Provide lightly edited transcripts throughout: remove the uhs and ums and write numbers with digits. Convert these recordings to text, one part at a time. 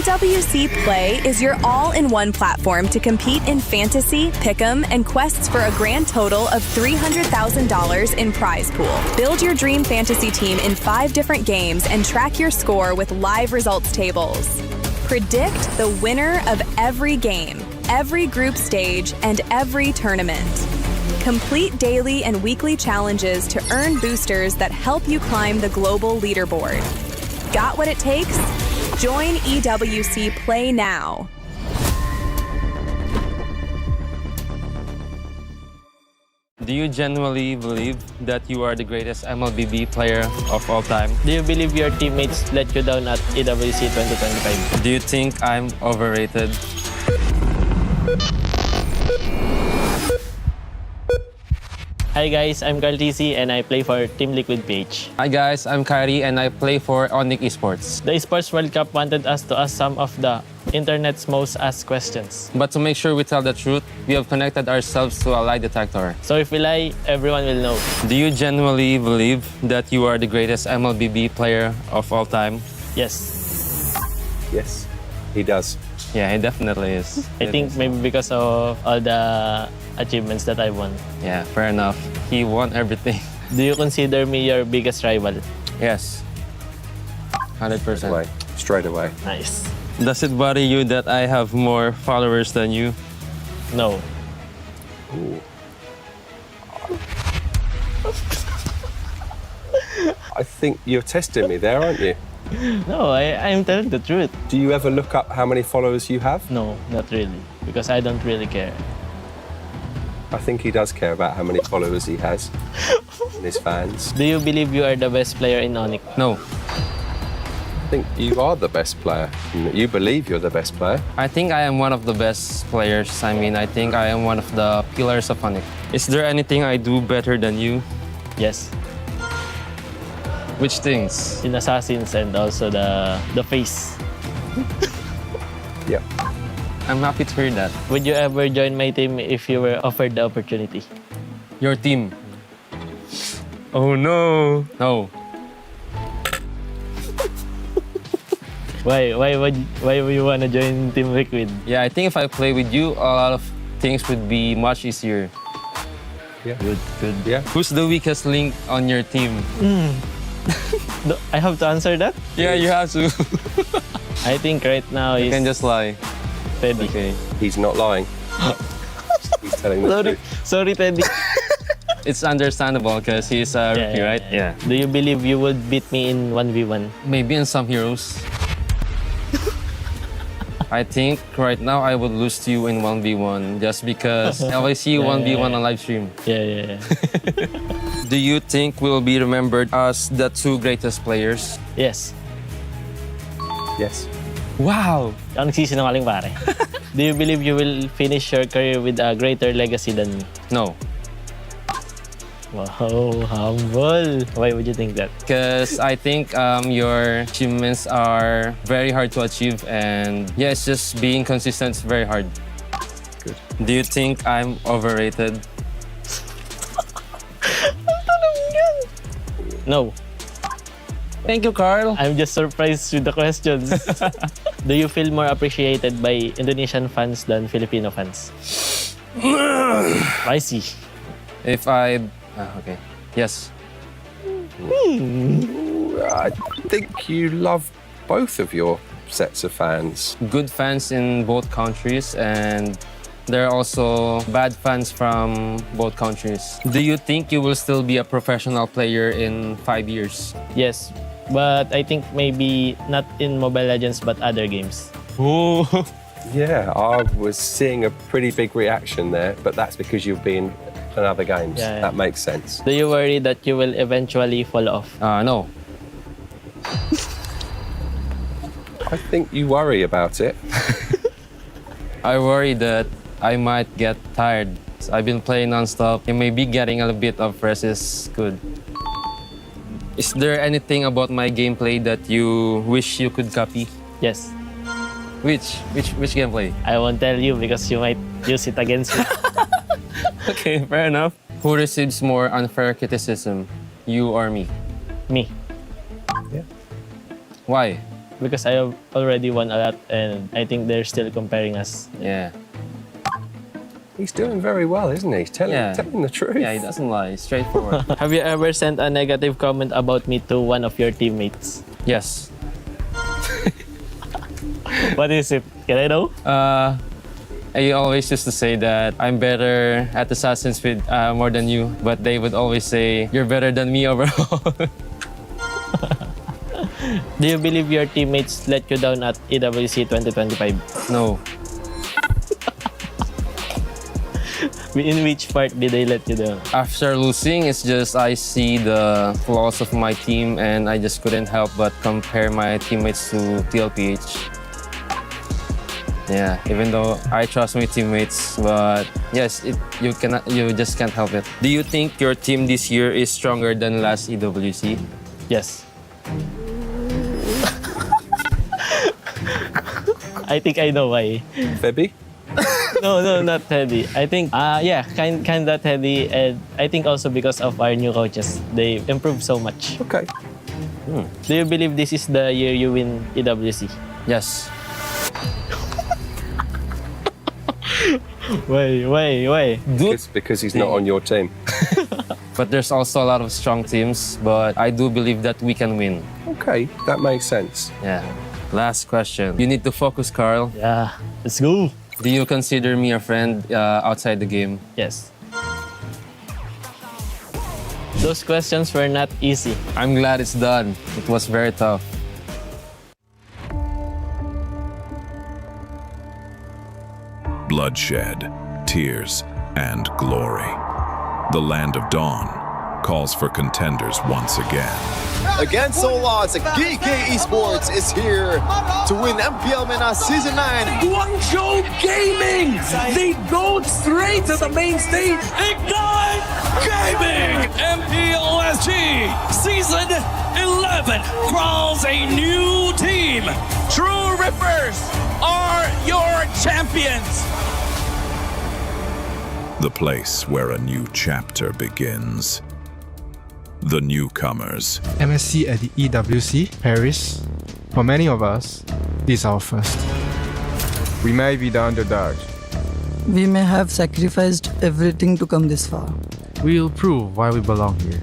EWC Play is your all-in-one platform to compete in fantasy, pick'em, and quests for a grand total of $300,000 in prize pool. Build your dream fantasy team in 5 different games and track your score with live results tables. Predict the winner of every game, every group stage, and every tournament. Complete daily and weekly challenges to earn boosters that help you climb the global leaderboard. Got what it takes? Join EWC Play now. Do you genuinely believe that you are the greatest MLBB player of all time? Do you believe your teammates let you down at EWC 2025? Do you think I'm overrated? Hi guys, I'm Carl TC and I play for Team Liquid PH. Hi guys, I'm Kyrie and I play for Onyx Esports. The Esports World Cup wanted us to ask some of the internet's most asked questions. But to make sure we tell the truth, we have connected ourselves to a lie detector. So if we lie, everyone will know. Do you genuinely believe that you are the greatest MLBB player of all time? Yes. Yes, he does. Yeah, he definitely is. I think maybe because of all the achievements that I won. Yeah, fair enough. He won everything. Do you consider me your biggest rival? Yes. 100%. Straight away. Nice. Does it bother you that I have more followers than you? No. Ooh. I think you're testing me there, aren't you? No, I'm telling the truth. Do you ever look up how many followers you have? No, not really. Because I don't really care. I think he does care about how many followers he has and his fans. Do you believe you are the best player in Onyx? No. I think you are the best player. You believe you're the best player. I think I am one of the best players. I mean, I think I am one of the pillars of Onyx. Is there anything I do better than you? Yes. Which things? In Assassins and also the face. Yeah. I'm happy to hear that. Would you ever join my team if you were offered the opportunity? Your team. Oh no. No. Why would you wanna join Team Liquid? Yeah, I think if I play with you, a lot of things would be much easier. Yeah. Good. Yeah. Who's the weakest link on your team? I have to answer that? Yeah, you have to. I think right now You is can just lie. Teddy. Okay. He's not lying. He's telling the truth. Sorry, Teddy. It's understandable because he's a rookie, right? Yeah. Do you believe you would beat me in 1v1? Maybe in some heroes. I think right now I would lose to you in 1v1 just because I always see you 1v1 on live stream. Yeah. Do you think we'll be remembered as the 2 greatest players? Yes. Yes. Wow! Ang nagsisinungaling pare. Do you believe you will finish your career with a greater legacy than me? No. Wow, humble. Why would you think that? Because I think your achievements are very hard to achieve and yeah, it's just being consistent is very hard. Good. Do you think I'm overrated? No. Thank you, Carl. I'm just surprised with the questions. Do you feel more appreciated by Indonesian fans than Filipino fans? I see. If I... okay. Yes. I think you love both of your sets of fans. Good fans in both countries and there are also bad fans from both countries. Do you think you will still be a professional player in 5 years? Yes, but I think maybe not in Mobile Legends but other games. Oh. Yeah, I was seeing a pretty big reaction there, but that's because you've been in other games. Yeah. That makes sense. Do you worry that you will eventually fall off? No. I think you worry about it. I worry that I might get tired. I've been playing non-stop and maybe getting a bit of rest is good. Is there anything about my gameplay that you wish you could copy? Yes. Which gameplay? I won't tell you because you might use it against me. Okay, fair enough. Who receives more unfair criticism, you or me? Me. Yeah. Why? because I have already won a lot and I think they're still comparing us. Yeah. He's doing very well, isn't he? Tell him the truth. Yeah, he doesn't lie. Straightforward. Have you ever sent a negative comment about me to one of your teammates? Yes. What is it? Can I know? I always used to say that I'm better at Assassin's Creed more than you, but they would always say, you're better than me overall. Do you believe your teammates let you down at EWC 2025? No. In which part did they let you down? After losing, it's just I see the flaws of my team and I just couldn't help but compare my teammates to TLPH. Yeah, even though I trust my teammates, but yes, you just can't help it. Do you think your team this year is stronger than last EWC? Yes. I think I know why. Febby? No, not Teddy. I think, kind of Teddy, and I think also because of our new coaches. They improved so much. Okay. Do you believe this is the year you win EWC? Yes. Why? Because he's not on your team. But there's also a lot of strong teams, but I do believe that we can win. Okay, that makes sense. Yeah. Last question. You need to focus, Carl. Yeah, let's go. Do you consider me a friend outside the game? Yes. Those questions were not easy. I'm glad it's done. It was very tough. Bloodshed, tears, and glory. The Land of Dawn calls for contenders once again. Against all odds, GK Esports is here to win MPL MENA Season 9. Guangzhou Gaming! They go straight to the main stage. Ignite Gaming! MPLSG Season 11 crowns a new team. True Rippers are your champions. The place where a new chapter begins. The newcomers. MSC at the EWC, Paris. For many of us, this is our first. We may be the underdogs. We may have sacrificed everything to come this far. We'll prove why we belong here.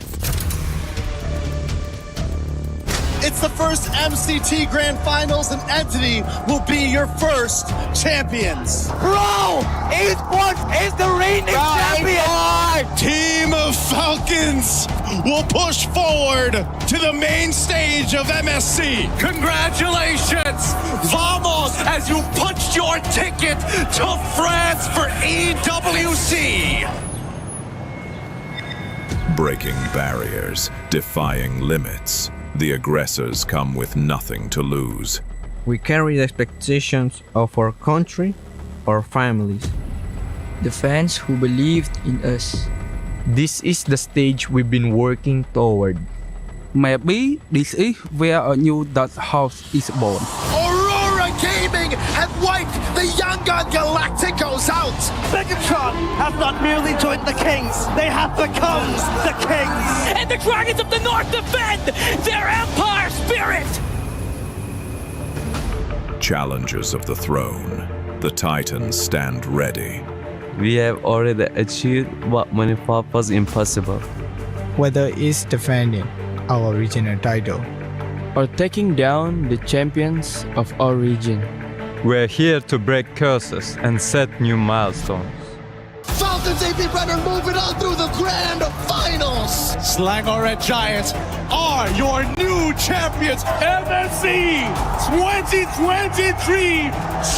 It's the first MCT Grand Finals, and Entity will be your first champions. Bro! Esports is the reigning champion! Team of Falcons will push forward to the main stage of MSC. Congratulations! Vamos as you punched your ticket to France for EWC! Breaking barriers, defying limits. The aggressors come with nothing to lose. We carry the expectations of our country, our families. The fans who believed in us. This is the stage we've been working toward. Maybe this is where a new Dutch house is born. Aurora Gaming have wiped the Young Gun Galacticos out. Megatron have not merely joined the Kings, they have become the Kings. And the Dragons of the North defend their Empire spirit. Challengers of the throne, the Titans stand ready. We have already achieved what many thought was impossible. Whether it's defending our regional title or taking down the champions of our region. We're here to break curses and set new milestones. Falcons AP Runner moving on through the Grand Finals. Slangor Red Giants are your new champions. MSC 2023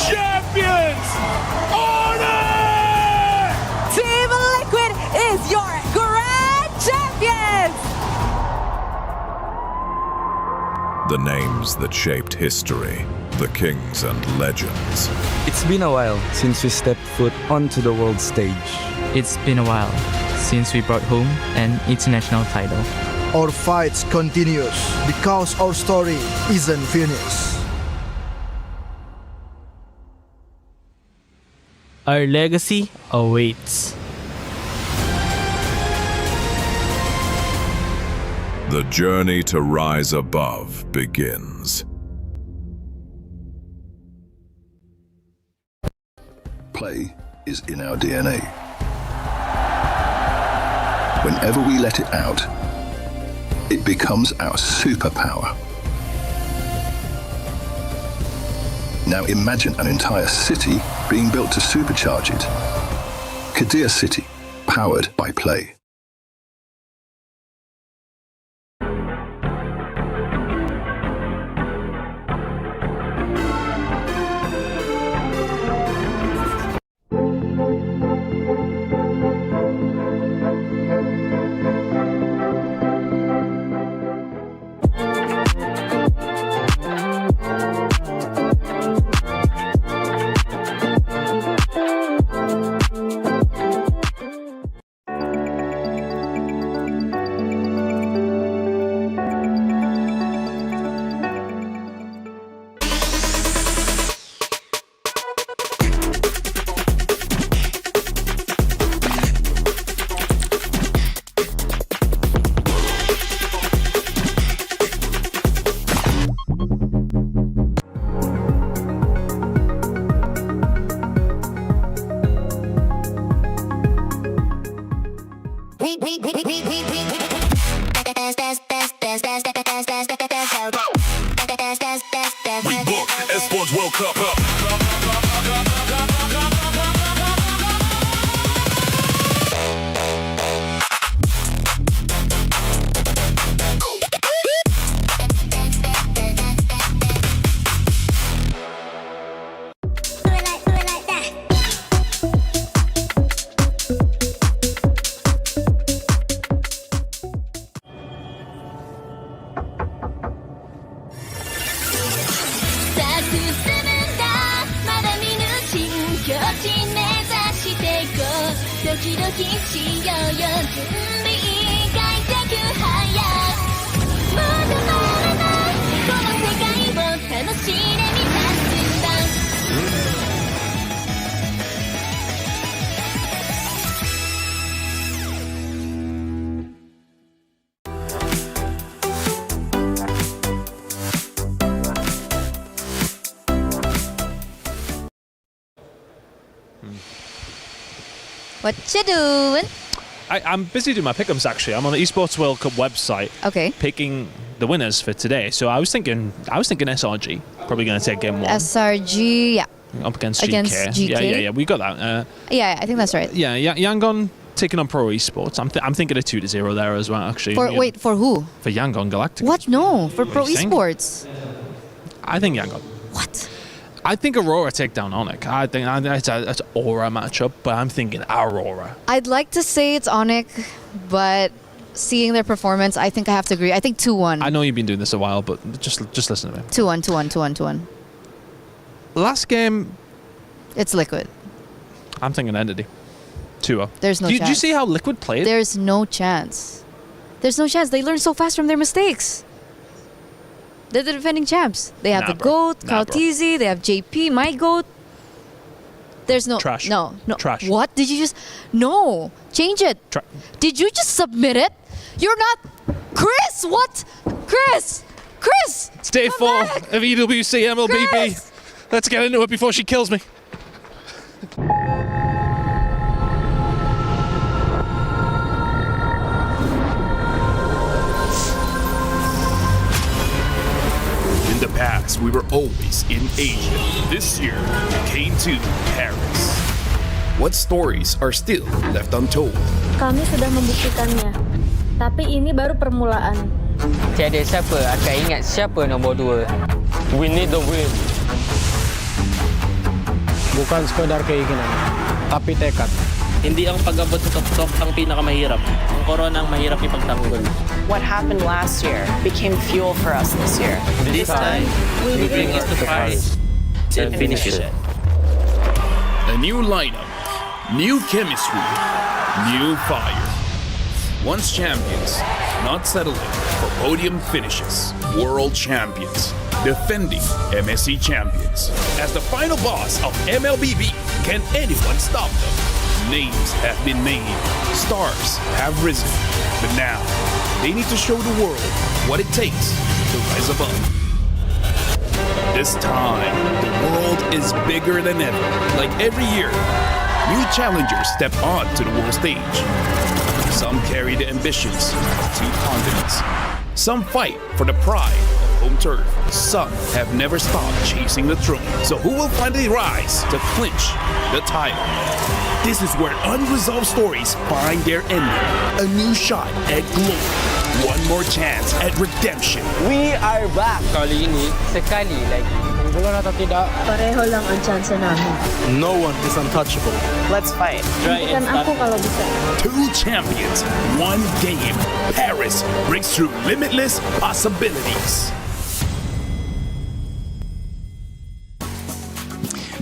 champions. Honor! Team Liquid is your grand champions! The names that shaped history, the kings and legends. It's been a while since we stepped foot onto the world stage. It's been a while since we brought home an international title. Our fight continues because our story isn't finished. Our legacy awaits. The journey to rise above begins. Play is in our DNA. Whenever we let it out, it becomes our superpower. Now imagine an entire city being built to supercharge it. Kadir City, powered by Play. What you doing? I'm busy doing my pick'ems actually. I'm on the Esports World Cup website. Okay. Picking the winners for today. So I was thinking SRG probably going to take game one. SRG, yeah. Up against GK. Yeah. We got that. Yeah, I think that's right. Yeah. Yangon taking on Pro Esports. I'm thinking a 2-0 there as well actually. For who? For Yangon Galactic. What? No, for Pro Esports. I think Yangon. What? I think Aurora take down Onyx. I think it's an Aura matchup, but I'm thinking Aurora. I'd like to say it's Onyx, but seeing their performance, I think I have to agree. I think 2-1. I know you've been doing this a while, but just listen to me. 2-1. Last game, it's Liquid. I'm thinking Entity. 2-0. There's no chance. Did you see how Liquid played? There's no chance. They learn so fast from their mistakes. They're the defending champs. They have the GOAT, Kautizi, they have JP, my GOAT. There's no... Trash. No. Trash. What? Did you just... No. Change it. Did you just submit it? You're not... Chris, what? Chris! It's day 4 of EWC MLBB. Chris! Let's get into it before she kills me. In the past, we were always in Asia. This year, we came to Paris. What stories are still left untold? Kami sudah membuktikannya, tapi ini baru permulaan. Tiada siapa akan ingat siapa nombor 2. We need the win. Bukan sekadar keinginan, tapi tekad. Hindi ang pag-abot sa top ang pinakamahirap. Ang corona ang mahirap ipagtanggol. What happened last year became fuel for us this year. This time, we bring it to Paris and finish it. A new lineup, new chemistry, new fire. Once champions, not settling for podium finishes. World champions, defending MSC champions. As the final boss of MLBB, can anyone stop them? Names have been made, stars have risen, but now they need to show the world what it takes to rise above. This time, the world is bigger than ever. Like every year, new challengers step onto the world stage. Some carry the ambitions of 2 continents. Some fight for the pride of home turf. Some have never stopped chasing the throne. So who will finally rise to clinch the title? This is where unresolved stories find their ending. A new shot at glory. One more chance at redemption. We are back. Kali ini, sekali lagi. Bukan atau tidak, Pareho lang ang chance namin. No one is untouchable. Let's fight. Try Bukan and ako stop. kalau bisa. 2 champions, 1 game. Paris breaks through limitless possibilities.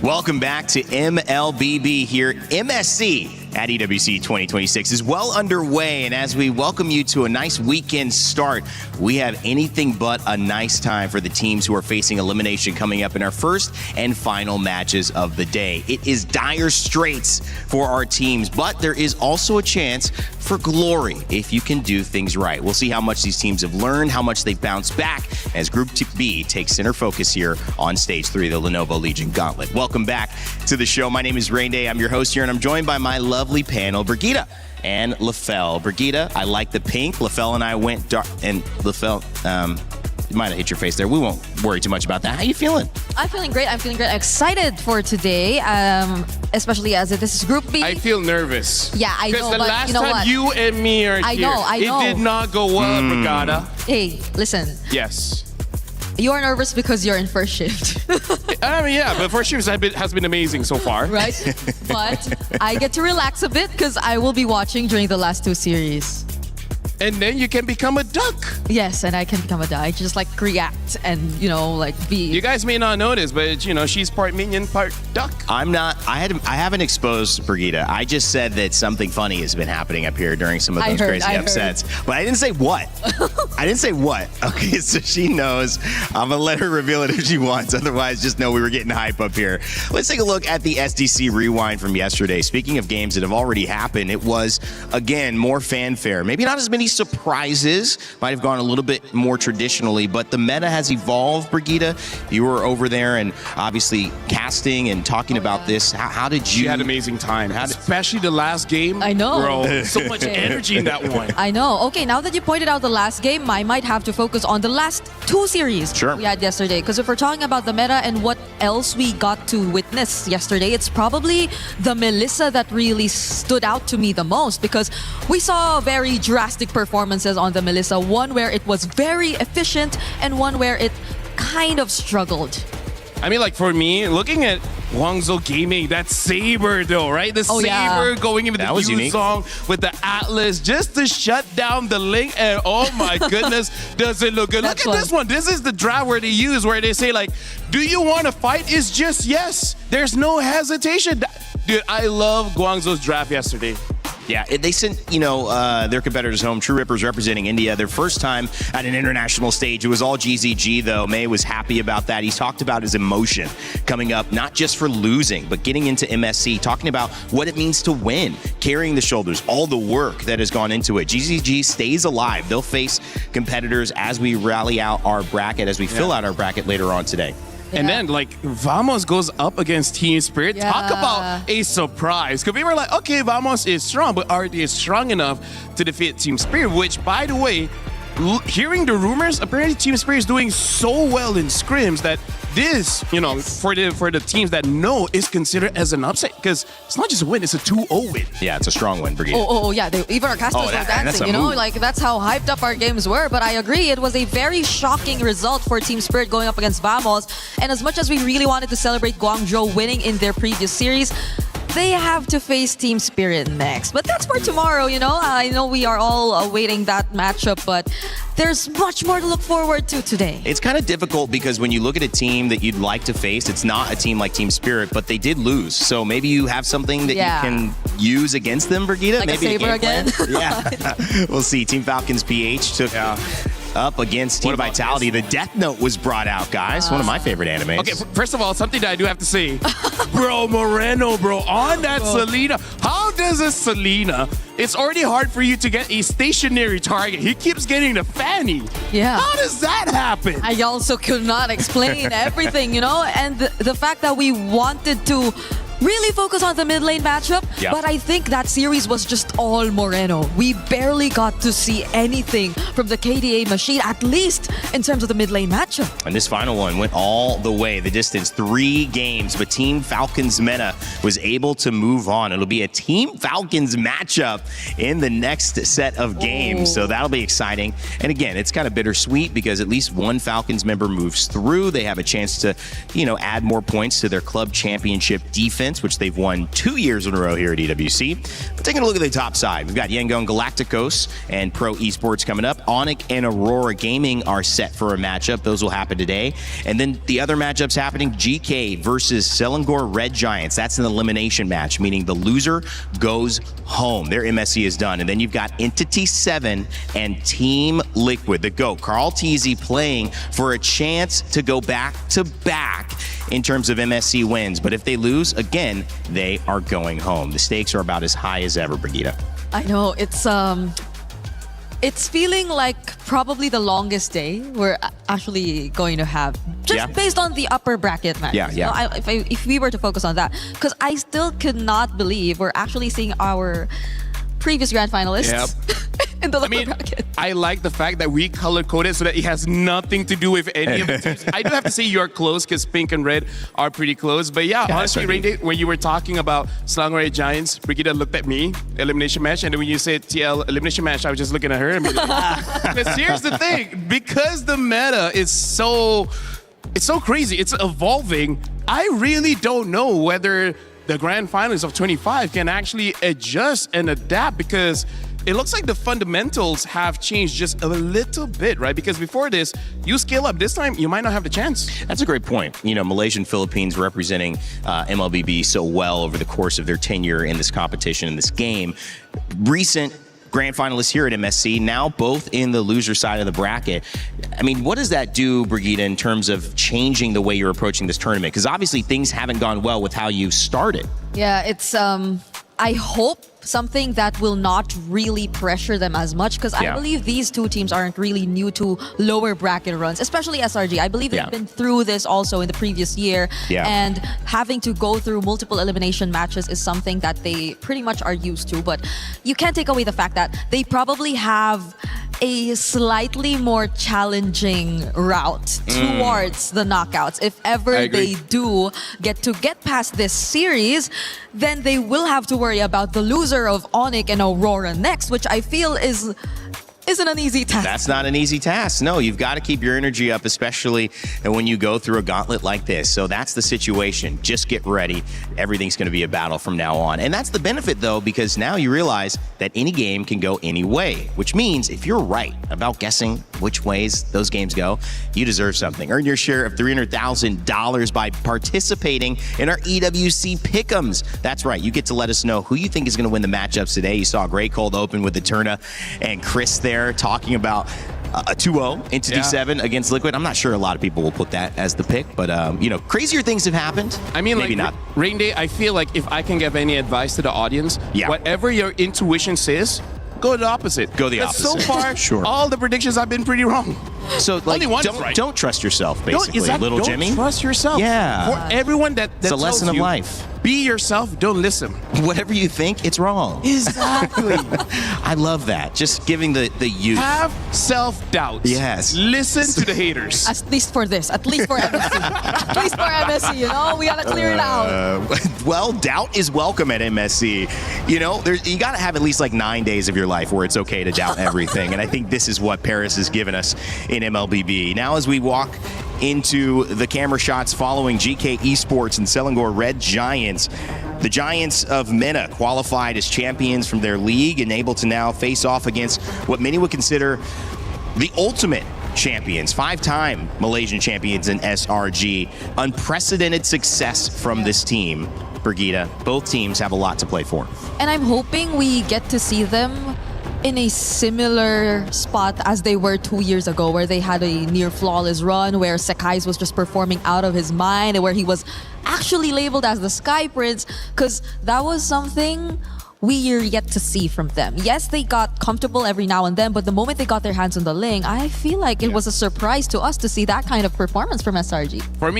Welcome back to MLBB here. MSC at EWC 2026 is well underway, and as we welcome you to a nice weekend start, we have anything but a nice time for the teams who are facing elimination coming up in our first and final matches of the day. It is dire straits for our teams, but there is also a chance for glory if you can do things right. We'll see how much these teams have learned, how much they've bounced back as Group B takes center focus here on Stage 3 of the Lenovo Legion Gauntlet. Welcome back to the show. My name is Rain Day. I'm your host here, and I'm joined by my lovely panel, Brigitte and LaFell. Brigitte, I like the pink. LaFell and I went dark, and LaFell, you might have hit your face there. We won't worry too much about that. How you feeling? I'm feeling great. I'm excited for today, especially as this is Group B. I feel nervous. Yeah, I know, because the but last you know time what? you and me are I here, know. it did not go well, Brigada. Hey, listen. Yes. You are nervous because you're in first shift. I mean, yeah, but first shift has been amazing so far. Right? But I get to relax a bit because I will be watching during the last 2 series. And then you can become a duck. Yes, and I can become a duck. I just like react and, be. You guys may not know this, but she's part minion, part duck. I'm not. I haven't exposed Brigitte. I just said that something funny has been happening up here during some of those crazy upsets. But I didn't say what. I didn't say what. Okay, so she knows. I'm gonna let her reveal it if she wants. Otherwise, just know we were getting hype up here. Let's take a look at the SDC rewind from yesterday. Speaking of games that have already happened, it was again more fanfare. Maybe not as many surprises. Might have gone a little bit more traditionally, but the meta has evolved. Brigitte, you were over there and obviously casting and talking about this. How did you? She had an amazing time, especially the last game. I know. Bro, so much energy in that one. I know. Okay, now that you pointed out the last game, I might have to focus on the last 2 series we had yesterday. Because if we're talking about the meta and what else we got to witness yesterday, it's probably the Melissa that really stood out to me the most, because we saw very drastic performances on the Melissa. One where it was very efficient and one where it kind of struggled. I mean, like for me, looking at Guangzhou Gaming, that Saber though, right? The Saber going in with the Yu song with the Atlas just to shut down the Link, and oh my goodness, does it look good. Look at this one. This is the draft where they use, where they say like, do you want to fight? It's just yes. There's no hesitation. Dude, I love Guangzhou's draft yesterday. Yeah, they sent, their competitors home. True Rippers representing India, their first time at an international stage. It was all GZG, though. May was happy about that. He talked about his emotion coming up, not just for losing, but getting into MSC, talking about what it means to win, carrying the shoulders, all the work that has gone into it. GZG stays alive. They'll face competitors as we rally out our bracket, as we fill out our bracket later on today. And then, Vamos goes up against Team Spirit. Yeah. Talk about a surprise. Because we were like, okay, Vamos is strong, but are they strong enough to defeat Team Spirit? Which, by the way, hearing the rumors, apparently Team Spirit is doing so well in scrims that this, for the teams that know, is considered as an upset. Because it's not just a win, it's a 2-0 win. Yeah, it's a strong win, Brigitte. Oh, yeah. Even our casters were dancing, that's how hyped up our games were. But I agree, it was a very shocking result for Team Spirit going up against Vamos. And as much as we really wanted to celebrate Guangzhou winning in their previous series, they have to face Team Spirit next. But that's for tomorrow, I know we are all awaiting that matchup, but there's much more to look forward to today. It's kind of difficult because when you look at a team that you'd like to face, it's not a team like Team Spirit, but they did lose. So maybe you have something that you can use against them, Brigitte. Like maybe a Saber again? Yeah. We'll see. Team Falcons PH took up against Team Vitality. The Death Note was brought out, guys. One of my favorite animes. Okay, first of all, something that I do have to say. Bro, Moreno, on that Selena. How does a Selena, it's already hard for you to get a stationary target. He keeps getting the fanny. Yeah. How does that happen? I also could not explain everything, and the fact that we wanted to really focus on the mid lane matchup, but I think that series was just all Moreno. We barely got to see anything from the KDA machine, at least in terms of the mid lane matchup. And this final one went all the way, the distance, 3 games, but Team Falcons Meta was able to move on. It'll be a Team Falcons matchup in the next set of games, so that'll be exciting. And again, it's kind of bittersweet because at least one Falcons member moves through. They have a chance to, add more points to their club championship defense, which they've won 2 years in a row here at EWC. But taking a look at the top side, we've got Yangon Galacticos and Pro Esports coming up. Onyx and Aurora Gaming are set for a matchup. Those will happen today. And then the other matchups happening, GK versus Selangor Red Giants. That's an elimination match, meaning the loser goes home. Their MSC is done. And then you've got Entity 7 and Team Liquid, the GOAT, Carl Teasy, playing for a chance to go back-to-back in terms of MSC wins. But if they lose, again, they are going home. The stakes are about as high as ever, Brigitte. I know, it's feeling like probably the longest day we're actually going to have, just based on the upper bracket match. If we were to focus on that, because I still could not believe we're actually seeing our previous grand finalists in the lower bracket. I like the fact that we color-coded so that it has nothing to do with any of the teams. I do have to say you're close because pink and red are pretty close. But honestly, Rainy, when you were talking about Selangor Red Giants, Brigitte looked at me, elimination match, and then when you said TL elimination match, I was just looking at her and be like, because here's the thing, because the meta is so crazy, it's evolving, I really don't know whether the grand finals of 25 can actually adjust and adapt, because it looks like the fundamentals have changed just a little bit, right? Because before this, you scale up. This time, you might not have the chance. That's a great point. Malaysia and Philippines representing MLBB so well over the course of their tenure in this competition, in this game. Recent grand finalists here at MSC, now both in the loser side of the bracket. I mean, what does that do, Brigitte, in terms of changing the way you're approaching this tournament? Because obviously things haven't gone well with how you started. Yeah, it's I hope something that will not really pressure them as much, because I believe these two teams aren't really new to lower bracket runs, especially SRG. I believe they've been through this also in the previous year, and having to go through multiple elimination matches is something that they pretty much are used to. But you can't take away the fact that they probably have a slightly more challenging route towards the knockouts. If ever they do get past this series, then they will have to worry about the loser of Onyx and Aurora next, which I feel isn't an easy task. That's not an easy task. No, you've got to keep your energy up, especially when you go through a gauntlet like this. So that's the situation. Just get ready. Everything's going to be a battle from now on. And that's the benefit, though, because now you realize that any game can go any way, which means if you're right about guessing which ways those games go, you deserve something. Earn your share of $300,000 by participating in our EWC Pick'ems. That's right. You get to let us know who you think is going to win the matchups today. You saw a great cold open with the Turna and Chris there talking about a 2-0 Entity 7 against Liquid. I'm not sure a lot of people will put that as the pick, but crazier things have happened. I mean, maybe not. Rain Day, I feel like if I can give any advice to the audience, whatever your intuition says, go the opposite. Go the opposite. So far, all the predictions have been pretty wrong. So, don't trust yourself, basically, little Jimmy. Don't trust yourself. Yeah. For everyone that it's a lesson of life. Be yourself. Don't listen. Whatever you think, it's wrong. Exactly. I love that. Just giving the youth. Have self-doubt. Yes. Listen to the haters. At least for this. At least for MSC. At least for MSC, we gotta clear it out. Well, doubt is welcome at MSC. You gotta have at least like 9 days of your life where it's okay to doubt everything. And I think this is what Paris has given us in MLBB. Now, as we walk into the camera shots following GK Esports and Selangor Red Giants, the Giants of MENA qualified as champions from their league and able to now face off against what many would consider the ultimate champions, 5-time Malaysian champions in SRG. Unprecedented success from this team. Brigitte, both teams have a lot to play for. And I'm hoping we get to see them in a similar spot as they were 2 years ago, where they had a near flawless run, where Sekai's was just performing out of his mind, and where he was actually labeled as the Sky Prince? Because that was something we're yet to see from them. Yes, they got comfortable every now and then, but the moment they got their hands on the Ling, I feel like it was a surprise to us to see that kind of performance from SRG. For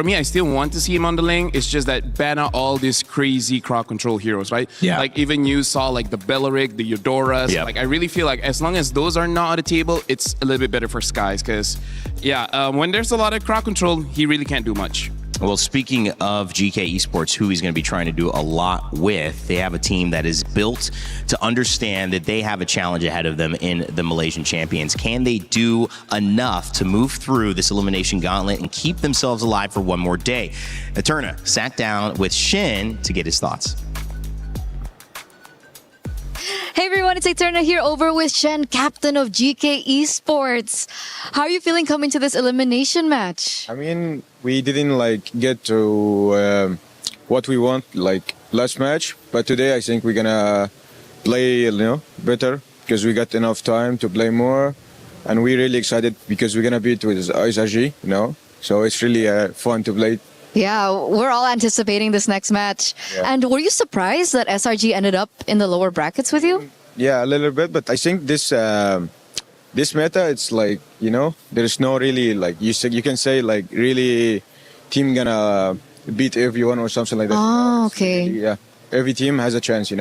me, I still want to see him on the Ling. It's just that banner all these crazy crowd control heroes, right? Yeah. Like even you saw like the Belleric, the Eudoras. Yep. Like I really feel like as long as those are not on the table, it's a little bit better for Skies. Because when there's a lot of crowd control, he really can't do much. Well, speaking of GK Esports, who he's going to be trying to do a lot with, they have a team that is built to understand that they have a challenge ahead of them in the Malaysian Champions. Can they do enough to move through this elimination gauntlet and keep themselves alive for one more day? Eterna sat down with Shin to get his thoughts. Hey everyone, it's Eterna here over with Shen, captain of GK Esports. How are you feeling coming to this elimination match? I mean, we didn't get to what we want last match, but today I think we're gonna play better because we got enough time to play more, and we're really excited because we're gonna beat with SRG, so it's really fun to play. Yeah, we're all anticipating this next match. Yeah. And were you surprised that SRG ended up in the lower brackets with you? Yeah, a little bit, but I think this meta, it's there's no really you can say really team gonna beat everyone or something like that. Oh, okay. Yeah, every team has a chance,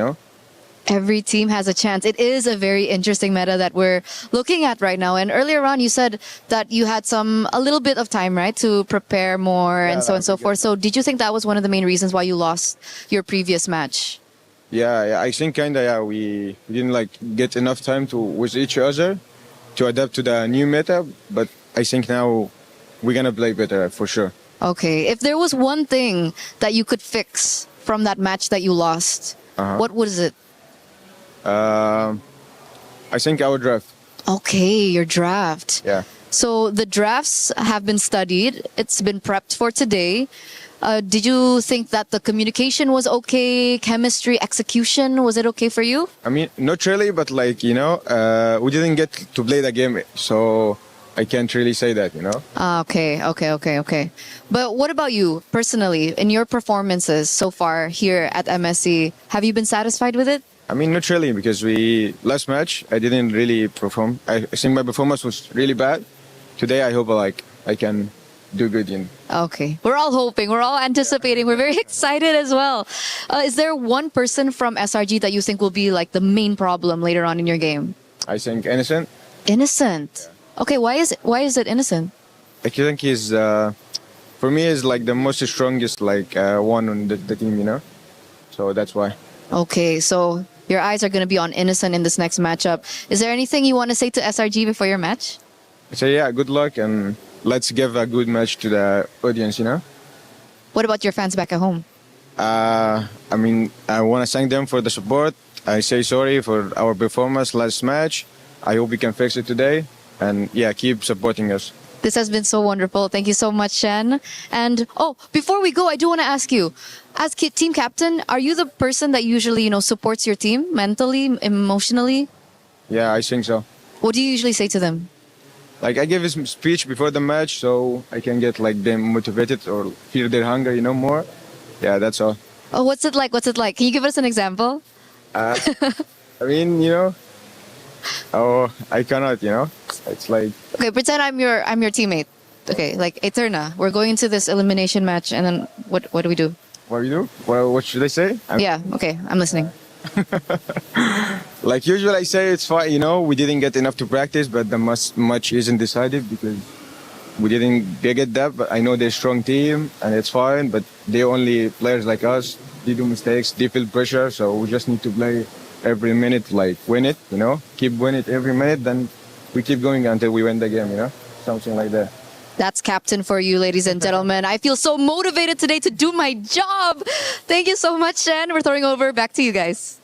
Every team has a chance. It is a very interesting meta that we're looking at right now. And earlier on, you said that you had a little bit of time, right, to prepare more and so on and so forth. So did you think that was one of the main reasons why you lost your previous match? Yeah, I think we didn't get enough time with each other to adapt to the new meta. But I think now we're gonna play better for sure. Okay, if there was one thing that you could fix from that match that you lost, what was it? I think our draft. Okay, your draft. Yeah. So the drafts have been studied. It's been prepped for today. Did you think that the communication was okay? Chemistry, execution, was it okay for you? I mean, not really, but we didn't get to play the game, so I can't really say that, Okay. But what about you personally? In your performances so far here at MSC, have you been satisfied with it? I mean, not really, because last match I didn't really perform. I think my performance was really bad. Today I hope I can do good. Okay, we're all hoping, we're all anticipating, we're very excited as well. Is there one person from SRG that you think will be the main problem later on in your game? I think Innocent. Innocent. Okay, why is it Innocent? I think he's for me is the most strongest one on the team, so that's why. Okay, so your eyes are going to be on Innocent in this next matchup. Is there anything you want to say to SRG before your match? So yeah, good luck, and let's give a good match to the audience, What about your fans back at home? I mean, I want to thank them for the support. I say sorry for our performance last match. I hope we can fix it today, and yeah, keep supporting us. This has been so wonderful. Thank you so much, Shen. And before we go, I do want to ask you, as team captain, are you the person that usually, supports your team mentally, emotionally? Yeah, I think so. What do you usually say to them? I give a speech before the match so I can get them motivated or feel their hunger, more. Yeah, that's all. Oh, what's it like? Can you give us an example? I mean, I cannot, It's Okay, pretend I'm your teammate. Okay, Eterna, we're going into this elimination match, and then what do we do? What do we do? Well, what should I say? Yeah, okay, I'm listening. Usually I say it's fine, we didn't get enough to practice, but the match isn't decided because we didn't get that, but I know they're a strong team and it's fine, but they're only players like us. They do mistakes, they feel pressure, so we just need to play every minute, win it, keep winning it every minute, then we keep going until we win the game, something like that. That's captain for you, ladies and gentlemen. I feel so motivated today to do my job. Thank you so much, Shen. We're throwing over back to you guys.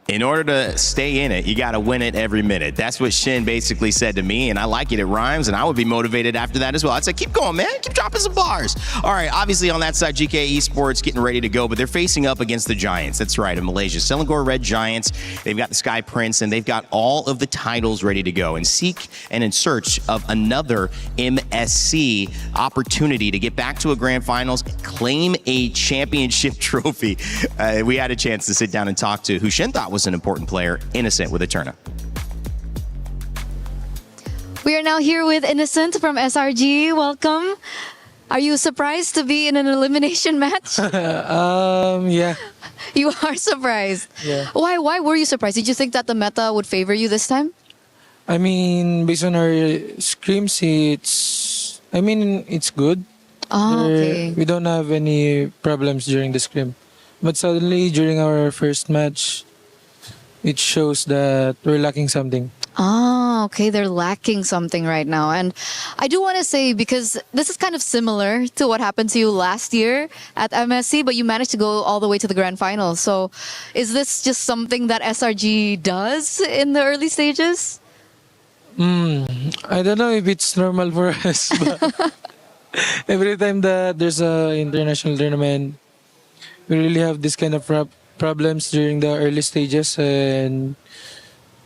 In order to stay in it, you got to win it every minute. That's what Shin basically said to me, and I like it. It rhymes, and I would be motivated after that as well. I'd say, keep going, man. Keep dropping some bars. All right, obviously on that side, GK Esports getting ready to go, but they're facing up against the Giants. That's right, in Malaysia. Selangor Red Giants. They've got the Sky Prince, and they've got all of the titles ready to go and seek and in search of another MSC opportunity to get back to a grand finals, claim a championship trophy. We had a chance to sit down and talk to who Shin thought was an important player, Innocent with Eterna. We are now here with Innocent from SRG. Welcome. Are you surprised to be in an elimination match? Yeah. You are surprised. Yeah. Why were you surprised? Did you think that the meta would favor you this time? I mean, based on our scrims, it's good. Okay. We don't have any problems during the scrim. But suddenly, during our first match, it shows that we're lacking something. Okay, they're lacking something right now. And I do want to say, because this is kind of similar to what happened to you last year at MSC, but you managed to go all the way to the grand final. So is this just something that SRG does in the early stages? I don't know if it's normal for us, but every time that there's an international tournament, we really have this kind of problems during the early stages, and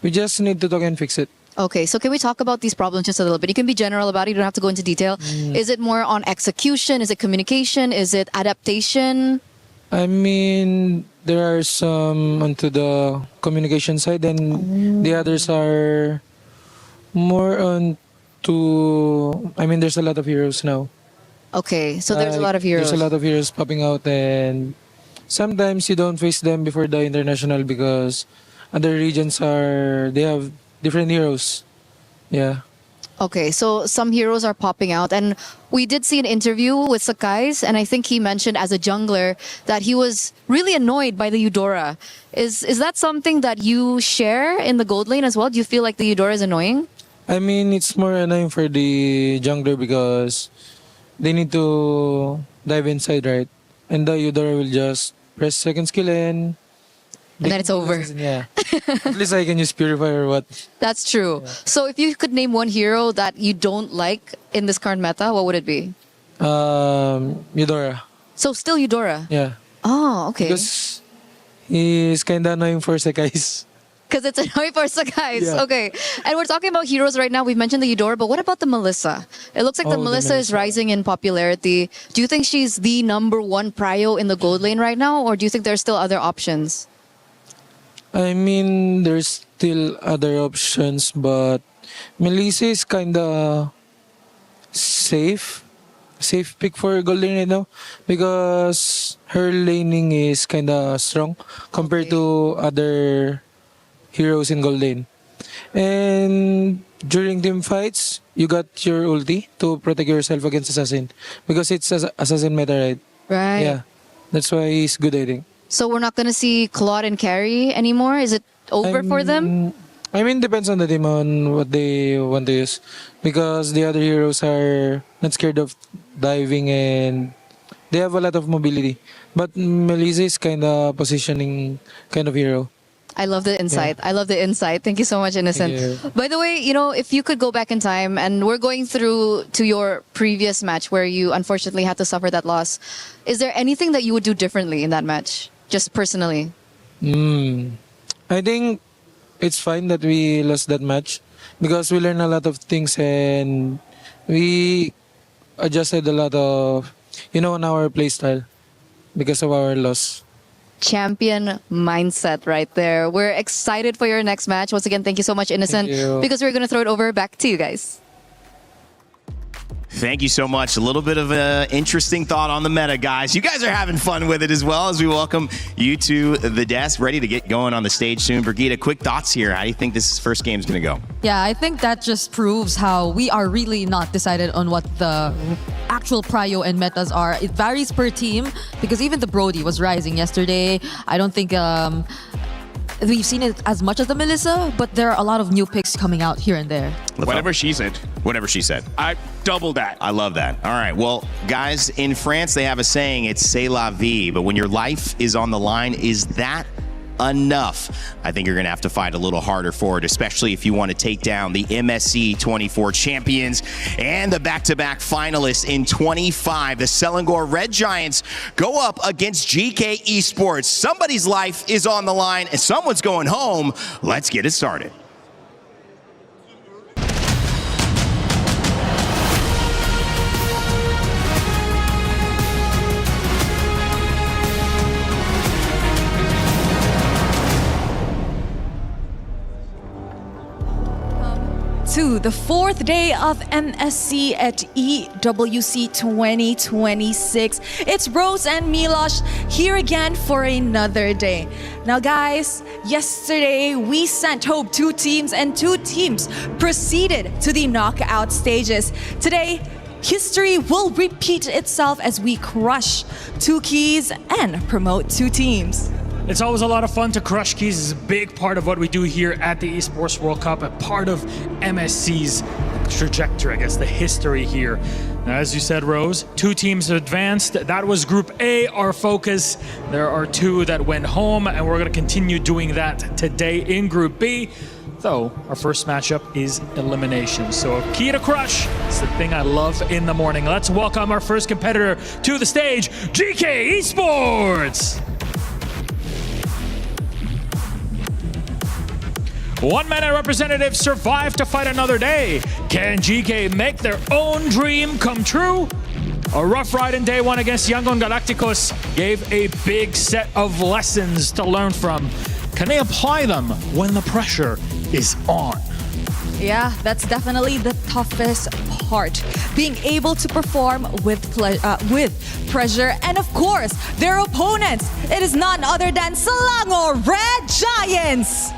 we just need to talk and fix it. Okay, so can we talk about these problems just a little bit? You can be general about it. You don't have to go into detail. Is it more on execution? Is it communication? Is it adaptation? I mean, there are some onto the communication side, and the others are more on to... I mean, there's a lot of heroes now. Okay, so there's a lot of heroes. There's a lot of heroes popping out, and sometimes you don't face them before the international because other regions they have different heroes. Yeah. Okay, so some heroes are popping out, and we did see an interview with Sakai's, and I think he mentioned as a jungler that he was really annoyed by the Eudora. Is that something that you share in the gold lane as well? Do you feel like the Eudora is annoying? I mean, it's more annoying for the jungler because they need to dive inside, right? And the Eudora will just press second skill and then it's over. Yeah. At least I can use Purify or what. That's true. Yeah. So if you could name one hero that you don't like in this current meta, what would it be? Eudora. So still Eudora? Yeah. Oh, okay. Because he's kind of annoying for Sakai's. Because it's annoying for Sakai's. Yeah. Okay. And we're talking about heroes right now. We've mentioned the Eudora, but what about the Melissa? It looks like the Melissa is rising in popularity. Do you think she's the #1 prio in the gold lane right now, or do you think there's still other options? I mean, there's still other options, but Melissa is kind of safe pick for gold lane right now because her laning is kind of strong compared to other heroes in gold lane. And during team fights, you got your ulti to protect yourself against assassin because it's assassin meta, right? Right. Yeah, that's why he's good, I think. So we're not going to see Claude and Carry anymore? Is it over for them? I mean, depends on the team on what they want to use. Because the other heroes are not scared of diving and they have a lot of mobility. But Melissa is kind of positioning kind of hero. I love the insight. Yeah. I love the insight. Thank you so much, Innocent. By the way, if you could go back in time, and we're going through to your previous match where you unfortunately had to suffer that loss, is there anything that you would do differently in that match? Just personally? I think it's fine that we lost that match because we learned a lot of things and we adjusted a lot of, on our playstyle because of our loss. Champion mindset right there. We're excited for your next match. Once again, thank you so much, Innocent, because we're going to throw it over back to you guys. Thank you so much. A little bit of an interesting thought on the meta, guys. You guys are having fun with it as well as we welcome you to the desk, ready to get going on the stage soon. Brigitte, quick thoughts here. How do you think this first game is going to go? Yeah, I think that just proves how we are really not decided on what the actual prio and metas are. It varies per team because even the Brody was rising yesterday. I don't think we've seen it as much as the Melissa, but there are a lot of new picks coming out here and there. Whatever she said. Whatever she said. I double that. I love that. All right. Well, guys, in France, they have a saying, it's c'est la vie. But when your life is on the line, is that enough. I think you're going to have to fight a little harder for it, especially if you want to take down the MSC 24 champions and the back-to-back finalists in 25. The Selangor Red Giants go up against GK Esports. Somebody's life is on the line and someone's going home. Let's get it started. To the fourth day of MSC at EWC 2026. It's Rose and Milosh here again for another day. Now guys, yesterday we sent home 2 teams and 2 teams proceeded to the knockout stages. Today, history will repeat itself as we crush 2 keys and promote 2 teams. It's always a lot of fun to crush keys. It's a big part of what we do here at the Esports World Cup, a part of MSC's trajectory, I guess, the history here. Now, as you said, Rose, 2 teams advanced. That was Group A, our focus. There are 2 that went home, and we're going to continue doing that today in Group B. Though, our first matchup is elimination. So a key to crush. It's the thing I love in the morning. Let's welcome our first competitor to the stage, GK Esports! 1-minute representatives survive to fight another day. Can GK make their own dream come true? A rough ride in day 1 against Yangon Galacticos gave a big set of lessons to learn from. Can they apply them when the pressure is on? Yeah, that's definitely the toughest part. Being able to perform with pressure and of course, their opponents. It is none other than Selangor Red Giants.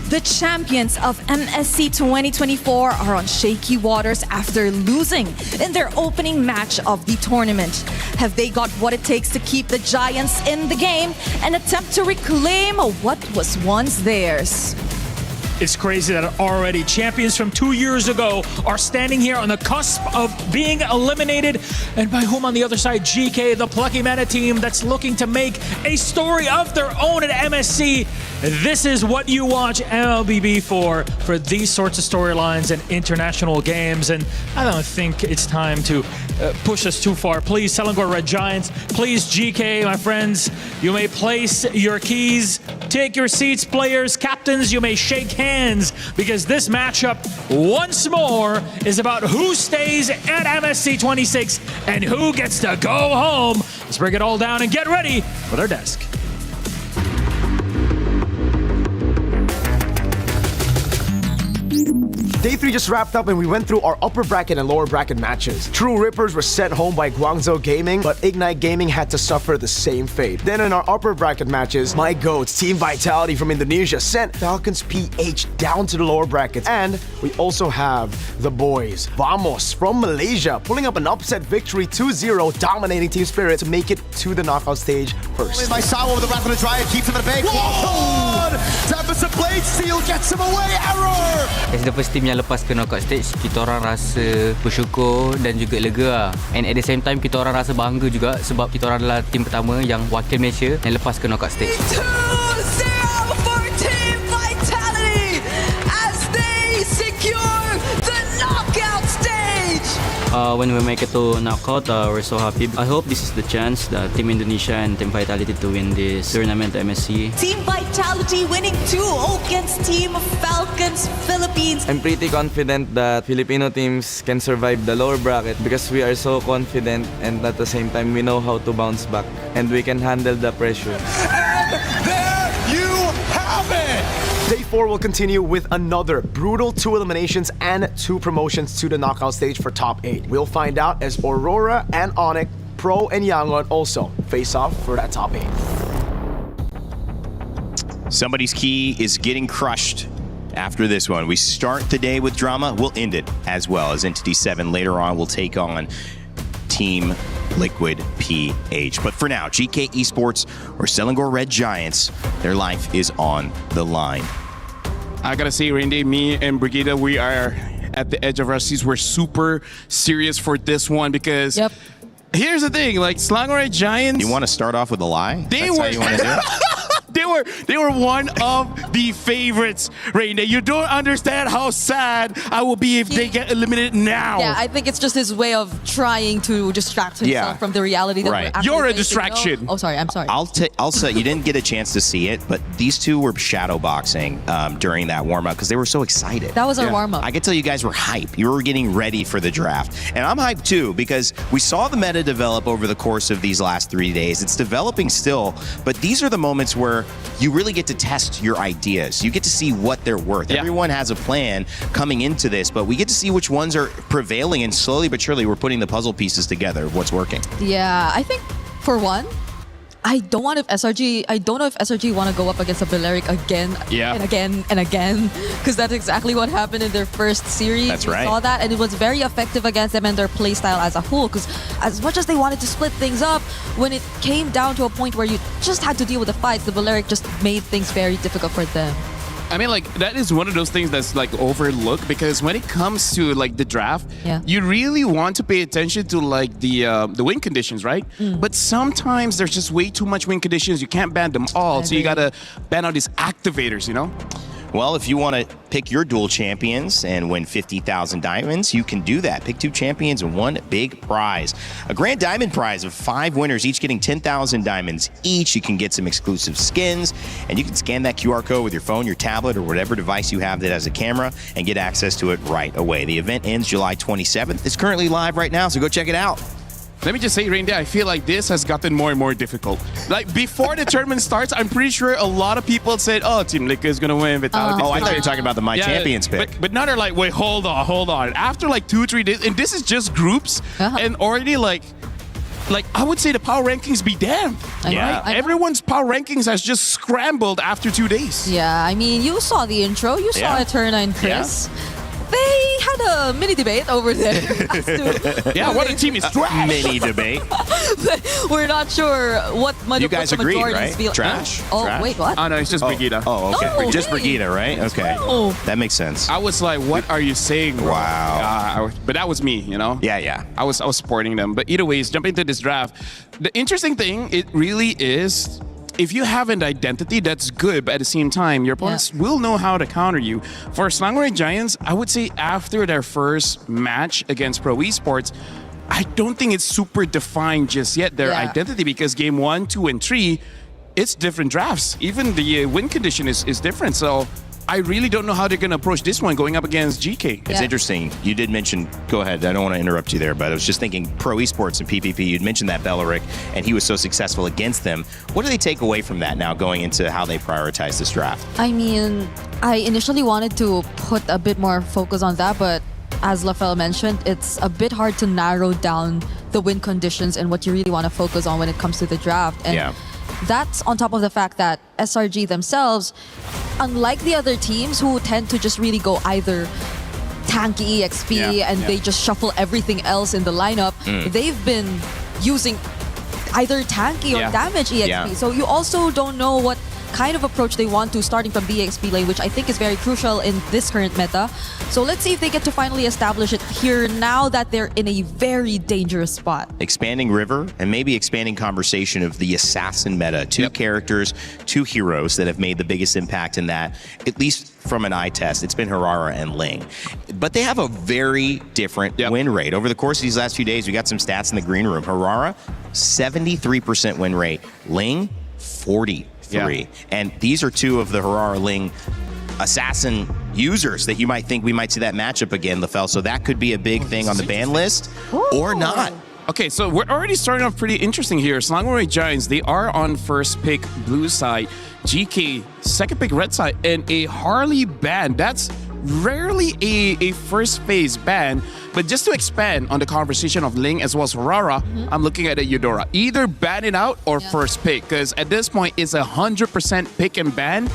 The champions of MSC 2024 are on shaky waters after losing in their opening match of the tournament. Have they got what it takes to keep the Giants in the game and attempt to reclaim what was once theirs? It's crazy that already champions from 2 years ago are standing here on the cusp of being eliminated. And by whom on the other side? GK, the Plucky Mana team that's looking to make a story of their own at MSC. This is what you watch MLBB for these sorts of storylines and international games. And I don't think it's time to push us too far. Please, Selangor Red Giants. Please, GK, my friends, you may place your keys. Take your seats, players, captains. You may shake hands because this matchup, once more, is about who stays at MSC 26 and who gets to go home. Let's break it all down and get ready for their desk. Day 3 just wrapped up and we went through our upper bracket and lower bracket matches. True Rippers were sent home by Guangzhou Gaming, but Ignite Gaming had to suffer the same fate. Then in our upper bracket matches, my GOATs, Team Vitality from Indonesia, sent Falcons PH down to the lower brackets. And we also have the boys, Vamos from Malaysia, pulling up an upset victory 2-0, dominating Team Spirit to make it to the knockout stage first. By Sawa with the Wrath of the Dryad, keeps him in the bank. Deficit Blade Steel gets him away, error! As the first team yang lepas ke knockout stage, kita orang rasa bersyukur dan juga lega lah. And at the same time, kita orang rasa bangga juga sebab kita orang adalah tim pertama yang wakil Malaysia yang lepas ke knockout stage. 2-0 for Team Vitality as they secure the knockout stage! When we make it to knockout, we're so happy. I hope this is the chance that Team Indonesia and Team Vitality to win this tournament MSC. Team Vitality winning 2 against Team Falcons Philippines. I'm pretty confident that Filipino teams can survive the lower bracket because we are so confident and at the same time we know how to bounce back and we can handle the pressure. And there you have it! Day 4 will continue with another brutal 2 eliminations and 2 promotions to the knockout stage for top 8. We'll find out as Aurora and Onyx, Pro and Yangon also face off for that top 8. Somebody's key is getting crushed after this one. We start the day with drama. We'll end it as well as Entity 7 later on will take on Team Liquid PH. But for now, GK Esports or Selangor Red Giants, their life is on the line. I gotta say, Randy, me and Brigida, we are at the edge of our seats. We're super serious for this one because here's the thing, like Slangway Giants. You want to start off with a lie? They That's were. how you want to do it? They were one of the favorites, Raina. You don't understand how sad I will be if they get eliminated now. Yeah, I think it's just his way of trying to distract himself from the reality that we're actually You're a facing. distraction. Oh, sorry. I'm sorry. I'll say you didn't get a chance to see it, but these two were shadow boxing during that warm up because they were so excited. That was our warm up. I could tell you guys were hype. You were getting ready for the draft, and I'm hyped too because we saw the meta develop over the course of these last 3 days. It's developing still, but these are the moments where you really get to test your ideas. You get to see what they're worth. Everyone has a plan coming into this, but we get to see which ones are prevailing, and slowly but surely we're putting the puzzle pieces together of what's working. Yeah, I think for one, I don't know if SRG want to go up against a Balearic again and again and again, because that's exactly what happened in their first series. That's we right. saw that, and it was very effective against them and their playstyle as a whole, because as much as they wanted to split things up, when it came down to a point where you just had to deal with the fights, the Balearic just made things very difficult for them. I mean, like, that is one of those things that's like overlooked because when it comes to like the draft, you really want to pay attention to like the win conditions, right? But sometimes there's just way too much win conditions. You can't ban them all, so you gotta ban out these activators, you know? Well, if you want to pick your dual champions and win 50,000 diamonds, you can do that. Pick 2 champions and 1 big prize. A grand diamond prize of 5 winners, each getting 10,000 diamonds each. You can get some exclusive skins, and you can scan that QR code with your phone, your tablet, or whatever device you have that has a camera and get access to it right away. The event ends July 27th. It's currently live right now, so go check it out. Let me just say, Rainda, I feel like this has gotten more and more difficult. Like, before the tournament starts, I'm pretty sure a lot of people said, oh, Team Liquid is going to win. Vitality. Oh, I thought you were talking about the My Champions pick. But now they're like, wait, hold on. After like 2-3 days, and this is just groups, and already like I would say the power rankings be damned. Yeah. Everyone's power rankings has just scrambled after 2 days. Yeah, I mean, you saw the intro. You saw Eterna and Chris. They had a mini debate over there. What a team is trash. Mini debate. We're not sure what You guys agreed, majorities right? feel. Trash? Oh, Trash? wait, what? Oh, no, it's just Brigida. Oh, okay. No, Just hey. Brigida, right? Okay. No. That makes sense. I was like, what are you saying, bro? Wow. But that was me, you know? Yeah. I was supporting them. But either ways, jumping into this draft, the interesting thing, it really is, if you have an identity, that's good, but at the same time, your opponents will know how to counter you. For Slangway Giants, I would say after their first match against Pro Esports, I don't think it's super defined just yet, their identity, because game 1, 2, and 3, it's different drafts. Even the win condition is different. So I really don't know how they're going to approach this one going up against GK. It's interesting. You did mention, go ahead, I don't want to interrupt you there, but I was just thinking Pro Esports and PPP, you'd mentioned that Belleric, and he was so successful against them. What do they take away from that now going into how they prioritize this draft? I mean, I initially wanted to put a bit more focus on that, but as Lafel mentioned, it's a bit hard to narrow down the win conditions and what you really want to focus on when it comes to the draft. And that's on top of the fact that SRG themselves, unlike the other teams who tend to just really go either tanky EXP and they just shuffle everything else in the lineup, they've been using either tanky or damage EXP. So you also don't know what kind of approach they want to starting from the EXP lane, which I think is very crucial in this current meta. So let's see if they get to finally establish it here now that they're in a very dangerous spot. Expanding River and maybe expanding conversation of the assassin meta. 2 characters, 2 heroes that have made the biggest impact in that, at least from an eye test. It's been Harara and Ling. But they have a very different win rate. Over the course of these last few days, we got some stats in the green room. Harara, 73% win rate. Ling, 43. And these are 2 of the Harara Ling assassin users that you might think we might see that matchup again, Lafel. So that could be a big thing on the ban list or not. Okay, so we're already starting off pretty interesting here. Slangway Giants, they are on first pick blue side, GK second pick red side, and a Harley ban. That's rarely a first phase ban. But just to expand on the conversation of Ling as well as Harara, I'm looking at a Eudora. Either ban it out or first pick, because at this point it's 100% pick and ban.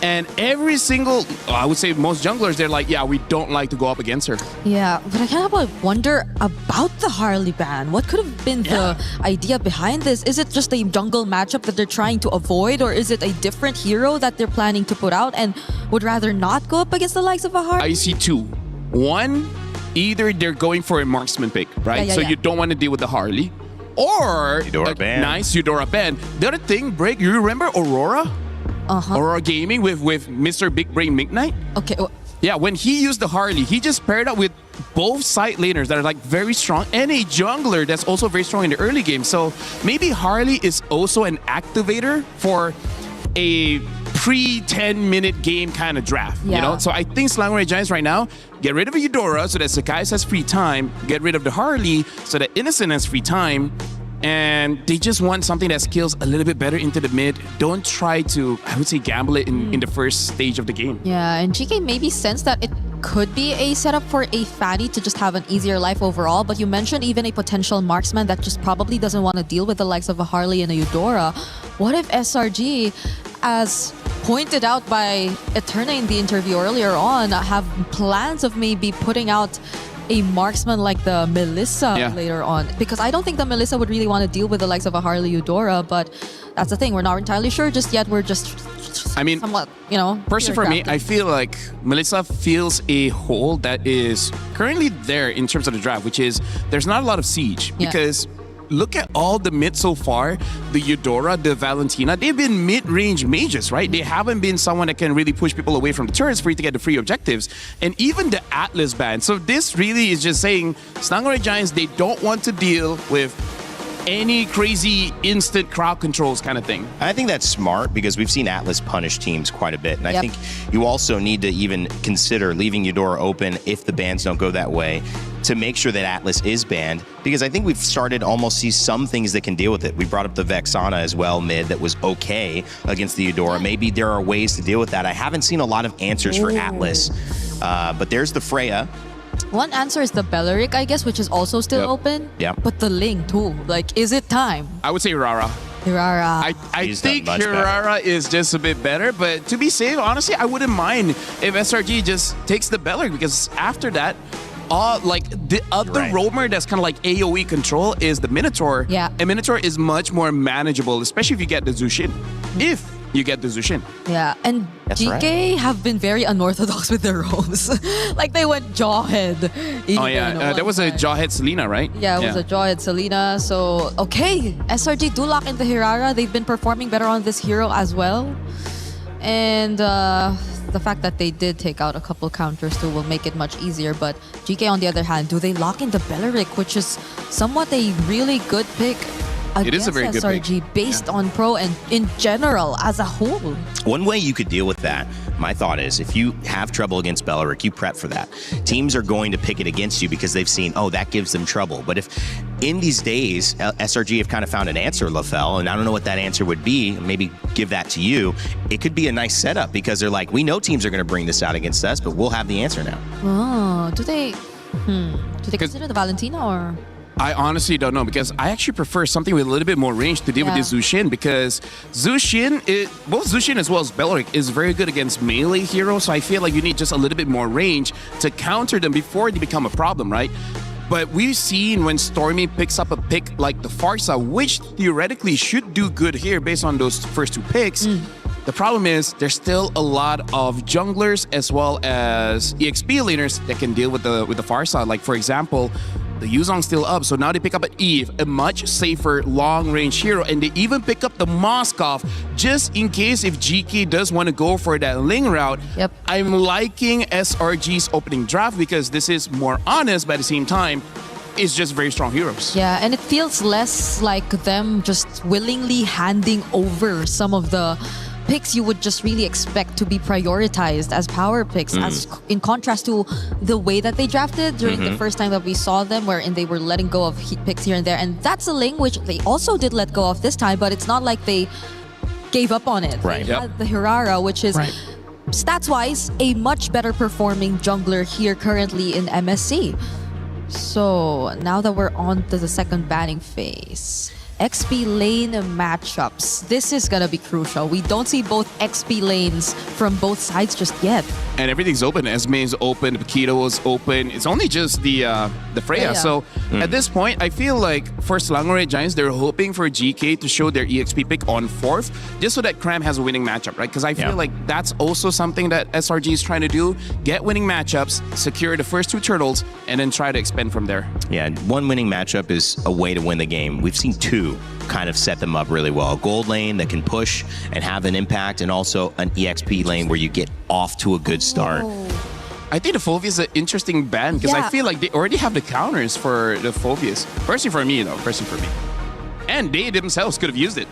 And every single, I would say most junglers, they're like, yeah, we don't like to go up against her. Yeah, but I kind of wonder about the Harley ban. What could have been the idea behind this? Is it just a jungle matchup that they're trying to avoid, or is it a different hero that they're planning to put out and would rather not go up against the likes of a Harley? I see 2. One, either they're going for a marksman pick, right? So you don't want to deal with the Harley. or Eudora a ban. nice Eudora ban. The other thing, Break, you remember Aurora? Aurora Gaming with Mr. Big Brain Midnight? Okay. Yeah, when he used the Harley, he just paired up with both side laners that are like very strong and a jungler that's also very strong in the early game. So maybe Harley is also an activator for a pre-10-minute game kind of draft, you know? So I think Slangoray Giants right now, get rid of Eudora so that Sakai's has free time, get rid of the Harley so that Innocent has free time, and they just want something that skills a little bit better into the mid. Don't try to, I would say, gamble it in the first stage of the game. Yeah, and GK maybe sense that it could be a setup for a Fatty to just have an easier life overall, but you mentioned even a potential marksman that just probably doesn't want to deal with the likes of a Harley and a Eudora. What if SRG, as pointed out by Eterna in the interview earlier on, have plans of maybe putting out a marksman like the Melissa later on? Because I don't think the Melissa would really want to deal with the likes of a Harley Eudora, but that's the thing. We're not entirely sure just yet. We're just somewhat, personally for me, I feel like Melissa fills a hole that is currently there in terms of the draft, which is there's not a lot of siege because look at all the mid so far. The Eudora, the Valentina, they've been mid-range mages, right? They haven't been someone that can really push people away from the turrets for you to get the free objectives. And even the Atlas ban. So this really is just saying Slangoray Giants, they don't want to deal with any crazy instant crowd controls kind of thing. I think that's smart because we've seen Atlas punish teams quite a bit. And I think you also need to even consider leaving Eudora open if the bans don't go that way to make sure that Atlas is banned, because I think we've started almost see some things that can deal with it. We brought up the Vexana as well mid that was okay against the Eudora. Maybe there are ways to deal with that. I haven't seen a lot of answers for Atlas, but there's the Freya. One answer is the Belleric, I guess, which is also still open. Yeah. But the Ling too. Like, is it time? I would say Rara. Hirara. I think Hirara is just a bit better, but to be safe, honestly, I wouldn't mind if SRG just takes the Belleric, because after that, like the other roamer that's kind of like AoE control is the Minotaur. Yeah. And Minotaur is much more manageable, especially if you get the Zushin. If you get the Zushin. Yeah, and GK have been very unorthodox with their roams. Like they went Jawhead. There was a Jawhead Selena, right? Yeah, it was a Jawhead Selena. So, okay, SRG do lock into Hirara. They've been performing better on this hero as well. And the fact that they did take out a couple counters too will make it much easier. But GK, on the other hand, do they lock into Belleric, which is somewhat a really good pick? It is a very good pick. SRG based on pro and in general as a whole. One way you could deal with that, my thought is, if you have trouble against Belleric, you prep for that. Teams are going to pick it against you because they've seen, oh, that gives them trouble. But if in these days, SRG have kind of found an answer, LaFell, and I don't know what that answer would be, maybe give that to you, it could be a nice setup because they're like, we know teams are going to bring this out against us, but we'll have the answer now. Oh, do they consider the Valentina or... I honestly don't know, because I actually prefer something with a little bit more range to deal with this Zushin, because Zushin, both Zushin as well as Belleric is very good against melee heroes, so I feel like you need just a little bit more range to counter them before they become a problem, right? But we've seen when Stormy picks up a pick like the Farsa, which theoretically should do good here based on those first two picks. The problem is there's still a lot of junglers as well as EXP laners that can deal with the Farsa. Like, for example, the Yuzong's still up, so now they pick up an Eve, a much safer long-range hero, and they even pick up the Moskov just in case if GK does want to go for that Ling route. Yep. I'm liking SRG's opening draft because this is more honest, but at the same time, it's just very strong heroes. Yeah, and it feels less like them just willingly handing over some of the picks you would just really expect to be prioritized as power picks, as in contrast to the way that they drafted during the first time that we saw them, wherein they were letting go of picks here and there. And that's a Ling which they also did let go of this time, but it's not like they gave up on it. Right. They had the Hirara, which is stats-wise a much better performing jungler here currently in MSC. So now that we're on to the second banning phase, XP lane matchups. This is gonna be crucial. We don't see both XP lanes from both sides just yet. And everything's open. Esme is open. Paquito is open. It's only just the Freya. So at this point, I feel like for Selangor Giants, they're hoping for GK to show their EXP pick on 4th, just so that Cram has a winning matchup, right? Because I feel like that's also something that SRG is trying to do. Get winning matchups, secure the first 2 turtles, and then try to expand from there. Yeah, one winning matchup is a way to win the game. We've seen 2 kind of set them up really well. A gold lane that can push and have an impact, and also an EXP lane where you get off to a good start. I think the Phobius is an interesting ban because I feel like they already have the counters for the Phobius. Personally for me, though. Personally for me. And they themselves could have used it.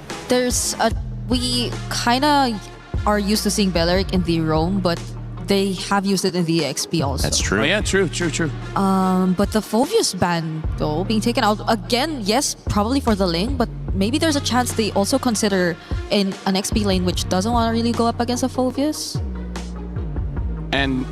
We kind of are used to seeing Belleric in the roam, but they have used it in the EXP also. That's true. Oh, yeah, true. But the Phobius ban, though, being taken out, again, yes, probably for the lane, but maybe there's a chance they also consider in an XP lane which doesn't want to really go up against a Phobius. And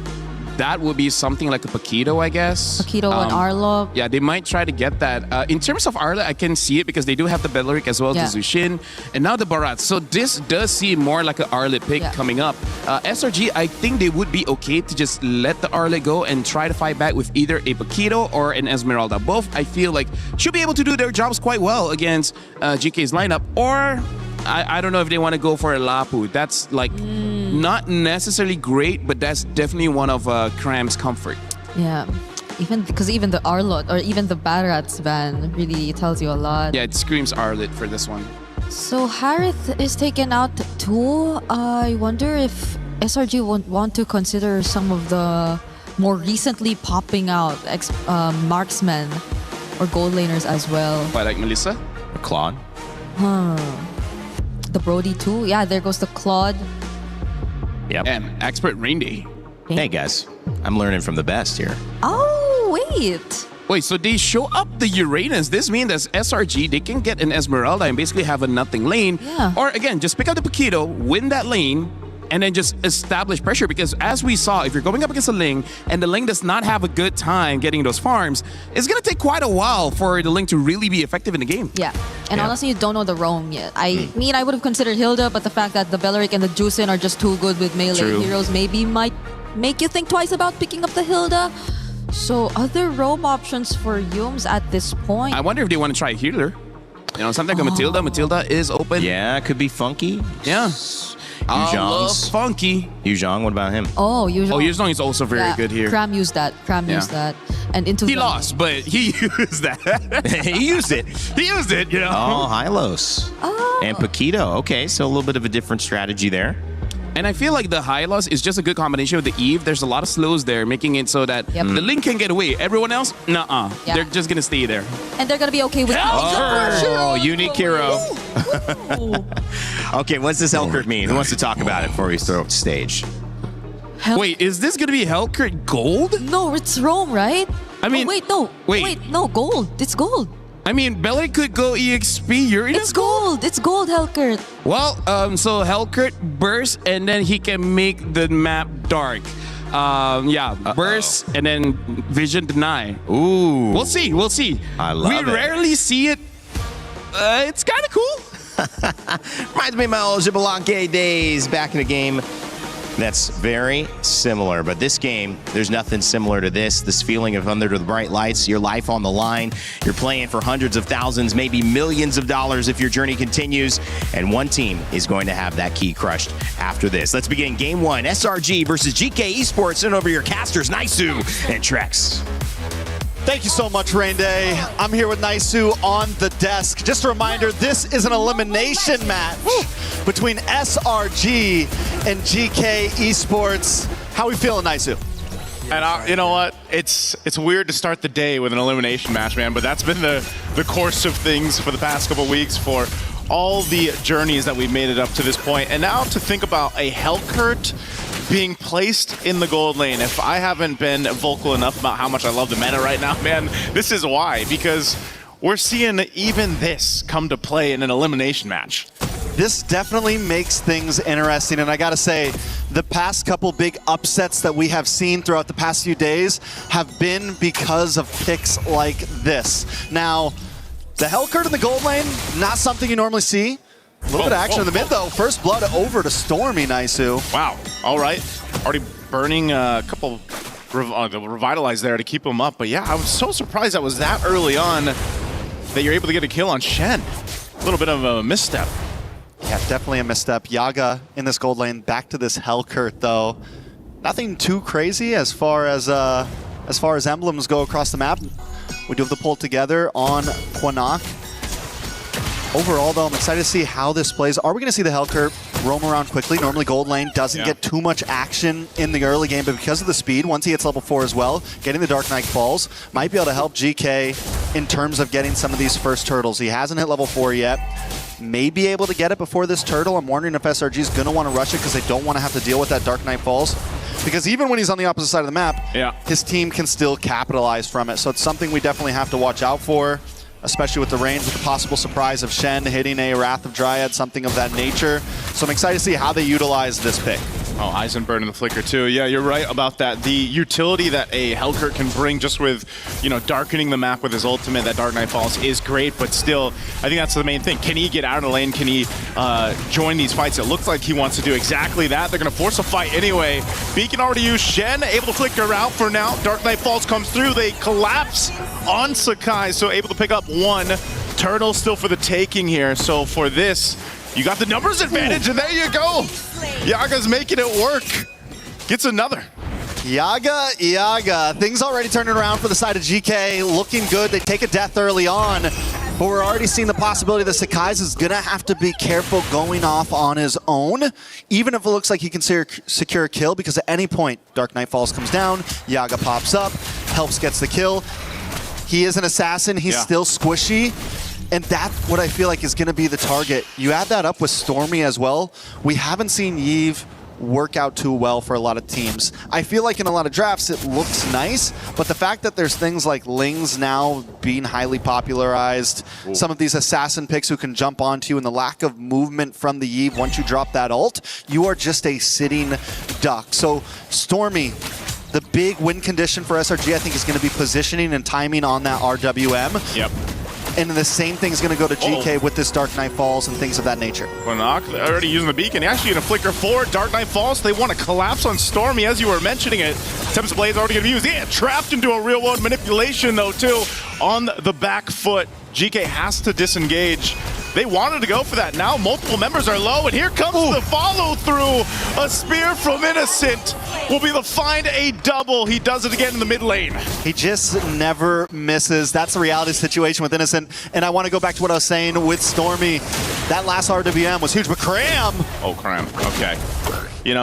that would be something like a Paquito, I guess. Paquito and Arlo. Yeah, they might try to get that. In terms of Arlo, I can see it because they do have the Belleric as well as the Zushin, and now the Barat. So this does seem more like an Arlet pick coming up. SRG, I think they would be okay to just let the Arlet go and try to fight back with either a Paquito or an Esmeralda. Both, I feel like, should be able to do their jobs quite well against GK's lineup. Or I don't know if they want to go for a Lapu. That's like not necessarily great, but that's definitely one of Cram's comfort. Yeah, because even the Arlot or even the Barat's ban really tells you a lot. Yeah, it screams Arlet for this one. So Harith is taken out too. I wonder if SRG won't want to consider some of the more recently popping out marksmen or gold laners as well. What, like Melissa? Or Claude? The Brody too. Yeah, there goes the Claude. Yep. And expert Rain Day. Hey guys, I'm learning from the best here. Oh, wait. Wait, so they show up the Uranus. This means that SRG, they can get an Esmeralda and basically have a nothing lane. Yeah. Or again, just pick up the Paquito, win that lane, and then just establish pressure. Because as we saw, if you're going up against a Ling and the Ling does not have a good time getting those farms, it's going to take quite a while for the Ling to really be effective in the game. Yeah. And honestly, you don't know the roam yet. I mean, I would have considered Hilda, but the fact that the Belleric and the Juicin are just too good with melee heroes maybe might make you think twice about picking up the Hilda. So other roam options for Yums at this point. I wonder if they want to try a healer. You know, something like Matilda. Matilda is open. Yeah, it could be Funky. Yeah. I love Funky. Yuzhong, what about him? Oh, Yuzhong. Oh, Yuzhong is also very good here. Cram used that. Used that. And into he lost, but he used that. He used it. He used it, you know. Oh, Hylos. Oh. And Paquito. Okay, so a little bit of a different strategy there. And I feel like the Hylos is just a good combination with the Eve. There's a lot of slows there, making it so that the Link can get away. Everyone else, nuh-uh. Yeah. They're just going to stay there. And they're going to be okay with Oh, unique hero. Okay, what's this Hellkurt mean? Who wants to talk about it before we throw it to stage? Wait, is this going to be Hellkurt Gold? No, it's Rome, right? I mean, wait, no, gold. It's gold. I mean, Belly could go EXP Uranus. It's gold. It's gold, Hellkurt. Well, so Hellkurt bursts and then he can make the map dark. Burst and then vision deny. Ooh. We'll see. We'll see. I love it. We rarely see it. It's kind of cool. Reminds me of my old Xbalanque days back in the game. That's very similar, but this game, there's nothing similar to this. This feeling of under the bright lights, your life on the line. You're playing for hundreds of thousands, maybe millions of dollars if your journey continues, and one team is going to have that key crushed after this. Let's begin game one, SRG versus GK Esports, and over your casters, Naisu and Trex. Thank you so much, Rain Day. I'm here with Naisu on the desk. Just a reminder, this is an elimination match between SRG and GK Esports. How are we feeling, Naisu? And you know what? It's weird to start the day with an elimination match, man, but that's been the course of things for the past couple weeks for all the journeys that we've made it up to this point. And now to think about a Hellkurt being placed in the gold lane. If I haven't been vocal enough about how much I love the meta right now, man, this is why. Because we're seeing even this come to play in an elimination match. This definitely makes things interesting, and I gotta say, the past couple big upsets that we have seen throughout the past few days have been because of picks like this. Now, The Hellcurt in the gold lane, not something you normally see. A little bit of action in the mid, though. First blood over to Stormy, Naisu. Wow. All right. Already burning a couple revitalize there to keep him up. But yeah, I was so surprised that was that early on that you're able to get a kill on Shen. A little bit of a misstep. Yeah, definitely a misstep. Yaga in this gold lane. Back to this Hellcurt, though. Nothing too crazy as far as emblems go across the map. We do have the pull together on Quanok. Overall, though, I'm excited to see how this plays. Are we going to see the Hellcurt roam around quickly? Normally, gold lane doesn't get too much action in the early game, but because of the speed, once he hits level 4 as well, getting the Dark Knight Falls might be able to help GK in terms of getting some of these first turtles. He hasn't hit level 4 yet. May be able to get it before this turtle. I'm wondering if SRG is going to want to rush it because they don't want to have to deal with that Dark Knight Falls. Because even when he's on the opposite side of the map, his team can still capitalize from it. So it's something we definitely have to watch out for, especially with the range, with the possible surprise of Shen hitting a Wrath of Dryad, something of that nature. So I'm excited to see how they utilize this pick. Oh, Eisenburn in the Flicker too. Yeah, you're right about that. The utility that a Hellcurt can bring just with, darkening the map with his ultimate, that Dark Knight Falls, is great, but still, I think that's the main thing. Can he get out of the lane? Can he join these fights? It looks like he wants to do exactly that. They're going to force a fight anyway. Beacon already used. Shen able to flicker out for now. Dark Knight Falls comes through. They collapse on Sakai, so able to pick up one. Turtle still for the taking here. So for this, you got the numbers advantage, and there you go. Yaga's making it work. Gets another. Yaga. Things already turning around for the side of GK. Looking good. They take a death early on. But we're already seeing the possibility that Sakai's is going to have to be careful going off on his own, even if it looks like he can secure a kill, because at any point, Dark Knight Falls comes down, Yaga pops up, helps gets the kill. He is an assassin. He's still squishy. And that's what I feel like is going to be the target. You add that up with Stormy as well. We haven't seen Yve work out too well for a lot of teams. I feel like in a lot of drafts it looks nice, but the fact that there's things like Lings now being highly popularized, some of these assassin picks who can jump onto you, and the lack of movement from the Yve once you drop that ult, you are just a sitting duck. So Stormy, the big win condition for SRG, I think, is going to be positioning and timing on that RWM. Yep. And the same thing is going to go to GK with this Dark Knight Falls and things of that nature. Quanok already using the beacon. Actually going to flicker forward. Dark Knight Falls. They want to collapse on Stormy, as you were mentioning it. Tempest Blade's already going to be used. Yeah, trapped into a real-world manipulation, though, too. On the back foot, GK has to disengage. They wanted to go for that. Now multiple members are low, and here comes the follow-through. A spear from Innocent will be the find a double. He does it again in the mid lane. He just never misses. That's the reality situation with Innocent. And I want to go back to what I was saying with Stormy. That last RWM was huge, but Cram. Oh, Cram. Okay.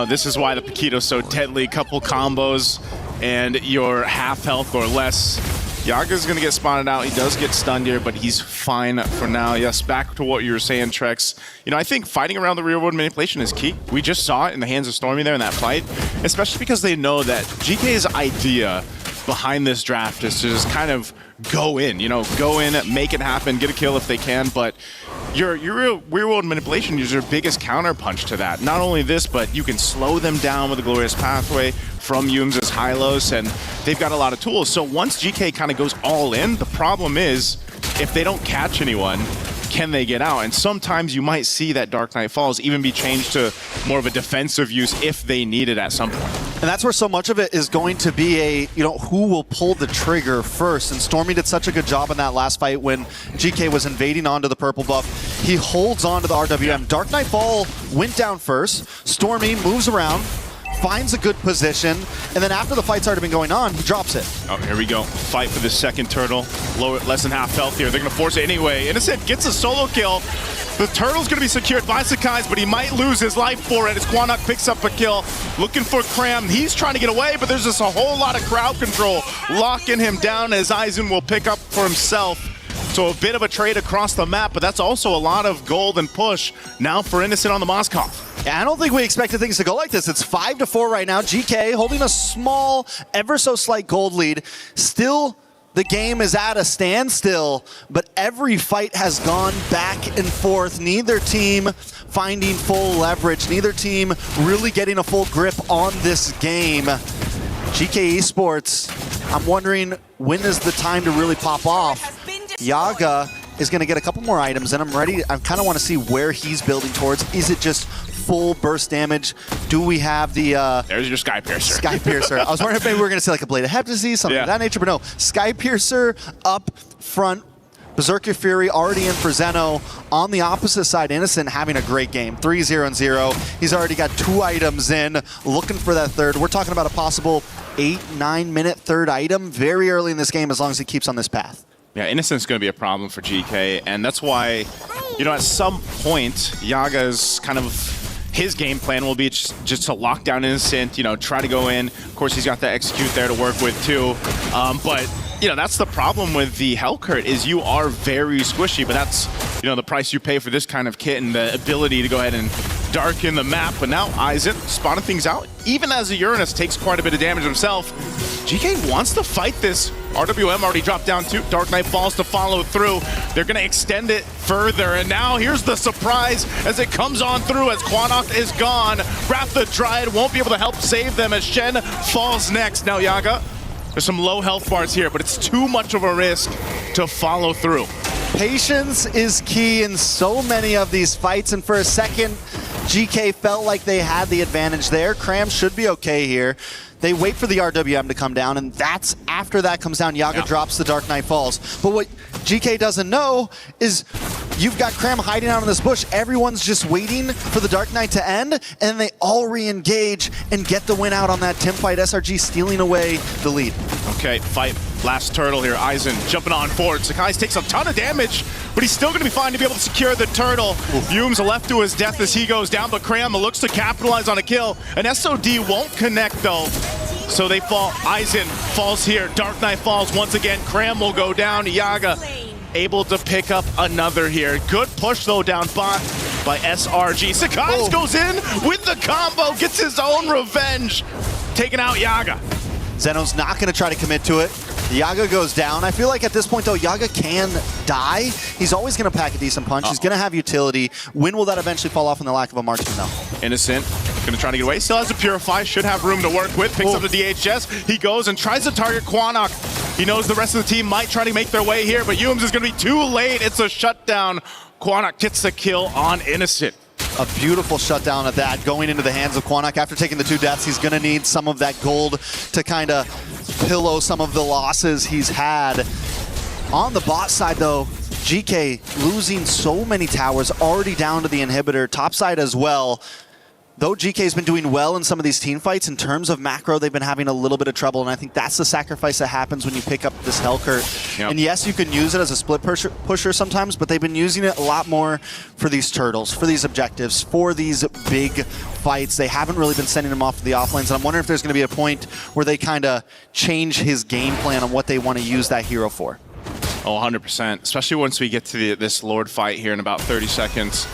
This is why the Paquito's so deadly. Couple combos, and you're half health or less. Yaga's going to get spotted out. He does get stunned here, but he's fine for now. Yes, back to what you were saying, Trex. I think fighting around the real-world manipulation is key. We just saw it in the hands of Stormy there in that fight, especially because they know that GK's idea behind this draft is to just kind of go in, make it happen, get a kill if they can, but your real-world manipulation is your biggest counterpunch to that. Not only this, but you can slow them down with a Glorious Pathway from Yum's high-lows, and they've got a lot of tools. So once GK kind of goes all in, the problem is if they don't catch anyone, can they get out? And sometimes you might see that Dark Knight Falls even be changed to more of a defensive use if they need it at some point. And that's where so much of it is going to be who will pull the trigger first. And Stormy did such a good job in that last fight when GK was invading onto the purple buff. He holds on to the RWM. Dark Knight Fall went down first. Stormy moves around, finds a good position, and then after the fight's already been going on, he drops it. Oh, here we go. Fight for the second turtle. Less than half health here. They're going to force it anyway. Innocent gets a solo kill. The turtle's going to be secured by Sakai's, but he might lose his life for it as Quanok picks up a kill. Looking for Cram. He's trying to get away, but there's just a whole lot of crowd control locking him down as Aizen will pick up for himself. So a bit of a trade across the map, but that's also a lot of gold and push now for Innocent on the Moskov. Yeah, I don't think we expected things to go like this. It's 5-4 right now. GK holding a small, ever so slight gold lead. Still, the game is at a standstill, but every fight has gone back and forth. Neither team finding full leverage. Neither team really getting a full grip on this game. GK Esports, I'm wondering when is the time to really pop off? Yaga is going to get a couple more items, and I kind of want to see where he's building towards. Is it just full burst damage? Do we have the... There's your Sky Piercer. Sky Piercer. I was wondering if maybe we were going to say like a Blade of Hep disease, something of that nature, but no. Sky Piercer up front. Berserker Fury already in for Zeno. On the opposite side, Innocent having a great game. 3-0-0. He's already got 2 items in, looking for that third. We're talking about a possible 8-9 minute third item very early in this game as long as he keeps on this path. Yeah, Innocent's going to be a problem for GK, and that's why, you know, at some point, Yaga's kind of his game plan will be just to lock down Innocent, you know, try to go in. Of course, he's got the execute there to work with too, but you know, that's the problem with the Hellcurt is you are very squishy, but that's, you know, the price you pay for this kind of kit and the ability to go ahead and darken the map. But now Aizen spotting things out. Even as a Uranus takes quite a bit of damage himself, GK wants to fight this. RWM already dropped down too. Dark Knight falls to follow through. They're going to extend it further. And now here's the surprise as it comes on through as Quanok is gone. Wrath the Dryad won't be able to help save them as Shen falls next. Now Yaga, there's some low health bars here, but it's too much of a risk to follow through. Patience is key in so many of these fights, and for a second, GK felt like they had the advantage there. Cram should be okay here. They wait for the RWM to come down, and that's after that comes down, Yaga drops the Dark Knight Falls. But what GK doesn't know is you've got Cram hiding out in this bush. Everyone's just waiting for the Dark Knight to end, and they all re-engage and get the win out on that Tim fight. SRG stealing away the lead. Okay, fight. Last turtle here. Aizen jumping on forward. Sakai takes a ton of damage, but he's still going to be fine to be able to secure the turtle. Yume's left to his death as he goes down, but Cram looks to capitalize on a kill. An SOD won't connect though, so they fall. Aizen falls here. Dark Knight falls once again. Cram will go down. Yaga able to pick up another here. Good push though down bot by SRG. Sakai goes in with the combo, gets his own revenge, taking out Yaga. Zeno's not going to try to commit to it. Yaga goes down. I feel like at this point, though, Yaga can die. He's always going to pack a decent punch. He's going to have utility. When will that eventually fall off in the lack of a marksman, though? Innocent going to try to get away. Still has a Purify. Should have room to work with. Picks up the DHS. He goes and tries to target Quanok. He knows the rest of the team might try to make their way here, but Yumes is going to be too late. It's a shutdown. Quanok gets the kill on Innocent. A beautiful shutdown at that, going into the hands of Quanok. After taking the 2 deaths, he's going to need some of that gold to kind of pillow some of the losses he's had. On the bot side, though, GK losing so many towers, already down to the inhibitor, top side as well. Though GK's been doing well in some of these team fights, in terms of macro, they've been having a little bit of trouble, and I think that's the sacrifice that happens when you pick up this Hellcurt. And yes, you can use it as a split pusher sometimes, but they've been using it a lot more for these turtles, for these objectives, for these big fights. They haven't really been sending him off to the offlanes, and I'm wondering if there's going to be a point where they kind of change his game plan on what they want to use that hero for. Oh, 100%, especially once we get to this Lord fight here in about 30 seconds.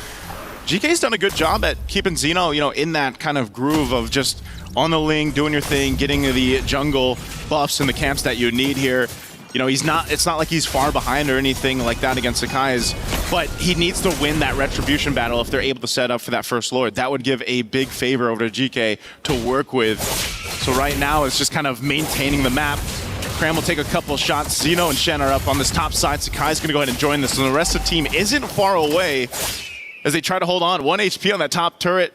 GK's done a good job at keeping Zeno, you know, in that kind of groove of just on the ling, doing your thing, getting the jungle buffs and the camps that you need here. You know, it's not like he's far behind or anything like that against Sakai's, but he needs to win that retribution battle if they're able to set up for that first Lord. That would give a big favor over to GK to work with. So right now it's just kind of maintaining the map. Cram will take a couple shots. Zeno and Shen are up on this top side. Sakai's going to go ahead and join this, and the rest of the team isn't far away as they try to hold on. 1 HP on that top turret,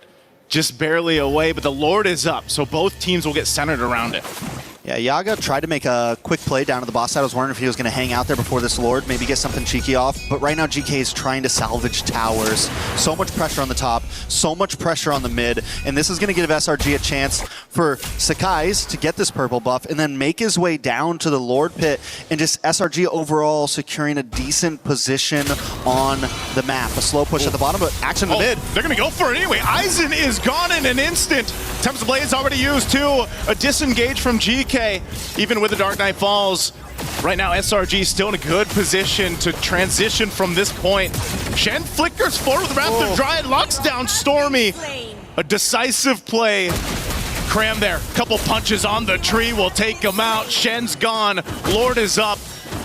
just barely away, but the Lord is up, so both teams will get centered around it. Yeah, Yaga tried to make a quick play down to the boss side. I was wondering if he was going to hang out there before this Lord, maybe get something cheeky off. But right now, GK is trying to salvage towers. So much pressure on the top, so much pressure on the mid. And this is going to give SRG a chance for Sakai's to get this purple buff and then make his way down to the Lord pit. And just SRG overall securing a decent position on the map. A slow push at the bottom, but action in the mid. They're going to go for it anyway. Aizen is gone in an instant. Temps of Blade's already used too. A disengage from GK. Even with the Dark Knight Falls, right now SRG is still in a good position to transition from this point. Shen flickers forward with Wrath the Dryad, locks down Stormy. A decisive play. Cram there, couple punches on the tree will take him out. Shen's gone, Lord is up.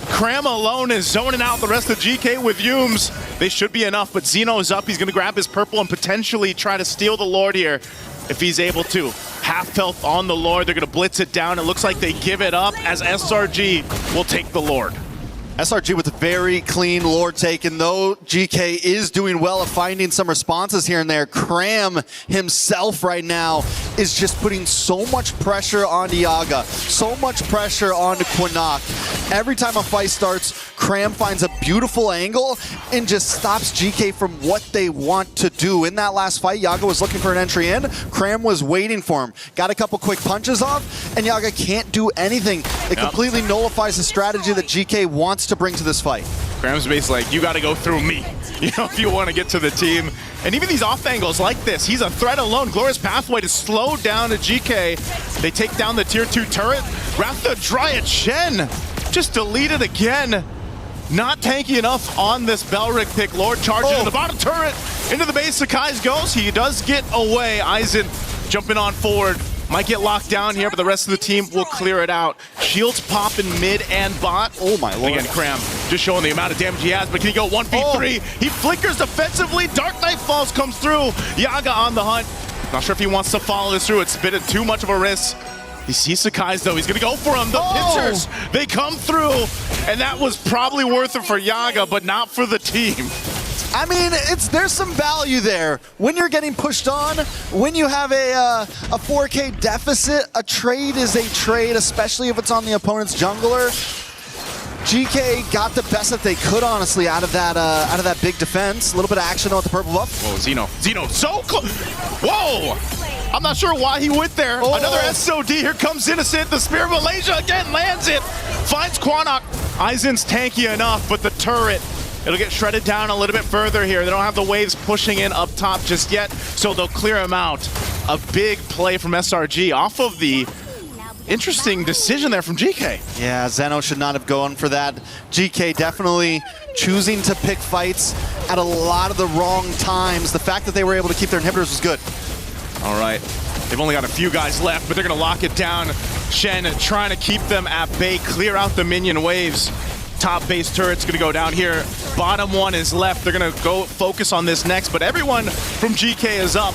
Cram alone is zoning out the rest of GK with Yumes. They should be enough, but Zeno is up. He's going to grab his purple and potentially try to steal the Lord here if he's able to. Half health on the Lord. They're going to blitz it down. It looks like they give it up as SRG will take the Lord. SRG with a very clean lore taken, though GK is doing well at finding some responses here and there. Cram himself right now is just putting so much pressure onto Yaga, so much pressure onto Quinnock. Every time a fight starts, Cram finds a beautiful angle and just stops GK from what they want to do. In that last fight, Yaga was looking for an entry in. Cram was waiting for him. Got a couple quick punches off, and Yaga can't do anything. It completely nullifies the strategy that GK wants to bring to this fight. Cram's basically like, you got to go through me, if you want to get to the team. And even these off angles like this, he's a threat alone. Glorious pathway to slow down to GK. They take down the tier 2 turret. Ratha Dryad Shen just deleted again. Not tanky enough on this Belric pick. Lord charges into the bottom turret. Into the base, Sakai's goes. He does get away. Aizen jumping on forward. Might get locked down here, but the rest of the team will clear it out. Shields popping mid and bot. Oh my lord. Again, Cram just showing the amount of damage he has, but can he go 1v3? He flickers defensively. Dark Knight Falls comes through. Yaga on the hunt. Not sure if he wants to follow this through. It's a bit of too much of a risk. He sees Sakai's though. He's gonna go for him. The pitchers, they come through. And that was probably worth it for Yaga, but not for the team. I mean, there's some value there. When you're getting pushed on, when you have a 4K deficit, a trade is a trade, especially if it's on the opponent's jungler. GK got the best that they could, honestly, out of that big defense. A little bit of action on the purple buff. Whoa, Zeno, so close. Whoa! I'm not sure why he went there. Another SOD. Here comes Innocent. The Spear of Malaysia again lands it. Finds Quinnock. Aizen's tanky enough, but the turret, it'll get shredded down a little bit further here. They don't have the waves pushing in up top just yet, so they'll clear him out. A big play from SRG off of the interesting decision there from GK. Yeah, Zeno should not have gone for that. GK definitely choosing to pick fights at a lot of the wrong times. The fact that they were able to keep their inhibitors was good. All right, they've only got a few guys left, but they're gonna lock it down. Shen trying to keep them at bay, clear out the minion waves. Top base turret's gonna go down here. Bottom one is left. They're gonna go focus on this next, but everyone from GK is up.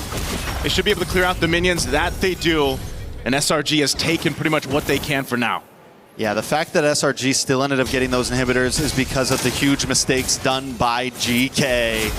They should be able to clear out the minions. That they do, and SRG has taken pretty much what they can for now. Yeah, the fact that SRG still ended up getting those inhibitors is because of the huge mistakes done by GK.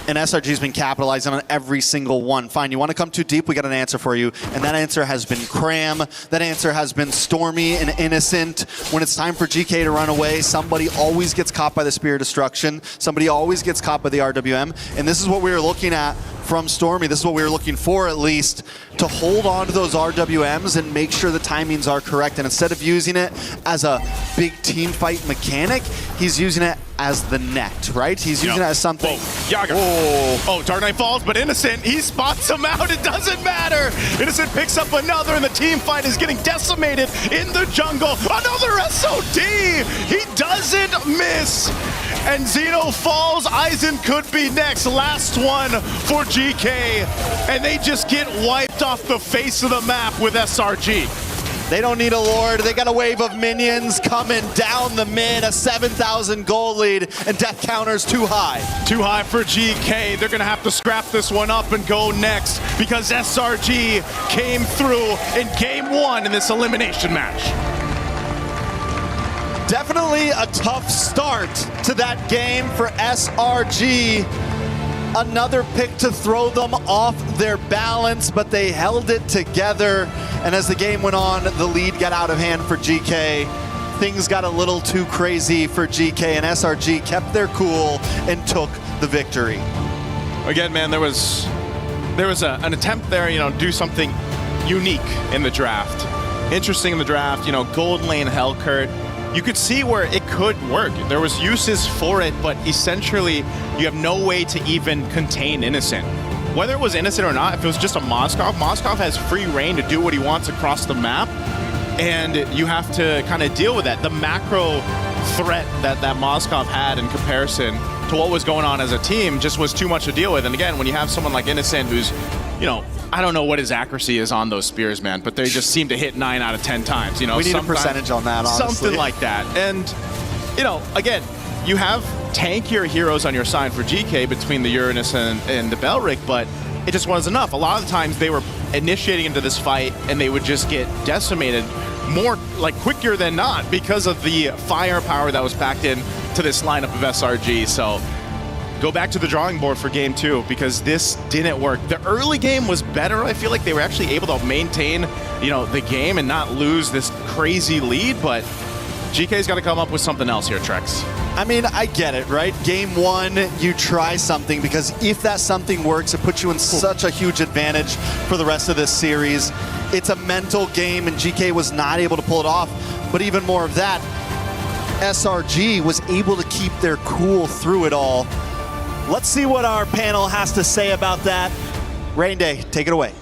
And SRG's been capitalizing on every single one. Fine, you want to come too deep? We got an answer for you. And that answer has been Cram. That answer has been Stormy and Innocent. When it's time for GK to run away, somebody always gets caught by the Spear of Destruction. Somebody always gets caught by the RWM. And this is what we were looking at from Stormy. This is what we were looking for, at least, to hold on to those RWMs and make sure the timings are correct. And instead of using it as a big team fight mechanic, he's using it as the net, right? He's using it as something. Yaga. Oh, Dark Knight Falls, but Innocent, he spots him out. It doesn't matter. Innocent picks up another, and the team fight is getting decimated in the jungle. Another SOD. He doesn't miss. And Zeno falls. Aizen could be next. Last one for GK. And they just get wiped off the face of the map with SRG. They don't need a Lord. They got a wave of minions coming down the mid, a 7,000 gold lead, and death counter's too high. Too high for GK. They're going to have to scrap this one up and go next because SRG came through in game one in this elimination match. Definitely a tough start to that game for SRG. Another pick to throw them off their balance, but they held it together. And as the game went on, the lead got out of hand for GK. Things got a little too crazy for GK, and SRG kept their cool and took the victory. Again, man, there was an attempt there, do something unique in the draft. Interesting in the draft, gold lane Hellcurt. You could see where it could work. There was uses for it, but essentially you have no way to even contain Innocent. Whether it was Innocent or not, if it was just a Moskov has free reign to do what he wants across the map, and you have to kind of deal with that. The macro threat that Moskov had in comparison to what was going on as a team just was too much to deal with. And again, when you have someone like Innocent who's, I don't know what his accuracy is on those spears, man, but they just seem to hit 9 out of 10 times. We need a percentage on that, honestly. Something like that. And, again, you have tankier heroes on your side for GK between the Uranus and the Belric, but it just wasn't enough. A lot of the times they were initiating into this fight and they would just get decimated more like quicker than not because of the firepower that was packed in to this lineup of SRG. So go back to the drawing board for game 2 because this didn't work. The early game was better. I feel like they were actually able to maintain, the game and not lose this crazy lead, but GK's got to come up with something else here, Trex. I mean, I get it, right? Game 1, you try something because if that something works, it puts you in such a huge advantage for the rest of this series. It's a mental game, and GK was not able to pull it off. But even more of that, SRG was able to keep their cool through it all. Let's see what our panel has to say about that. Rain Day, take it away.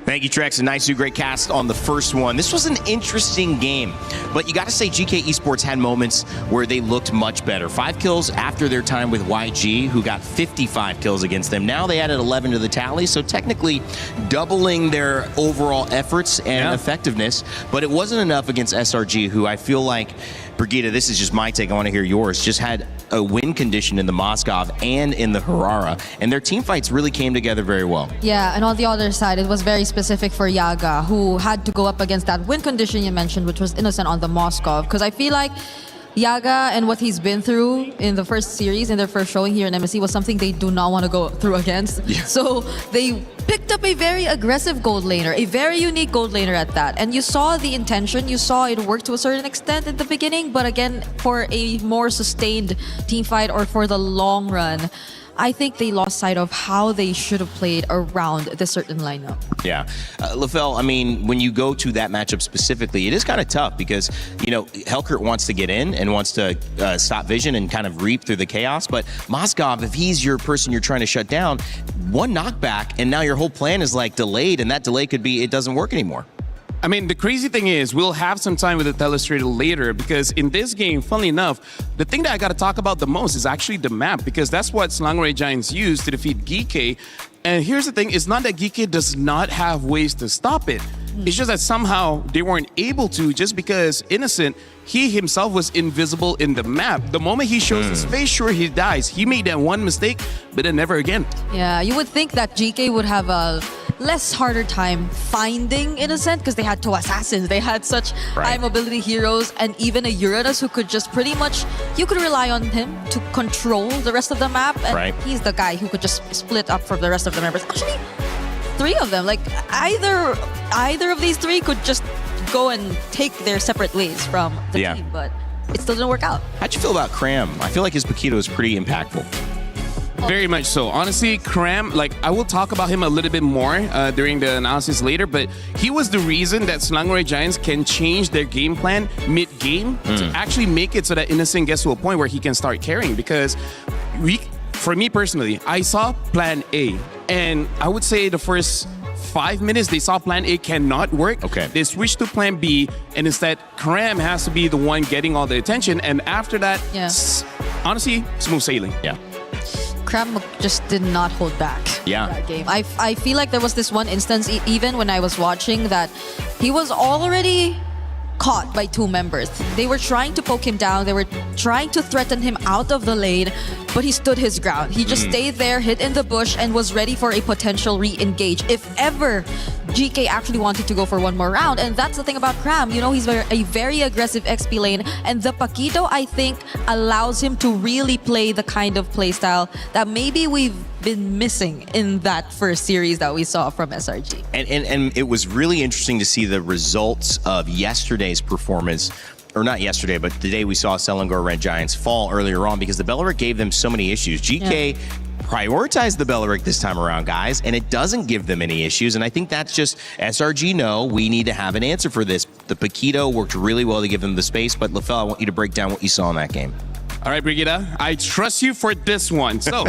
Thank you, Trex, and nice, great cast on the first one. This was an interesting game, but you got to say GK Esports had moments where they looked much better. 5 kills after their time with YG, who got 55 kills against them. Now they added 11 to the tally, so technically doubling their overall efforts and effectiveness, but it wasn't enough against SRG, who I feel like, Brigitte, this is just my take, I want to hear yours, just had a win condition in the Moskov and in the Harara, and their team fights really came together very well. Yeah, and on the other side, it was very specific for Yaga, who had to go up against that win condition you mentioned, which was Innocent on the Moskov, because I feel like Yaga and what he's been through in the first series, in their first showing here in MSC, was something they do not want to go through against. Yeah. So they picked up a very aggressive gold laner, a very unique gold laner at that. And you saw the intention, you saw it work to a certain extent at the beginning, but again, for a more sustained team fight or for the long run, I think they lost sight of how they should have played around this certain lineup. Yeah. LaFell, I mean, when you go to that matchup specifically, it is kind of tough because, Helkert wants to get in and wants to stop Vision and kind of reap through the chaos. But Moskov, if he's your person you're trying to shut down, one knockback and now your whole plan is like delayed, and that delay could be it doesn't work anymore. I mean, the crazy thing is we'll have some time with the Telestrator later because in this game, funnily enough, the thing that I got to talk about the most is actually the map because that's what Slangray Giants used to defeat GK. And here's the thing, it's not that GK does not have ways to stop it. It's just that somehow they weren't able to just because Innocent, he himself was invisible in the map. The moment he shows his face, sure, he dies. He made that one mistake, but then never again. Yeah, you would think that GK would have a less harder time finding Innocent because they had 2 assassins. They had such high mobility heroes and even a Uranus who could just pretty much, you could rely on him to control the rest of the map. And he's the guy who could just split up from the rest of the members. Actually, 3 of them, like either of these 3 could just go and take their separate ways from the team, but it still didn't work out. How'd you feel about Cram? I feel like his Paquito is pretty impactful. Very much so. Honestly, Cram, I will talk about him a little bit more during the analysis later, but he was the reason that Slangray Giants can change their game plan mid-game to actually make it so that Innocent gets to a point where he can start carrying because for me personally, I saw plan A, and I would say the first 5 minutes, they saw plan A cannot work. Okay. They switched to plan B, and instead, Cram has to be the one getting all the attention, and after that, honestly, smooth sailing. Yeah. Cram just did not hold back that game. I feel like there was this one instance, even when I was watching, that he was already caught by 2 members. They were trying to poke him down. They were trying to threaten him out of the lane, but he stood his ground. He just stayed there, hid in the bush, and was ready for a potential re-engage if ever GK actually wanted to go for one more round. And that's the thing about Cram. He's a very aggressive XP lane, and the Paquito, I think, allows him to really play the kind of playstyle that maybe we've been missing in that first series that we saw from SRG. And it was really interesting to see the results of yesterday's performance, or not yesterday, but the day we saw Selangor Red Giants fall earlier on because the Belleric gave them so many issues. GK prioritized the Belleric this time around, guys, and it doesn't give them any issues. And I think that's just SRG know we need to have an answer for this. The Paquito worked really well to give them the space, but LaFell, I want you to break down what you saw in that game. All right, Brigitte, I trust you for this one. So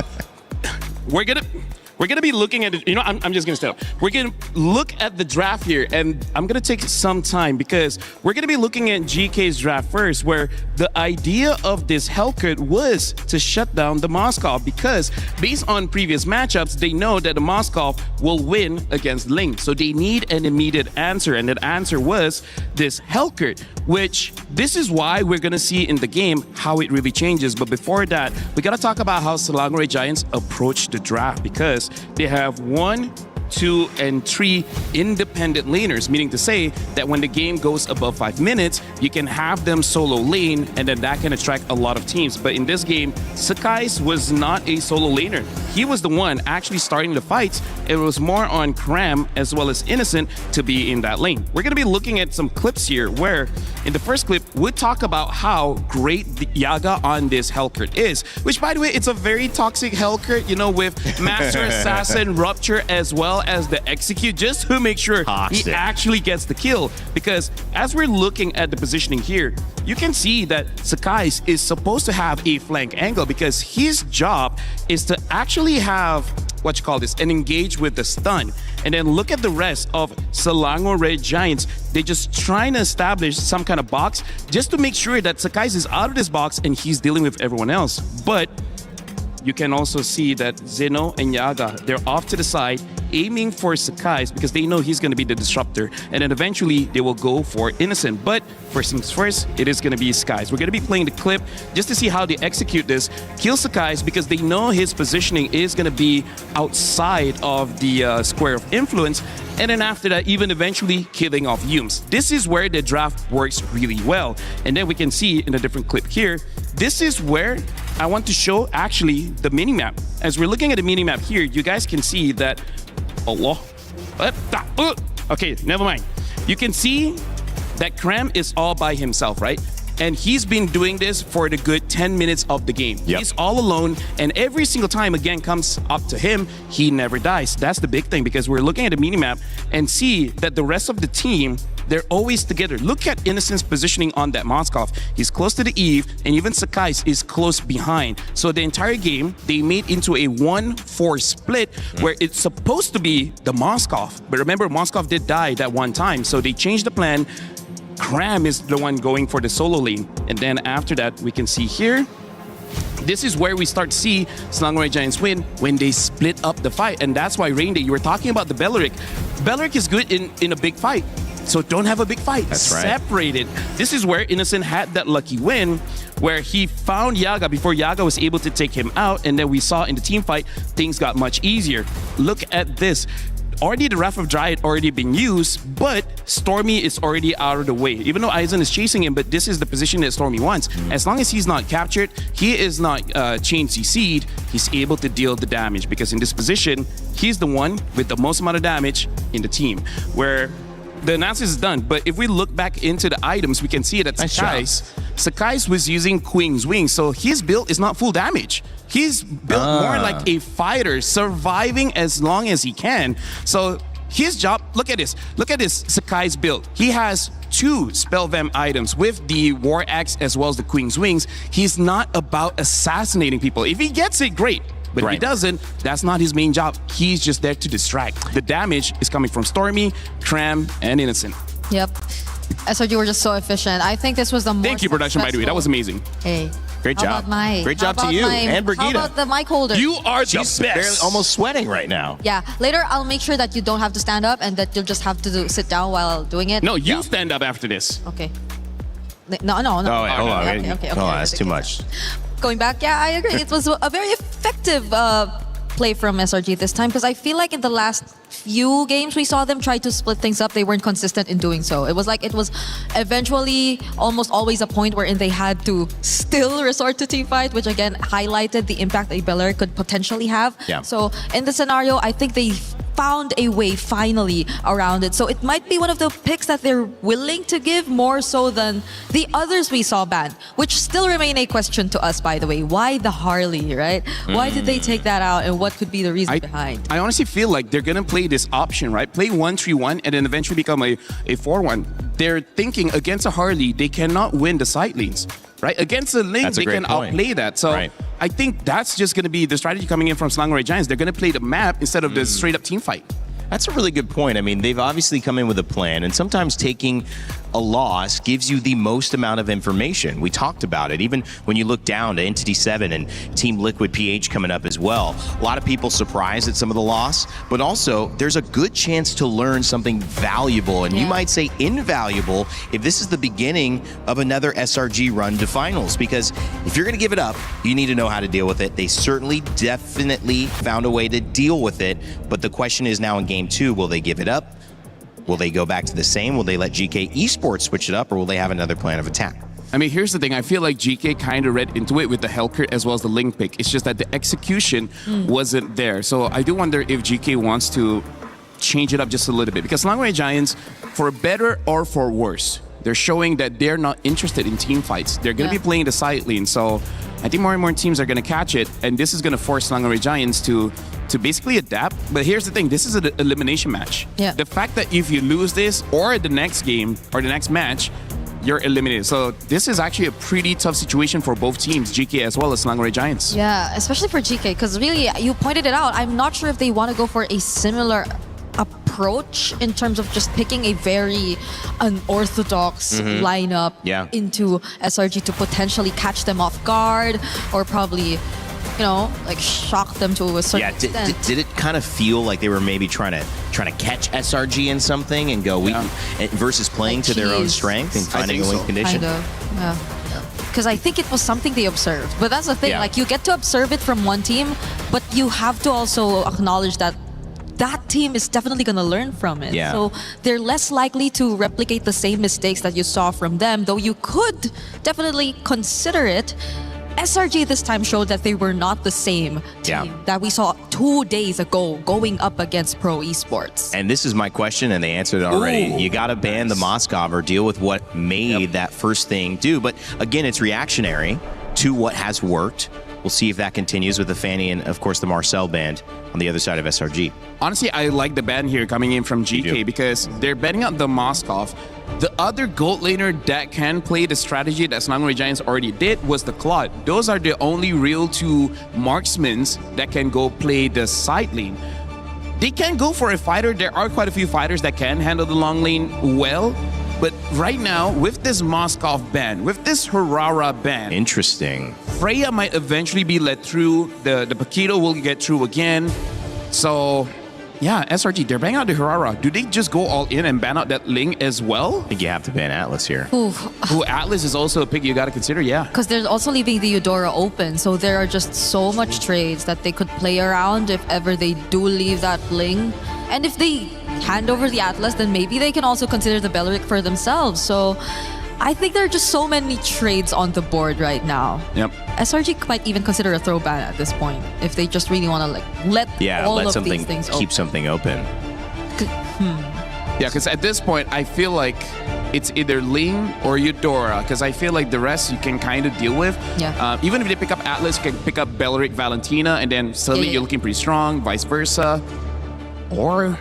we're gonna be looking at it. I'm just gonna stop. We're gonna look at the draft here, and I'm gonna take some time because we're gonna be looking at GK's draft first, where the idea of this Helkert was to shut down the Moskov because based on previous matchups, they know that the Moskov will win against Ling. So they need an immediate answer, and that answer was this Helkert, which this is why we're gonna see in the game how it really changes. But before that, we gotta talk about how Selangor Giants approach the draft because they have 1, 2, and 3 independent laners, meaning to say that when the game goes above 5 minutes, you can have them solo lane, and then that can attract a lot of teams. But in this game, Sakai's was not a solo laner. He was the one actually starting the fights. It was more on Cram as well as Innocent to be in that lane. We're going to be looking at some clips here where in the first clip, we'll talk about how great the Yaga on this Hellcurt is, which by the way, it's a very toxic Hellcurt, you know, with Master Assassin, Rupture, as well as the Execute, just to make sure he actually gets the kill. Because as we're looking at the positioning here, you can see that Sakai's is supposed to have a flank angle because his job is to actually have and engage with the stun. And then look at the rest of Selangor Red Giants. They're just trying to establish some kind of box just to make sure that Sakai's is out of this box and he's dealing with everyone else. But you can also see that Zeno and Yaga, they're off to the side, aiming for Sakai's because they know he's going to be the disruptor. And then eventually, they will go for Innocent. But first things first, it is going to be Sakai's. We're going to be playing the clip just to see how they execute this. Kill Sakai's because they know his positioning is going to be outside of the square of influence. And then after that, even eventually killing off Yumes. This is where the draft works really well. And then we can see in a different clip here, this is where I want to show actually the minimap. As we're looking at the minimap here, you guys can see that okay, never mind. You can see that Cram is all by himself, right? And he's been doing this for the good 10 minutes of the game. Yep. He's all alone, and every single time a gang comes up to him, he never dies. That's the big thing, because we're looking at the minimap and see that the rest of the team, they're always together. Look at Innocent's positioning on that Moskov. He's close to the Eve, and even Sakai's is close behind. So the entire game, they made into a 1-4 split where it's supposed to be the Moskov. But remember, Moskov did die that one time, so they changed the plan. Cram is the one going for the solo lane. And then after that, we can see here, this is where we start to see Selangor Giants win when they split up the fight. And that's why, Rain Day, you were talking about the Belleric. Belleric is good in a big fight. So don't have a big fight. That's right. Separate it. This is where Innocent had that lucky win, where he found Yaga before Yaga was able to take him out. And then we saw in the team fight, things got much easier. Look at this. Already the Wrath of Dryad already been used, but Stormy is already out of the way. Even though Aizen is chasing him, but this is the position that Stormy wants. As long as he's not captured, he is not chain CC'd, he's able to deal the damage, because in this position, he's the one with the most amount of damage in the team, where the analysis is done. But if we look back into the items, we can see that Sakai's was using Queen's Wings, so his build is not full damage. He's built more like a fighter, surviving as long as he can. So his job, look at this Sakai's build. He has 2 Spell Vamp items with the War Axe as well as the Queen's Wings. He's not about assassinating people. If he gets it, great. But if he doesn't, that's not his main job. He's just there to distract. The damage is coming from Stormy, Cram, and Innocent. Yep. SRG were just so efficient. I think this was the most Thank you, production, by the way. That was amazing. Hey. Great How job. about my, Great job to you and Brigida. How about the mic holder? You are She's the best. barely almost sweating right now. Yeah. Later, I'll make sure that you don't have to stand up and that you'll just have to sit down while doing it. No, you stand up after this. Okay. No. Oh, wait, hold on. Okay. Hold on, that's too much. Going back, yeah, I agree. It was a very effective play from SRG this time, because I feel like in the last few games we saw them try to split things up. They weren't consistent in doing so. It was eventually almost always a point wherein they had to still resort to team fight, which again highlighted the impact that Belleric could potentially have. Yeah. So in the scenario, I think they found a way finally around it. So it might be one of the picks that they're willing to give more so than the others we saw ban, which still remain a question to us, by the way. Why the Harley, right? Why did they take that out, and what could be the reason behind? I honestly feel like they're going to play this option, right? Play 1-3-1 and then eventually become a 4-1. They're thinking against a Harley, they cannot win the side lanes, right? Against a lane, they can outplay that. So I think that's just going to be the strategy coming in from Selangor Giants. They're going to play the map instead of the straight up team fight. That's a really good point. I mean, they've obviously come in with a plan, and sometimes taking a loss gives you the most amount of information. We talked about it. Even when you look down to Entity 7 and Team Liquid PH coming up as well, a lot of people surprised at some of the loss, but also there's a good chance to learn something valuable, and you might say invaluable, if this is the beginning of another SRG run to finals. Because if you're going to give it up, you need to know how to deal with it. They certainly definitely found a way to deal with it, but the question is now in Game 2, will they give it up? Will they go back to the same? Will they let GK Esports switch it up, or will they have another plan of attack? I mean, here's the thing. I feel like GK kind of read into it with the Hellcurt as well as the Link pick. It's just that the execution wasn't there. So I do wonder if GK wants to change it up just a little bit. Because Langway Giants, for better or for worse, they're showing that they're not interested in team fights. They're going to be playing the side lane. So I think more and more teams are going to catch it. And this is going to force Langway Giants to basically adapt. But here's the thing. This is an elimination match. Yeah. The fact that if you lose this or the next game or the next match, you're eliminated. So this is actually a pretty tough situation for both teams, GK as well as Langway Giants. Yeah, especially for GK, because really, you pointed it out. I'm not sure if they want to go for a similar approach in terms of just picking a very unorthodox lineup into SRG to potentially catch them off guard, or probably, you know, like shock them to a certain extent. Did it kind of feel like they were maybe trying to catch SRG in something and go versus playing to their own strength and finding a win condition? Kind of, yeah. Because I think it was something they observed. But that's the thing, like you get to observe it from one team, but you have to also acknowledge that that team is definitely going to learn from it. Yeah. So they're less likely to replicate the same mistakes that you saw from them, though you could definitely consider it. SRG this time showed that they were not the same team that we saw 2 days ago going up against Pro Esports. And this is my question, and they answered it already. You got to ban the Moskov or deal with what made that first thing do. But again, it's reactionary to what has worked. We'll see if that continues with the Fanny and, of course, the Marcel band on the other side of SRG. Honestly, I like the ban here coming in from GK because they're betting out the Moskov. The other gold laner that can play the strategy that Langway Giants already did was the Claude. Those are the only real two marksmen that can go play the side lane. They can go for a fighter. There are quite a few fighters that can handle the long lane well. But right now, with this Moskov ban, with this Harara ban... Interesting. Freya might eventually be let through. The Paquito will get through again. So, yeah, SRG, they're banning out the Harara. Do they just go all in and ban out that Ling as well? I think you have to ban Atlas here. Who Atlas is also a pick you got to consider, yeah. Because they're also leaving the Eudora open, so there are just so much trades that they could play around if ever they do leave that Ling. And if they hand over the Atlas, then maybe they can also consider the Beleric for themselves. So I think there are just so many trades on the board right now. Yep. SRG might even consider a throw ban at this point if they just really want to let all of these things keep open. something open. Yeah, because at this point, I feel like it's either Ling or Eudora, because I feel like the rest you can kind of deal with. Yeah. Even if they pick up Atlas, you can pick up Beleric, Valentina, and then suddenly you're looking pretty strong, vice versa. Or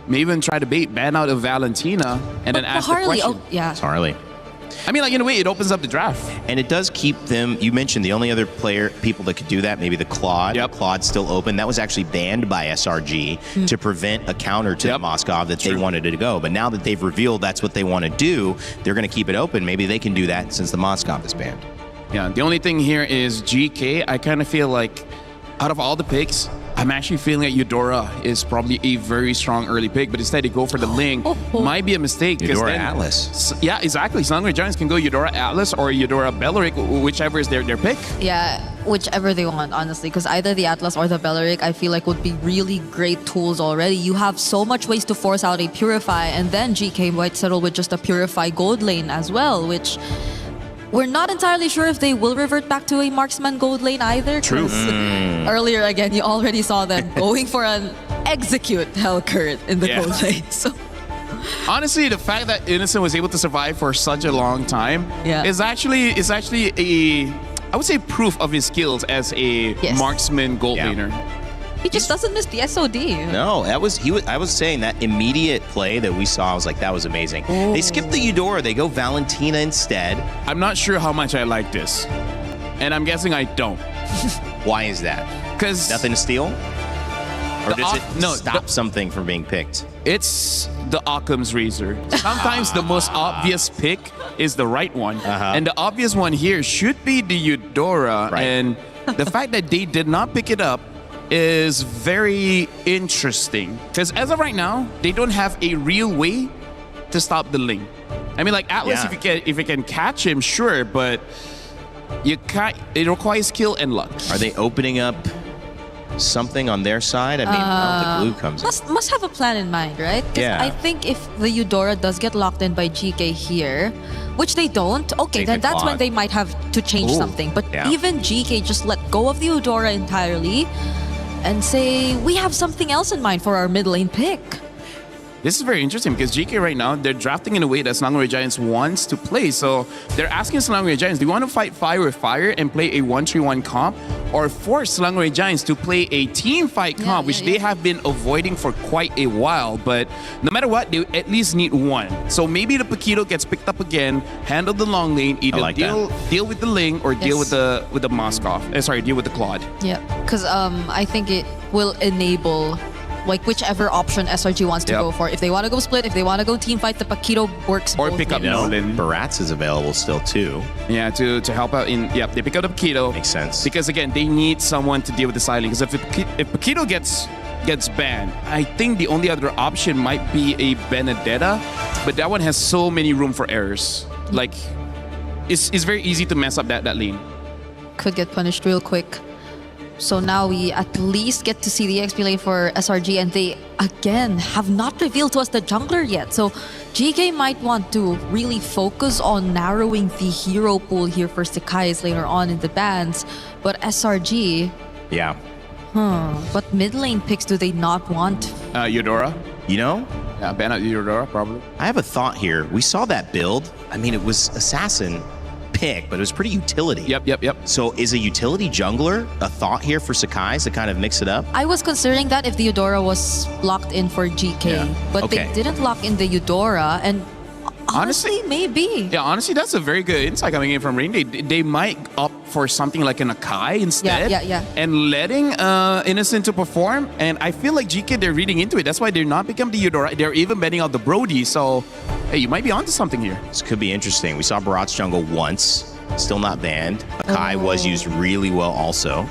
maybe even try to ban out of Valentina and then ask Harley, the question. It's Harley. I mean, like, in a way, it opens up the draft. And it does keep them, you mentioned the only other people that could do that, maybe the Claude. Claude's still open. That was actually banned by SRG to prevent a counter to the Moskov that they wanted it to go. But now that they've revealed that's what they want to do, they're going to keep it open. Maybe they can do that since the Moskov is banned. Yeah, the only thing here is GK. I kind of feel like out of all the picks, I'm actually feeling that Eudora is probably a very strong early pick, but instead they go for the Ling. Might be a mistake. Eudora then, Atlas. Yeah, exactly. Langway Giants can go Eudora Atlas or Eudora Beleric, whichever is their pick. Yeah, whichever they want, honestly, because either the Atlas or the Beleric, I feel like would be really great tools already. You have so much ways to force out a Purify, and then GK might settle with just a Purify gold lane as well, which... We're not entirely sure if they will revert back to a marksman gold lane either. True. Earlier, again, you already saw them going for an execute Hellcurt in the gold lane. So. Honestly, the fact that Innocent was able to survive for such a long time is actually a, I would say, proof of his skills as a marksman gold laner. He just doesn't miss the SOD. No, I was saying that immediate play that we saw, I was like, that was amazing. They skipped the Eudora, they go Valentina instead. I'm not sure how much I like this. And I'm guessing I don't. Why is that? Because nothing to steal? Or does it stop something from being picked? It's the Occam's razor. Sometimes the most obvious pick is the right one. And the obvious one here should be the Eudora. Right. And the fact that they did not pick it up is very interesting. Because as of right now, they don't have a real way to stop the Ling. I mean, like Atlas, if you can catch him, sure, but you can't. It requires skill and luck. Are they opening up something on their side? I mean, how the glue comes in. Must have a plan in mind, right? 'Cause Yeah. I think if the Eudora does get locked in by GK here, which they don't, okay, Take then the that's when quad. they might have to change something. But even GK just let go of the Eudora entirely and say, we have something else in mind for our mid lane pick. This is very interesting because GK right now, they're drafting in a way that Selangor Giants wants to play. So they're asking Selangor Giants, do you want to fight fire with fire and play a 1-3-1 comp? Or force Selangor Giants to play a team fight comp, which they have been avoiding for quite a while. But no matter what, they at least need one. So maybe the Paquito gets picked up again, handle the long lane, either deal with the Ling or deal with the Moskov. Deal with the Claude. Yeah, because I think it will enable whichever option SRG wants to go for. If they want to go split, if they want to go team fight, the Paquito works Or both pick up ways. Nolan. Barats is available still too. Yeah, to help out in. They pick up the Paquito. Makes sense. Because again, they need someone to deal with the silent. Because if Paquito gets banned, I think the only other option might be a Benedetta, but that one has so many room for errors. Like, it's very easy to mess up that lane. Could get punished real quick. So now we at least get to see the XP lane for SRG, and they again have not revealed to us the jungler yet. So GK might want to really focus on narrowing the hero pool here for Sakai's later on in the bans. But SRG, what mid lane picks do they not want? Eudora. You know? Yeah, ban out Eudora probably. I have a thought here. We saw that build. I mean, it was Assassin pick, but it was pretty utility. Yep. So is a utility jungler a thought here for Sakai to kind of mix it up? I was considering that if the Eudora was locked in for GK, but they didn't lock in the Eudora, and honestly, maybe. Yeah, honestly, that's a very good insight coming in from Ring. They might opt for something like an Akai instead. Yeah. And letting Innocent to perform. And I feel like GK, they're reading into it. That's why they're not becoming the Eudora. They're even betting out the Brody. So, hey, you might be onto something here. This could be interesting. We saw Barat's jungle once, still not banned. Akai was used really well also.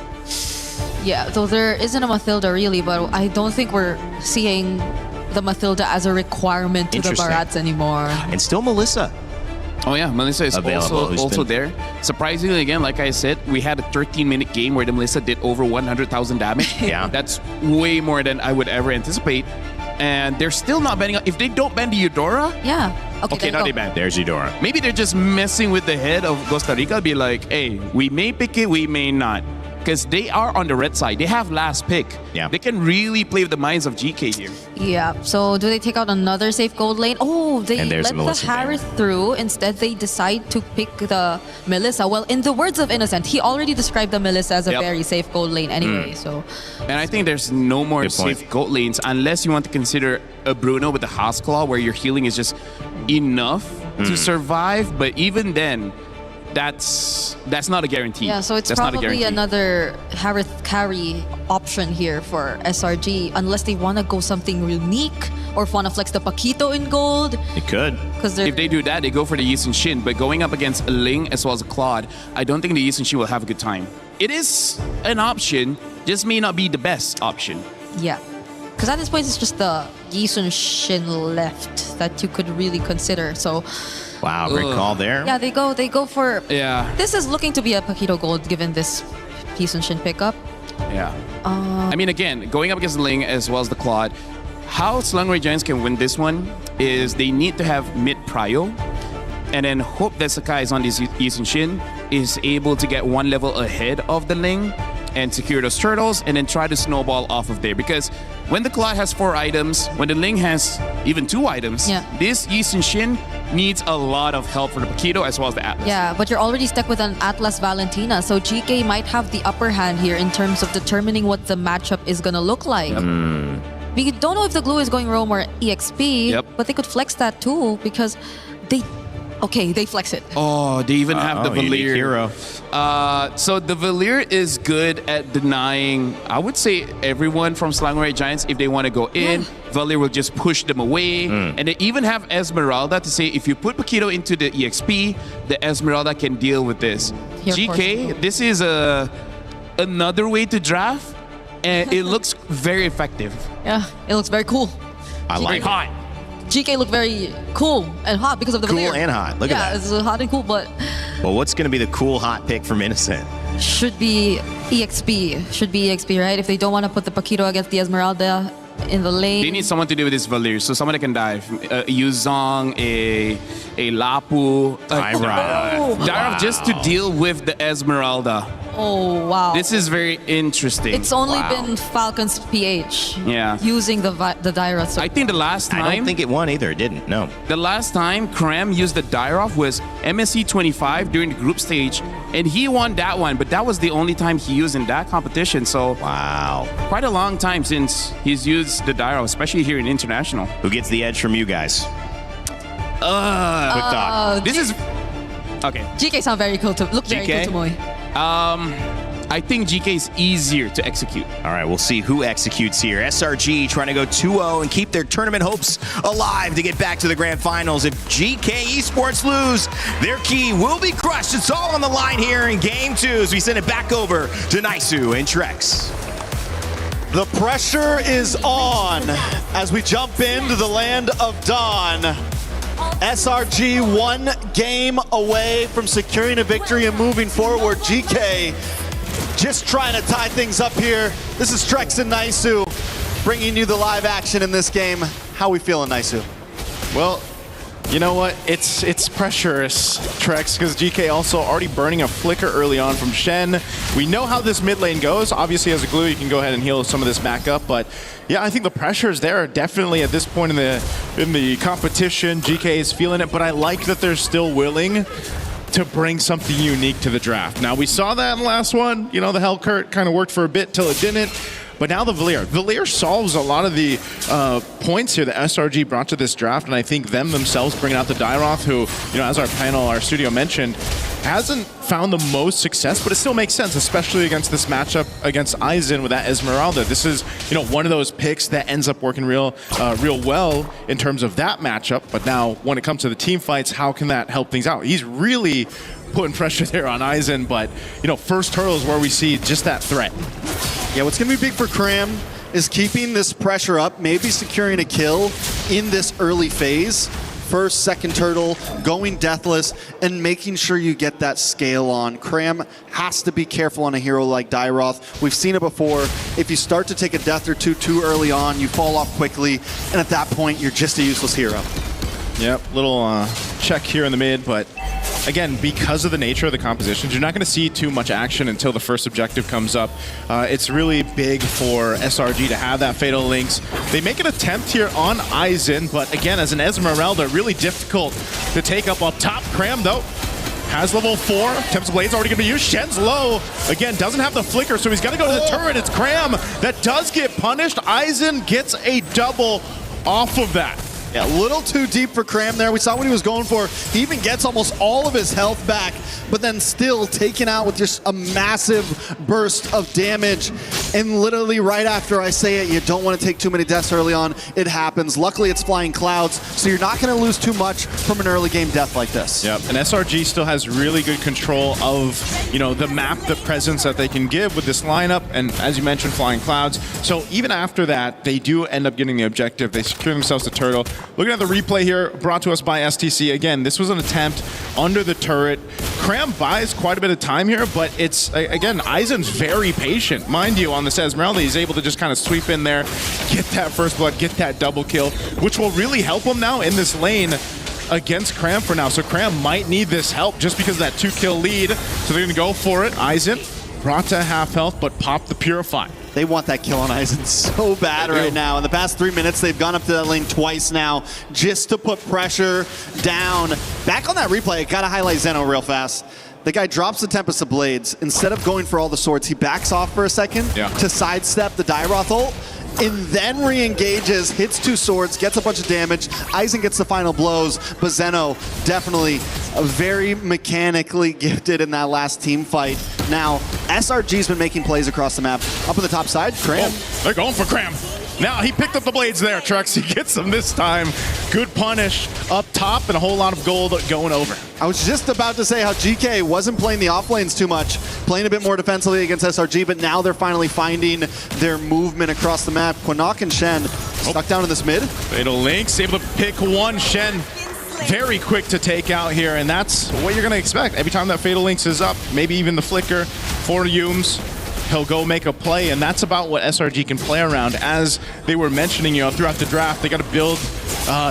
Yeah, though there isn't a Mathilda really, but I don't think we're seeing the Mathilda as a requirement to the Barats anymore. And still Melissa. Oh yeah, Melissa is also there. Surprisingly, again, like I said, we had a 13-minute game where the Melissa did over 100,000 damage. Yeah. That's way more than I would ever anticipate. And they're still not banning. If they don't ban the Eudora, Okay, now they ban. There's Eudora. Maybe they're just messing with the head of Costa Rica. Be like, hey, we may pick it, we may not. Because they are on the red side. They have last pick. Yeah. They can really play with the minds of GK here. Yeah, so do they take out another safe gold lane? Oh, they let the Melissa Harith through. Instead, they decide to pick the Melissa. Well, in the words of Innocent, he already described the Melissa as a very safe gold lane anyway. So, And I think there's no more safe gold lanes unless you want to consider a Bruno with the House Claw where your healing is just enough to survive. But even then, that's not a guarantee. yeah, so it's that's not a probably guarantee. another Harith carry option here for SRG unless they want to go something unique or want to flex the Paquito in gold. It could. If they do that, they go for the Yi Sun Shin. But going up against a Ling as well as a Claude, I don't think the Yi Sun Shin will have a good time. It is an option, just may not be the best option. Yeah. Because at this point, it's just the Yi Sun Shin left that you could really consider. So, wow, great call there. yeah, they go for. Yeah. This is looking to be a Paquito gold given this Yi Sun Shin pickup. Yeah. I mean, again, going up against the Ling as well as the Claude, how Selangor Giants can win this one is they need to have mid prio and then hope that Sakai is on this Yi Sun Shin is able to get one level ahead of the Ling and secure those turtles and then try to snowball off of there. Because when the Claude has 4 items, when the Ling has even 2 items, this Yi Sun Shin needs a lot of help for the Paquito as well as the Atlas. Yeah, but you're already stuck with an Atlas Valentina, so GK might have the upper hand here in terms of determining what the matchup is gonna look like. We don't know if the glue is going roam or EXP, but they could flex that too because they Okay, they flex it. Oh, they even have the Valier. Hero. So the Valier is good at denying, I would say, everyone from Slangway Giants. If they want to go in, Valier will just push them away. And they even have Esmeralda to say, if you put Paquito into the EXP, the Esmeralda can deal with this. Here, GK, this is another way to draft, and it looks very effective. Yeah, it looks very cool. I like it. Hot. GK looked very cool and hot because of the Cool Valier. and hot. Look at that. Yeah, it's hot and cool, but Well, what's going to be the cool hot pick from Innocent? should be EXP. Should be EXP, right? If they don't want to put the Paquito against the Esmeralda in the lane. They need someone to deal with this Valier, so someone that can dive. Yuzong, a Lapu, Dairov just to deal with the Esmeralda. Oh, wow. This is very interesting. It's only been Falcon's PH using the Dairov. I think the last time... I don't think it won either. It didn't, no. The last time Kram used the Dairov was MSC 25 during the group stage, and he won that one, but that was the only time he used in that competition, so... Wow. Quite a long time since he's used the Dairov, especially here in International. Who gets the edge from you guys? Quick thought. This is... Okay. GK sound very cool to... Look very cool to Moy. I think GK is easier to execute. All right, we'll see who executes here. SRG trying to go 2-0 and keep their tournament hopes alive to get back to the grand finals. If GK Esports lose, their key will be crushed. It's all on the line here in game 2 as we send it back over to Naisu and Trex. The pressure is on as we jump into the land of Dawn. SRG 1 game away from securing a victory and moving forward. GK just trying to tie things up here. This is Trex and Naisu bringing you the live action in this game. How we feeling, Naisu? Well, you know what? It's pressurous, Trex, because GK also already burning a flicker early on from Shen. We know how this mid lane goes. Obviously, as a glue, you can go ahead and heal some of this back up, but yeah, I think the pressure is there definitely at this point in the competition. GK is feeling it, but I like that they're still willing to bring something unique to the draft. Now, we saw that in the last one. You know, the Hellcurt kind of worked for a bit till it didn't. But now the Valier. Valier solves a lot of the points here that SRG brought to this draft, and I think them themselves bringing out the Dairov, who, you know, as our panel, our studio mentioned, hasn't found the most success, but it still makes sense, especially against this matchup against Aizen with that Esmeralda. This is, you know, one of those picks that ends up working real well in terms of that matchup. But now, when it comes to the team fights, how can that help things out? He's really putting pressure there on Aizen, but, you know, first turtle is where we see just that threat. Yeah, what's going to be big for Kram is keeping this pressure up, maybe securing a kill in this early phase. First, second turtle, going deathless, and making sure you get that scale on. Kram has to be careful on a hero like Dairov. We've seen it before. If you start to take a death or two too early on, you fall off quickly, and at that point, you're just a useless hero. Yep, little check here in the mid, but again, because of the nature of the compositions, you're not going to see too much action until the first objective comes up. It's really big for SRG to have that Fatal Links. They make an attempt here on Aizen, but again, as an Esmeralda, really difficult to take up top. Kram, though, has level 4. Tempest Blade's already going to be used. Shen's low. Again, doesn't have the flicker, so he's got to go to the turret. It's Kram that does get punished. Aizen gets a double off of that. Yeah, a little too deep for Kram there. We saw what he was going for. He even gets almost all of his health back, but then still taken out with just a massive burst of damage. And literally right after I say it, you don't want to take too many deaths early on. It happens. Luckily, it's flying clouds, so you're not going to lose too much from an early game death like this. Yep, and SRG still has really good control of, you know, the map, the presence that they can give with this lineup, and as you mentioned, flying clouds. So even after that, they do end up getting the objective. They secure themselves the turtle. Looking at the replay here, brought to us by STC. Again, this was an attempt under the turret. Kram buys quite a bit of time here, but it's, again, Aizen's very patient. Mind you, on this Esmeralda, he's able to just kind of sweep in there, get that first blood, get that double kill, which will really help him now in this lane against Kram for now. So Kram might need this help just because of that 2-kill lead. So they're going to go for it. Aizen brought to half health, but popped the Purify. They want that kill on Aizen so bad right now. In the past 3 minutes, they've gone up to that lane twice now just to put pressure down. Back on that replay, I gotta highlight Zeno real fast. The guy drops the Tempest of Blades. Instead of going for all the swords, he backs off for a second to sidestep the Dairov ult. and then re-engages, hits 2 swords, gets a bunch of damage. Aizen gets the final blows, but Zeno definitely very mechanically gifted in that last team fight. Now, SRG's been making plays across the map. Up on the top side, Cram. Oh, they're going for Cram. Now he picked up the blades there, Trex. He gets them this time. Good punish up top and a whole lot of gold going over. I was just about to say how GK wasn't playing the off lanes too much, playing a bit more defensively against SRG, but now they're finally finding their movement across the map. Quinnock and Shen stuck down in this mid. Fatal Links able to pick one. Shen very quick to take out here, and that's what you're going to expect. Every time that Fatal Links is up, maybe even the flicker for Yumes, he'll go make a play, and that's about what SRG can play around. As they were mentioning, throughout the draft, they got to build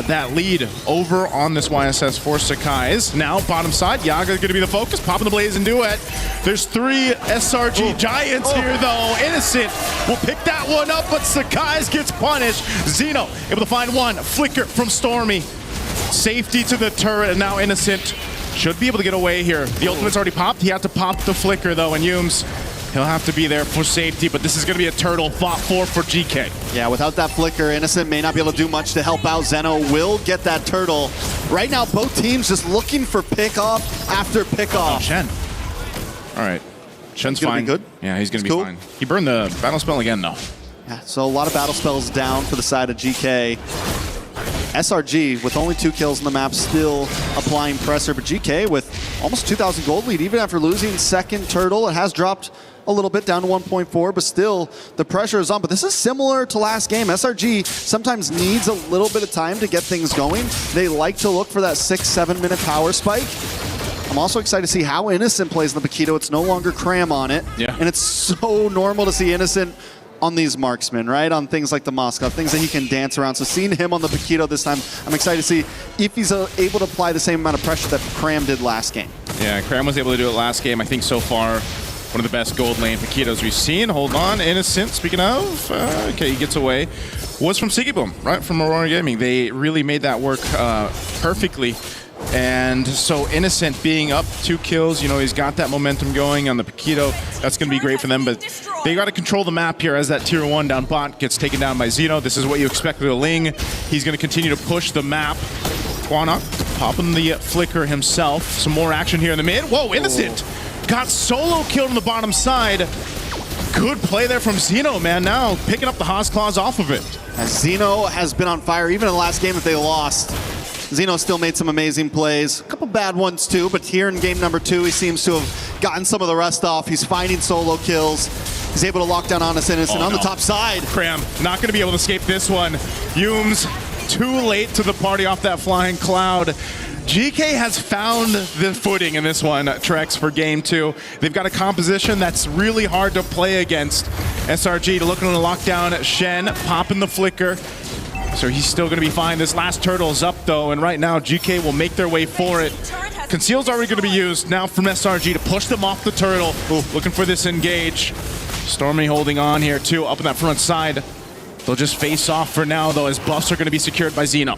that lead over on this YSS for Sakai's. Now, bottom side, Yaga's going to be the focus, popping the blaze and duet. There's 3 SRG Giants here, though. Innocent will pick that one up, but Sakai's gets punished. Zeno able to find one. Flicker from Stormy. Safety to the turret, and now Innocent should be able to get away here. The ultimate's already popped. He had to pop the flicker, though, and Yumes, he'll have to be there for safety, but this is going to be a turtle fought for GK. Yeah, without that flicker, Innocent may not be able to do much to help out. Zeno will get that turtle. Right now, both teams just looking for pick-off after pick-off. Shen. All right. Shen's fine. Be good. Yeah, he's going to be fine. He burned the battle spell again, though. Yeah, so a lot of battle spells down for the side of GK. SRG, with only 2 kills on the map, still applying pressure, but GK with almost 2,000 gold lead, even after losing second turtle. It has dropped a little bit down to 1.4, but still the pressure is on. But this is similar to last game. SRG sometimes needs a little bit of time to get things going. They like to look for that 6-7 minute power spike. I'm also excited to see how Innocent plays in the Paquito. It's no longer Cram on it. Yeah. And it's so normal to see Innocent on these marksmen, right? On things like the Moskov, things that he can dance around. So seeing him on the Paquito this time, I'm excited to see if he's able to apply the same amount of pressure that Cram did last game. Yeah, Cram was able to do it last game. I think so far, one of the best gold lane Paquitos we've seen. Hold on, Innocent, speaking of, okay, he gets away. Was from Sigiboom, right? From Aurora Gaming. They really made that work perfectly. And so Innocent being up 2 kills, he's got that momentum going on the Paquito. That's going to be great for them, but they got to control the map here as that tier 1 down bot gets taken down by Zeno. This is what you expect of the Ling. He's going to continue to push the map. Quinnock popping the flicker himself. Some more action here in the mid. Whoa, Innocent got solo killed on the bottom side. Good play there from Zeno, man. Now picking up the Haas Claws off of it. As Zeno has been on fire, even in the last game that they lost. Zeno still made some amazing plays. A couple bad ones too, but here in game number 2, he seems to have gotten some of the rest off. He's finding solo kills. He's able to lock down Honest Innocent on the top side. Cram, not going to be able to escape this one. Yumes, too late to the party off that flying cloud. GK has found the footing in this one, Trex, for game 2. They've got a composition that's really hard to play against. SRG looking to lock down Shen, popping the flicker. So he's still going to be fine. This last turtle's up, though, and right now GK will make their way for it. Conceal's already going to be used now from SRG to push them off the turtle. Looking for this engage. Stormy holding on here, too, up on that front side. They'll just face off for now, though, as buffs are going to be secured by Zeno.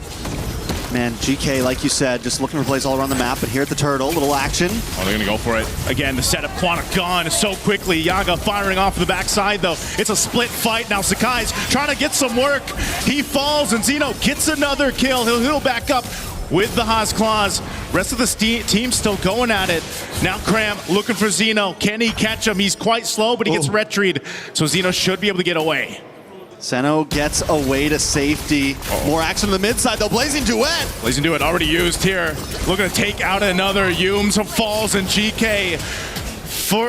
Man, GK, like you said, just looking for plays all around the map, but here at the turtle, little action. Oh, they're gonna go for it. Again, the setup, Quinnock gone so quickly. Yaga firing off the backside, though. It's a split fight. Now Sakai's trying to get some work. He falls, and Zeno gets another kill. He'll heal back up with the Haas Claws. Rest of the team still going at it. Now Cram looking for Zeno. Can he catch him? He's quite slow, but he gets retried. So Zeno should be able to get away. Zeno gets away to safety. More action on the mid side, though. Blazing Duet. Blazing Duet already used here. Looking to take out another. Yumes falls, and GK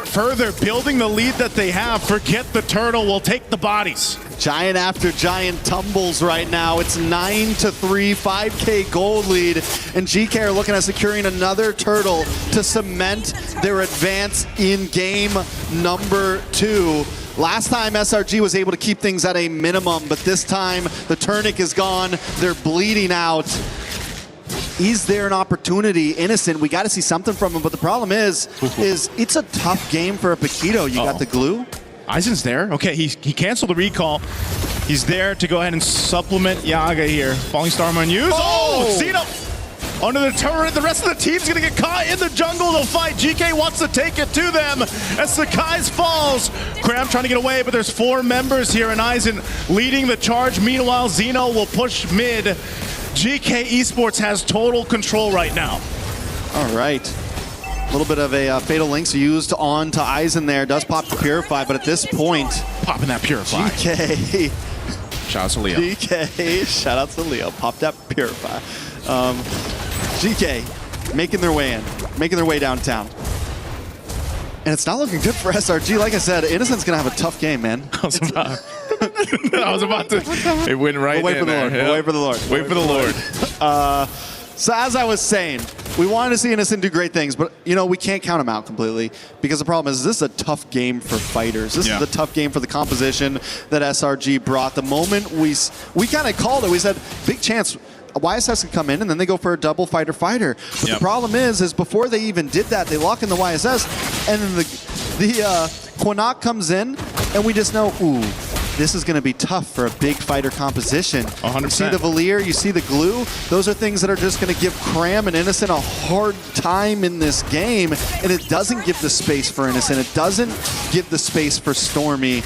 further building the lead that they have. Forget the turtle. We'll take the bodies. Giant after giant tumbles right now. It's 9-3, 5K gold lead. And GK are looking at securing another turtle to cement their advance in game number 2. Last time SRG was able to keep things at a minimum, but this time the tourniquet is gone. They're bleeding out. Is there an opportunity? Innocent, we got to see something from him, but the problem is it's a tough game for a Paquito. You got the glue. Aizen's there. Okay, he canceled the recall. He's there to go ahead and supplement Yaga here. Falling Star unused. Oh, Zeno! under the turret. The rest of the team's gonna get caught in the jungle. They'll fight. GK wants to take it to them as Sakai's falls. Cram trying to get away, but there's 4 members here, and Aizen leading the charge. Meanwhile, Zeno will push mid. GK Esports has total control right now. All right. A little bit of a Fatal Links used on to Aizen there. Does pop the Purify, but at this point... Popping that Purify. GK. Shout out to Leo. GK. Shout out to Leo. Pop that Purify. GK making their way in. Making their way downtown. And it's not looking good for SRG. Like I said, Innocent's going to have a tough game, man. I was about to... It went right Wait for the Lord. Yep. Wait for the Lord. Wait for the Lord. So as I was saying, we wanted to see Innocent do great things, but you know, we can't count him out completely because the problem is this is a tough game for fighters. This is a tough game for the composition that SRG brought. The moment we kind of called it, we said, big chance YSS can come in and then they go for a double fighter-fighter. But the problem is before they even did that, they lock in the YSS and then the Quinnock comes in and we just know, ooh, this is going to be tough for a big fighter composition. 100%. You see the Valier, you see the glue. Those are things that are just going to give Cram and Innocent a hard time in this game, and it doesn't give the space for Innocent. It doesn't give the space for Stormy.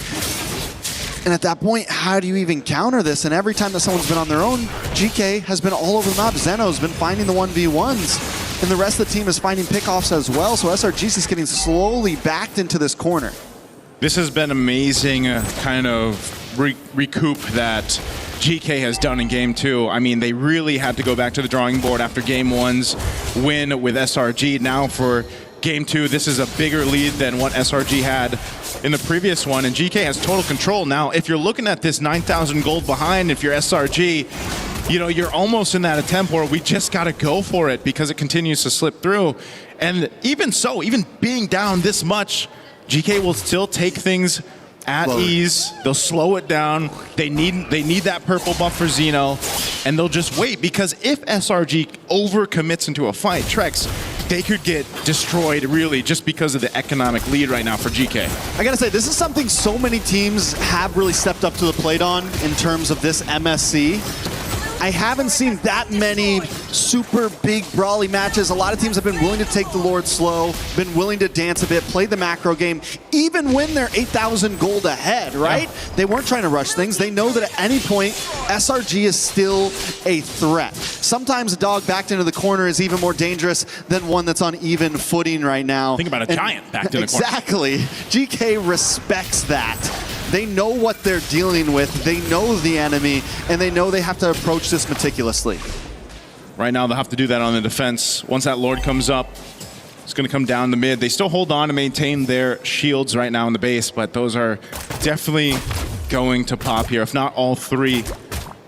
And at that point, how do you even counter this? And every time that someone's been on their own, GK has been all over the map. Zeno's been finding the 1v1s, and the rest of the team is finding pickoffs as well. So SRG's is getting slowly backed into this corner. This has been amazing kind of recoup that GK has done in Game 2. I mean, they really had to go back to the drawing board after Game 1's win with SRG. Now for Game 2, this is a bigger lead than what SRG had in the previous one, and GK has total control. Now, if you're looking at this 9,000 gold behind, if you're SRG, you know, you're almost in that attempt where we just got to go for it because it continues to slip through. And even so, even being down this much, GK will still take things at ease. They'll slow it down. They need that purple buff for Zeno, and they'll just wait because if SRG overcommits into a fight, Trex, they could get destroyed really just because of the economic lead right now for GK. I gotta say, this is something so many teams have really stepped up to the plate on in terms of this MSC. I haven't seen that many super big brawly matches. A lot of teams have been willing to take the Lord slow, been willing to dance a bit, play the macro game, even when they're 8,000 gold ahead, right? Yeah. They weren't trying to rush things. They know that at any point, SRG is still a threat. Sometimes a dog backed into the corner is even more dangerous than one that's on even footing right now. Think about a giant backed in the corner. Exactly. GK respects that. They know what they're dealing with, they know the enemy, and they know they have to approach this meticulously. Right now, they'll have to do that on the defense. Once that Lord comes up, it's going to come down the mid. They still hold on to maintain their shields right now in the base, but those are definitely going to pop here, if not all 3.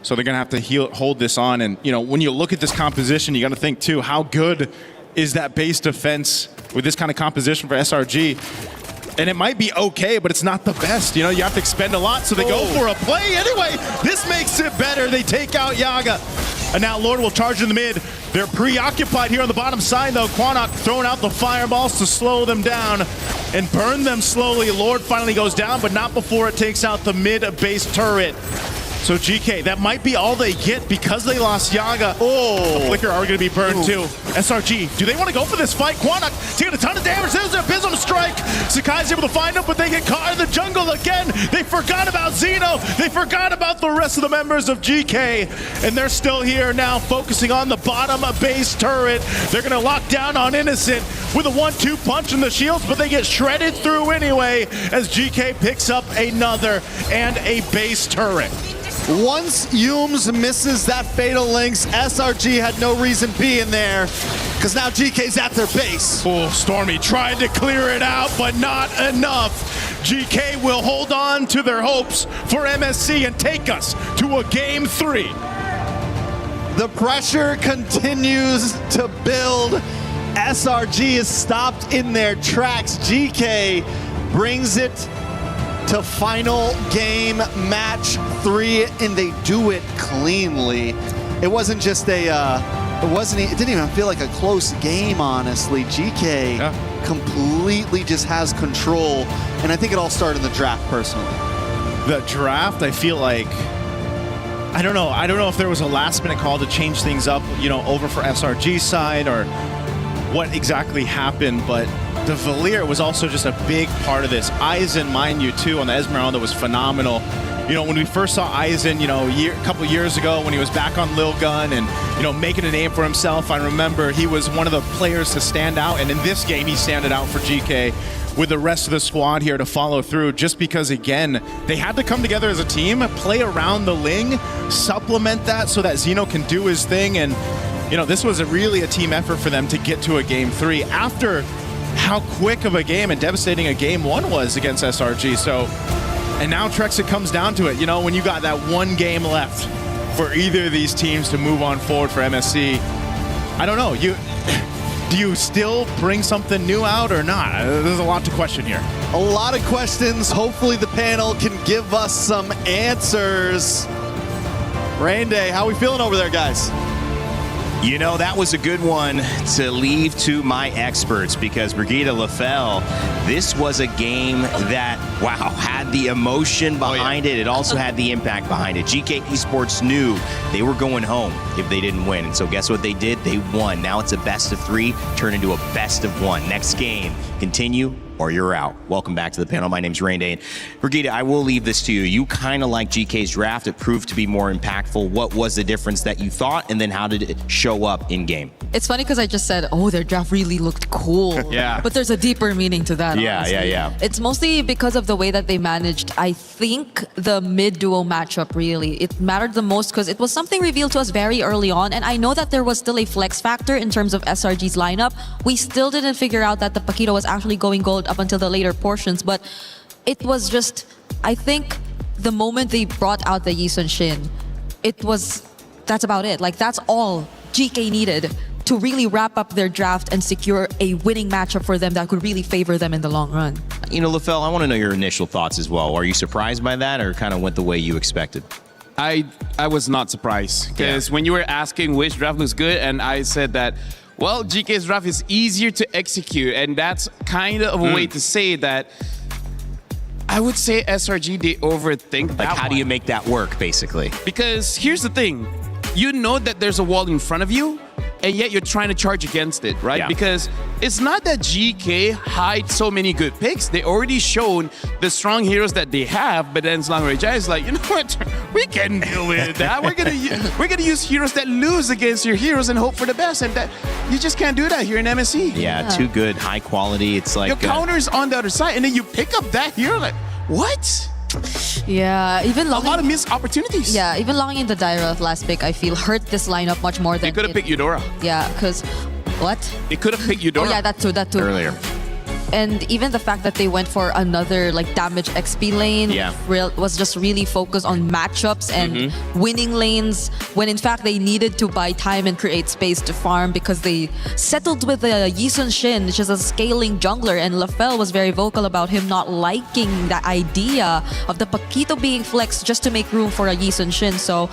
So they're going to have to hold this on. And, you know, when you look at this composition, you got to think, too, how good is that base defense with this kind of composition for SRG? And it might be okay, but it's not the best. You know, you have to expend a lot, so they go for a play. Anyway, this makes it better. They take out Yaga. And now Lord will charge in the mid. They're preoccupied here on the bottom side, though. Quinnock throwing out the fireballs to slow them down and burn them slowly. Lord finally goes down, but not before it takes out the mid base turret. So GK, that might be all they get because they lost Yaga. The Flicker are going to be burned too. SRG, do they want to go for this fight? Quinnock taking a ton of damage. There's their Abysm strike. Sakai's able to find him, but they get caught in the jungle again. They forgot about Zeno. They forgot about the rest of the members of GK. And they're still here now, focusing on the bottom base turret. They're going to lock down on Innocent with a 1-2 punch in the shields, but they get shredded through anyway as GK picks up another and a base turret. Once Yooms misses that Fatal Links, SRG had no reason being there because now GK's at their base. Stormy tried to clear it out, but not enough. GK will hold on to their hopes for MSC and take us to a Game 3. The pressure continues to build. SRG is stopped in their tracks. GK brings it to final game match 3, and they do it cleanly. It wasn't just a, it didn't even feel like a close game, honestly. GK completely just has control, and I think it all started in the draft, personally. The draft, I feel like I don't know. I don't know if there was a last-minute call to change things up, over for SRG's side or what exactly happened, but the Valier was also just a big part of this. Aizen, mind you, too, on the Esmeralda was phenomenal. When we first saw Aizen, a couple years ago when he was back on Lil Gun and, making a name for himself, I remember he was one of the players to stand out, and in this game, he standed out for GK with the rest of the squad here to follow through, just because, again, they had to come together as a team, play around the Ling, supplement that so that Xeno can do his thing, and, this was really a team effort for them to get to a Game 3 after how quick of a game and devastating a Game 1 was against SRG. So, and now Trex, it comes down to it, when you got that one game left for either of these teams to move on forward for MSC, I don't know, do you still bring something new out or not? There's a lot to question here. A lot of questions. Hopefully the panel can give us some answers. Rain Day, how we feeling over there, guys? That was a good one to leave to my experts, because Brigitte Lefel, this was a game that, wow, had the emotion behind it. It also had the impact behind it. GK Esports knew they were going home if they didn't win. And so guess what they did? They won. Now it's a best of 3, turned into a best of 1. Next game, continue or you're out. Welcome back to the panel. My name's Rain Day. And Brigitte, I will leave this to you. You kind of like GK's draft. It proved to be more impactful. What was the difference that you thought, and then how did it show up in game? It's funny because I just said, their draft really looked cool. Yeah. But there's a deeper meaning to that. Yeah. It's mostly because of the way that they managed, I think, the mid-duo matchup, really. It mattered the most because it was something revealed to us very early on, and I know that there was still a flex factor in terms of SRG's lineup. We still didn't figure out that the Paquito was actually going gold up until the later portions, but it was just, I think, the moment they brought out the Yi Sun Shin, that's about it. Like, that's all GK needed to really wrap up their draft and secure a winning matchup for them that could really favor them in the long run. Lefel, I want to know your initial thoughts as well. Are you surprised by that, or kind of went the way you expected? I was not surprised, because when you were asking which draft looks good, and I said that, well, GK's draft is easier to execute, and that's kind of a way to say that. I would say SRG, they overthink that. Like, how do you make that work, basically? Because here's the thing. You know that there's a wall in front of you, and yet you're trying to charge against it, right? Yeah. Because it's not that GK hides so many good picks. They already shown the strong heroes that they have, but then Slang Rejai is like, you know what? We can deal with that. We're gonna use heroes that lose against your heroes and hope for the best, and that you just can't do that here in MSC. Yeah, too good, high quality. It's like your counter is on the other side, and then you pick up that hero. Like, what? Yeah, even a lot of missed opportunities. Yeah, even logging in the Dyra last pick, I feel, hurt this lineup much more than they could have picked Eudora. Yeah, because what? They could have picked Eudora. Oh yeah, that too. Earlier. And even the fact that they went for another damage XP lane was just really focused on matchups and winning lanes, when in fact they needed to buy time and create space to farm, because they settled with the Yi Sun Shin, which is a scaling jungler, and Lefel was very vocal about him not liking the idea of the Paquito being flexed just to make room for a Yi Sun Shin. So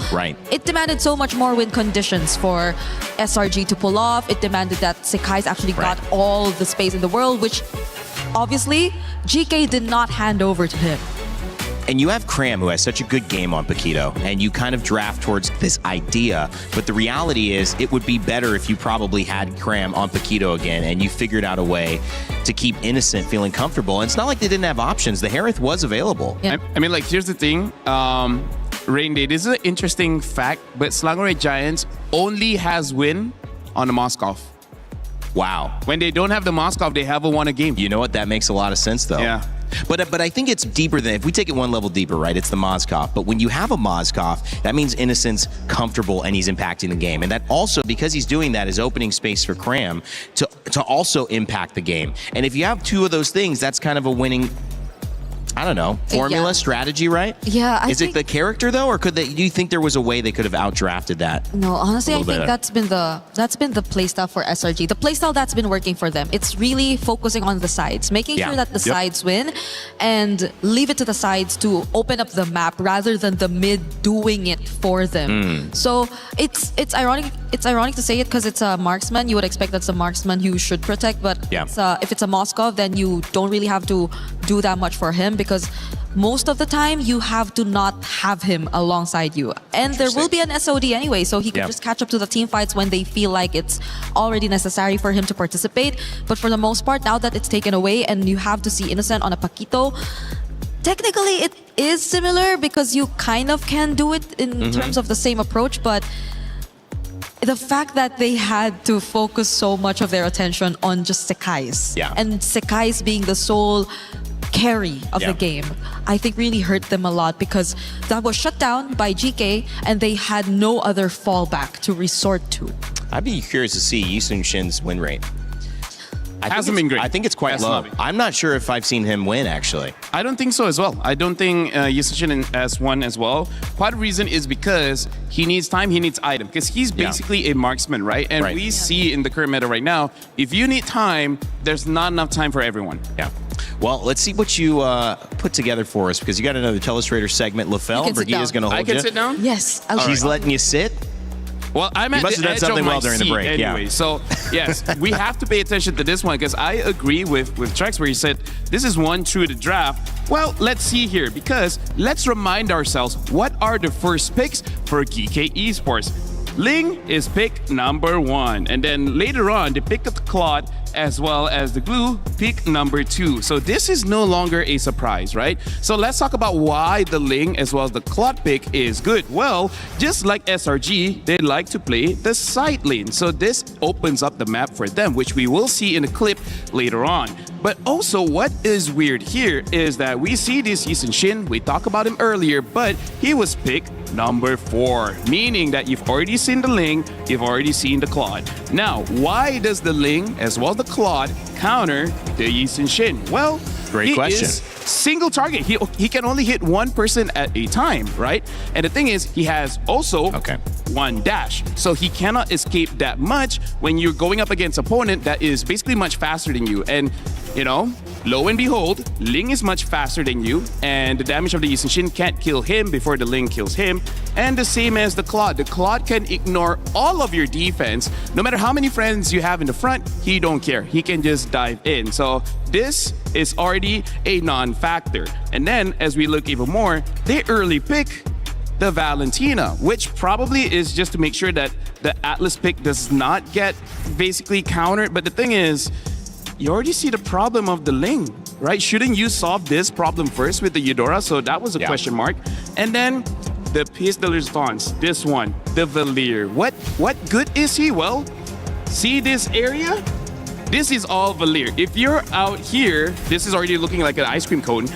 it demanded so much more win conditions for SRG to pull off. It demanded that Sekai's actually got all the space in the world, which obviously GK did not hand over to him. And you have Cram, who has such a good game on Paquito, and you kind of draft towards this idea, but the reality is it would be better if you probably had Cram on Paquito again, and you figured out a way to keep Innocent feeling comfortable. And it's not like they didn't have options. The Harith was available. Yeah. I mean, like, here's the thing. Rain Day, this is an interesting fact, but Slangore Giants only has win on the Moskov. Wow. When they don't have the Moskov, they haven't won a game. You know what? That makes a lot of sense, though. Yeah. But I think it's deeper than, if we take it one level deeper, right? It's the Moskov. But when you have a Moskov, that means Innocent's comfortable and he's impacting the game. And that also, because he's doing that, is opening space for Cram to also impact the game. And if you have two of those things, that's kind of a winning, I don't know, formula, strategy, right? Yeah. Is it the character, though, or do you think there was a way they could have outdrafted that? No, honestly, I think that's been the playstyle for SRG. The playstyle that's been working for them. It's really focusing on the sides, making sure that the sides win, and leave it to the sides to open up the map rather than the mid doing it for them. So it's ironic. It's ironic to say it because it's a marksman. You would expect that's a marksman you should protect, but if it's a Moskov, then you don't really have to do that much for him, because because most of the time you have to not have him alongside you. And there will be an SOD anyway, so he can just catch up to the team fights when they feel like it's already necessary for him to participate. But for the most part, now that it's taken away and you have to see Innocent on a Paquito, technically it is similar because you kind of can do it in terms of the same approach, but the fact that they had to focus so much of their attention on just Sekais, and Sekais being the sole carry of the game, I think really hurt them a lot because that was shut down by GK and they had no other fallback to resort to. I'd be curious to see Yi Sun-shin's win rate. Hasn't been great. I think it's quite low. I'm not sure if I've seen him win, actually. I don't think so as well. I don't think Yi Sun-shin has won as well. Part of the reason is because he needs time, he needs item. Because he's basically a marksman, right? And we see in the current meta right now, if you need time, there's not enough time for everyone. Yeah. Well, let's see what you put together for us, because you got another Telestrator segment. LaFell, Brigida's going to hold you. I can sit down? Yes. She's letting you sit? Well, I'm at the edge of my seat anyway. So, yes, we have to pay attention to this one because I agree with Trex where he said, this is one true to draft. Well, let's see here because let's remind ourselves, what are the first picks for GK Esports? Ling is pick number 1. And then later on, they picked up the Claude as well as the Glue, pick number 2. So this is no longer a surprise, right? So let's talk about why the Ling as well as the Claude pick is good. Well, just like SRG, they like to play the side lane. So this opens up the map for them, which we will see in a clip later on. But also what is weird here is that we see this Yi Sun-shin, we talked about him earlier, but he was picked number 4, meaning that you've already seen the Ling, you've already seen the Claude. Now, why does the Ling as well as the Claude counter the Yi Sun-shin? Well, great question. Is single target. He can only hit one person at a time, right? And the thing is, he has also one dash. So he cannot escape that much when you're going up against an opponent that is basically much faster than you. And, you know, lo and behold, Ling is much faster than you, and the damage of the Yi Sun-shin can't kill him before the Ling kills him. And the same as the Claude. The Claude can ignore all of your defense. No matter how many friends you have in the front, he don't care. He can just dive in. So this is already a non-factor. And then, as we look even more, they early pick the Valentina, which probably is just to make sure that the Atlas pick does not get basically countered. But the thing is, you already see the problem of the Ling, right? Shouldn't you solve this problem first with the Eudora? So that was a question mark. And then the piece de resistance, this one, the Valier. What good is he? Well, see this area? This is all Valier. If you're out here, this is already looking like an ice cream cone.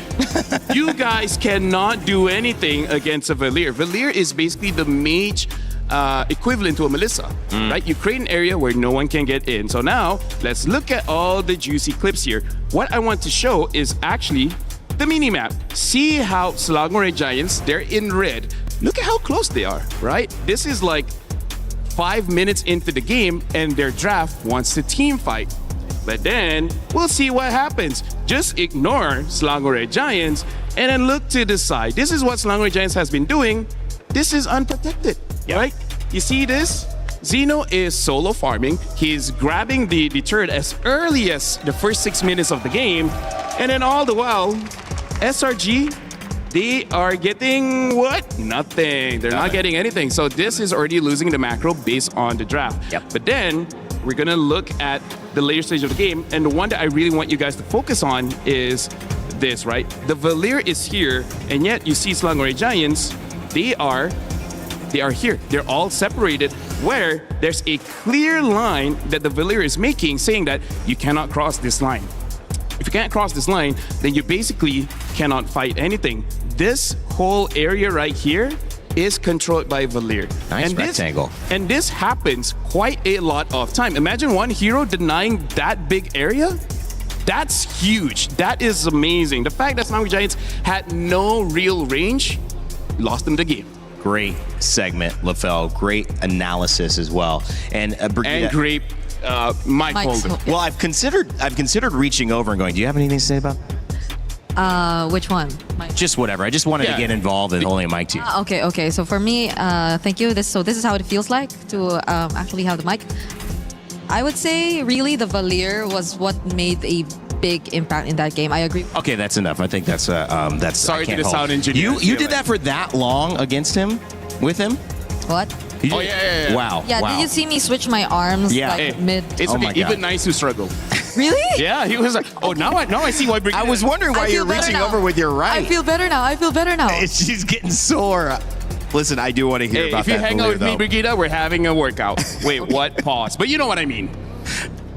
You guys cannot do anything against a Valier. Valier is basically the mage equivalent to a Melissa, right? You create an area where no one can get in. So now, let's look at all the juicy clips here. What I want to show is actually the mini-map. See how Selangor Giants, they're in red. Look at how close they are, right? This is like 5 minutes into the game and their draft wants to team fight. But then, we'll see what happens. Just ignore Selangor Giants and then look to the side. This is what Selangor Giants has been doing. This is unprotected, right? You see this? Zeno is solo farming. He's grabbing the turret as early as the first 6 minutes of the game. And then all the while, SRG, they are getting what? Nothing. They're not getting anything. So this is already losing the macro based on the draft. But then we're going to look at the later stage of the game. And the one that I really want you guys to focus on is this, right? The Valier is here. And yet you see Selangor Giants, they are here. They're all separated where there's a clear line that the Valier is making saying that you cannot cross this line. If you can't cross this line, then you basically cannot fight anything. This whole area right here is controlled by Valier. Nice rectangle. And this happens quite a lot of time. Imagine one hero denying that big area. That's huge. That is amazing. The fact that Selangor Giants had no real range lost them the game. Great segment, LaFell. Great analysis as well. And Brigida, great mic holder. Well, I've considered reaching over and going, do you have anything to say about that? Which one? Just whatever. I just wanted to get involved in holding a mic to you. Okay. So for me, thank you. This is how it feels like to actually have the mic. I would say really the Valier was what made a big impact in that game. I agree. Okay, that's enough. I think that's Sorry I can't to the hold. sound engineer. You did that for that long against him, with him? What? You did? Oh, yeah. Wow. Yeah, wow. did you see me switch my arms like mid? It's Oh okay. my Even God. nice to struggle. Really? Yeah, he was like, oh, now I see why Brigida. I was wondering why I feel you're better reaching now. over with your right. I feel better now. She's getting sore. Listen, I do want to hear Hey, about if you that. hang out with me, though. Brigida, we're having a workout. Wait, what? Pause. But you know what I mean.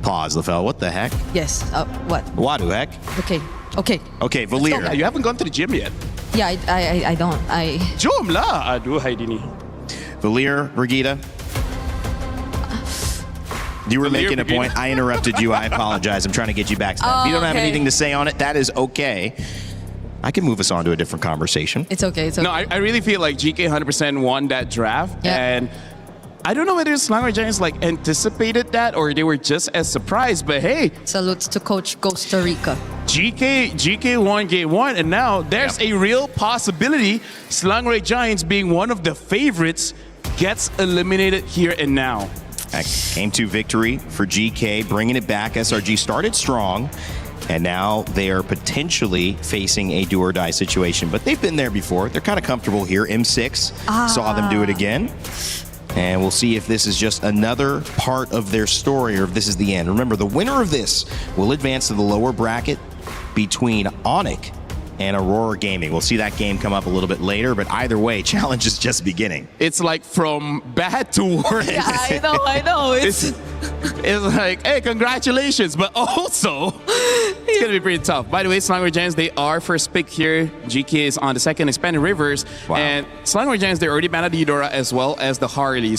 Pause, LaFell. What the heck? Yes. What? What the heck? Okay. Okay, Valir. You haven't gone to the gym yet. Yeah, I don't. Jom lah. Aduh, hai dini. Valir, Brigida. You were making a Brigida. point. I interrupted you. I apologize. I'm trying to get you back to that. If you don't have okay. anything to say on it, that is okay. I can move us on to a different conversation. It's okay. No, I really feel like GK 100% won that draft. Yeah. And I don't know whether Slangoy Giants like anticipated that or they were just as surprised. But hey, Salutes to Coach Costa Rica. GK won game one, and now there's a real possibility Slangoy Giants, being one of the favorites, gets eliminated here and now. Game 2 victory for GK, bringing it back. SRG started strong, and now they are potentially facing a do-or-die situation. But they've been there before. They're kind of comfortable here. M6 saw them do it again. And we'll see if this is just another part of their story or if this is the end. Remember, the winner of this will advance to the lower bracket between Onyx and Aurora Gaming. We'll see that game come up a little bit later, but either way, challenge is just beginning. It's like from bad to worse. Yeah, I know. It's like, hey, congratulations, but also it's gonna be pretty tough. By the way, Slangoy Giants, they are first pick here. GK is on the second, Expanded Rivers, and Slangoy Giants, they already banned the Eudora as well as the Harley.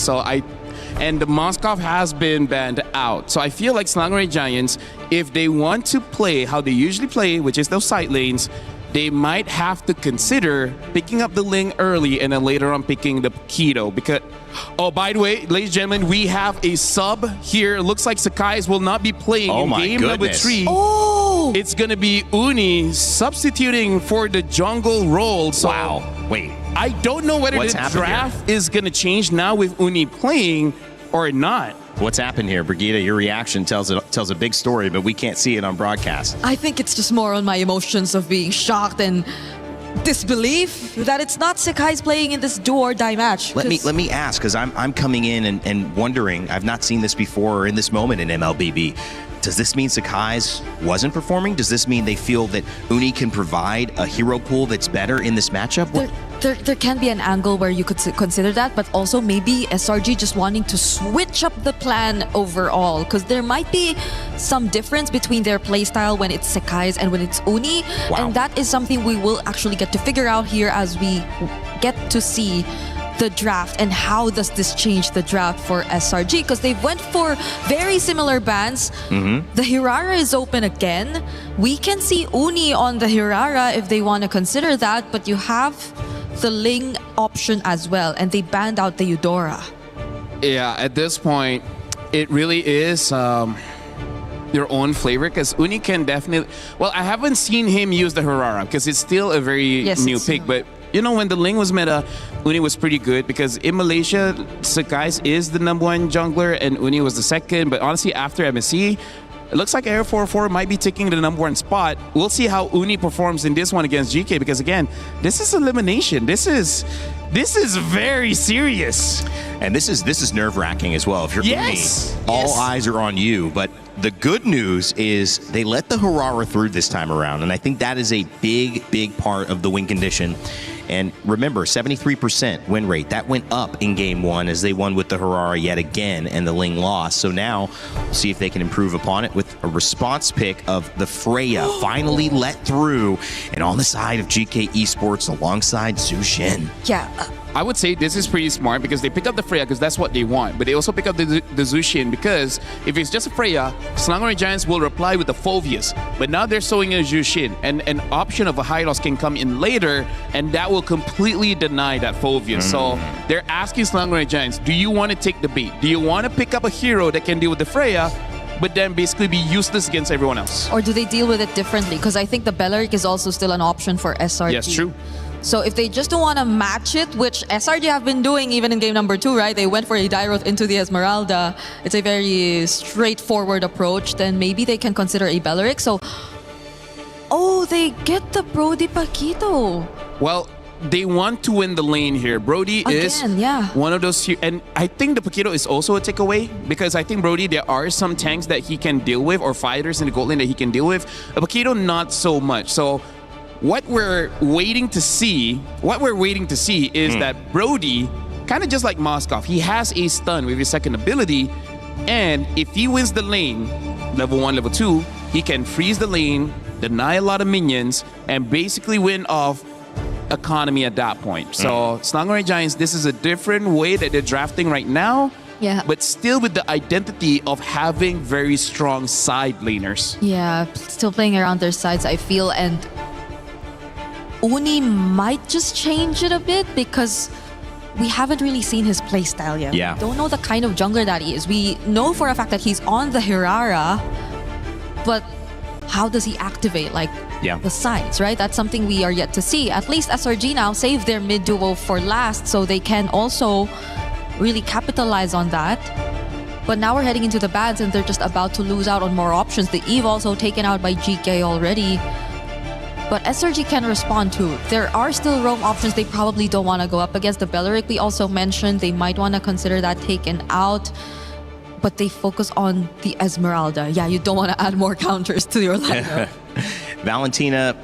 And the Moskov has been banned out. So I feel like Slangoy Giants, if they want to play how they usually play, which is those side lanes, they might have to consider picking up the Ling early and then later on picking the Keto. Because, oh, by the way, ladies and gentlemen, we have a sub here. Looks like Sakai's will not be playing in game number 3. Oh! It's going to be Uni substituting for the jungle role. So wow. Wait. I don't know whether the draft is going to change now with Uni playing or not. What's happened here, Brigida? Your reaction tells a big story, but we can't see it on broadcast. I think it's just more on my emotions of being shocked and disbelief that it's not Sakai's playing in this do-or-die match. Let me ask, because I'm coming in and wondering, I've not seen this before or in this moment in MLBB. Does this mean Sakai's wasn't performing? Does this mean they feel that Uni can provide a hero pool that's better in this matchup? There can be an angle where you could consider that, but also maybe SRG just wanting to switch up the plan overall, because there might be some difference between their playstyle when it's Sakai's and when it's Uni, and that is something we will actually get to figure out here as we get to see the draft and how does this change the draft for SRG, because they went for very similar bans. The Hirara is open again. We can see Uni on the Hirara if they want to consider that, but you have the Ling option as well, and they banned out the Eudora. Yeah, at this point, it really is your own flavor, because Uni can definitely... Well, I haven't seen him use the Hirara because it's still a very new pick, but you know, when the Ling was meta, Uni was pretty good because in Malaysia, Sakai's is the #1 jungler and Uni was the second. But honestly, after MSC, it looks like Air 44 might be taking the #1 spot. We'll see how Uni performs in this one against GK, because again, this is elimination. This is very serious. And this is nerve-wracking as well. If you're Uni, all eyes are on you. But the good news is they let the Hirara through this time around. And I think that is a big part of the win condition. And remember, 73% win rate. That went up in game 1 as they won with the Hirara yet again, and the Ling lost. So now, we'll see if they can improve upon it with a response pick of the Freya, finally let through, and on the side of GK Esports alongside Zushin. Yeah. I would say this is pretty smart because they pick up the Freya because that's what they want, but they also pick up the Zushin because if it's just a Freya, Slangoy Giants will reply with the Phoveus. But now they're sowing a Zushin, and an option of a Hylos can come in later, and that will completely deny that Phoveus. So they're asking Slangoy Giants, do you want to take the bait? Do you want to pick up a hero that can deal with the Freya, but then basically be useless against everyone else? Or do they deal with it differently? Because I think the Belleric is also still an option for SRG. Yes, true. So if they just don't want to match it, which SRG have been doing even in game number 2, right? They went for a Dairoth into the Esmeralda. It's a very straightforward approach. Then maybe they can consider a Belleric. So Oh, they get the Brody Paquito. Well, they want to win the lane here. Brody is one of those, and I think the Paquito is also a takeaway because I think Brody, there are some tanks that he can deal with or fighters in the gold lane that he can deal with. A Paquito, not so much. So what we're waiting to see is that Brody, kind of just like Moskov, he has a stun with his second ability, and if he wins the lane, level 1, level 2, he can freeze the lane, deny a lot of minions, and basically win off economy at that point. So Slangoray Giants, this is a different way that they're drafting right now. Yeah. But still with the identity of having very strong side laners. Yeah, still playing around their sides, I feel, and Uni might just change it a bit because we haven't really seen his playstyle yet. Yeah. We don't know the kind of jungler that he is. We know for a fact that he's on the Hirara, but how does he activate the sides, right? That's something we are yet to see. At least SRG now saved their mid duo for last, so they can also really capitalize on that. But now we're heading into the bans and they're just about to lose out on more options. The Eve also taken out by GK already. But SRG can respond too. There are still roam options they probably don't want to go up against. The Belleric we also mentioned, they might want to consider that taken out. But they focus on the Esmeralda. Yeah, you don't want to add more counters to your lineup. Valentina,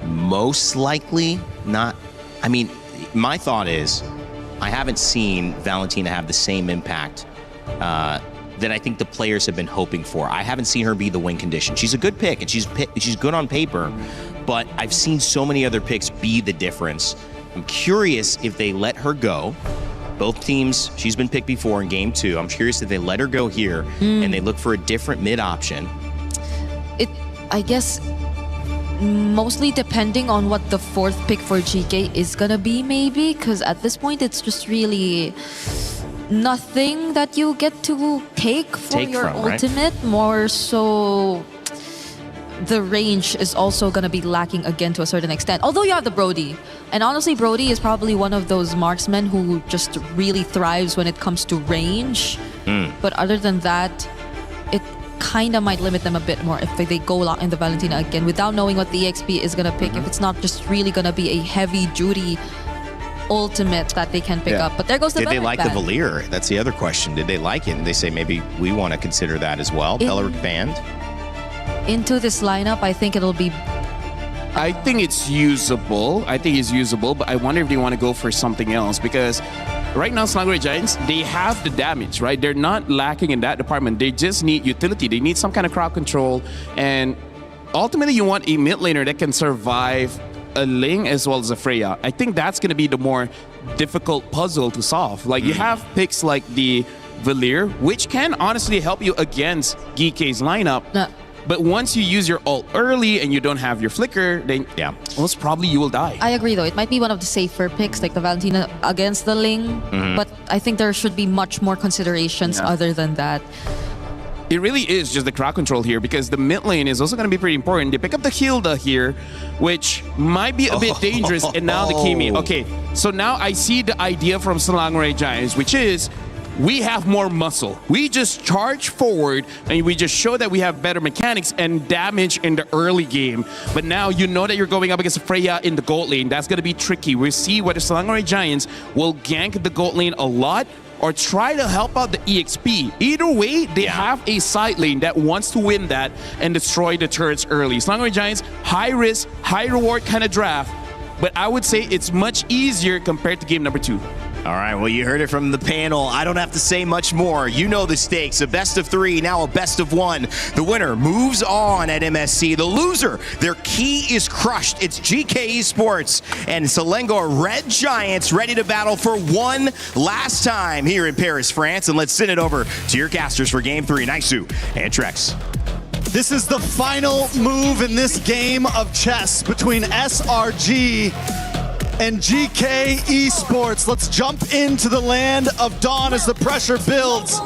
most likely not. I mean, my thought is, I haven't seen Valentina have the same impact that I think the players have been hoping for. I haven't seen her be the win condition. She's a good pick, and she's good on paper, but I've seen so many other picks be the difference. I'm curious if they let her go. Both teams, she's been picked before in game 2. I'm curious if they let her go here and they look for a different mid option. I guess, mostly depending on what the 4th pick for GK is gonna be, maybe, because at this point it's just really nothing that you get to take your ultimate. Right? More so, the range is also gonna be lacking again to a certain extent. Although you have the Brody, and honestly, Brody is probably one of those marksmen who just really thrives when it comes to range. But other than that, it kind of might limit them a bit more if they go out in the Valentina again without knowing what the EXP is gonna pick. If it's not just really gonna be a heavy duty ultimate that they can pick up. But there goes the Did they like ban. the Valir? That's the other question. Did they like it? And they say maybe we want to consider that as well. Belleric banned. Into this lineup, I think it'll be... I think it's usable. But I wonder if they want to go for something else because right now, Slangoray Giants, they have the damage, right? They're not lacking in that department. They just need utility. They need some kind of crowd control. And ultimately, you want a mid laner that can survive a Ling as well as a Freya. I think that's going to be the more difficult puzzle to solve. Like, you have picks like the Valir, which can honestly help you against GK's lineup. But once you use your ult early and you don't have your flicker, then most probably you will die. I agree though. It might be one of the safer picks, like the Valentina against the Ling. But I think there should be much more considerations other than that. It really is just the crowd control here because the mid lane is also going to be pretty important. They pick up the Hilda here, which might be a bit dangerous. And now the Kimi. Okay, so now I see the idea from Slangoray Giants, which is we have more muscle. We just charge forward and we just show that we have better mechanics and damage in the early game. But now you know that you're going up against Freya in the gold lane. That's going to be tricky. We'll see whether Slangoray Giants will gank the gold lane a lot or try to help out the EXP. Either way, they have a side lane that wants to win that and destroy the turrets early. Slangoray Giants, high risk, high reward kind of draft, but I would say it's much easier compared to game number 2. All right, well, you heard it from the panel. I don't have to say much more. You know the stakes. A best of 3, now a best of 1. The winner moves on at MSC. The loser, their key is crushed. It's GK Esports and Selangor Red Giants ready to battle for one last time here in Paris, France. And let's send it over to your casters for Game 3, Naisu and Trex. This is the final move in this game of chess between SRG and GK Esports. Let's jump into the land of Dawn as the pressure builds.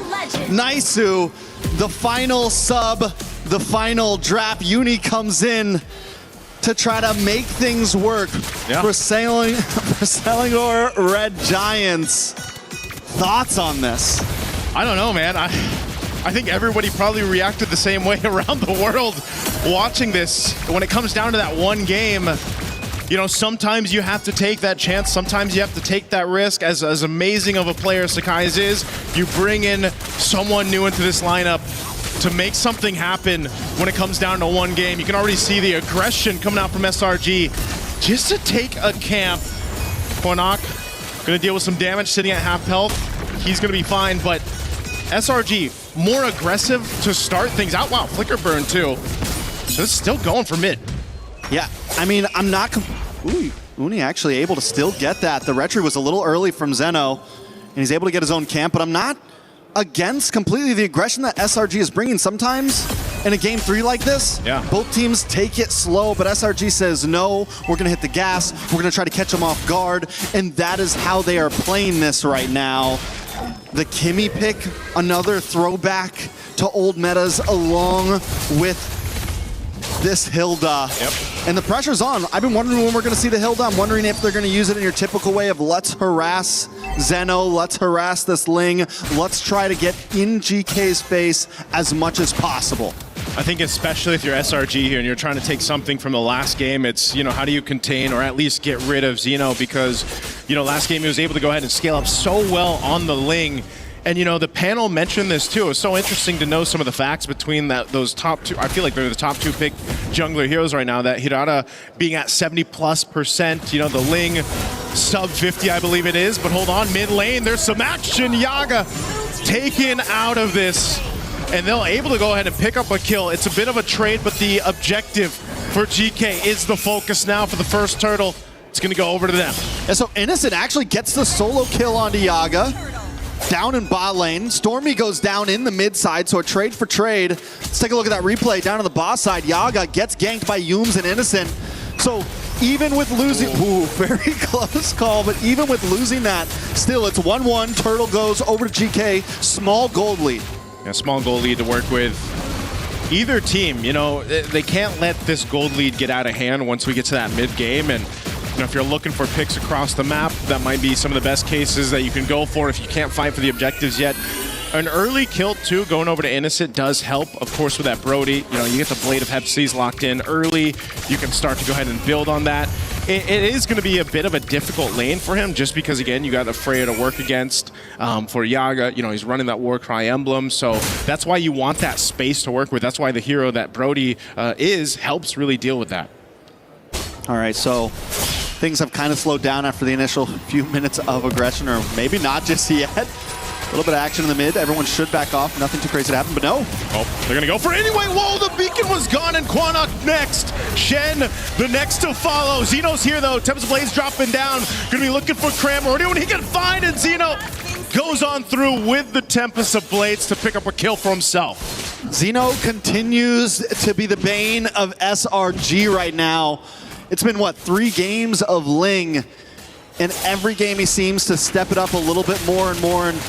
Naisu, the final sub, the final draft. Uni comes in to try to make things work for Selangor Red Giants. Thoughts on this? I don't know, man. I think everybody probably reacted the same way around the world watching this, when it comes down to that one game, you know, sometimes you have to take that chance. Sometimes you have to take that risk. As amazing of a player Sakai's is, you bring in someone new into this lineup to make something happen when it comes down to one game. You can already see the aggression coming out from SRG just to take a camp. Quanok gonna deal with some damage sitting at half health. He's gonna be fine, but SRG more aggressive to start things out. Wow, flicker burn too. So it's still going for mid. Yeah, I mean, I'm not... Ooh, Uni actually able to still get that. The retry was a little early from Zeno, and he's able to get his own camp, but I'm not against completely the aggression that SRG is bringing. Sometimes in a game 3 like this, both teams take it slow, but SRG says, no, we're gonna hit the gas, we're gonna try to catch them off guard, and that is how they are playing this right now. The Kimmy pick, another throwback to old metas along with this Hilda. And the pressure's on. I've been wondering when we're going to see the Hilda. I'm wondering if they're going to use it in your typical way of let's harass Zeno, let's harass this Ling, let's try to get in GK's face as much as possible. I think especially if you're SRG here and you're trying to take something from the last game, it's, you know, how do you contain or at least get rid of Zeno? Because, you know, last game he was able to go ahead and scale up so well on the Ling. And, you know, the panel mentioned this, too. It was so interesting to know some of the facts between those top two. I feel like they're the top 2 pick jungler heroes right now. That Hirata being at 70+%. You know, the Ling sub 50, I believe it is. But hold on, mid lane, there's some action. Yaga taken out of this. And they're able to go ahead and pick up a kill. It's a bit of a trade, but the objective for GK is the focus now for the first turtle. It's going to go over to them. And so Innocent actually gets the solo kill onto Yaga. Down in bot lane. Stormy goes down in the mid side, so a trade for trade. Let's take a look at that replay down on the boss side. Yaga gets ganked by Yums and Innocent. So even with losing, ooh, very close call, but even with losing that, still it's 1-1. Turtle goes over to GK. Small gold lead. Yeah, small gold lead to work with. Either team, you know, they can't let this gold lead get out of hand once we get to that mid game. And you know, if you're looking for picks across the map, that might be some of the best cases that you can go for if you can't fight for the objectives yet. An early kill, too, going over to Innocent does help, of course, with that Brody. You know, you get the Blade of Hepsies locked in early. You can start to go ahead and build on that. It is going to be a bit of a difficult lane for him just because, again, you got the Freya to work against. For Yaga, you know, he's running that Warcry emblem, so that's why you want that space to work with. That's why the hero that Brody helps really deal with that. All right, so things have kind of slowed down after the initial few minutes of aggression, or maybe not just yet. A little bit of action in the mid. Everyone should back off. Nothing too crazy to happen, but no. Oh, they're going to go for it anyway. Whoa, the beacon was gone, and Quanok next. Shen, the next to follow. Zeno's here, though. Tempest Blaze dropping down. Going to be looking for Cram or anyone he can find, and Zeno goes on through with the Tempest of Blades to pick up a kill for himself. Zeno continues to be the bane of SRG right now. It's been, what, 3 games of Ling, and every game he seems to step it up a little bit more and more. And,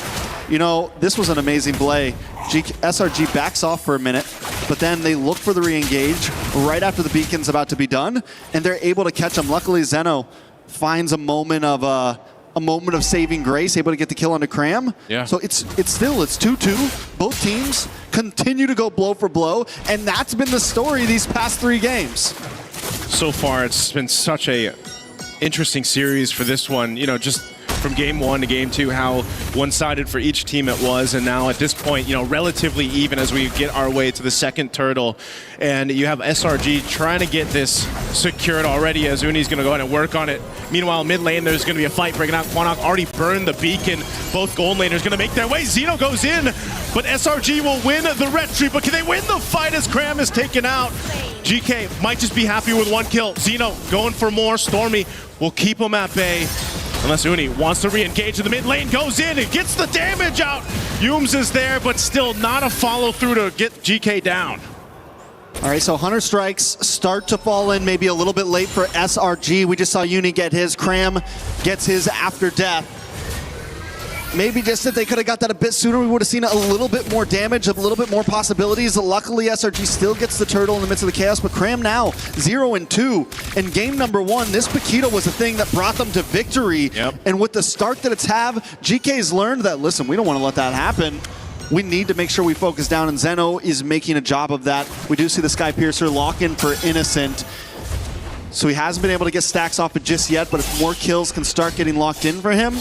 you know, this was an amazing play. SRG backs off for a minute, but then they look for the re-engage right after the beacon's about to be done, and they're able to catch him. Luckily, Zeno finds a moment of saving grace, able to get the kill onto Cram. Yeah. So it's still 2-2. Both teams continue to go blow for blow, and that's been the story these past 3 games. So far, it's been such a interesting series for this one. You know, just from game 1 to game 2, how one-sided for each team it was, and now at this point, you know, relatively even as we get our way to the second turtle. And you have SRG trying to get this secured already, as Uni's going to go ahead and work on it. Meanwhile, mid lane, there's going to be a fight breaking out. Quanok already burned the beacon. Both gold laners going to make their way. Zeno goes in, but SRG will win the retry. But can they win the fight as Cram is taken out? GK might just be happy with 1 kill. Zeno going for more. Stormy will keep him at bay. Unless Uni wants to re-engage in the mid lane, goes in and gets the damage out. Yums is there, but still not a follow-through to get GK down. All right, so Hunter Strikes start to fall in maybe a little bit late for SRG. We just saw Uni get his. Cram gets his after death. Maybe just if they could have got that a bit sooner, we would have seen a little bit more damage, a little bit more possibilities. Luckily, SRG still gets the turtle in the midst of the chaos, but Cram now 0-2. In game number 1, this Paquito was the thing that brought them to victory. Yep. And with the start that it's have, GK's learned that, listen, we don't want to let that happen. we need to make sure we focus down, and Zeno is making a job of that. We do see the Sky Piercer lock in for Innocent. So he hasn't been able to get stacks off it just yet, but if more kills can start getting locked in for him,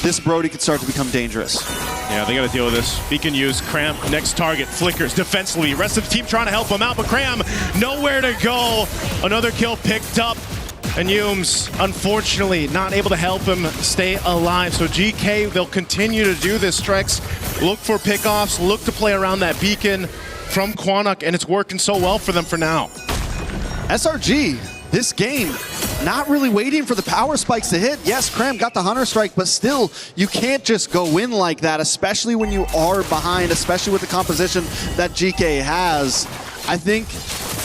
this Brody could start to become dangerous. Yeah, they got to deal with this. Beacon used, Cram, next target, flickers defensively. Rest of the team trying to help him out, but Cram, nowhere to go. Another kill picked up, and Humes, unfortunately, not able to help him stay alive. So GK, they'll continue to do this, Trex. Look for pickoffs, look to play around that Beacon from Quanok, and it's working so well for them for now. SRG, this game, not really waiting for the power spikes to hit. Yes, Cram got the Hunter Strike, but still, you can't just go in like that, especially when you are behind, especially with the composition that GK has. I think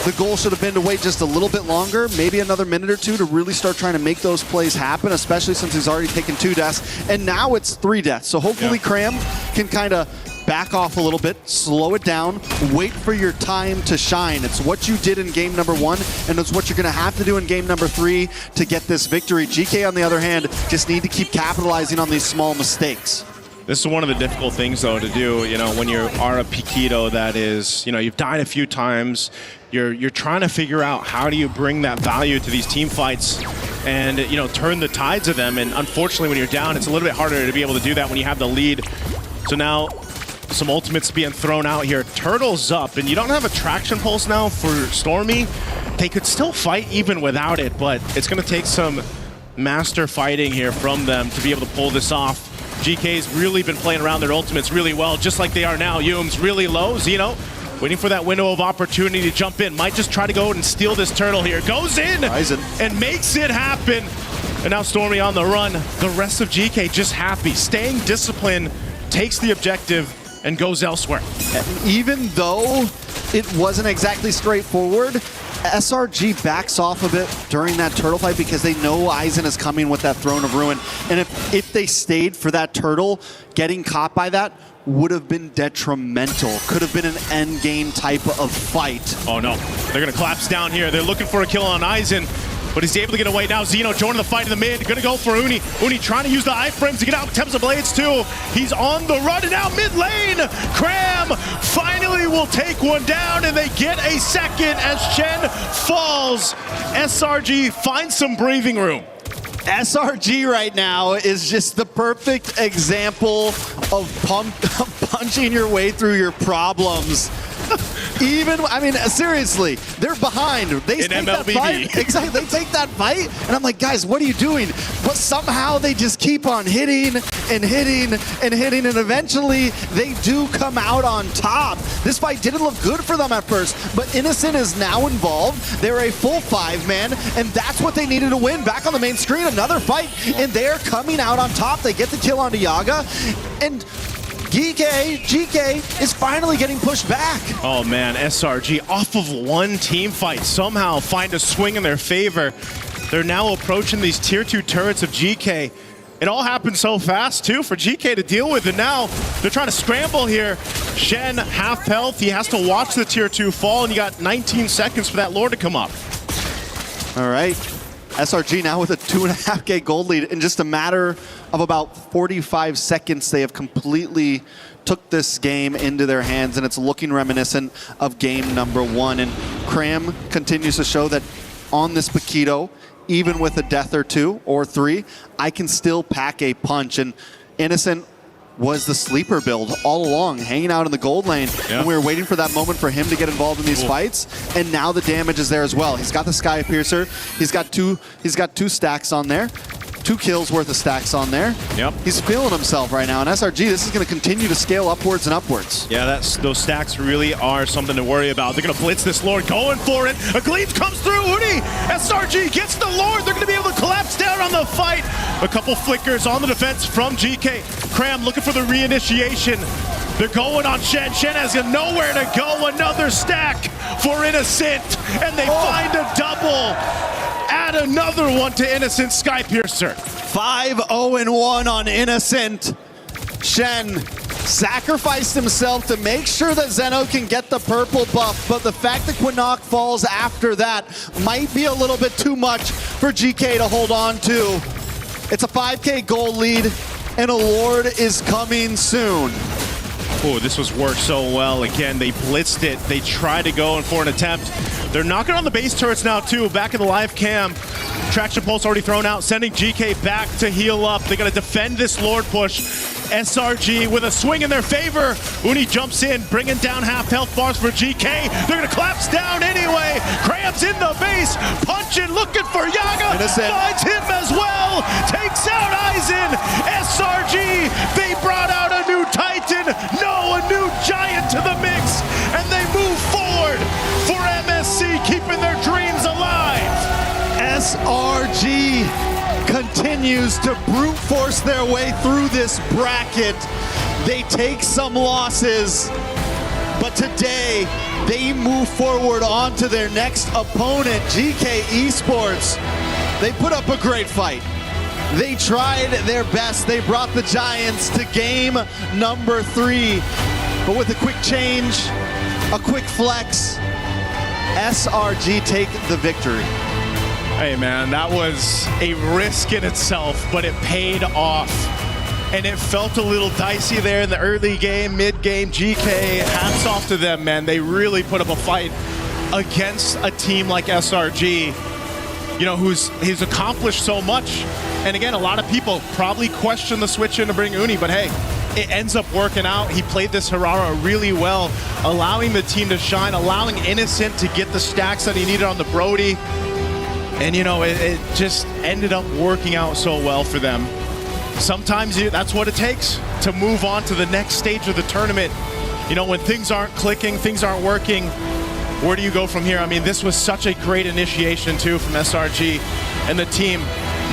the goal should have been to wait just a little bit longer, maybe another minute or two to really start trying to make those plays happen, especially since he's already taken 2 deaths, and now it's 3 deaths. So hopefully Cram can kind of back off a little bit, slow it down, wait for your time to shine. It's what you did in game number 1, and it's what you're going to have to do in game number 3 to get this victory. GK, on the other hand, just need to keep capitalizing on these small mistakes. This is one of the difficult things, though, to do, you know, when you are a Piquito that is, you know, you've died a few times, you're trying to figure out how do you bring that value to these team fights and, you know, turn the tides of them. And unfortunately, when you're down, it's a little bit harder to be able to do that when you have the lead. So now, some ultimates being thrown out here. Turtle's up, and you don't have a traction pulse now for Stormy. They could still fight even without it, but it's going to take some master fighting here from them to be able to pull this off. GK's really been playing around their ultimates really well, just like they are now. Hume's really low. Zeno waiting for that window of opportunity to jump in. Might just try to go and steal this turtle here. Goes in and makes it happen. And now Stormy on the run. The rest of GK just happy, staying disciplined, takes the objective, and goes elsewhere. Even though it wasn't exactly straightforward, SRG backs off a bit during that turtle fight because they know Aizen is coming with that Throne of Ruin. And if they stayed for that turtle, getting caught by that would have been detrimental. Could have been an end game type of fight. Oh no, they're gonna collapse down here. They're looking for a kill on Aizen, but he's able to get away now. Zeno joining the fight in the mid, gonna go for Uni. Uni trying to use the iframes to get out Temps of Blades too. He's on the run, and now mid lane, Cram finally will take one down, and they get a second as Shen falls. SRG finds some breathing room. SRG right now is just the perfect example of punching your way through your problems. Even, I mean, seriously, they're behind. They take that fight. Exactly, they take that fight, and I'm like, guys, what are you doing? But somehow they just keep on hitting and hitting and hitting, and eventually they do come out on top. This fight didn't look good for them at first, but Innocent is now involved. They're a full 5-man, and that's what they needed to win. Back on the main screen, another fight, and they're coming out on top. They get the kill onto Yaga, and GK is finally getting pushed back. Oh man, SRG off of one team fight somehow find a swing in their favor. They're now approaching these tier 2 turrets of GK. It all happened so fast too for GK to deal with, and now they're trying to scramble here. Shen, half health, he has to watch the tier 2 fall, and you got 19 seconds for that lord to come up. All right, SRG now with a 2.5K gold lead in just a matter of about 45 seconds. They have completely took this game into their hands, and it's looking reminiscent of game number 1. And Cram continues to show that on this Paquito, even with a death or 2 or 3, I can still pack a punch. And Innocent was the sleeper build all along, hanging out in the gold lane. Yeah. And we were waiting for that moment for him to get involved in these fights. And now the damage is there as well. He's got the Sky Piercer. He's got two stacks on there. 2 kills worth of stacks on there. Yep. He's feeling himself right now. And SRG, this is going to continue to scale upwards and upwards. Yeah, those stacks really are something to worry about. They're going to blitz this Lord, going for it. A Gleams comes through. Uni, SRG gets the Lord. They're going to be able to collapse down on the fight. A couple flickers on the defense from GK. Cram looking for the reinitiation. They're going on Shen. Shen has nowhere to go. Another stack for Innocent. And they find a double. Add another one to Innocent. Sky Piercer. 5-0-1 on Innocent. Shen sacrificed himself to make sure that Zeno can get the purple buff, but the fact that Quinnock falls after that might be a little bit too much for GK to hold on to. It's a 5K gold lead, and a Lord is coming soon. Oh, this was worked so well. Again, they blitzed it. They tried to go in for an attempt. They're knocking on the base turrets now, too. Back in the live cam. Traction pulse already thrown out, sending GK back to heal up. They're going to defend this Lord push. SRG with a swing in their favor. Uni jumps in, bringing down half health bars for GK. They're going to collapse down anyway. Cramps in the base, punching, looking for Yaga. Finds him as well. Takes out Aizen. SRG, they brought out a new Titan. No, a new Giant to the mix. And they move forward for MSC, keeping their dreams alive. SRG continues to brute force their way through this bracket. They take some losses, but today they move forward on to their next opponent, GK Esports. They put up a great fight. They tried their best. They brought the Giants to game number 3, but with a quick change, a quick flex, SRG take the victory. Hey man, that was a risk in itself, but it paid off. And it felt a little dicey there in the early game, mid-game. GK, hats off to them, man. They really put up a fight against a team like SRG, you know, who's accomplished so much. And again, a lot of people probably question the switch in to bring Uni, but hey, it ends up working out. He played this Harara really well, allowing the team to shine, allowing Innocent to get the stacks that he needed on the Brody. And you know, it just ended up working out so well for them. Sometimes that's what it takes to move on to the next stage of the tournament. You know, when things aren't clicking, things aren't working, where do you go from here? I mean, this was such a great initiation too from SRG and the team.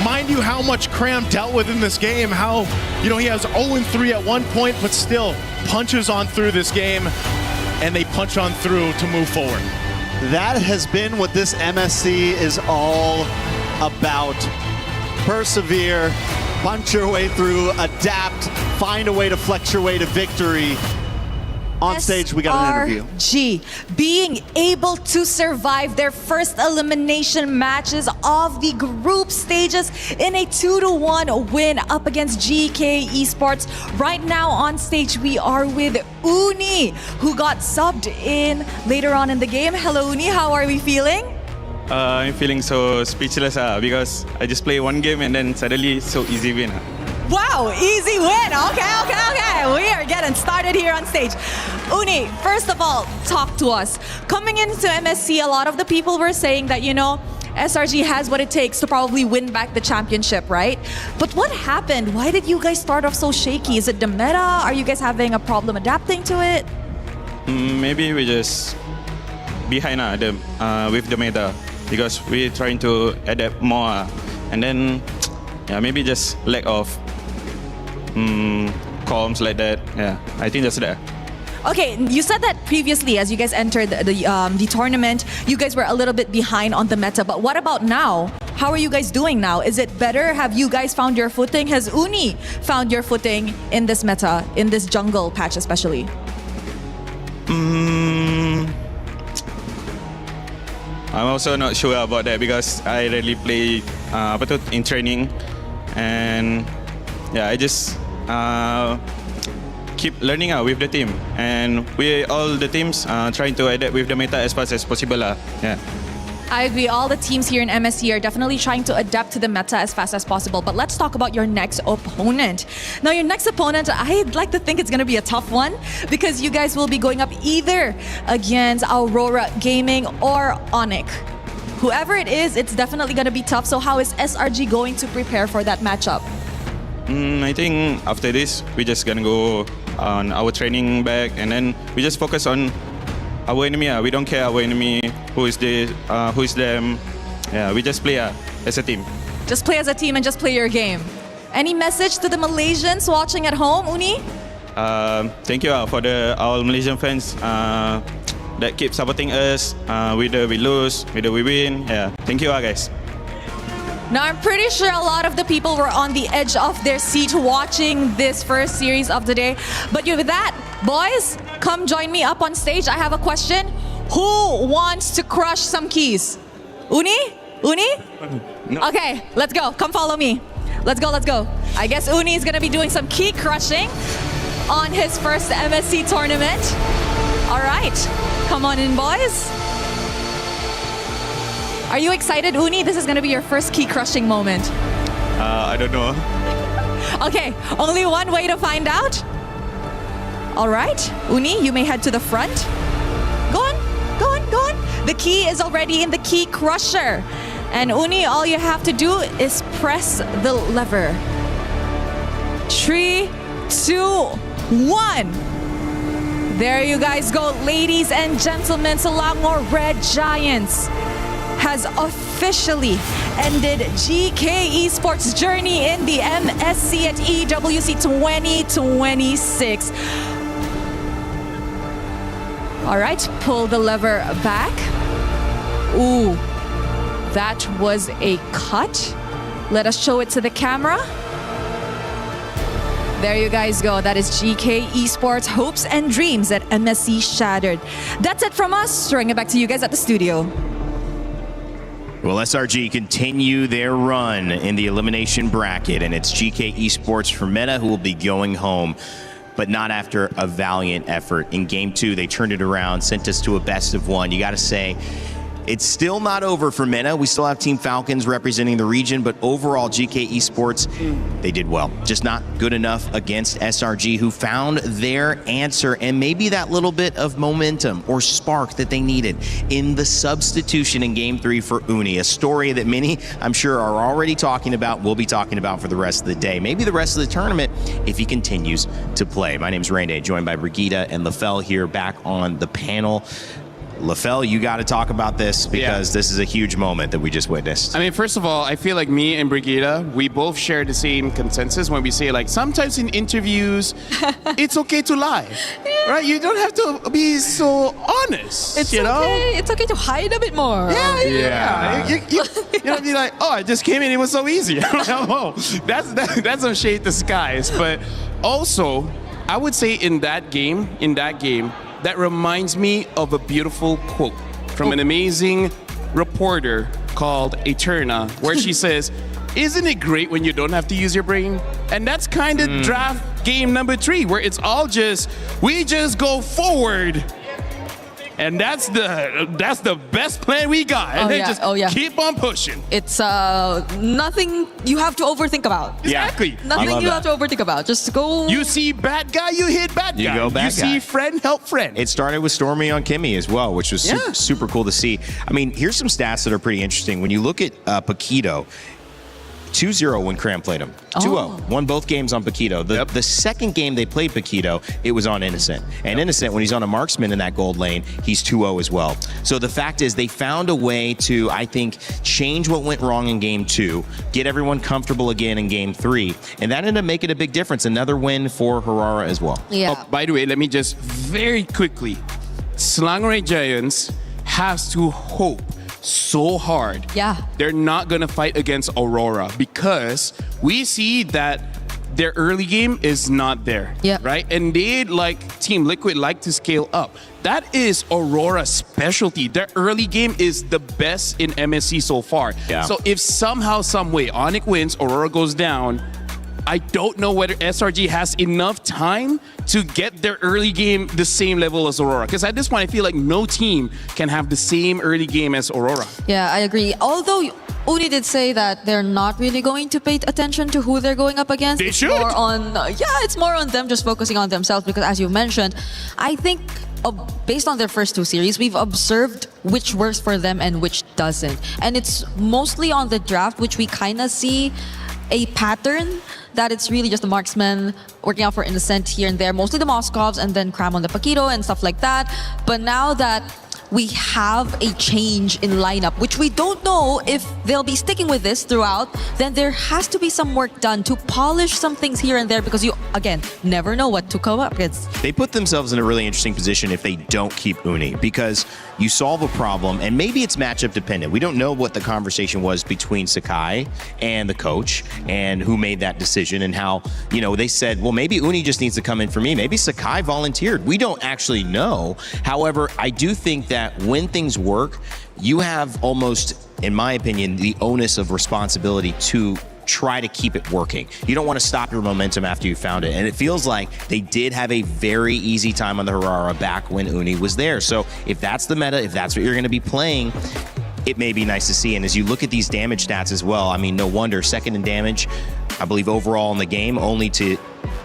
Mind you, how much Cram dealt with in this game, how, you know, he has 0-3 at one point, but still punches on through this game, and they punch on through to move forward. That has been what this MSC is all about. Persevere, punch your way through, adapt, find a way to flex your way to victory. On stage, we got an interview. SRG being able to survive their first elimination matches of the group stages in a 2-1 win up against GK Esports. Right now on stage, we are with Uni, who got subbed in later on in the game. Hello, Uni. How are we feeling? I'm feeling so speechless because I just play one game and then suddenly so easy win. Wow, easy win. Okay. We are getting started here on stage. Uni, first of all, talk to us. Coming into MSC, a lot of the people were saying that, you know, SRG has what it takes to probably win back the championship, right? But what happened? Why did you guys start off so shaky? Is it the meta? Are you guys having a problem adapting to it? Maybe we just behind with the meta because we're trying to adapt more. And then, yeah, maybe just lack of comms like that. Yeah, I think that's that. Okay, you said that previously as you guys entered the tournament, you guys were a little bit behind on the meta. But what about now? How are you guys doing now? Is it better? Have you guys found your footing? Has Uni found your footing in this meta, in this jungle patch especially? I'm also not sure about that because I rarely play in training, and yeah, I just keep learning with the team, and we all the teams trying to adapt with the meta as fast as possible. Yeah. I agree. All the teams here in MSC are definitely trying to adapt to the meta as fast as possible. But let's talk about your next opponent. Now, your next opponent, I'd like to think it's going to be a tough one because you guys will be going up either against Aurora Gaming or Onyx. Whoever it is, it's definitely going to be tough. So how is SRG going to prepare for that matchup? I think after this, we're just going to go on our training back, and then we just focus on our enemy. We don't care our enemy, who is them. Yeah, we just play as a team. Just play as a team and just play your game. Any message to the Malaysians watching at home, Uni? Thank you for our Malaysian fans that keep supporting us. Whether we lose, whether we win. Yeah, thank you guys. Now, I'm pretty sure a lot of the people were on the edge of their seat watching this first series of the day. But with that, boys, come join me up on stage. I have a question. Who wants to crush some keys? Uni? No. Okay, let's go. Come follow me. Let's go. I guess Uni is going to be doing some key crushing. on his first MSC tournament. All right, come on in, boys. Are you excited, Uni? This is going to be your first key crushing moment. I don't know. Okay, only one way to find out. All right, Uni, you may head to the front. Go on, go on, go on. The key is already in the key crusher. And Uni, all you have to do is press the lever. 3, 2, 1. There you guys go, ladies and gentlemen. Selangor Red Giants has officially ended GK Esports' journey in the MSC at EWC 2026. All right, pull the lever back. Ooh, that was a cut. Let us show it to the camera. There you guys go. That is GK Esports hopes and dreams at MSC shattered. That's it from us. Throwing it back to you guys at the studio. Well, SRG continue their run in the elimination bracket, and it's GK Esports for Meta who will be going home, but not after a valiant effort. In Game 2, they turned it around, sent us to a best of 1. You got to say, it's still not over for Meta. We still have Team Falcons representing the region, but overall, GK Esports, they did well. Just not good enough against SRG, who found their answer and maybe that little bit of momentum or spark that they needed in the substitution in Game 3 for Uni, a story that many, I'm sure, are already talking about, will be talking about for the rest of the day, maybe the rest of the tournament if he continues to play. My name's Rainday, joined by Brigitte and Lefel here back on the panel. Lefel, you got to talk about this because this is a huge moment that we just witnessed. I mean, first of all, I feel like me and Brigitte, we both share the same consensus when we say, like, sometimes in interviews, it's okay to lie, right? You don't have to be so honest. It's you know? okay. It's okay to hide a bit more. Yeah. You know, be like, oh, I just came in, it was so easy. Oh, that's some shade disguise. But also, I would say in that game, that reminds me of a beautiful quote from an amazing reporter called Eterna, where she says, isn't it great when you don't have to use your brain? And that's kind of draft game number 3, where it's all we just go forward. And that's the best plan we got. And then just keep on pushing. It's nothing you have to overthink about. Exactly. Nothing you have to overthink about. Just go. You see bad guy, you hit bad guy. You go bad guy. You see friend, help friend. It started with Stormy on Kimmy as well, which was super cool to see. I mean, here's some stats that are pretty interesting. When you look at Paquito, 2-0 when Cram played him. 2-0. Won both games on Paquito. The second game they played Paquito, it was on Innocent. And Innocent, when he's on a marksman in that gold lane, he's 2-0 as well. So the fact is they found a way to, I think, change what went wrong in Game 2, get everyone comfortable again in Game 3, and that ended up making a big difference. Another win for Harara as well. Yeah. Oh, by the way, let me just very quickly, Selangor Giants has to hope so hard. Yeah. They're not going to fight against Aurora because we see that their early game is not there. Yeah. Right? And they, like Team Liquid, like to scale up. That is Aurora's specialty. Their early game is the best in MSC so far. Yeah. So if somehow, some way, Onyx wins, Aurora goes down, I don't know whether SRG has enough time to get their early game the same level as Aurora. Because at this point, I feel like no team can have the same early game as Aurora. Yeah, I agree. Although Uni did say that they're not really going to pay attention to who they're going up against. They should. More on, it's more on them just focusing on themselves because, as you mentioned, I think based on their first 2 series, we've observed which works for them and which doesn't. And it's mostly on the draft, which we kind of see a pattern that it's really just the marksman working out for Innocent here and there, mostly the Moscovs and then Cram on the Paquito and stuff like that. But now that we have a change in lineup, which we don't know if they'll be sticking with this throughout, then there has to be some work done to polish some things here and there because you, again, never know what to come up against. They put themselves in a really interesting position if they don't keep Uni because you solve a problem and maybe it's matchup dependent. We don't know what the conversation was between Sakai and the coach and who made that decision and how, they said, well, maybe Uni just needs to come in for me. Maybe Sakai volunteered. We don't actually know. However, I do think that when things work, you have almost, in my opinion, the onus of responsibility to try to keep it working. You don't want to stop your momentum after you found it. And it feels like they did have a very easy time on the Harara back when Uni was there. So if that's the meta, if that's what you're going to be playing, it may be nice to see. And as you look at these damage stats as well, I mean, no wonder, second in damage, I believe overall in the game, only to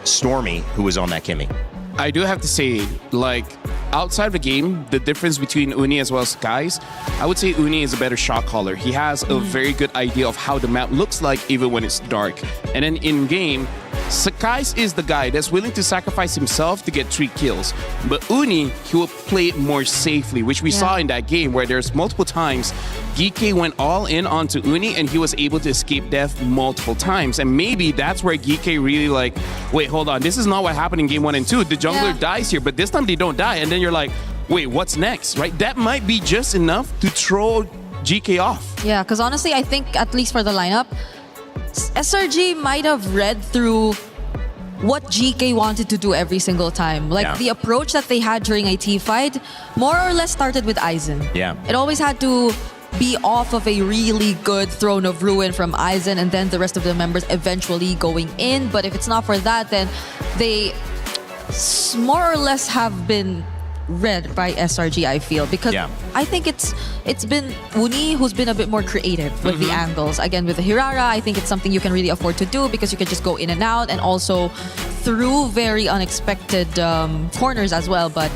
Stormy, who was on that Kimmy. I do have to say, like, outside of the game, the difference between Uni as well as Skies, I would say Uni is a better shot caller. He has a very good idea of how the map looks like even when it's dark. And then in game, Skies is the guy that's willing to sacrifice himself to get 3 kills. But Uni, he will play it more safely, which we saw in that game where there's multiple times GK went all in onto Uni and he was able to escape death multiple times. And maybe that's where GK really like, wait, hold on, this is not what happened in game 1 and 2. The jungler dies here, but this time they don't die. And then you're like, wait, what's next, right? That might be just enough to throw GK off. Yeah, because honestly, I think at least for the lineup, SRG might have read through what GK wanted to do every single time. Like the approach that they had during a team fight more or less started with Aizen. Yeah. It always had to be off of a really good Throne of Ruin from Aizen and then the rest of the members eventually going in. But if it's not for that, then they more or less have been read by SRG, I feel, because I think it's been Uni who's been a bit more creative with the angles. Again, with the Hirara, I think it's something you can really afford to do because you can just go in and out and also through very unexpected corners as well. But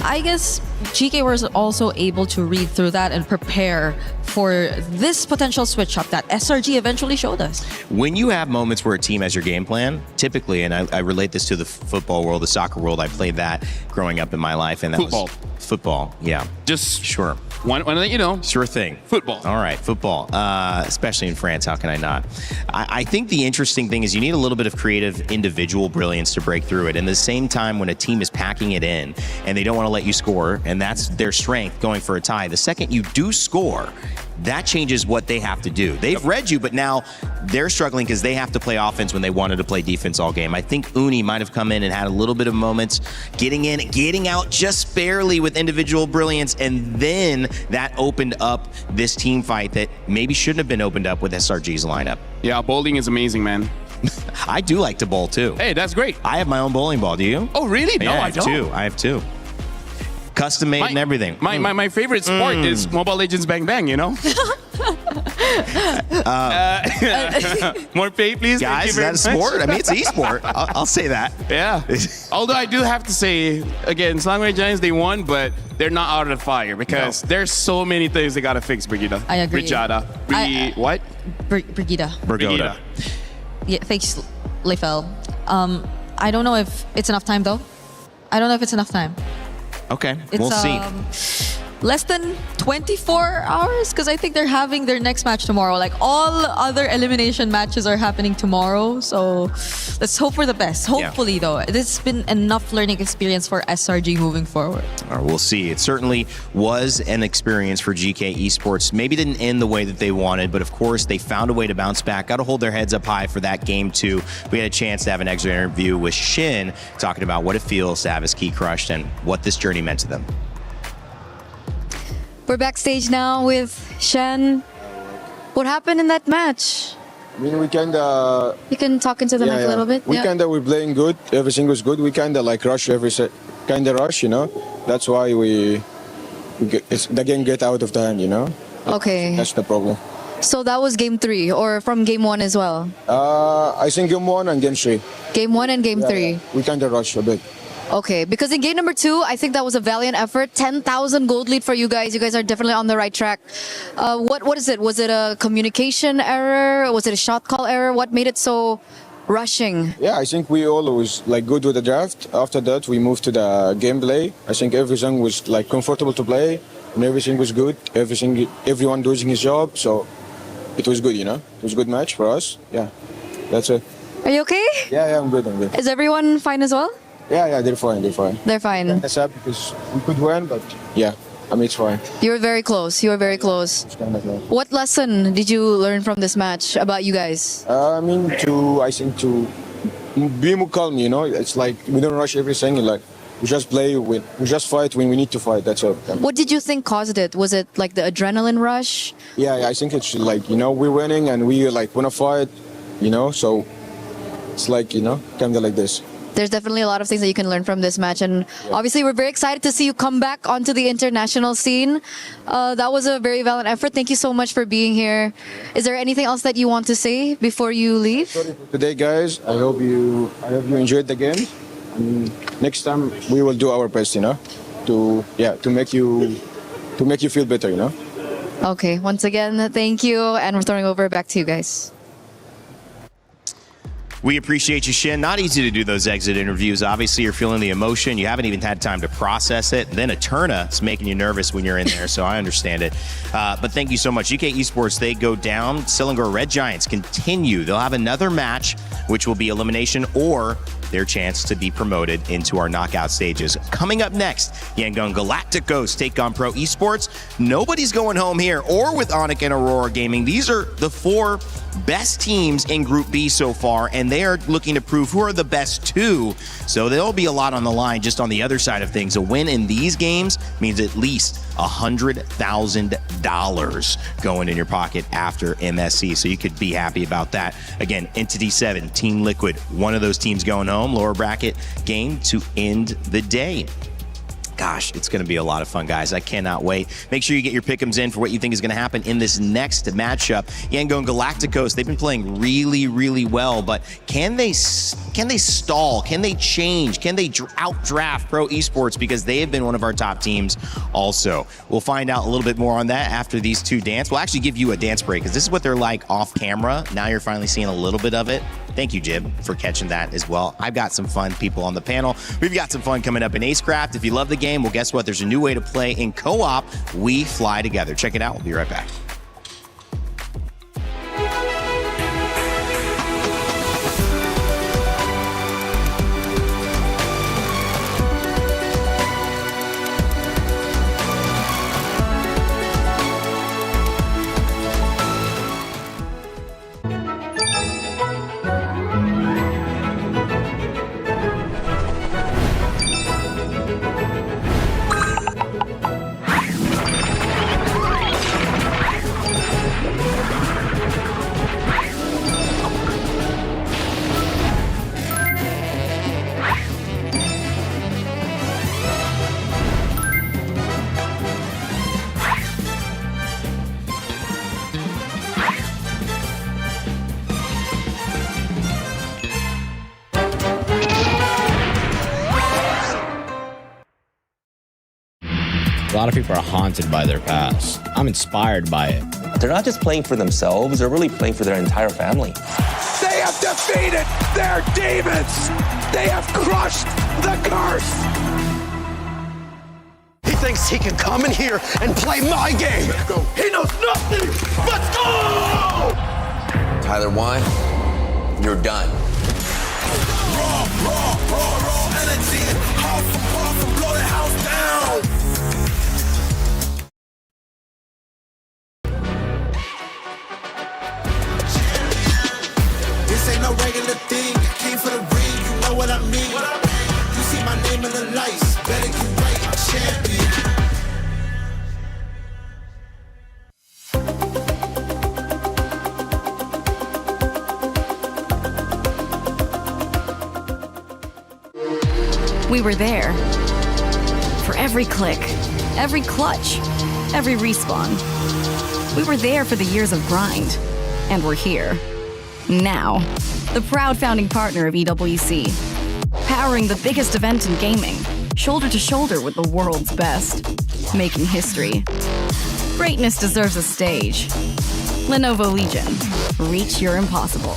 I guess GK was also able to read through that and prepare for this potential switch up that SRG eventually showed us. When you have moments where a team has your game plan, typically, and I relate this to the football world, the soccer world, I played that growing up in my life, and that was football. Yeah, just sure. Want to let you know. Sure thing. Football. All right, football. Especially in France, how can I not? I think the interesting thing is you need a little bit of creative individual brilliance to break through it. And at the same time, when a team is packing it in and they don't want to let you score, and that's their strength going for a tie, the second you do score, that changes what they have to do. They've read you, but now they're struggling because they have to play offense when they wanted to play defense all game. I think Uni might have come in and had a little bit of moments getting in, getting out just barely with individual brilliance, and then that opened up this team fight that maybe shouldn't have been opened up with SRG's lineup. Yeah, bowling is amazing, man. I do like to bowl too. Hey, that's great. I have my own bowling ball. Do you? Oh, really? Yeah, No, I don't. I have two. Custom made and everything. My favorite sport is Mobile Legends Bang Bang, you know? More pay, please. Guys, is that a sport? I mean, it's e-sport. I'll say that. Yeah. Although I do have to say, again, Slangway Giants, they won, but they're not out of the fire because there's so many things they got to fix, Brigida. I agree. Brigida. What? Brigida. Brigida. Yeah, thanks, Leifel. I don't know if it's enough time, though. I don't know if it's enough time. Okay, It's, we'll see. Less than 24 hours because I think they're having their next match tomorrow. Like all other elimination matches are happening tomorrow. So let's hope for the best. Hopefully, though, this has been enough learning experience for SRG moving forward. We'll see. It certainly was an experience for GK Esports. Maybe didn't end the way that they wanted, but of course they found a way to bounce back. Got to hold their heads up high for that game too. We had a chance to have an extra interview with Shin talking about what it feels to have his key crushed and what this journey meant to them. We're backstage now with Shen. What happened in that match? I mean, we kind of... You can talk into the mic a little bit? We kind of were playing good. Everything was good. We kind of like rush every set. Kind of rush, you know. That's why the game get out of the hand, you know. Okay. That's the problem. So that was game 3 or from game 1 as well? I think game 1 and game 3. Game 1 and game 3. We kind of rush a bit. Okay, because in game number 2, I think that was a valiant effort. 10,000 gold lead for you guys. You guys are definitely on the right track. What is it? Was it a communication error? Was it a shot call error? What made it so rushing? Yeah, I think we all was like good with the draft. After that, we moved to the gameplay. I think everything was like comfortable to play, and everything was good. Everyone doing his job, so it was good. You know, it was a good match for us. Yeah, that's it. Are you okay? Yeah, I'm good. I'm good. Is everyone fine as well? Yeah, they're fine. They're fine. They're fine. That's sad because we could win, but yeah, I mean, it's fine. You were very close. You were very close. What lesson did you learn from this match about you guys? I think to be more calm, you know. It's like we don't rush everything. Like we just we just fight when we need to fight. That's all. What did you think caused it? Was it like the adrenaline rush? Yeah, I think it's like, you know, we're winning and we like want to fight. you know. So it's like, you know, kind of like this. There's definitely a lot of things that you can learn from this match, and obviously we're very excited to see you come back onto the international scene. That was a very valiant effort. Thank you so much for being here. Is there anything else that you want to say before you leave? Today, guys, I hope you enjoyed the game. And next time we will do our best, you know, to make you feel better, you know. Okay, once again, thank you, and we're throwing over back to you guys. We appreciate you, Shin. Not easy to do those exit interviews. Obviously, you're feeling the emotion. You haven't even had time to process it. Then Eterna is making you nervous when you're in there, so I understand it. But thank you so much. GK Esports, they go down. Sillinger Red Giants continue. They'll have another match, which will be elimination or their chance to be promoted into our knockout stages. Coming up next, Yangon Galacticos take on Pro Esports. Nobody's going home here or with Onic and Aurora Gaming. These are the 4 best teams in Group B so far, and they are looking to prove who are the best 2. So there'll be a lot on the line just on the other side of things. A win in these games means at least $100,000 going in your pocket after MSC. So you could be happy about that. Again, Entity 7, Team Liquid, one of those teams going home. Lower bracket game to end the day. Gosh, it's going to be a lot of fun, guys. I cannot wait. Make sure you get your pick'ems in for what you think is going to happen in this next matchup. Yangon Galacticos, they've been playing really, really well, but can they stall? Can they change? Can they outdraft Pro Esports? Because they have been one of our top teams also. We'll find out a little bit more on that after these 2 dance. We'll actually give you a dance break because this is what they're like off camera. Now you're finally seeing a little bit of it. Thank you, Jib, for catching that as well. I've got some fun people on the panel. We've got some fun coming up in Acecraft. If you love the game, well, guess what? There's a new way to play in co-op. We fly together. Check it out. We'll be right back. A lot of people are haunted by their past. I'm inspired by it. They're not just playing for themselves, they're really playing for their entire family. They have defeated their demons! They have crushed the curse! He thinks he can come in here and play my game! Let's go. He knows nothing! Let's go! Tyler Wine, you're done. Raw energy, half for half and blow the house down! This ain't no regular thing. I came for the ring, you know what I mean. You see my name in the lights, better get right, champion. We were there. For every click, every clutch, every respawn. We were there for the years of grind. And we're here. Now. The proud founding partner of EWC. Powering the biggest event in gaming. Shoulder to shoulder with the world's best. Making history. Greatness deserves a stage. Lenovo Legion. Reach your impossible.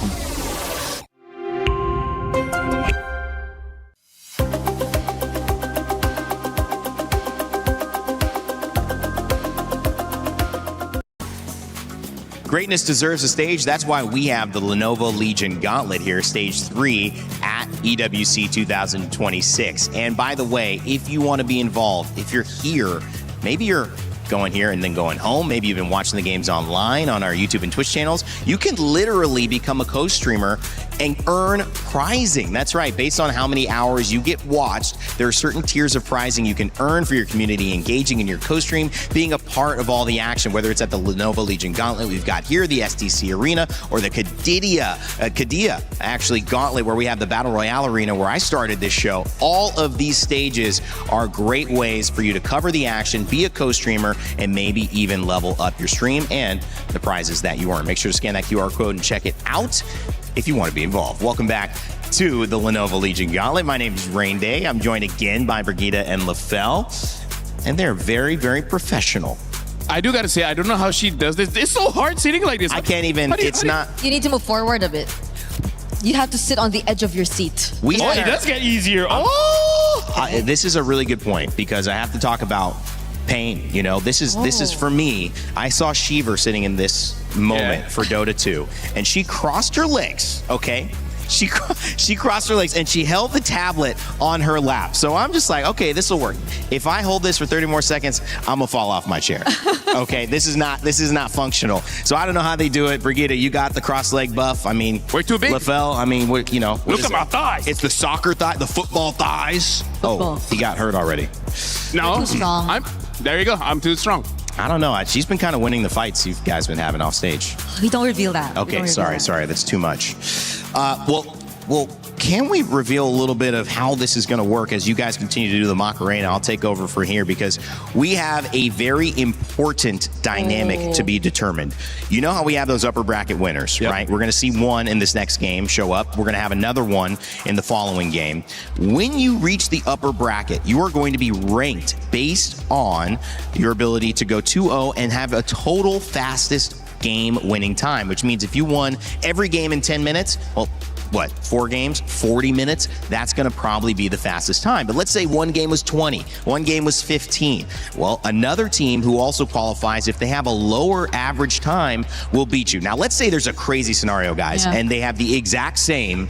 Greatness deserves a stage. That's why we have the Lenovo Legion Gauntlet here, Stage 3 at EWC 2026. And by the way, if you want to be involved, if you're here, maybe you're going here and then going home, maybe you've been watching the games online on our YouTube and Twitch channels, you can literally become a co-streamer and earn prizing. That's right. Based on how many hours you get watched, there are certain tiers of prizing you can earn for your community, engaging in your co-stream, being a part of all the action, whether it's at the Lenovo Legion Gauntlet we've got here, the STC Arena, or the Kadia actually Gauntlet, where we have the Battle Royale Arena where I started this show. All of these stages are great ways for you to cover the action, be a co-streamer, and maybe even level up your stream and the prizes that you earn. Make sure to scan that QR code and check it out if you want to be involved. Welcome back to the Lenovo Legion Gauntlet. My name is Rain Day. I'm joined again by Brigitte and LaFell, and they're very, very professional. I do gotta say, I don't know how she does this. It's so hard sitting like this. I can't even, You need to move forward a bit. You have to sit on the edge of your seat. It does get easier. This is a really good point because I have to talk about pain. You know, this is for me. I saw Shiver sitting in this moment for Dota 2, and she crossed her legs, okay? She crossed her legs and she held the tablet on her lap. So I'm just like, okay, this will work. If I hold this for 30 more seconds, I'm gonna fall off my chair. Okay, this is not functional. So I don't know how they do it. Brigitte, you got the cross leg buff. I mean, we're too big. LaFell, I mean, look at my thighs. It's the soccer thigh, the football thighs. Oh, he got hurt already. No, too strong. There you go. I'm too strong. I don't know. She's been kind of winning the fights you guys been having off stage. We don't reveal that. Okay, sorry. That's too much. Well, can we reveal a little bit of how this is going to work as you guys continue to do the Macarena? I'll take over from here because we have a very important dynamic to be determined. You know how we have those upper bracket winners, right? We're going to see one in this next game show up. We're going to have another one in the following game. When you reach the upper bracket, you are going to be ranked based on your ability to go 2-0 and have a total fastest game winning time, which means if you won every game in 10 minutes, well, 4 games, 40 minutes, that's going to probably be the fastest time. But let's say one game was 20, one game was 15. Well, another team who also qualifies, if they have a lower average time, will beat you. Now, let's say there's a crazy scenario, guys, and they have the exact same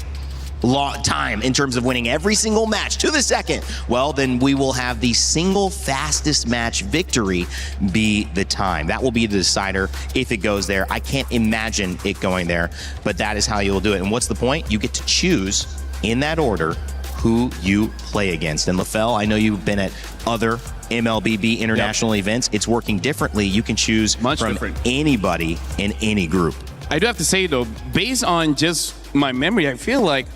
time in terms of winning every single match to the second. Well, then we will have the single fastest match victory be the time. That will be the decider if it goes there. I can't imagine it going there, but that is how you'll do it. And what's the point? You get to choose in that order who you play against. And LaFell, I know you've been at other MLBB international events. It's working differently. You can choose from anybody in any group. I do have to say though, based on just my memory, I feel like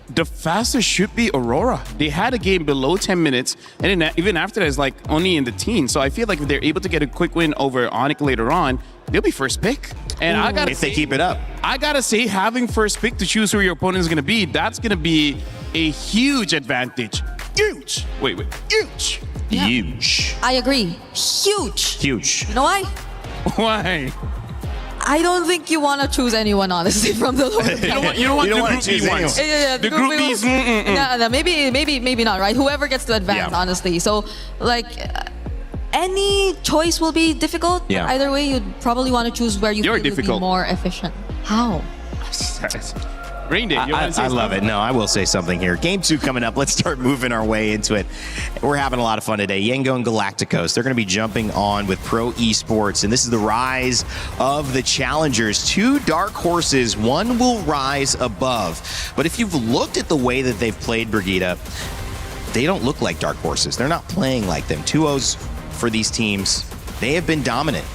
the fastest should be Aurora. They had a game below 10 minutes, and then even after that, it's like only in the teens. So I feel like if they're able to get a quick win over Onyx later on, they'll be first pick. And I gotta say, they keep it up. I gotta say, having first pick to choose who your opponent is gonna be, that's gonna be a huge advantage. Huge. Wait. Huge. Yeah. Huge. I agree. Huge. Huge. You know why? Why? I don't think you want to choose anyone, honestly, from the lower bracket. You don't want the Group B ones. Yeah, the Group B's. No, maybe not, right? Whoever gets to advance, honestly. So, like, any choice will be difficult. Yeah. Either way, you'd probably want to choose where you feel you'll be more efficient. How? Rain Day, you want to say I love it. No, I will say something here. Game 2 coming up. Let's start moving our way into it. We're having a lot of fun today. Yengo and Galacticos, they're going to be jumping on with Pro Esports, and this is the rise of the challengers. 2 dark horses, one will rise above. But if you've looked at the way that they've played, Brigitte, they don't look like dark horses. They're not playing like them. 2-0s for these teams. They have been dominant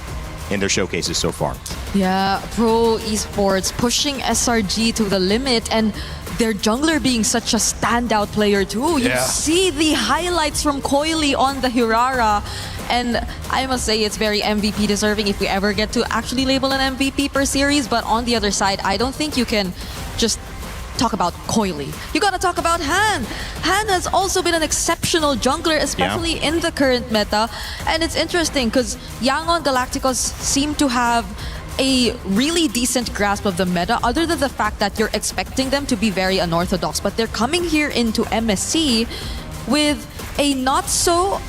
in their showcases so far. Yeah, Pro Esports pushing SRG to the limit, and their jungler being such a standout player too. You see the highlights from Coily on the Hirara, and I must say it's very MVP deserving if we ever get to actually label an MVP per series. But on the other side, I don't think you can just talk about Coily. You gotta talk about Han. Han has also been an exceptional jungler, especially in the current meta. And it's interesting because Yangon Galacticos seem to have a really decent grasp of the meta, other than the fact that you're expecting them to be very unorthodox. But they're coming here into MSC with a not so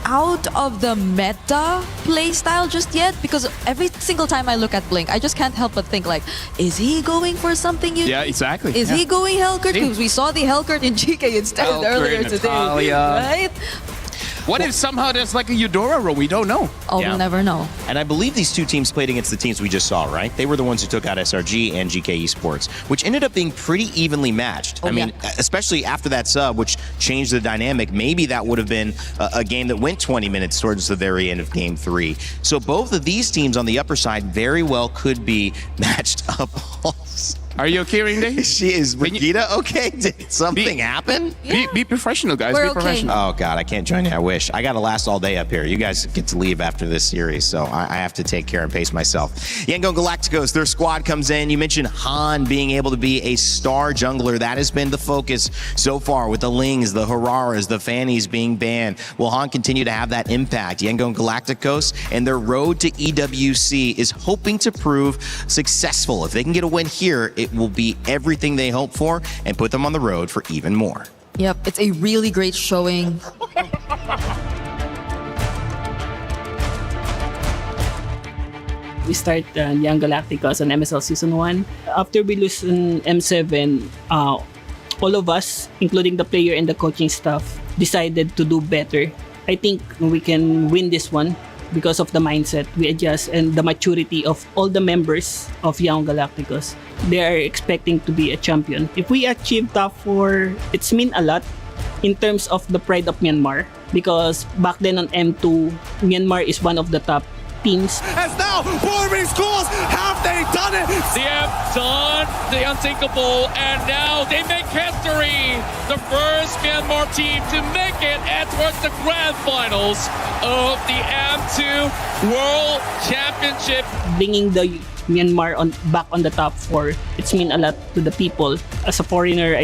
out of the meta playstyle just yet, because every single time I look at Blink, I just can't help but think, like, is he going for something unique? Yeah, exactly. Is he going Hellcurt? Because we saw the Hellcurt in GK instead earlier today. Right? What if somehow there's like a Eudora row? We don't know. Oh, we'll never know. And I believe these two teams played against the teams we just saw, right? They were the ones who took out SRG and GK Esports, which ended up being pretty evenly matched. I mean, especially after that sub, which changed the dynamic, maybe that would have been a game that went 20 minutes towards the very end of game 3. So both of these teams on the upper side very well could be matched up. Are you okay, Ring? She is. Brigitte okay? Did something happen? Be professional, guys. We're be professional. Oh, God, I can't join you. I wish. I got to last all day up here. You guys get to leave after this series, so I have to take care and pace myself. Yangon Galacticos, their squad comes in. You mentioned Han being able to be a star jungler. That has been the focus so far with the Lings, the Hararas, the Fannies being banned. Will Han continue to have that impact? Yangon Galacticos and their road to EWC is hoping to prove successful. If they can get a win here, it will be everything they hope for and put them on the road for even more. Yep, it's a really great showing. We start Young Galacticos on MSL Season 1. After we lose in M7, all of us, including the player and the coaching staff, decided to do better. I think we can win this one because of the mindset we adjust and the maturity of all the members of Young Galacticos. They are expecting to be a champion. If we achieve top 4, it's mean a lot in terms of the pride of Myanmar, because back then on M2, Myanmar is one of the top teams. As now, Bournemouth scores. Have they done it? They have done the unthinkable, and now they make history. The first Myanmar team to make it towards the grand finals of the M2 World Championship. Bringing the Myanmar back on the top 4, it's mean a lot to the people. As a foreigner,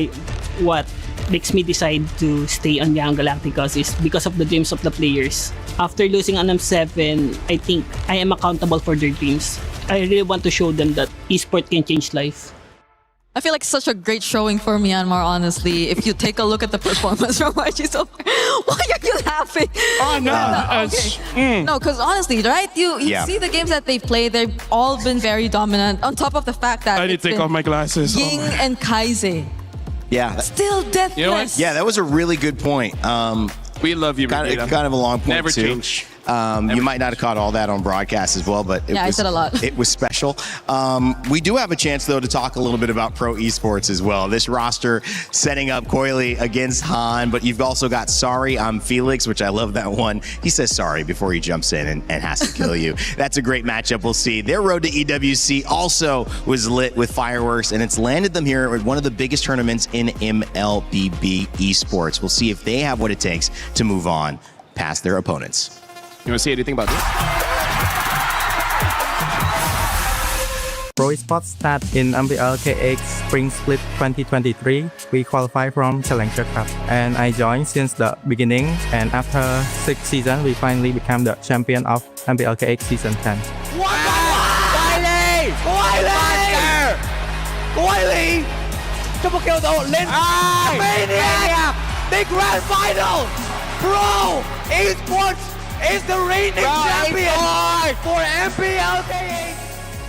what makes me decide to stay on Young Galacticos is because of the dreams of the players. After losing on M7, I think I am accountable for their dreams. I really want to show them that esports can change life. I feel like such a great showing for Myanmar, honestly. If you take a look at the performance from YG so far. Why are you laughing? Oh, no. Okay. No, because honestly, right? You see the games that they've played, they've all been very dominant. On top of the fact that I need to take off my glasses. Ying and Kaize. Yeah. Still deathless. You know what? Yeah, that was a really good point. We love you, kind of a long point, Never too. change. You might not have caught all that on broadcast as well, but I said a lot. It was special. We do have a chance, though, to talk a little bit about pro esports as well. This roster setting up Coily against Han, but you've also got Sorry, I'm Felix, which I love that one. He says sorry before he jumps in and has to kill you. That's a great matchup. We'll see. Their road to EWC also was lit with fireworks, and it's landed them here at one of the biggest tournaments in MLBB esports. We'll see if they have what it takes to move on past their opponents. You want to say anything about this? Pro Esports start in MPL KX Spring Split 2023. We qualify from Challenger Cup, and I joined since the beginning. And after 6 seasons, we finally became the champion of MPL KX Season 10. Coily! Coily! Triple kill though, Lin! Maniac! The grand final! Pro Esports is the reigning champion for MPL KX!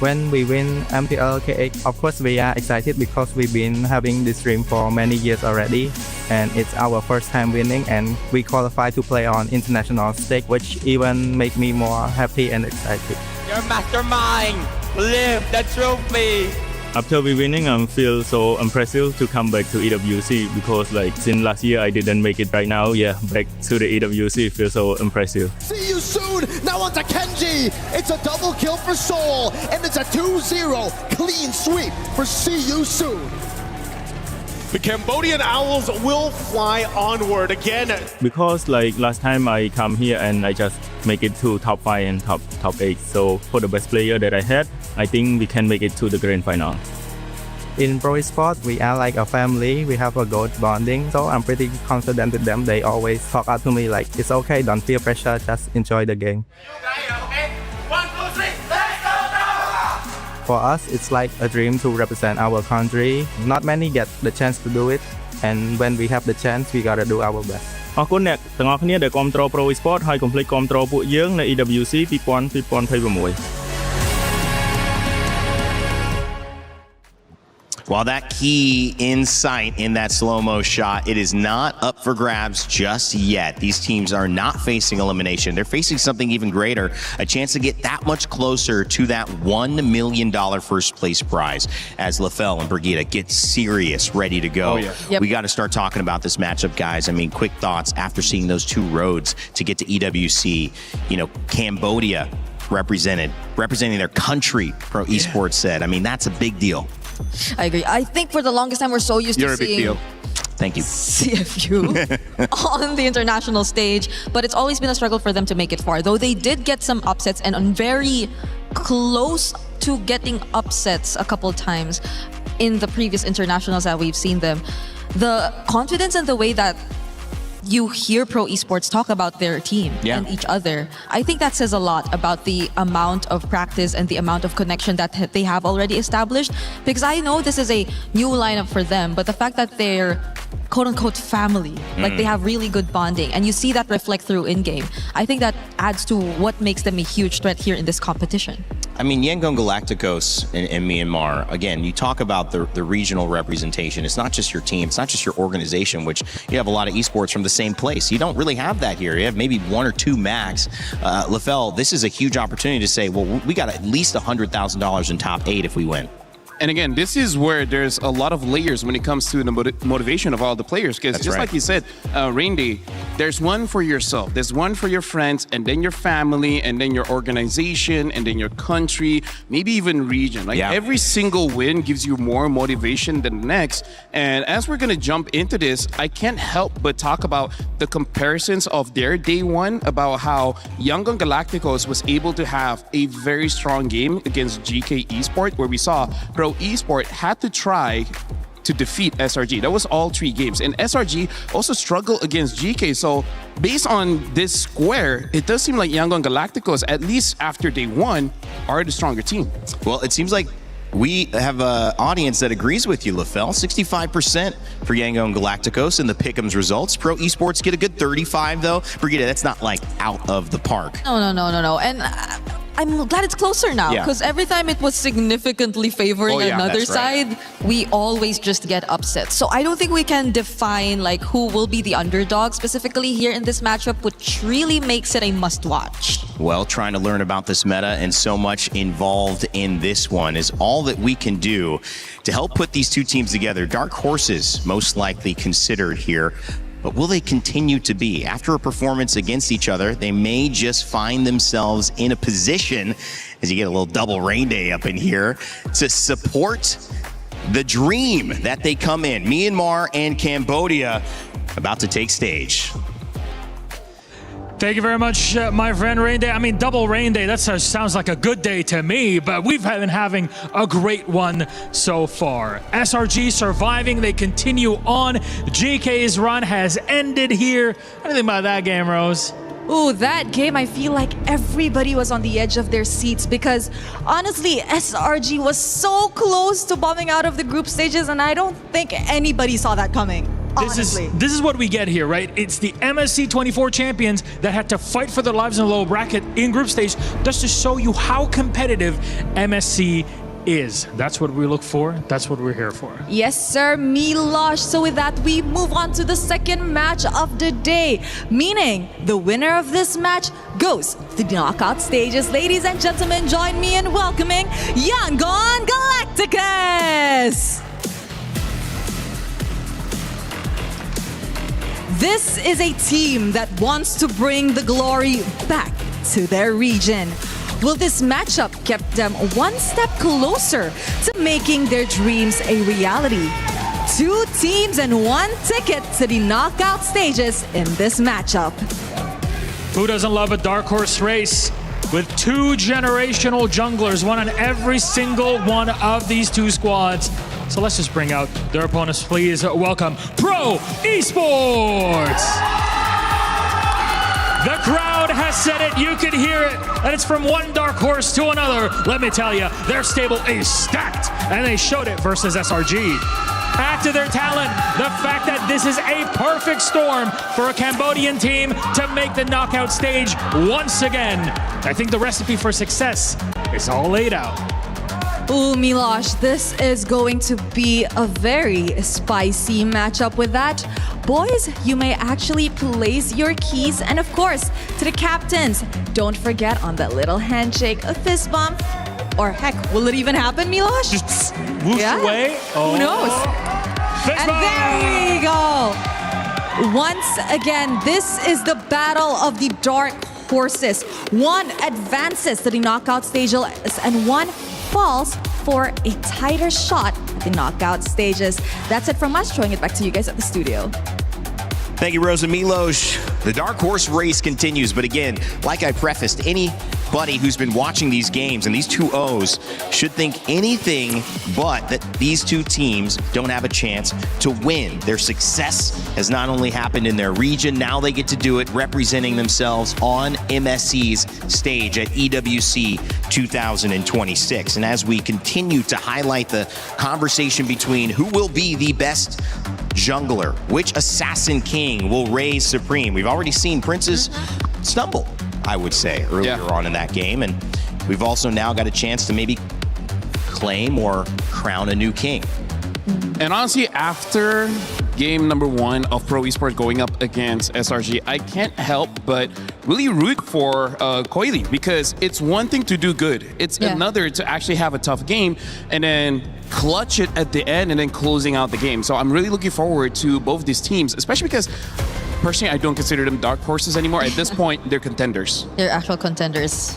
When we win MPL KX, of course we are excited because we've been having this dream for many years already, and it's our first time winning, and we qualify to play on international stage, which even make me more happy and excited. Your mastermind, lift the trophy! After we winning, I feel so impressive to come back to EWC because since last year I didn't make it. Right now, back to the EWC feels so impressive. See you soon! Now on to Kenji! It's a double kill for Seoul, and it's a 2-0 clean sweep for See You Soon! The Cambodian Owls will fly onward again. Because last time I come here and I just make it to top 5 and top 8. So for the best player that I had, I think we can make it to the grand final. In Pro Esports, we are like a family. We have a good bonding. So I'm pretty confident with them. They always talk out to me like, it's okay, don't feel pressure, just enjoy the game. For us, it's like a dream to represent our country. Not many get the chance to do it, and when we have the chance, we gotta do our best. អរគុណអ្នកទាំងអស់គ្នាដែលគាំទ្រ Pro Esports ហើយកុំភ្លេចគាំទ្រពួកយើងនៅ EWC 2026 While that key in sight in that slow-mo shot, it is not up for grabs just yet. These teams are not facing elimination. They're facing something even greater, a chance to get that much closer to that $1 million first place prize as LaFell and Brigida get serious, ready to go. Oh, yeah. Yep. We got to start talking about this matchup, guys. I mean, quick thoughts after seeing those two roads to get to EWC. You know, Cambodia representing their country, Pro Esports said. I mean, that's a big deal. I agree. I think for the longest time, we're so used You're to a big seeing deal. Thank you. CFU on the international stage, but it's always been a struggle for them to make it far. Though they did get some upsets and on very close to getting upsets a couple times in the previous internationals that we've seen them. The confidence and the way that you hear Pro Esports talk about their team and each other, I think that says a lot about the amount of practice and the amount of connection that they have already established. Because I know this is a new lineup for them, but the fact that they're quote-unquote family, like they have really good bonding, and you see that reflect through in-game, I think that adds to what makes them a huge threat here in this competition. I mean, Yangon Galacticos in Myanmar, again, you talk about the regional representation. It's not just your team, it's not just your organization, which you have a lot of esports from the same place. You don't really have that here. You have maybe one or two max. LaFell, this is a huge opportunity to say, well, we got at least $100,000 in top 8 if we win. And again, this is where there's a lot of layers when it comes to the motivation of all the players. Because just like you said, Rain Day, there's one for yourself, there's one for your friends, and then your family, and then your organization, and then your country, maybe even region. Like every single win gives you more motivation than the next. And as we're gonna jump into this, I can't help but talk about the comparisons of their day one, about how Yangon Galacticos was able to have a very strong game against GK Esport, where we saw Pro Esport had to try to defeat SRG. That was all 3 games. And SRG also struggled against GK. So based on this square, it does seem like Yangon Galacticos, at least after day 1, are the stronger team. Well, it seems like we have an audience that agrees with you, LaFell. 65% for Yangon Galacticos in the Pick'ems results. Pro Esports get a good 35, though. Brigida, that's not like out of the park. No. And I'm glad it's closer now, because every time it was significantly favoring another side, we always just get upset. So I don't think we can define like who will be the underdog specifically here in this matchup, which really makes it a must-watch. Well, trying to learn about this meta and so much involved in this one is all that we can do to help put these two teams together. Dark horses most likely considered here. But will they continue to be? After a performance against each other, they may just find themselves in a position, as you get a little double Rain Day up in here, to support the dream that they come in. Myanmar and Cambodia about to take stage. Thank you very much, my friend Rain Day. I mean, double Rain Day, that sounds like a good day to me, but we've been having a great one so far. SRG surviving, they continue on. GK's run has ended here. What do you think about that game, Rose? Ooh, that game, I feel like everybody was on the edge of their seats because honestly, SRG was so close to bombing out of the group stages, and I don't think anybody saw that coming. This is what we get here, right? It's the MSC 24 champions that had to fight for their lives in the low bracket in group stage just to show you how competitive MSC is. That's what we look for. That's what we're here for. Yes, sir, Milosh. So with that, we move on to the second match of the day, meaning the winner of this match goes to the knockout stages. Ladies and gentlemen, join me in welcoming Yangon Galacticos. This is a team that wants to bring the glory back to their region. Will this matchup keep them one step closer to making their dreams a reality? 2 teams and 1 ticket to the knockout stages in this matchup. Who doesn't love a dark horse race? With 2 generational junglers, one on every single one of these 2 squads. So let's just bring out their opponents, please. Welcome, Pro Esports! The crowd has said it, you can hear it, and it's from one dark horse to another. Let me tell you, their stable is stacked, and they showed it versus SRG. Add to their talent the fact that this is a perfect storm for a Cambodian team to make the knockout stage once again. I think the recipe for success is all laid out. Ooh, Milosh, this is going to be a very spicy matchup with that. Boys, you may actually place your keys. And of course, to the captains, don't forget on that little handshake, a fist bump. Or heck, will it even happen, Milosh? Just whoosh away. Who knows? Fist bump. There we go. Once again, this is the battle of the dark horses. One advances to the knockout stages and one falls for a tighter shot at the knockout stages. That's it from us. Throwing it back to you guys at the studio. Thank you, Rosa Milosh. The dark horse race continues, but again, like I prefaced, anybody who's been watching these games and these two O's should think anything but that these two teams don't have a chance to win. Their success has not only happened in their region, now they get to do it representing themselves on MSC's stage at EWC 2026. And as we continue to highlight the conversation between who will be the best jungler, which assassin king will reign supreme. We've already seen Princes stumble, I would say, earlier on in that game. And we've also now got a chance to maybe claim or crown a new king. And honestly, after game number 1 of Pro Esports going up against SRG, I can't help but really root for Coily, because it's one thing to do good. It's another to actually have a tough game and then clutch it at the end and then closing out the game. So I'm really looking forward to both these teams, especially because personally, I don't consider them dark horses anymore. At this point, they're contenders. They're actual contenders.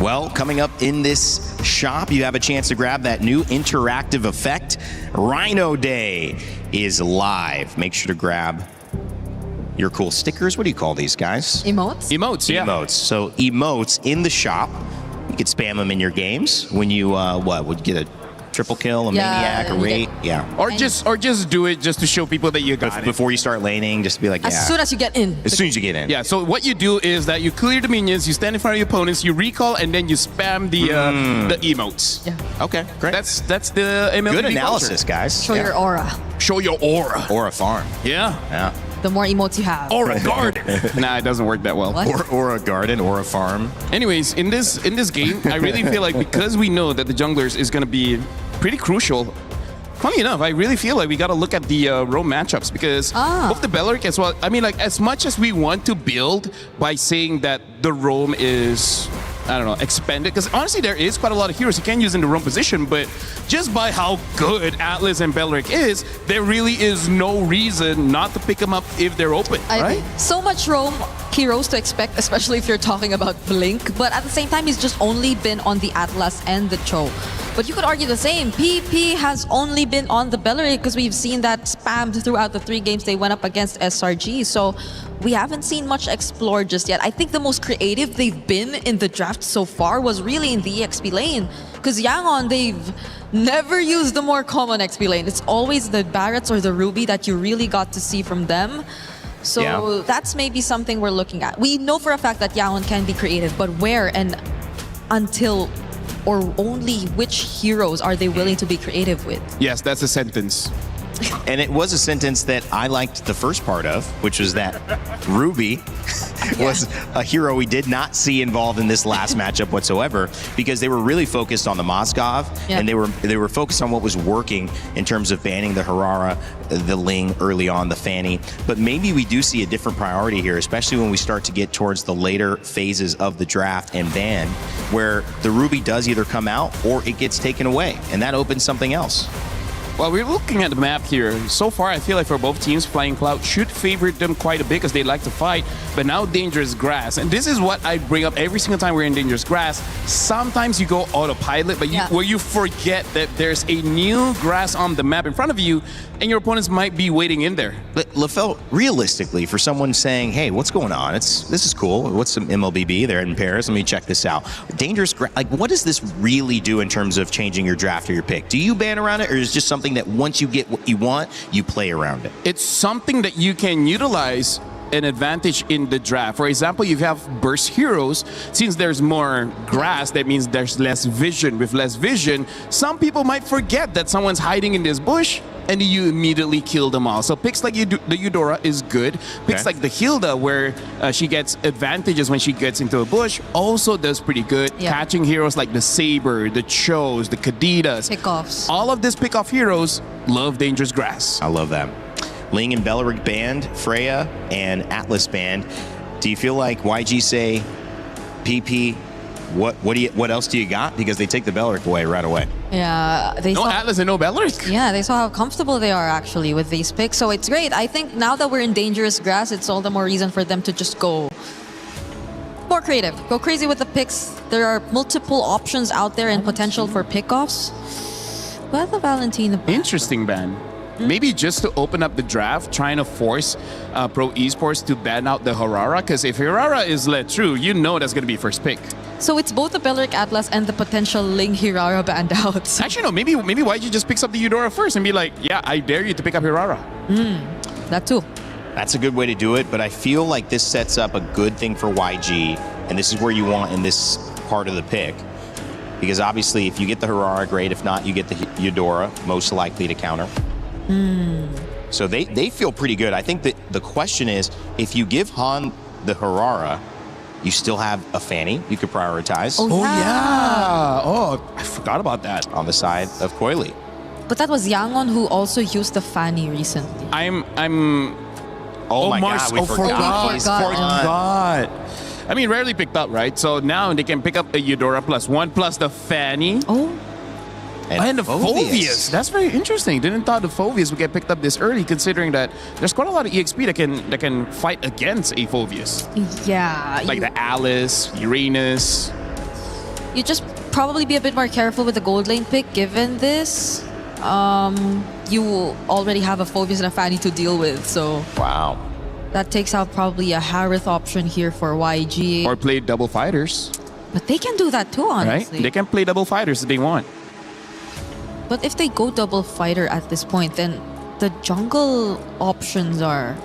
Well, coming up in this shop, you have a chance to grab that new interactive effect. Rhino Day is live. Make sure to grab your cool stickers. What do you call these guys? Emotes? Emotes, yeah. Emotes. So emotes in the shop. You could spam them in your games when you, would get a triple kill, a maniac, a raid, Or just do it just to show people that you got it. Before you start laning, just to be like, As soon as you get in. As soon as you get in. Yeah, so what you do is that you clear the minions, you stand in front of your opponents, you recall, and then you spam the emotes. Yeah. Okay, great. That's the MLB Good analysis, culture. guys. Show your aura. Show your aura. Aura farm. Yeah. Yeah. The more emotes you have. Aura garden. Nah, it doesn't work that well. Aura garden, aura farm. Anyways, in this game, I really feel like because we know that the junglers is going to be pretty crucial. Funny enough, I really feel like we got to look at the roam matchups, because both the Beleric as well. I mean, like, as much as we want to build by saying that the roam is, I don't know, expanded, because honestly, there is quite a lot of heroes you can use in the roam position, but just by how good Atlas and Beleric is, there really is no reason not to pick them up if they're open, right? So much roam heroes to expect, especially if you're talking about Blink, but at the same time, he's just only been on the Atlas and the Cho. But you could argue the same. PP has only been on the Beleric because we've seen that spammed throughout the 3 games they went up against SRG. So we haven't seen much explored just yet. I think the most creative they've been in the draft so far was really in the XP lane. Because Yangon, they've never used the more common XP lane. It's always the Barretts or the Ruby that you really got to see from them. So that's maybe something we're looking at. We know for a fact that Yangon can be creative, but where and until or only which heroes are they willing to be creative with? Yes, that's a sentence. And it was a sentence that I liked the first part of, which was that Ruby was a hero we did not see involved in this last matchup whatsoever, because they were really focused on the Moskov, and they were focused on what was working in terms of banning the Harara, the Ling early on, the Fanny. But maybe we do see a different priority here, especially when we start to get towards the later phases of the draft and ban, where the Ruby does either come out or it gets taken away, and that opens something else. Well, we're looking at the map here. So far, I feel like for both teams, Flying Cloud should favor them quite a bit because they like to fight, but now Dangerous Grass. And this is what I bring up every single time we're in Dangerous Grass. Sometimes you go autopilot, but where you forget that there's a new grass on the map in front of you, and your opponents might be waiting in there. But LaFell, realistically, for someone saying, hey, what's going on? This is cool. What's some MLBB? They're in Paris. Let me check this out. Dangerous Grass, like, what does this really do in terms of changing your draft or your pick? Do you ban around it, or is it just something that once you get what you want, you play around it? It's something that you can utilize an advantage in the draft. For example, you have burst heroes. Since there's more grass, that means there's less vision. With less vision, some people might forget that someone's hiding in this bush, and you immediately kill them all. So picks like the Eudora is good. Picks like the Hilda, where she gets advantages when she gets into a bush, also does pretty good. Yeah. Catching heroes like the Saber, the Chos, the Kadidas. Pickoffs. All of these pickoff heroes love dangerous grass. I love that. Ling and Belleric banned, Freya and Atlas banned. Do you feel like YG say, PP, what else do you got? Because they take the Belleric away right away. Yeah, they No saw, Atlas and no Belleric. yeah, they saw how comfortable they are actually with these picks. So it's great. I think now that we're in dangerous grass, it's all the more reason for them to just go more creative. Go crazy with the picks. There are multiple options out there and potential for pickoffs. But the Valentina... Interesting ban. Maybe just to open up the draft, trying to force Pro Esports to ban out the Harara, because if Harara is let through, you know that's going to be first pick. So it's both the Belleric Atlas and the potential Ling Hirara banned out. Actually, no, maybe YG just picks up the Eudora first and be like, yeah, I dare you to pick up Hirara. That too. That's a good way to do it, but I feel like this sets up a good thing for YG, and this is where you want in this part of the pick. Because obviously, if you get the Harara, great. If not, you get the Eudora, most likely to counter. So they feel pretty good. I think that the question is, if you give Han the Harara, you still have a Fanny you could prioritize. Oh, yeah. Oh, I forgot about that. On the side of Coily. But that was Yangon who also used the Fanny recently. Oh my Mars. God, we forgot. Forgot. I mean, rarely picked up, right? So now they can pick up a Eudora +1 plus the Fanny. Oh. And the Phoveus. That's very interesting. Didn't thought the Phoveus would get picked up this early, considering that there's quite a lot of EXP that can fight against a Phoveus. Yeah. Like the Alice, Uranus. You just probably be a bit more careful with the gold lane pick, given this. You already have a Phoveus and a Fanny to deal with, so... Wow. That takes out probably a Harith option here for YG. Or play double fighters. But they can do that too, honestly. Right? They can play double fighters if they want. But if they go double fighter at this point, then the jungle options are...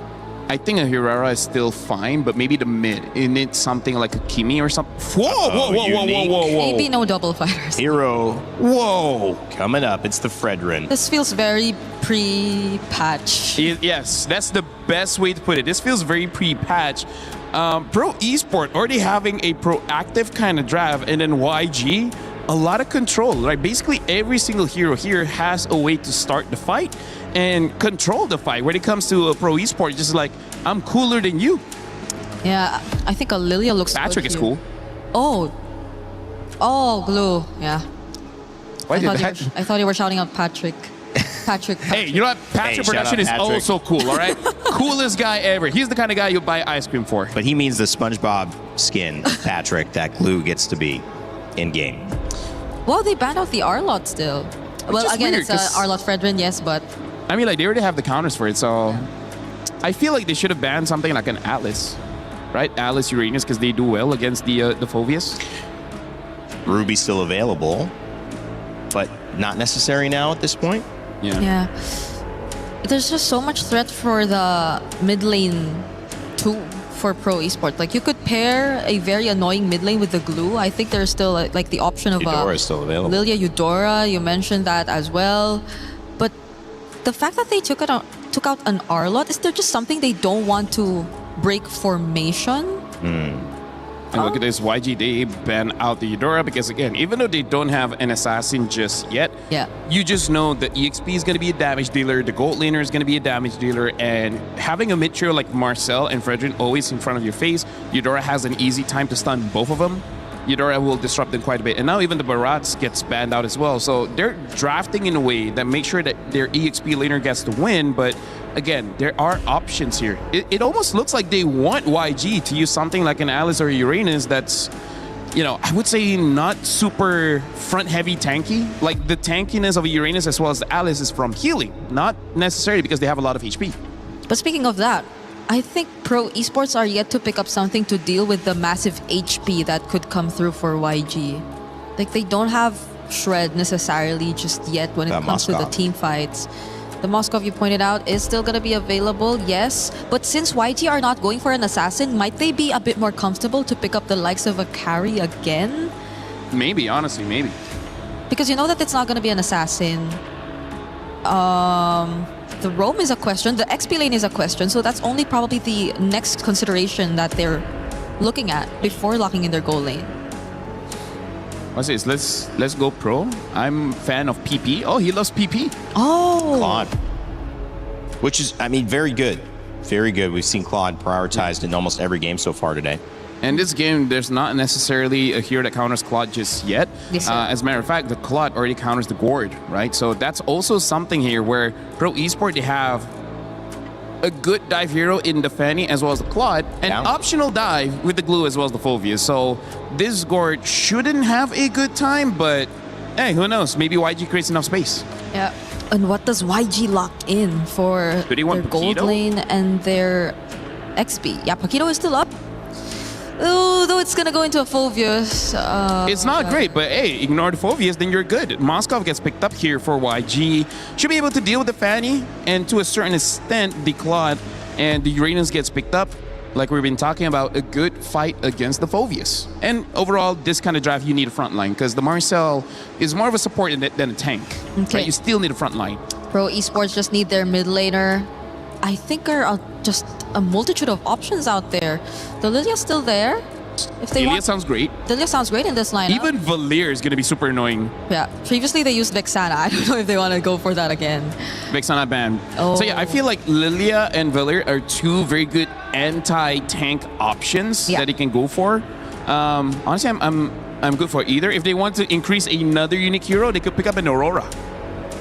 I think a Hirara is still fine, but maybe the mid. It needs something like a Kimi or something. Whoa. Maybe no double fighters. Hero. Whoa. Coming up, it's the Fredrin. This feels very pre-patch. Yes, that's the best way to put it. This feels very pre-patch. Pro Esport already having a proactive kind of draft, and then YG, a lot of control. Like basically every single hero here has a way to start the fight and control the fight. When it comes to a Pro Esport, just like, I'm cooler than you. Yeah, I think a Lilia looks Patrick good is here. cool. Oh, Glue, yeah. Why did that? I thought you were shouting out Patrick. Patrick. Hey, you know what? Patrick Production is also cool, all right? Coolest guy ever. He's the kind of guy you'll buy ice cream for. But he means the SpongeBob skin, Patrick, that Glue gets to be in-game. Well, they banned out the Arlot still. Well, again, weird, it's Arlot Fredrin, yes, but... I mean, like, they already have the counters for it, so... I feel like they should have banned something like an Atlas, right? Atlas, Uranus, because they do well against the Phoveus. Ruby's still available, but not necessary now at this point. Yeah. There's just so much threat for the mid lane too for Pro Esport. Like you could pair a very annoying mid lane with the Glue. I think there's still like the option of Eudora is still available. Lilia Eudora. You mentioned that as well. But the fact that they took out an Arlot, is there just something they don't want to break formation? And look at this, YG, they ban out the Eudora because, again, even though they don't have an assassin just yet, you just know the EXP is going to be a damage dealer, the gold laner is going to be a damage dealer, and having a mid-trio like Marcel and Fredrin always in front of your face, Eudora has an easy time to stun both of them. Eudora will disrupt them quite a bit. And now even the Barats gets banned out as well. So they're drafting in a way that makes sure that their EXP laner gets to win, but again, there are options here. It almost looks like they want YG to use something like an Alice or a Uranus that's, you know, I would say not super front-heavy tanky. Like the tankiness of a Uranus as well as the Alice is from healing, not necessarily because they have a lot of HP. But speaking of that, I think Pro Esports are yet to pick up something to deal with the massive HP that could come through for YG. Like they don't have Shred necessarily just yet when it comes to the team fights. The Moskov, you pointed out, is still going to be available, yes. But since YG are not going for an assassin, might they be a bit more comfortable to pick up the likes of a carry again? Maybe, honestly, maybe. Because you know that it's not going to be an assassin. The roam is a question, the XP lane is a question, so that's only probably the next consideration that they're looking at before locking in their goal lane. What's this? Let's go pro. I'm fan of PP. Oh, he loves PP. Oh. Claude. Which is, I mean, very good. Very good. We've seen Claude prioritized in almost every game so far today. And this game, there's not necessarily a hero that counters Claude just yet. Yes, as a matter of fact, the Claude already counters the Gourd, right? So that's also something here where Pro Esports, they have a good dive hero in the Fanny as well as the Claude, and optional dive with the Glue as well as the Fulvius. So this Gourd shouldn't have a good time, but hey, who knows? Maybe YG creates enough space. Yeah. And what does YG lock in for their gold lane and their XP? Yeah, Paquito is still up. Oh, though it's gonna go into a Fulvius. It's not great, but hey, ignore the Fulvius, then you're good. Moskov gets picked up here for YG. Should be able to deal with the Fanny, and to a certain extent, the Claude and the Uranus gets picked up. Like we've been talking about, a good fight against the Fulvius. And overall, this kind of draft, you need a front line, because the Marcel is more of a support than a tank. Okay. Right? You still need a front line. Pro Esports just need their mid laner. I think there are just a multitude of options out there. The Lilia still there. If they Lilia sounds great. Lilia sounds great in this lineup. Even Valir is going to be super annoying. Yeah. Previously they used Vexana. I don't know if they want to go for that again. Vexana ban. Oh. So yeah, I feel like Lilia and Valir are two very good anti-tank options that they can go for. Honestly, I'm good for either. If they want to increase another unique hero, they could pick up an Aurora.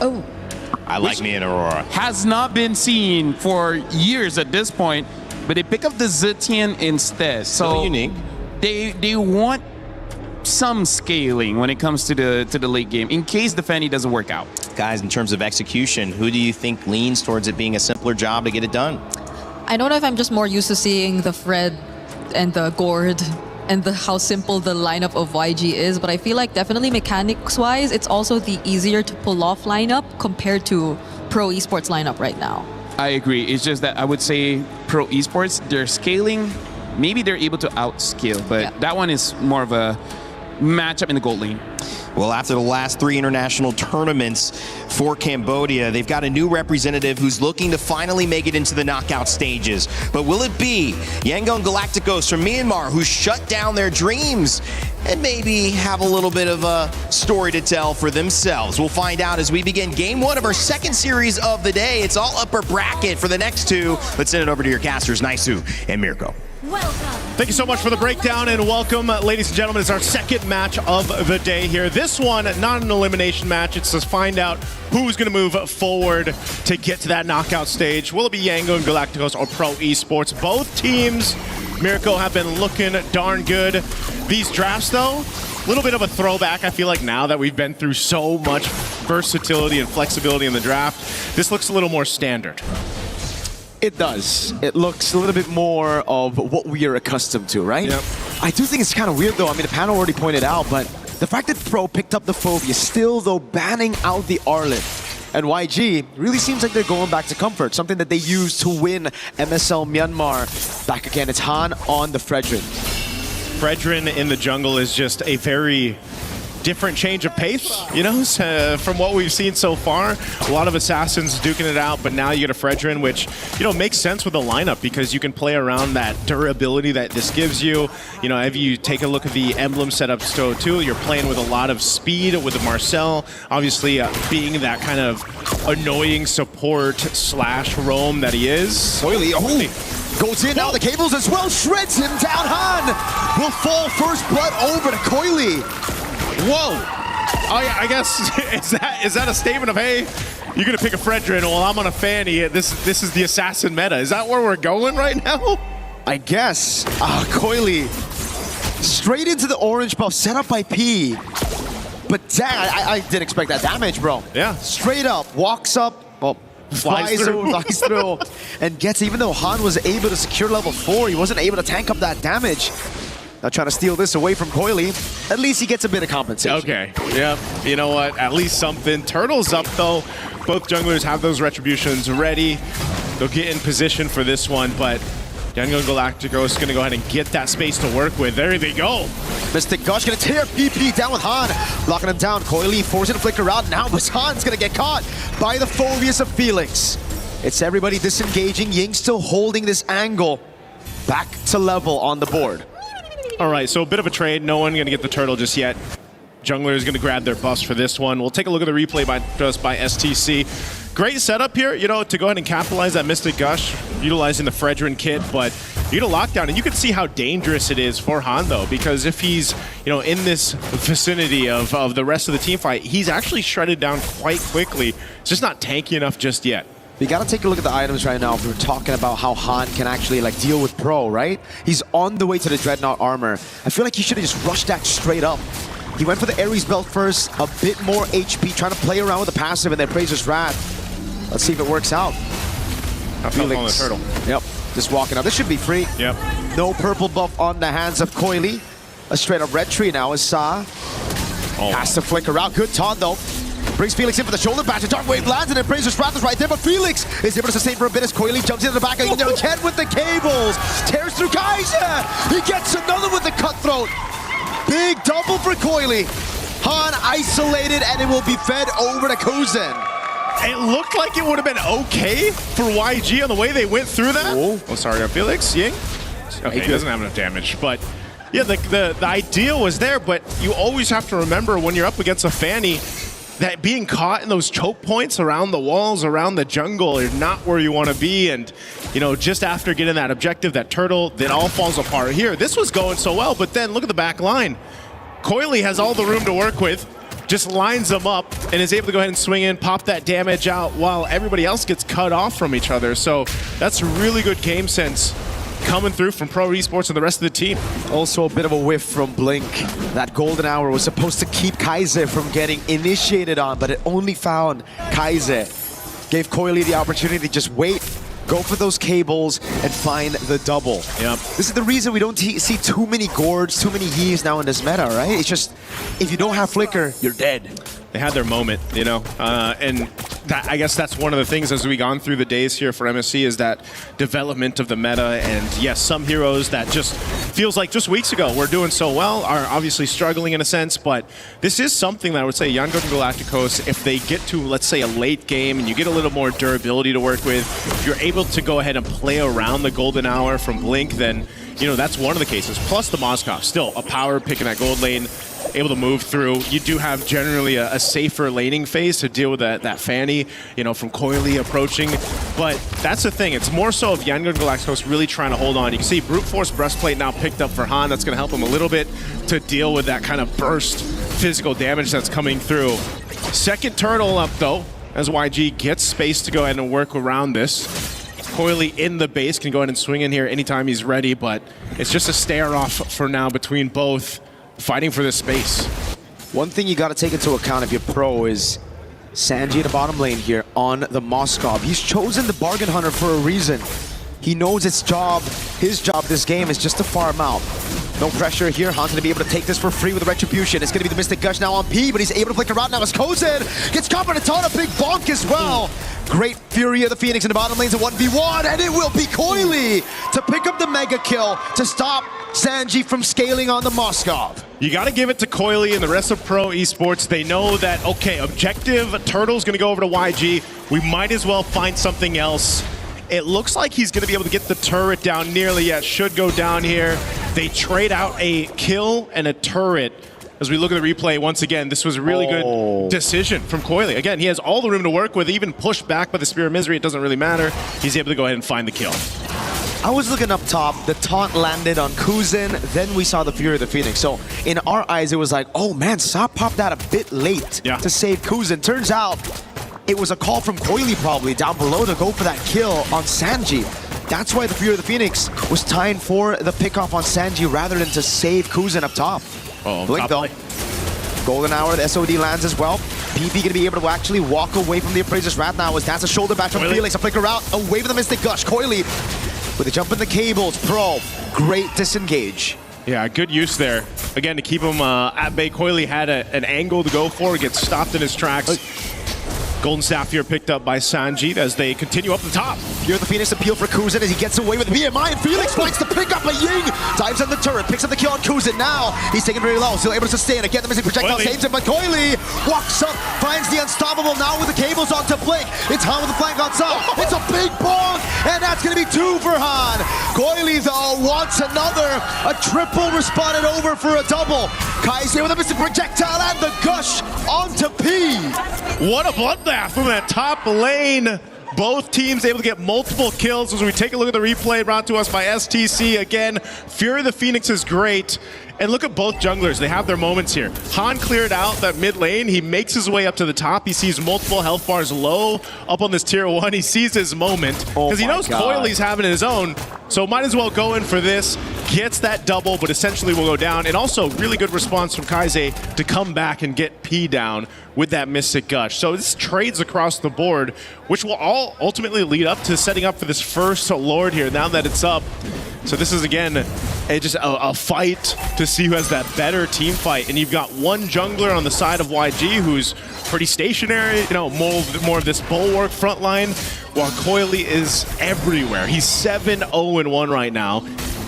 Oh. I like me an Aurora. Has not been seen for years at this point, but they pick up the Zetian instead. So unique. They want some scaling when it comes to the late game in case the Fanny doesn't work out. Guys, in terms of execution, who do you think leans towards it being a simpler job to get it done? I don't know if I'm just more used to seeing the Fred and the Gourd and how simple the lineup of YG is, but I feel like definitely mechanics-wise, it's also the easier to pull off lineup compared to Pro Esports lineup right now. I agree. It's just that I would say Pro Esports, they're scaling. Maybe they're able to outscale, but that one is more of a matchup in the gold lane. Well, after the last 3 international tournaments for Cambodia, they've got a new representative who's looking to finally make it into the knockout stages. But will it be Yangon Galacticos from Myanmar, who shut down their dreams and maybe have a little bit of a story to tell for themselves? We'll find out as we begin game 1 of our second series of the day. It's all upper bracket for the next 2. Let's send it over to your casters, Naisu and Mirko. Thank you so much for the breakdown and welcome, ladies and gentlemen. It's our second match of the day here. This one, not an elimination match. It's to find out who's going to move forward to get to that knockout stage. Will it be Yangon Galacticos or Pro Esports? Both teams, Mirko, have been looking darn good. These drafts, though, a little bit of a throwback, I feel like, now that we've been through so much versatility and flexibility in the draft. This looks a little more standard. It does. It looks a little bit more of what we are accustomed to, right? Yep. I do think it's kind of weird, though. I mean, the panel already pointed out, but the fact that Pro picked up the Phobia, still, though, banning out the Arlet. And YG really seems like they're going back to comfort, something that they used to win MSL Myanmar. Back again, it's Han on the Fredrin. Fredrin in the jungle is just a very different change of pace, you know, from what we've seen so far. A lot of assassins duking it out, but now you get a Fredrin, which, you know, makes sense with the lineup because you can play around that durability that this gives you. You know, if you take a look at the emblem setup too, you're playing with a lot of speed with the Marcel, obviously being that kind of annoying support slash roam that he is. Coily, goes in now, the cables as well, shreds him down. Han will fall first blood over to Coily. Whoa! Oh yeah, I guess is that a statement of, hey, you're gonna pick a Fredrin, well I'm on a Fanny. This is the assassin meta. Is that where we're going right now? I guess. Coily straight into the orange buff set up by P. But dang, I didn't expect that damage, bro. Yeah. Straight up, walks up, well, flies through, and gets, even though Han was able to secure level 4, he wasn't able to tank up that damage. Now trying to steal this away from Coily. At least he gets a bit of compensation. Okay, yep. You know what? At least something. Turtle's up, though. Both junglers have those retributions ready. They'll get in position for this one, but Yangon Galacticos is going to go ahead and get that space to work with. There they go. Mystic Gush going to tear PP down with Han. Locking him down. Coily forcing to flicker out. Now Han's going to get caught by the Phobius of Felix. It's everybody disengaging. Ying still holding this angle. Back to level on the board. All right, so a bit of a trade. No one going to get the turtle just yet. Jungler is going to grab their buffs for this one. We'll take a look at the replay by STC. Great setup here, you know, to go ahead and capitalize that Mystic Gush, utilizing the Fredrin kit, but you get a lockdown, and you can see how dangerous it is for Han, though, because if he's, you know, in this vicinity of the rest of the team fight, he's actually shredded down quite quickly. It's just not tanky enough just yet. We gotta take a look at the items right now if we're talking about how Han can actually like deal with Pro, right? He's on the way to the Dreadnought armor. I feel like he should have just rushed that straight up. He went for the Ares belt first, a bit more HP, trying to play around with the passive and then Praetor's Wrath. Let's see if it works out. Felix on the turtle. Yep, just walking out. This should be free. Yep. No purple buff on the hands of Coily. A straight up red tree now is Sa. Has to flicker out. Good taunt though. Brings Felix in for the shoulder bash. A dark wave lands and then Praetor's Wrath is right there, but Felix is able to sustain for a bit as Coily jumps into the back again with the cables. Tears through Kaiser. He gets another with the cutthroat. Big double for Coily. Han isolated and it will be fed over to Kuzin. It looked like it would have been okay for YG on the way they went through that. Oh, sorry, Felix. Ying? Okay, he doesn't have enough damage, but yeah, the idea was there, but you always have to remember when you're up against a Fanny that being caught in those choke points around the walls, around the jungle, is not where you want to be. And, you know, just after getting that objective, that turtle, it all falls apart here. This was going so well, but then look at the back line. Coily has all the room to work with, just lines them up, and is able to go ahead and swing in, pop that damage out, while everybody else gets cut off from each other. So that's really good game sense coming through from Pro Esports and the rest of the team. Also a bit of a whiff from Blink. That golden hour was supposed to keep Kaiser from getting initiated on, but it only found Kaiser. Gave Coily the opportunity to just wait, go for those cables, and find the double. Yep. This is the reason we don't see too many Gords, too many Yees now in this meta, right? It's just, if you don't have Flicker, you're dead. They had their moment, you know, and that, I guess that's one of the things as we gone through the days here for MSC is that development of the meta. And yes, some heroes that just feels like just weeks ago were doing so well are obviously struggling in a sense, but this is something that I would say Yangon Galacticos, if they get to, let's say, a late game and you get a little more durability to work with, if you're able to go ahead and play around the golden hour from Blink, then, you know, that's one of the cases. Plus the Moskov, still a power pick in that gold lane, able to move through. You do have generally a safer laning phase to deal with that Fanny, you know, from Coily approaching. But that's the thing. It's more so of Yangon Galacticos really trying to hold on. You can see Brute Force Breastplate now picked up for Han. That's going to help him a little bit to deal with that kind of burst physical damage that's coming through. Second turtle up, though, as YG gets space to go ahead and work around this. Coily in the base can go ahead and swing in here anytime he's ready, but it's just a stare-off for now between both, fighting for this space. One thing you got to take into account if you're Pro is Sanji at the bottom lane here on the Moskov. He's chosen the Bargain Hunter for a reason. He knows his job this game is just to farm out. No pressure here. Han's going to be able to take this for free with Retribution. It's going to be the Mystic Gush now on P, but he's able to flicker out now as Kozin gets caught by a ton of big bonk as well. Great Fury of the Phoenix in the bottom lanes at 1v1, and it will be Coily to pick up the mega kill to stop Sanji from scaling on the Moskov. You got to give it to Coily and the rest of Pro Esports. They know that, okay, objective, Turtle's going to go over to YG. We might as well find something else. It looks like he's going to be able to get the turret down nearly. Yeah, should go down here. They trade out a kill and a turret. As we look at the replay, once again, this was a really good decision from Coily. Again, he has all the room to work with, even pushed back by the Spear of Misery. It doesn't really matter. He's able to go ahead and find the kill. I was looking up top, the taunt landed on Kuzin, then we saw the Fury of the Phoenix. So in our eyes, it was like, oh man, Sa popped that a bit late to save Kuzin. Turns out it was a call from Coily probably down below to go for that kill on Sanji. That's why the Fury of the Phoenix was tying for the pickoff on Sanji rather than to save Kuzin up top. Blink though. Golden Hour, the SOD lands as well. PP gonna be able to actually walk away from the Appraiser's Wrath now as that's a shoulder back from Felix. A flicker out, away from the Mystic Gush. Coily with a jump in the cables. Pro, great disengage. Yeah, good use there. Again, to keep him at bay. Coily had an angle to go for, gets stopped in his tracks. Golden Staff here picked up by Sanjeet as they continue up the top. Here the Phoenix appeal for Kuzin as he gets away with BMI, and Felix finds the pick up by Ying. Dives on the turret, picks up the kill on Kuzin. Now he's taken very low, still able to sustain. Again, the missing projectile saves him, but Coily walks up, finds the unstoppable now with the cables onto Blink. It's Han with the flank on top. It's a big bonk, and that's going to be 2 for Han. Coily, though, wants another. A triple responded over for a double. Kai's with a missing projectile and the gush onto P. What a bloodbath from that top lane. Both teams able to get multiple kills. As we take a look at the replay brought to us by STC again, Fury of the Phoenix is great. And look at both junglers. They have their moments here. Han cleared out that mid lane. He makes his way up to the top. He sees multiple health bars low up on this tier 1. He sees his moment because he knows Coily's having his own. So might as well go in for this. Gets that double, but essentially will go down. And also really good response from Kaize to come back and get P down with that Mystic Gush. So this trades across the board, which will all ultimately lead up to setting up for this first Lord here now that it's up. So this is, again, just a fight to see who has that better team fight. And you've got one jungler on the side of YG who's pretty stationary, you know, more of this bulwark front line, while Coily is everywhere. He's 7-0-1 right now.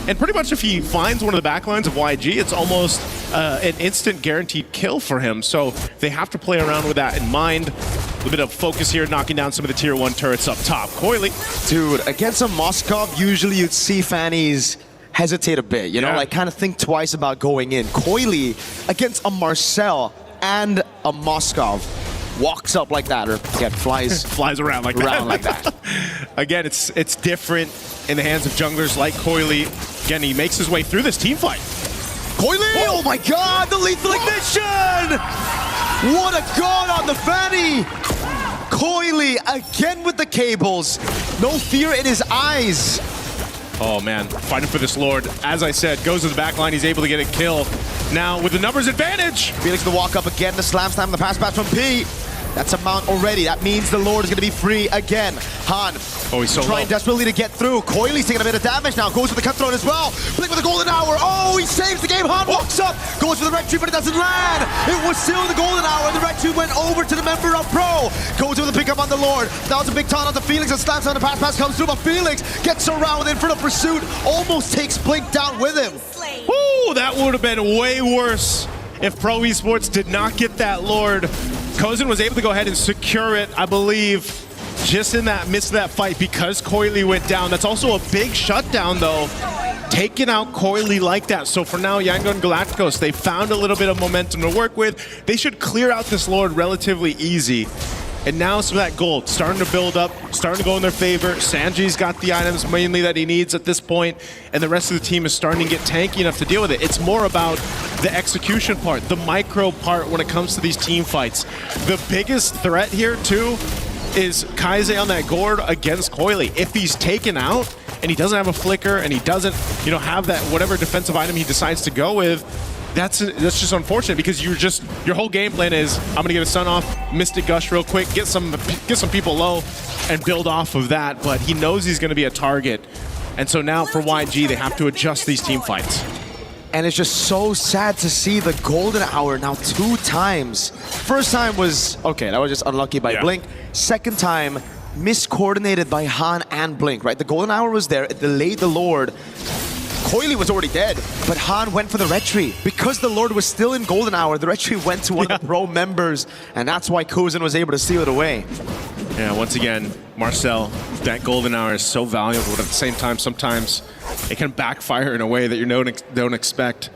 And pretty much if he finds one of the backlines of YG, it's almost an instant guaranteed kill for him. So they have to play around with that in mind. A little bit of focus here, knocking down some of the tier 1 turrets up top. Coily. Dude, against a Moskov, usually you'd see Fannies hesitate a bit, you know, like kind of think twice about going in. Coily, against a Marcel and a Moskov, walks up like that, or again, flies around like that. Again, it's different in the hands of junglers like Coily. Again, he makes his way through this team fight. Coily! Oh my god, the lethal ignition! What a god on the Fanny! Coily again with the cables. No fear in his eyes. Oh man, fighting for this Lord. As I said, goes to the back line, he's able to get a kill. Now with the numbers advantage. Felix the walk up again, the slam slam, the pass back from P. That's a mount already. That means the Lord is going to be free again. Han he's so trying desperately to get through. Coily's taking a bit of damage now. Goes for the cutthroat as well. Blink with the golden hour. Oh, he saves the game. Han walks up. Goes for the red tree, but it doesn't land. It was still the golden hour. The red tree went over to the member of Pro. Goes with the pickup on the Lord. That was a big taunt on the Felix and slams on the pass comes through, but Felix gets around with Infernal Pursuit. Almost takes Blink down with him. Ooh, that would have been way worse if Pro Esports did not get that Lord. Kozin was able to go ahead and secure it, I believe, just in that midst of that fight because Coily went down. That's also a big shutdown, though, taking out Coily like that. So for now, Yangon Galacticos, they found a little bit of momentum to work with. They should clear out this Lord relatively easy. And now some of that gold starting to build up, starting to go in their favor. Sanji's got the items mainly that he needs at this point, and the rest of the team is starting to get tanky enough to deal with it. It's more about the execution part, the micro part when it comes to these team fights. The biggest threat here, too, is Kaize on that gourd against Coily. If he's taken out and he doesn't have a flicker and he doesn't, have that whatever defensive item he decides to go with, that's just unfortunate because your whole game plan is I'm gonna get a stun off, Mystic Gush real quick, get some people low, and build off of that. But he knows he's gonna be a target, and so now for YG they have to adjust these team fights. And it's just so sad to see the golden hour now 2 times. First time was okay, that was just unlucky by Blink. Second time, miscoordinated by Han and Blink. Right, the golden hour was there, it delayed the Lord. Coily was already dead, but Han went for the red tree. Because the Lord was still in golden hour, the red tree went to one of the Pro members, and that's why Kozin was able to steal it away. Yeah, once again, Marcel, that golden hour is so valuable, but at the same time, sometimes it can backfire in a way that you don't expect.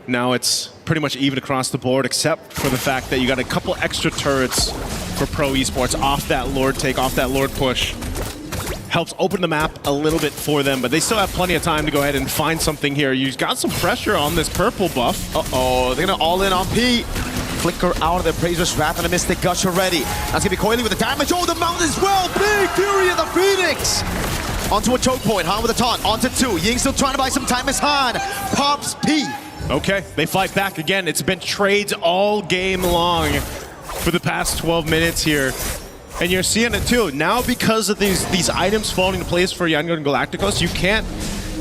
Now it's pretty much even across the board, except for the fact that you got a couple extra turrets for Pro Esports off that Lord take, off that Lord push. Helps open the map a little bit for them, but they still have plenty of time to go ahead and find something here. You've got some pressure on this purple buff. Uh-oh, they're gonna all in on P. Flicker out of their Praisers Wrath and a Mystic Gush already. That's gonna be Coily with the damage. Oh, the mount as well. Big Fury of the Phoenix. Onto a choke point. Han with a taunt. Onto 2. Ying still trying to buy some time as Han pops P. Okay, they fight back again. It's been trades all game long for the past 12 minutes here. And you're seeing it too. Now because of these items falling into place for Yangon Galacticos, you can't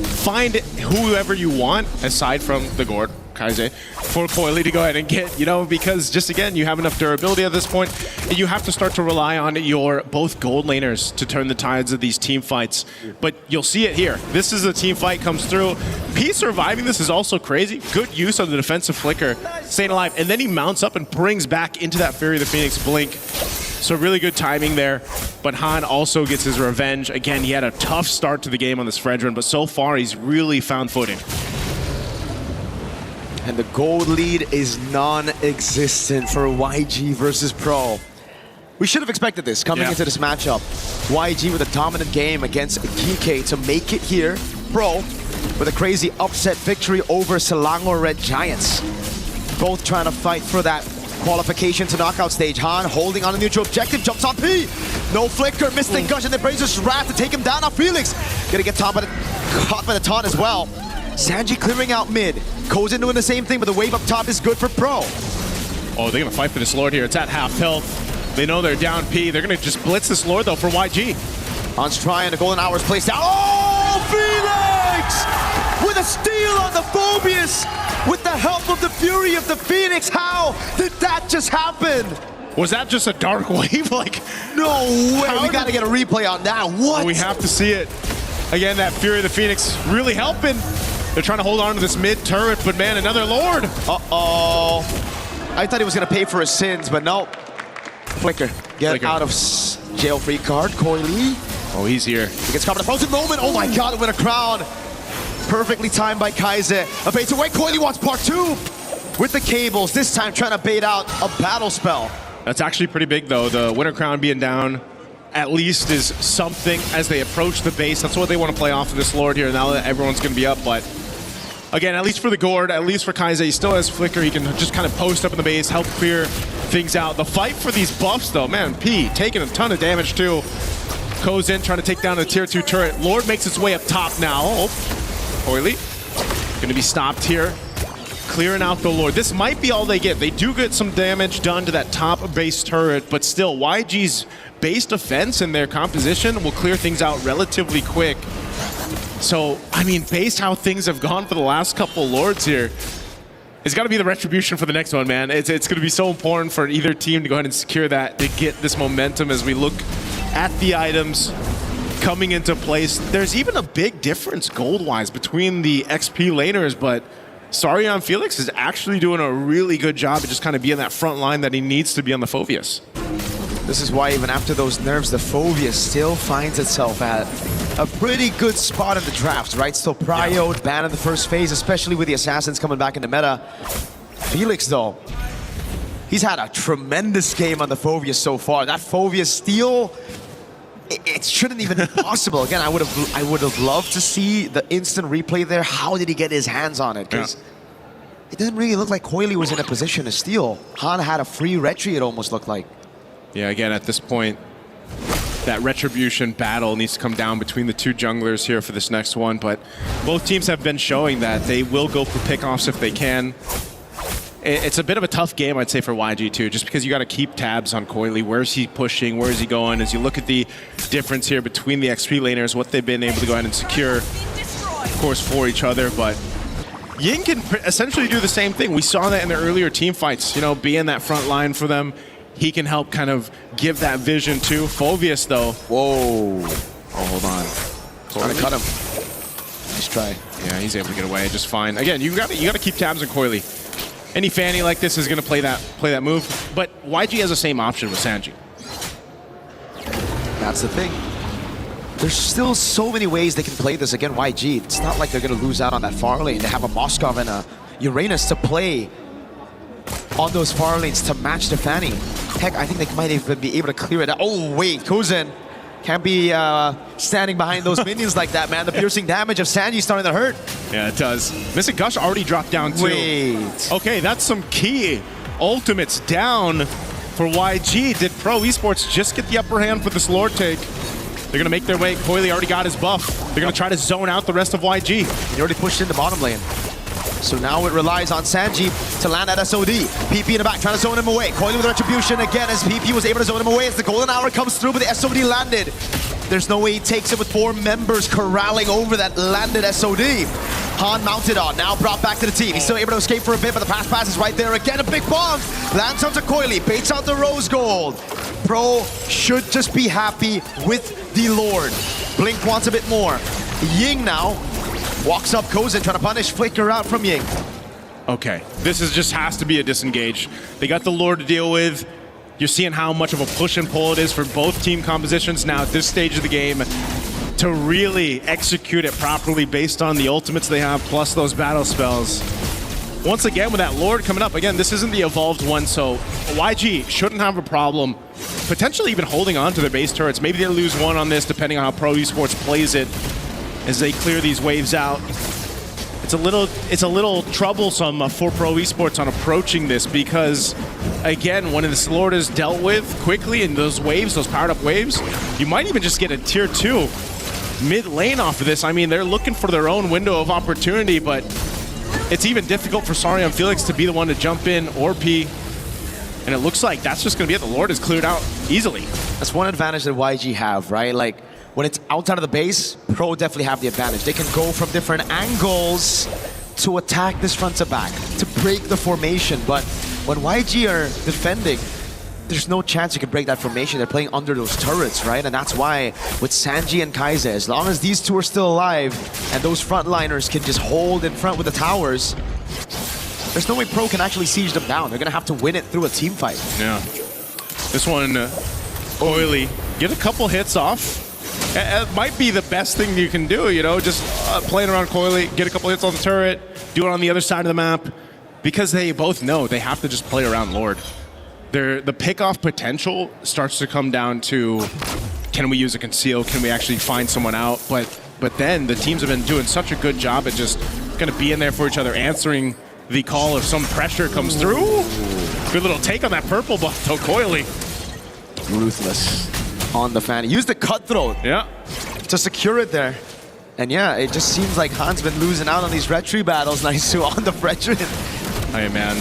find whoever you want, aside from the Gord, Kaize, for Coily to go ahead and get, because just again, you have enough durability at this point, and you have to start to rely on your both gold laners to turn the tides of these team fights. But you'll see it here. This is a team fight comes through. P surviving this is also crazy. Good use of the defensive flicker, staying alive, and then he mounts up and brings back into that Fury of the Phoenix blink. So really good timing there, but Han also gets his revenge. Again, he had a tough start to the game on this Fredrin, but so far he's really found footing. And the gold lead is non-existent for YG versus Pro. We should have expected this coming into this matchup. YG with a dominant game against GK to make it here. Pro with a crazy upset victory over Selangor Red Giants. Both trying to fight for that qualification to knockout stage. Han holding on a neutral objective, jumps on P. No flicker, Mystic Gush, and then Brazer's Wrath to take him down. Now Felix gonna get caught by the taunt as well. Sanji clearing out mid. Kozin doing the same thing, but the wave up top is good for Pro. Oh, they're gonna fight for this Lord here. It's at half health. They know they're down P. They're gonna just blitz this Lord though for YG. Han's trying, the golden hour's placed down. Oh, Felix! With a steal on the Phobius! With the help of the Fury of the Phoenix, how did that just happen? Was that just a dark wave? Like, no way, we gotta get a replay on that. What? We have to see it. Again, that Fury of the Phoenix really helping. They're trying to hold on to this mid turret, but man, another Lord. Uh-oh. I thought he was gonna pay for his sins, but no. Flicker, get out of jail-free card, Coily. Oh, he's here. He gets caught in a frozen moment. Oh my God, it went a crown. Perfectly timed by Kaize. A bait away. Coily wants part 2 with the cables. This time trying to bait out a battle spell. That's actually pretty big though. The Winter Crown being down at least is something as they approach the base. That's what they want to play off of this Lord here now that everyone's going to be up. But again, at least for the Gord, at least for Kaize, he still has Flicker. He can just kind of post up in the base, help clear things out. The fight for these buffs though, man, P taking a ton of damage too. Kozin trying to take down a tier 2 turret. Lord makes its way up top now. Oh. Coily gonna be stopped here, clearing out the Lord. This might be all they get. They do get some damage done to that top base turret, but still, YG's base defense and their composition will clear things out relatively quick. So, I mean, based how things have gone for the last couple Lords here, it's got to be the retribution for the next one, man. It's going to be so important for either team to go ahead and secure that, to get this momentum as we look at the items coming into place. There's even a big difference gold-wise between the XP laners, but Sarion Felix is actually doing a really good job of just kind of being that front line that he needs to be on the Phobius. This is why even after those nerfs, the Phobius still finds itself at a pretty good spot in the draft, right? Still prioed, banned in the first phase, especially with the Assassins coming back into meta. Felix, though, he's had a tremendous game on the Phobius so far. That Phobius steal, it shouldn't even be possible. Again, I would have loved to see the instant replay there. How did he get his hands on it? Because it didn't really look like Coily was in a position to steal. Han had a free retry, it almost looked like. Yeah, again, at this point, that retribution battle needs to come down between the two junglers here for this next one. But both teams have been showing that they will go for pickoffs if they can. It's a bit of a tough game, I'd say, for YG too, just because you got to keep tabs on Coily. Where's he pushing? Where is he going? As you look at the difference here between the XP laners, what they've been able to go ahead and secure, of course, for each other. But Ying can essentially do the same thing. We saw that in the earlier team fights, you know, being that front line for them. He can help kind of give that vision too. Phobius, though. Whoa. Oh, hold on. Trying to cut him. Nice try. Yeah, he's able to get away just fine. Again, you got to keep tabs on Coily. Any Fanny like this is going to play that move, but YG has the same option with Sanji. That's the thing. There's still so many ways they can play this against YG. It's not like they're going to lose out on that far lane. They have a Moskov and a Uranus to play on those far lanes to match the Fanny. Heck, I think they might even be able to clear it out. Oh, wait, Kozin can't be standing behind those minions like that, man. The piercing damage of Sanji starting to hurt. Yeah, it does. Mystic Gush already dropped down too. Wait. Okay, that's some key ultimates down for YG. Did Pro Esports just get the upper hand for this Lord take? They're going to make their way. Coily already got his buff. They're going to try to zone out the rest of YG. He already pushed in the bottom lane. So now it relies on Sanji to land that SOD. PP in the back, trying to zone him away. Coily with retribution again as PP was able to zone him away as the golden hour comes through, but the SOD landed. There's no way he takes it with 4 members corralling over that landed SOD. Han mounted on, now brought back to the team. He's still able to escape for a bit, but the pass is right there again. A big bomb lands onto Coily, baits out the rose gold. Pro should just be happy with the Lord. Blink wants a bit more. Ying now walks up Kozen, trying to punish Flicker out from Ying. Okay, this just has to be a disengage. They got the Lord to deal with. You're seeing how much of a push and pull it is for both team compositions now at this stage of the game to really execute it properly based on the ultimates they have, plus those battle spells. Once again, with that Lord coming up, again, this isn't the evolved one, so YG shouldn't have a problem potentially even holding on to their base turrets. Maybe they lose one on this, depending on how Pro Esports plays it as they clear these waves out. It's a little troublesome for Pro Esports on approaching this because, again, when this Lord is dealt with quickly in those waves, those powered up waves, you might even just get a tier 2 mid lane off of this. I mean, they're looking for their own window of opportunity, but it's even difficult for Sarion Felix to be the one to jump in or P. And it looks like that's just going to be it. The Lord is cleared out easily. That's one advantage that YG have, right? Like, when it's outside of the base, Pro definitely have the advantage. They can go from different angles to attack this front to back, to break the formation. But when YG are defending, there's no chance you can break that formation. They're playing under those turrets, right? And that's why with Sanji and Kaize, as long as these two are still alive and those frontliners can just hold in front with the towers, there's no way Pro can actually siege them down. They're gonna have to win it through a team fight. Yeah. This one, Coily, get a couple hits off. It might be the best thing you can do, you know, just playing around Coily, get a couple hits on the turret, do it on the other side of the map, because they both know they have to just play around Lord. The pick-off potential starts to come down to, can we use a conceal, can we actually find someone out, but then the teams have been doing such a good job at just gonna be in there for each other, answering the call if some pressure comes through. Good little take on that purple buff though, Coily. Ruthless on the fan. Use the cutthroat to secure it there. And yeah, it just seems like Han's been losing out on these red tree battles. Nice to on the Fredrin. Hey man,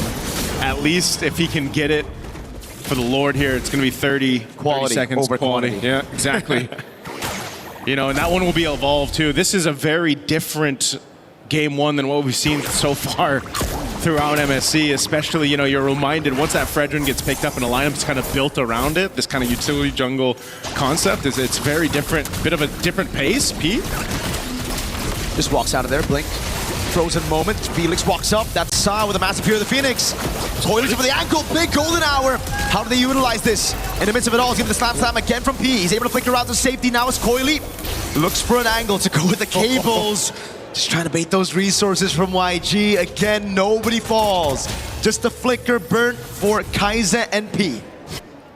at least if he can get it for the Lord here, it's going to be 30 seconds over quality. Yeah, exactly. You know, and that one will be evolved too. This is a very different game one than what we've seen so far throughout MSC, especially, you know, you're reminded once that Fredrin gets picked up and a lineup's kind of built around it, this kind of utility jungle concept, it's very different, bit of a different pace. Pete just walks out of there, blink. Frozen moment, Felix walks up, that's Sa with a massive Fear of the Phoenix. Coily for the ankle, big golden hour. How do they utilize this? In the midst of it all, he's getting the slam again from P. He's able to flicker out to safety, now it's Coily. Looks for an angle to go with the cables. Just trying to bait those resources from YG. Again, nobody falls. Just a flicker burnt for Kaize and P.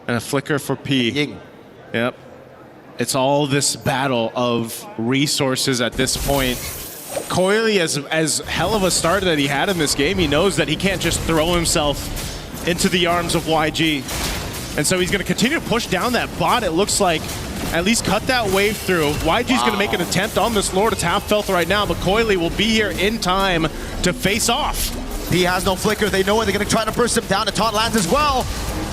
And a flicker for P. Ying. Yep. It's all this battle of resources at this point. Coily, as hell of a start that he had in this game, he knows that he can't just throw himself into the arms of YG. And so he's going to continue to push down that bot, it looks like. At least cut that wave through. YG's going to make an attempt on this Lord. It's half felt right now, but Coily will be here in time to face off. He has no flicker. They know it. They're going to try to burst him down. The taunt lands as well.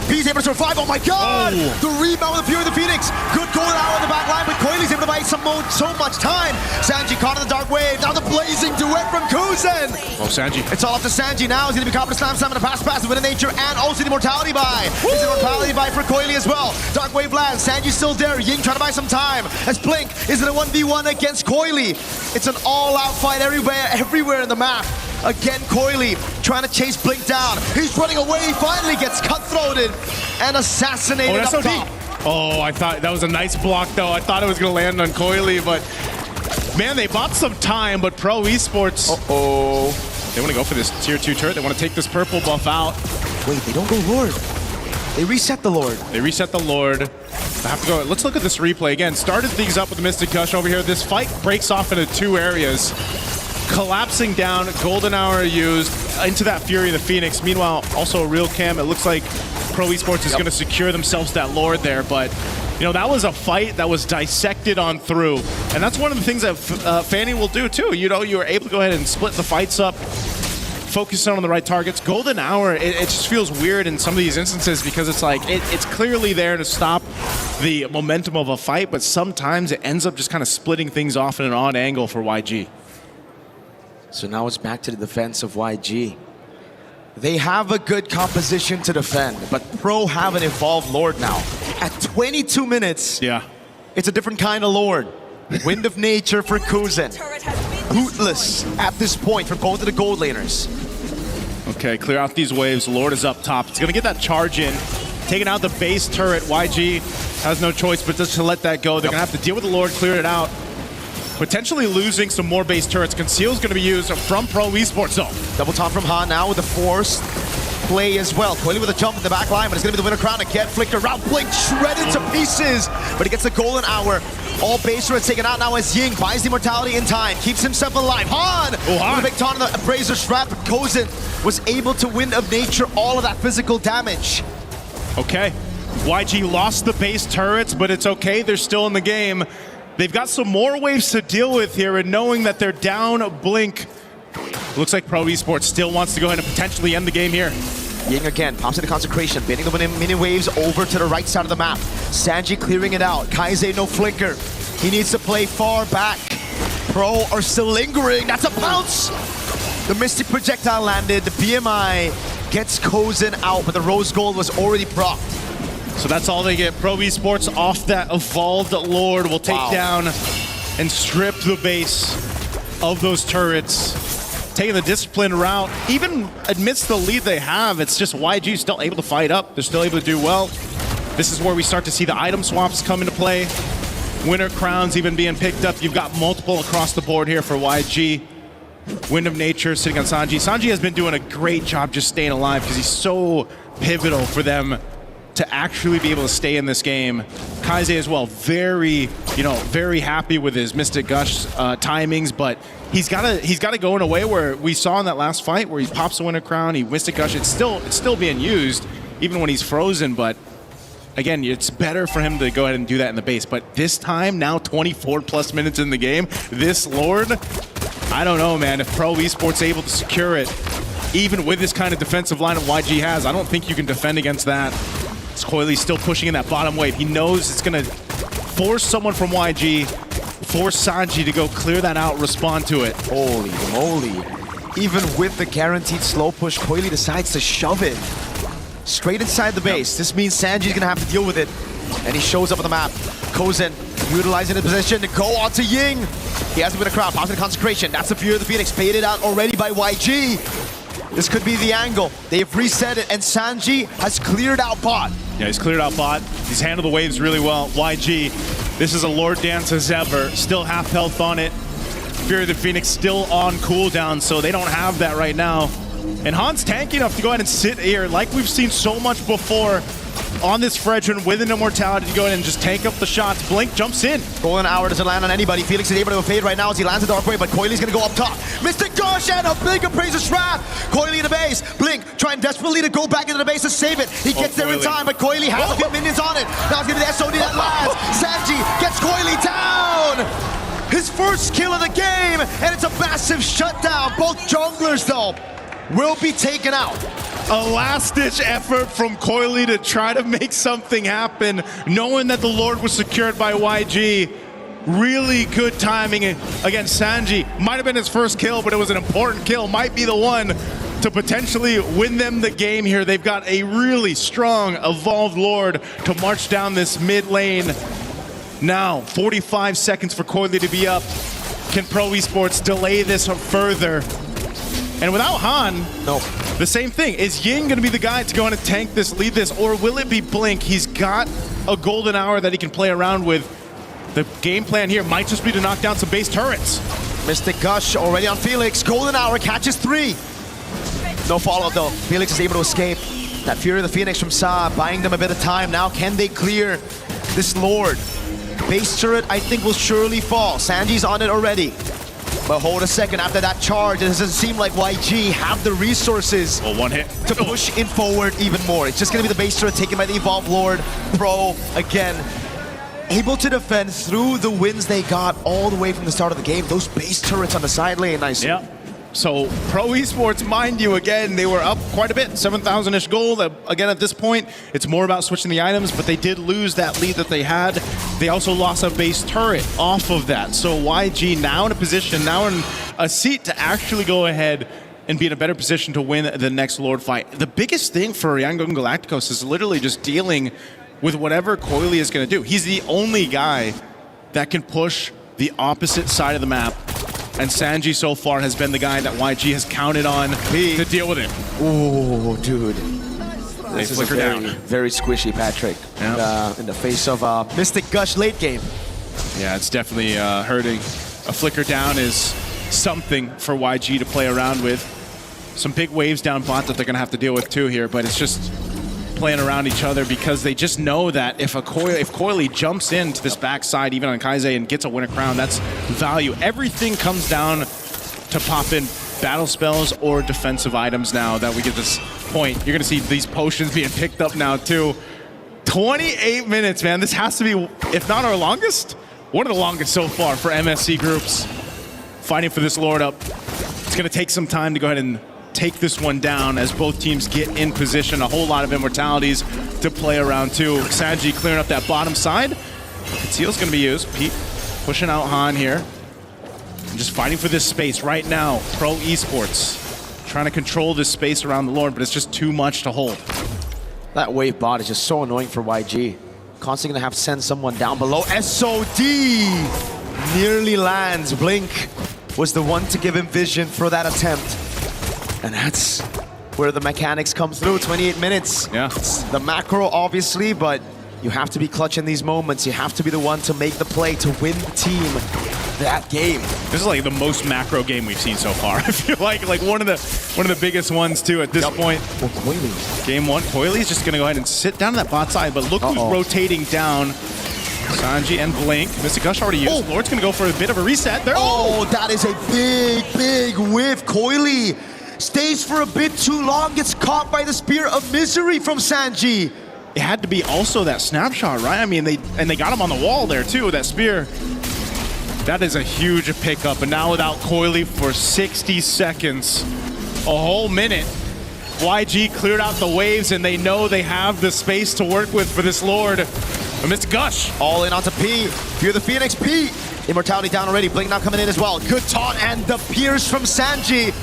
P's able to survive. Oh my god! Oh. The rebound with the Fury of the Phoenix. Good golden hour in the back line, but Coily's able to buy so much time. Sanji caught in the dark wave. Now the blazing duet from Kuzen. Oh, Sanji. It's all up to Sanji now. He's going to be confident slam and a pass with a nature and also the immortality buy. It's an immortality buy for Coily as well. Dark wave lands. Sanji's still there. Ying trying to buy some time. As Blink is in a 1v1 against Coily. It's an all-out fight everywhere in the map. Again, Coily trying to chase Blink down. He's running away. He finally gets cutthroated and assassinated up top. Oh, I thought that was a nice block, though. I thought it was going to land on Coily, but man, they bought some time, but Pro Esports, they want to go for this tier 2 turret. They want to take this purple buff out. Wait, they don't go Lord. They reset the Lord. They reset the Lord. I have to go. Let's look at this replay again. Started things up with the Mystic Gush over here. This fight breaks off into 2 areas. Collapsing down, golden hour used into that Fury of the Phoenix. Meanwhile, also a real cam. It looks like Pro Esports is going to secure themselves that Lord there, but you know, that was a fight that was dissected on through, and that's one of the things that Fanny will do too. You know, you were able to go ahead and split the fights up, focus on the right targets. Golden hour, it just feels weird in some of these instances because it's like it's clearly there to stop the momentum of a fight, but sometimes it ends up just kind of splitting things off in an odd angle for YG. So now it's back to the defense of YG. They have a good composition to defend, but Pro have an evolved Lord now. At 22 minutes, it's a different kind of Lord. Wind of Nature for Kuzen. Bootless at this point for both of the gold laners. Okay, clear out these waves. Lord is up top. It's going to get that charge in. Taking out the base turret. YG has no choice but just to let that go. They're going to have to deal with the Lord, clear it out. Potentially losing some more base turrets. Conceal is going to be used from Pro Esports though. Double top from Han now with the force play as well. Coily with a jump in the back line, but it's going to be the winner crown again. Flicked around, Blink shredded to pieces, but he gets the golden hour. All base turrets taken out now as Ying buys the immortality in time, keeps himself alive. Han! With a big taunt on the Brazier Strap, but Kozen was able to Wind of Nature all of that physical damage. Okay, YG lost the base turrets, but it's okay, they're still in the game. They've got some more waves to deal with here, and knowing that they're down Blink, looks like Pro Esports still wants to go ahead and potentially end the game here. Ying again, pops into Consecration, bending the mini waves over to the right side of the map. Sanji clearing it out. Kaise no flicker. He needs to play far back. Pro are still lingering. That's a pounce! The Mystic Projectile landed. The BMI gets Kozen out, but the Rose Gold was already procced. So that's all they get. Pro Esports off that evolved Lord will take down and strip the base of those turrets. Taking the disciplined route, even amidst the lead they have, it's just YG still able to fight up. They're still able to do well. This is where we start to see the item swaps come into play. Winner crowns even being picked up. You've got multiple across the board here for YG. Wind of Nature sitting on Sanji. Sanji has been doing a great job just staying alive because he's so pivotal for them to actually be able to stay in this game. Kaise as well, very happy with his Mystic Gush timings, but he's got to go in a way where we saw in that last fight where he pops the Winter Crown, he Mystic Gush. It's still being used even when he's frozen, but again, it's better for him to go ahead and do that in the base. But this time, now 24 plus minutes in the game, this Lord, I don't know, man. If Pro Esports able to secure it, even with this kind of defensive line that YG has, I don't think you can defend against that. Coily still pushing in that bottom wave. He knows it's going to force someone from YG, force Sanji to go clear that out, respond to it. Holy moly. Even with the guaranteed slow push, Coily decides to shove it straight inside the base. This means Sanji's going to have to deal with it. And he shows up on the map. Kozen utilizing the position to go on to Ying. He has to win a crowd. Pops in Consecration. That's the Fury of the Phoenix. Baited out already by YG. This could be the angle. They've reset it, and Sanji has cleared out bot. Yeah, he's cleared out bot. He's handled the waves really well. YG, this is a Lord dance as ever. Still half health on it. Fury of the Phoenix still on cooldown, so they don't have that right now. And Han's tanky enough to go ahead and sit here, like we've seen so much before, on this Fredrin with an immortality to go ahead and just tank up the shots. Blink jumps in. Golden hour doesn't land on anybody. Felix is able to evade right now as he lands the Dark Wave, but Coily's gonna go up top. Mystic Gush and a big appraiser trap. Coily in the base. Blink trying desperately to go back into the base to save it. He gets there in time, but Coily has a few minions on it. Now it's gonna be the SOD that lands. Sanji gets Coily down. His first kill of the game, and it's a massive shutdown. Both junglers though will be taken out. A last-ditch effort from Coily to try to make something happen, knowing that the Lord was secured by YG. Really good timing against Sanji. Might have been his first kill, but it was an important kill. Might be the one to potentially win them the game here. They've got a really strong, evolved Lord to march down this mid lane. Now, 45 seconds for Coily to be up. Can Pro Esports delay this further? And without Han, the same thing. Is Ying going to be the guy to go in and tank this, lead this, or will it be Blink? He's got a golden hour that he can play around with. The game plan here might just be to knock down some base turrets. Mystic Gush already on Felix. Golden hour catches 3. No follow-up though. Felix is able to escape. That Fury of the Phoenix from Sa, buying them a bit of time. Now can they clear this Lord? Base turret, I think, will surely fall. Sanji's on it already. But hold a second, after that charge, it doesn't seem like YG have the resources one hit to push in forward even more. It's just going to be the base turret taken by the Evolved Lord. Pro, again, able to defend through the wins they got all the way from the start of the game. Those base turrets on the side lane, nice. Yeah. So Pro Esports, mind you, again, they were up quite a bit, 7,000-ish gold. Again, at this point, it's more about switching the items, but they did lose that lead that they had. They also lost a base turret off of that. So YG now in a position, now in a seat to actually go ahead and be in a better position to win the next Lord fight. The biggest thing for Yangon Galacticos is literally just dealing with whatever Coily is going to do. He's the only guy that can push the opposite side of the map. And Sanji so far has been the guy that YG has counted on to deal with it. Ooh, dude. They This is flicker down. very squishy, Patrick. In the face of Mystic Gush late game. Yeah, it's definitely hurting. A flicker down is something for YG to play around with. Some big waves down bot that they're going to have to deal with too here, but it's just playing around each other because they just know that if Coily jumps into this backside, even on Kaise, and gets a winner crown, that's value. Everything comes down to pop in battle spells or defensive items now that we get this point. You're going to see these potions being picked up now too. 28 minutes, man. This has to be, if not our longest, one of the longest so far for MSC groups. Fighting for this Lord up. It's going to take some time to go ahead and take this one down as both teams get in position. A whole lot of immortalities to play around too. Sanji clearing up that bottom side. Conceal's going to be used. Pete pushing out Han here. And just fighting for this space right now. Pro Esports trying to control this space around the Lord, but it's just too much to hold. That wave bot is just so annoying for YG. Constantly gonna have to send someone down below. SOD nearly lands. Blink was the one to give him vision for that attempt. And that's where the mechanics come through. 28 minutes. Yeah. It's the macro, obviously, but you have to be clutch in these moments. You have to be the one to make the play to win the team that game. This is like the most macro game we've seen so far. I feel like one of the biggest ones too at this point. Well, Coily. Game one, Coily's just gonna go ahead and sit down to that bot side, but look who's rotating down. Sanji and Blink. Mystic Gush already used. Lord's gonna go for a bit of a reset there. Oh, that is a big whiff. Coily stays for a bit too long, gets caught by the Spear of Misery from Sanji. It had to be also that snapshot, right? I mean, they got him on the wall there too, that spear. That is a huge pickup, and now without Coily for 60 seconds, a whole minute, YG cleared out the waves, and they know they have the space to work with for this Lord. And Mr. Gush. All in onto P. Fear the Phoenix, P. Immortality down already. Blink now coming in as well. Good taunt and the pierce from Sanji.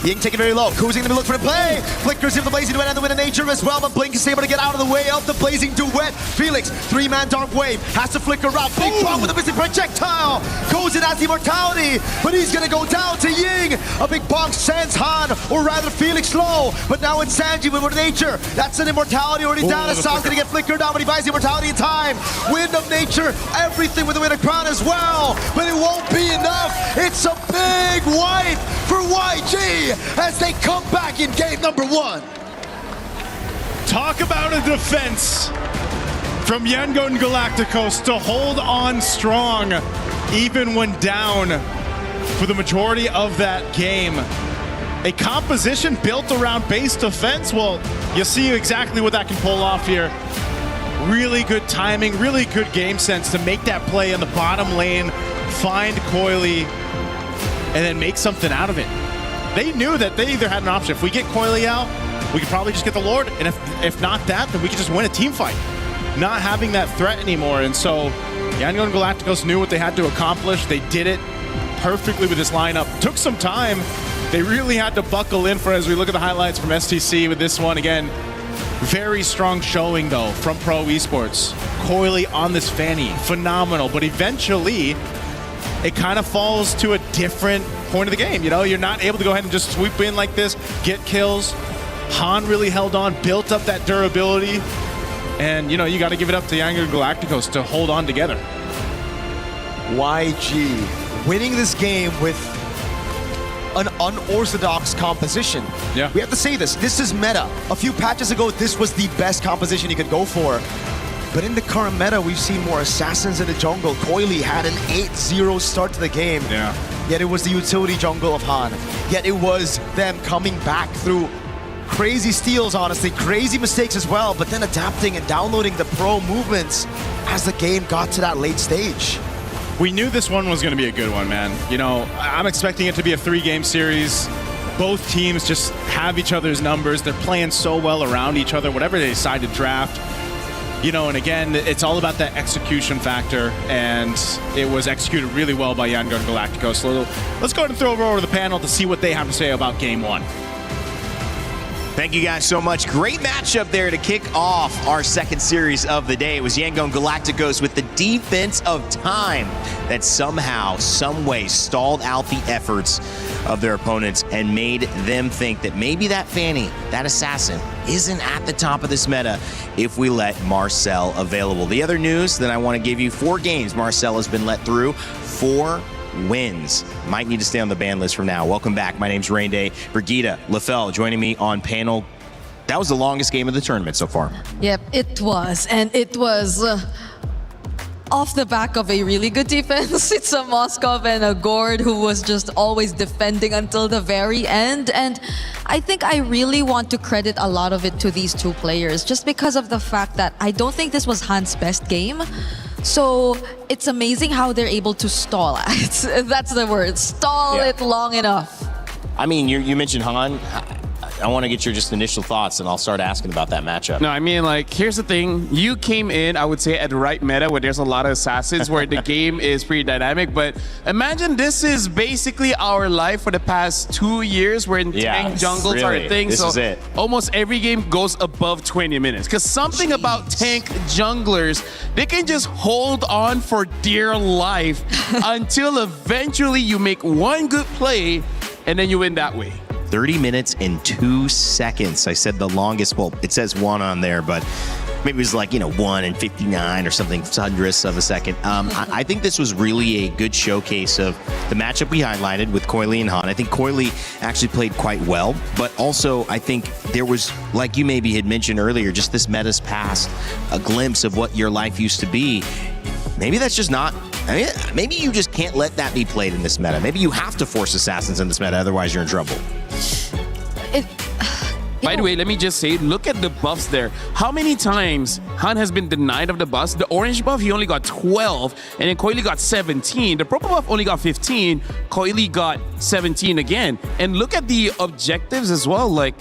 Ying taking very low. Cruising to be look for the play. Flickers in the Blazing Duet and the Wind of Nature as well, but Blink is able to get out of the way of the Blazing Duet. Felix, 3-man Dark Wave, has to flicker out. Big Bong with a missing projectile. Goes in as the Immortality, but he's going to go down to Ying. A Big Bong sends Han, or rather Felix low, but now it's Sanji with Wind of Nature. That's an Immortality already down. Assault's going to get flickered down, but he buys the Immortality in time. Wind of Nature, everything with the Wind of Crown as well, but it won't be enough. It's a big wipe for YG as they come back in game number one. Talk about a defense from Yangon Galacticos to hold on strong even when down for the majority of that game. A composition built around base defense. Well, you see exactly what that can pull off here. Really good timing, really good game sense to make that play in the bottom lane, find Coily, and then make something out of it. They knew that they either had an option. If we get Coily out, we could probably just get the Lord, and if not that, then we could just win a team fight. Not having that threat anymore, and so Yangon Galacticos knew what they had to accomplish. They did it perfectly with this lineup. Took some time. They really had to buckle in for as we look at the highlights from STC with this one. Again, very strong showing though from Pro Esports. Coily on this Fanny, phenomenal, but eventually it kind of falls to a different point of the game. You know, you're not able to go ahead and just swoop in like this, get kills. Han really held on, built up that durability, and you know, you got to give it up to Yangon Galacticos to hold on together. YG winning this game with an unorthodox composition. Yeah. We have to say this. This is meta. A few patches ago, this was the best composition you could go for. But in the current meta, we've seen more assassins in the jungle. Coily had an 8-0 start to the game. Yeah. Yet it was the utility jungle of Han. Yet it was them coming back through crazy steals, honestly, crazy mistakes as well, but then adapting and downloading the pro movements as the game got to that late stage. We knew this one was going to be a good one, man. You know, I'm expecting it to be a 3-game series. Both teams just have each other's numbers. They're playing so well around each other, whatever they decide to draft. You know, and again, it's all about that execution factor, and it was executed really well by Yangon Galacticos. So let's go ahead and throw it over to the panel to see what they have to say about Game 1. Thank you guys so much. Great matchup there to kick off our second series of the day. It was Yangon Galacticos with the defense of time that somehow, some way stalled out the efforts of their opponents and made them think that maybe that Fanny, that assassin, isn't at the top of this meta if we let Marcel available. The other news that I want to give you, 4 games Marcel has been let through, 4 wins. Might need to stay on the ban list from now. Welcome back. My name's Rain Day. Brigitte Lefel joining me on panel. That was the longest game of the tournament so far. Yep, it was. And it was off the back of a really good defense. It's a Moskov and a Gord who was just always defending until the very end. And I think I really want to credit a lot of it to these 2 players just because of the fact that I don't think this was Han's best game. So it's amazing how they're able to stall. That's the word. Stall it long enough. I mean, you mentioned Han. I want to get your just initial thoughts, and I'll start asking about that matchup. No, I mean, like, here's the thing. You came in, I would say, at the right meta where there's a lot of assassins, where the game is pretty dynamic. But imagine this is basically our life for the past 2 years, where tank jungles are a thing. This is it. Almost every game goes above 20 minutes. Because something about tank junglers, they can just hold on for dear life until eventually you make one good play, and then you win that way. 30 minutes and 2 seconds. I said the longest. Well, it says 1 on there, but maybe it was like, 1 and 59 or something, hundredths of a second. I think this was really a good showcase of the matchup we highlighted with Coily and Han. I think Coily actually played quite well, but also I think there was, like you maybe had mentioned earlier, just this meta's past, a glimpse of what your life used to be. Maybe that's just not, maybe you just can't let that be played in this meta. Maybe you have to force assassins in this meta, otherwise you're in trouble. By the way, let me just say, look at the buffs there. How many times Han has been denied of the buffs? The orange buff, he only got 12, and then Coily got 17. The purple buff only got 15. Coily got 17 again. And look at the objectives as well. Like,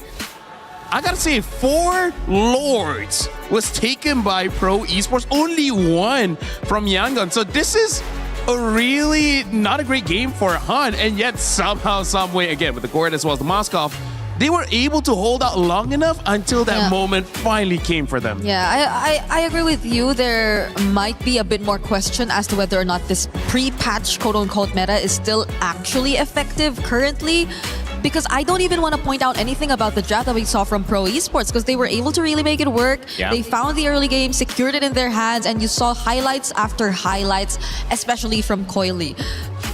I gotta say, 4 Lords was taken by Pro Esports. Only 1 from Yangon. So this is a really not a great game for Han, and yet somehow, some way, again, with the Gord as well as the Moskov, they were able to hold out long enough until that moment finally came for them. Yeah, I agree with you. There might be a bit more question as to whether or not this pre-patch quote-unquote meta is still actually effective currently. Because I don't even want to point out anything about the draft that we saw from Pro Esports, because they were able to really make it work. Yeah. They found the early game, secured it in their hands, and you saw highlights after highlights, especially from Coily.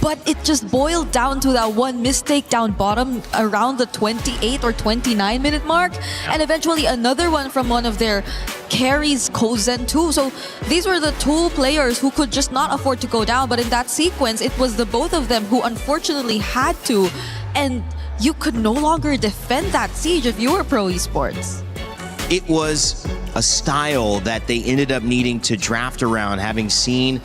But it just boiled down to that one mistake down bottom around the 28 or 29 minute mark, and eventually another one from one of their carries, Kozen too. So these were the 2 players who could just not afford to go down, but in that sequence, it was the both of them who unfortunately had to. And you could no longer defend that siege if you were Pro Esports. It was a style that they ended up needing to draft around, having seen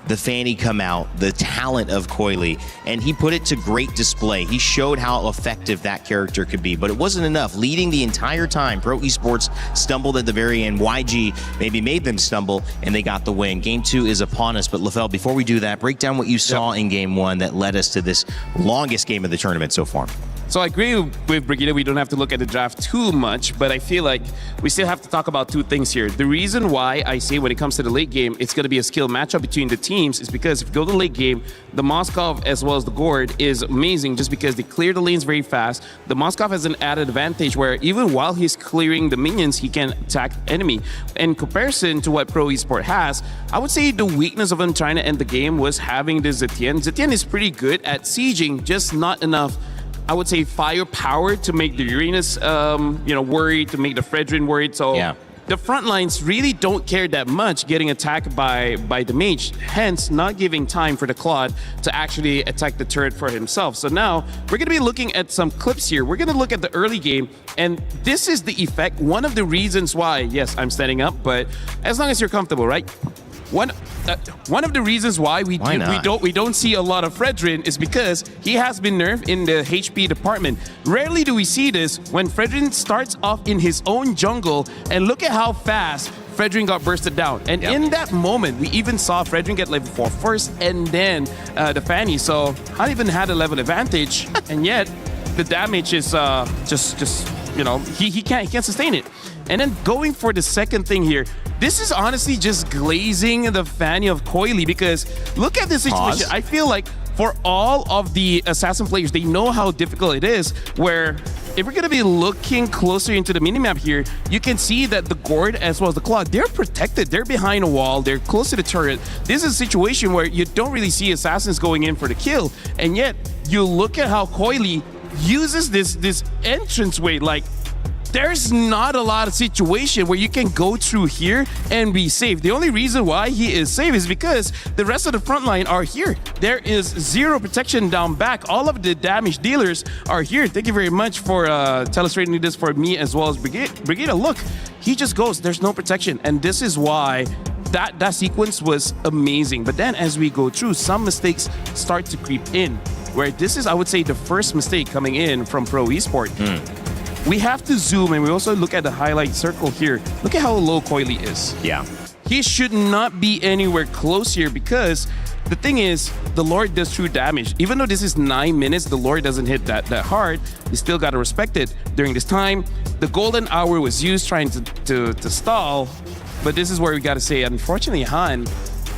the Fanny come out, the talent of Coily, and he put it to great display. He showed how effective that character could be, but it wasn't enough. Leading the entire time, Pro Esports stumbled at the very end. YG maybe made them stumble, and they got the win. Game 2 is upon us, but Lefel, before we do that, break down what you saw in Game 1 that led us to this longest game of the tournament so far. So I agree with Brigitte, we don't have to look at the draft too much, but I feel like we still have to talk about 2 things here. The reason why I say when it comes to the late game, it's going to be a skill matchup between the teams is because if you go to the late game, the Moskov as well as the Gord is amazing just because they clear the lanes very fast. The Moskov has an added advantage where even while he's clearing the minions, he can attack enemy. In comparison to what Pro Esport has, I would say the weakness of him trying to end the game was having the Zetienne. Zetienne is pretty good at sieging, just not enough, I would say, firepower to make the Uranus, worried, to make the Fredrin worried. So the front lines really don't care that much getting attacked by the mage, hence not giving time for the Claude to actually attack the turret for himself. So now we're going to be looking at some clips here. We're going to look at the early game, and this is the effect. One of the reasons why, yes, I'm standing up, but as long as you're comfortable, right? one of the reasons why we don't see a lot of Fredrin is because he has been nerfed in the HP department. Rarely do we see this when Fredrin starts off in his own jungle, and look at how fast Fredrin got bursted down. And in that moment, we even saw Fredrin get level 4 first and then the Fanny. So not even had a level advantage, and yet the damage is just you know, he can't sustain it. And then going for the second thing here, this is honestly just glazing the Fanny of Coily, because look at this situation. I feel like for all of the Assassin players, they know how difficult it is, where if we're going to be looking closer into the minimap here, you can see that the Gourd as well as the Claw, they're protected. They're behind a wall. They're close to the turret. This is a situation where you don't really see Assassins going in for the kill. And yet, you look at how Coily uses this entranceway. Like, there's not a lot of situation where you can go through here and be safe. The only reason why he is safe is because the rest of the front line are here. There is zero protection down back. All of the damage dealers are here. Thank you very much for illustrating this for me as well as Brigida. Look, he just goes. There's no protection. And this is why that sequence was amazing. But then as we go through, some mistakes start to creep in, where this is, I would say, the first mistake coming in from Pro Esport. We have to zoom, and we also look at the highlight circle here. Look at how low Coily is. Yeah. He should not be anywhere close here, because the thing is, the Lord does true damage. Even though this is 9 minutes, the Lord doesn't hit that hard. You still got to respect it. During this time, the golden hour was used trying to stall, but this is where we got to say, unfortunately, Han,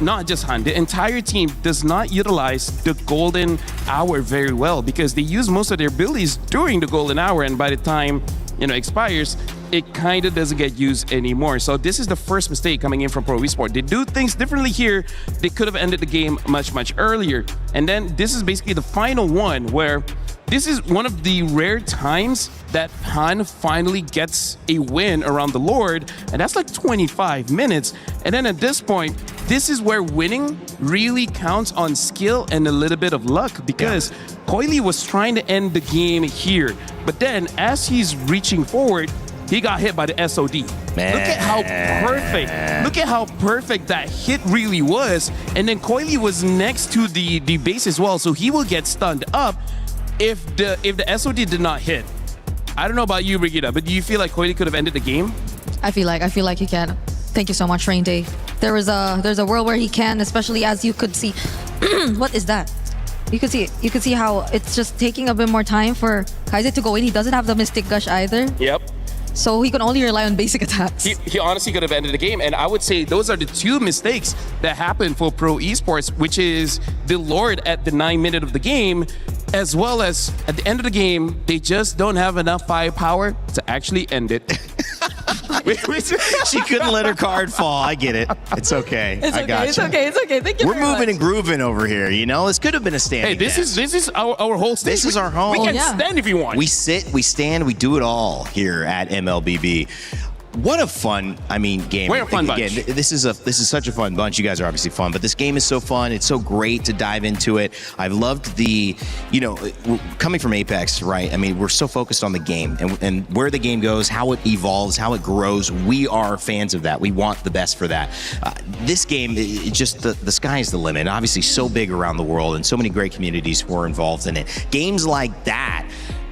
not just Han, the entire team does not utilize the golden hour very well, because they use most of their abilities during the golden hour, and by the time, you know, expires, it kind of doesn't get used anymore. So this is the first mistake coming in from Pro Esport. They do things differently here. They could have ended the game much earlier. And then this is basically the final one, where this is one of the rare times that Han finally gets a win around the Lord, and that's like 25 minutes. And then at this point, this is where winning really counts on skill and a little bit of luck, because Coily was trying to end the game here. But then as he's reaching forward, he got hit by the SOD. Man. Look at how perfect that hit really was. And then Coily was next to the base as well, so he will get stunned up if the SOD did not hit. I don't know about you, Brigida, but do you feel like Coily could have ended the game? I feel like he can. Thank you so much, Rain Day. There's a world where he can, especially as you could see. What is that? You could see how it's just taking a bit more time for Kaiser to go in. He doesn't have the Mystic Gush either. Yep. So he can only rely on basic attacks. He honestly could have ended the game. And I would say those are the two mistakes that happened for Pro Esports, which is the Lord at the 9 minute of the game, as well as at the end of the game, they just don't have enough firepower to actually end it. She couldn't let her card fall. I get it. It's okay. I got you. It's okay. Thank you. We're moving and grooving over here. You know, this could have been a standing. Hey, this is our whole stage. This is our home. We can stand if you want. We sit, we stand, we do it all here at MLBB. What a fun, game. We're a fun bunch. Again, this is such a fun bunch. You guys are obviously fun, but this game is so fun. It's so great to dive into it. I've loved coming from Apex, right? I mean, we're so focused on the game and where the game goes, how it evolves, how it grows. We are fans of that. We want the best for that. This game, the sky is the limit. Obviously, so big around the world and so many great communities who are involved in it. Games like that,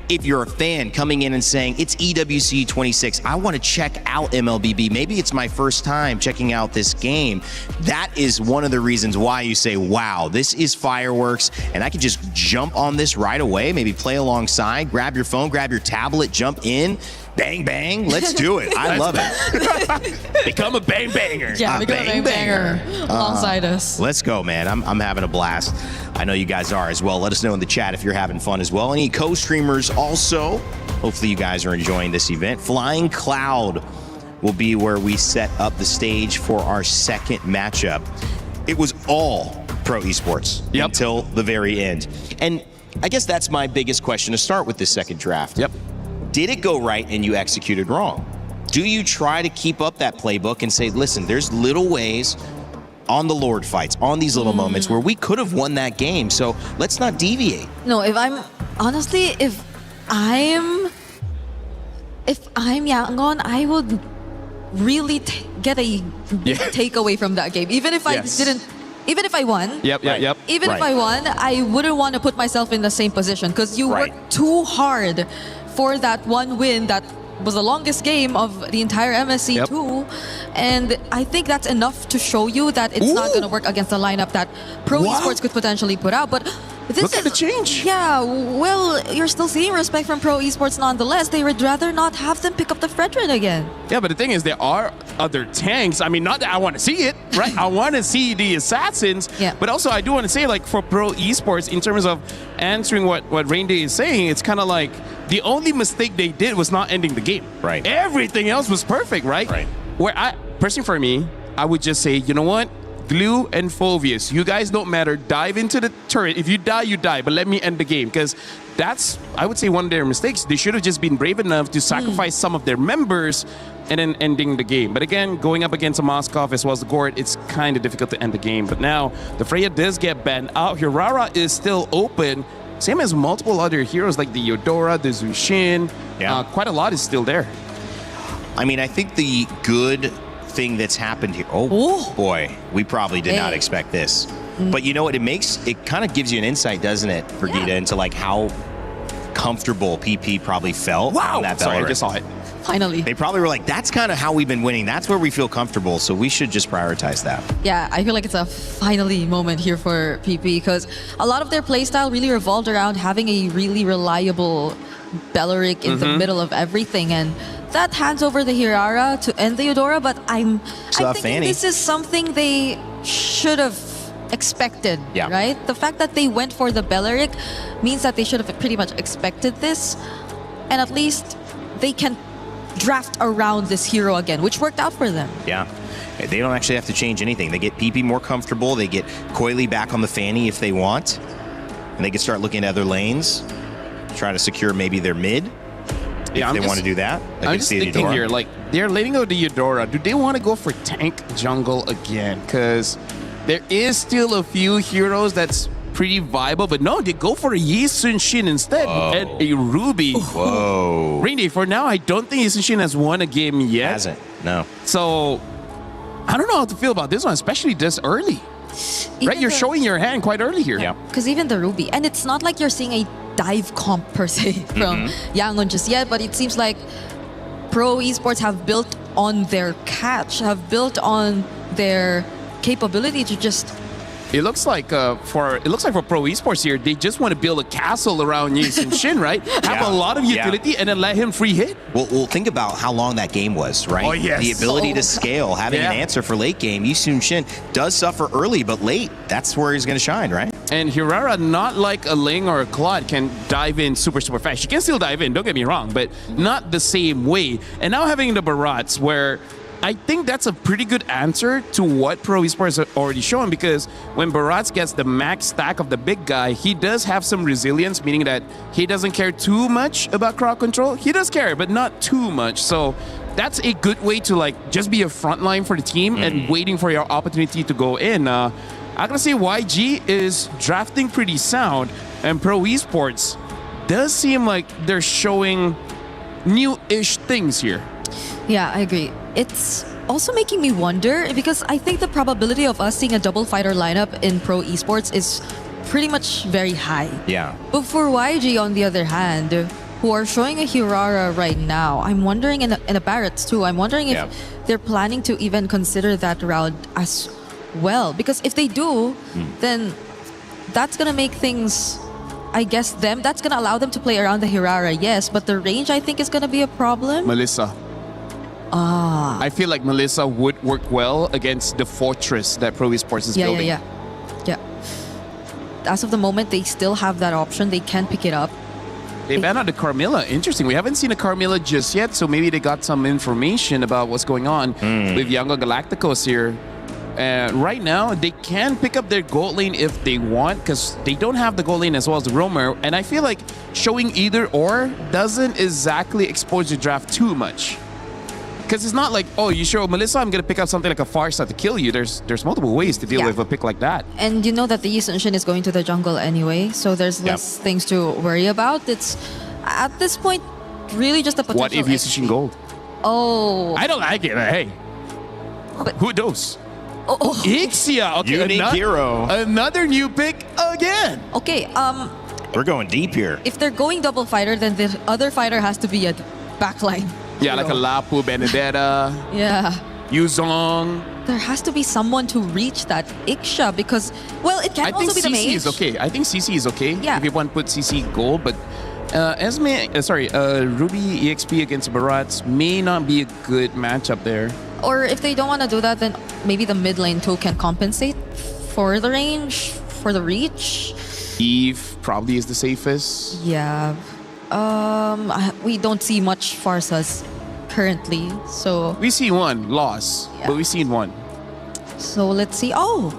if you're a fan coming in and saying, it's EWC 26, I want to check out MLBB. Maybe it's my first time checking out this game. That is one of the reasons why you say, wow, this is fireworks, and I can just jump on this right away, maybe play alongside, grab your phone, grab your tablet, jump in, bang, bang, let's do it. I love it. Become a bang banger. Yeah, become a bang banger alongside us. Let's go, man. I'm having a blast. I know you guys are as well. Let us know in the chat if you're having fun as well. Any co-streamers also. Hopefully you guys are enjoying this event. Flying Cloud will be where we set up the stage for our second matchup. It was all Pro Esports until the very end. And I guess that's my biggest question to start with this second draft. Yep. Did it go right and you executed wrong? Do you try to keep up that playbook and say, listen, there's little ways on the Lord fights, on these little moments where we could have won that game, so let's not deviate. No, if I'm Yangon, I would really get a big takeaway from that game. Even if I didn't, even if I won. Yep. Even if I won, I wouldn't want to put myself in the same position because you worked too hard for that one win that was the longest game of the entire MSC too. And I think that's enough to show you that it's not going to work against the lineup that Pro Esports could potentially put out. But this Look at the change. Yeah, well, you're still seeing respect from Pro Esports nonetheless. They would rather not have them pick up the Fredrin again. Yeah, but the thing is, there are other tanks. I mean, not that I want to see it, right? I want to see the assassins. Yeah. But also, I do want to say, like, for Pro Esports, in terms of answering what Rainday is saying, it's kind of like the only mistake they did was not ending the game. Right. Everything else was perfect, right? Right. Where personally for me, I would just say, you know what? Glue and Phovius, you guys don't matter. Dive into the turret. If you die, you die. But let me end the game. Because that's, I would say, one of their mistakes. They should have just been brave enough to sacrifice some of their members and then ending the game. But again, going up against a Moskov as well as the Gord, it's kind of difficult to end the game. But now, the Freya does get banned out. Hirara is still open. Same as multiple other heroes like the Eudora, the Zushin. Quite a lot is still there. I mean, I think the good thing that's happened here. Oh boy, we probably did not expect this. But you know what? It kind of gives you an insight, doesn't it, Brigitte, into like how comfortable PP probably felt. Wow. That Sorry, I Bellerin. just saw it. Finally. They probably were like, that's kind of how we've been winning. That's where we feel comfortable. So we should just prioritize that. Yeah, I feel like it's a finally moment here for PP because a lot of their playstyle really revolved around having a really reliable Belleric in the middle of everything. And that hands over the Hirara to end the Eudora, but I'm thinking this is something they should have expected, right? The fact that they went for the Belleric means that they should have pretty much expected this, and at least they can draft around this hero again, which worked out for them. Yeah. They don't actually have to change anything. They get PP more comfortable. They get Coily back on the Fanny if they want, and they can start looking at other lanes, try to secure maybe their mid. If they want to do that. I'm just thinking here, like, they're letting go the Eudora. Do they want to go for tank jungle again? Because there is still a few heroes that's pretty viable, but no, they go for a Yi Sun-Shin instead and a Ruby. Whoa. Randy, for now, I don't think Yi Sun-Shin has won a game yet. Hasn't, no. So, I don't know how to feel about this one, especially this early. Right? You're showing your hand quite early here. Yeah. Because even the Ruby, and it's not like you're seeing a dive comp per se from Yangon just yet, but it seems like Pro Esports have built on their catch, have built on their capability to just... It looks like for Pro Esports here, they just want to build a castle around Yi Sun-Shin, right? Have a lot of utility and then let him free hit. Well, think about how long that game was, right? Oh, yes. The ability to scale, having an answer for late game. Yi Sun-Shin does suffer early, but late, that's where he's going to shine, right? And Hirara, not like a Ling or a Claude, can dive in super fast. She can still dive in, don't get me wrong, but not the same way. And now having the Barats, where I think that's a pretty good answer to what Pro Esports are already showing, because when Barats gets the max stack of the big guy, he does have some resilience, meaning that he doesn't care too much about crowd control. He does care, but not too much. So that's a good way to like just be a front line for the team and waiting for your opportunity to go in. I'm going to say YG is drafting pretty sound, and Pro Esports does seem like they're showing new-ish things here. Yeah, I agree. It's also making me wonder, because I think the probability of us seeing a double fighter lineup in Pro Esports is pretty much very high. Yeah. But for YG, on the other hand, who are showing a Hirara right now, I'm wondering, and a Barretts too, I'm wondering if they're planning to even consider that route as well. Because if they do, then that's going to make things... I guess that's going to allow them to play around the Hirara, yes, but the range, I think, is going to be a problem. Melissa. I feel like Melissa would work well against the fortress that Pro Esports is building. Yeah. As of the moment, they still have that option. They can pick it up. They banned out the Carmilla. Interesting. We haven't seen a Carmilla just yet, so maybe they got some information about what's going on with Young Galacticos here. Right now, they can pick up their gold lane if they want, because they don't have the gold lane as well as the roamer. And I feel like showing either or doesn't exactly expose your draft too much. Because it's not like, oh, you show Melissa, I'm going to pick up something like a Farsa to kill you. There's multiple ways to deal with a pick like that. And you know that the Yi Sun-Shin is going to the jungle anyway, so there's less things to worry about. It's, at this point, really just a potential... What if Yi Sun-Shin gold? Oh. I don't like it, but hey. Who knows? Oh. Ixia. Okay, Unique hero. Another new pick again. Okay, We're going deep here. if they're going double fighter, then the other fighter has to be a backline. Yeah, like a Lapu, Benedetta, Yeah. Yuzong. There has to be someone to reach that Ixia because, well, it can I also think be the CC mage. is okay. I think CC is okay. Yeah. If you want to put CC gold, but Ruby EXP against Barats may not be a good matchup there. Or if they don't want to do that, then maybe the mid lane too can compensate for the range, for the reach. Eve probably is the safest. Yeah. We don't see much Farsas currently, so. We see one loss, but we seen one. So let's see. Oh,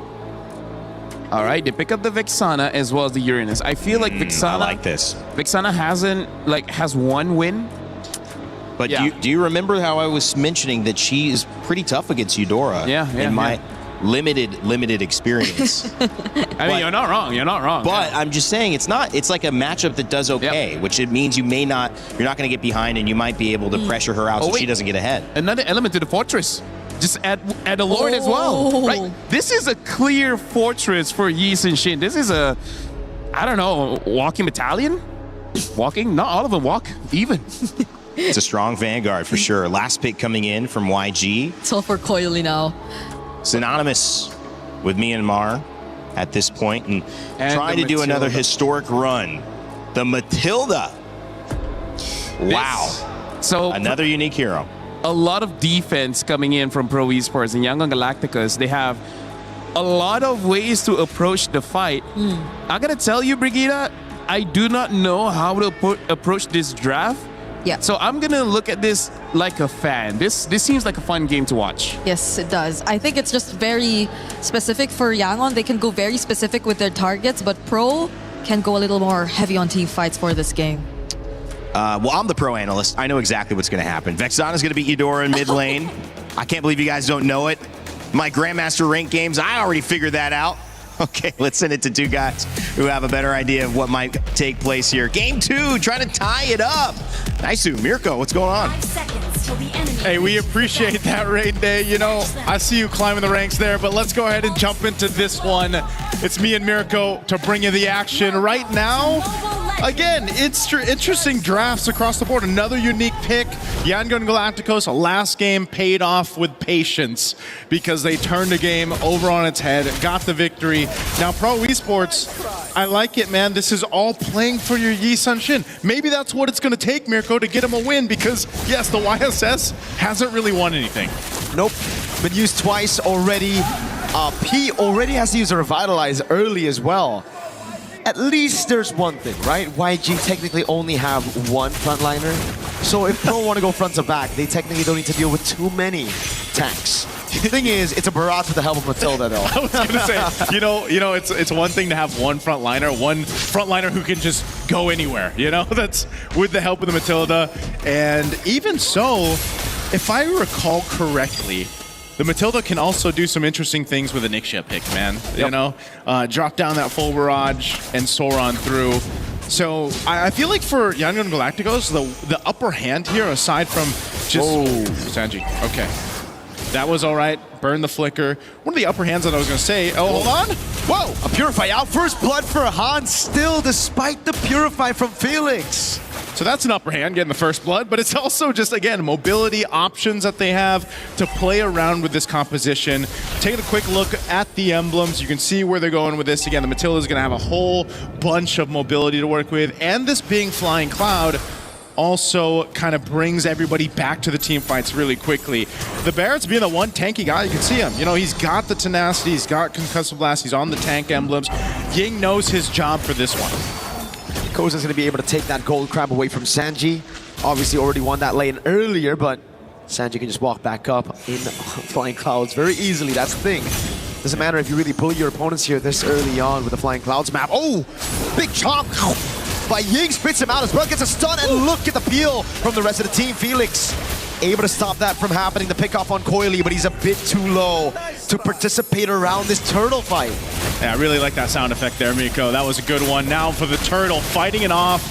All right, they pick up the Vexana as well as the Uranus. I feel like Vexana. I like this. Vexana has one win. But do you remember how I was mentioning that she is pretty tough against Eudora? In my limited experience. I mean, you're not wrong. You're not wrong. But I'm just saying it's like a matchup that does okay, which it means you're not going to get behind and you might be able to pressure her out so she doesn't get ahead. Another element to the fortress. Just add a Lord as well. Right? This is a clear fortress for Yi and Shin. This is a, I don't know, walking battalion? Walking? Not all of them walk even. It's a strong vanguard for sure. Last pick coming in from YG. it's all for Coily now. Synonymous with Myanmar at this point and trying to do another historic run. The Matilda. Wow. So another unique hero. A lot of defense coming in from Pro Esports and Yangon Galacticus. They have a lot of ways to approach the fight. I gotta tell you, Brigida, I do not know how to approach this draft. Yeah. So I'm gonna look at this like a fan. This seems like a fun game to watch. Yes, it does. I think it's just very specific for Yangon. They can go very specific with their targets, but Pro can go a little more heavy on team fights for this game. Well, I'm the pro analyst. I know exactly what's going to happen. Vexana's going to beat Eudora in mid lane. I can't believe you guys don't know it. My Grandmaster rank games, I already figured that out. Okay, let's send it to two guys who have a better idea of what might take place here. Game 2, trying to tie it up. Nice, Mirko, what's going on? Hey, we appreciate that, Rain Day. You know, I see you climbing the ranks there, but let's go ahead and jump into this one. It's me and Mirko to bring you the action right now. Again, it's interesting drafts across the board. Another unique pick. Yangon Galacticos, last game paid off with patience because they turned the game over on its head, got the victory. Now, Pro Esports, I like it, man. This is all playing for your Yi Sun Shin. Maybe that's what it's going to take, Mirko, to get him a win because, yes, the YSS hasn't really won anything. Nope. Been used twice already. P already has to use a Revitalize early as well. At least there's one thing, right? YG technically only have one frontliner. So if Pro want to go front to back, they technically don't need to deal with too many tanks. The thing is, it's a barrage with the help of Matilda, though. I was going to say, you know, it's one thing to have one frontliner who can just go anywhere, you know? That's with the help of the Matilda. And even so, if I recall correctly, the Matilda can also do some interesting things with a Nixia pick, man. You know, drop down that full barrage and Sauron through. So I feel like for Yangon Galacticos, the upper hand here, aside from just Sanji. Okay, that was all right. Burn the flicker. One of the upper hands that I was going to say. Oh, hold on. Whoa, a Purify out. First blood for Han still, despite the Purify from Felix. So that's an upper hand, getting the first blood, but it's also just, again, mobility options that they have to play around with this composition. Taking a quick look at the emblems, you can see where they're going with this. Again, the Matilda is going to have a whole bunch of mobility to work with, and this being Flying Cloud also kind of brings everybody back to the team fights really quickly. The Barrett's being the one tanky guy, you can see him. You know, he's got the tenacity, he's got concussive blast, he's on the tank emblems. Ying knows his job for this one. Koza's going to be able to take that gold crab away from Sanji. Obviously already won that lane earlier, but Sanji can just walk back up in Flying Clouds very easily. That's the thing. Doesn't matter if you really bully your opponents here this early on with the Flying Clouds map. Oh, big chomp by Ying, spits him out as well, gets a stun, and look at the peel from the rest of the team. Felix able to stop that from happening, the pick off on Coily, but he's a bit too low to participate around this turtle fight. Yeah, I really like that sound effect there, Miko. That was a good one. Now for the turtle, fighting it off.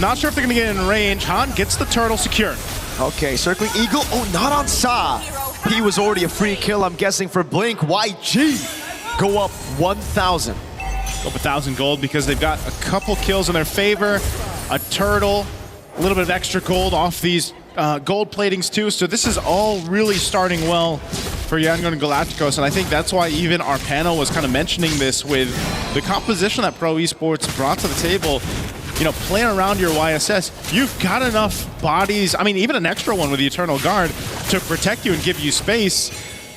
Not sure if they're going to get in range. Han gets the turtle secured. Okay, circling Eagle. Oh, not on Sa. JP was already a free kill, I'm guessing, for Blink. YG go up 1,000. Up 1,000 gold because they've got a couple kills in their favor. A turtle, a little bit of extra gold off these gold platings too. So this is all really starting well for Yangon Galacticos, and I think that's why even our panel was kind of mentioning this with the composition that Pro Esports brought to the table. You know, playing around your YSS, you've got enough bodies, I mean, even an extra one with the Eternal Guard to protect you and give you space.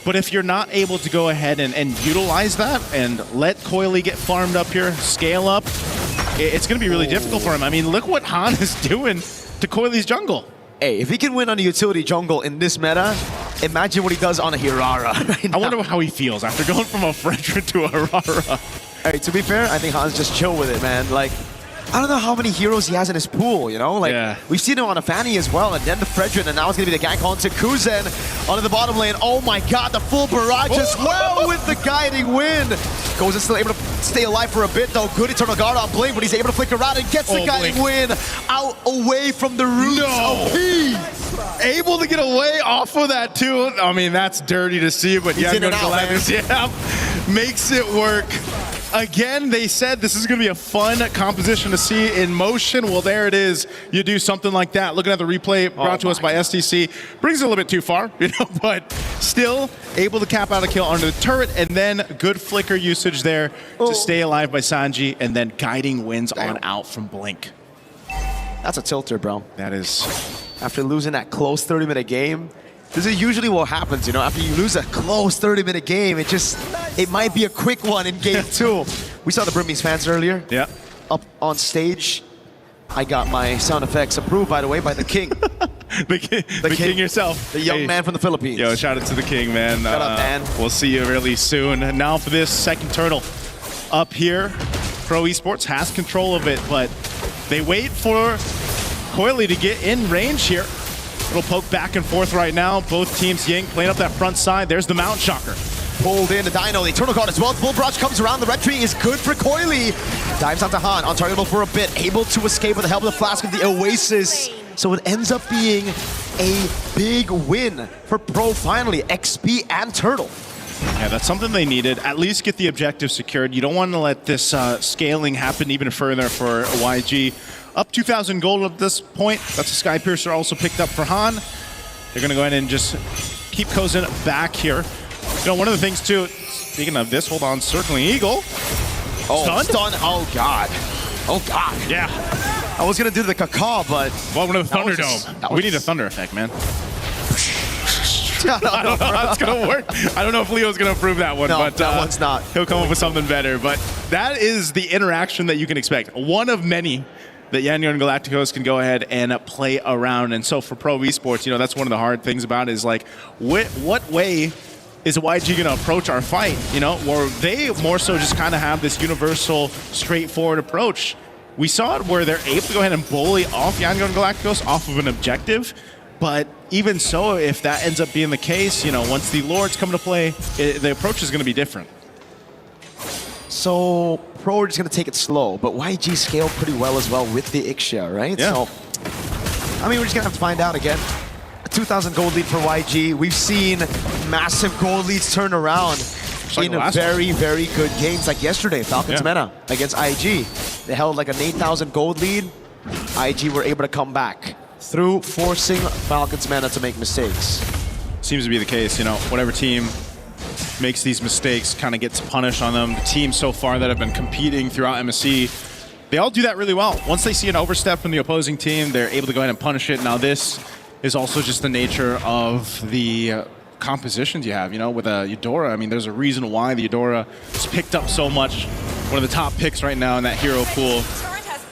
But if you're not able to go ahead and utilize that and let Coily get farmed up here, scale up, it's going to be really difficult for him. I mean, look what Han is doing to Coily's jungle. Hey, if he can win on a utility jungle in this meta, imagine what he does on a Hirara right now. I wonder how he feels after going from a Fredrin to a Hirara. Hey, to be fair, I think Han's just chill with it, man. Like, I don't know how many heroes he has in his pool, you know? Like, we've seen him on a Fanny as well, and then the Fredrin, and now it's going to be the gank onto Kuzen onto the bottom lane. Oh my god, the full barrage as well with the guiding wind. Kuzen still able to stay alive for a bit, though. Good Eternal Guard on Blink, but he's able to flick around and gets the guiding wind out away from the roots. Able to get away off of that, too. I mean, that's dirty to see, but yeah, makes it work. Again, they said this is going to be a fun composition to see in motion. Well, there it is. You do something like that. Looking at the replay brought to us by STC. Brings it a little bit too far, you know, but still able to cap out a kill under the turret, and then good flicker usage there to stay alive by Sanji, and then guiding wins on out from Blink. That's a tilter, bro. That is. After losing that close 30-minute game, this is usually what happens, you know, after you lose a close 30-minute game, it might be a quick one in game 2. We saw the Burmese fans earlier. Yeah. Up on stage. I got my sound effects approved, by the way, by the king. the king yourself. The young man from the Philippines. Yo, shout out to the king, man. Shout out, man. We'll see you really soon. And now for this second turtle. Up here, Pro Esports has control of it, but they wait for Coily to get in range here. Little poke back and forth right now. Both teams, Ying playing up that front side. There's the Mount Shocker. Pulled in the Dino, the Eternal Guard as well. Full barrage comes around. The red tree is good for Coily. Dives onto Han, untargetable for a bit. Able to escape with the help of the Flask of the Oasis. So it ends up being a big win for Pro finally. XP and Turtle. Yeah, that's something they needed. At least get the objective secured. You don't want to let this scaling happen even further for YG. Up 2,000 gold at this point. That's a Sky Piercer also picked up for Han. They're going to go ahead and just keep Kozen back here. You know, one of the things too, speaking of this, hold on, Circling Eagle. Oh, stun. Oh, God. Oh, God. Yeah. I was going to do the caca, but... Welcome to the Thunderdome. We need a Thunder effect, man. I don't know how it's going to work. I don't know if Leo's going to approve that one, but that one's not. He'll come up with something better. But that is the interaction that you can expect. One of many that Yangon Galacticos can go ahead and play around. And so for Pro Esports, you know, that's one of the hard things about it is like, what way is YG going to approach our fight? You know, or they more so just kind of have this universal, straightforward approach. We saw it where they're able to go ahead and bully off Yangon Galacticos off of an objective. But even so, if that ends up being the case, you know, once the Lords come to play, the approach is going to be different. So Pro are just going to take it slow, but YG scaled pretty well as well with the Ixia, right? Yeah. So, I mean, we're just going to have to find out again. A 2,000 gold lead for YG. We've seen massive gold leads turn around in very, very good games like yesterday, Falcons Meta against IG. They held like an 8,000 gold lead. IG were able to come back through forcing Falcons Meta to make mistakes. Seems to be the case, you know, whatever team makes these mistakes kind of gets punished on them. The teams so far that have been competing throughout MSC, they all do that really well. Once they see an overstep from the opposing team, they're able to go ahead and punish it. Now this is also just the nature of the compositions you have, you know, with a Eudora. I mean, there's a reason why the Eudora is picked up so much. One of the top picks right now in that hero pool.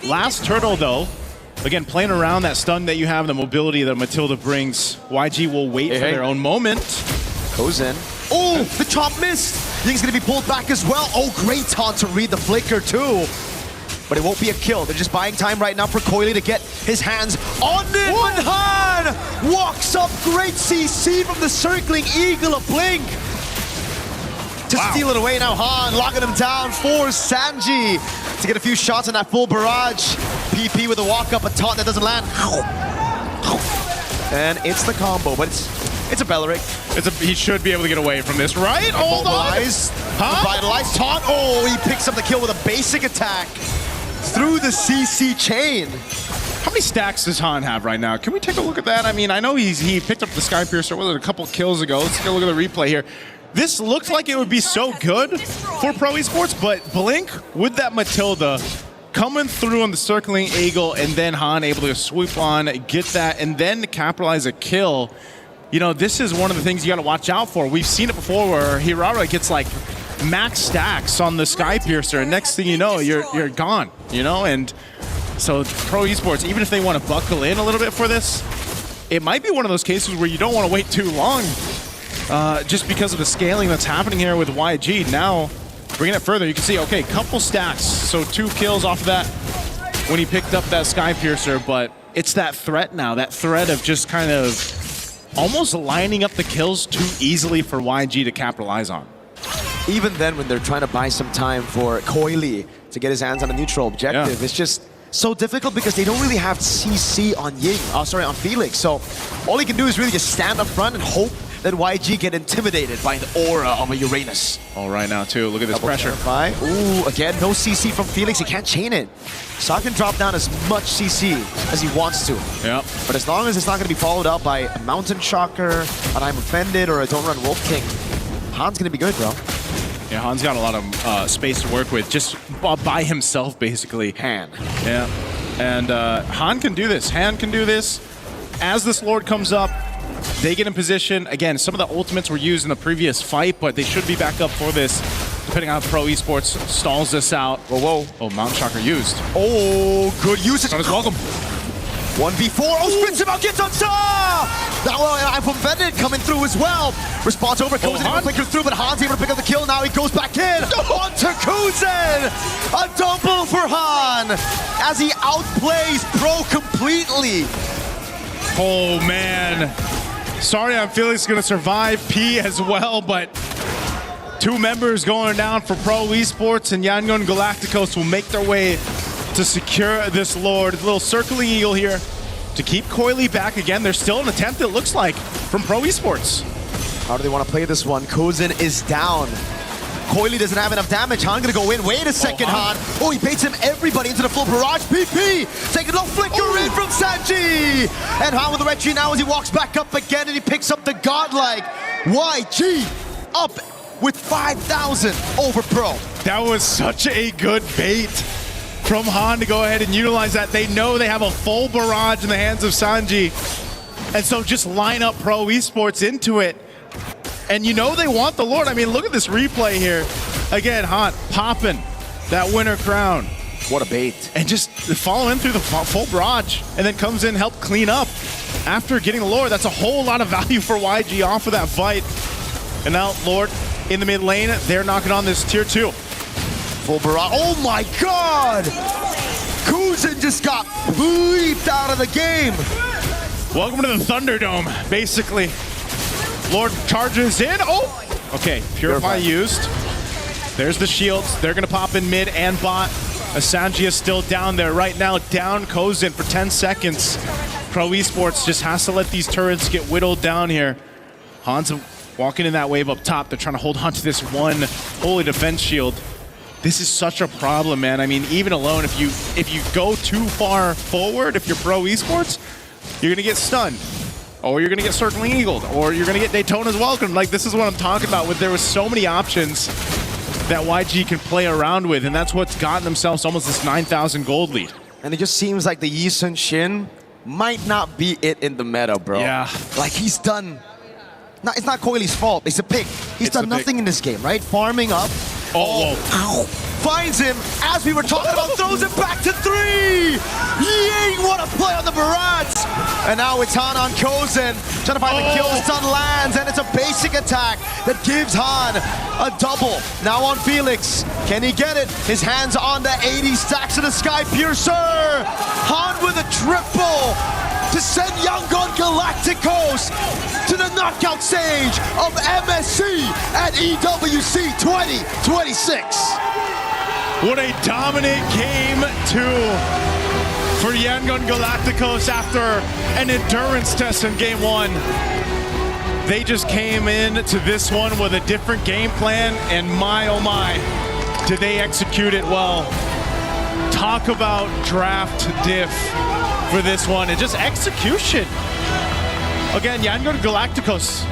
Last turtle though, again, playing around that stun that you have, the mobility that Matilda brings, YG will wait for their own moment. Goes in. Oh, the chop missed. Ying's going to be pulled back as well. Oh, great taunt to read the flicker too. But it won't be a kill. They're just buying time right now for Coily to get his hands on it. But Han walks up. Great CC from the Circling Eagle of Blink. To steal it away now, Han locking him down for Sanji to get a few shots on that full barrage. PP with a walk up, a taunt that doesn't land. And it's the combo, but it's It's a Belleric. He should be able to get away from this, right? Hold on. Revitalize taunt. Oh, he picks up the kill with a basic attack through the CC chain. How many stacks does Han have right now? Can we take a look at that? I mean, I know he picked up the Sky Piercer, was it a couple kills ago? Let's take a look at the replay here. This looked like it would be so good for Pro Esports, but Blink with that Matilda coming through on the circling eagle, and then Han able to swoop on, get that, and then capitalize a kill. You know, this is one of the things you got to watch out for. We've seen it before where Hirara gets like max stacks on the Sky Piercer, and next thing you know, you're gone, you know? And so Pro Esports, even if they want to buckle in a little bit for this, it might be one of those cases where you don't want to wait too long just because of the scaling that's happening here with YG. Now, bringing it further, you can see, okay, couple stacks. So 2 kills off of that when he picked up that Sky Piercer, but it's that threat now, that threat of just kind of almost lining up the kills too easily for YG to capitalize on. Even then, when they're trying to buy some time for Coily to get his hands on a neutral objective, it's just so difficult because they don't really have CC on on Felix. So all he can do is really just stand up front and hope that YG get intimidated by the aura of a Uranus. All right now too, look at this pressure. Ooh, again, no CC from Felix, he can't chain it. So I can drop down as much CC as he wants to. Yeah. But as long as it's not going to be followed up by a Mountain Shocker, an I'm Offended, or a Don't Run Wolf King, Han's going to be good, bro. Yeah, Han's got a lot of space to work with, just by himself, basically. Han. Yeah. And Han can do this. Han can do this. As this Lord comes up, they get in position. Again, some of the ultimates were used in the previous fight, but they should be back up for this, depending on how Pro Esports stalls this out. Whoa. Oh, Mountain Shocker used. Oh, good usage. Not as welcome. 1v4. Oh, spins him out, gets on top! That one, I'm offended coming through as well. Response over, goes in, flickers through, but Han's able to pick up the kill. Now he goes back in. Onto Kuzen! A double for Han as he outplays Pro completely. Oh, man. Sorry, I'm feeling it's going to survive P as well, but 2 members going down for Pro Esports, and Yangon Galacticos will make their way to secure this Lord. A little circling eagle here to keep Coily back again. There's still an attempt, it looks like, from Pro Esports. How do they want to play this one? Kuzen is down. Coily doesn't have enough damage. Han gonna go in. Wait a second, Han. Oh, he baits him everybody into the full barrage. PP taking a little flicker in from Sanji. And Han with the red tree now as he walks back up again and he picks up the godlike YG up with 5,000 over Pro. That was such a good bait from Han to go ahead and utilize that. They know they have a full barrage in the hands of Sanji. And so just line up Pro Esports into it. And you know they want the Lord. I mean, look at this replay here. Again, Han popping that winner crown. What a bait. And just following through the full barrage. And then comes in, help clean up. After getting the Lord, that's a whole lot of value for YG off of that fight. And now Lord in the mid lane, they're knocking on this tier 2. Full barrage. Oh my God! Kuzen just got bleeped out of the game. Welcome to the Thunderdome, basically. Lord charges in. Oh! Okay, Purify used. There's the shields. They're going to pop in mid and bot. Asanji is still down there right now. Down Kozin for 10 seconds. Pro Esports just has to let these turrets get whittled down here. Han's walking in that wave up top. They're trying to hold on to this one holy defense shield. This is such a problem, man. I mean, even alone, if you go too far forward, if you're Pro Esports, you're going to get stunned. Or you're going to get circling eagled, or you're going to get Daytona's welcome. Like, this is what I'm talking about. There was so many options that YG can play around with, and that's what's gotten themselves almost this 9,000 gold lead. And it just seems like the Yi Sun Shin might not be it in the meta, bro. Yeah. Like, he's done... it's not Coily's fault. It's a pick. He's done nothing in this game, right? Farming up. Oh, whoa. Finds him, as we were talking about, throws it back to 3! Ying, what a play on the barrage! And now it's Han on Kozin, trying to find the kill, the stun lands, and it's a basic attack that gives Han a double. Now on Felix, can he get it? His hands on the 80 stacks of the Sky Piercer! Han with a triple to send Yangon Galacticos to the knockout stage of MSC at EWC 2026. What a dominant game 2 for Yangon Galacticos after an endurance test in game 1. They just came in to this one with a different game plan, and my oh my, did they execute it well. Talk about draft diff for this one, and just execution. Again, Yangon Galacticos,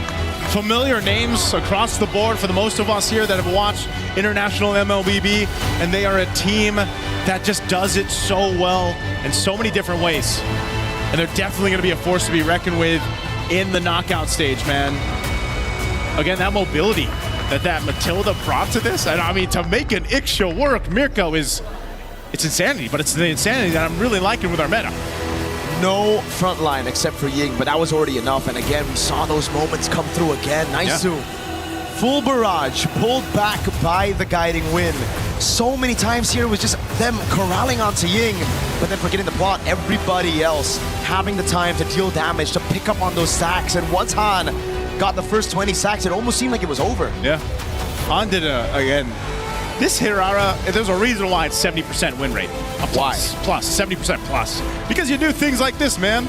familiar names across the board for the most of us here that have watched international MLBB, and they are a team that just does it so well in so many different ways. And they're definitely going to be a force to be reckoned with in the knockout stage, man. Again, that mobility that Matilda brought to this, and I mean, to make an Ixia work, Mirko it's insanity, but it's the insanity that I'm really liking with our meta. No front line except for Ying, but that was already enough. And again, we saw those moments come through again. Nice full barrage, pulled back by the guiding wind. So many times here it was just them corralling onto Ying, but then forgetting the plot, everybody else having the time to deal damage, to pick up on those sacks. And once Han got the first 20 sacks, it almost seemed like it was over. Yeah. Han did again. This Hirara, there's a reason why it's 70% win rate. Plus, 70% plus. Because you do things like this, man.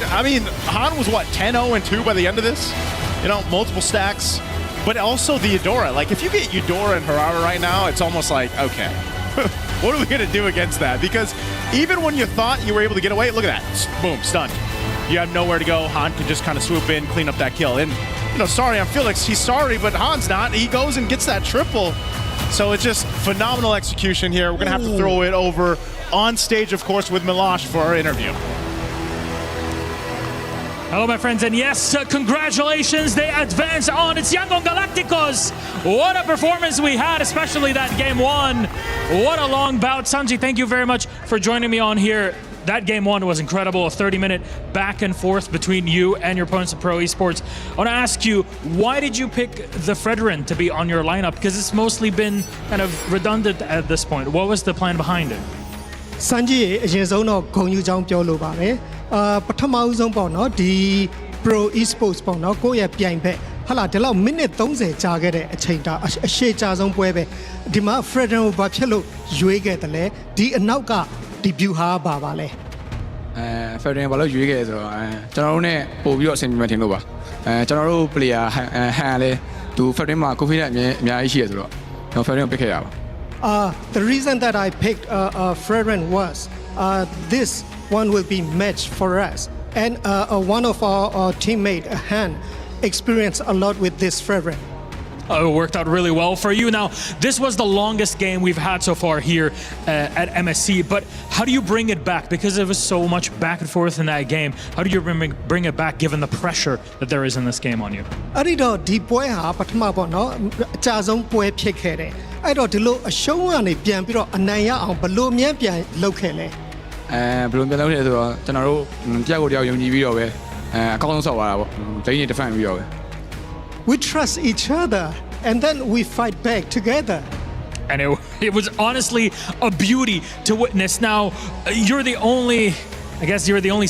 I mean, Han was what, 10-0-2 by the end of this? You know, multiple stacks. But also the Eudora. Like, if you get Eudora and Hirara right now, it's almost like, okay, what are we going to do against that? Because even when you thought you were able to get away, look at that. Boom, stunned. You have nowhere to go. Han can just kind of swoop in, clean up that kill. And, you know, sorry, I'm Felix. He's sorry, but Han's not. He goes and gets that triple. So it's just phenomenal execution here. We're going to have to throw it over on stage, of course, with Milosh for our interview. Hello, my friends, and yes, congratulations, they advance on. It's Yangon Galacticos. What a performance we had, especially that game one. What a long bout. Sanji, thank you very much for joining me on here. That game one was incredible, a 30-minute back and forth between you and your opponents at Pro Esports. I want to ask you, why did you pick the Fredrin to be on your lineup? Because it's mostly been kind of redundant at this point. What was the plan behind it? Sanji အရင်ဆုံးတော့ဂုဏ်ယူကြောင်းပြောလိုပါတယ်ပထမဦးဆုံးပေါ့နော်ဒီ Pro Esports ပေါ့နော်ကိုယ့်ရဲ့ပြိုင်ဘက်ဟာလာဒီလောက်မိနစ်30ကြာခဲ့တဲ့အချိန်တာအရှေ့ကြာဆုံးပွဲပဲဒီမှာ Fredrin ကိုဘာဖြစ်လို့ရွေးခဲ့တယ်လဲဒီအနောက်က debut ဟာပါလဲFredrin ဘာလို့ရွေးခဲ့ဆိုတော့ကျွန်တော်တို့ ਨੇ ပို့ပြီးတော့အဆင်ပြေမှထင်လို့ပါကျွန်တော်တို့ player ဟန်လဲသူ Fredrin မှာ confidence အများကြီးရှိရဆိုတော့ကျွန်တော် Fredrin ကို pick ခဲ့ရပါ The reason that I picked Fredrin was this one will be match for us, and one of our teammate Han experienced a lot with this Fredrin. It worked out really well for you. Now, this was the longest game we've had so far here at MSC, but how do you bring it back? Because there was so much back and forth in that game. How do you bring it back given the pressure that there is in this game on you? အဲ့ဒီတော့ဒီပွဲဟာပထမပေါ့နော်အကြဆုံးပွဲဖြစ်ခဲ့တယ်အဲ့တော့ဒီလိုအရှုံးကနေပြန်ပြီးတော့အနိုင်ရအောင်ဘယ်လိုမြန်ပြန်လုပ်ခဲ့လဲဘယ်လိုပြန်လုပ်လဲဆိုတော့ကျွန်တော်တို့တယောက်ကိုတယောက်ယုံကြည်ပြီးတော့ပဲအကောင်းဆုံးဆော့သွားတာပေါ့ဒိန်းနေ defend ပြီးတော့ပဲ We trust each other and then we fight back together. And it was honestly a beauty to witness. Now, you're the only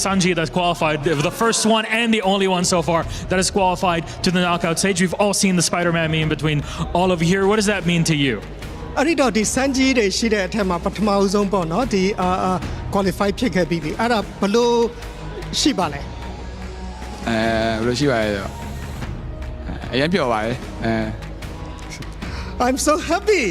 Sanji that's qualified, the first one and the only one so far that has qualified to the knockout stage. We've all seen the Spider-Man meme between all of you here. What does that mean to you? အဲ့ဒီတော့ဒီ Sanji တွေရှိတဲ့အထက်မှာပထမအဆုံးပေါ့နော်ဒီ qualify ဖြစ်ခဲ့ပြီးပြီအဲ့ဒါဘလို့ရှိပါလဲဘလို့ရှိပါလဲအရင်ပြောပါလေ I'm so happy.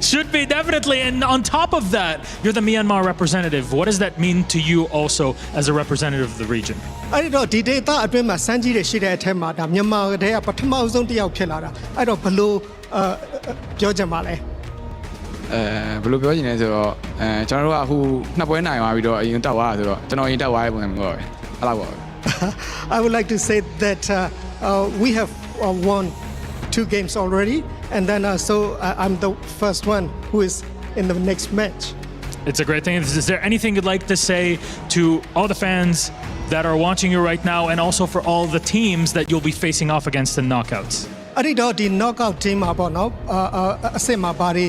Should be, definitely. And on top of that, you're the Myanmar representative. What does that mean to you also as a representative of the region? အဲ့ဒီတော့ဒီ data အတွင်းမှာ Sanji တွေရှိတဲ့အထက်မှာဒါမြန်မာတဲ့ပထမဆုံးတစ်ယောက်ဖြစ်လာတာအဲ့တော့ဘလို့ပြောချင်ပါလဲဘယ်လိုပြောချင်လဲဆိုတော့ကျွန်တော်တို့ကအခုနှစ်ပွဲနိုင်သွားပြီးတော့အရင်တက်သွားတာဆိုတော့ကျွန်တော်အရင်တက်သွားတဲ့ပုံစံမျိုးပါပဲအဲ့လောက်ပါပဲ I would like to say that we have won 2 games already and then so I'm the first one who is in the next match. It's a great thing. Is there anything you'd like to say to all the fans that are watching you right now and also for all the teams that you'll be facing off against in knockouts? အဲ့ဒီတော့ဒီ knockout team မှာပေါ့နော်အစစ်မှာဘာတွေ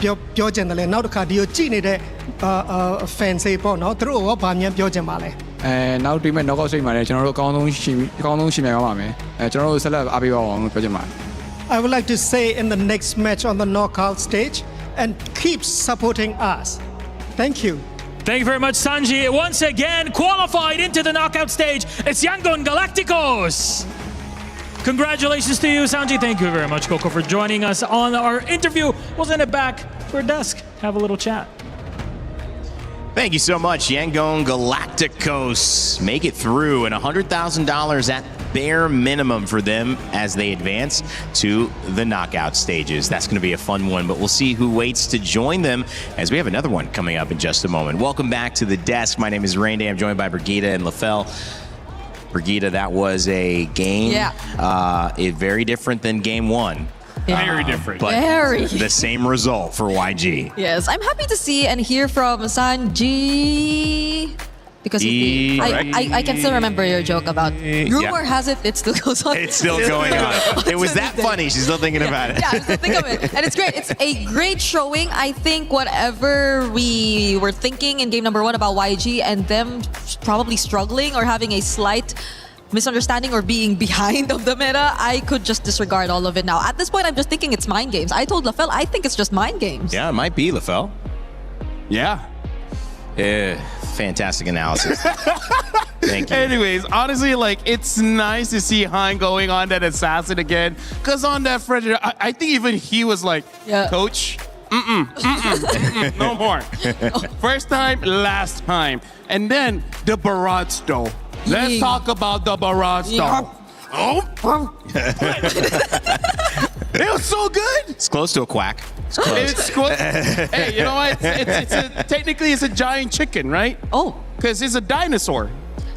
ပြောချင်တယ်လဲနောက်တစ်ခါဒီကိုကြည့်နေတဲ့ fans တွေပေါ့နော်သူတို့ကဘာများပြောချင်ပါလဲနောက်ဒီမဲ့ knockout stage မှာလည်းကျွန်တော်တို့အကောင်းဆုံးရှင်မြန်ပါမယ်ကျွန်တော်တို့ဆက်လက်အားပေးပါအောင်လို့ပြောချင်ပါတယ် I would like to say in the next match on the knockout stage and keep supporting us. Thank you. Thank you very much, Sanji. Once again, qualified into the knockout stage, it's Yangon Galacticos. Congratulations to you, Sanji. Thank you very much, Coco, for joining us on our interview. We'll send it back to our desk. Have a little chat. Thank you so much, Yangon Galacticos. Make it through, and $100,000 at bare minimum for them as they advance to the knockout stages. That's going to be a fun one, but we'll see who waits to join them as we have another one coming up in just a moment. Welcome back to the desk. My name is Rainday. I'm joined by Brigitte and Lafell. Brigitte, that was a game very different than game one. Very different. But Very. the same result for YG. Yes, I'm happy to see and hear from Sanji. Because I can still remember your joke about rumor has it still goes on. It's still going on. It was that funny. She's still thinking about it. Yeah, I still think of it. And it's great. It's a great showing. I think whatever we were thinking in game number 1 about YG and them probably struggling or having a slight misunderstanding or being behind of the meta, I could just disregard all of it now. At this point, I'm just thinking it's mind games. I told Lafell, I think it's just mind games. Yeah, it might be, Lafell. Yeah. Fantastic analysis. Thank you. Anyways, honestly, like, it's nice to see Han going on that assassin again. Because on that Predator, I think even he was like, Coach, no more. First time, last time. And then the barrage though. Let's talk about the barrage though. It was so good. It's close to a quack. It's close. It's close. Hey, you know what? Technically, it's a giant chicken, right? Oh. Because it's a dinosaur.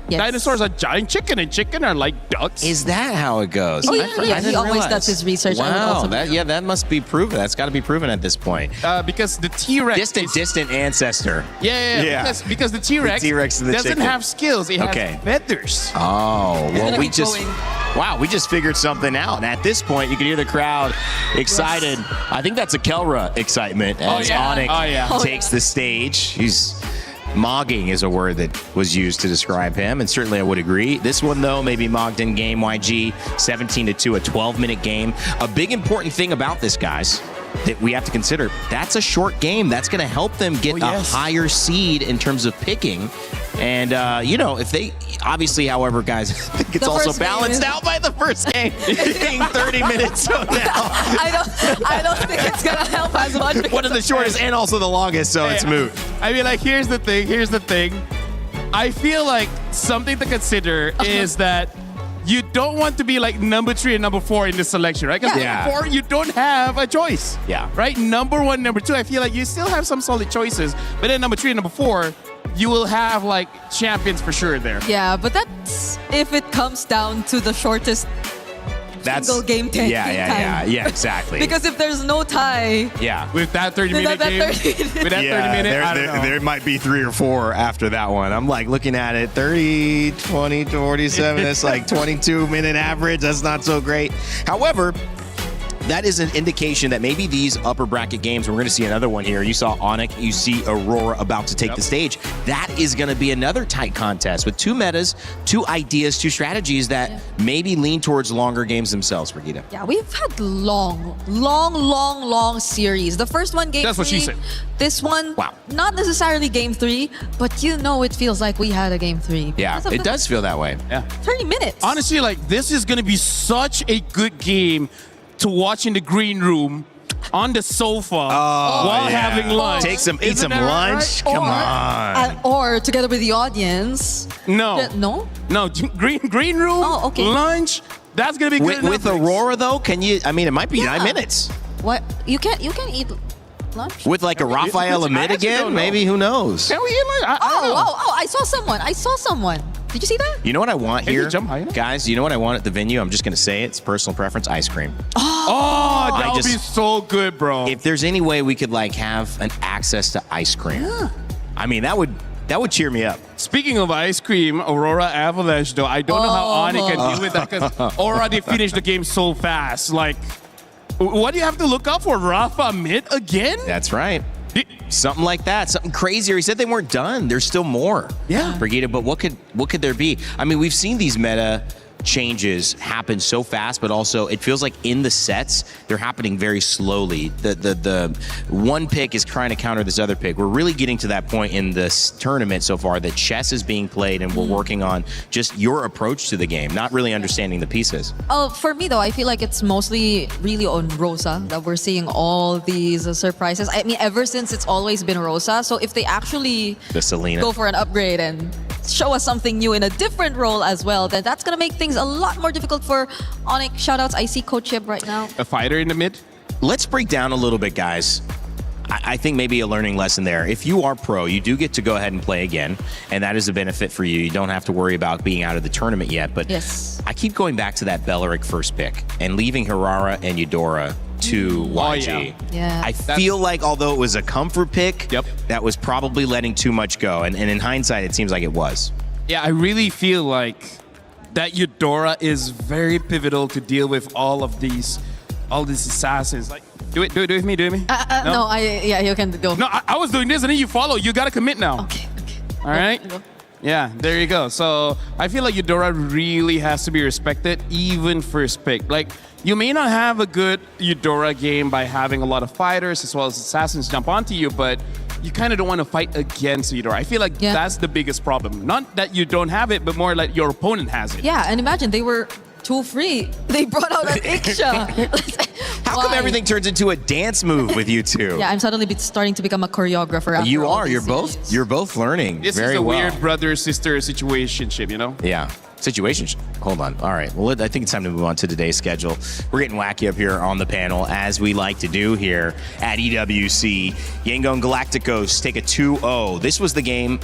Yes. Dinosaurs are giant chicken, and chicken are like ducks. Is that how it goes? He always does his research. Wow, that must be proven. That's got to be proven at this point. Because the T-Rex... Distant ancestor. Yeah. Because the T-Rex, doesn't have skills. It has feathers. Oh, well, we just figured something out. And at this point, you can hear the crowd excited. Yes. I think that's a Kelra excitement as Onyx takes the stage. He's... Mogging is a word that was used to describe him, and certainly I would agree. This one, though, maybe mogged in game. YG 17-2, a 12-minute game. A big important thing about this, guys, that we have to consider, that's a short game. That's going to help them get a higher seed in terms of picking. And, if they, obviously, however, guys, I think it's also balanced out by the first game being 30 minutes from now. I don't think it's going to help as much. One of the shortest and also the longest, so it's moot. I mean, like, here's the thing. I feel like something to consider is that you don't want to be like number 3 and number 4 in this selection, right? Because number 4, you don't have a choice. Yeah. Right? Number 1, number 2, I feel like you still have some solid choices. But then number 3 and number 4, you will have like champions for sure there. Yeah, but that's if it comes down to the shortest single game time. Yeah, exactly. Because if there's no tie, with that 30-minute game, with that 30-minute, I don't know. There might be 3 or 4 after that one. I'm like looking at it, 30, 20, 47. That's like 22-minute average. That's not so great. However, that is an indication that maybe these upper bracket games, we're going to see another one here. You saw Onyx, you see Aurora about to take the stage. That is going to be another tight contest with 2 metas, 2 ideas, 2 strategies that maybe lean towards longer games themselves, Brigitte. Yeah, we've had long series. The first one, game 3. That's what she said. This one, not necessarily game 3, but it feels like we had a game 3. Yeah, it does feel that way. Yeah. 30 minutes. Honestly, like, this is going to be such a good game to watch in the green room on the sofa while having lunch. Eat some lunch. Right? Come on. Or together with the audience. No. No, green room, lunch. That's going to be good with Aurora, though, can you, I mean, it might be 9 minutes. What? You can't eat lunch? With like a Raphael Amid again? Maybe, who knows? Can we eat lunch? I saw someone. Did you see that? You know what I want here? Guys, you know what I want at the venue? I'm just going to say it. It's personal preference, ice cream. Oh, that would be so good, bro. If there's any way we could like have an access to ice cream. Yeah. I mean, that would cheer me up. Speaking of ice cream, Aurora Avalanche, though, I don't know how Onyx can deal with that because Aurora, they finished the game so fast. Like, what do you have to look out for? Rafa mid again? That's right. Something like that, something crazier. He said they weren't done. There's still more. Yeah. Brigitte, but what could there be? I mean, we've seen these meta changes happen so fast, but also it feels like in the sets, they're happening very slowly. The one pick is trying to counter this other pick. We're really getting to that point in this tournament so far that chess is being played and we're working on just your approach to the game, not really understanding the pieces. For me though, I feel like it's mostly really on Rosa that we're seeing all these surprises. I mean, ever since it's always been Rosa. So if they actually the Selena go for an upgrade and show us something new in a different role as well, then that's going to make things a lot more difficult for Onyx. Shoutouts, I see Coach Yeb right now. A fighter in the mid? Let's break down a little bit, guys. I think maybe a learning lesson there. If you are pro, you do get to go ahead and play again, and that is a benefit for you. You don't have to worry about being out of the tournament yet, but yes. I keep going back to that Belleric first pick and leaving Hirara and Eudora to YG. Yeah. I feel like although it was a comfort pick, that was probably letting too much go, and in hindsight, it seems like it was. Yeah, I really feel like that Eudora is very pivotal to deal with all these assassins. Like, do it with me, No, you can go. No, I was doing this and then you follow. You gotta commit now. Okay. All right? Yeah, there you go. So I feel like Eudora really has to be respected, even first pick. Like, you may not have a good Eudora game by having a lot of fighters as well as assassins jump onto you, but you kind of don't want to fight against Eudora. I feel like that's the biggest problem. Not that you don't have it, but more like your opponent has it. Yeah, and imagine they were too free. They brought out an Iksha. How come everything turns into a dance move with you two? Yeah, I'm suddenly starting to become a choreographer. After You all are. these You're both learning This very is a well. weird brother-sister situationship, you know? Yeah. Situationship. Hold on. All right. Well, I think it's time to move on to today's schedule. We're getting wacky up here on the panel, as we like to do here at EWC. Yangon Galacticos take a 2-0. This was the game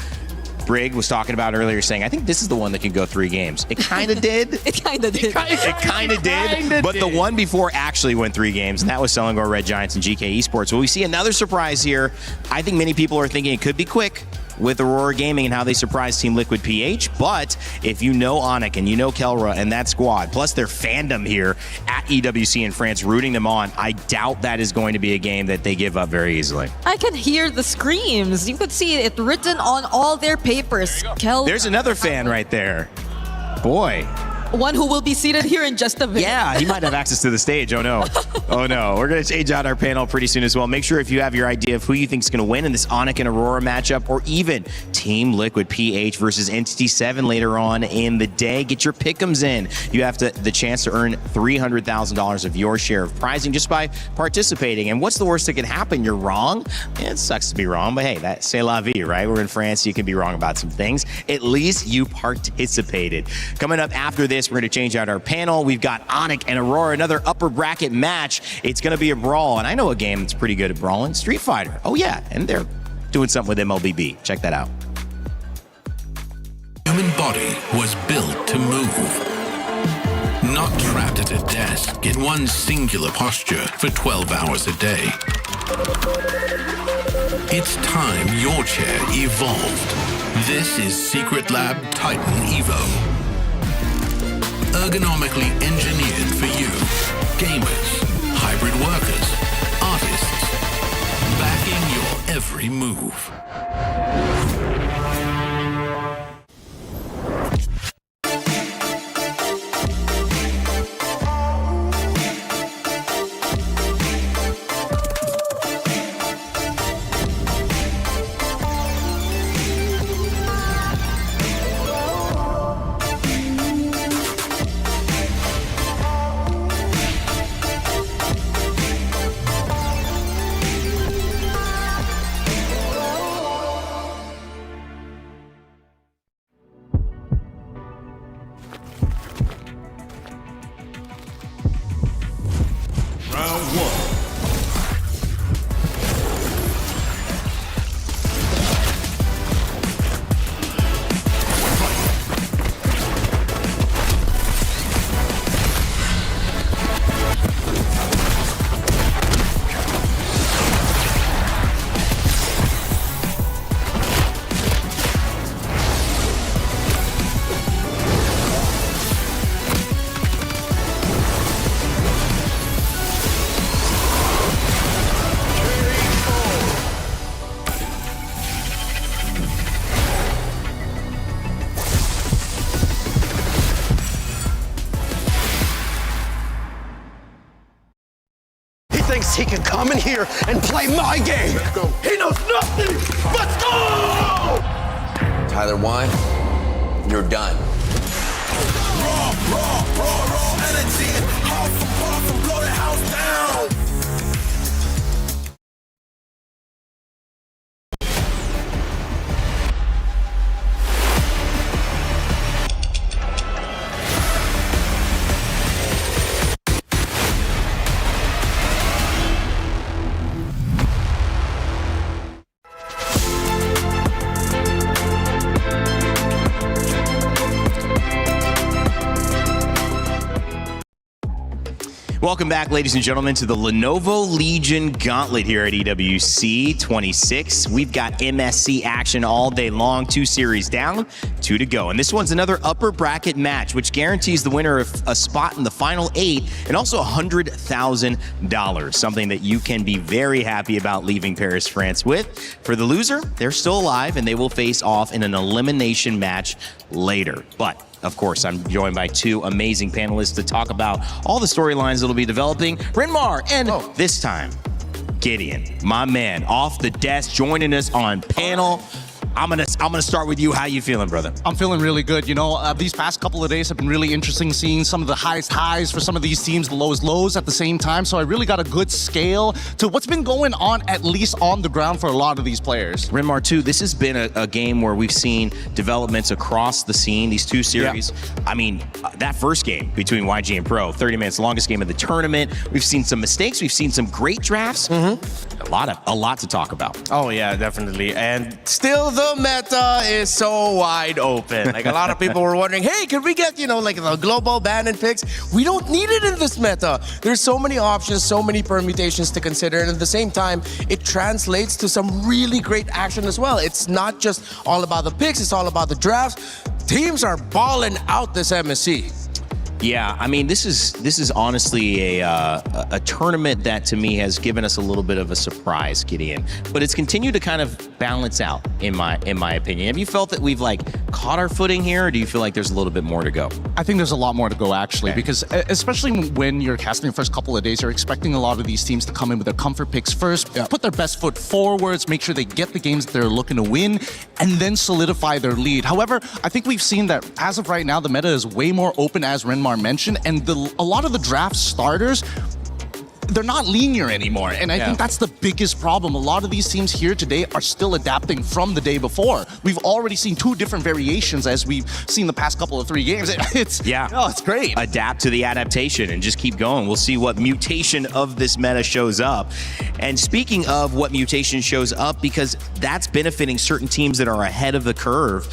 Brig was talking about earlier, saying, I think this is the one that can go 3 games. It kind of did. It kind of did. It kind of did. But the one before actually went 3 games, and that was Selangor Red Giants and GK Esports. Well, we see another surprise here. I think many people are thinking it could be quick with Aurora Gaming and how they surprised Team Liquid PH. But if you know Onyx and you know Kelra and that squad, plus their fandom here at EWC in France, rooting them on, I doubt that is going to be a game that they give up very easily. I can hear the screams. You could see it written on all their papers. There's another fan right there. Boy. One who will be seated here in just a bit. Yeah, he might have access to the stage. Oh, no. Oh, no. We're going to change out our panel pretty soon as well. Make sure if you have your idea of who you think is going to win in this Onyx and Aurora matchup, or even Team Liquid PH versus Entity 7 later on in the day, get your pick'ems in. You have the chance to earn $300,000 of your share of prizing just by participating. And what's the worst that can happen? You're wrong. It sucks to be wrong, but hey, that's c'est la vie, right? We're in France. You can be wrong about some things. At least you participated. Coming up after this, we're going to change out our panel. We've got Onyx and Aurora, another upper bracket match. It's going to be a brawl, and I know a game that's pretty good at brawling, Street Fighter. Oh yeah, and they're doing something with MLBB. Check that out. Human body was built to move. Not trapped at a desk in one singular posture for 12 hours a day. It's time your chair evolved. This is Secret Lab Titan Evo. Ergonomically engineered for you, gamers, hybrid workers, artists, backing your every move. he can come in here and play my game. Let's go. He knows nothing. Let's go! Tyler Wine, you're done. Raw energy. Half for half and blow the house down. Welcome back, ladies and gentlemen, to the Lenovo Legion Gauntlet here at EWC 26. We've got MSC action all day long. 2 series down, 2 to go. And this one's another upper bracket match, which guarantees the winner of a spot in the final 8 and also $100,000, something that you can be very happy about leaving Paris, France with. For the loser, they're still alive and they will face off in an elimination match later. But of course, I'm joined by 2 amazing panelists to talk about all the storylines that'll be developing. Renmar and this time, Gideon, my man, off the desk, joining us on panel. I'm gonna start with you. How you feeling, brother? I'm feeling really good. You know, these past couple of days have been really interesting, seeing some of the highest highs for some of these teams, the lowest lows at the same time. So I really got a good scale to what's been going on, at least on the ground, for a lot of these players. Renmar, too, this has been a game where we've seen developments across the scene, these 2 series. Yeah. I mean, that first game between YG and Pro, 30 minutes, longest game of the tournament. We've seen some mistakes. We've seen some great drafts. A lot to talk about. Oh, yeah, definitely. And still the meta is so wide open. Like, a lot of people were wondering, hey, could we get, you know, like the global ban and picks? We don't need it in this meta. There's so many options, so many permutations to consider. And at the same time, it translates to some really great action as well. It's not just all about the picks, it's all about the drafts. Teams are balling out this MSC. Yeah, I mean, this is honestly a tournament that to me has given us a little bit of a surprise, Gideon. But it's continued to kind of balance out, in my opinion. Have you felt that we've like caught our footing here, or do you feel like there's a little bit more to go? I think there's a lot more to go, actually, because especially when you're casting the first couple of days, you're expecting a lot of these teams to come in with their comfort picks first, put their best foot forwards, make sure they get the games that they're looking to win, and then solidify their lead. However, I think we've seen that as of right now, the meta is way more open, as Renmar mentioned, and a lot of the draft starters, they're not linear anymore. And I think that's the biggest problem. A lot of these teams here today are still adapting from the day before. We've already seen 2 different variations as we've seen the past couple of 3 games. It's great. Adapt to the adaptation and just keep going. We'll see what mutation of this meta shows up. And speaking of what mutation shows up, because that's benefiting certain teams that are ahead of the curve.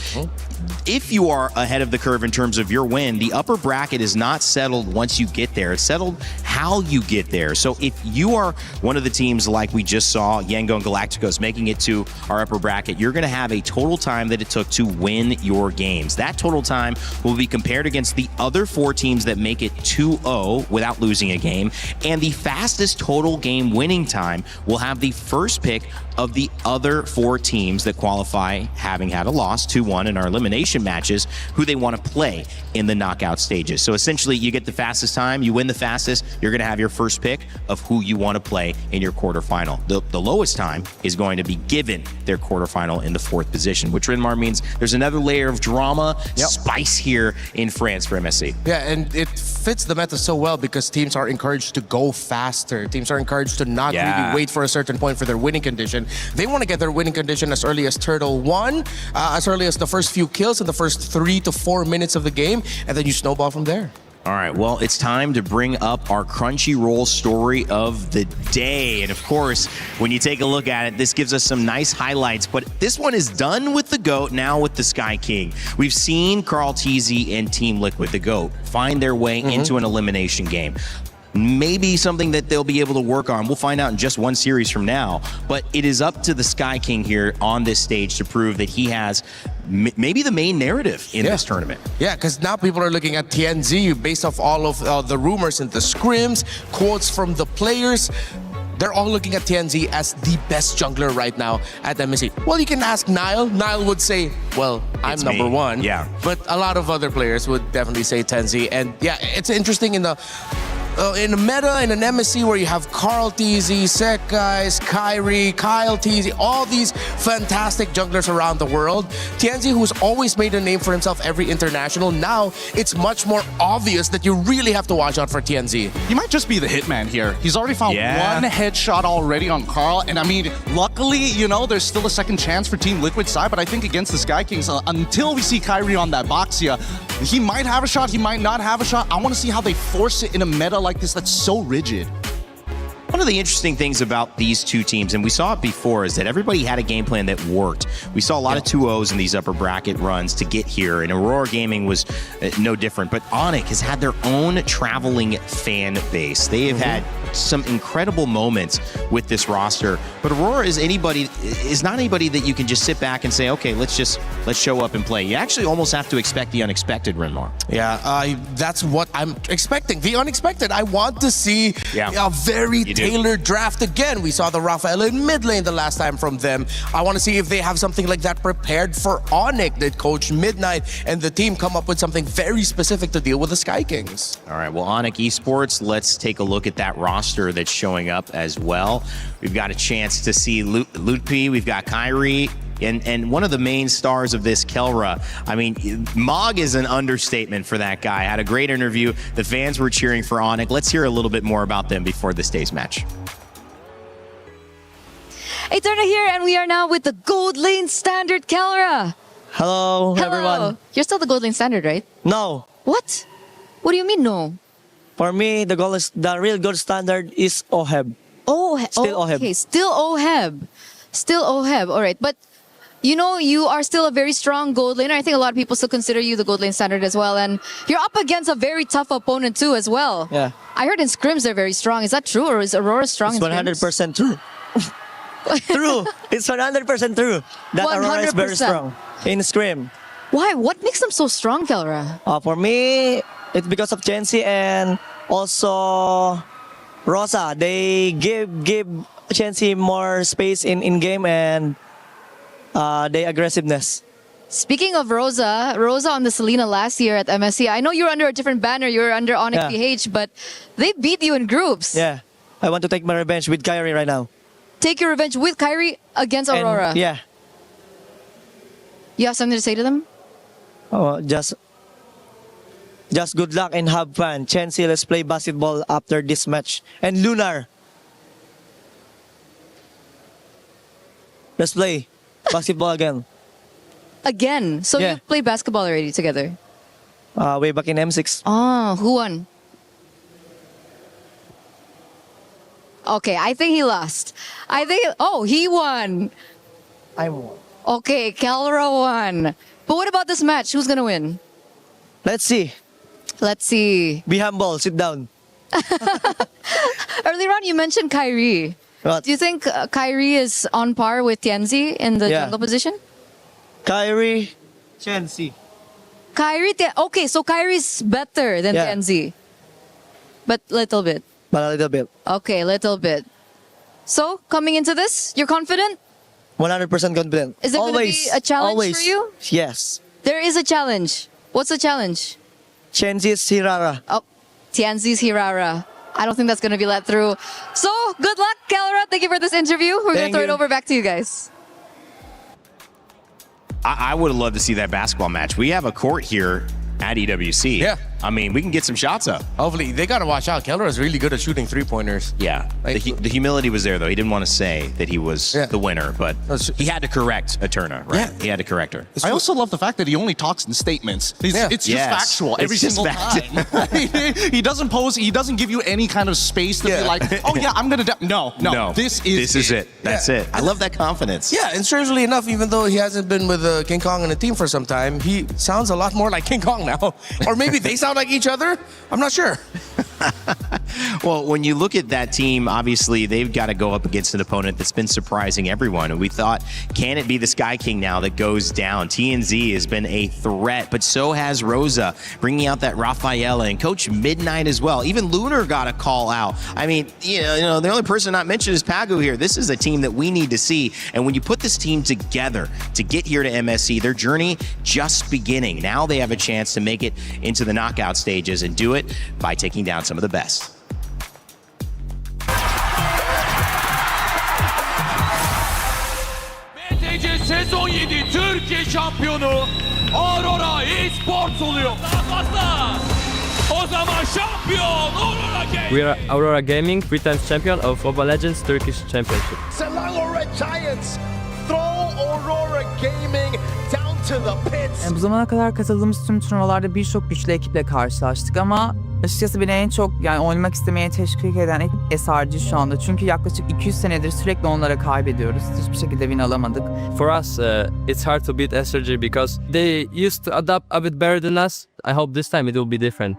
If you are ahead of the curve in terms of your win, the upper bracket is not settled once you get there. It's settled how you get there. So if you are one of the teams like we just saw, Yango and Galacticos making it to our upper bracket, you're going to have a total time that it took to win your games. That total time will be compared against the other 4 teams that make it 2-0 without losing a game. And the fastest total game winning time will have the first pick of the other 4 teams that qualify, having had a loss, 2-1 in our elimination matches, who they want to play in the knockout stages. So essentially, you get the fastest time, you win the fastest, you're going to have your first pick of who you want to play in your quarterfinal. The lowest time is going to be given their quarterfinal in the 4th position, which Renmar means there's another layer of drama, spice here in France for MSC. Yeah, and it fits the meta so well because teams are encouraged to go faster. Teams are encouraged to not really wait for a certain point for their winning condition. They want to get their winning condition as early as Turtle 1, as early as the first few kills in the first 3 to 4 minutes of the game, and then you snowball from there. All right, well, it's time to bring up our Crunchyroll story of the day. And of course, when you take a look at it, this gives us some nice highlights, but this one is done with the GOAT, now with the Sky King. We've seen Carl Teasy and Team Liquid, the GOAT, find their way into an elimination game. Maybe something that they'll be able to work on. We'll find out in just 1 series from now. But it is up to the Sky King here on this stage to prove that he has maybe the main narrative in this tournament. Yeah, because now people are looking at TNZ based off all of the rumors and the scrims, quotes from the players. They're all looking at TNZ as the best jungler right now at MSC. Well, you can ask Niall. Niall would say, well, I'm It's number me. 1. Yeah. But a lot of other players would definitely say TNZ. And yeah, it's interesting in the in a meta in an MSC where you have Carl TZ, Sekais, Kyrie, Kyle TZ, all these fantastic junglers around the world. TNZ, who's always made a name for himself every international, now it's much more obvious that you really have to watch out for TNZ. He might just be the hitman here. He's already found one headshot already on Carl, and I mean, luckily, you know, there's still a second chance for Team Liquid side, but I think against the Sky Kings, until we see Kyrie on that Boxia, he might have a shot, he might not have a shot. I want to see how they force it in a meta like this that's so rigid. One of the interesting things about these two teams, and we saw it before, is that everybody had a game plan that worked. We saw a lot of 2-0s in these upper bracket runs to get here, and Aurora Gaming was no different. But Onyx has had their own traveling fan base. They have had some incredible moments with this roster. But Aurora is not anybody that you can just sit back and say, okay, let's show up and play. You actually almost have to expect the unexpected, Renmar. Yeah, that's what I'm expecting. The unexpected. I want to see a very tailored draft again. We saw the Raphael in mid lane the last time from them. I want to see if they have something like that prepared for Onyx. Did Coach Midnight and the team come up with something very specific to deal with the Sky Kings? All right, well, Onyx Esports, let's take a look at that roster that's showing up as well. We've got a chance to see Lutpi, we've got Kyrie, and one of the main stars of this, Kelra. I mean, Mog is an understatement for that guy. Had a great interview. The fans were cheering for Onyx. Let's hear a little bit more about them before this day's match. Eterna here, and we are now with the Gold Lane Standard, Kelra. Hello, everyone. You're still the Gold Lane Standard, right? No. What? What do you mean, no? For me, the real gold standard is OHEB. Still OHEB. Okay, still OHEB. Still OHEB. All right, but you know, you are still a very strong gold laner. I think a lot of people still consider you the gold lane standard as well. And you're up against a very tough opponent too as well. Yeah. I heard in scrims they're very strong. Is that true, or is Aurora strong it's in scrims? 100% true. True. It's 100% true that 100%. Aurora is very strong in scrim. Why? What makes them so strong, Kelra? For me, it's because of Chensi and also Rosa. They give Chensi more space in game and their aggressiveness. Speaking of Rosa on the Selena last year at MSC, I know you're under a different banner, you're under Onyx PH, but they beat you in groups. Yeah, I want to take my revenge with Kyrie right now. Take your revenge with Kyrie against Aurora? And, yeah. You have something to say to them? Oh, just good luck and have fun. Chensi, let's play basketball after this match. And Lunar, let's play basketball again. Again? So you played basketball already together? Way back in M6. Oh, who won? Okay, I think he lost. He won. I won. Okay, Kelra won. But what about this match? Who's gonna win? Let's see. Let's see. Be humble. Sit down. Earlier on, you mentioned Kyrie. What? Do you think Kyrie is on par with Tianzi in the jungle position? Kyrie, Chensi. Okay, so Kyrie's better than Tianzi. But little bit. But a little bit. Okay, little bit. So, coming into this, you're confident? 100% confident. Is there going to be a challenge for you? Yes. There is a challenge. What's the challenge? Chensi's Hirara. Oh, Tianzi's Hirara. I don't think that's going to be let through. So, good luck, Kelra. Thank you for this interview. We're going to throw it over back to you guys. I would have loved to see that basketball match. We have a court here at EWC. Yeah. I mean, we can get some shots up. Hopefully, they got to watch out. Kelra is really good at shooting three-pointers. Yeah. Like, the humility was there, though. He didn't want to say that he was the winner, but he had to correct Eterna, right? Yeah. He had to correct her. I also love the fact that he only talks in statements. It's just factual every single time. He doesn't pose, he doesn't give you any kind of space to be like, oh yeah, I'm going to... No, this is it. That's it. I love that confidence. Yeah, and strangely enough, even though he hasn't been with King Kong and the team for some time, he sounds a lot more like King Kong now. Or maybe they sound like each other. I'm not sure. Well, when you look at that team, obviously they've got to go up against an opponent that's been surprising everyone. And we thought, can it be the Sky King now that goes down? TNZ has been a threat, but so has Rosa, bringing out that Raphael and Coach Midnight as well. Even Lunar got a call out. I mean, you know, the only person not mentioned is Pagu here. This is a team that we need to see. And when you put this team together to get here to MSC, their journey just beginning. Now they have a chance to make it into the knockout stages and do it by taking down some of the best. şampiyonu Aurora Esports oluyor. Daha fazla. O zaman şampiyon Aurora Gaming. We are Aurora Gaming, 3 times champion of Mobile Legends Turkish Championship. Selangor Red Giants throw Aurora Gaming down to the pits. Bu zamana kadar katıldığımız tüm turnuvalarda birçok güçlü ekiple karşılaştık ama açıkçası beni en çok oynamak istemeye teşvik eden ekip SRG şu anda. Çünkü yaklaşık 200 senedir sürekli onlara kaybediyoruz. Hiçbir şekilde win alamadık. For us, it's hard to beat SRG because they used to adapt a bit better than us. I hope this time it will be different.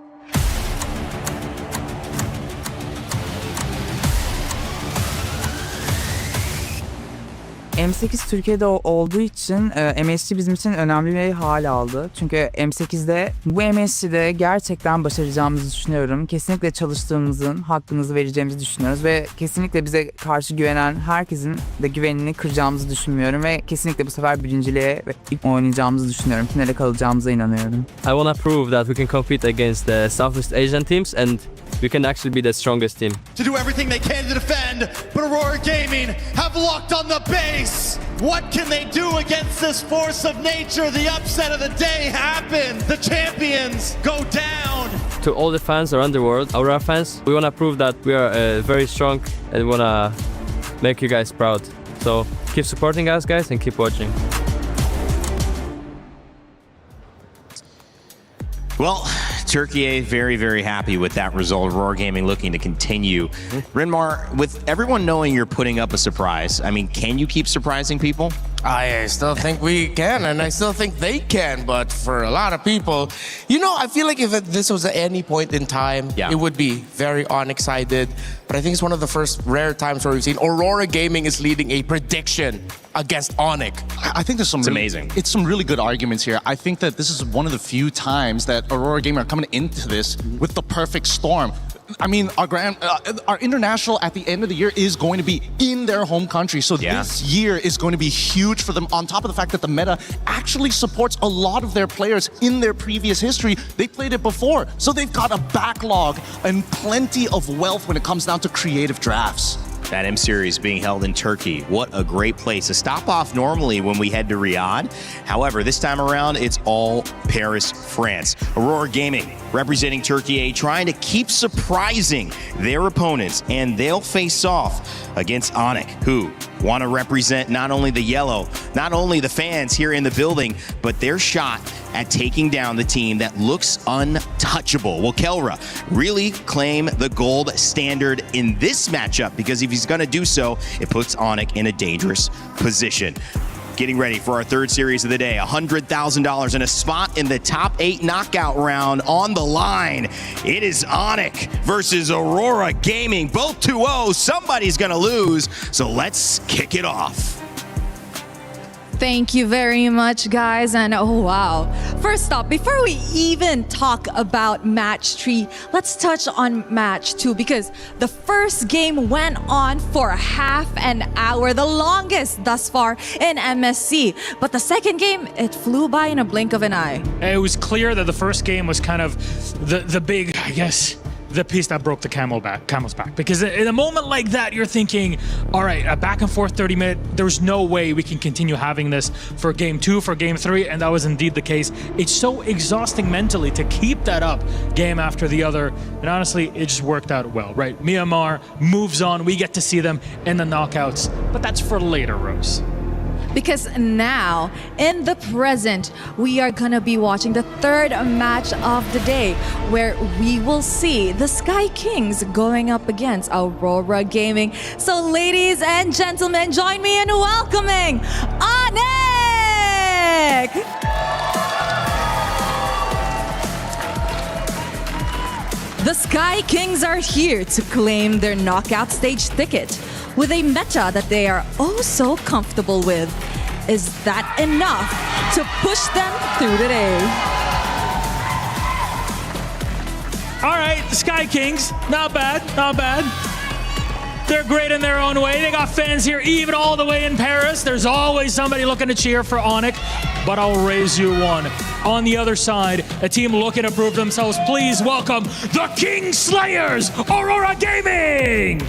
M8 Türkiye'de olduğu için MSC bizim için önemli bir hal aldı. Çünkü M8'de bu MSC'de gerçekten başaracağımızı düşünüyorum. Kesinlikle çalıştığımızın hakkınızı vereceğimizi düşünüyoruz ve kesinlikle bize karşı güvenen herkesin de güvenini kıracağımızı düşünmüyorum ve kesinlikle bu sefer birinciliğe oynayacağımızı düşünüyorum. Finale kalacağımıza inanıyorum. I want to prove that we can compete against the Southeast Asian teams and we can actually be the strongest team. To do everything they can to defend, but Aurora Gaming have locked on the base. What can they do against this force of nature? The upset of the day happened. The champions go down. To all the fans around the world, Aurora fans, we want to prove that we are very strong and we want to make you guys proud. So keep supporting us, guys, and keep watching. Well, Turkey very, very happy with that result. Aurora Gaming looking to continue. Rinmar, with everyone knowing you're putting up a surprise, I mean, can you keep surprising people? I still think we can, and I still think they can, but for a lot of people, I feel like if this was at any point in time, it would be very unexcited. But I think it's one of the first rare times where we've seen Aurora Gaming is leading a prediction against Onyx. I think there's some amazing. It's some really good arguments here. I think that this is one of the few times that Aurora Gaming are coming into this with the perfect storm. I mean, our international at the end of the year is going to be in their home country. So this year is going to be huge for them. On top of the fact that the meta actually supports a lot of their players in their previous history. They played it before. So they've got a backlog and plenty of wealth when it comes down to creative drafts. That M Series being held in Turkey. What a great place. A stop off normally when we head to Riyadh. However, this time around, it's all Paris, France. Aurora Gaming representing Turkey A, trying to keep surprising their opponents, and they'll face off against Onyx, who want to represent not only the yellow, not only the fans here in the building, but their shot at taking down the team that looks untouchable. Will Kelra really claim the gold standard in this matchup? Because if he's going to do so, it puts Onyx in a dangerous position. Getting ready for our third series of the day, $100,000 and a spot in the top 8 knockout round on the line. It is Onyx versus Aurora Gaming, both 2-0. Somebody's gonna lose, so let's kick it off. Thank you very much, guys. And oh, wow. First up, before we even talk about match 3, let's touch on match 2 because the first game went on for half an hour, the longest thus far in MSC. But the second game, it flew by in a blink of an eye. It was clear that the first game was kind of the big, I guess, the piece that broke the camel's back. Because in a moment like that, you're thinking, all right, a back and forth 30-minute, there's no way we can continue having this for game 2, for game 3, and that was indeed the case. It's so exhausting mentally to keep that up game after the other, and honestly, it just worked out well, right? Myanmar moves on, we get to see them in the knockouts, but that's for later, Rose. Because now, in the present, we are gonna be watching the third match of the day, where we will see the Sky Kings going up against Aurora Gaming. So ladies and gentlemen, join me in welcoming Onyx! The Sky Kings are here to claim their knockout stage ticket with a meta that they are oh so comfortable with. Is that enough to push them through the day? All right, the Sky Kings, not bad, not bad. They're great in their own way. They got fans here even all the way in Paris. There's always somebody looking to cheer for Onyx, but I'll raise you one. On the other side, a team looking to prove themselves. Please welcome the King Slayers, Aurora Gaming!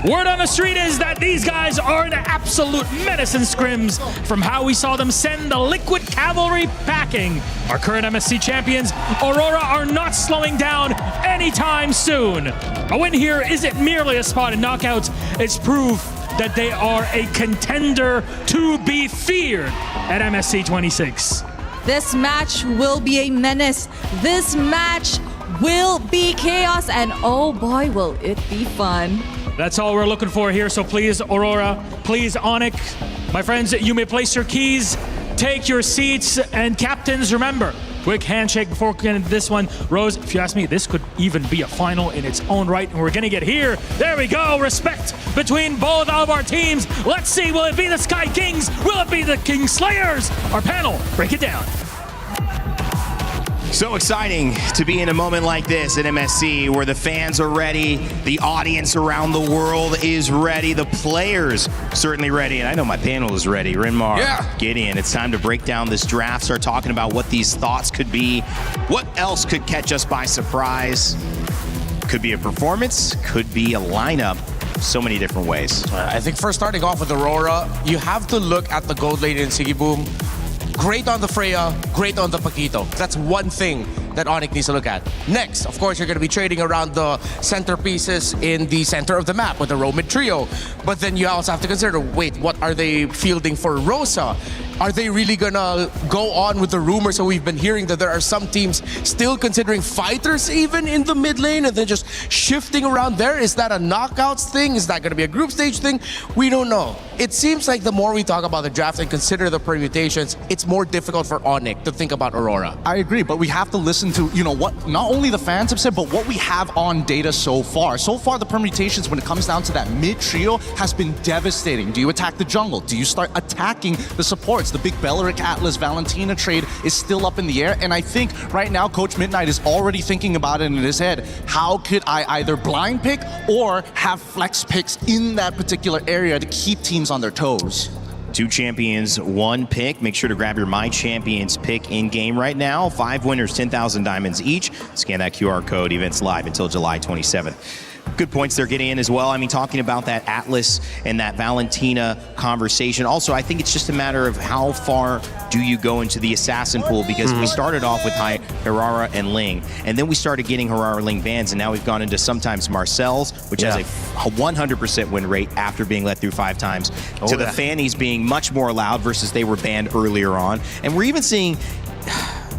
Word on the street is that these guys are an absolute menace in scrims from how we saw them send the Liquid Cavalry packing. Our current MSC champions, Aurora, are not slowing down anytime soon. A win here isn't merely a spot in knockouts, it's proof that they are a contender to be feared at MSC 26. This match will be a menace. This match will be chaos, and oh boy, will it be fun. That's all we're looking for here, so please, Aurora, please, Onyx, my friends, you may place your keys, take your seats, and captains, remember, quick handshake before getting into this one. Rose, if you ask me, this could even be a final in its own right, and we're gonna get here. There we go, respect between both of our teams. Let's see, will it be the Sky Kings? Will it be the King Slayers? Our panel, break it down. So exciting to be in a moment like this at MSC where the fans are ready, the audience around the world is ready, the players certainly ready, and I know my panel is ready. Rinmar, Gideon, it's time to break down this draft, start talking about what these thoughts could be, what else could catch us by surprise. Could be a performance, could be a lineup. So many different ways. I think first starting off with Aurora, you have to look at the gold lane in Sigiboom. Great on the Freya, great on the Paquito. That's one thing that Onyx needs to look at. Next, of course, you're going to be trading around the centerpieces in the center of the map with the Romid trio. But then you also have to consider, wait, what are they fielding for Rosa? Are they really gonna go on with the rumors that we've been hearing that there are some teams still considering fighters even in the mid lane and then just shifting around there? Is that a knockouts thing? Is that gonna be a group stage thing? We don't know. It seems like the more we talk about the draft and consider the permutations, it's more difficult for Onyx to think about Aurora. I agree, but we have to listen to, what not only the fans have said, but what we have on data so far. So far, the permutations when it comes down to that mid trio has been devastating. Do you attack the jungle? Do you start attacking the supports? The big Belleric Atlas Valentina trade is still up in the air, and I think right now Coach Midnight is already thinking about it in his head. How could I either blind pick or have flex picks in that particular area to keep teams on their toes? 2 champions, 1 pick. Make sure to grab your My Champions pick in-game right now. 5 winners, 10,000 diamonds each. Scan that QR code. Events live until July 27th. Good points they're getting in as well. I mean, talking about that Atlas and that Valentina conversation. Also, I think it's just a matter of how far do you go into the assassin pool, because we started off with Hirara and Ling, and then we started getting Hirara Ling bans, and now we've gone into sometimes Marcel's, which has a 100% win rate after being let through 5 times, to the Fannies being much more allowed versus they were banned earlier on. And we're even seeing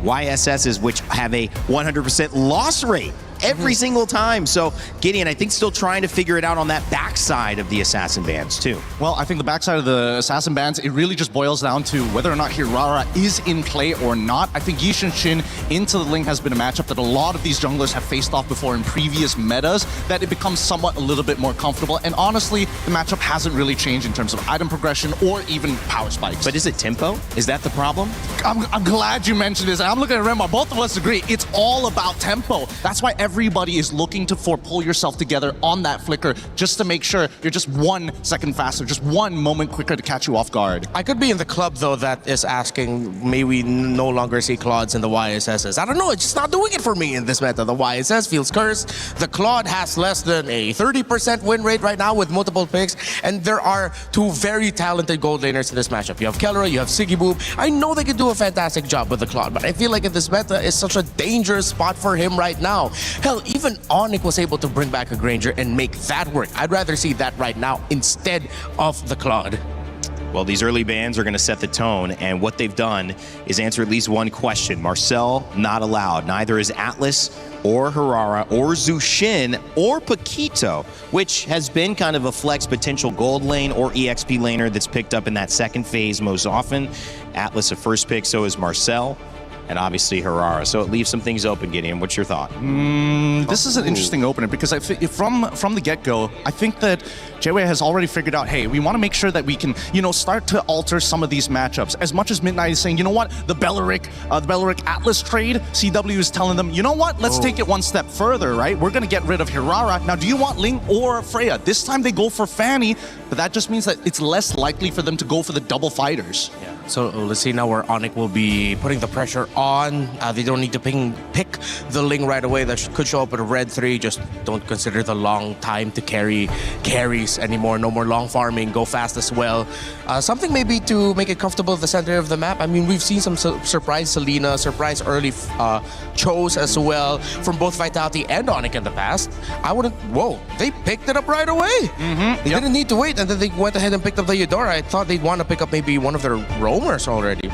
YSSs which have a 100% loss rate every single time. So Gideon, I think, still trying to figure it out on that backside of the assassin bans too. Well, I think the backside of the assassin bans, it really just boils down to whether or not Hirara is in play or not. I think Yishin Shin into the Ling has been a matchup that a lot of these junglers have faced off before in previous metas, that it becomes somewhat a little bit more comfortable. And honestly, the matchup hasn't really changed in terms of item progression or even power spikes. But is it tempo? Is that the problem? I'm glad you mentioned this. I'm looking at Remar. Both of us agree. It's all about tempo. That's why everybody is looking to pull yourself together on that flicker just to make sure you're just 1 second faster, just 1 moment quicker to catch you off guard. I could be in the club, though, that is asking, may we no longer see Claudes in the YSSs? I don't know, it's just not doing it for me in this meta. The YSS feels cursed. The Claude has less than a 30% win rate right now with multiple picks, and there are 2 very talented gold laners in this matchup. You have Kellera, you have Sigiboom. I know they can do a fantastic job with the Claude, but I feel like in this meta is such a dangerous spot for him right now. Hell, even Onyx was able to bring back a Granger and make that work. I'd rather see that right now instead of the Claude. Well, these early bans are going to set the tone, and what they've done is answer at least one question. Marcel, not allowed. Neither is Atlas or Hirara or Zushin or Paquito, which has been kind of a flex potential gold lane or EXP laner that's picked up in that second phase most often. Atlas a first pick, so is Marcel, and obviously Hirara. So it leaves some things open, Gideon. What's your thought? This is an interesting opener, because I think from the get-go, I think that JWay has already figured out, hey, we want to make sure that we can, start to alter some of these matchups. As much as Midnight is saying, you know what, the Belleric Atlas trade, CW is telling them, you know what, let's take it 1 step further, right? We're going to get rid of Hirara. Now, do you want Ling or Freya? This time they go for Fanny, but that just means that it's less likely for them to go for the double fighters. Yeah. So let's see now where Onyx will be putting the pressure on. They don't need to pick the Ling right away. That could show up with a red 3. Just don't consider the long time to carry carries anymore. No more long farming. Go fast as well. Something maybe to make it comfortable at the center of the map. I mean, we've seen some surprise Selena, surprise early Chos as well from both Vitality and Onyx in the past. I wouldn't... Whoa, they picked it up right away. They didn't need to wait, and then they went ahead and picked up the Eudora. I thought they'd want to pick up maybe one of their roamers already.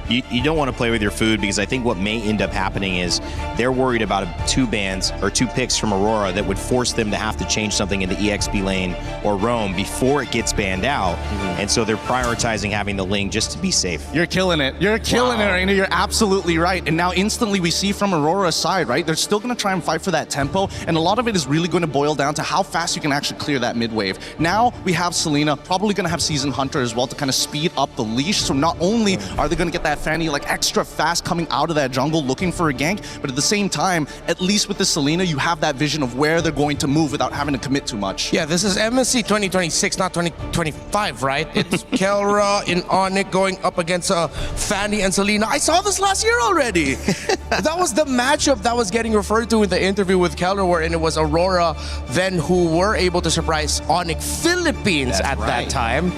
You don't want to play with your food, because I think what may end up happening is they're worried about 2 bans or 2 picks from Aurora that would force them to have to change something in the EXP lane or roam before it gets banned out. And so they're prioritizing having the Ling just to be safe. You're killing it. You're killing it, Raina. You're absolutely right. And now instantly we see from Aurora's side, right? They're still going to try and fight for that tempo. And a lot of it is really going to boil down to how fast you can actually clear that mid wave. Now we have Selena, probably going to have Season Hunter as well to kind of speed up the leash. So not only are they going to get that Fanny like extra fast coming out of that jungle looking for a gank, but at the same time, at least with the Selena, you have that vision of where they're going to move without having to commit too much. Yeah, this is MSC 2026, not 2025, right? It's Kelra in Onyx going up against Fanny and Selena. I saw this last year already. That was the matchup that was getting referred to in the interview with Kelra, wherein it was Aurora then who were able to surprise Onyx Philippines that time.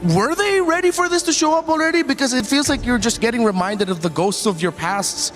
Were they ready for this to show up already? Because it feels like you're just getting reminded of the ghosts of your pasts.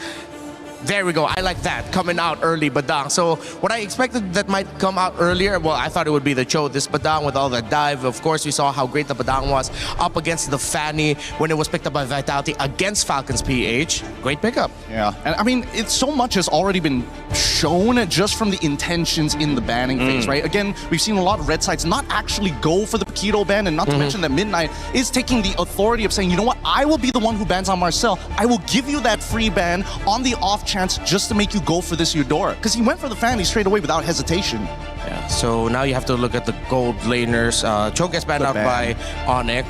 There we go. I like that. Coming out early, Badang. So what I expected that might come out earlier, well, I thought it would be the Cho. This Badang with all the dive. Of course, we saw how great the Badang was up against the Fanny when it was picked up by Vitality against Falcons PH. Great pickup. Yeah. And I mean, it's so much has already been shown just from the intentions in the banning phase, right? Again, we've seen a lot of red sides not actually go for the Paquito ban, and not to mention that Midnight is taking the authority of saying, you know what, I will be the one who bans on Marcel. I will give you that free ban on the off chance just to make you go for this Eudora. Because he went for the Fanny straight away without hesitation. Yeah, so now you have to look at the gold laners. Cho gets banned out by Onyx.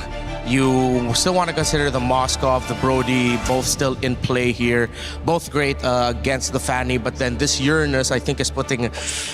You still want to consider the Moskov, the Brody, both still in play here. Both great against the Fanny, but then this Uranus, I think, is putting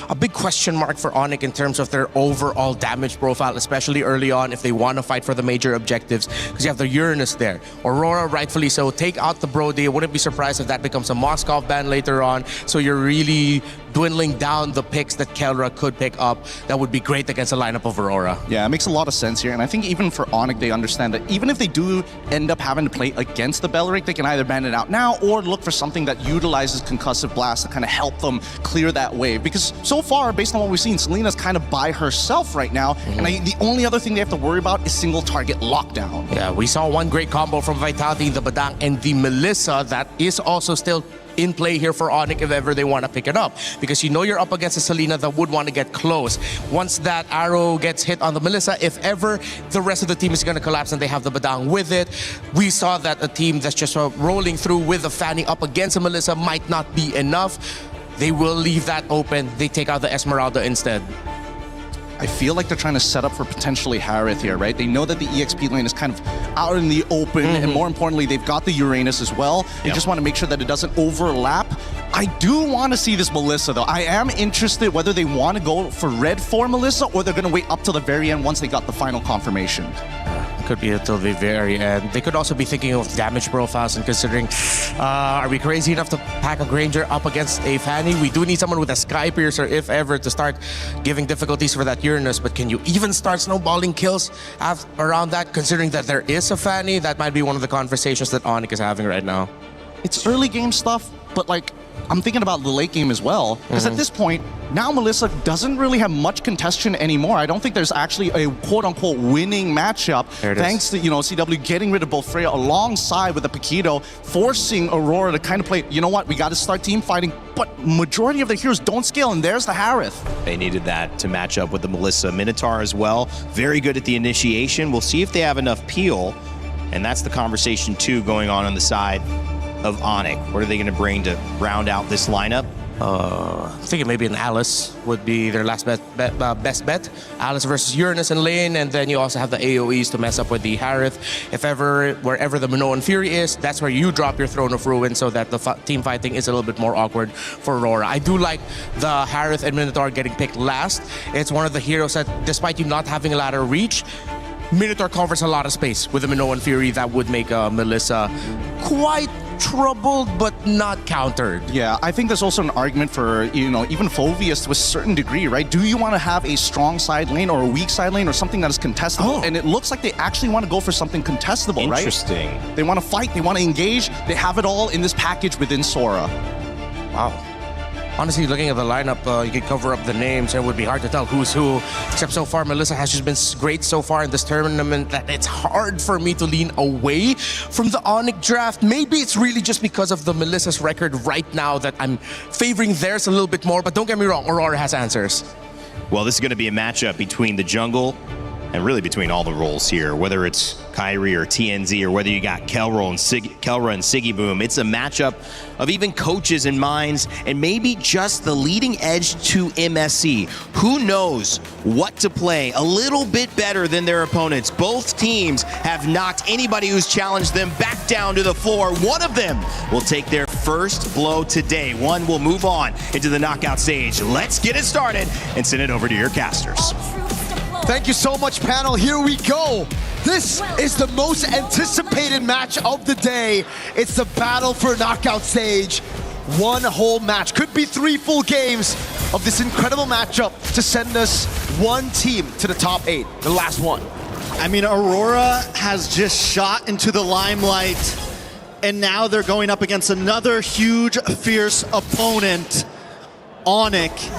a big question mark for Onyx in terms of their overall damage profile, especially early on if they want to fight for the major objectives, because you have the Uranus there. Aurora, rightfully so, take out the Brody. I wouldn't be surprised if that becomes a Moskov ban later on, so you're really dwindling down the picks that Kelra could pick up. That would be great against a lineup of Aurora. Yeah, it makes a lot of sense here, and I think even for Onyx, they understand that even if they do end up having to play against the Belleric, they can either ban it out now or look for something that utilizes concussive blast to kind of help them clear that wave. Because so far, based on what we've seen, Selena's kind of by herself right now, and the only other thing they have to worry about is single target lockdown. Yeah, we saw one great combo from Vitality, the Badang, and the Melissa that is also still in play here for Onyx if ever they want to pick it up, because you know you're up against a Selena that would want to get close. Once that arrow gets hit on the Melissa, if ever the rest of the team is going to collapse and they have the Badang with it, we saw that a team that's just rolling through with a Fanny up against a Melissa might not be enough. They will leave that open. They take out the Esmeralda instead. I feel like they're trying to set up for potentially Harith here, right? They know that the EXP lane is kind of out in the open, and more importantly, they've got the Uranus as well. They just want to make sure that it doesn't overlap. I do want to see this Melissa, though. I am interested whether they want to go for red for Melissa or they're going to wait up till the very end once they got the final confirmation. Could be until the very end. They could also be thinking of damage profiles and considering, are we crazy enough to pack a Granger up against a Fanny? We do need someone with a Sky Piercer, if ever, to start giving difficulties for that Uranus. But can you even start snowballing kills around that, considering that there is a Fanny? That might be one of the conversations that Onyx is having right now. It's early game stuff, but like, I'm thinking about the late game as well, because at this point, now Melissa doesn't really have much contention anymore. I don't think there's actually a quote-unquote winning matchup, thanks to, CW getting rid of both Freya alongside with the Paquito, forcing Aurora to kind of play, you know what, we got to start team fighting, but majority of the heroes don't scale, and there's the Harith. They needed that to match up with the Melissa. Minotaur as well, very good at the initiation. We'll see if they have enough peel, and that's the conversation too going on the side of Onyx. What are they going to bring to round out this lineup? I'm thinking maybe an Alice would be their last best bet. Alice versus Uranus in lane, and then you also have the AoEs to mess up with the Harith. If ever, wherever the Minoan Fury is, that's where you drop your Throne of Ruin so that the team fighting is a little bit more awkward for Aurora. I do like the Harith and Minotaur getting picked last. It's one of the heroes that, despite you not having a ladder reach, Minotaur covers a lot of space with a Minoan Fury that would make Melissa quite troubled but not countered. Yeah, I think there's also an argument for, even Phoveus to a certain degree, right? Do you want to have a strong side lane or a weak side lane or something that is contestable? And it looks like they actually want to go for something contestable, right? Interesting. They want to fight, they want to engage, they have it all in this package within Sora. Wow. Honestly, looking at the lineup, you could cover up the names and it would be hard to tell who's who. Except so far, Melissa has just been great so far in this tournament that it's hard for me to lean away from the Onyx draft. Maybe it's really just because of the Melissa's record right now that I'm favoring theirs a little bit more. But don't get me wrong, Aurora has answers. Well, this is going to be a matchup between the jungle and really between all the roles here, whether it's Kyrie or TNZ or whether you got Kelra and Siggy Boom. It's a matchup of even coaches and minds and maybe just the leading edge to MSC. Who knows what to play a little bit better than their opponents. Both teams have knocked anybody who's challenged them back down to the floor. One of them will take their first blow today. One will move on into the knockout stage. Let's get it started and send it over to your casters. Thank you so much, panel. Here we go. This is the most anticipated match of the day. It's the battle for knockout stage. One whole match. Could be 3 full games of this incredible matchup to send us one team to the top 8, the last one. I mean, Aurora has just shot into the limelight, and now they're going up against another huge, fierce opponent, Onyx.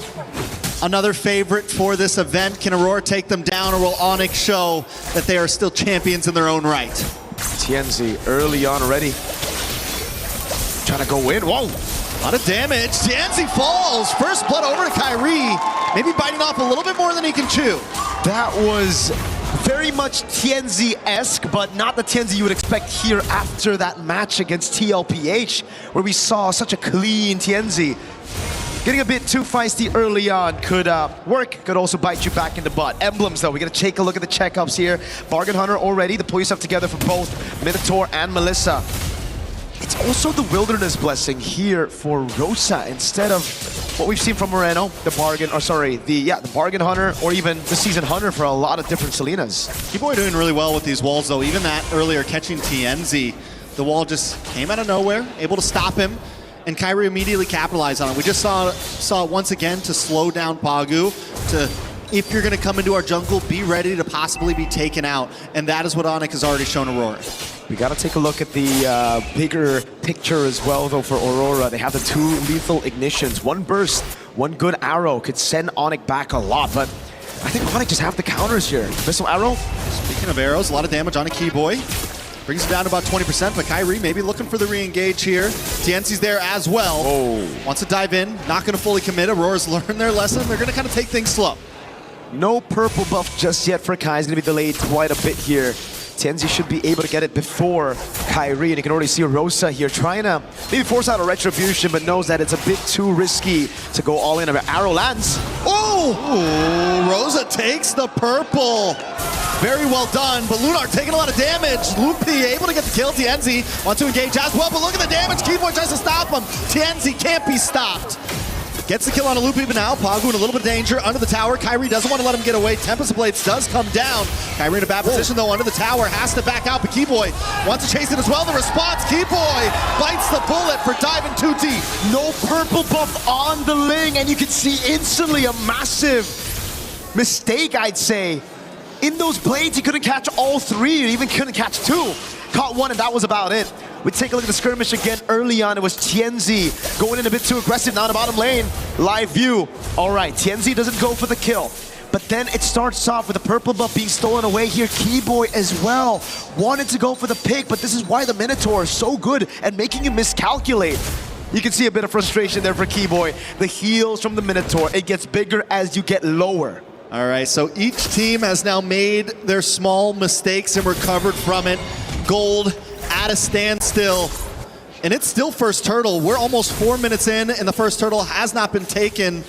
Another favorite for this event. Can Aurora take them down, or will Onyx show that they are still champions in their own right? TNZ early on already. Trying to go in. Whoa! A lot of damage. TNZ falls. First blood over to Kyrie. Maybe biting off a little bit more than he can chew. That was very much TNZ-esque, but not the TNZ you would expect here after that match against TLPH, where we saw such a clean TNZ. Getting a bit too feisty early on could work, could also bite you back in the butt. Emblems though, we're gonna take a look at the checkups here. Bargain Hunter already to pull yourself together for both Minotaur and Melissa. It's also the Wilderness Blessing here for Rosa instead of what we've seen from Moreno, the Bargain, or sorry, the Bargain Hunter, or even the Season Hunter for a lot of different Selenas. Keyboy doing really well with these walls though. Even that earlier catching TNZ, the wall just came out of nowhere, able to stop him. And Kyrie immediately capitalized on it. We just saw it once again to slow down Pagu, to, if you're gonna come into our jungle, be ready to possibly be taken out. And that is what Onyx has already shown Aurora. We gotta take a look at the bigger picture as well though for Aurora. They have the 2 lethal ignitions. One burst, one good arrow could send Onyx back a lot, but I think Onyx just have the counters here. Missile arrow. Speaking of arrows, a lot of damage on a Keyboy. Brings it down to about 20%, but Kyrie maybe looking for the re-engage here. TNC's there as well. Wants to dive in, not gonna fully commit. Aurora's learned their lesson. They're gonna kind of take things slow. No purple buff just yet for Kai. He's gonna be delayed quite a bit here. TNZ should be able to get it before Kyrie, and you can already see Rosa here trying to maybe force out a retribution, but knows that it's a bit too risky to go all in. Arrow lands. Oh! Rosa takes the purple. Very well done, but Lunar taking a lot of damage. Loopy able to get the kill. TNZ wants to engage as well, but look at the damage. Keyboy tries to stop him. TNZ can't be stopped. Gets the kill on a Loopy, but now Pagu in a little bit of danger under the tower. Kyrie doesn't want to let him get away. Tempest of Blades does come down. Kyrie in a bad position though under the tower. Has to back out, but Keyboy wants to chase it as well. The response, Keyboy bites the bullet for diving too deep. No purple buff on the Ling, and you can see instantly a massive mistake, I'd say. In those blades, he couldn't catch all 3, or even couldn't catch 2. Caught 1, and that was about it. We take a look at the skirmish again early on. It was TNZ going in a bit too aggressive down the bottom lane. Live view. All right, TNZ doesn't go for the kill. But then it starts off with the purple buff being stolen away here. Keyboy as well wanted to go for the pick, but this is why the Minotaur is so good at making you miscalculate. You can see a bit of frustration there for Keyboy. The heals from the Minotaur, it gets bigger as you get lower. All right, so each team has now made their small mistakes and recovered from it. Gold at a standstill, and it's still first turtle. We're almost 4 minutes in, and the first turtle has not been taken.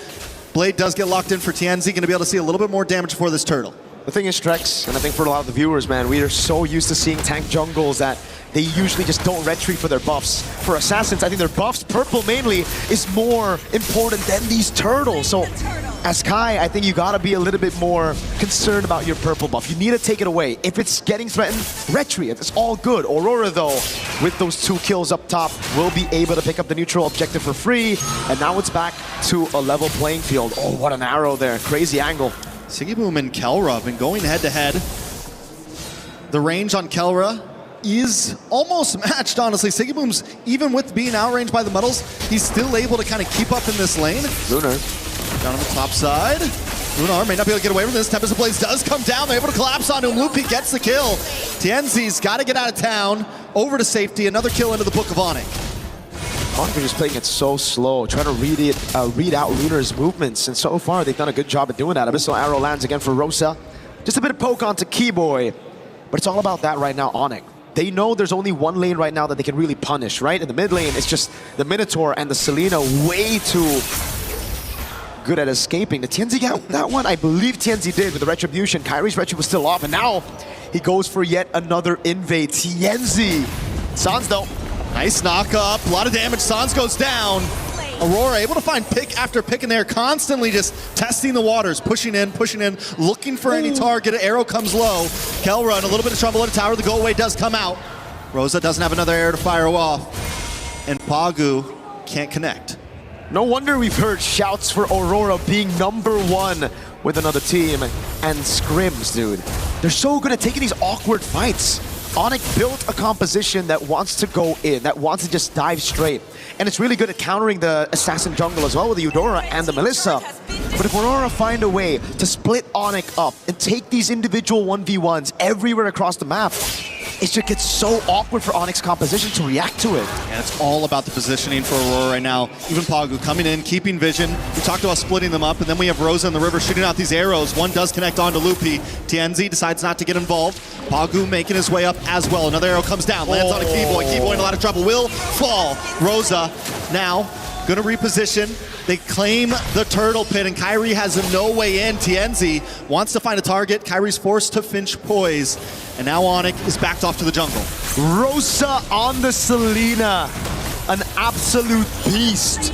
Blade does get locked in for TNZ, gonna be able to see a little bit more damage before this turtle. The thing is, Strex, and I think for a lot of the viewers, man, we are so used to seeing tank jungles that they usually just don't retreat for their buffs. For Assassins, I think their buffs, purple mainly, is more important than these turtles. So As Kai, I think you gotta be a little bit more concerned about your purple buff. You need to take it away. If it's getting threatened, retreat. It's all good. Aurora, though, with those 2 kills up top, will be able to pick up the neutral objective for free. And now it's back to a level playing field. Oh, what an arrow there. Crazy angle. Sigiboom and Kelra have been going head-to-head. The range on Kelra is almost matched, honestly. Sigiboom's, even with being outranged by the metals, he's still able to kind of keep up in this lane. Lunar. Down on the top side. Lunar may not be able to get away from this. Tempest of Blaze does come down. They're able to collapse onto him. Loopy gets the kill. Tienzi's got to get out of town. Over to safety. Another kill into the Book of Onyx. Onyx are just playing it so slow, trying to read out Lunar's movements. And so far, they've done a good job at doing that. Abyssal Arrow lands again for Rosa. Just a bit of poke onto Keyboy. But it's all about that right now, Onyx. They know there's only one lane right now that they can really punish, right? In the mid lane, it's just the Minotaur and the Selena way too good at escaping. Did Tienzi get that one? I believe Tienzi did with the Retribution. Kyrie's Retri was still off, and now he goes for yet another invade. Tienzi. Sans though. Nice knock up. A lot of damage. Sans goes down. Aurora able to find pick after pick in there, constantly just testing the waters, pushing in, looking for any target. Arrow comes low. Kelra in a little bit of trouble at a tower. The go away does come out. Rosa doesn't have another arrow to fire off. And Pagu can't connect. No wonder we've heard shouts for Aurora being #1 with another team. And scrims, dude. They're so good at taking these awkward fights. Onyx built a composition that wants to go in, that wants to just dive straight. And it's really good at countering the Assassin jungle as well with the Eudora and the Melissa. But if Aurora find a way to split Onyx up and take these individual 1v1s everywhere across the map, it just gets so awkward for Onyx composition to react to it. And it's all about the positioning for Aurora right now. Even Pagu coming in, keeping vision. We talked about splitting them up, and then we have Rosa in the river shooting out these arrows. One does connect onto Loopy. Tienzi decides not to get involved. Pagu making his way up as well. Another arrow comes down, lands on a Keyboy. Keyboy in a lot of trouble, will fall. Rosa now gonna reposition. They claim the turtle pit, and Kyrie has no way in. Tienzi wants to find a target. Kyrie's forced to Finch Poise, and now Onyx is backed off to the jungle. Rosa on the Selena, an absolute beast.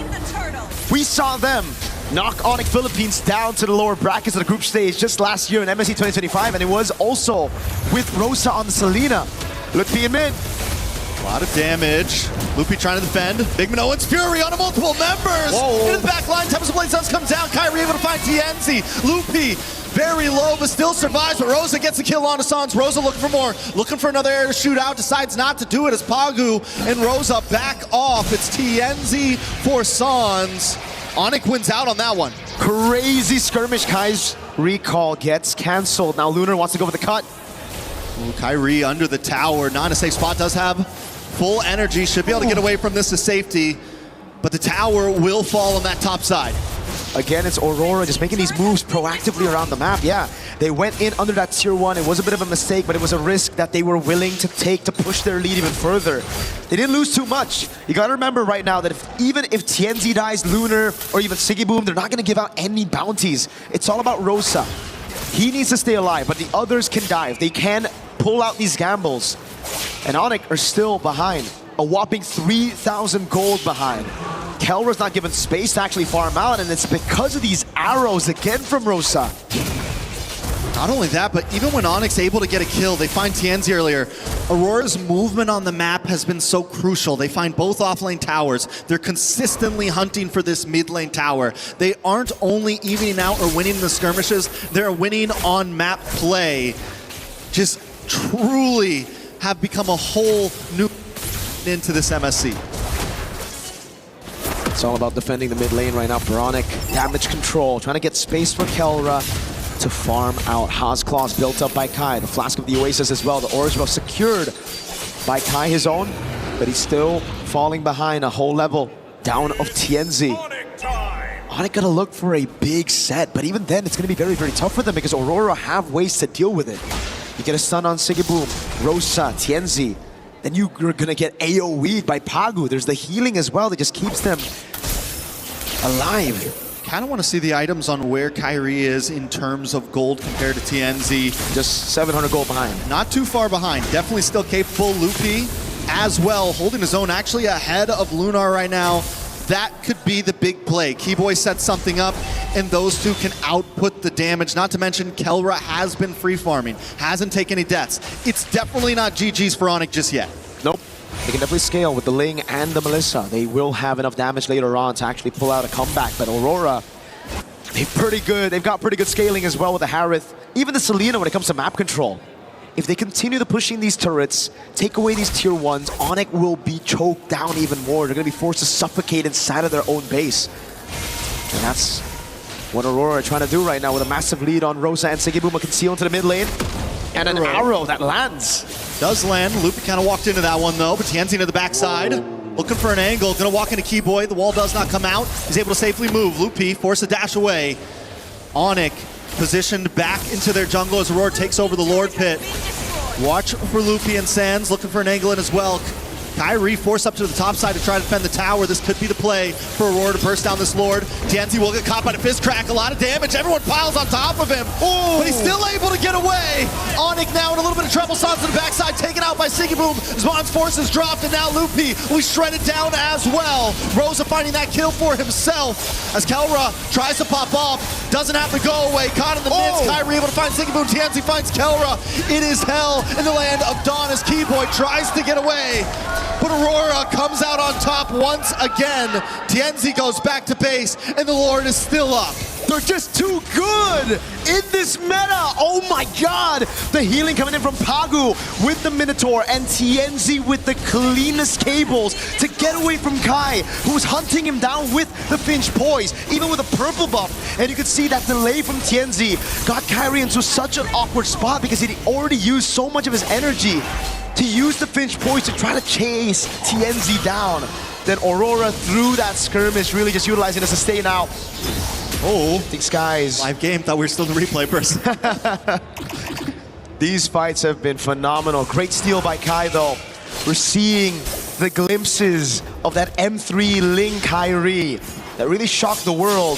We saw them knock Onyx Philippines down to the lower brackets of the group stage just last year in MSC 2025, and it was also with Rosa on the Selena. Loopy in mid. A lot of damage. Loopy trying to defend. Big Minoan's Fury onto multiple members. Whoa. Into the back line. Tempest of Blaze does come down. Kyrie able to find Tienzi. Loopy very low, but still survives. But Rosa gets a kill on Sans. Rosa looking for more. Looking for another air to shoot out. Decides not to do it as Pagu and Rosa back off. It's Tienzi for Sans. Onyx wins out on that one. Crazy skirmish. Kai's recall gets canceled. Now Lunar wants to go for the cut. Ooh, Kyrie under the tower. Not in a safe spot. Does have full energy. Should be able to get away from this to safety. But the tower will fall on that top side. Again, it's Aurora just making these moves proactively around the map. Yeah, they went in under that tier 1. It was a bit of a mistake, but it was a risk that they were willing to take to push their lead even further. They didn't lose too much. You gotta remember right now that even if Tienzi dies, Lunar, or even Sigiboom, they're not gonna give out any bounties. It's all about Rosa. He needs to stay alive, but the others can dive. They can pull out these gambles. And Onyx are still behind. A whopping 3,000 gold behind. Kelra's not given space to actually farm out, and it's because of these arrows again from Rosa. Not only that, but even when Onyx able to get a kill, they find Tienzi earlier. Aurora's movement on the map has been so crucial. They find both offlane towers. They're consistently hunting for this mid lane tower. They aren't only evening out or winning the skirmishes, they're winning on map play. Just truly have become a whole new into this MSC. It's all about defending the mid lane right now for Onyx. Damage control, trying to get space for Kelra to farm out. Haas Claws built up by Kai. The Flask of the Oasis as well. The Orange Buff secured by Kai, his own, but he's still falling behind a whole level down of Tienzi. Onyx gotta look for a big set, but even then it's gonna be very, very tough for them because Aurora have ways to deal with it. You get a stun on Sigiboom, Rosa, Tienzi. Then you're gonna get AoE'd by Pagu. There's the healing as well that just keeps them alive. Kind of want to see the items on where Kyrie is in terms of gold compared to Tienzi. Just 700 gold behind. Not too far behind. Definitely still capable. Loopy as well, holding his own, actually ahead of Lunar right now. That could be the big play. Keyboy sets something up, and those two can output the damage. Not to mention, Kelra has been free farming, hasn't taken any deaths. It's definitely not GG's for Onyx just yet. Nope. They can definitely scale with the Ling and the Melissa. They will have enough damage later on to actually pull out a comeback, but Aurora, they're pretty good. They've got pretty good scaling as well with the Harith. Even the Selena when it comes to map control. If they continue to pushing these turrets, take away these tier 1s, Onyx will be choked down even more. They're going to be forced to suffocate inside of their own base. And that's what Aurora are trying to do right now with a massive lead on Rosa and Sigibuma concealed into the mid lane. And an arrow that lands. Does land. Loopy kind of walked into that one though, but Tianzi to the backside. Looking for an angle, gonna walk into Keyboy. The wall does not come out. He's able to safely move. Loopy forced a dash away. Onyx positioned back into their jungle as Aurora takes over the Lord Pit. Watch for Loopy and Sands, looking for an angle in as well. Kyrie forced up to the top side to try to defend the tower. This could be the play for Aurora to burst down this Lord. Tianzi will get caught by the fist crack. A lot of damage. Everyone piles on top of him. Ooh. But he's still able to get away. Onyx now in a little bit of trouble. Sans to the backside, taken out by Sigiboom. Zmon's forces dropped, and now Loopy will be shredded down as well. Rosa finding that kill for himself as Kelra tries to pop off. Doesn't have to go away. Caught in the midst. Kyrie able to find Sigiboom. Tianzi finds Kelra. It is hell in the land of Dawn as Keyboy tries to get away. But Aurora comes out on top once again. Tianzi goes back to base, and the Lord is still up. They're just too good in this meta. Oh my god. The healing coming in from Pagu with the Minotaur and Tianzi with the cleanest cables to get away from Kai, who was hunting him down with the Finch Poise, even with a purple buff. And you could see that delay from Tianzi got Kyrie into such an awkward spot because he already used so much of his energy to use the Finch Poise to try to chase Tianzi down. Then Aurora through that skirmish, really just utilizing a sustain out. Oh, these guys. Live game, thought we were still in the replay person. These fights have been phenomenal. Great steal by Kai though. We're seeing the glimpses of that M3 Ling Kyrie that really shocked the world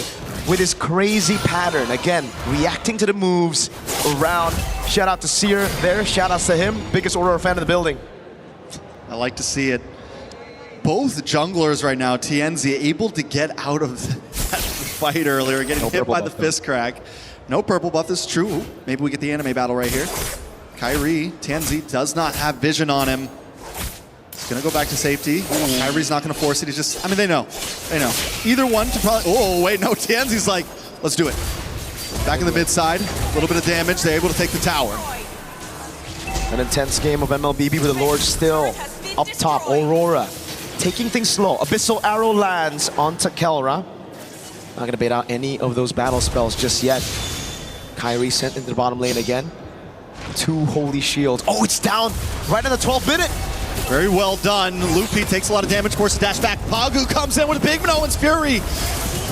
with his crazy pattern. Again, reacting to the moves around. Shout out to Seer there, shout outs to him. Biggest Aurora fan in the building. I like to see it. Both junglers right now, Tianzi able to get out of that fight earlier, getting hit by the fist crack. No purple buff, this is true. Maybe we get the anime battle right here. Kyrie, Tianzi does not have vision on him. He's gonna go back to safety. Kyrie's not gonna force it, he's just, I mean, they know. They know. Either one to probably, oh wait, no, Tianzi's like, let's do it. Back in the mid side, a little bit of damage, they're able to take the tower. An intense game of MLBB with the Lord still up top. Aurora taking things slow. Abyssal Arrow lands onto Kelra. Not going to bait out any of those battle spells just yet. Kyrie sent into the bottom lane again. 2 holy shields. Oh, it's down right in the 12th minute. Very well done. Loopy takes a lot of damage, forces dash back. Pagu comes in with a big Minoan's Fury.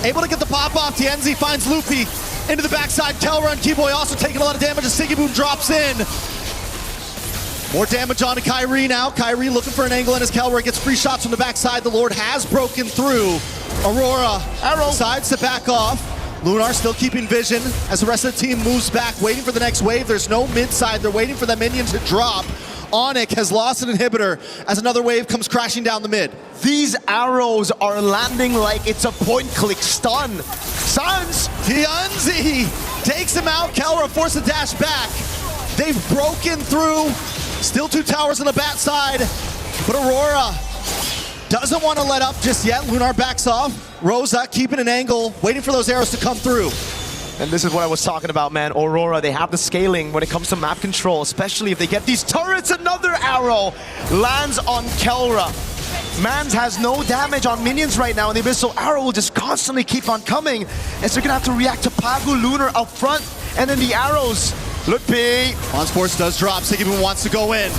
Able to get the pop off. Tianzi finds Loopy into the backside. Kelra and Keyboy also taking a lot of damage as Sigiboom drops in. More damage onto Kyrie now. Kyrie looking for an angle in as Kelra gets free shots from the backside. The Lord has broken through. Aurora decides to back off. Lunar still keeping vision as the rest of the team moves back, waiting for the next wave. There's no mid side. They're waiting for that minion to drop. Onyx has lost an inhibitor as another wave comes crashing down the mid. These arrows are landing like it's a point-click stun. Sans! Tianzi takes him out. Kelra forced a dash back. They've broken through. Still 2 towers on the bat side, but Aurora doesn't want to let up just yet. Lunar backs off. Rosa keeping an angle, waiting for those arrows to come through. And this is what I was talking about, man. Aurora, they have the scaling when it comes to map control, especially if they get these turrets. Another arrow lands on Kelra. Mans has no damage on minions right now, and the Abyssal Arrow will just constantly keep on coming. And so they're gonna have to react to Pagu Lunar up front, and then the arrows. Loopy. On-Sports does drop. Sigiboom wants to go in.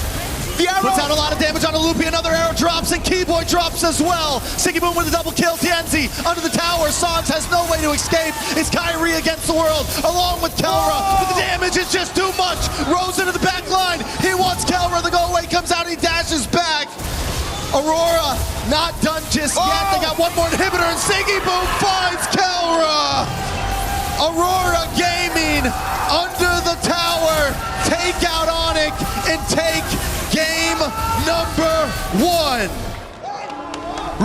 The arrow puts out a lot of damage on Loopy. Another arrow drops, and Keyboy drops as well. Sigiboom with a double kill. Tianzi under the tower. Sans has no way to escape. It's Kyrie against the world, along with Kelra. But the damage is just too much. Rose into the back line. He wants Kelra. The go away comes out. He dashes back. Aurora not done just yet. They got one more inhibitor, and Sigiboom finds Kelra. Aurora Gaming under the tower, take out Onyx and take game number 1.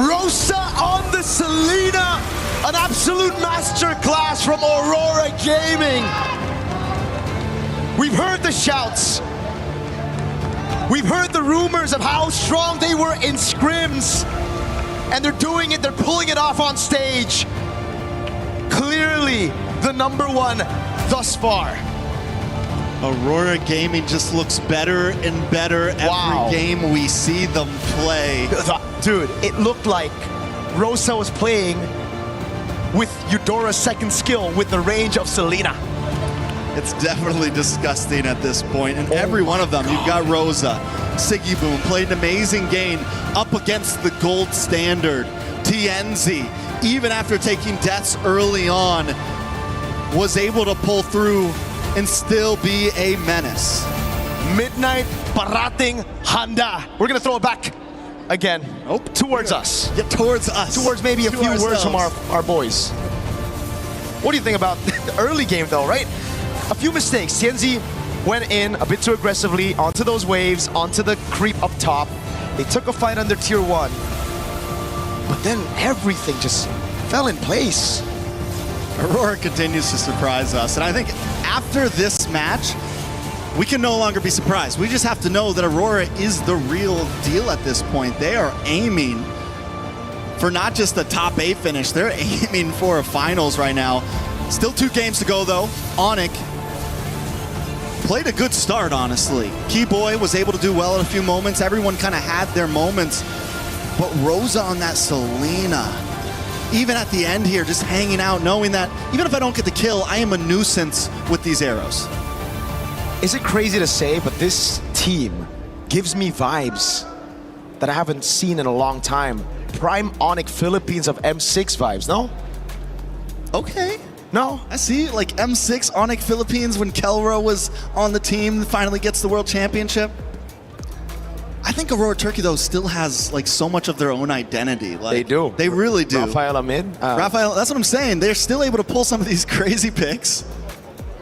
Rosa on the Selena. An absolute masterclass from Aurora Gaming. We've heard the shouts. We've heard the rumors of how strong they were in scrims. And they're doing it, they're pulling it off on stage. Clearly the number one thus far. Aurora Gaming just looks better and better every game we see them play. Dude, it looked like Rosa was playing with Eudora's second skill with the range of Selena. It's definitely disgusting at this point. And every one of them, you've got Rosa, Siggy Boom, played an amazing game up against the gold standard. TNZ, even after taking deaths early on, was able to pull through and still be a menace. Midnight Parating Handa. We're gonna throw it back again. Towards us. Yeah, towards us. Towards maybe a few words from our boys. What do you think about the early game though, right? A few mistakes. TNZ went in a bit too aggressively onto those waves, onto the creep up top. They took a fight under tier 1. But then everything just fell in place. Aurora continues to surprise us. And I think after this match, we can no longer be surprised. We just have to know that Aurora is the real deal at this point. They are aiming for not just a top 8 finish, they're aiming for a finals right now. Still 2 games to go though. Onyx played a good start, honestly. Keyboy was able to do well in a few moments. Everyone kind of had their moments. But Rosa on that Selena, even at the end here, just hanging out, knowing that even if I don't get the kill, I am a nuisance with these arrows. Is it crazy to say, but this team gives me vibes that I haven't seen in a long time. Prime Onyx Philippines of M6 vibes, no? Okay. No? I see, like M6 Onyx Philippines when Kelro was on the team, finally gets the World Championship. I think Aurora Turkey, though, still has like so much of their own identity. Like, they do. They really do. Rafael Amid. Rafael, that's what I'm saying. They're still able to pull some of these crazy picks.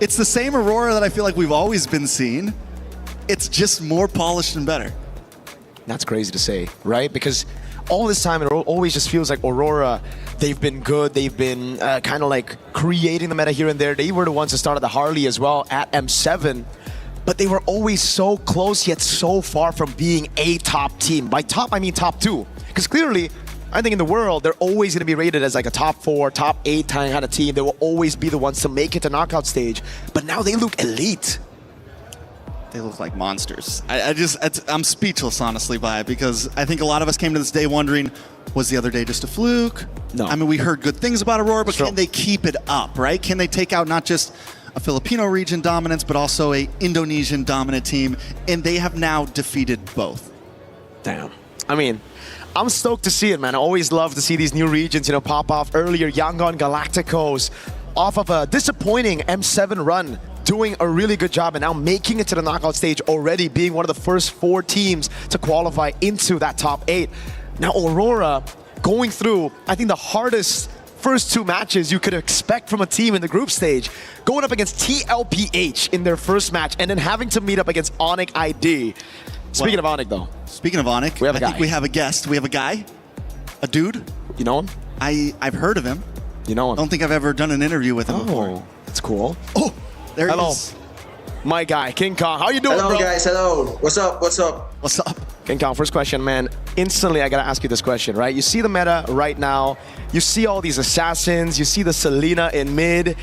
It's the same Aurora that I feel like we've always been seeing. It's just more polished and better. That's crazy to say, right? Because all this time, it always just feels like Aurora, they've been good. They've been kind of like creating the meta here and there. They were the ones that started the Harley as well at M7. But they were always so close, yet so far from being a top team. By top, I mean top 2. Because clearly, I think in the world, they're always going to be rated as like a top 4, top 8 kind of team. They will always be the ones to make it to knockout stage. But now they look elite. They look like monsters. I'm speechless, honestly, by it, because I think a lot of us came to this day wondering, was the other day just a fluke? No. I mean, we heard good things about Aurora, but can they keep it up, right? Can they take out not just a Filipino region dominance, but also a Indonesian dominant team? And they have now defeated both. Damn. I mean, I'm stoked to see it, man. I always love to see these new regions, pop off earlier. Yangon Galacticos off of a disappointing M7 run, doing a really good job and now making it to the knockout stage already, being one of the first 4 teams to qualify into that top 8. Now Aurora going through, I think, the hardest first 2 matches you could expect from a team in the group stage, going up against TLPH in their first match and then having to meet up against Onyx ID. Speaking of Onyx, though. Speaking of Onyx, I think we have a guest. We have a guy, a dude. You know him? I've heard of him. You know him? I don't think I've ever done an interview with him before. That's cool. Oh, there he is. My guy, King Kong. How you doing, hello, bro? Hello, guys. Hello. What's up? What's up? What's up? King Kong, first question, man. Instantly, I gotta ask you this question, right? You see the meta right now. You see all these assassins. You see the Selena in mid.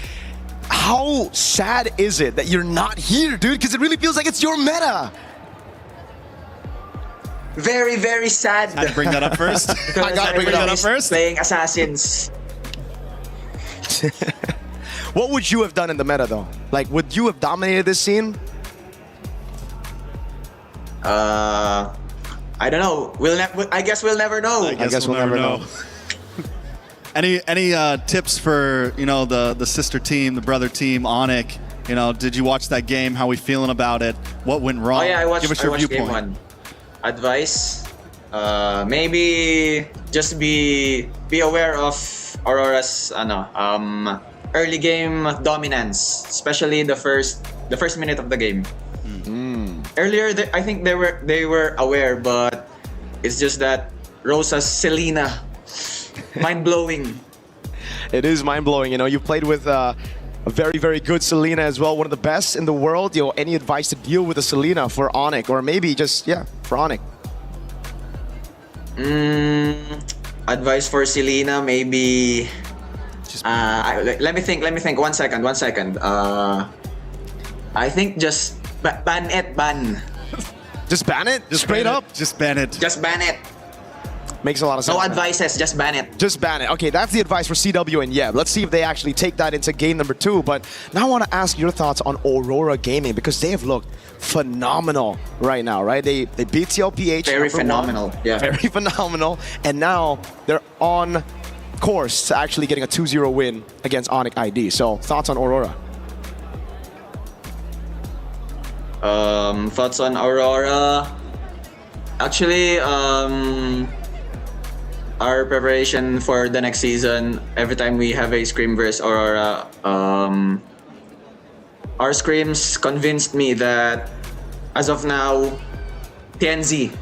How sad is it that you're not here, dude? Because it really feels like it's your meta. Very, very sad. Had to bring that up first. I gotta bring that up first. Playing assassins. What would you have done in the meta, though? Like, would you have dominated this scene? I don't know. I guess we'll never know. I guess we'll never know. Any tips for the sister team, the brother team, Onyx? Did you watch that game? How we feeling about it? What went wrong? Oh yeah, I watched. Give us your viewpoint. Game 1. Advice: maybe just be aware of Aurora's early game dominance, especially the first minute of the game. Earlier, I think they were aware, but it's just that Rosa's Selena, mind blowing. It is mind-blowing. You know, you've played with a very, very good Selena as well, one of the best in the world. You know, any advice to deal with a Selena for Onyx, or maybe just, yeah, for Onyx? Advice for Selena, maybe... let me think. One second. I think just ban it. Just ban it? Just Straight ban up? it. Just ban it. Just ban it. Makes a lot of sense. No advices, just ban it. Just ban it. Okay, that's the advice for CW and Yeb. Let's see if they actually take that into game number 2. But now I want to ask your thoughts on Aurora Gaming, because they have looked phenomenal right now, right? They beat TLPH. Very phenomenal. Yeah. Very phenomenal. And now they're on course to actually getting a 2-0 win against Onyx ID. So thoughts on Aurora? Thoughts on Aurora? Actually, our preparation for the next season, every time we have a scrim versus Aurora, our scrims convinced me that as of now, TNZ,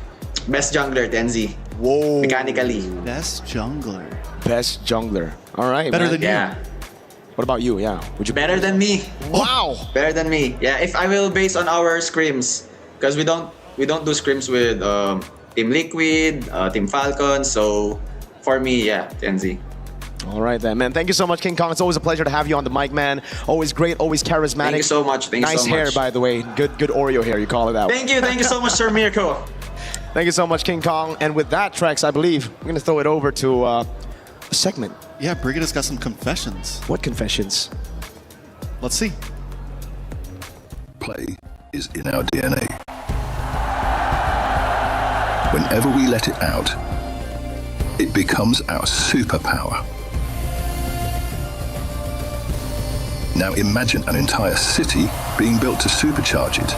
best jungler, TNZ. Whoa. Mechanically. Best jungler. Best jungler. All right. Better man. than Yeah. What about you? Yeah. Would you? Better than me. Wow. Better than me. Yeah, if I will base on our scrims, because we don't do scrims with Team Liquid, Team Falcon, so for me, yeah, TNZ. All right then, man. Thank you so much, King Kong. It's always a pleasure to have you on the mic, man. Always great, always charismatic. Thank you so much. Thank you nice so much. hair, by the way. Good Oreo hair. You call it that. Thank you so much, Sir Mirko. Thank you so much, King Kong. And with that, Trex, I believe we're gonna throw it over to a segment. Yeah, Brigida's got some confessions. What confessions? Let's see. Play is in our DNA. Whenever we let it out, it becomes our superpower. Now imagine an entire city being built to supercharge it.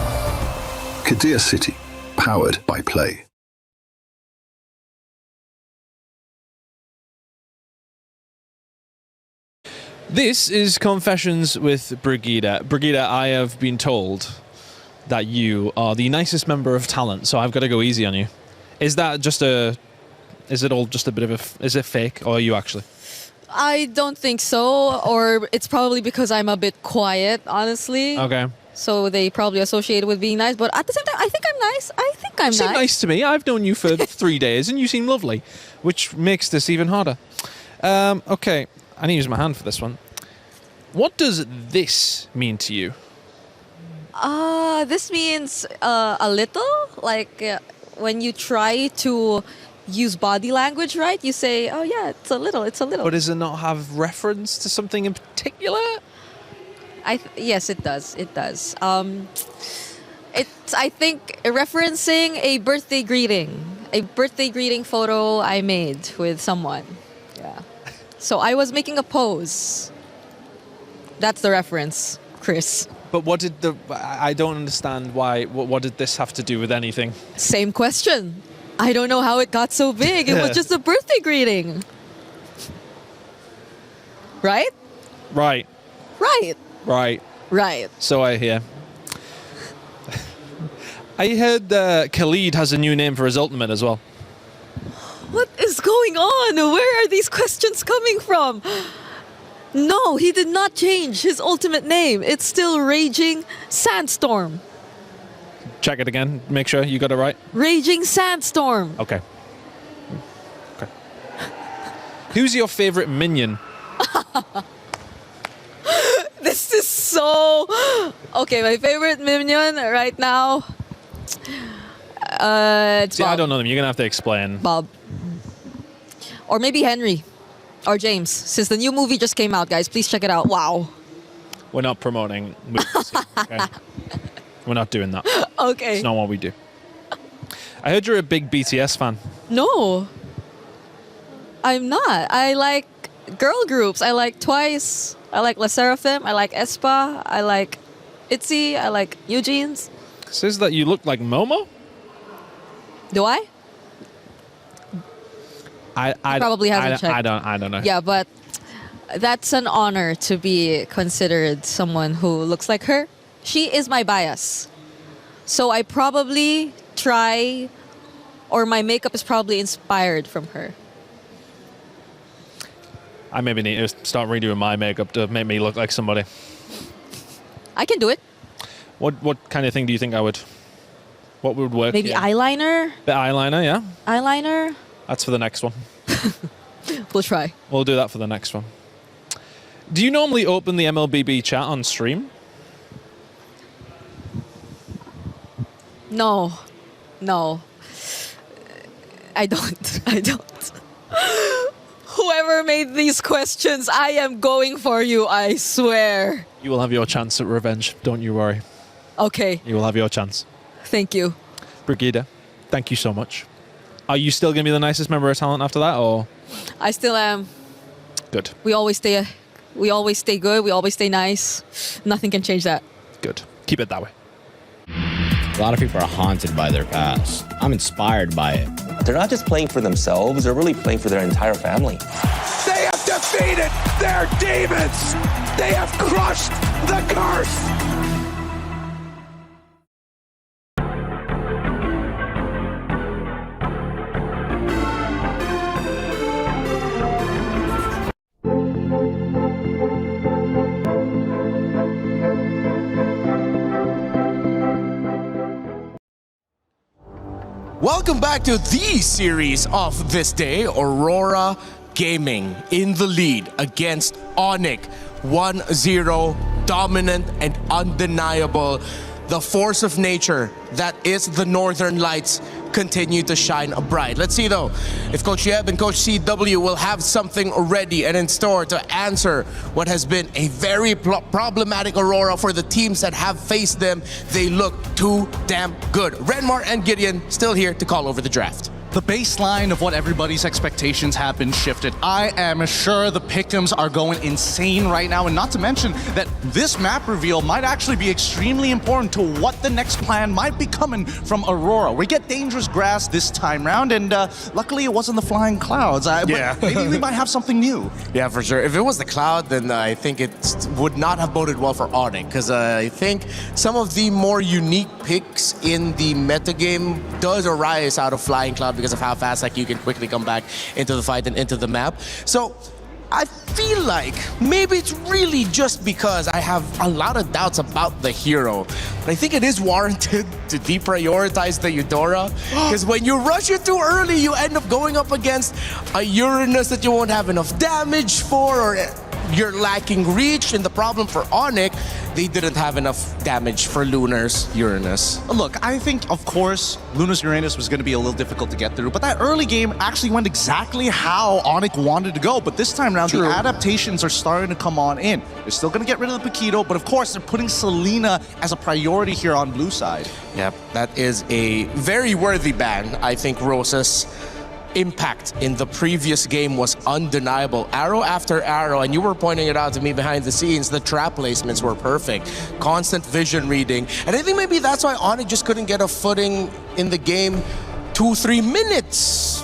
Kadir City, powered by Play. This is Confessions with Brigida. Brigida, I have been told that you are the nicest member of talent, so I've got to go easy on you. Is that just is it all just a bit of is it fake, or are you actually? I don't think so, or it's probably because I'm a bit quiet, honestly. Okay. So they probably associate it with being nice, but at the same time, I think I'm nice. You seem nice to me. I've known you for 3 days, and you seem lovely, which makes this even harder. Okay, I need to use my hand for this one. What does this mean to you? This means a little, like when you try to use body language, right? You say, oh yeah, it's a little. But does it not have reference to something in particular? Yes, it does. It does. It's, I think, referencing a birthday greeting photo I made with someone. Yeah. So I was making a pose. That's the reference, Chris. But what did I don't understand why. What did this have to do with anything? Same question. I don't know how it got so big. It was just a birthday greeting. Right? Right. Right. Right. Right. So I hear. I heard Khalid has a new name for his ultimate as well. What is going on? Where are these questions coming from? No, he did not change his ultimate name. It's still Raging Sandstorm. Check it again. Make sure you got it right. Raging Sandstorm. Okay. Who's your favorite minion? This is so... Okay, my favorite minion right now... it's See, Bob. I don't know them. You're going to have to explain. Bob. Or maybe Henry. Or James. Since the new movie just came out, guys. Please check it out. Wow. We're not promoting movies here, okay? We're not doing that. Okay. It's not what we do. I heard you're a big BTS fan. No. I'm not. I like girl groups. I like Twice. I like La Seraphim. I like aespa. I like ITZY. I like Eugene's. It says that you look like Momo? Do I? I probably haven't checked. I don't know. Yeah, but that's an honor to be considered someone who looks like her. She is my bias. So I probably try, or my makeup is probably inspired from her. I maybe need to start redoing my makeup to make me look like somebody. I can do it. What kind of thing do you think what would work? Maybe eyeliner? Bit eyeliner, yeah. Eyeliner? That's for the next one. We'll try. We'll do that for the next one. Do you normally open the MLBB chat on stream? No. I don't. Whoever made these questions, I am going for you, I swear. You will have your chance at revenge, don't you worry. Okay. You will have your chance. Thank you. Brigida, thank you so much. Are you still going to be the nicest member of talent after that, or? I still am. Good. We always stay good. We always stay nice. Nothing can change that. Good. Keep it that way. A lot of people are haunted by their past. I'm inspired by it. They're not just playing for themselves, they're really playing for their entire family. They have defeated their demons. They have crushed the curse. Welcome back to the series of this day. Aurora Gaming in the lead against Onyx. 1-0, dominant and undeniable. The force of nature that is the Northern Lights continue to shine bright. Let's see though if Coach Yeb and Coach CW will have something ready and in store to answer what has been a very problematic Aurora for the teams that have faced them. They look too damn good. Renmar and Gideon still here to call over the draft. The baseline of what everybody's expectations have been shifted. I am sure the pick'ems are going insane right now, and not to mention that this map reveal might actually be extremely important to what the next plan might be coming from Aurora. We get dangerous grass this time round, and luckily it wasn't the flying clouds. Yeah. But maybe we might have something new. Yeah, for sure. If it was the cloud, then I think it would not have boded well for Onyx, because I think some of the more unique picks in the metagame does arise out of flying cloud because of how fast you can quickly come back into the fight and into the map. So I feel like maybe it's really just because I have a lot of doubts about the hero. But I think it is warranted to deprioritize the Eudora. Because when you rush it too early, you end up going up against a Uranus that you won't have enough damage for, or you're lacking reach. And the problem for Onyx, they didn't have enough damage for Lunar's Uranus. Look, I think, of course, Lunar's Uranus was going to be a little difficult to get through, but that early game actually went exactly how Onyx wanted to go. But this time around, the adaptations are starting to come on in. They're still going to get rid of the Paquito, but of course, they're putting Selena as a priority here on blue side. Yep, that is a very worthy ban. I think Rosa's impact in the previous game was undeniable. Arrow after arrow, and you were pointing it out to me behind the scenes, the trap placements were perfect. Constant vision reading. And I think maybe that's why Onyx just couldn't get a footing in the game 2-3 minutes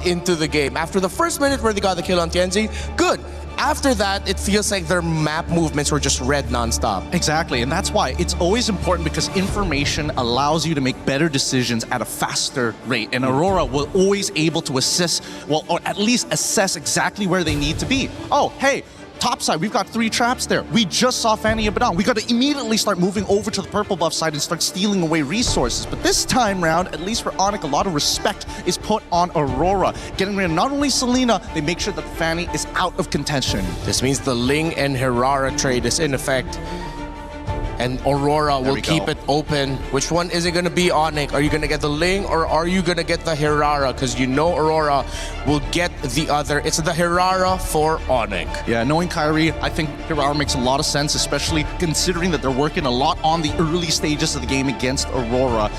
into the game. After the first minute where they got the kill on Tianzi, good. After that, it feels like their map movements were just red nonstop. Exactly, and that's why it's always important, because information allows you to make better decisions at a faster rate. And Aurora will always able to assess, well, or at least assess exactly where they need to be. Oh, hey, top side, we've got 3 traps there. We just saw Fanny Abaddon. We got to immediately start moving over to the purple buff side and start stealing away resources. But this time round, at least for Onyx, a lot of respect is put on Aurora. Getting rid of not only Selena, they make sure that Fanny is out of contention. This means the Ling and Herrera trade is in effect. And Aurora will keep it open. Which one is it going to be, Onyx? Are you going to get the Ling or are you going to get the Herrera? Because you know Aurora will get the other. It's the Herrera for Onyx. Yeah, knowing Kyrie, I think Herrera makes a lot of sense, especially considering that they're working a lot on the early stages of the game against Aurora.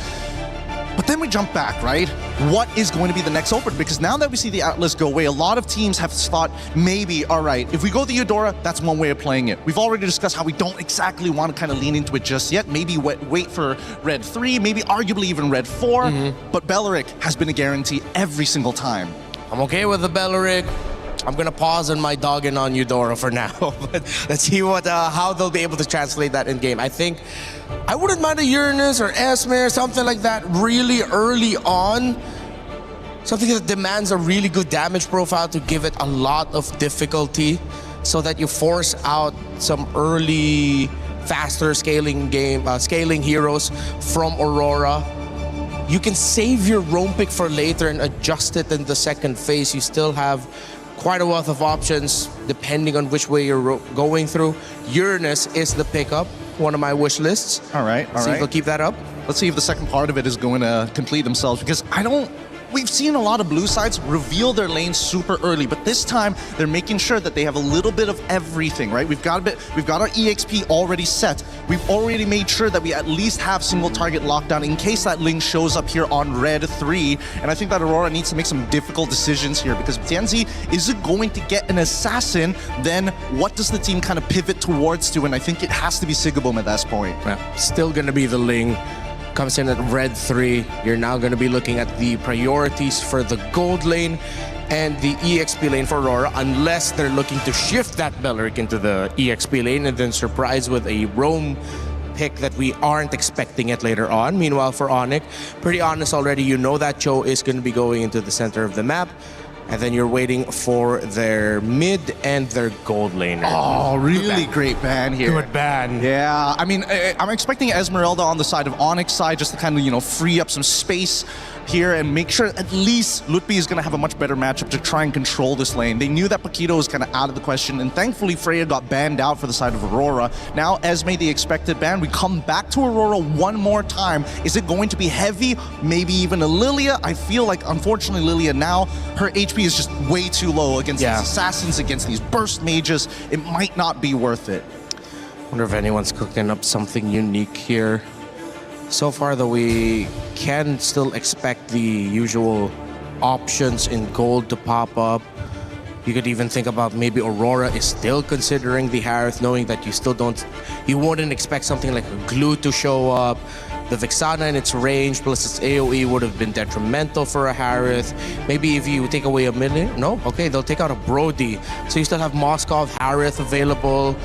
But then we jump back, right? What is going to be the next opener? Because now that we see the Atlas go away, a lot of teams have thought, maybe, all right, if we go the Eudora, that's one way of playing it. We've already discussed how we don't exactly want to kind of lean into it just yet. Maybe wait for Red 3, maybe arguably even Red 4. But Belleric has been a guarantee every single time. I'm okay with the Belleric. I'm gonna pause on my dogging on Eudora for now, but let's see how they'll be able to translate that in game. I think I wouldn't mind a Uranus or Esme or something like that really early on. something that demands a really good damage profile to give it a lot of difficulty, so that you force out some early, faster scaling heroes from Aurora. You can save your roam pick for later and adjust it in the second phase. You still have quite a wealth of options depending on which way you're going through. Uranus is the pickup, one of my wish lists. All right. See if they'll keep that up. Let's see if the second part of it is going to complete themselves, because we've seen a lot of blue sides reveal their lanes super early, but this time they're making sure that they have a little bit of everything, right? We've got our EXP already set. We've already made sure that we at least have single target lockdown in case that Ling shows up here on red 3. And I think that Aurora needs to make some difficult decisions here, because Tianzi isn't going to get an assassin. Then what does the team kind of pivot towards to? And I think it has to be Sigaboom at this point. Yeah, still going to be the Ling. Comes in at red 3. You're now going to be looking at the priorities for the gold lane and the EXP lane for Aurora, unless they're looking to shift that Belleric into the EXP lane and then surprise with a roam pick that we aren't expecting it later on. Meanwhile, for Onyx, pretty honest already, you know that Cho is going to be going into the center of the map. And then you're waiting for their mid and their gold laner. Oh, really great ban here. Good ban. Yeah, I mean, I'm expecting Esmeralda on the side of Onyx side just to kind of, free up some space here and make sure at least Lutpi is going to have a much better matchup to try and control this lane. They knew that Paquito was kind of out of the question, and thankfully Freya got banned out for the side of Aurora. Now Esme, the expected ban. We come back to Aurora one more time. Is it going to be heavy? Maybe even a Lilia? I feel like, unfortunately, Lilia now, her HP is just way too low against these assassins, against these burst mages. It might not be worth it. Wonder if anyone's cooking up something unique here. So far, though, we can still expect the usual options in gold to pop up. You could even think about maybe Aurora is still considering the Harith, knowing that you wouldn't expect something like a Glue to show up. The Vexana in its range plus its AoE would have been detrimental for a Harith. Maybe if you take away a million, no? Okay, they'll take out a Brody. So you still have Moskov, Harith available.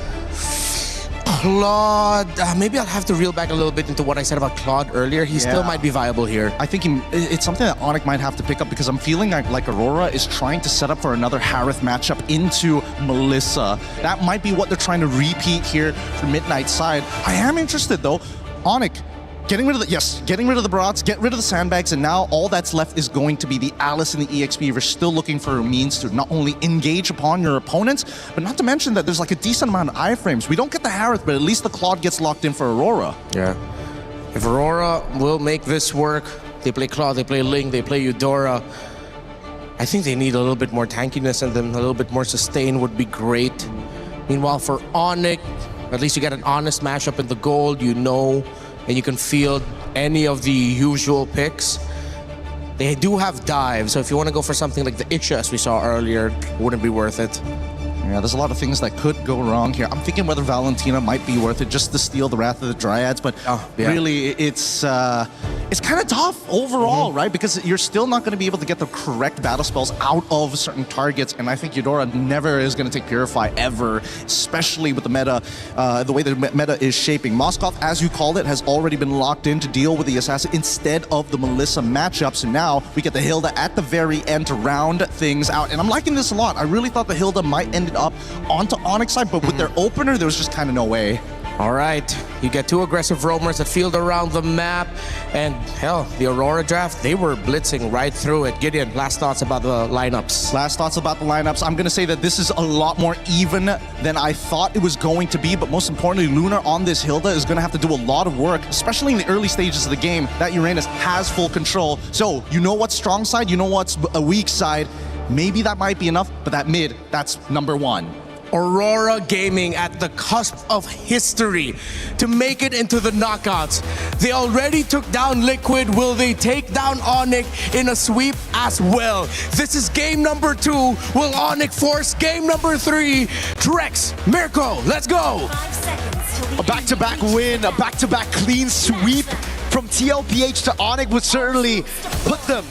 Claude, maybe I'll have to reel back a little bit into what I said about Claude earlier. He still might be viable here. I think it's something that Onyx might have to pick up, because I'm feeling like Aurora is trying to set up for another Harith matchup into Melissa. That might be what they're trying to repeat here for Midnight side. I am interested though. Onyx, getting rid of the Barats, get rid of the sandbags, and now all that's left is going to be the Alice and the EXP. We're still looking for a means to not only engage upon your opponents, but not to mention that there's like a decent amount of iframes. We don't get the Harith, but at least the Claude gets locked in for Aurora. Yeah. If Aurora will make this work, they play Claude, they play Ling, they play Eudora. I think they need a little bit more tankiness in them, a little bit more sustain would be great. Meanwhile, for Onyx, at least you get an honest matchup in the gold, and you can field any of the usual picks. They do have dive, so if you want to go for something like the Isha as we saw earlier, it wouldn't be worth it. Yeah, there's a lot of things that could go wrong here. I'm thinking whether Valentina might be worth it just to steal the Wrath of the Dryads, but really it's kind of tough overall, right? Because you're still not going to be able to get the correct battle spells out of certain targets, and I think Eudora never is going to take Purify ever, especially with the meta, the way the meta is shaping. Moskov, as you called it, has already been locked in to deal with the Assassin instead of the Melissa matchup, so now we get the Hilda at the very end to round things out, and I'm liking this a lot. I really thought the Hilda might end up onto Onyx side, but with their opener, there was just kind of no way. All right, you get two aggressive roamers that field around the map, and hell, the Aurora draft, they were blitzing right through it. Gideon, last thoughts about the lineups? Last thoughts about the lineups. I'm going to say that this is a lot more even than I thought it was going to be, but most importantly, Lunar on this Hilda is going to have to do a lot of work, especially in the early stages of the game. That Uranus has full control, so you know what's strong side, you know what's a weak side. Maybe that might be enough, but that mid, that's number one. Aurora Gaming at the cusp of history to make it into the knockouts. They already took down Liquid. Will they take down Onyx in a sweep as well? This is game number 2. Will Onyx force game number 3? Drex, Mirko, let's go! A back-to-back win, a back-to-back clean sweep from TLPH to Onyx would certainly put them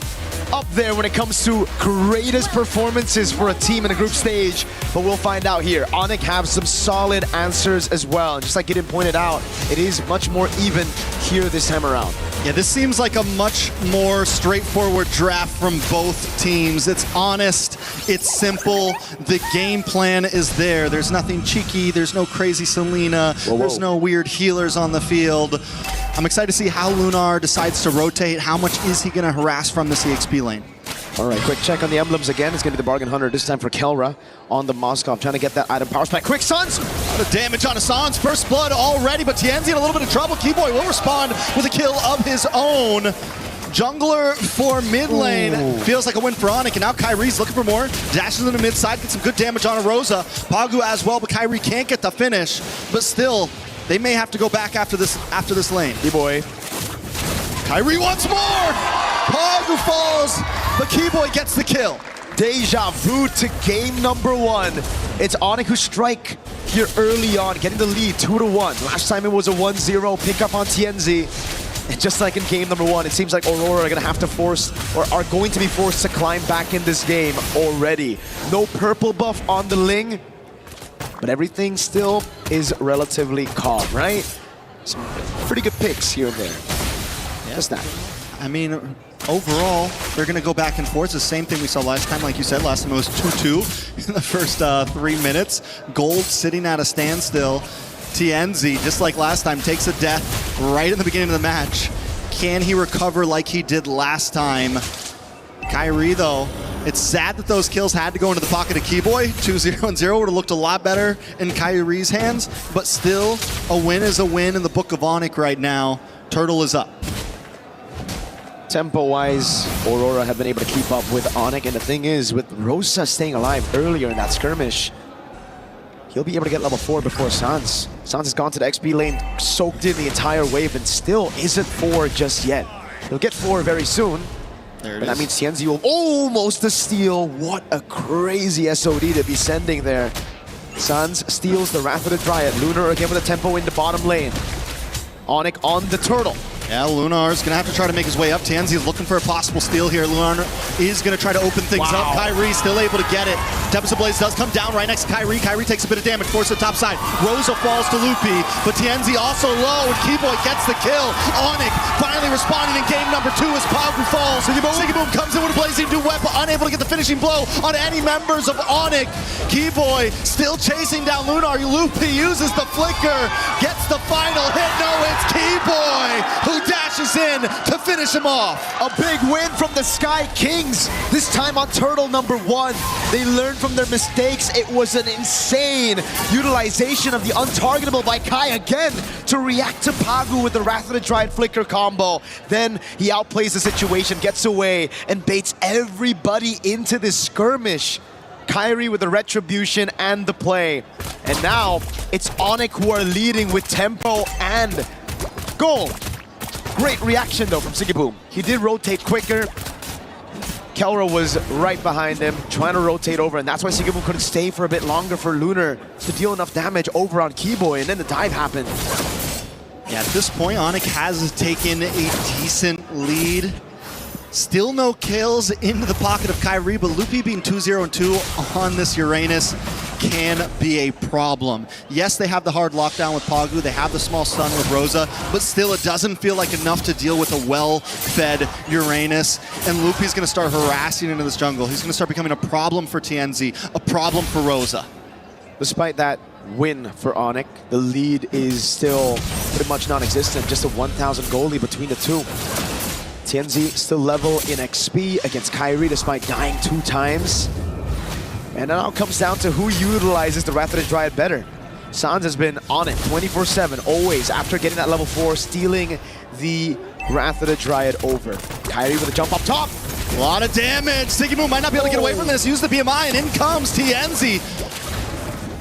up there when it comes to greatest performances for a team in a group stage, but we'll find out here. Onyx have some solid answers as well, and just like Gideon pointed out, it is much more even here this time around. Yeah, this seems like a much more straightforward draft from both teams. It's honest, it's simple, the game plan is there. There's nothing cheeky, there's no crazy Selena, there's no weird healers on the field. I'm excited to see how Lunar decides to rotate. How much is he going to harass from the CXP lane? All right, quick check on the emblems again. It's going to be the Bargain Hunter, this time for Kelra on the Moskov, trying to get that item power spike. Quick Suns! A lot of damage on Hassan's first blood already, but TNZ in a little bit of trouble. Keyboy will respond with a kill of his own. Jungler for mid lane. Feels like a win for Onyx, and now Kyrie's looking for more. Dashes in the mid side, gets some good damage on a Rosa. Pagu as well, but Kyrie can't get the finish. But still, they may have to go back after this lane. Keyboy. Kyrie once more! Pagu falls, but Keyboy gets the kill. Deja vu to game number 1. It's Onyx who strike here early on, getting the lead 2-1. Last time it was a 1-0 pickup on TNZ. And just like in game number 1, it seems like Aurora are going to have to force, or are going to be forced to climb back in this game already. No purple buff on the Ling, but everything still is relatively calm, right? Some pretty good picks here and there. Yeah. Just that. I mean, overall, they're going to go back and forth. It's the same thing we saw last time. Like you said, last time it was 2-2 in the first 3 minutes. Gold sitting at a standstill. TNZ, just like last time, takes a death right in the beginning of the match. Can he recover like he did last time? Kyrie, though, it's sad that those kills had to go into the pocket of Keyboy. 2-0 and 0 would have looked a lot better in Kyrie's hands, but still, a win is a win in the book of Onyx right now. Turtle is up. Tempo-wise, Aurora have been able to keep up with Onyx, and the thing is, with Rosa staying alive earlier in that skirmish, he'll be able to get level 4 before Sans. Sans has gone to the XP lane, soaked in the entire wave, and still isn't 4 just yet. He'll get 4 very soon, but that means TNZ will almost a steal. What a crazy SOD to be sending there. Sans steals the Wrath of the Dryad. Lunar again with a tempo in the bottom lane. Onyx on the turtle. Yeah, Lunar's going to have to try to make his way up. TNZ is looking for a possible steal here. Lunar is going to try to open things up. Kyrie still able to get it. Tempest of Blaze does come down right next to Kyrie. Kyrie takes a bit of damage, forces the top side. Rosa falls to Loopy, but TNZ also low, and Keyboy gets the kill. Onyx finally responding in game number 2 as Pagu falls. Sigiboom comes in with a blazing duet, but unable to get the finishing blow on any members of Onyx. Keyboy still chasing down Lunar. Loopy uses the flicker, gets the final hit. No, it's Keyboy who dashes in to finish him off. A big win from the Sky Kings, this time on Turtle number 1. They learned from their mistakes. It was an insane utilization of the untargetable by Kai again to react to Pagu with the Wrath of the Dryad flicker combo. Then he outplays the situation, gets away, and baits everybody into this skirmish. Kyrie with the retribution and the play. And now it's Onyx who are leading with tempo and gold. Great reaction though from Sigiboom. He did rotate quicker. Kelra was right behind him, trying to rotate over, and that's why Sigiboom couldn't stay for a bit longer for Lunar to deal enough damage over on Keyboy, and then the dive happened. Yeah, at this point, Onyx has taken a decent lead. Still no kills into the pocket of Kyrie, but Loopy being 2-0 and 2 on this Uranus can be a problem. Yes, they have the hard lockdown with Pagu, they have the small stun with Rosa, but still it doesn't feel like enough to deal with a well-fed Uranus, and Loopy's gonna start harassing into this jungle. He's gonna start becoming a problem for TNZ, a problem for Rosa. Despite that win for Onyx, the lead is still pretty much non-existent, just a 1,000 goal lead between the two. TNZ still level in XP against Kyrie despite dying 2 times. And it now comes down to who utilizes the Wrath of the Dryad better. Sans has been on it 24/7, always, after getting that level 4, stealing the Wrath of the Dryad over. Kyrie with a jump up top. A lot of damage. Sigiboom might not be able to get away from this. Use the BMI, and in comes TNZ.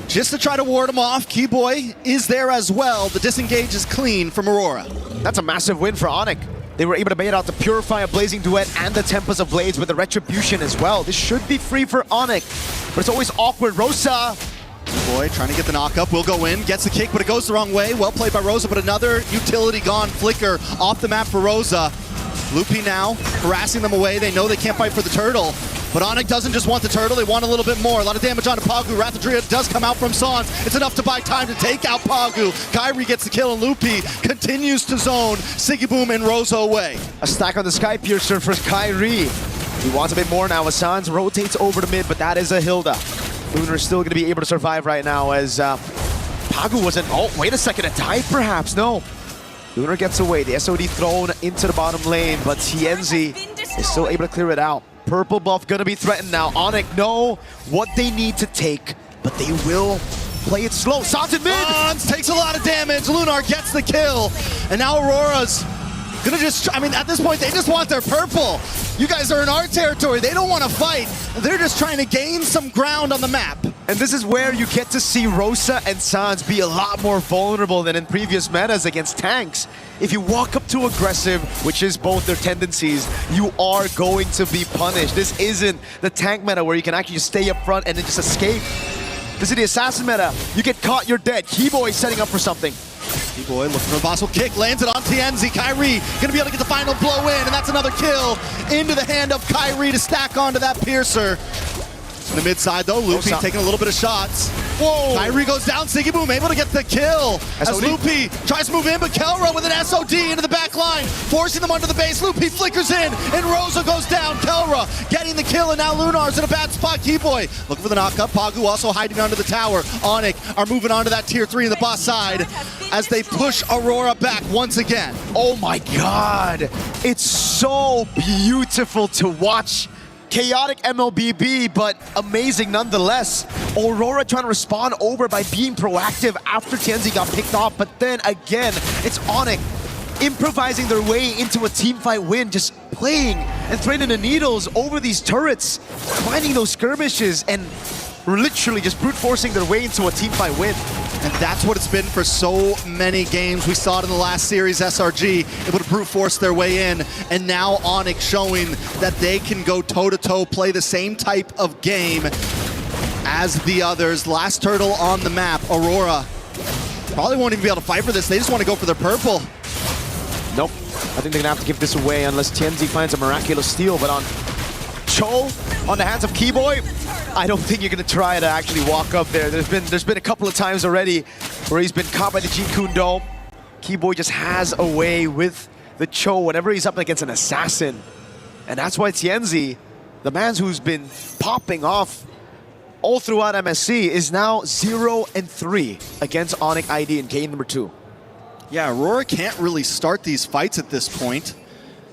Just to try to ward him off. Keyboy is there as well. The disengage is clean from Aurora. That's a massive win for Onyx. They were able to bait out the Purify, a Blazing Duet, and the Tempest of Blades with the Retribution as well. This should be free for Onyx, but it's always awkward. Rosa. Boy, trying to get the knock up, will go in, gets the kick, but it goes the wrong way. Well played by Rosa, but another utility gone. Flicker off the map for Rosa. Loopy now harassing them away. They know they can't fight for the turtle. But Onyx doesn't just want the turtle, they want a little bit more. A lot of damage onto Pagu. Wrath of Druid does come out from Sans. It's enough to buy time to take out Pagu. Kyrie gets the kill and Lupi continues to zone Sigiboom and Rosa away. A stack on the Sky Piercer for Kyrie. He wants a bit more now as Sans rotates over to mid, but that is a Hilda. Lunar's still going to be able to survive right now as Pagu wasn't... Oh, wait a second, a dive perhaps? No. Lunar gets away, the SOD thrown into the bottom lane, but TNZ is still able to clear it out. Purple buff gonna be threatened now. Onyx know what they need to take, but they will play it slow. Sans in mid! Sans takes a lot of damage, Lunar gets the kill, and now Aurora's gonna just, I mean, at this point, they just want their purple. You guys are in our territory, they don't want to fight. They're just trying to gain some ground on the map. And this is where you get to see Rosa and Sans be a lot more vulnerable than in previous metas against tanks. If you walk up too aggressive, which is both their tendencies, you are going to be punished. This isn't the tank meta where you can actually just stay up front and then just escape. This is the assassin meta. You get caught, you're dead. Keyboy setting up for something. Keyboy looking for a possible kick, lands it on TNZ. Kyrie gonna be able to get the final blow in, and that's another kill into the hand of Kyrie to stack onto that Piercer. In the mid side though, Lupi taking a little bit of shots. Whoa! Kyrie goes down, Sigiboom able to get the kill. As Lupi tries to move in, but Kelra with an SOD into the back line, forcing them under the base. Lupi flickers in, and Rosa goes down. Kelra getting the kill, and now Lunar's in a bad spot. Keyboy looking for the knockup. Pagu also hiding under the tower. Onyx are moving on to that tier 3 in the boss side as they push Aurora back once again. Oh my god! It's so beautiful to watch. Chaotic MLBB, but amazing nonetheless. Aurora trying to respond over by being proactive after TNZ got picked off, but then again, it's Onyx improvising their way into a teamfight win, just playing and threading the needles over these turrets, finding those skirmishes, and literally just brute forcing their way into a teamfight win. And that's what it's been for so many games. We saw it in the last series, SRG, able to brute force their way in. And now Onyx showing that they can go toe-to-toe, play the same type of game as the others. Last turtle on the map, Aurora. Probably won't even be able to fight for this. They just want to go for their purple. Nope. I think they're going to have to give this away unless TNZ finds a miraculous steal. But on Cho, on the hands of Keyboy, I don't think you're going to try to actually walk up there. There's been a couple of times already where he's been caught by the Jeet Kune Do. Keyboy just has a way with the Cho whenever he's up against an assassin. And that's why TNZ, the man who's been popping off all throughout MSC, is now 0-3 against Onyx ID in game number 2. Yeah, Aurora can't really start these fights at this point.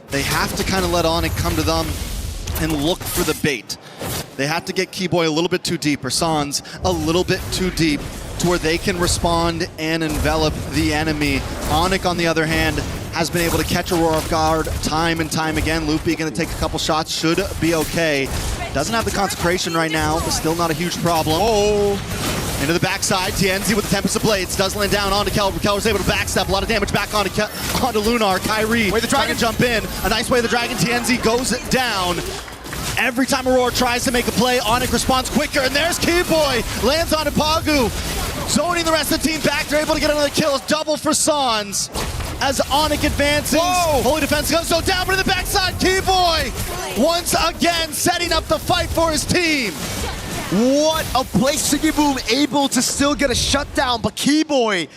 They have to kind of let Onyx come to them and look for the bait. They have to get Keyboy a little bit too deep, or Sans a little bit too deep, to where they can respond and envelop the enemy. Onyx, on the other hand, has been able to catch Aurora off guard time and time again. Lupi gonna take a couple shots, should be okay. Doesn't have the consecration right now, but still not a huge problem. Oh! Into the backside, TNZ with the Tempest of Blades, does land down onto Kelra. Kelra's able to backstep, a lot of damage back onto Lunar. Kyrie trying to jump in, a nice way the Dragon. TNZ goes down. Every time Aurora tries to make a play, Onyx responds quicker, and there's Keyboy, lands onto Pagu, zoning the rest of the team back. They're able to get another kill. It's double for Sans as Onyx advances. Whoa. Holy Defense goes so down, but in the backside, Keyboy once again setting up the fight for his team. What a play. Sigiboom able to still get a shutdown, but Keyboy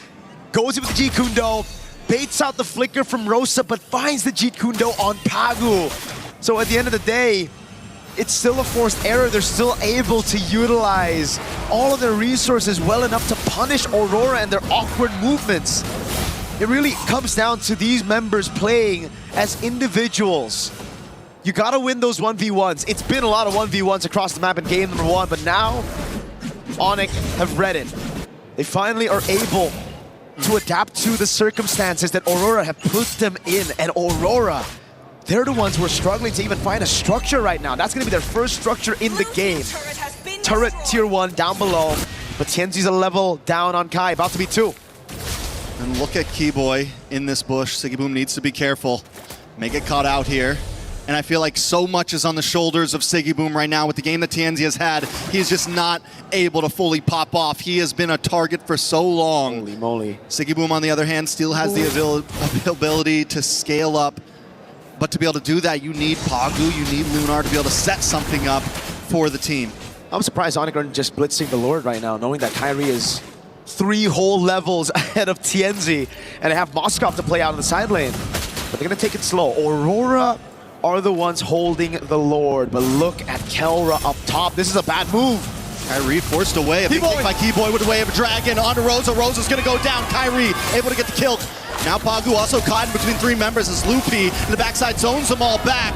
goes in with the Jeet Kune Do, baits out the flicker from Rosa, but finds the Jeet Kune Do on Pagu. So at the end of the day, it's still a forced error. They're still able to utilize all of their resources well enough to punish Aurora and their awkward movements. It really comes down to these members playing as individuals. You gotta win those 1v1s. It's been a lot of 1v1s across the map in game number 1, but now Onyx have read it. They finally are able to adapt to the circumstances that Aurora have put them in, and Aurora, they're the ones who are struggling to even find a structure right now. That's going to be their first structure in the game. Turret tier 1 down below, but TNZ's a level down on Kai, about to be 2. And look at Keyboy in this bush. Sigiboom needs to be careful. May get caught out here. And I feel like so much is on the shoulders of Sigiboom right now with the game that TNZ has had. He's just not able to fully pop off. He has been a target for so long. Holy moly. Sigiboom, on the other hand, still has the ability to scale up But to be able to do that, you need Pagu, you need Lunar to be able to set something up for the team. I'm surprised Onyx aren't just blitzing the Lord right now, knowing that Kyrie is 3 whole levels ahead of TNZ, and they have Moskov to play out in the side lane. But they're gonna take it slow. Aurora are the ones holding the Lord, but look at Kelra up top. This is a bad move. Kyrie forced away. A big kick by Keyboy with the way of a dragon onto Rosa. Rosa's gonna go down. Kyrie able to get the kill. Now Pagu also caught in between 3 members as Loopy in the backside zones them all back.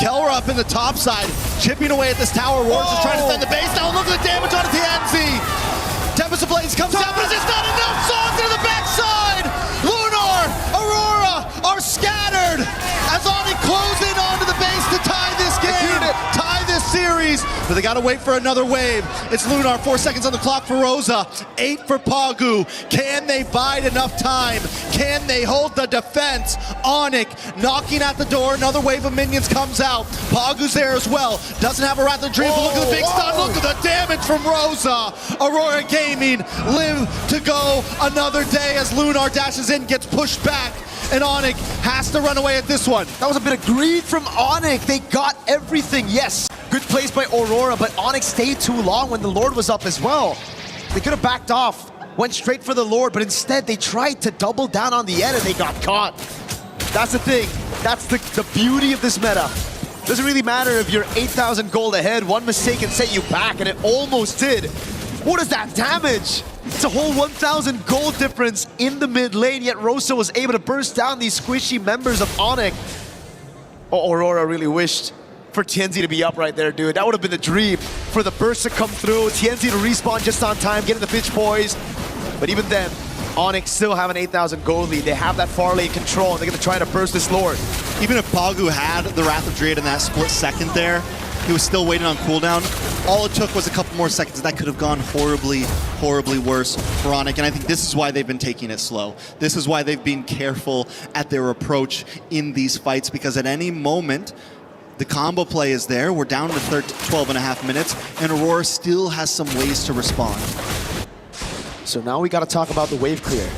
Kelra up in the top side, chipping away at this tower. Roars is trying to defend the base. Now look at the damage on TNZ. Tempest of Blades comes down, but it's just not enough. Songs into the backside. Lunar, Aurora are scattered as Oni close in onto the base to tie this game, tie this series. But they gotta wait for another wave. It's Lunar, 4 seconds on the clock for Rosa, 8 for Pagu. Can they bide enough time? Can they hold the defense? Onyx knocking at the door, another wave of minions comes out. Pagu's there as well, doesn't have a Wrath of Dream, but look at the big stun, look at the damage from Rosa. Aurora Gaming live to go another day as Lunar dashes in, gets pushed back, and Onyx has to run away at this one. That was a bit of greed from Onyx. They got everything, yes. Good place by Aurora, but Onyx stayed too long when the Lord was up as well. They could have backed off, went straight for the Lord, but instead they tried to double down on the end and they got caught. That's the thing. That's the beauty of this meta. Doesn't really matter if you're 8,000 gold ahead, one mistake can set you back, and it almost did. What is that damage? It's a whole 1,000 gold difference in the mid lane, yet Rosa was able to burst down these squishy members of Onyx. Oh, Aurora really wished for TNZ to be up right there, dude. That would have been the dream for the burst to come through, TNZ to respawn just on time, getting the pitch poised. But even then, Onyx still have an 8,000 gold lead. They have that far lane control, and they're going to try to burst this Lord. Even if Pagu had the Wrath of Dread in that split second there, he was still waiting on cooldown. All it took was a couple more seconds. That could have gone horribly, horribly worse for Onyx. And I think this is why they've been taking it slow. This is why they've been careful at their approach in these fights, because at any moment, the combo play is there. We're down to 12.5 minutes, and Aurora still has some ways to respond. So now we got to talk about the wave clear.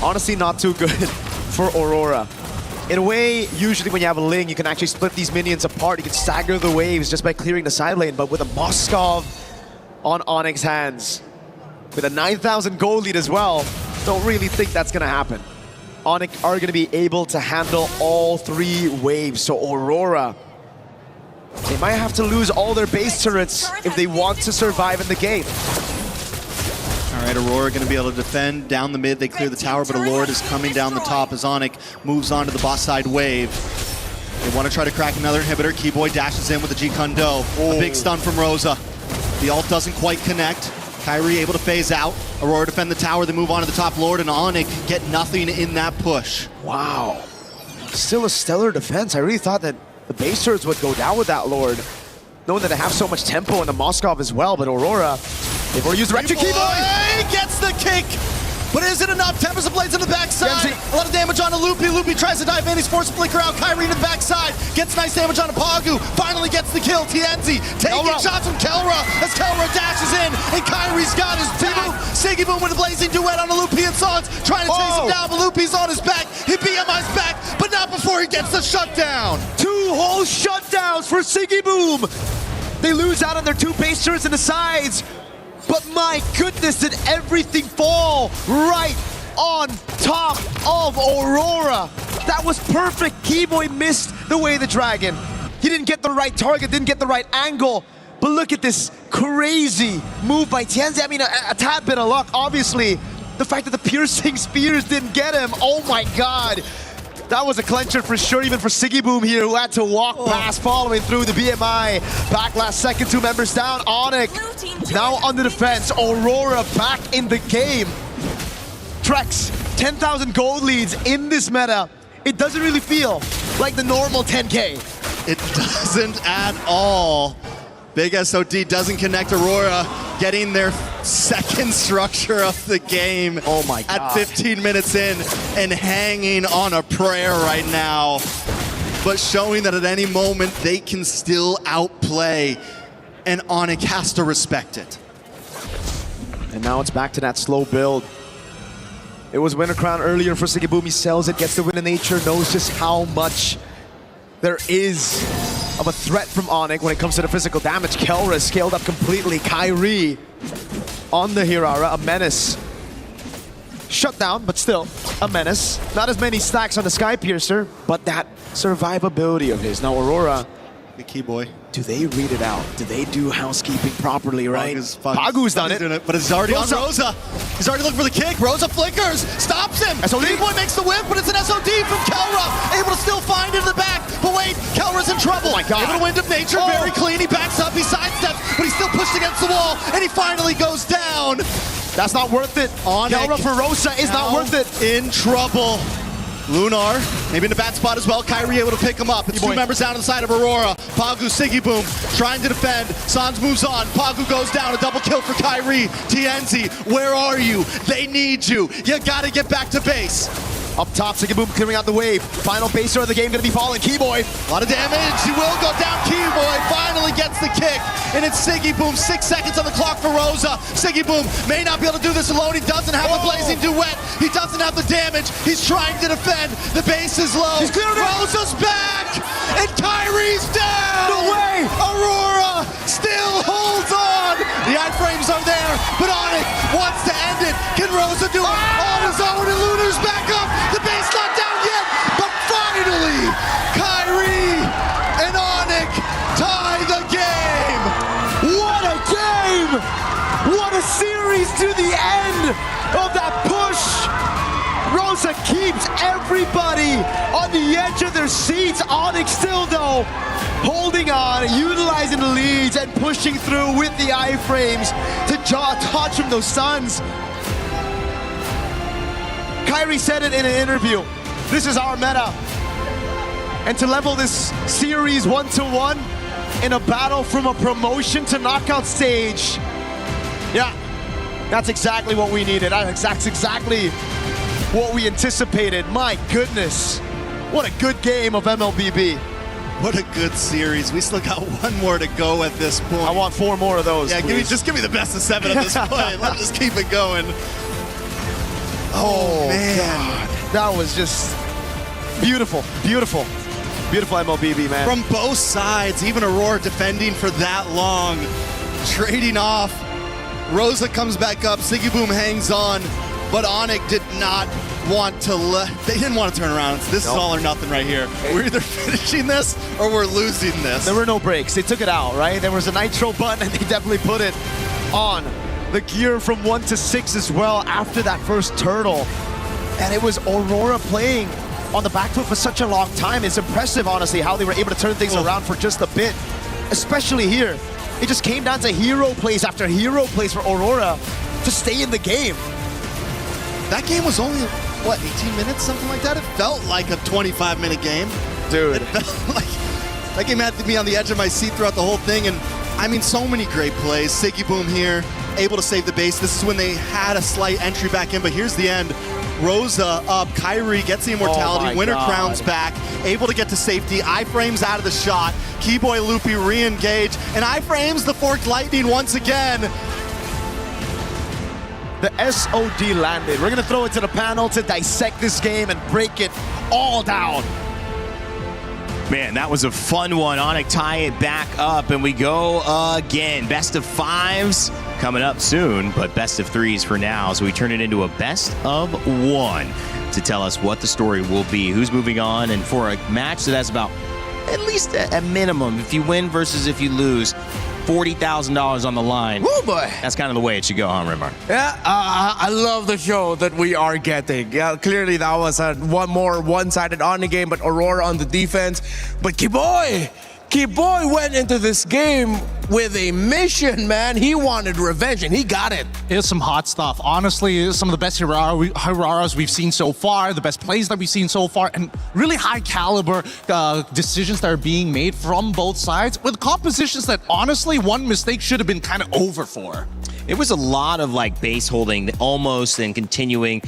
Honestly, not too good for Aurora. In a way, usually when you have a Ling, you can actually split these minions apart. You can stagger the waves just by clearing the side lane. But with a Moskov on Onyx's hands, with a 9,000 gold lead as well, don't really think that's going to happen. Onyx are going to be able to handle all 3 waves. So Aurora, they might have to lose all their base turrets if they want to survive in the game. All right, Aurora going to be able to defend down the mid. They clear the tower, but a Lord is coming down the top as Onyx moves on to the boss side wave. They want to try to crack another inhibitor. Keyboy dashes in with the G-Kundo. A big stun from Rosa. The ult doesn't quite connect. Kyrie able to phase out. Aurora defend the tower. They move on to the top Lord, and Onyx get nothing in that push. Wow. Still a stellar defense. I really thought that the base turrets would go down with that Lord, knowing that they have so much tempo in the Moskov as well, but Aurora, they've already used the Rector Keyboy! Gets the kick, but is it enough? Tempest of Blades in the backside. A lot of damage on Loopy. Loopy tries to dive in. He's forced to flicker out. Kyrie in the backside. Gets nice damage on Pagu. Finally gets the kill. TNZ taking shots from Kelra as Kelra dashes in, and Kyrie's got his back. Siggy Boom with a blazing duet on Loopy and Sans, trying to chase him down, but Loopy's on his back. He BMI's back, but not before he gets the shutdown. 2 whole shutdowns for Siggy Boom. They lose out on their 2 base turrets in the sides. But my goodness, did everything fall right on top of Aurora. That was perfect. Keyboy missed the way the dragon. He didn't get the right target, didn't get the right angle. But look at this crazy move by TNZ. I mean, a tad bit of luck, obviously. The fact that the piercing spears didn't get him. Oh my God. That was a clencher for sure, even for Siggy Boom here, who had to walk past following through the BMI. Back last second, 2 members down. Onyx now on the defense. Aurora back in the game. Trex, 10,000 gold leads in this meta. It doesn't really feel like the normal 10K. It doesn't at all. Big SOD doesn't connect. Aurora getting their second structure of the game. Oh my God. At 15 minutes in and hanging on a prayer right now. But showing that at any moment they can still outplay, and Onyx has to respect it. And now it's back to that slow build. It was Winter Crown earlier for Siggy Boom. He sells it, gets the win in nature, knows just how much there is of a threat from Onyx when it comes to the physical damage. Kelra is scaled up completely. Kyrie on the Hirara, a menace. Shut down, but still a menace. Not as many stacks on the Sky Piercer, but that survivability of his. Now Aurora, the key boy. Do they read it out? Do they do housekeeping properly, right? Pagu's done it. But it's already on Rosa. He's already looking for the kick. Rosa flickers, stops him. D-Boy makes the whip, but it's an SOD from Kelra. Able to still find it in the back. But wait, Kelra's in trouble. Oh my God. Able to wind of nature, very clean. He backs up, he sidesteps, but he's still pushed against the wall, and he finally goes down. That's not worth it. Kelra for Rosa is not worth it. In trouble. Lunar, maybe in a bad spot as well. Kyrie able to pick him up. It's two members down on the side of Aurora. Pagu, Siggy Boom, trying to defend. Sans moves on. Pagu goes down. A double kill for Kyrie. TNZ, where are you? They need you. You gotta get back to base. Up top, Siggy Boom clearing out the wave. Final baser of the game gonna be falling. Keyboy. A lot of damage. He will go down. Keyboy finally gets the kick. And it's Siggy Boom. 6 seconds on the clock for Rosa. Siggy Boom may not be able to do this alone. He doesn't have the blazing duet. He doesn't have the damage. He's trying to defend. The base is low. He's cleared it. Rosa's back. And Kyrie's down. No way. Aurora still holds on. The iframes are there. But Onyx wants to end it. Can Rosa do it on his own? And Lunar's back up. The base not down yet. But finally, Kyrie and Onyx tie the game. What a game! What a series to the end of that push! Rosa keeps everybody on the edge of their seats. Onyx still though, holding on, utilizing the leads and pushing through with the iframes to touch from those stuns. Kyrie said it in an interview. This is our meta. And to level this series 1-1 in a battle from a promotion to knockout stage. Yeah, that's exactly what we needed. That's exactly what we anticipated. My goodness, what a good game of MLBB. What a good series. We still got one more to go at this point. I want 4 more of those. Yeah, just give me the best of 7 at this point. Let's just keep it going. Oh man, God. That was just beautiful, beautiful. Beautiful MLBB, man. From both sides, even Aurora defending for that long, trading off. Rosa comes back up, Siggy Boom hangs on, but Onyx did not want to they didn't want to turn around. This is all or nothing right here. We're either finishing this or we're losing this. There were no breaks. They took it out, right? There was a nitro button and they definitely put it on. The gear from 1 to 6 as well after that first turtle. And it was Aurora playing on the back foot for such a long time. It's impressive, honestly, how they were able to turn things around for just a bit. Especially here. It just came down to hero plays after hero plays for Aurora to stay in the game. That game was only, what, 18 minutes, something like that? It felt like a 25-minute game. Dude. It felt like that game had to be on the edge of my seat throughout the whole thing. And I mean, so many great plays. Siggy Boom here, able to save the base. This is when they had a slight entry back in, but here's the end. Rosa up, Kyrie gets the immortality, Winter Crown's back, able to get to safety, iframes out of the shot, Keyboy Loopy re-engage, and iframes the Forked Lightning once again. The SOD landed. We're gonna throw it to the panel to dissect this game and break it all down. Man, that was a fun one. Onyx tie it back up, and we go again. Best of 5s coming up soon, but best of 3s for now. So we turn it into a best of 1 to tell us what the story will be, who's moving on, and for a match that has about at least a minimum, if you win versus if you lose, $40,000 on the line. Oh boy. That's kind of the way it should go, huh, Rimar? Yeah, I love the show that we are getting. Yeah, clearly that was a one-sided on the game, but Aurora on the defense. But Keyboy went into this game with a mission, man. He wanted revenge, and he got it. It's some hot stuff. Honestly, it's some of the best Hiraras we've seen so far, the best plays that we've seen so far, and really high caliber decisions that are being made from both sides with compositions that honestly, one mistake should have been kind of over for. It was a lot of like base holding almost and continuing.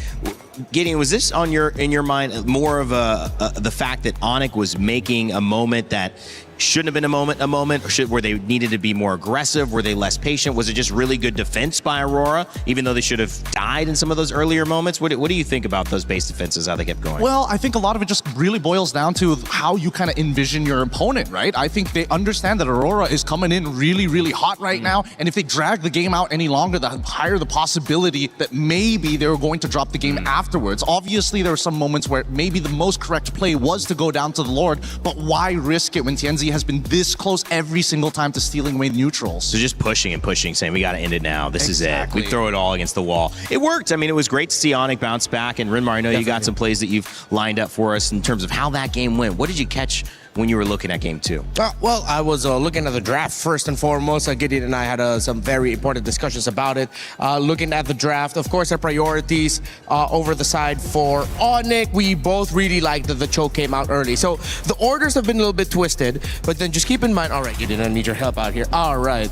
Gideon, was this on in your mind more of the fact that Onyx was making a moment that shouldn't have been a moment, or were they needed to be more aggressive? Were they less patient? Was it just really good defense by Aurora, even though they should have died in some of those earlier moments? What do you think about those base defenses, how they kept going? Well, I think a lot of it just really boils down to how you kind of envision your opponent, right? I think they understand that Aurora is coming in really, really hot right now, and if they drag the game out any longer, the higher the possibility that maybe they were going to drop the game afterwards. Obviously, there were some moments where maybe the most correct play was to go down to the Lord, but why risk it when TNZ has been this close every single time to stealing away neutrals? So just pushing and pushing, saying we got to end it now. This is it. We throw it all against the wall. It worked. I mean, it was great to see Onyx bounce back. And Rinmar, I know you got some plays that you've lined up for us in terms of how that game went. What did you catch when you were looking at game 2? Well, I was looking at the draft first and foremost. Gideon and I had some very important discussions about it. Looking at the draft, of course, our priorities over the side for Onyx. We both really liked that the choke came out early. So the orders have been a little bit twisted, but then just keep in mind, all right, Gideon, I need your help out here. All right.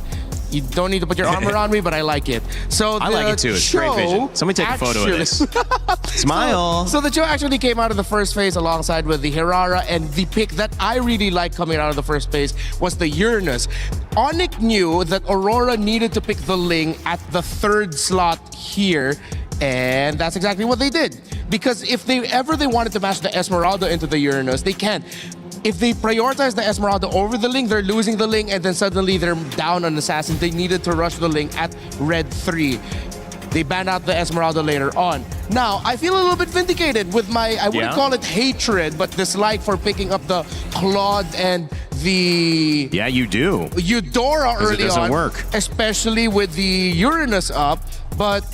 You don't need to put your armor on me, but I like it. So I like it too. It's great vision. Somebody take a photo of this. Smile. So the Joe actually came out of the first phase alongside with the Hirara, and the pick that I really liked coming out of the first phase was the Uranus. Onyx knew that Aurora needed to pick the Ling at the 3rd slot here, and that's exactly what they did. Because if they wanted to match the Esmeralda into the Uranus, they can't. If they prioritize the Esmeralda over the Ling, they're losing the Ling, and then suddenly they're down on Assassin. They needed to rush the Ling at red 3. They banned out the Esmeralda later on. Now, I feel a little bit vindicated with my, I wouldn't call it hatred, but dislike for picking up the Claude and the... Yeah, you do. Eudora early on. It doesn't work. Especially with the Uranus up, but...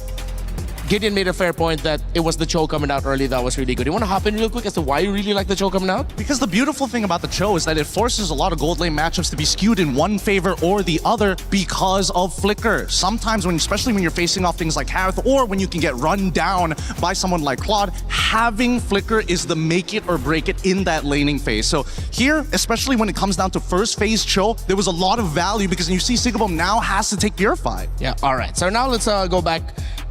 Gideon made a fair point that it was the Cho coming out early that was really good. You want to hop in real quick as to why you really like the Cho coming out? Because the beautiful thing about the Cho is that it forces a lot of gold lane matchups to be skewed in one favor or the other because of Flicker. Sometimes, especially when you're facing off things like Harith, or when you can get run down by someone like Claude, having Flicker is the make it or break it in that laning phase. So here, especially when it comes down to first phase Cho, there was a lot of value because you see Sigabum now has to take Purify. Yeah, all right. So now let's go back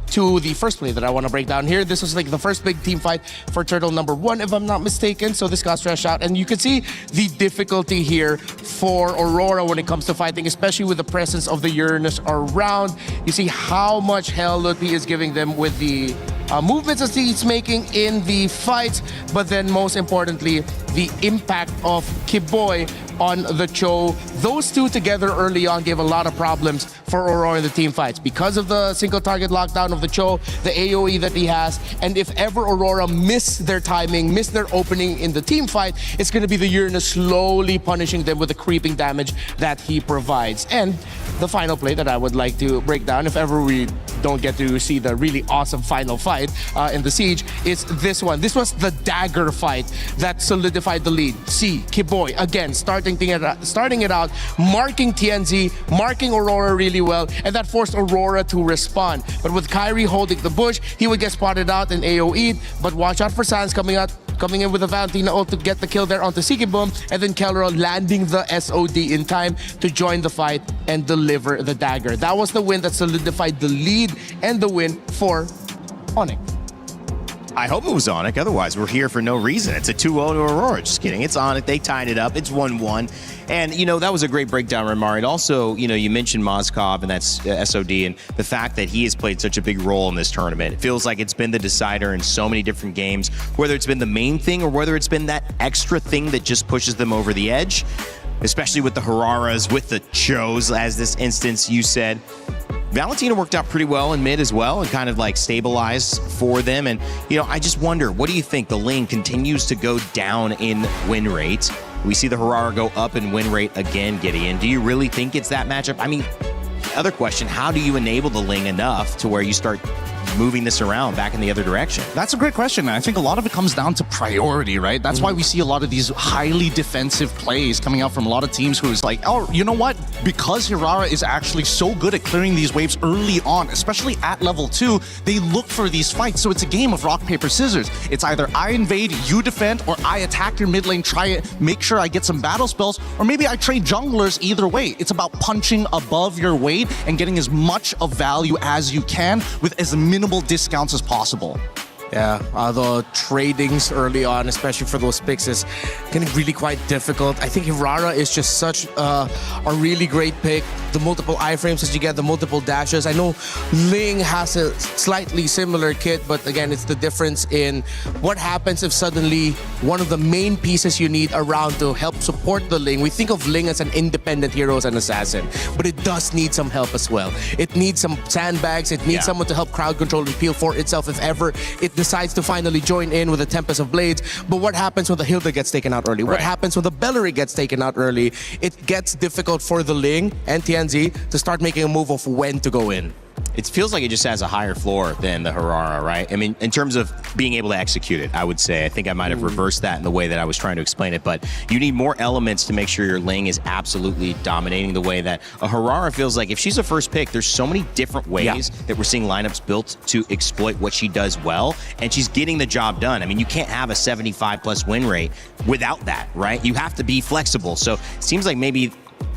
to the first play that I want to break down here. This was like the first big team fight for Turtle number 1, if I'm not mistaken. So this got stretched out, and you can see the difficulty here for Aurora when it comes to fighting, especially with the presence of the Uranus around. You see how much hell Ludwig is giving them with the movements that he's making in the fights, but then most importantly, the impact of Kiboy on the Cho. Those two together early on gave a lot of problems for Aurora in the team fights because of the single target lockdown of the Cho, the AoE that he has, and if ever Aurora miss their timing, miss their opening in the team fight, it's going to be the Uranus slowly punishing them with the creeping damage that he provides. And the final play that I would like to break down, if ever we don't get to see the really awesome final fight in the Siege, is this one. This was the dagger fight that solidified the lead. See, Kiboy, again, starting it out, marking TNZ, marking Aurora really well, and that forced Aurora to respond. But with Kyrie holding the bush, he would get spotted out and AoE'd, but watch out for Sans coming in with a Valentina ult to get the kill there onto Sigibum, and then Kelro landing the SOD in time to join the fight and deliver the dagger. That was the win that solidified the lead and the win for Onyx. I hope it was Onyx, otherwise we're here for no reason. It's a 2-0 to Aurora. Just kidding. It's Onyx. They tied it up. It's 1-1. And, that was a great breakdown, Rinmar. And also, you mentioned Mozkov, and that's SOD, and the fact that he has played such a big role in this tournament. It feels like it's been the decider in so many different games, whether it's been the main thing or whether it's been that extra thing that just pushes them over the edge, especially with the Hararas, with the Chos, as this instance you said. Valentina worked out pretty well in mid as well and kind of like stabilized for them. And, I just wonder, what do you think? The lane continues to go down in win rate. We see the Harara go up in win rate again, Gideon. Do you really think it's that matchup? I mean, other question, how do you enable the Ling enough to where you start moving this around back in the other direction? That's a great question. I think a lot of it comes down to priority, right? That's why we see a lot of these highly defensive plays coming out from a lot of teams who's like, oh, you know what? Because Hirara is actually so good at clearing these waves early on, especially at level 2, they look for these fights. So it's a game of rock, paper, scissors. It's either I invade, you defend, or I attack your mid lane, try it, make sure I get some battle spells, or maybe I trade junglers. Either way, it's about punching above your weight and getting as much of value as you can with as minimal discounts as possible. Yeah, the tradings early on, especially for those picks, is getting really quite difficult. I think Hirara is just such a really great pick. The multiple iframes that you get, the multiple dashes. I know Ling has a slightly similar kit, but again, it's the difference in what happens if suddenly one of the main pieces you need around to help support the Ling. We think of Ling as an independent hero, as an assassin, but it does need some help as well. It needs some sandbags. It needs someone to help crowd control and peel for itself if ever it decides to finally join in with the Tempest of Blades. But what happens when the Hilda gets taken out early? What happens when the Bellary gets taken out early? It gets difficult for the Ling and Tianzi to start making a move of when to go in. It feels like it just has a higher floor than the Hirara, right? I mean, in terms of being able to execute it, I would say. I think I might have reversed that in the way that I was trying to explain it, but you need more elements to make sure your Ling is absolutely dominating the way that a Hirara feels like. If she's a first pick, there's so many different ways that we're seeing lineups built to exploit what she does well, and she's getting the job done. I mean, you can't have a 75+ win rate without that, right? You have to be flexible. So it seems like maybe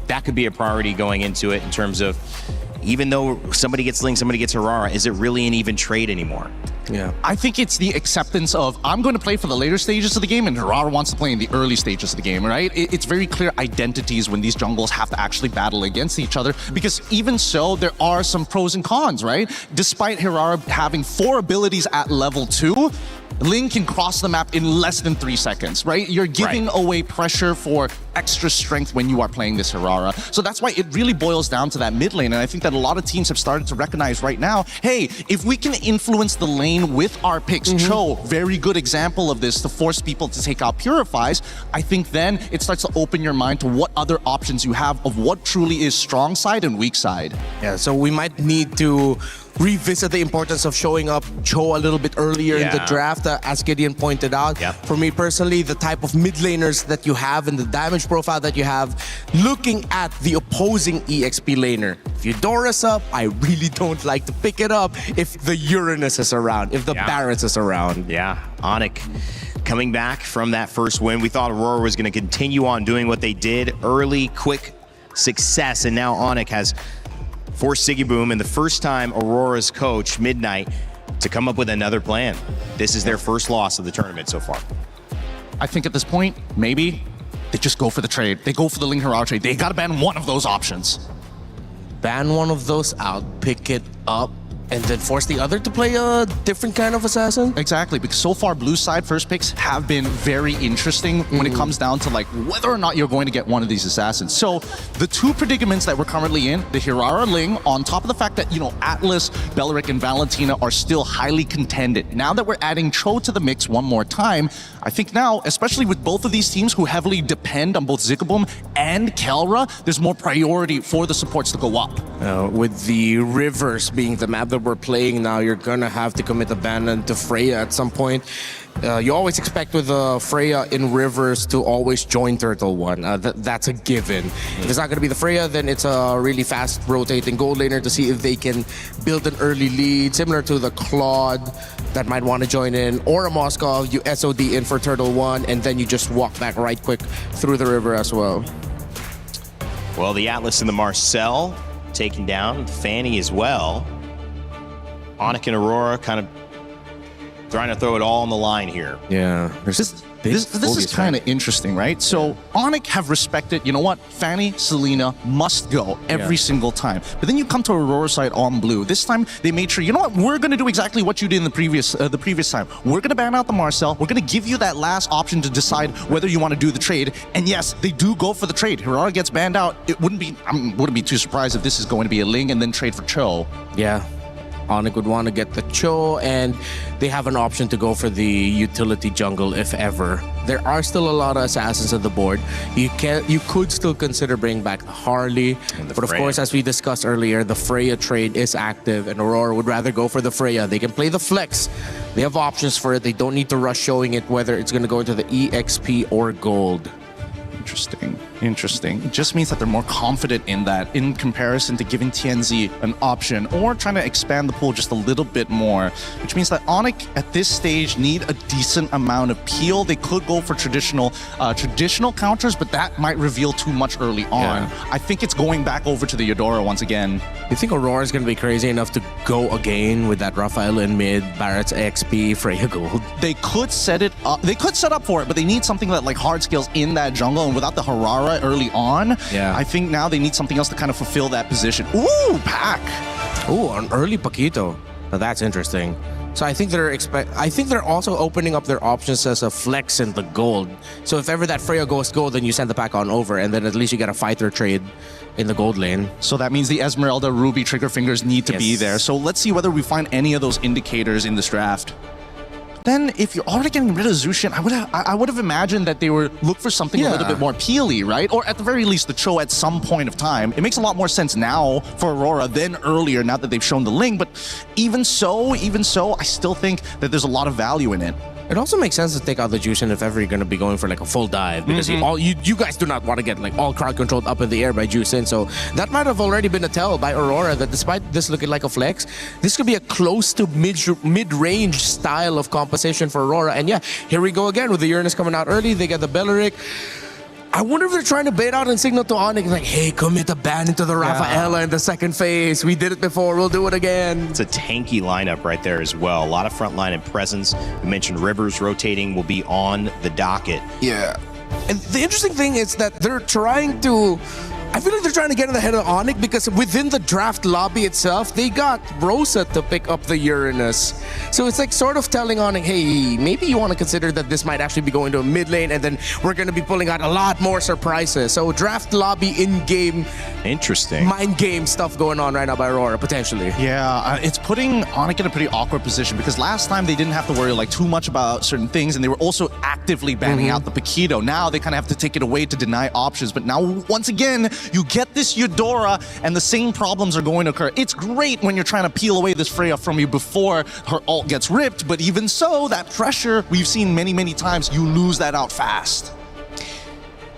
that could be a priority going into it in terms of, even though somebody gets Ling, somebody gets Hirara, is it really an even trade anymore? Yeah, I think it's the acceptance of, I'm going to play for the later stages of the game and Hirara wants to play in the early stages of the game, right? It's very clear identities when these jungles have to actually battle against each other, because even so, there are some pros and cons, right? Despite Hirara having 4 abilities at level 2, Ling can cross the map in less than 3 seconds, right? You're giving away pressure for extra strength when you are playing this Hirara. So that's why it really boils down to that mid lane. And I think that a lot of teams have started to recognize right now, hey, if we can influence the lane with our picks, Cho, very good example of this, to force people to take out Purifies, I think then it starts to open your mind to what other options you have of what truly is strong side and weak side. Yeah, so we might need to revisit the importance of showing up Cho a little bit earlier in the draft, as Gideon pointed out. For me personally, the type of mid laners that you have and the damage profile that you have, looking at the opposing EXP laner. If Eudora's up, I really don't like to pick it up if the Uranus is around, if the Barretts is around. Yeah, Onyx coming back from that first win. We thought Aurora was going to continue on doing what they did, early, quick success, and now Onyx has forced Siggy Boom, and the first time Aurora's coach, Midnight, to come up with another plan. This is their first loss of the tournament so far. I think at this point, maybe they just go for the trade. They go for the Ling Hirara trade. They got to ban one of those options. Ban one of those out, pick it up, and then force the other to play a different kind of assassin? Exactly, because so far blue side first picks have been very interesting when it comes down to like whether or not you're going to get one of these assassins. So the 2 predicaments that we're currently in, the Hirara Ling, on top of the fact that, you know, Atlas, Bellaric, and Valentina are still highly contended. Now that we're adding Cho to the mix one more time, I think now, especially with both of these teams who heavily depend on both Ziggaboom and Kelra, there's more priority for the supports to go up. With the rivers being the map that we're playing now, you're gonna have to commit abandon to Freya at some point. You always expect with Freya in rivers to always join Turtle One. That's a given. If it's not gonna be the Freya, then it's a really fast rotating gold laner to see if they can build an early lead, similar to the Claude that might want to join in, or a Moskov, you SOD in for Turtle One, and then you just walk back right quick through the river as well. Well, the Atlas and the Marcel taken down, Fanny as well. Onyx and Aurora kind of trying to throw it all on the line here. Yeah. This is kind of interesting, right? So Onyx have respected, you know what, Fanny, Selena must go every single time. But then you come to Aurora side on blue. This time they made sure, you know what, we're going to do exactly what you did in the previous time. We're going to ban out the Marcel. We're going to give you that last option to decide whether you want to do the trade. And yes, they do go for the trade. Hirara gets banned out. It wouldn't be too surprised if this is going to be a Ling and then trade for Cho. Yeah. Onyx would want to get the Cho, and they have an option to go for the utility jungle if ever. There are still a lot of assassins on the board. You could still consider bringing back the Harley, but of course, as we discussed earlier, the Freya trade is active, and Aurora would rather go for the Freya. They can play the flex. They have options for it. They don't need to rush showing it whether it's going to go into the EXP or gold. Interesting. Interesting. It just means that they're more confident in that in comparison to giving TNZ an option or trying to expand the pool just a little bit more, which means that Onyx at this stage need a decent amount of peel. They could go for traditional counters, but that might reveal too much early on. Yeah. I think it's going back over to the Eudora once again. You think Aurora's going to be crazy enough to go again with that Raphael in mid, Barrett's XP, Freya Gold? They could set it up. They could set up for it, but they need something that like hard scales in that jungle, and without the Harara early on, I think now they need something else to kind of fulfill that position. Ooh, Pack. Ooh, an early Paquito. Now that's interesting. So I think they're also opening up their options as a flex in the gold. So if ever that Freya goes gold, then you send the Pack on over, and then at least you get a fighter trade in the gold lane. So that means the Esmeralda, Ruby, Trigger Fingers need to be there. So let's see whether we find any of those indicators in this draft. Then, if you're already getting rid of Zushin, I would have imagined that they would look for something a little bit more peely, right? Or at the very least, the Cho at some point of time. It makes a lot more sense now for Aurora than earlier, now that they've shown the Ling. But even so, I still think that there's a lot of value in it. It also makes sense to take out the Jushin if ever you're going to be going for like a full dive, because you guys do not want to get like all crowd controlled up in the air by Jushin. So that might have already been a tell by Aurora that despite this looking like a flex, this could be a close to mid-range style of composition for Aurora. And yeah, here we go again with the Uranus coming out early. They get the Belleric. I wonder if they're trying to bait out and signal to Onyx like, hey, commit a ban into the Rafaela in the second phase. We did it before, we'll do it again. It's a tanky lineup right there as well. A lot of front line and presence. We mentioned Rivers rotating will be on the docket. Yeah. And the interesting thing is that they're trying to... I feel like they're trying to get in the head of Onyx because within the draft lobby itself, they got Rosa to pick up the Uranus. So it's like sort of telling Onyx, hey, maybe you want to consider that this might actually be going to a mid lane, and then we're going to be pulling out a lot more surprises. So draft lobby in-game, interesting mind game stuff going on right now by Aurora, potentially. Yeah, it's putting Onyx in a pretty awkward position because last time they didn't have to worry like too much about certain things, and they were also actively banning out the Paquito. Now they kind of have to take it away to deny options. But now, once again, you get this Eudora, and the same problems are going to occur. It's great when you're trying to peel away this Freya from you before her ult gets ripped, but even so, that pressure we've seen many, many times, you lose that out fast.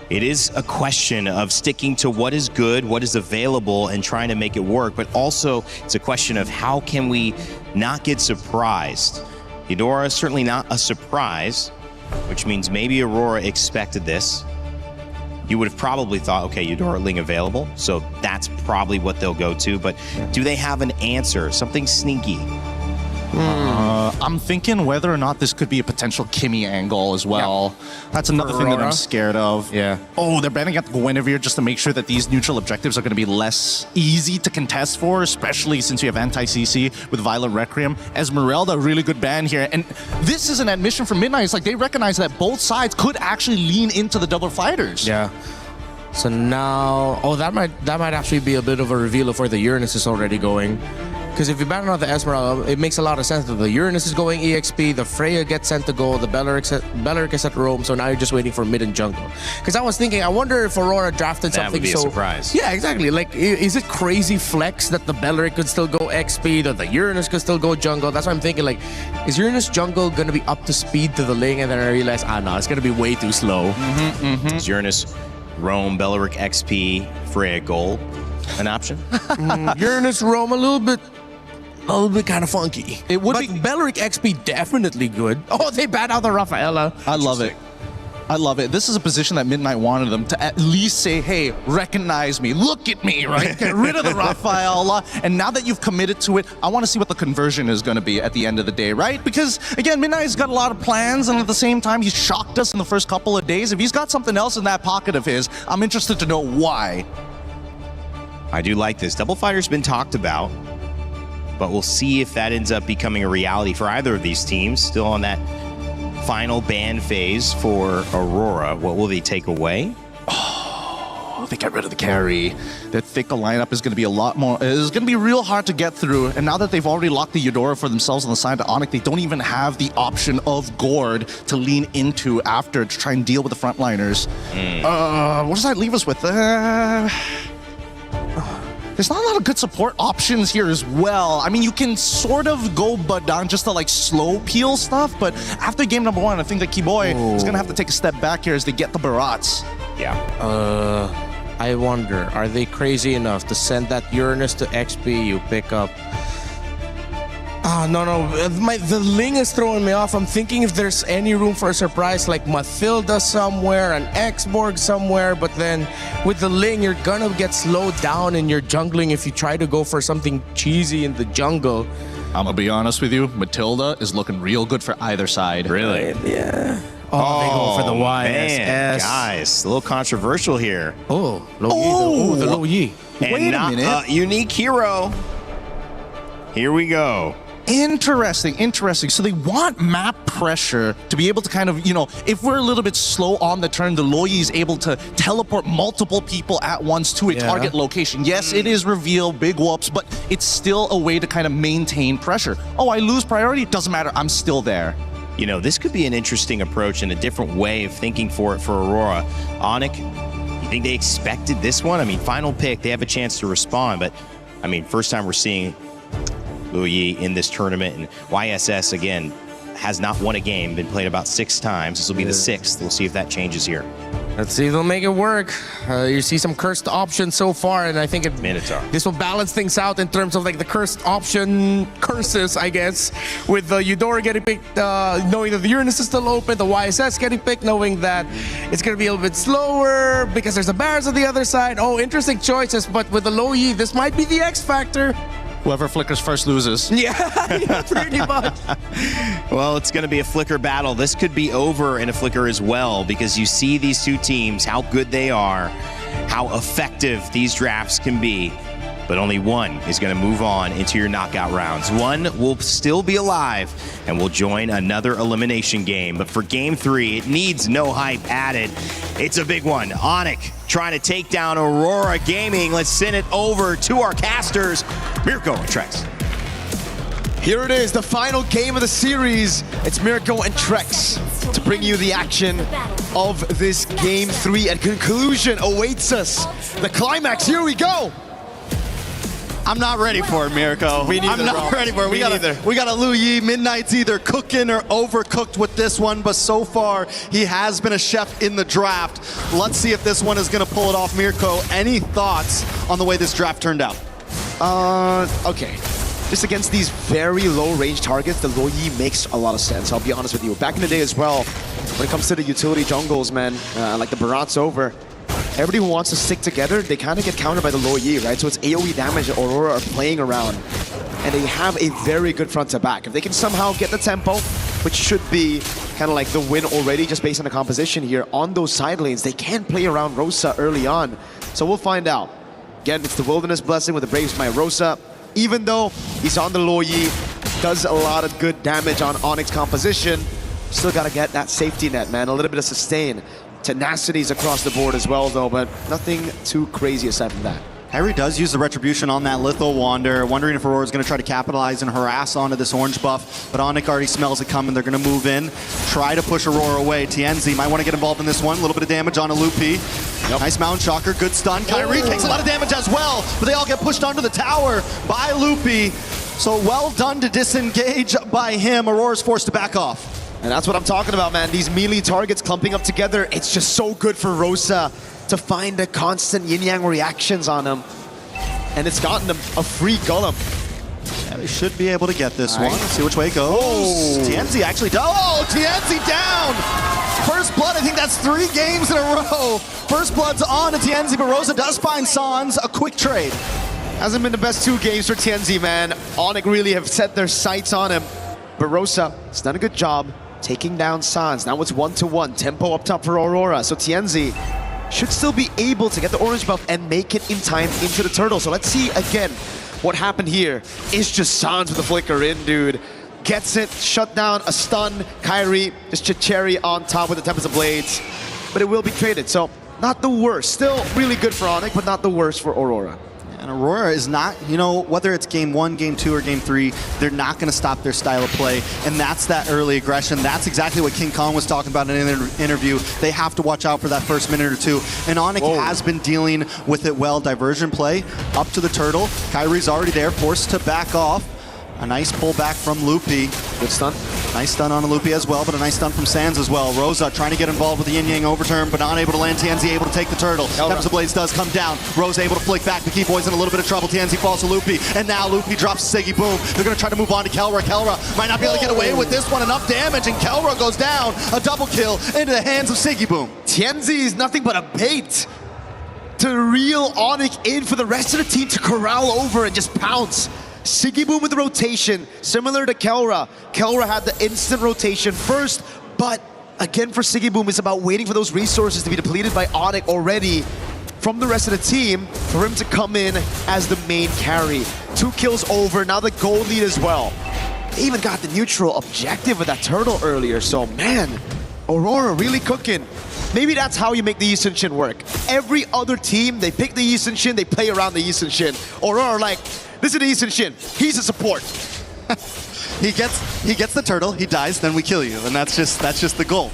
It is a question of sticking to what is good, what is available, and trying to make it work, but also it's a question of how can we not get surprised. Eudora is certainly not a surprise, which means maybe Aurora expected this. You would have probably thought, okay, Eudora Ling available, so that's probably what they'll go to, but do they have an answer, something sneaky? I'm thinking whether or not this could be a potential Kimmy angle as well. That's another thing that I'm scared of. Yeah. Oh, they're banning out the Guinevere just to make sure that these neutral objectives are going to be less easy to contest for, especially since you have anti-CC with Violent Requiem. Esmeralda, really good ban here. And this is an admission from Midnight. It's like they recognize that both sides could actually lean into the double fighters. Yeah. So now, that might actually be a bit of a reveal of where the Uranus is already going. Because if you ban out the Esmeralda, it makes a lot of sense that the Uranus is going EXP, the Freya gets sent to gold, the Belleric is at Rome, so now you're just waiting for mid and jungle. Because I was thinking, I wonder if Aurora drafted something that would be so... a surprise. Yeah, exactly. Like, is it crazy flex that the Belleric could still go XP, that the Uranus could still go jungle? That's what I'm thinking, like, is Uranus jungle going to be up to speed to the Ling? And then I realized, no, it's going to be way too slow. Is Uranus, Rome, Belleric XP, Freya Gold an option? Uranus, Rome, a little bit kind of funky. It would but be Belleric XP definitely good. Oh, they banned out the Rafaela. I love it. I love it. This is a position that Midnight wanted them to at least say, hey, recognize me, look at me, right? Get rid of the Rafaela. And now that you've committed to it, I want to see what the conversion is going to be at the end of the day, right? Because, again, Midnight's got a lot of plans, and at the same time, he's shocked us in the first couple of days. If he's got something else in that pocket of his, I'm interested to know why. I do like this. Double Fighter's been talked about, but we'll see if that ends up becoming a reality for either of these teams. Still on that final ban phase for Aurora. What will they take away? Oh, they got rid of the carry. Their thicker lineup is going to be a lot more... It's going to be real hard to get through. And now that they've already locked the Eudora for themselves on the side of Onyx, they don't even have the option of Gord to lean into after to try and deal with the frontliners. What does that leave us with? There's not a lot of good support options here as well. I mean, you can sort of go Badan just to like slow peel stuff, but after game number one, I think that Kiboy is going to have to take a step back here as they get the Barats. Yeah. I wonder, are they crazy enough to send that Uranus to XP? You pick up. No. The Ling is throwing me off. I'm thinking if there's any room for a surprise, like Mathilda somewhere, an X-Borg somewhere, but then with the Ling, you're gonna get slowed down in your jungling if you try to go for something cheesy in the jungle. I'm gonna be honest with you, Matilda is looking real good for either side. Really? Yeah. Oh, they go for the YSS. Man, guys, a little controversial here. Oh, the Low Yi. And Wait a not minute. Unique hero. Here we go. Interesting. So they want map pressure to be able to kind of, if we're a little bit slow on the turn, the Loyi is able to teleport multiple people at once to a target location. Yes, it is reveal, big whoops, but it's still a way to kind of maintain pressure. Oh, I lose priority? Doesn't matter. I'm still there. This could be an interesting approach and a different way of thinking for Aurora. Onyx, you think they expected this one? I mean, final pick, they have a chance to respond, but I mean, first time we're seeing Luo Yi in this tournament, and YSS again has not won a game, been played about 6 times. This will be the 6th. We'll see if that changes here. Let's see if they'll make it work. You see some cursed options so far, and I think this will balance things out in terms of like the cursed option curses, I guess, with the Eudora getting picked, knowing that the Uranus is still open, the YSS getting picked, knowing that it's going to be a little bit slower because there's the Barons on the other side. Oh, interesting choices, but with the Low Yi, this might be the X factor. Whoever flickers first loses. Yeah, pretty much. Well, it's going to be a flicker battle. This could be over in a flicker as well, because you see these two teams, how good they are, how effective these drafts can be. But only one is going to move on into your knockout rounds. One will still be alive and will join another elimination game. But for game 3, it needs no hype added. It's a big one. Onyx trying to take down Aurora Gaming. Let's send it over to our casters, Mirko and Trex. Here it is, the final game of the series. It's Mirko and Trex to bring you the action of this game 3. And conclusion awaits us. The climax, here we go. I'm not ready for it, Mirko. I'm not ready for it. We got a Luo Yi. Midnight's either cooking or overcooked with this one, but so far he has been a chef in the draft. Let's see if this one is going to pull it off, Mirko. Any thoughts on the way this draft turned out? Okay. Just against these very low-range targets, the Luo Yi makes a lot of sense, I'll be honest with you. Back in the day as well, when it comes to the utility jungles, man, like the Barat's over, everybody who wants to stick together, they kind of get countered by the Luo Yi, right? So it's AoE damage that Aurora are playing around. And they have a very good front to back. If they can somehow get the tempo, which should be kind of like the win already, just based on the composition here, on those side lanes, they can play around Rosa early on. So we'll find out. Again, it's the Wilderness Blessing with the Brave Smite Rosa. Even though he's on the Luo Yi, does a lot of good damage on Onyx composition, still got to get that safety net, man. A little bit of sustain. Tenacities across the board as well, though, but nothing too crazy aside from that. Harry does use the Retribution on that Litho Wander, wondering if Aurora's going to try to capitalize and harass onto this orange buff, but Onyx already smells it coming. They're going to move in, try to push Aurora away. TNZ might want to get involved in this one. A little bit of damage on a Lupi. Nice Mountain Shocker, good stun. Kyrie takes a lot of damage as well, but they all get pushed onto the tower by Lupi. So well done to disengage by him. Aurora's forced to back off. And that's what I'm talking about, man. These melee targets clumping up together, it's just so good for Rosa to find the constant yin-yang reactions on him. And it's gotten them a free Golem. Yeah, they should be able to get this one. Let's see which way it goes. TNZ actually does. Oh, TNZ down! First blood, I think that's 3 games in a row. First blood's on to TNZ, but Rosa does find Sans a quick trade. Hasn't been the best 2 games for TNZ, man. Onyx really have set their sights on him. But Rosa has done a good job taking down Sans. Now it's 1-1. Tempo up top for Aurora. So TNZ should still be able to get the orange buff and make it in time into the turtle. So let's see again what happened here. It's just Sans with the flicker in, dude. Gets it, shut down, a stun. Kyrie, just Chicheri on top with the Tempest of Blades. But it will be traded, so not the worst. Still really good for Onyx, but not the worst for Aurora. And Aurora is not, whether it's game 1, game 2, or game 3, they're not going to stop their style of play. And that's that early aggression. That's exactly what King Kong was talking about in an interview. They have to watch out for that first minute or 2. And Onyx has been dealing with it well. Diversion play up to the turtle. Kyrie's already there, forced to back off. A nice pullback from Loopy. Good stun. Nice stun on Loopy as well, but a nice stun from Sands as well. Rosa trying to get involved with the yin-yang overturn, but not able to land. TNZ able to take the turtle. Tempest of Blades does come down. Rosa able to flick back. The Keyboy's in a little bit of trouble. TNZ falls to Loopy, and now Loopy drops Siggy Boom. They're going to try to move on to Kelra. Kelra might not be able to get away with this one. Enough damage, and Kelra goes down. A double kill into the hands of Siggy Boom. TNZ is nothing but a bait to reel Onyx in for the rest of the team to corral over and just pounce. Siggy Boom with the rotation, similar to Kelra. Kelra had the instant rotation first, but again for Siggy Boom, it's about waiting for those resources to be depleted by Onyx already from the rest of the team for him to come in as the main carry. 2 kills over, now the gold lead as well. They even got the neutral objective with that turtle earlier, so man, Aurora really cooking. Maybe that's how you make the Yi Sun-shin work. Every other team, they pick the Yi Sun-shin, they play around the Yi Sun-shin. Aurora like, this is the Yi Sun-shin, he's a support. He gets the turtle, he dies, then we kill you, and that's just the goal.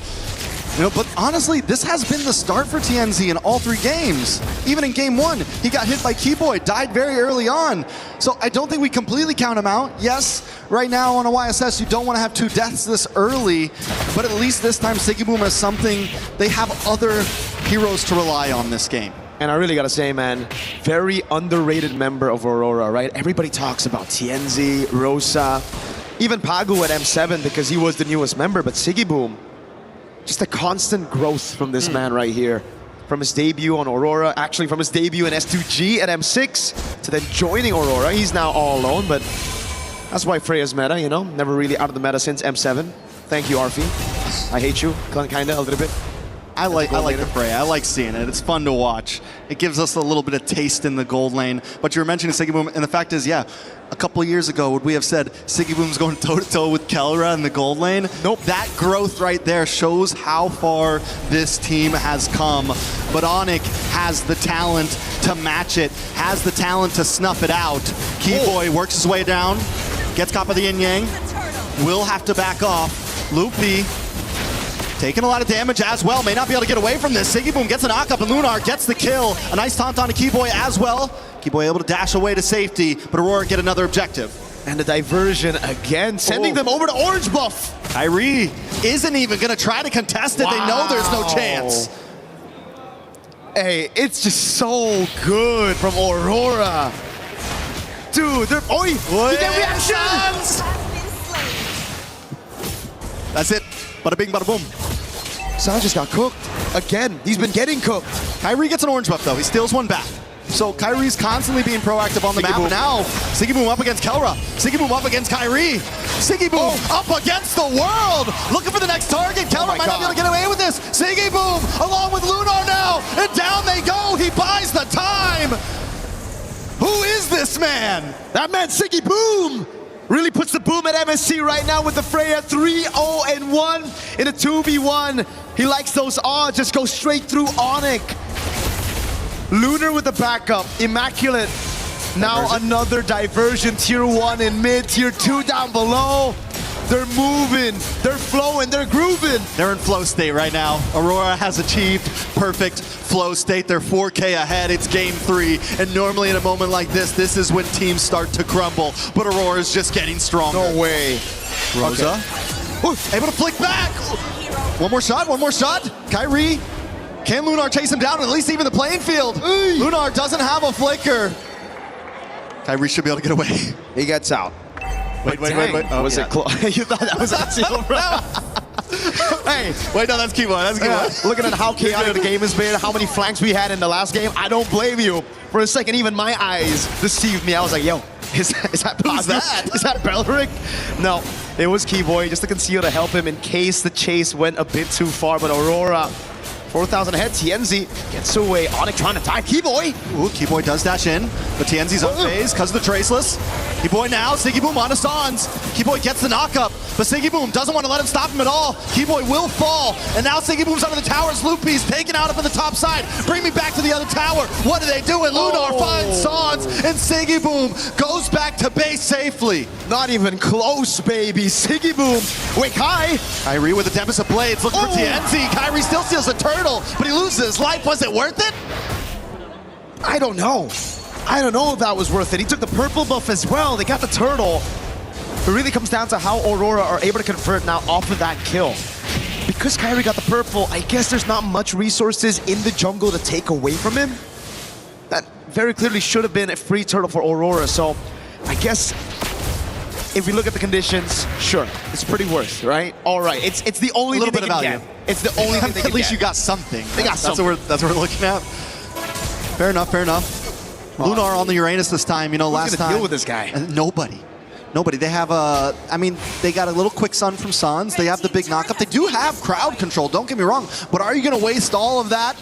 You know, but honestly, this has been the start for TNZ in all 3 games. Even in game 1, he got hit by Keyboy, died very early on. So I don't think we completely count him out. Yes, right now on a YSS, you don't want to have 2 deaths this early, but at least this time Siggy Boom has something. They have other heroes to rely on this game. And I really gotta say, man, very underrated member of Aurora, right? Everybody talks about TNZ, Rosa, even Pagu at M7 because he was the newest member, but Siggy Boom, just a constant growth from this man right here. From his debut on Aurora, actually from his debut in S2G at M6 to then joining Aurora. He's now all alone, but that's why Freya's meta, you know? Never really out of the meta since M7. Thank you, Arfi. I hate you, kinda, a little bit. I like the Freya. I like seeing it. It's fun to watch. It gives us a little bit of taste in the gold lane. But you were mentioning Siggy Boom, and the fact is, yeah, a couple of years ago, would we have said Siggy Boom's going toe-to-toe with Kelra in the gold lane? Nope. That growth right there shows how far this team has come. But Onyx has the talent to match it, has the talent to snuff it out. Keyboy works his way down, gets caught by the yin-yang, will have to back off. Loopy taking a lot of damage as well, may not be able to get away from this. Siggy Boom gets a knock-up, and Lunar gets the kill. A nice taunt on to Keyboy as well. Keyboy able to dash away to safety, but Aurora get another objective. And the diversion again, sending them over to orange buff. Kyrie isn't even gonna try to contest it. Wow. They know there's no chance. Hey, it's just so good from Aurora. Dude, they're, you get reactions! That's it. Bada bing, bada boom. Sal just got cooked. Again, he's been getting cooked. Kyrie gets an orange buff though. He steals one back. So Kyrie's constantly being proactive on the map. Now, Siggy Boom up against Kelra. Siggy Boom up against Kyrie. Siggy Boom up against the world. Looking for the next target. Kelra might not be able to get away with this. Siggy Boom along with Lunar now. And down they go. He buys the time. Who is this man? That man, Siggy Boom. Really puts the boom at MSC right now with the Freya 3-0-1 in a 2v1. He likes those odds, just go straight through Onyx. Lunar with the backup, immaculate. Now another diversion, tier 1 in mid, tier 2 down below. They're moving, they're flowing, they're grooving. They're in flow state right now. Aurora has achieved perfect flow state. They're 4K ahead, it's game 3. And normally in a moment like this is when teams start to crumble. But Aurora's just getting stronger. No way. Rosa, able to flick back. One more shot. Kyrie, can Lunar chase him down and at least even the playing field? Lunar doesn't have a flicker. Kyrie should be able to get away. He gets out. Wait. Oh, was it close? You thought that was a seal, bro? Hey, wait, no, that's Keyboy. Looking at how chaotic the game has been, how many flanks we had in the last game, I don't blame you. For a second, even my eyes deceived me. I was like, yo, is that Who's that? Is that Belric? No, it was Keyboy, just to conceal to help him in case the chase went a bit too far. But Aurora, 4,000 ahead, TNZ gets away. Onyx trying to tie Keyboy. Ooh, Keyboy does dash in, but TNZ's on phase because of the Traceless. Keyboy now, Siggy Boom on to Sans. Keyboy gets the knockup, but Siggy Boom doesn't want to let him stop him at all. Keyboy will fall, and now Siggy Boom's under the towers. Loopy's taken out up in the top side. Bring me back to the other tower. What are they doing? Lunar finds Sans, and Siggy Boom goes back to base safely. Not even close, baby. Siggy Boom. Wait, Kyrie with the Tempest of Blades looking for TNZ. Kyrie still steals a turtle, but he loses his life. Was it worth it? I don't know. I don't know if that was worth it. He took the purple buff as well. They got the turtle. It really comes down to how Aurora are able to convert now off of that kill. Because Kairi got the purple, I guess there's not much resources in the jungle to take away from him. That very clearly should have been a free turtle for Aurora, so I guess if we look at the conditions, sure, it's pretty worth, right? All right, it's the only thing they can get. It's the only thing they can At least get. you got something. They got something. That's what we're looking at. Fair enough, fair enough. Lunar on the Uranus this time, you know, last Who's gonna time. deal with this guy? Nobody. Nobody. They have they got a little quick sun from Sans. They have the big knockup. They do have crowd control, don't get me wrong. But are you going to waste all of that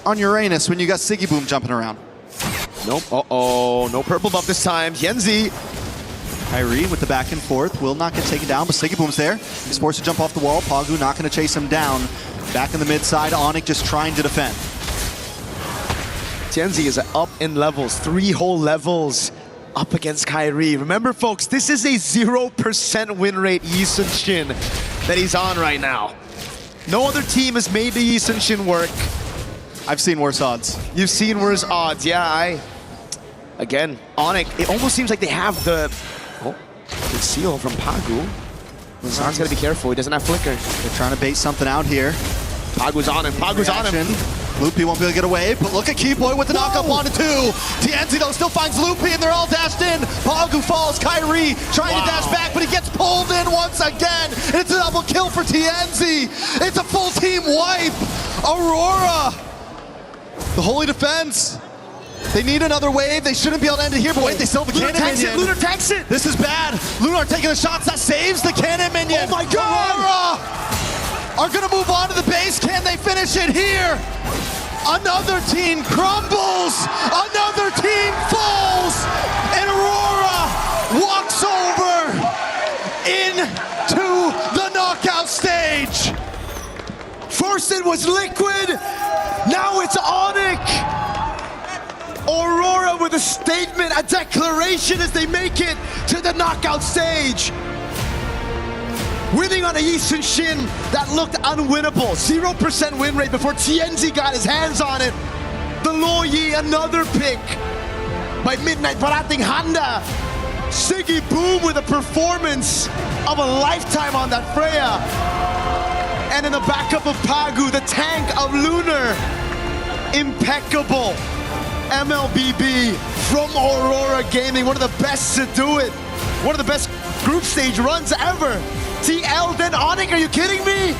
on Uranus when you got Siggy Boom jumping around? Nope. Uh-oh. No purple buff this time. Yenzi. Kairi with the back and forth will not get taken down, but Siggy Boom's there. He's forced to jump off the wall. Pagu not going to chase him down. Back in the mid side, Onyx just trying to defend. Yenzi is up in levels, 3 whole levels up against Kairi. Remember, folks, this is a 0% win rate Yi Sun-shin that he's on right now. No other team has made the Yi Sun-shin work. I've seen worse odds. You've seen worse odds, yeah. Again, Onyx, it almost seems like they have the... Oh, good seal from Pagu. Sans gotta be careful, he doesn't have flicker. They're trying to bait something out here. Pagu's on him, Pagu's on him. Loopy won't be able to get away, but look at Keyboy with the knockup 1 to 2. Tienzi though still finds Loopy and they're all dashed in. Pagu falls, Kairi trying to dash back, but he gets pulled in once again. And it's a double kill for Tienzi. It's a full team wipe. Aurora, the holy defense. They need another wave. They shouldn't be able to end it here, but wait, they still have a cannon minion. Lunar tanks it! This is bad. Lunar taking the shots, that saves the cannon minion. Oh my god! Aurora are gonna move on to the base. Can they finish it here? Another team crumbles. Another team falls. And Aurora walks over into the knockout stage. First it was Liquid, now it's Onyx. Aurora with a statement, a declaration as they make it to the knockout stage. Winning on a Yi Sun-shin that looked unwinnable. 0% win rate before Tienzi got his hands on it. The Loyi, another pick by Midnight Parating Handa. Siggy Boom with a performance of a lifetime on that Freya. And in the backup of Pagu, the tank of Lunar. Impeccable. MLBB from Aurora Gaming, one of the best to do it. One of the best group stage runs ever. TL, then Onyx, are you kidding me?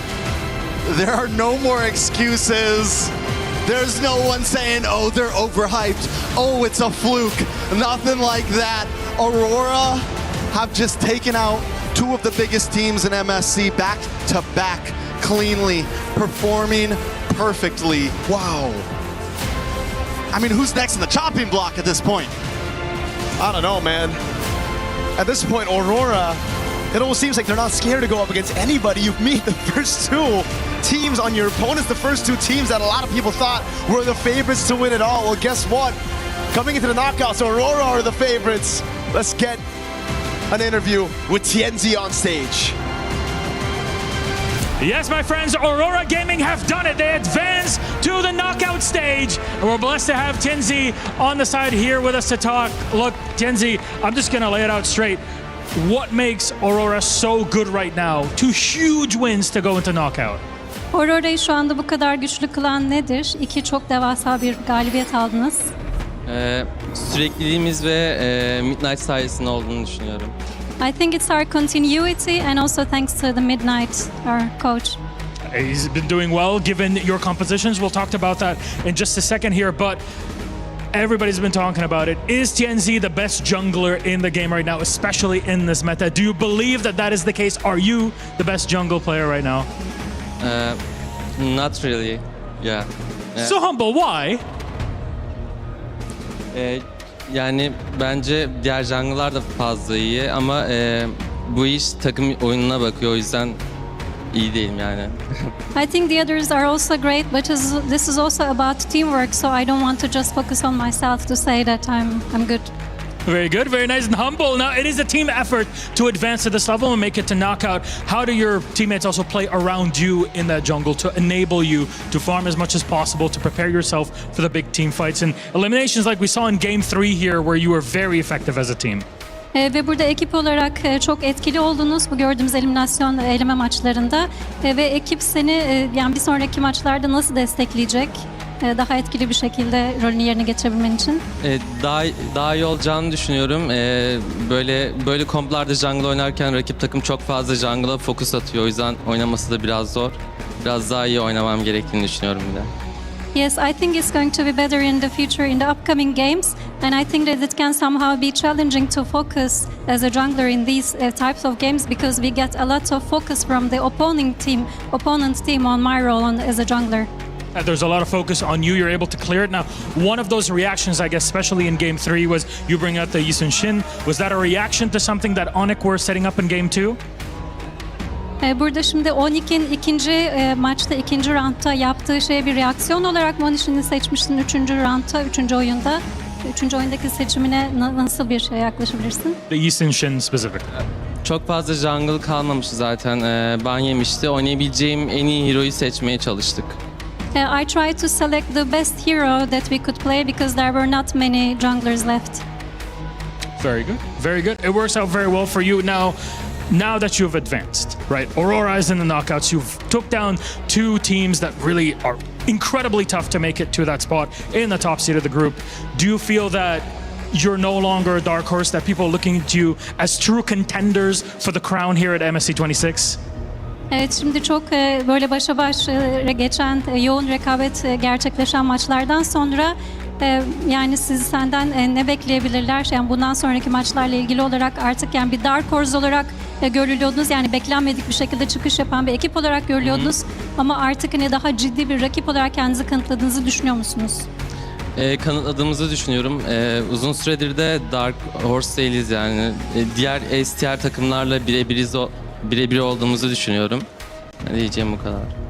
There are no more excuses. There's no one saying, oh, they're overhyped. Oh, it's a fluke. Nothing like that. Aurora have just taken out 2 of the biggest teams in MSC back to back cleanly, performing perfectly. Wow. I mean, who's next in the chopping block at this point? I don't know, man. At this point, Aurora, it almost seems like they're not scared to go up against anybody. You meet the first 2 teams on your opponents, the first 2 teams that a lot of people thought were the favorites to win it all. Well, guess what? Coming into the knockouts, Aurora are the favorites. Let's get an interview with Tienzi on stage. Yes, my friends, Aurora Gaming have done it. They advance to the knockout stage. And we're blessed to have Tienzi on the side here with us to talk. Look, Tienzi, I'm just going to lay it out straight. What makes Aurora so good right now? 2 huge wins to go into knockout. Aurora'yı şu anda bu kadar güçlü kılan nedir? 2 çok devasa bir galibiyet aldınız. Sürekliliğimiz ve Midnight sayesinde olduğunu düşünüyorum. I think it's our continuity and also thanks to the Midnight, our coach. He's been doing well given your compositions. We'll talk about that in just a second here, but everybody's been talking about it. Is Tienzi the best jungler in the game right now, especially in this meta? Do you believe that that is the case? Are you the best jungle player right now? Not really. Yeah. So humble, why? Yani bence diğer jungle'lar da fazla iyi ama bu iş takım oyununa bakıyor, o yüzden iyi değilim yani. I think the others are also great, but this is also about teamwork, so I don't want to just focus on myself to say that I'm good. Very good, very nice and humble. Now, it is a team effort to advance to this level and make it to knockout. How do your teammates also play around you in that jungle to enable you to farm as much as possible, to prepare yourself for the big team fights and eliminations like we saw in Game 3 here, where you were very effective as a team? Ve burada ekip olarak çok etkili oldunuz bu gördüğümüz eliminasyon eleme maçlarında. Ve ekip seni yani bir sonraki maçlarda nasıl destekleyecek? Daha etkili bir şekilde rolünü yerine getirebilmen için. Daha iyi olacağını düşünüyorum. Böyle komplarda jungle oynarken rakip takım çok fazla jungle'a fokus atıyor. O yüzden oynaması da biraz zor. Biraz daha iyi oynamam gerektiğini düşünüyorum bir de. Yes, I think it's going to be better in the future in the upcoming games, and I think that it can somehow be challenging to focus as a jungler in these types of games because we get a lot of focus from the opponent team on my role as a jungler. There's a lot of focus on you. You're able to clear it. Now, one of those reactions, I guess, especially in Game 3, was you bring out the Yisun Shin. Was that a reaction to something that Onyx were setting up in Game 2? Burada şimdi Onyx'in ikinci maçta, ikinci roundda yaptığı şeye bir reaksiyon olarak mı Onyx'ini seçmiştin üçüncü roundda, üçüncü oyunda? Üçüncü oyundaki seçimine nasıl bir şey yaklaşabilirsin? The Yisun Shin specific. Çok fazla jungle kalmamıştı zaten. Ban yemişti. Oynayabileceğim en iyi hero'yu seçmeye çalıştık. I tried to select the best hero that we could play because there were not many junglers left. Very good. Very good. It works out very well for you. Now that you've advanced, right? Aurora is in the knockouts. You've took down two teams that really are incredibly tough to make it to that spot in the top seed of the group. Do you feel that you're no longer a dark horse, that people are looking at you as true contenders for the crown here at MSC 26? Evet, şimdi çok böyle başa baş geçen yoğun rekabet gerçekleşen maçlardan sonra yani senden ne bekleyebilirler? Yani bundan sonraki maçlarla ilgili olarak artık yani bir dark horse olarak görülüyordunuz. Yani beklenmedik bir şekilde çıkış yapan bir ekip olarak görülüyordunuz. Ama artık hani daha ciddi bir rakip olarak kendinizi kanıtladığınızı düşünüyor musunuz? Kanıtladığımızı düşünüyorum. Uzun süredir de Dark Horse değiliz yani. Diğer STR takımlarla birebir olduğumuzu düşünüyorum. Diyeceğim bu kadar.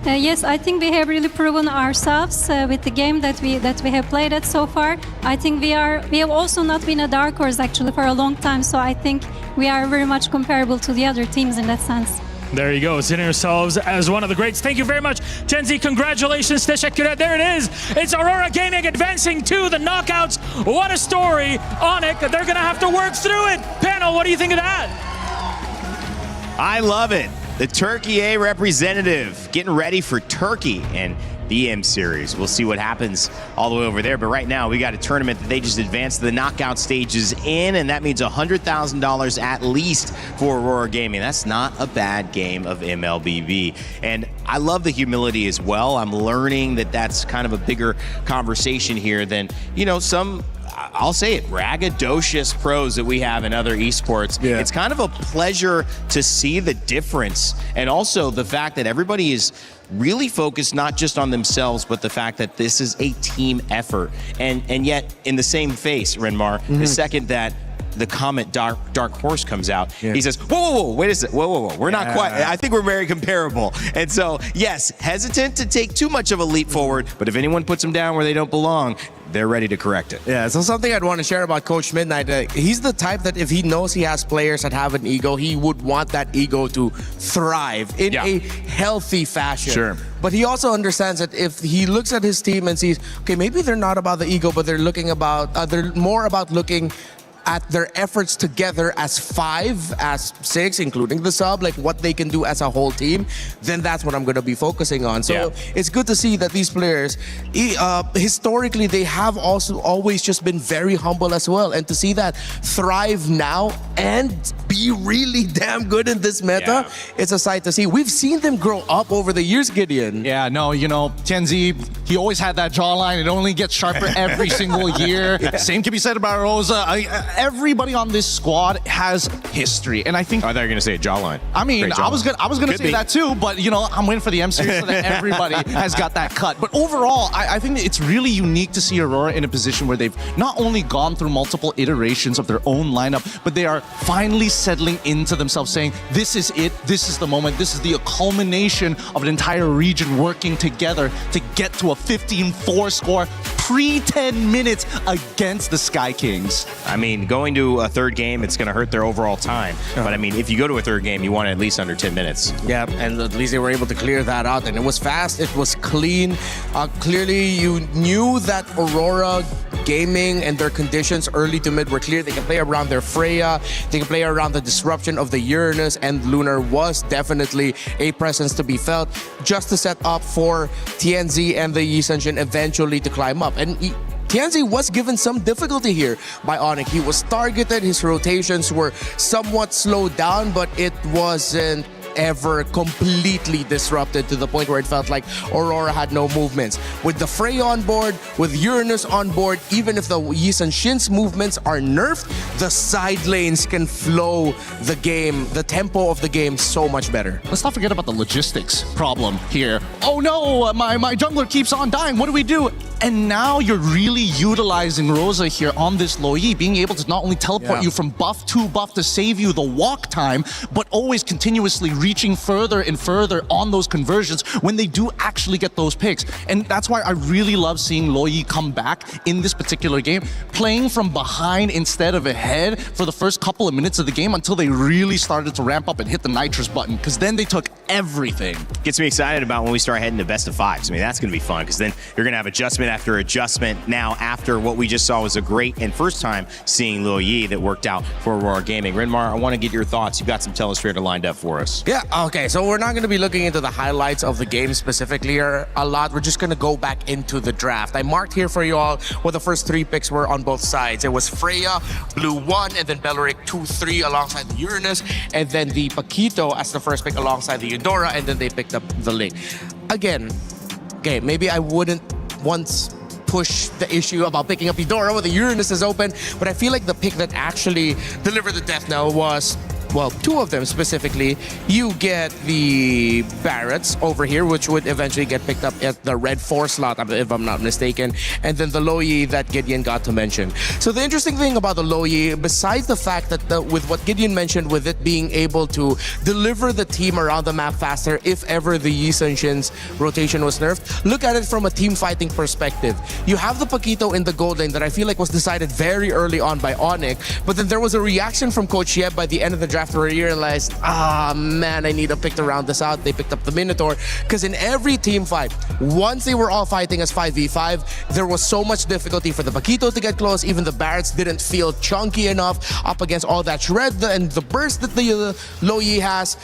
Yes, I think we have really proven ourselves with the game that we have played at so far. I think we have also not been a dark horse actually for a long time, so I think we are very much comparable to the other teams in that sense. There you go, seeing yourselves as one of the greats. Thank you very much, Tenzi. Congratulations. Teşekkürler. There it is. It's Aurora Gaming advancing to the knockouts. What a story. Onyx, they're going to have to work through it. Panel, what do you think of that? I love it. The Turkey A representative getting ready for Turkey and the M Series. We'll see what happens all the way over there. But right now, we got a tournament that they just advanced the knockout stages in, and that means $100,000 at least for Aurora Gaming. That's not a bad game of MLBB. And I love the humility as well. I'm learning that that's kind of a bigger conversation here than, some, I'll say it, braggadocious pros that we have in other esports. Yeah. It's kind of a pleasure to see the difference, and also the fact that everybody is really focused not just on themselves, but the fact that this is a team effort. And yet, in the same face, Renmar, the second that the comment Dark Horse comes out, he says, whoa, wait a second, whoa. We're not quite, I think we're very comparable. And so, yes, hesitant to take too much of a leap forward, but if anyone puts them down where they don't belong, they're ready to correct it. Yeah, so something I'd want to share about Coach Midnight, he's the type that if he knows he has players that have an ego, he would want that ego to thrive in a healthy fashion. Sure. But he also understands that if he looks at his team and sees, okay, maybe they're not about the ego, but they're more about looking at their efforts together as 5, as 6, including the sub, like what they can do as a whole team, then that's what I'm going to be focusing on. So it's good to see that these players, historically, they have also always just been very humble as well. And to see that thrive now and be really damn good in this meta, it's a sight to see. We've seen them grow up over the years, Gideon. Yeah, no, Tenzi, he always had that jawline. It only gets sharper every single year. Same can be said about Rosa. Everybody on this squad has history, and I think. I thought you were going to say a jawline. I mean, I was gonna say that too, but I'm waiting for the M series so that everybody has got that cut. But overall, I think it's really unique to see Aurora in a position where they've not only gone through multiple iterations of their own lineup, but they are finally settling into themselves, saying, "This is it. This is the moment. This is the culmination of an entire region working together to get to a 15-4 score." pre-10 minutes against the Sky Kings. I mean, going to a third game, it's going to hurt their overall time. But I mean, if you go to a third game, you want it at least under 10 minutes. Yeah, and at least they were able to clear that out. And it was fast, it was clean. Clearly, you knew that Aurora Gaming and their conditions early to mid were clear. They can play around their Freya, they can play around the disruption of the Uranus, and Lunar was definitely a presence to be felt just to set up for TNZ and the Yi Sun-shin eventually to climb up. And TNZ was given some difficulty here by Onyx. He was targeted, his rotations were somewhat slowed down, but it wasn't ever completely disrupted to the point where it felt like Aurora had no movements. With the Freya on board, with Uranus on board, even if the Yi Sun-shin's movements are nerfed, the side lanes can flow the game, the tempo of the game so much better. Let's not forget about the logistics problem here. Oh no, my jungler keeps on dying. What do we do? And now you're really utilizing Rosa here on this Lo Yi, being able to not only teleport you from buff to buff to save you the walk time, but always continuously reaching further and further on those conversions when they do actually get those picks. And that's why I really love seeing Lo Yi come back in this particular game, playing from behind instead of ahead for the first couple of minutes of the game until they really started to ramp up and hit the nitrous button, because then they took everything. Gets me excited about when we start heading to best of fives. I mean, that's going to be fun, because then you're going to have adjustment after adjustment. Now, after what we just saw was a great and first time seeing Lo Yi that worked out for Aurora Gaming. Renmar, I want to get your thoughts. You've got some Telestrator lined up for us. Yeah, okay, so we're not going to be looking into the highlights of the game specifically here a lot. We're just going to go back into the draft. I marked here for you all what the first 3 picks were on both sides. It was Freya, Blue 1, and then Belleric 2-3 alongside the Uranus, and then the Paquito as the first pick alongside the Eudora, and then they picked up the Link. Again, okay, maybe I wouldn't once push the issue about picking up Eudora when the Uranus is open, but I feel like the pick that actually delivered the death knell was, well, 2 of them specifically. You get the Barretts over here, which would eventually get picked up at the red 4 slot, if I'm not mistaken, and then the Lo Yi that Gideon got to mention. So the interesting thing about the Lo Yi, besides the fact that with what Gideon mentioned, with it being able to deliver the team around the map faster if ever the Yi Sun-shin's rotation was nerfed, look at it from a team fighting perspective. You have the Paquito in the gold lane that I feel like was decided very early on by Onyx, but then there was a reaction from Coach Yeb by the end of the draft where he realized, man, I need to pick to round this out. They picked up the Minotaur, because in every team fight, once they were all fighting as 5v5, there was so much difficulty for the Paquito to get close. Even the Barretts didn't feel chunky enough up against all that shred and the burst that the Lo Yi has.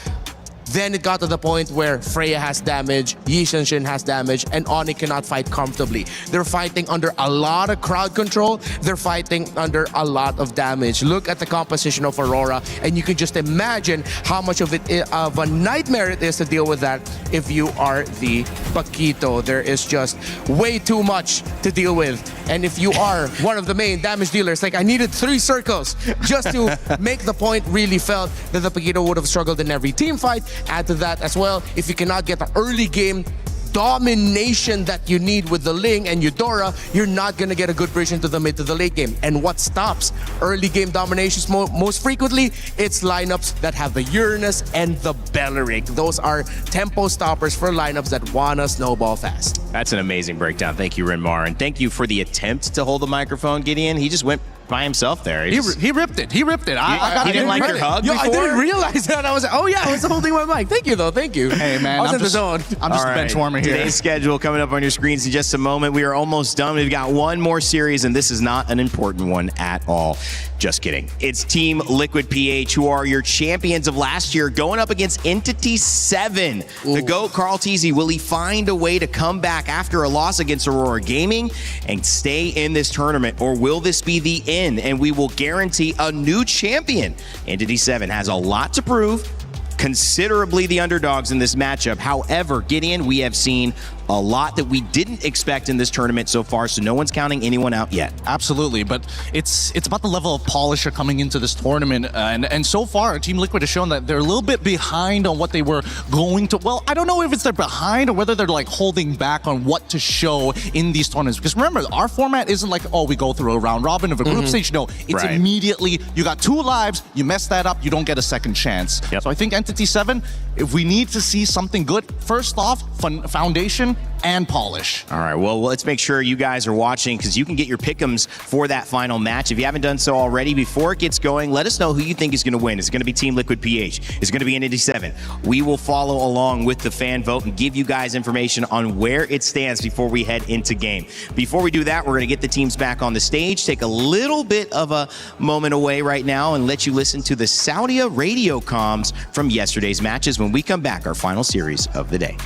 Then it got to the point where Freya has damage, Yi Sun-shin has damage, and Oni cannot fight comfortably. They're fighting under a lot of crowd control. They're fighting under a lot of damage. Look at the composition of Aurora, and you can just imagine how much of a nightmare it is to deal with that if you are the Paquito. There is just way too much to deal with. And if you are one of the main damage dealers, like I needed 3 circles just to make the point really felt that the Paquito would have struggled in every team fight. Add to that as well, if you cannot get the early game domination that you need with the Ling and Eudora, you're not going to get a good bridge into the mid to the late game. And what stops early game dominations most frequently? It's lineups that have the Uranus and the Belleric. Those are tempo stoppers for lineups that want to snowball fast. That's an amazing breakdown. Thank you, Renmar. And thank you for the attempt to hold the microphone, Gideon. He just went by himself there. He ripped it. He ripped it. He didn't like your hug before? I didn't realize that. I was like, oh yeah, I was holding my mic. Thank you though. Thank you. Hey man, I'm just a bench warmer here. Today's schedule coming up on your screens in just a moment. We are almost done. We've got one more series, and this is not an important one at all. Just kidding. It's Team Liquid PH, who are your champions of last year, going up against Entity 7. Ooh. The GOAT, Carl Teasy, will he find a way to come back after a loss against Aurora Gaming and stay in this tournament, or will this be the end and we will guarantee a new champion? Entity 7 has a lot to prove, considerably the underdogs in this matchup. However, Gideon, we have seen a lot that we didn't expect in this tournament so far, so no one's counting anyone out yet. Absolutely, but it's about the level of polish coming into this tournament, and so far Team Liquid has shown that they're a little bit behind on what they were going to. Well, I don't know if it's they're behind or whether they're like holding back on what to show in these tournaments, because remember, our format isn't like, oh, we go through a round robin of a group stage. No, it's immediately, you got 2 lives, you mess that up, you don't get a second chance. So I think Entity 7, if we need to see something good, first off, foundation, game and polish. All right, well, let's make sure you guys are watching because you can get your pick'ems for that final match. If you haven't done so already, before it gets going, let us know who you think is going to win. Is it going to be Team Liquid PH? Is it going to be Entity 7? We will follow along with the fan vote and give you guys information on where it stands before we head into game. Before we do that, we're going to get the teams back on the stage, take a little bit of a moment away right now and let you listen to the Saudia radio comms from yesterday's matches when we come back, our final series of the day.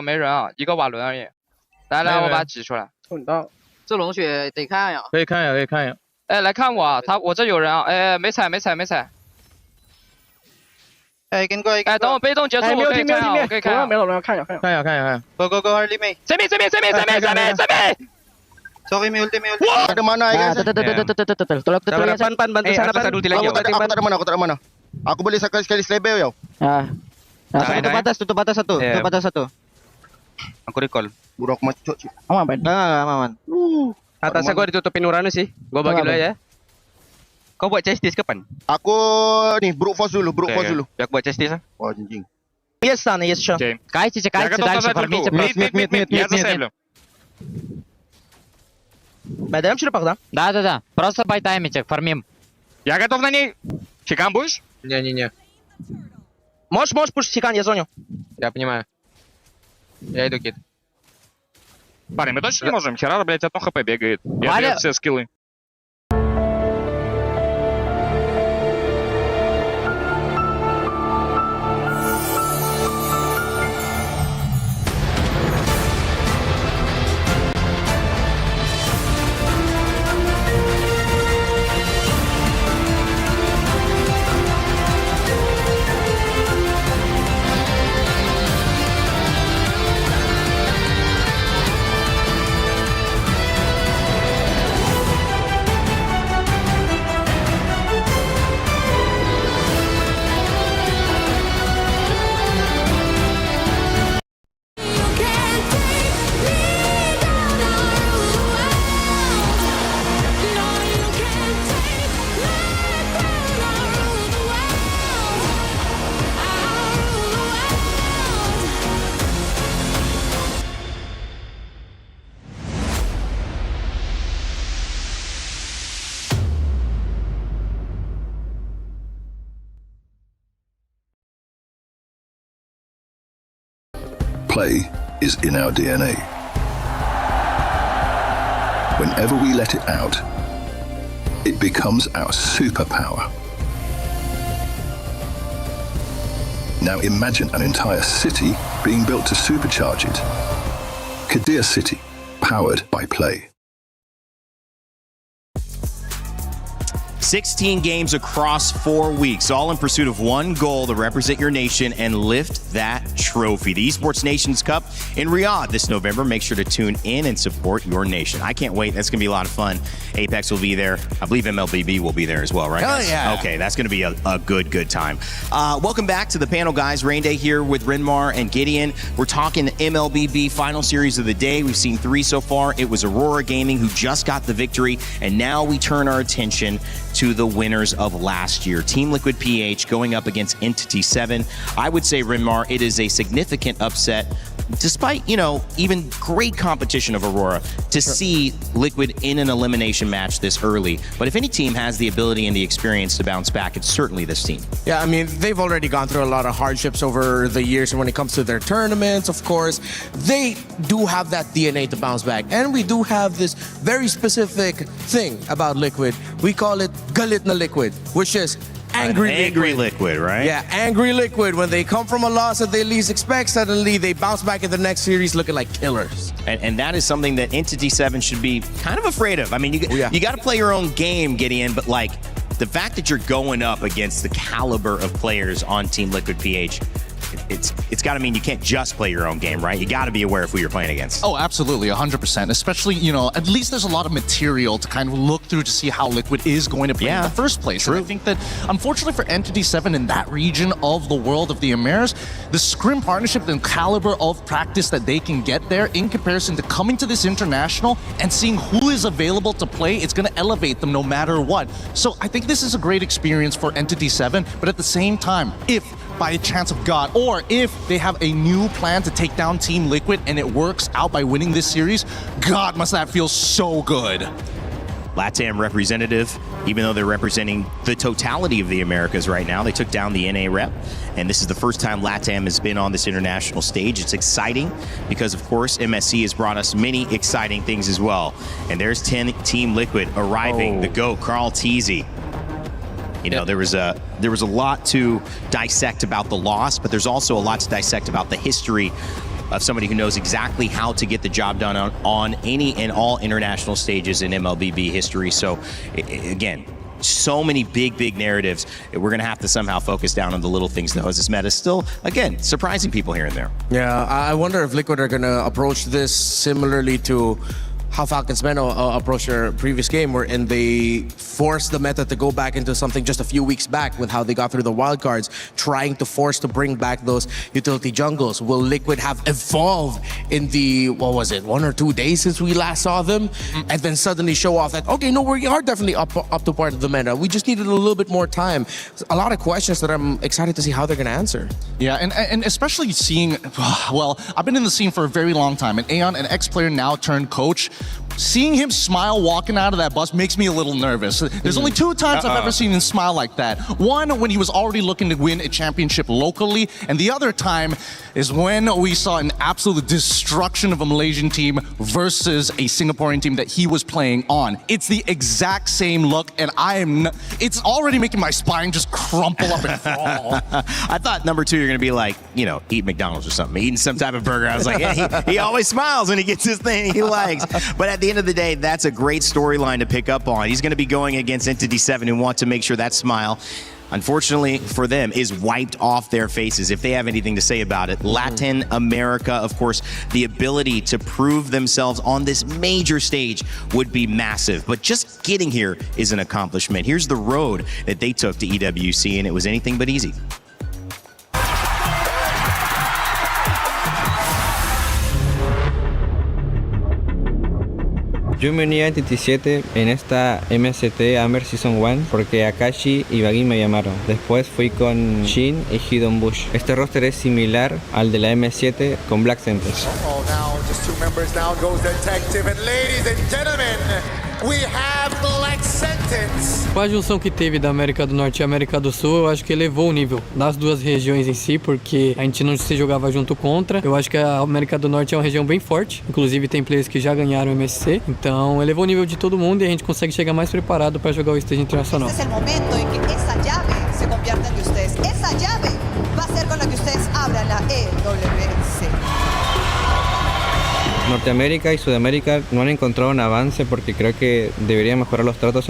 没人啊，一个瓦伦而已。来，我把它挤出来。这龙血得看呀。可以看一眼。哎，来看我啊，我这有人啊。哎，没踩。哎，跟过。哎，等我被动结束，我可以看啊，我可以看。没有龙，看一下。Go eliminate。这边。Sorry, may ulti. Ada mana guys? Tolak. Bantu sana pan. Aku tak ada mana. Aku boleh sekali selebel yo. Tutup batas satu. Aku recall. Buruk macok. Aman. Atas aku ditutupin Uranus sih. Gua bagi dulu ya. Kau buat chestis kapan? Aku nih brute force dulu. Biar buat chestis ah. Wah anjing. Yes, sure. Кайтите, дальше фармите. Мид. Я заселю. Байдаем черепах, да? Да. Просто байтаймите, фармим. Я готов на ней. Чекан будешь? Не. Можешь пуш секан, я зоню. Я понимаю. Я иду кит. Парень, мы точно не можем? Херара, блядь, одно хп бегает. Я даю все скиллы. Play is in our DNA. Whenever we let it out, it becomes our superpower. Now imagine an entire city being built to supercharge it. Kadir City, powered by play. 16 games across 4 weeks, all in pursuit of one goal to represent your nation and lift that trophy. The Esports Nations Cup in Riyadh this November. Make sure to tune in and support your nation. I can't wait. That's going to be a lot of fun. Apex will be there. I believe MLBB will be there as well, right? Hell yeah. Okay, that's going to be a good time. Welcome back to the panel, guys. Rain Day here with Rinmar and Gideon. We're talking the MLBB final series of the day. We've seen 3 so far. It was Aurora Gaming who just got the victory, and now we turn our attention to the winners of last year. Team Liquid PH going up against Entity 7. I would say, Rinmar, it is a significant upset, despite, even great competition of Aurora, to see Liquid in an elimination match this early. But if any team has the ability and the experience to bounce back, it's certainly this team. Yeah, I mean, they've already gone through a lot of hardships over the years, and when it comes to their tournaments, of course, they do have that DNA to bounce back. And we do have this very specific thing about Liquid. We call it Galit na Liquid, which is angry liquid, right? Yeah, angry Liquid. When they come from a loss that they least expect, suddenly they bounce back in the next series looking like killers. And that is something that Entity 7 should be kind of afraid of. I mean, you got to play your own game, Gideon, but the fact that you're going up against the caliber of players on Team Liquid PH, it's got to mean you can't just play your own game, right? You got to be aware of who you're playing against. Oh, absolutely, 100%. Especially, at least there's a lot of material to kind of look through to see how Liquid is going to play in the first place. True. And I think that, unfortunately for Entity 7 in that region of the world of the Americas, the Scrim partnership and caliber of practice that they can get there in comparison to coming to this international and seeing who is available to play, it's going to elevate them no matter what. So I think this is a great experience for Entity 7, but at the same time, if by a chance of God, or if they have a new plan to take down Team Liquid and it works out by winning this series, God, must that feel so good. LATAM representative, even though they're representing the totality of the Americas right now, they took down the NA rep, and this is the first time LATAM has been on this international stage. It's exciting because, of course, MSC has brought us many exciting things as well. And there's Team Liquid arriving, the GOAT, Carl Teasy. There was a lot to dissect about the loss, but there's also a lot to dissect about the history of somebody who knows exactly how to get the job done on any and all international stages in MLBB history. So, again, so many big narratives. We're going to have to somehow focus down on the little things, though, as this meta is still, again, surprising people here and there. Yeah, I wonder if Liquid are going to approach this similarly to how Falcons Men approached their previous game, wherein they forced the meta to go back into something just a few weeks back with how they got through the wildcards, trying to force to bring back those utility jungles. Will Liquid have evolved in the, 1 or 2 days since we last saw them? And then suddenly show off that, okay, no, we are definitely up to part of the meta. We just needed a little bit more time. A lot of questions that I'm excited to see how they're going to answer. Yeah, and especially seeing, well, I've been in the scene for a very long time, and Aeon, an ex-player now turned coach, seeing him smile walking out of that bus makes me a little nervous. There's only 2 times I've ever seen him smile like that. One, when he was already looking to win a championship locally, and the other time is when we saw an absolute destruction of a Malaysian team versus a Singaporean team that he was playing on. It's the exact same look, and it's already making my spine just crumple up and fall. I thought number 2, you're going to be like, eat McDonald's or something, eating some type of burger. I was like, yeah, he always smiles when he gets his thing he likes. But at the end of the day, that's a great storyline to pick up on. He's going to be going against Entity 7 and want to make sure that smile, unfortunately for them, is wiped off their faces if they have anything to say about it. Latin America, of course, the ability to prove themselves on this major stage would be massive. But just getting here is an accomplishment. Here's the road that they took to EWC, and it was anything but easy. Yo me uní a Entity 7 en esta MST Hammer Season 1 porque Akashi y Bagin me llamaron. Después fui con Shin y Hidden Bush. Este roster es similar al de la M7 con Black Sentence. Oh, now just 2 members. Down goes Detective. And ladies and gentlemen, we have Black Sentence. Com a junção que teve da América do Norte e América do Sul, eu acho que elevou o nível das duas regiões em si, porque a gente não se jogava junto contra. Eu acho que a América do Norte é uma região bem forte, inclusive tem players que já ganharam o MSC, então elevou o nível de todo mundo e a gente consegue chegar mais preparado para jogar o stage internacional. Este es el momento en que esa llave se convierta en de ustedes. Esa llave va a ser con la que ustedes abran la EWC. Norteamérica y Sudamérica no han encontrado un avance porque creo que deberían mejorar los tratos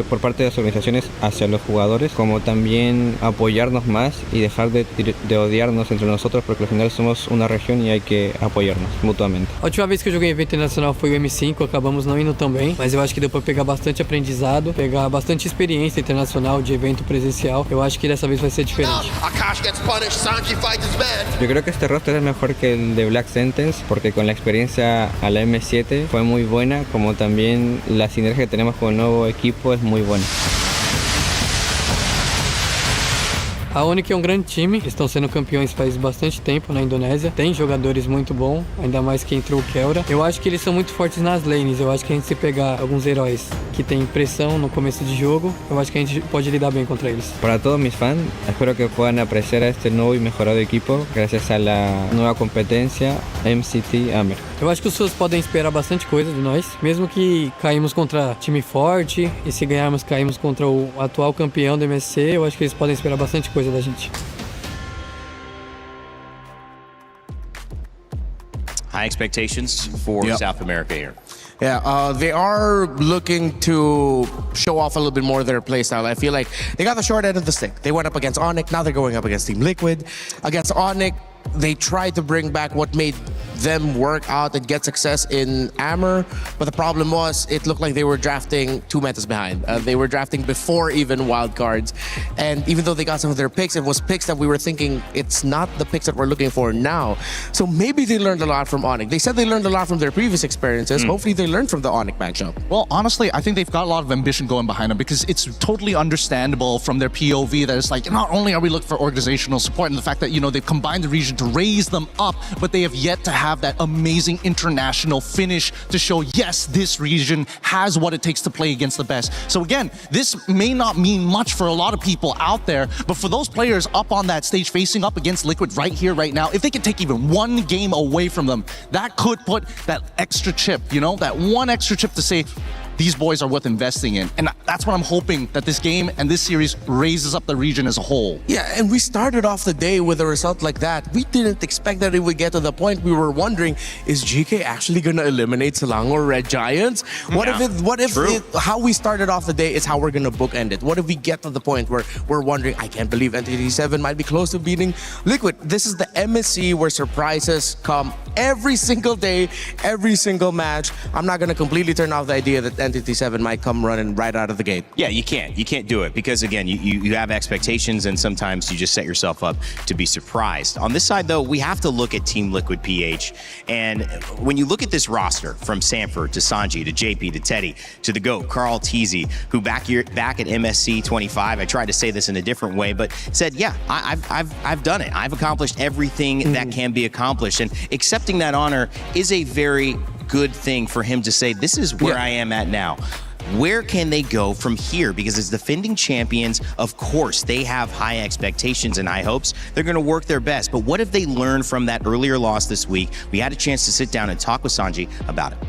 por parte de las organizaciones hacia los jugadores, como también apoyarnos más y dejar de odiarnos entre nosotros, porque al final somos una región y hay que apoyarnos mutuamente. A última vez que eu joguei em evento internacional foi o M5, acabamos não indo tão bem, mas eu acho que deu para pegar bastante aprendizado, pegar bastante experiência internacional de evento presencial. Eu acho que dessa vez vai ser diferente. Yo creo que este roster es mejor que el de Black Sentence porque con la experiencia a la M7 fue muy buena, como también la sinergia que tenemos con el nuevo equipo es muy buena. A Onyx é um grande time, estão sendo campeões faz bastante tempo na Indonésia, tem jogadores muito bons, ainda mais que entrou o Kelra. Eu acho que eles são muito fortes nas lanes, eu acho que a gente se pegar alguns heróis que tem pressão no começo de jogo, eu acho que a gente pode lidar bem contra eles. Para todos mis fans, espero que puedan apreciar a este nuevo y mejorado equipo gracias a la nueva competencia MCT Hammer. Eu acho que os fãs podem esperar bastante coisa de nós, mesmo que caímos contra time forte e se ganharmos caímos contra o atual campeão do MSC, eu acho que eles podem esperar bastante coisa da gente. High expectations for South America here. Yeah, they are looking to show off a little bit more of their play style. I feel like they got the short end of the stick. They went up against Onyx, now they're going up against Team Liquid. Against Onyx, they tried to bring back what made them work out and get success in Amber, but the problem was it looked like they were drafting 2 metas behind. They were drafting before even wildcards, and even though they got some of their picks, it was picks that we were thinking it's not the picks that we're looking for now. So maybe they learned a lot from Onyx. They said they learned a lot from their previous experiences. Hopefully they learned from the Onyx matchup. Well, honestly, I think they've got a lot of ambition going behind them because it's totally understandable from their POV that it's like, not only are we looking for organizational support and the fact that, you know, they've combined the region to raise them up, but they have yet to have that amazing international finish to show, yes, this region has what it takes to play against the best. So again, this may not mean much for a lot of people out there, but for those players up on that stage facing up against Liquid right here, right now, if they can take even one game away from them, that could put that extra chip, you know, that one extra chip to say, these boys are worth investing in. And that's what I'm hoping that this game and this series raises up the region as a whole. Yeah, and we started off the day with a result like that. We didn't expect that it would get to the point we were wondering, is GK actually going to eliminate Selangor Red Giants? What if how we started off the day is how we're going to bookend it? What if we get to the point where we're wondering, I can't believe Entity 7 might be close to beating Liquid. This is the MSC where surprises come every single day, every single match. I'm not going to completely turn off the idea that Entity 7 might come running right out of the gate. Yeah, you can't do it because again, you have expectations and sometimes you just set yourself up to be surprised. On this side though, we have to look at Team Liquid PH, and when you look at this roster from Sanford to Sanji to JP to Teddy to the GOAT, Carl Teasy, who back at MSC 25, I tried to say this in a different way, but said, yeah, I've done it. I've accomplished everything that can be accomplished, and accepting that honor is a very good thing for him to say, this is where I am at now. Where can they go from here? Because as defending champions, of course, they have high expectations and high hopes. They're going to work their best. But what have they learned from that earlier loss this week? We had a chance to sit down and talk with Sanji about it.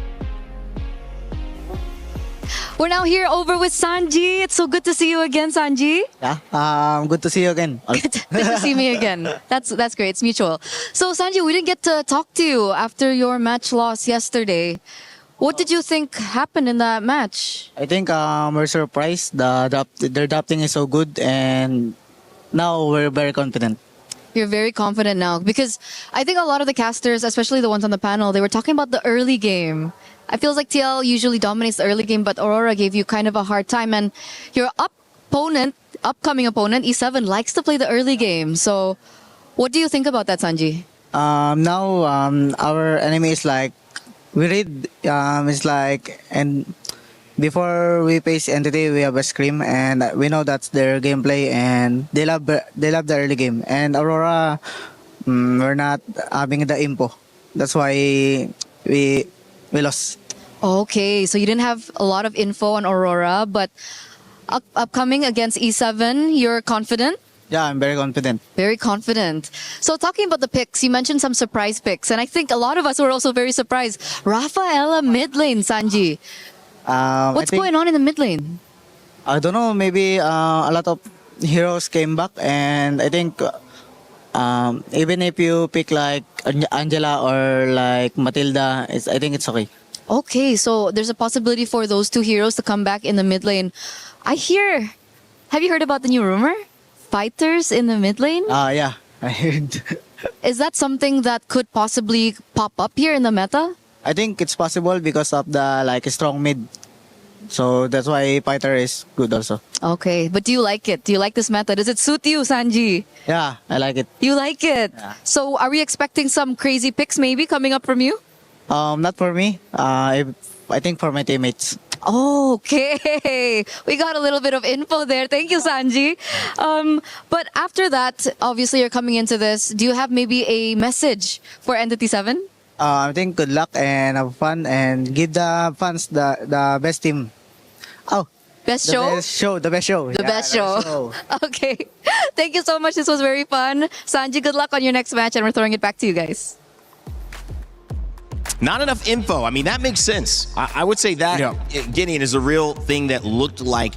We're now here over with Sanji. It's so good to see you again, Sanji. Yeah, good to see you again. Good to see me again. That's great. It's mutual. So Sanji, we didn't get to talk to you after your match loss yesterday. What did you think happened in that match? I think we're surprised. Their drafting is so good, and now we're very confident. You're very confident now because I think a lot of the casters, especially the ones on the panel, they were talking about the early game. I feel like TL usually dominates the early game, but Aurora gave you kind of a hard time. And your upcoming opponent, E7, likes to play the early game. So what do you think about that, Sanji? Now our enemy is like, we read, it's like, and before we face Entity, we have a Scream, and we know that's their gameplay, and they love the early game. And Aurora, we're not having the info. That's why we lost. Okay, so you didn't have a lot of info on Aurora, but upcoming against E7, you're confident? Yeah, I'm very confident. Very confident. So talking about the picks, you mentioned some surprise picks, and I think a lot of us were also very surprised. Rafaela mid lane, Sanji. What's going on in the mid lane? I don't know, maybe a lot of heroes came back, and I think even if you pick like Angela or like Matilda, I think it's okay. Okay, so there's a possibility for those two heroes to come back in the mid lane. Have you heard about the new rumor? Fighters in the mid lane? Yeah, I heard. Is that something that could possibly pop up here in the meta? I think it's possible because of the like strong mid. So that's why fighter is good also. Okay, but do you like it? Do you like this meta? Does it suit you, Sanji? Yeah, I like it. You like it? Yeah. So are we expecting some crazy picks maybe coming up from you? Not for me. I think for my teammates. Okay, we got a little bit of info there. Thank you, Sanji. But after that, obviously you're coming into this. Do you have maybe a message for Entity 7? I think good luck and have fun and give the fans the best team. Oh, best show? The best show. The best show. Okay. Thank you so much. This was very fun. Sanji, good luck on your next match, and we're throwing it back to you guys. Not enough info. I mean, that makes sense. I would say that Gideon is a real thing that looked like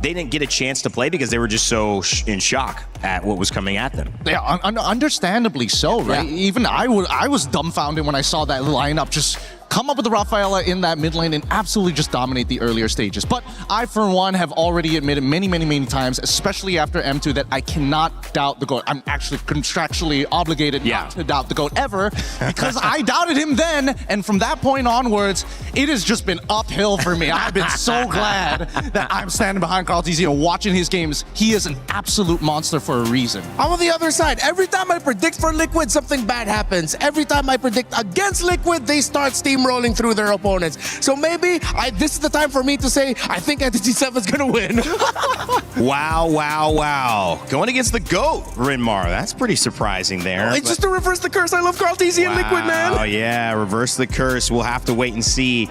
they didn't get a chance to play because they were just so in shock at what was coming at them. Yeah, understandably so, right? Yeah. Even I was dumbfounded when I saw that lineup just come up with the Rafaela in that mid lane and absolutely just dominate the earlier stages. But I, for one, have already admitted many times, especially after M2, that I cannot doubt the GOAT. I'm actually contractually obligated not to doubt the GOAT ever, because I doubted him then, and from that point onwards, it has just been uphill for me. I've been so glad that I'm standing behind Carl TZ and watching his games. He is an absolute monster for a reason. I'm on the other side. Every time I predict for Liquid, something bad happens. Every time I predict against Liquid, they start steamrolling through their opponents. So maybe this is the time for me to say, I think Entity 7 is going to win. Wow. Going against the GOAT, Rinmar. That's pretty surprising there. It's just to reverse the curse. I love Carl TZ and Liquid, man. Oh, yeah. Reverse the curse. We'll have to wait and see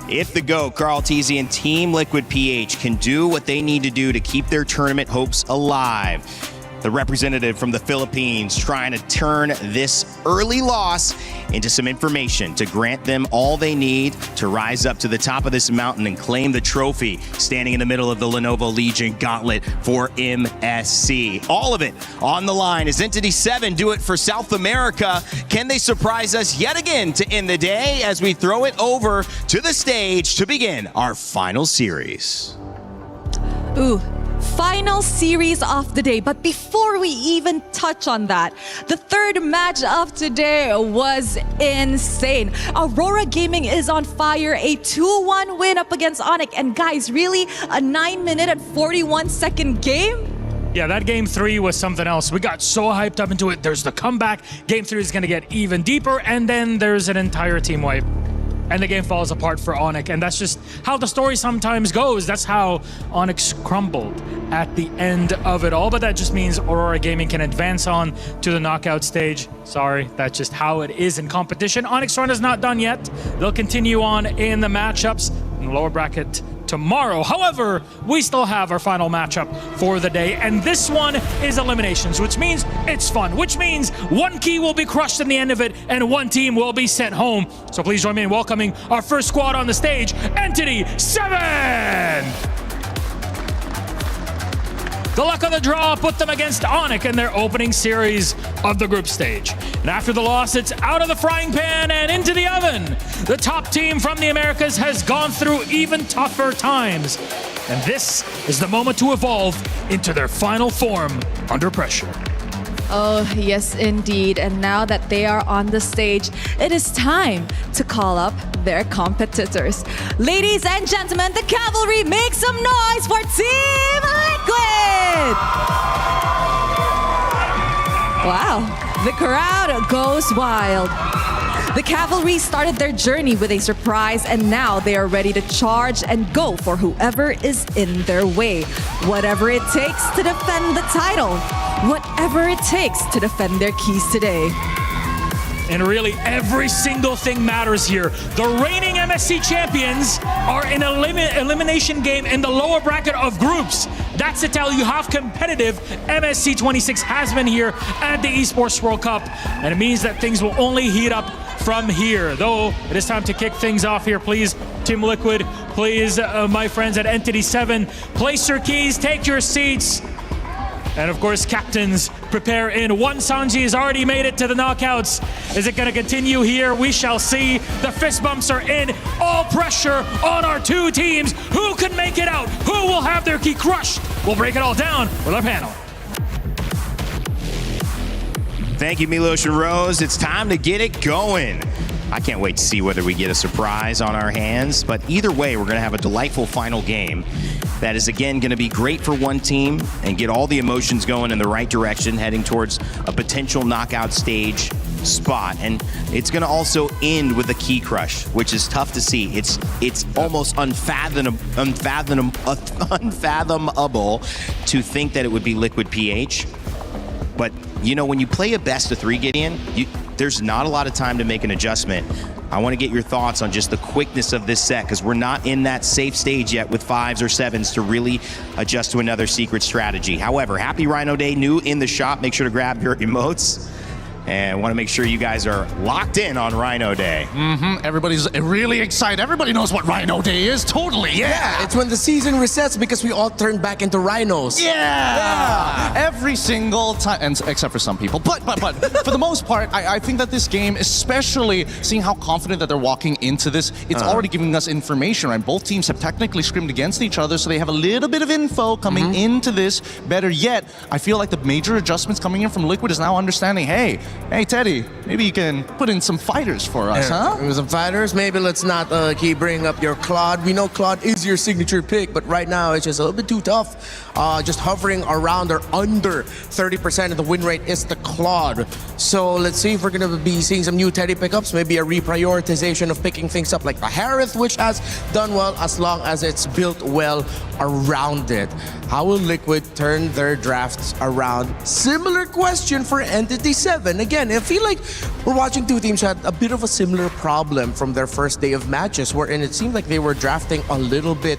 if the GOAT, Carl TZ, and Team Liquid PH can do what they need to do to keep their tournament hopes alive. The representative from the Philippines trying to turn this early loss into some information to grant them all they need to rise up to the top of this mountain and claim the trophy, standing in the middle of the Lenovo Legion gauntlet for MSC. All of it on the line as Entity 7 do it for South America. Can they surprise us yet again to end the day as we throw it over to the stage to begin our final series? Ooh. Final series of the day. But before we even touch on that, the third match of today was insane. Aurora Gaming is on fire. A 2-1 win up against Onyx. And guys, really? A 9-minute and 41-second game? Yeah, that game 3 was something else. We got so hyped up into it. There's the comeback. Game 3 is going to get even deeper. And then there's an entire team wipe. And the game falls apart for Onyx. And that's just how the story sometimes goes. That's how Onyx crumbled at the end of it all. But that just means Aurora Gaming can advance on to the knockout stage. Sorry, that's just how it is in competition. Onyx run is not done yet. They'll continue on in the matchups in the lower bracket tomorrow. However, we still have our final matchup for the day, and this one is eliminations, which means it's fun, which means one key will be crushed in the end of it, and one team will be sent home. So please join me in welcoming our first squad on the stage, Entity 7! The luck of the draw put them against Onyx in their opening series of the group stage. And after the loss, it's out of the frying pan and into the oven. The top team from the Americas has gone through even tougher times. And this is the moment to evolve into their final form under pressure. Oh, yes, indeed. And now that they are on the stage, it is time to call up their competitors. Ladies and gentlemen, the Cavalry, make some noise for Team Liquid! Wow, the crowd goes wild. The Cavalry started their journey with a surprise, and now they are ready to charge and go for whoever is in their way. Whatever it takes to defend the title. Whatever it takes to defend their keys today. And really, every single thing matters here. The reigning MSC champions are in an elimination game in the lower bracket of groups. That's to tell you how competitive MSC 26 has been here at the Esports World Cup. And it means that things will only heat up from here. Though, it is time to kick things off here. Please, Team Liquid, please, my friends at Entity 7, place your keys, take your seats. And of course, captains, prepare in. One Sanji has already made it to the knockouts. Is it going to continue here? We shall see. The fist bumps are in. All pressure on our two teams. Who can make it out? Who will have their key crushed? We'll break it all down with our panel. Thank you, Milos and Rose. It's time to get it going. I can't wait to see whether we get a surprise on our hands, but either way, we're going to have a delightful final game that is, again, going to be great for one team and get all the emotions going in the right direction, heading towards a potential knockout stage spot. And it's going to also end with a key crush, which is tough to see. It's almost unfathomable to think that it would be Liquid PH. But, you know, when you play a best of 3, Gideon, there's not a lot of time to make an adjustment. I want to get your thoughts on just the quickness of this set, because we're not in that safe stage yet with 5s or 7s to really adjust to another secret strategy. However, happy Rhino Day, new in the shop. Make sure to grab your emotes. And I want to make sure you guys are locked in on Rhino Day. Everybody's really excited. Everybody knows what Rhino Day is. Totally, yeah. It's when the season resets because we all turn back into rhinos. Yeah. Every single time, and except for some people. But for the most part, I think that this game, especially seeing how confident that they're walking into this, it's already giving us information, right? Both teams have technically scrimmed against each other, so they have a little bit of info coming into this. Better yet, I feel like the major adjustments coming in from Liquid is now understanding, hey, Teddy, maybe you can put in some fighters for us, huh? Some fighters. Maybe let's not keep bringing up your Claude. We know Claude is your signature pick, but right now it's just a little bit too tough. Just hovering around or under 30% of the win rate is the Claude. So let's see if we're going to be seeing some new Teddy pickups, maybe a reprioritization of picking things up like the Harith, which has done well as long as it's built well around it. How will Liquid turn their drafts around? Similar question for Entity 7. Again, I feel like we're watching two teams had a bit of a similar problem from their first day of matches, wherein it seemed like they were drafting a little bit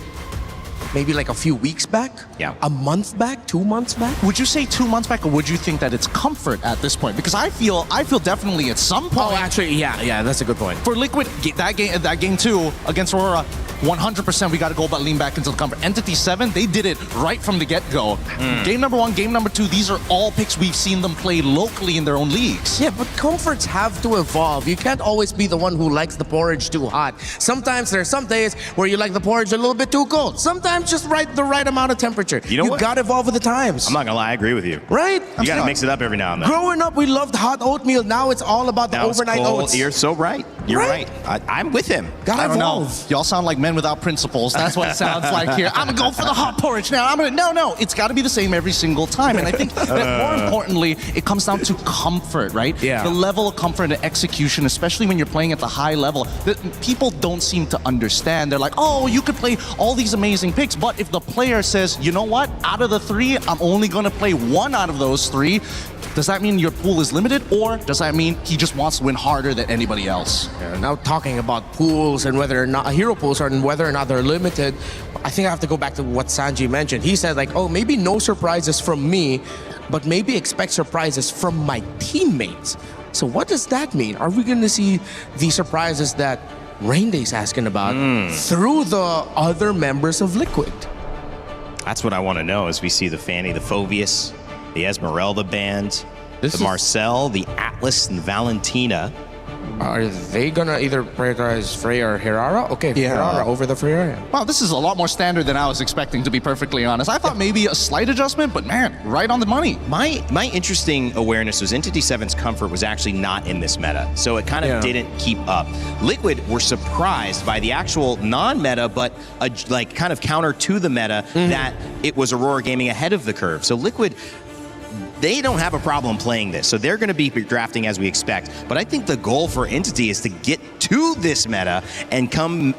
maybe like a few weeks back? Yeah. A month back? 2 months back? Would you say 2 months back, or would you think that it's comfort at this point? Because I feel definitely at some point. Oh, actually, yeah, that's a good point. For Liquid, that game 2 against Aurora, 100% we got to go about lean back into the comfort. Entity 7, they did it right from the get-go. Game number 1, game number 2, these are all picks we've seen them play locally in their own leagues. Yeah, but comforts have to evolve. You can't always be the one who likes the porridge too hot. Sometimes there's some days where you like the porridge a little bit too cold. Sometimes just the right amount of temperature. You know what? You gotta evolve with the times. I'm not gonna lie, I agree with you. Right? You gotta mix it up every now and then. Growing up, we loved hot oatmeal. Now it's all about the Now it's overnight cold. oats. You're so right. You're right. I'm with him. Gotta I don't know. evolve. Y'all sound like men without principles. That's what it sounds like here. I'm gonna go for the hot porridge now. No. It's got to be the same every single time. And I think that more importantly, it comes down to comfort, right? Yeah. The level of comfort and execution, especially when you're playing at the high level, that people don't seem to understand. They're like, oh, you could play all these amazing picks, but if the player says, you know what, out of the 3, I'm only gonna play 1 out of those 3. Does that mean your pool is limited, or does that mean he just wants to win harder than anybody else? Now talking about pools and whether or not hero pools and whether or not they're limited, I think I have to go back to what Sanji mentioned. He said like, oh, maybe no surprises from me, but maybe expect surprises from my teammates. So what does that mean? Are we going to see the surprises that Rainday's asking about through the other members of Liquid? That's what I want to know as we see the Fanny, the Phobius, the Esmeralda band, the Marcel, the Atlas, and Valentina. Are they gonna either prioritize Freya or Hirara? Okay, Hirara over the Freya. Wow, this is a lot more standard than I was expecting, to be perfectly honest. I thought maybe a slight adjustment, but man, right on the money. My interesting awareness was Entity 7's comfort was actually not in this meta, so it kind of didn't keep up. Liquid were surprised by the actual non-meta, but like kind of counter to the meta, that it was Aurora Gaming ahead of the curve. So Liquid, they don't have a problem playing this, so they're going to be drafting as we expect. But I think the goal for Entity is to get to this meta and come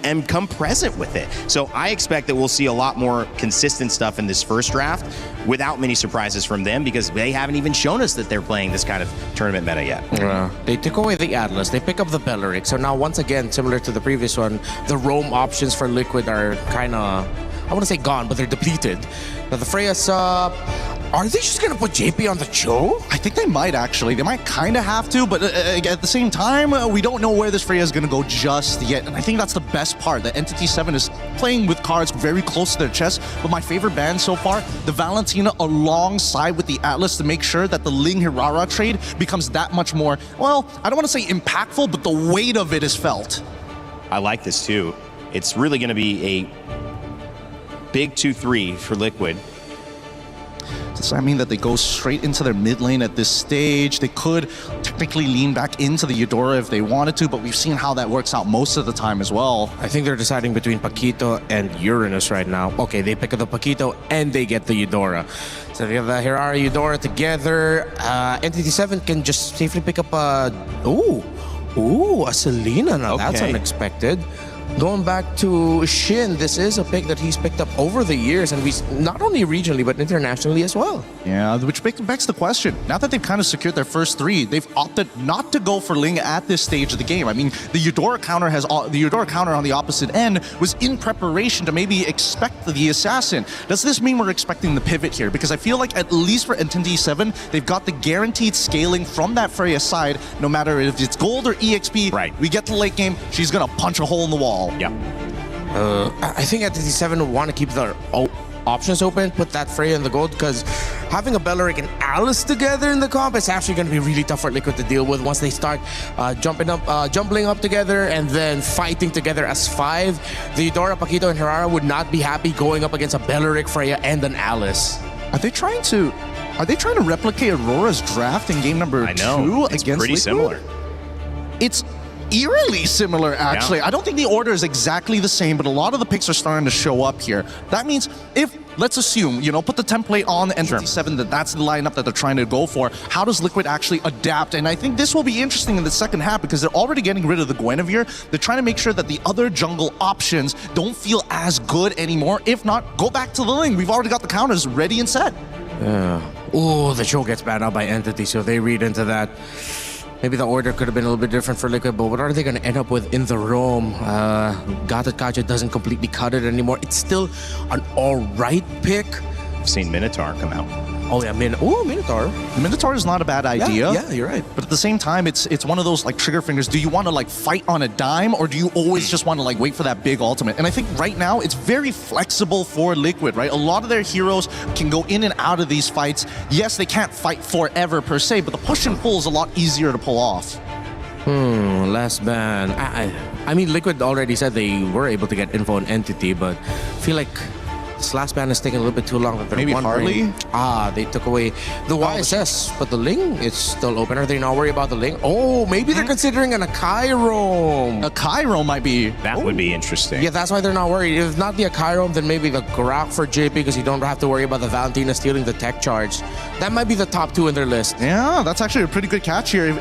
present with it. So I expect that we'll see a lot more consistent stuff in this first draft without many surprises from them, because they haven't even shown us that they're playing this kind of tournament meta yet. They took away the Atlas, they pick up the Belleric. So now once again, similar to the previous one, the roam options for Liquid are kind of, I want to say gone, but they're depleted. Now the Freya's are they just going to put JP on the Cho? I think they might actually. They might kind of have to, but at the same time, we don't know where this Freya is going to go just yet. And I think that's the best part. The Entity 7 is playing with cards very close to their chest. But my favorite band so far, the Valentina alongside with the Atlas, to make sure that the Ling Hirara trade becomes that much more, well, I don't want to say impactful, but the weight of it is felt. I like this too. It's really going to be a big 2-3 for Liquid. Does that mean that they go straight into their mid lane at this stage? They could technically lean back into the Eudora if they wanted to, but we've seen how that works out most of the time as well. I think they're deciding between Paquito and Uranus right now. Okay, they pick up the Paquito and they get the Eudora. So they have the Hirara Eudora together. Entity 7 can just safely pick up a... Ooh, a Selena now. That's unexpected. Going back to Shin, this is a pick that he's picked up over the years, and we not only regionally but internationally as well. Yeah, which begs the question. Now that they've kind of secured their first 3, they've opted not to go for Ling at this stage of the game. I mean, the Eudora counter on the opposite end was in preparation to maybe expect the assassin. Does this mean we're expecting the pivot here? Because I feel like at least for NTD7, they've got the guaranteed scaling from that Freya side. No matter if it's gold or EXP, right? We get to the late game, she's gonna punch a hole in the wall. Yeah. I think NTD7 want to keep their options open, put that Freya in the gold, because having a Belleric and Alice together in the comp is actually going to be really tough for Liquid to deal with once they start jumping up together and then fighting together as 5. The Eudora, Paquito, and Herrera would not be happy going up against a Belleric, Freya, and an Alice. Are they trying to replicate Aurora's draft in game number 2 it's against pretty Liquid? similar. It's eerily similar, actually. Yeah. I don't think the order is exactly the same, but a lot of the picks are starting to show up here. That means if, let's assume, put the template on NTD7, that's the lineup that they're trying to go for. How does Liquid actually adapt? And I think this will be interesting in the second half because they're already getting rid of the Guinevere. They're trying to make sure that the other jungle options don't feel as good anymore. If not, go back to the Ling. We've already got the counters ready and set. Oh, the show gets banned out by Entity, so they read into that. Maybe the order could have been a little bit different for Liquid, but what are they going to end up with in the roam? Gatakacha doesn't completely cut it anymore. It's still an alright pick. I've seen Minotaur come out. Oh yeah, Minotaur. Minotaur is not a bad idea. Yeah, you're right. But at the same time, it's one of those like trigger fingers. Do you want to like fight on a dime, or do you always just want to like wait for that big ultimate? And I think right now it's very flexible for Liquid, right? A lot of their heroes can go in and out of these fights. Yes, they can't fight forever per se, but the push and pull is a lot easier to pull off. Last ban. I mean, Liquid already said they were able to get info on Entity, but I feel like this last ban is taking a little bit too long. Maybe Harley? They took away the YSS, but the Ling is still open. Are they not worried about the Ling? Oh, maybe they're considering an Akai roam. Akai roam might be... That would be interesting. Yeah, that's why they're not worried. If not the Akai roam, then maybe the Grok for JP, because you don't have to worry about the Valentina stealing the tech charge. That might be the top 2 in their list. Yeah, that's actually a pretty good catch here.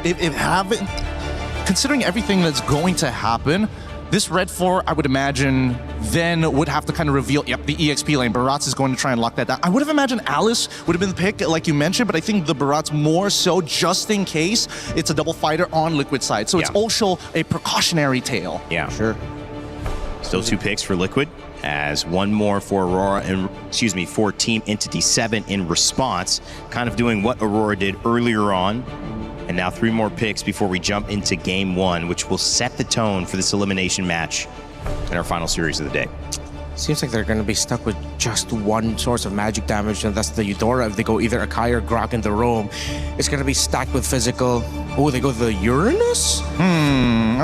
Considering everything that's going to happen, this Red 4, I would imagine, then would have to kind of reveal, the EXP lane. Baratz is going to try and lock that down. I would have imagined Alice would have been the pick, like you mentioned, but I think the Baratz more so just in case it's a double fighter on Liquid side. So it's also a precautionary tale. Yeah, sure. Still 2 picks for Liquid, as one more for Aurora and for Team Entity 7 in response, kind of doing what Aurora did earlier on. And now 3 more picks before we jump into game 1, which will set the tone for this elimination match in our final series of the day. Seems like they're going to be stuck with just one source of magic damage, and that's the Eudora. If they go either Akai or Grok in the roam, it's going to be stacked with physical. Oh, they go the Uranus?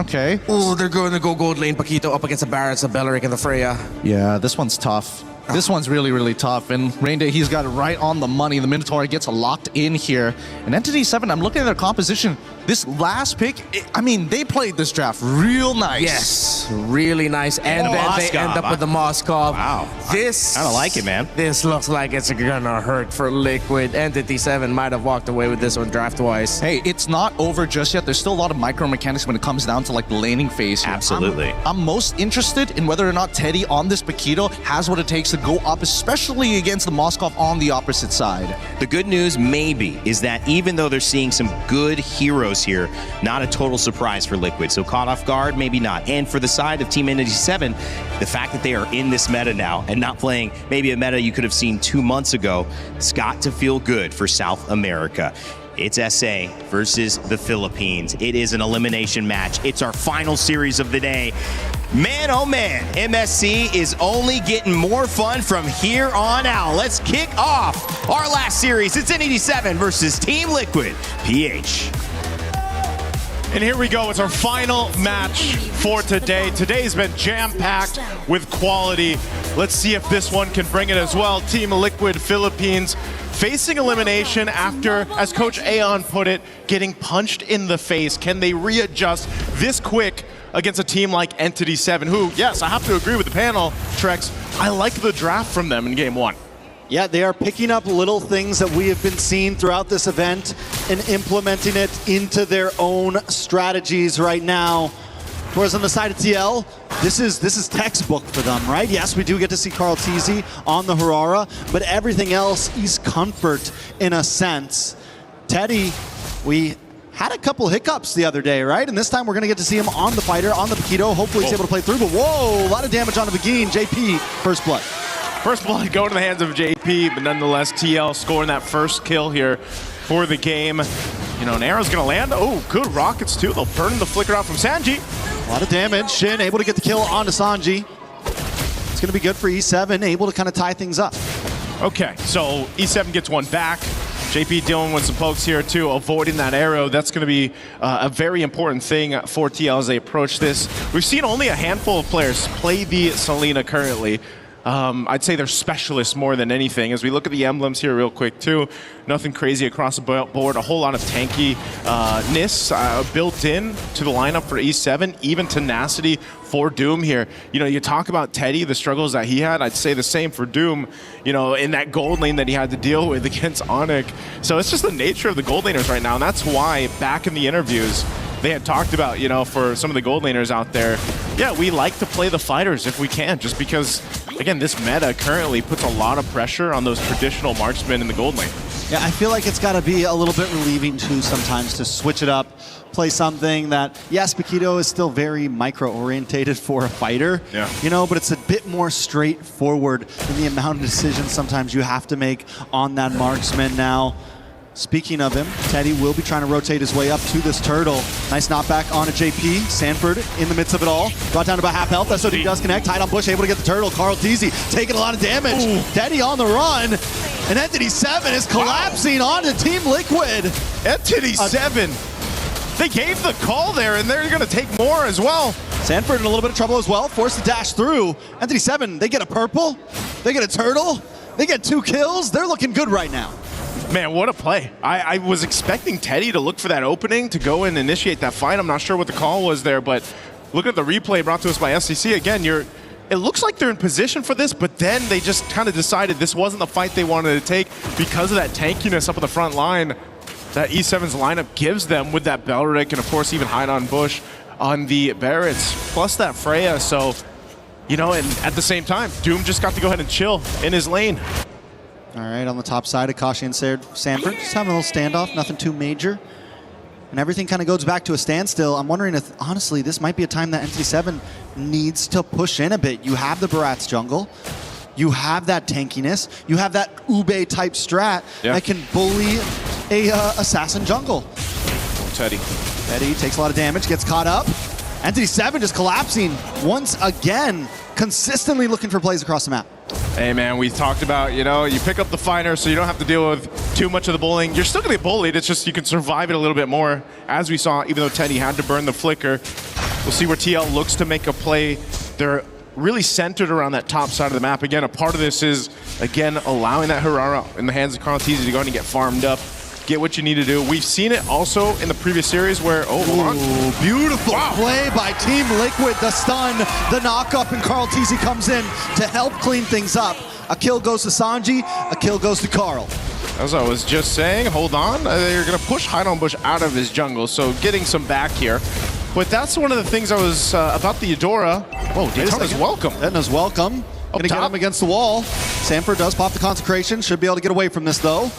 Okay. Oh, they're going to go gold lane Paquito up against the Barretts, the Belleric, and the Freya. Yeah, this one's tough. This one's really, really tough. And Rainday, he's got it right on the money. The Minotaur gets locked in here. And Entity 7, I'm looking at their composition. This last pick, they played this draft real nice. Yes, really nice. And then they end up with the Moskov. Wow. This, I don't like it, man. This looks like it's gonna hurt for Liquid. Entity 7 might have walked away with this one draft-wise. Hey, it's not over just yet. There's still a lot of micro mechanics when it comes down to like the laning phase here. Absolutely. I'm most interested in whether or not Teddy on this Paquito has what it takes to go up, especially against the Moskov on the opposite side. The good news maybe is that even though they're seeing some good heroes here, not a total surprise for Liquid. So caught off guard, maybe not. And for the side of Team Entity 7, the fact that they are in this meta now and not playing maybe a meta you could have seen 2 months ago, it's got to feel good for South America. It's SA versus the Philippines. It is an elimination match. It's our final series of the day. Man, oh man, MSC is only getting more fun from here on out. Let's kick off our last series. It's NED7 versus Team Liquid PH. And here we go. It's our final match for today. Today's been jam-packed with quality. Let's see if this one can bring it as well. Team Liquid Philippines facing elimination after, as Coach Aeon put it, getting punched in the face. Can they readjust this quick against a team like Entity 7, who, yes, I have to agree with the panel, Trex, I like the draft from them in game 1. Yeah, they are picking up little things that we have been seeing throughout this event and implementing it into their own strategies right now. Whereas on the side of TL, this is textbook for them, right? Yes, we do get to see Carl Teasy on the Harara, but everything else is comfort in a sense. Teddy, we had a couple hiccups the other day, right? And this time we're going to get to see him on the fighter, on the Paquito. Hopefully he's able to play through, but whoa, a lot of damage on the Begin. JP, first blood. First blood going to the hands of JP, but nonetheless, TL scoring that first kill here for the game. You know, an arrow's going to land. Oh, good rockets too. They'll burn the flicker out from Sanji. A lot of damage. Shin able to get the kill onto Sanji. It's going to be good for E7, able to kind of tie things up. Okay, so E7 gets one back. JP dealing with some pokes here too, avoiding that arrow. That's going to be a very important thing for TL as they approach this. We've seen only a handful of players play the Selena currently. I'd say they're specialists more than anything. As we look at the emblems here real quick too, nothing crazy across the board. A whole lot of tankiness built in to the lineup for E7, even tenacity for Doom here. You know, you talk about Teddy, the struggles that he had. I'd say the same for Doom, you know, in that gold lane that he had to deal with against Onyx. So it's just the nature of the gold laners right now, and that's why back in the interviews, they had talked about, you know, for some of the gold laners out there, yeah, we like to play the fighters if we can, just because, again, this meta currently puts a lot of pressure on those traditional marksmen in the gold lane. Yeah, I feel like it's got to be a little bit relieving too sometimes to switch it up, play something that, yes, Paquito is still very micro-orientated for a fighter, you know, but it's a bit more straightforward in the amount of decisions sometimes you have to make on that marksman now. Speaking of him, Teddy will be trying to rotate his way up to this turtle. Nice knockback on a JP. Sanford in the midst of it all. Brought down to about half health. SOD does connect. Tied on Bush, able to get the turtle. Carl Teasy taking a lot of damage. Ooh. Teddy on the run. And Entity 7 is collapsing onto Team Liquid. Entity 7. They gave the call there, and they're going to take more as well. Sanford in a little bit of trouble as well. Forced to dash through. Entity 7, they get a purple. They get a turtle. They get 2 kills. They're looking good right now. Man, what a play. I was expecting Teddy to look for that opening to go and initiate that fight. I'm not sure what the call was there, but look at the replay brought to us by SCC. Again, it looks like they're in position for this, but then they just kind of decided this wasn't the fight they wanted to take because of that tankiness up in the front line that E7's lineup gives them with that Belric and, of course, even hide on Bush on the Barretts, plus that Freya. So, you know, and at the same time, Doom just got to go ahead and chill in his lane. All right, on the top side, Akashi and Sanford just having a little standoff, nothing too major. And everything kind of goes back to a standstill. I'm wondering if, honestly, this might be a time that Entity 7 needs to push in a bit. You have the Barat's jungle. You have that tankiness. You have that Ube-type strat that can bully a assassin jungle. Teddy. Teddy takes a lot of damage, gets caught up. Entity 7 just collapsing once again, consistently looking for plays across the map. Hey man, we talked about, you know, you pick up the fighter so you don't have to deal with too much of the bullying. You're still going to get bullied, it's just you can survive it a little bit more. As we saw, even though Teddy had to burn the flicker, we'll see where TL looks to make a play. They're really centered around that top side of the map. Again, a part of this is, again, allowing that Harara in the hands of Carl Teasy to go ahead and get farmed up, get what you need to do. We've seen it also in the previous series where, hold on. Beautiful play by Team Liquid. The stun, the knock-up, and Carl Teasy comes in to help clean things up. A kill goes to Sanji, a kill goes to Carl. As I was just saying, hold on. They're going to push Hide on Bush out of his jungle, so getting some back here. But that's one of the things I was about the Eudora. Whoa, Daytona's welcome. Daytona's welcome. Gonna get him against the wall. Sanford does pop the consecration. Should be able to get away from this though.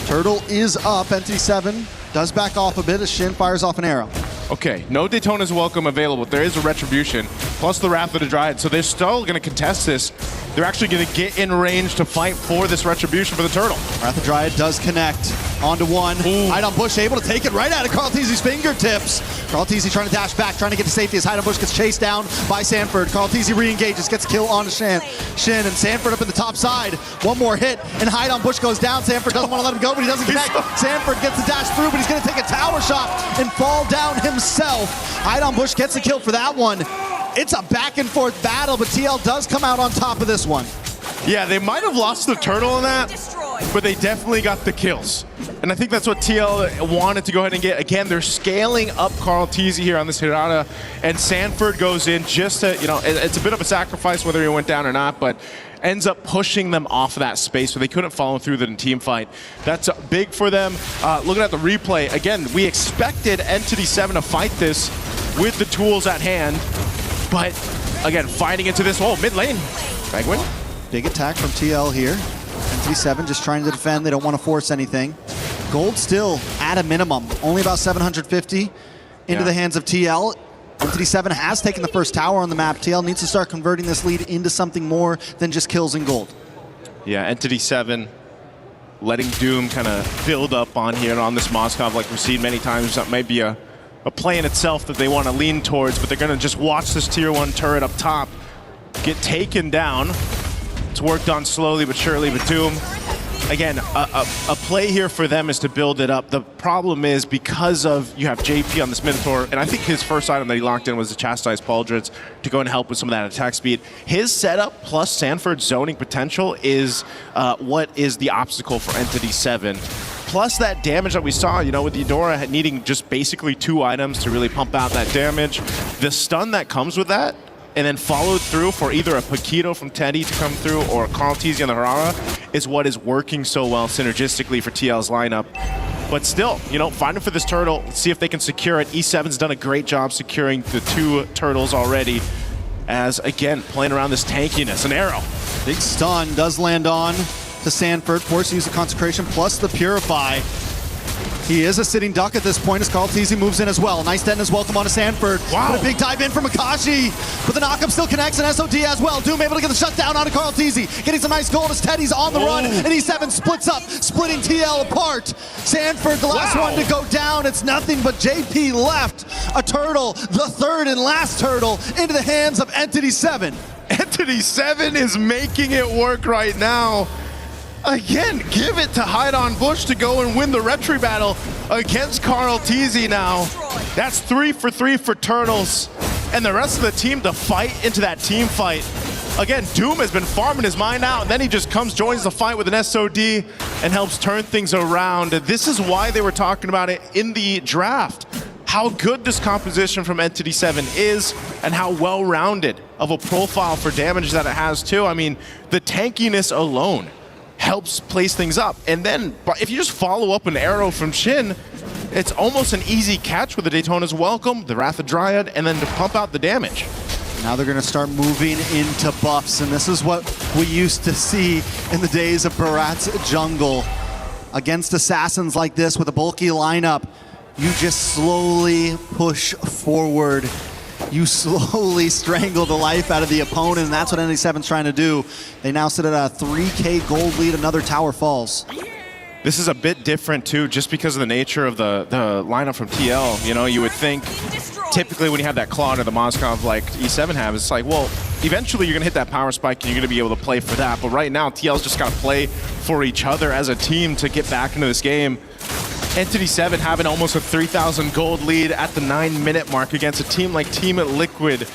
Turtle is up. Entity 7 does back off a bit as Shin fires off an arrow. Okay, no Daytona's welcome available. There is a Retribution, plus the Wrath of the Dryad, so they're still going to contest this. They're actually going to get in range to fight for this Retribution for the Turtle. Wrath of the Dryad does connect onto one. Hide on Bush able to take it right out of Carl Teasy's fingertips. Carl Teasy trying to dash back, trying to get to safety as Hide on Bush gets chased down by Sanford. Carl Teasy re-engages, gets a kill onto Shin, and Sanford up in the top side. One more hit, and Hide on Bush goes down. Sanford doesn't want to let him go, but he doesn't connect. Sanford gets the dash through, but he's going to take a tower shot and fall down himself. Hide on Bush gets the kill for that one. It's a back and forth battle, but TL does come out on top of this one. Yeah, they might have lost the turtle in that, but they definitely got the kills. And I think that's what TL wanted to go ahead and get. Again, they're scaling up Carl Teasy here on this Hirata, and Sanford goes in just to, you know, it's a bit of a sacrifice whether he went down or not, but ends up pushing them off of that space so they couldn't follow through the team fight. That's big for them. Looking at the replay, again, we expected Entity 7 to fight this. with the tools at hand. But again, fighting into this whole mid lane. Penguin. Big attack from TL here. NTD7 just trying to defend. They don't want to force anything. Gold still at a minimum. Only about 750 into the hands of TL. NTD7 has taken the first tower on the map. TL needs to start converting this lead into something more than just kills and gold. Yeah, NTD7 letting Doom kind of build up on here on this Moskov like we've seen many times. That might be a play in itself that they want to lean towards, but they're going to just watch this tier 1 turret up top get taken down. It's worked on slowly but surely, but Doom, again, a play here for them is to build it up. The problem is because of you have JP on this Minotaur, and I think his first item that he locked in was the Chastised Pauldrons to go and help with some of that attack speed. His setup plus Sanford's zoning potential is what is the obstacle for NTD7. Plus that damage that we saw, you know, with Eudora needing just basically 2 items to really pump out that damage. The stun that comes with that, and then followed through for either a Paquito from Teddy to come through or Carl Teasy on the Harara is what is working so well synergistically for TL's lineup. But still, you know, fighting for this turtle, see if they can secure it. E7's done a great job securing the 2 turtles already. As, again, playing around this tankiness. An arrow. Big stun does land on to Sanford, forced to use the Consecration plus the Purify. He is a sitting duck at this point as Carl Teasy moves in as well. Nice detonus welcome on to Sanford. Wow. But a big dive in from Akashi. But the knockup still connects and SOD as well. Doom able to get the shutdown onto Carl Teasy. Getting some nice gold as Teddy's on the run. And E7 splits up, splitting TL apart. Sanford, the last one to go down. It's nothing but JP left. A turtle, the third and last turtle, into the hands of NTD7. NTD7 is making it work right now. Again, give it to Hide on Bush to go and win the retry battle against Carl Teasy now. That's 3 for 3 for Turtles. And the rest of the team to fight into that team fight. Again, Doom has been farming his mind out, and then he just comes, joins the fight with an SOD, and helps turn things around. This is why they were talking about it in the draft. How good this composition from NTD7 is, and how well-rounded of a profile for damage that it has too. I mean, the tankiness alone helps place things up. And then if you just follow up an arrow from Shin, it's almost an easy catch with the Daytona's Welcome, the Wrath of Dryad, and then to pump out the damage. Now they're going to start moving into buffs, and this is what we used to see in the days of Barat's jungle. Against assassins like this with a bulky lineup, you just slowly push forward. You slowly strangle the life out of the opponent, and that's what NTD7's trying to do. They now sit at a 3K gold lead. Another tower falls. This is a bit different too, just because of the nature of the lineup from TL. You know, you would think typically when you have that Claw or the Moskov like E7 have, it's like, well, eventually you're gonna hit that power spike and you're gonna be able to play for that. But right now, TL's just gotta play for each other as a team to get back into this game. NTD7 having almost a 3,000 gold lead at the 9-minute mark against a team like Team Liquid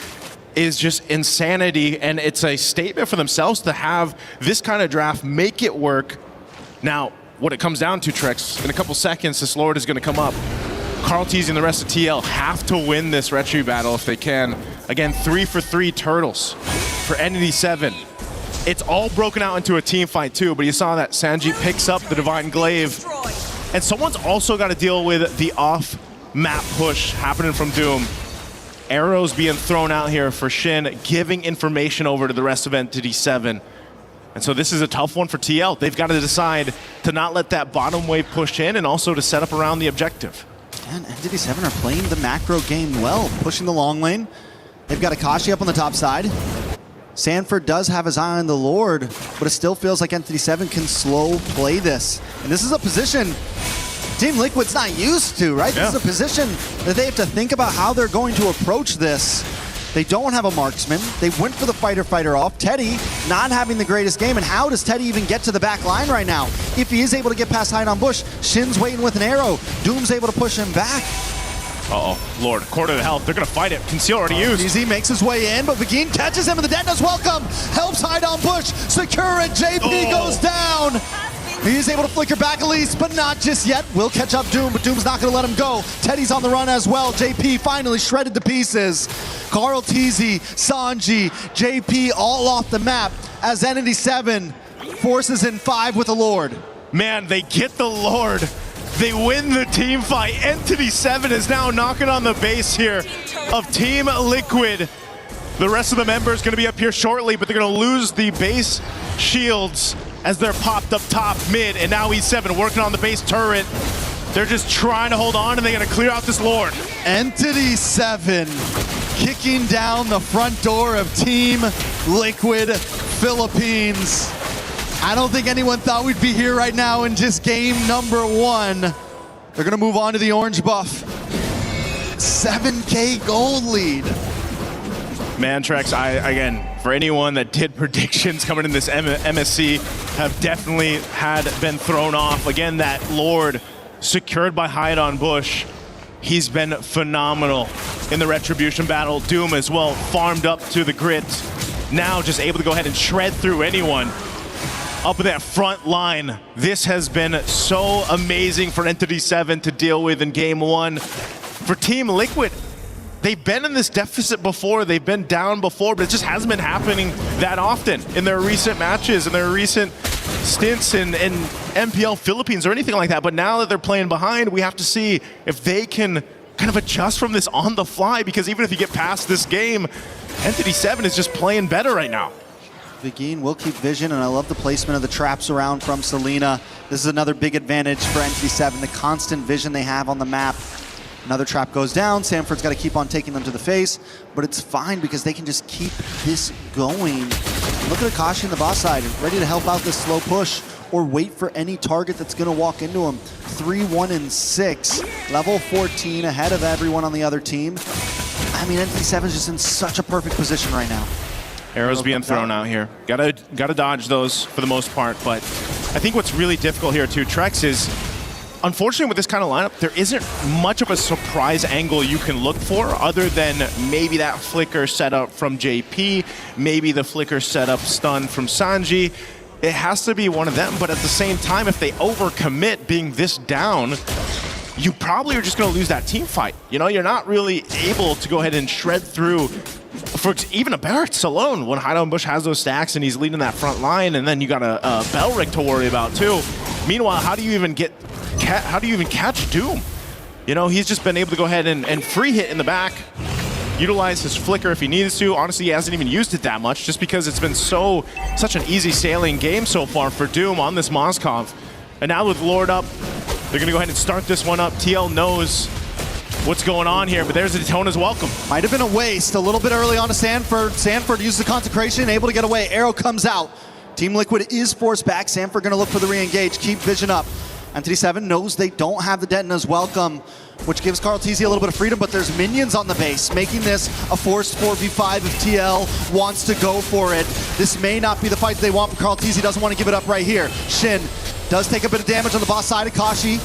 is just insanity, and it's a statement for themselves to have this kind of draft, make it work. Now, what it comes down to, Trex, in a couple seconds, this Lord is going to come up. Carl Teasy and the rest of TL have to win this retry battle if they can. Again, 3 for 3 turtles for NTD7. It's all broken out into a team fight too, but you saw that Sanji picks up the Divine Glaive. And someone's also got to deal with the off-map push happening from Doom. Arrows being thrown out here for Shin, giving information over to the rest of NTD7. And so this is a tough one for TL. They've got to decide to not let that bottom wave push in and also to set up around the objective. And NTD7 are playing the macro game well, pushing the long lane. They've got Akashi up on the top side. Sanford does have his eye on the Lord, but it still feels like NTD7 can slow play this. And this is a position Team Liquid's not used to, right? This is a position that they have to think about how they're going to approach this. They don't have a marksman. They went for the fighter off. Teddy not having the greatest game, and how does Teddy even get to the back line right now? If he is able to get past Hide on Bush, Shin's waiting with an arrow. Doom's able to push him back. Uh-oh, Lord, quarter to health. They're going to fight it. Conceal already used. Easy makes his way in, but Begin catches him, and the Detonus Welcome helps Hide on Bush. Secure it. JP goes down. He's able to flicker back at least, but not just yet. Will catch up Doom, but Doom's not going to let him go. Teddy's on the run as well. JP finally shredded to pieces. Carl Teasy, Sanji, JP all off the map as NTD7 forces in 5 with the Lord. Man, they get the Lord. They win the team fight. NTD7 is now knocking on the base here. of Team Liquid. The rest of the members going to be up here shortly, but they're going to lose the base shields as they're popped up top, mid, and now E7 working on the base turret. They're just trying to hold on, and they're going to clear out this Lord. Entity 7 kicking down the front door of Team Liquid Philippines. I don't think anyone thought we'd be here right now in just game number 1. They're going to move on to the orange buff. 7K gold lead. Mantrex, again, for anyone that did predictions coming in this MSC, have definitely been thrown off. Again, that Lord secured by Hide on Bush. He's been phenomenal in the Retribution battle. Doom as well, farmed up to the grit. Now just able to go ahead and shred through anyone up in that front line. This has been so amazing for Entity 7 to deal with in game 1. For Team Liquid, they've been in this deficit before, they've been down before, but it just hasn't been happening that often in their recent matches, in their recent stints in MPL Philippines or anything like that. But now that they're playing behind, we have to see if they can kind of adjust from this on the fly, because even if you get past this game, Entity 7 is just playing better right now. Begin will keep vision, and I love the placement of the traps around from Selena. This is another big advantage for Entity 7, the constant vision they have on the map. Another trap goes down. Sanford's got to keep on taking them to the face, but it's fine because they can just keep this going. Look at Akashi in the boss side, ready to help out this slow push or wait for any target that's going to walk into him. 3, 1, and 6. Level 14 ahead of everyone on the other team. I mean, Entity 7 is just in such a perfect position right now. Arrows being thrown out here. Gotta dodge those for the most part, but I think what's really difficult here too, Trex, is unfortunately with this kind of lineup, there isn't much of a surprise angle you can look for other than maybe that flicker setup from JP, maybe the flicker setup stun from Sanji. It has to be one of them, but at the same time, if they overcommit being this down, you probably are just going to lose that team fight. You know, you're not really able to go ahead and shred through for even a Barracks alone when Hide on Bush has those stacks and he's leading that front line, and then you got a Belric to worry about too. Meanwhile, how do you even catch Doom? You know, he's just been able to go ahead and free hit in the back, utilize his flicker if he needs to. Honestly, he hasn't even used it that much just because it's been such an easy sailing game so far for Doom on this Moskov. And now with Lord up, they're going to go ahead and start this one up. TL knows what's going on here, but there's a Daytona's welcome. Might have been a waste a little bit early on to Sanford. Sanford uses the consecration, able to get away. Arrow comes out. Team Liquid is forced back. Sanford going to look for the re-engage. Keep vision up. Entity 7 knows they don't have the Detona's welcome, which gives Carl TZ a little bit of freedom, but there's minions on the base, making this a forced 4v5 if TL wants to go for it. This may not be the fight they want, but Carl TZ doesn't want to give it up right here. Shin does take a bit of damage on the boss side. Akashi,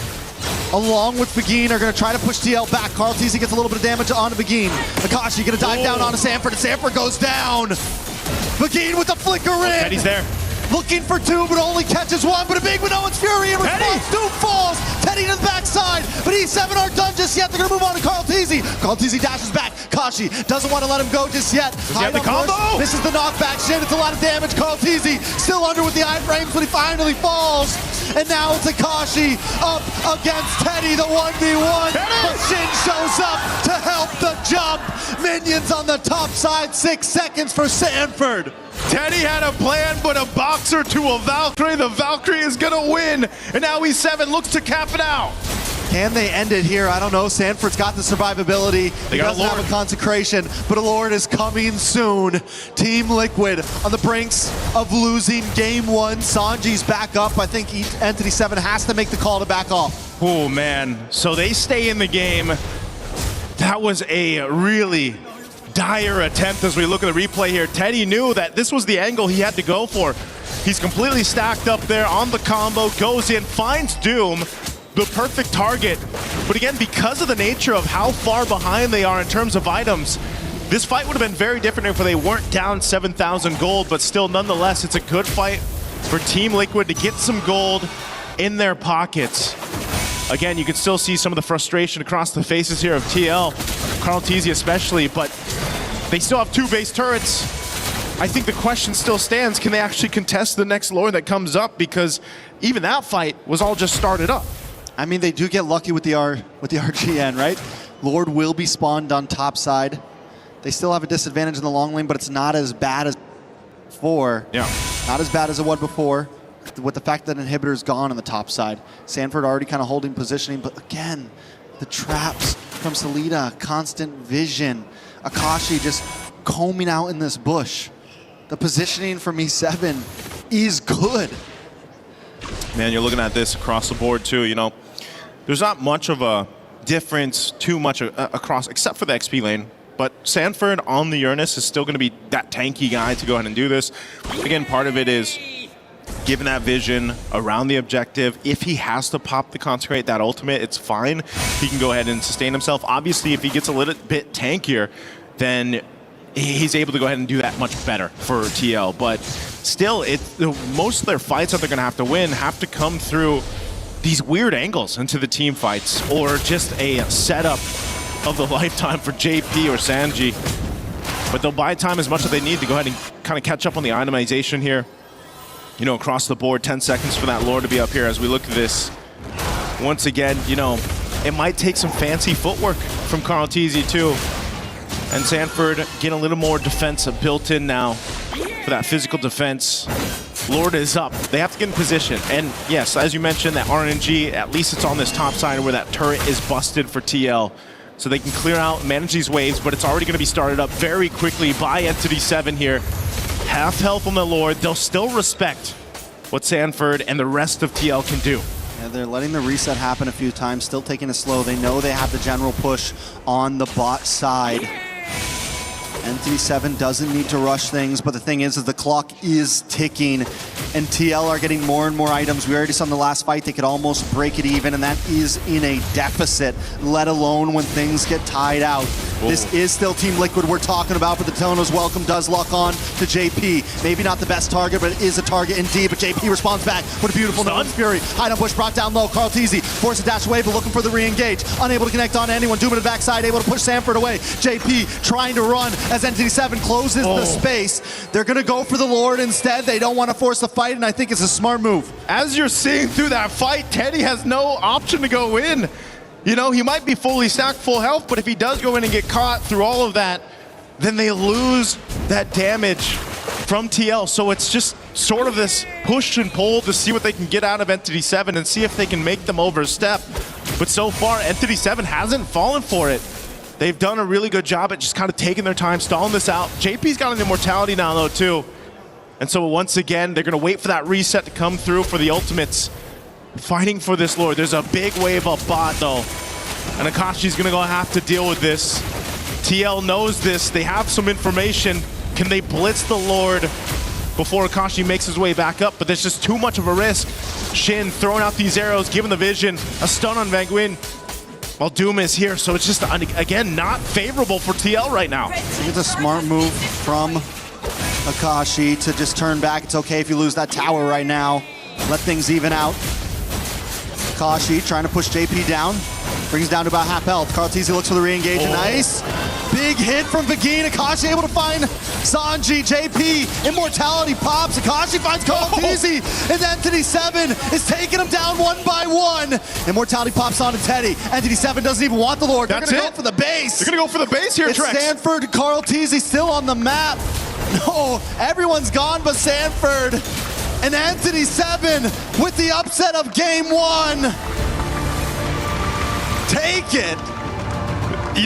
along with Begin, are going to try to push TL back. Carl TZ gets a little bit of damage onto Begin. Akashi going to dive down onto Sanford, and Sanford goes down. Begin with the flicker in. Teddy's there. Looking for two, but only catches one. But a big Minoan's Fury in response. Doom falls. Teddy to the backside. But E7 aren't done just yet. They're going to move on to Carl TZ. Carl TZ dashes back. Kashi doesn't want to let him go just yet. Does he have the combo? This is the knockback. Shin, it's a lot of damage. Carl TZ still under with the iframes, but he finally falls. And now it's Akashi up against Teddy, the 1v1. But Shin shows up to help the jump. Minions on the top side. 6 seconds for Sanford. Teddy had a plan, but a boxer to a Valkyrie. The Valkyrie is gonna win, and now E7 looks to cap it out. Can they end it here? I don't know. Sanford's got the survivability. He doesn't have a consecration, but a Lord is coming soon. Team Liquid on the brinks of losing game one. Sanji's back up. I think Entity 7 has to make the call to back off. Oh, man. So they stay in the game. That was a really dire attempt as we look at the replay here. Teddy knew that this was the angle he had to go for. He's completely stacked up there on the combo, goes in, finds Doom, the perfect target. But again, because of the nature of how far behind they are in terms of items, this fight would have been very different if they weren't down 7,000 gold, but still, nonetheless, it's a good fight for Team Liquid to get some gold in their pockets. Again, you can still see some of the frustration across the faces here of TL, Carl TZ especially, but they still have 2 base turrets. I think the question still stands, can they actually contest the next Lord that comes up? Because even that fight was all just started up. I mean, they do get lucky with the RGN, right? Lord will be spawned on top side. They still have a disadvantage in the long lane, but it's not as bad as before. Yeah. Not as bad as it was before, with the fact that Inhibitor's gone on the top side. Sanford already kind of holding positioning, but again, the traps from Salida, constant vision. Akashi just combing out in this bush. The positioning from E7 is good. Man, you're looking at this across the board too, you know. There's not much of a difference too much across, except for the XP lane. But Sanford on the Uranus is still going to be that tanky guy to go ahead and do this. Again, part of it is given that vision around the objective. If he has to pop the Consecrate, that ultimate, it's fine. He can go ahead and sustain himself. Obviously, if he gets a little bit tankier, then he's able to go ahead and do that much better for TL. But still, most of their fights that they're going to have to win have to come through these weird angles into the team fights, or just a setup of the lifetime for JP or Sanji. But they'll buy time as much as they need to go ahead and kind of catch up on the itemization here. You know, across the board, 10 seconds for that lore to be up here as we look at this. Once again, you know, it might take some fancy footwork from Carl Teasy too. And Sanford getting a little more defense built in now for that physical defense. Lord is up. They have to get in position. And yes, as you mentioned, that RNG, at least it's on this top side where that turret is busted for TL. So they can clear out, manage these waves, but it's already going to be started up very quickly by Entity 7 here. Half health on the Lord. They'll still respect what Sanford and the rest of TL can do. Yeah, they're letting the reset happen a few times, still taking it slow. They know they have the general push on the bot side. Entity 7 doesn't need to rush things, but the thing is the clock is ticking, and TL are getting more and more items. We already saw in the last fight they could almost break it even, and that is in a deficit, let alone when things get tied out. Ooh. This is still Team Liquid we're talking about, but the Tono's welcome does lock on to JP. Maybe not the best target, but it is a target indeed, but JP responds back with a beautiful Noon's Fury. Item push brought down low. Carl Teasy forced to dash away, but looking for the re-engage. Unable to connect on anyone. Doom in the backside, able to push Sanford away. JP trying to run as Entity 7 closes the space. They're going to go for the Lord instead. They don't want to force the fight, and I think it's a smart move. As you're seeing through that fight, Teddy has no option to go in. You know, he might be fully stacked, full health, but if he does go in and get caught through all of that, then they lose that damage from TL. So it's just sort of this push and pull to see what they can get out of Entity 7 and see if they can make them overstep. But so far, Entity 7 hasn't fallen for it. They've done a really good job at just kind of taking their time, stalling this out. JP's got an immortality now, though, too. And so once again, they're going to wait for that reset to come through for the ultimates. Fighting for this Lord. There's a big wave of bot, though. And Akashi's going to go have to deal with this. TL knows this. They have some information. Can they blitz the Lord before Akashi makes his way back up? But there's just too much of a risk. Shin throwing out these arrows, giving the vision. A stun on Van Nguyen. Well, Doom is here, so it's just, again, not favorable for TL right now. I think it's a smart move from Akashi to just turn back. It's okay if you lose that tower right now. Let things even out. Akashi trying to push JP down. Brings down to about half health. Carl Teasy looks for the re-engage. Nice. Big hit from Vagine. Akashi able to find Sanji. JP, immortality pops. Akashi finds Carl Teasy. And Entity 7 is taking him down one by one. Immortality pops onto Teddy. Entity 7 doesn't even want the Lord. They're going to go for the base. They're going to go for the base here, It's Trex. Sanford, Carl Teasy still on the map. No, everyone's gone but Sanford. And Entity 7 with the upset of game one. Take it.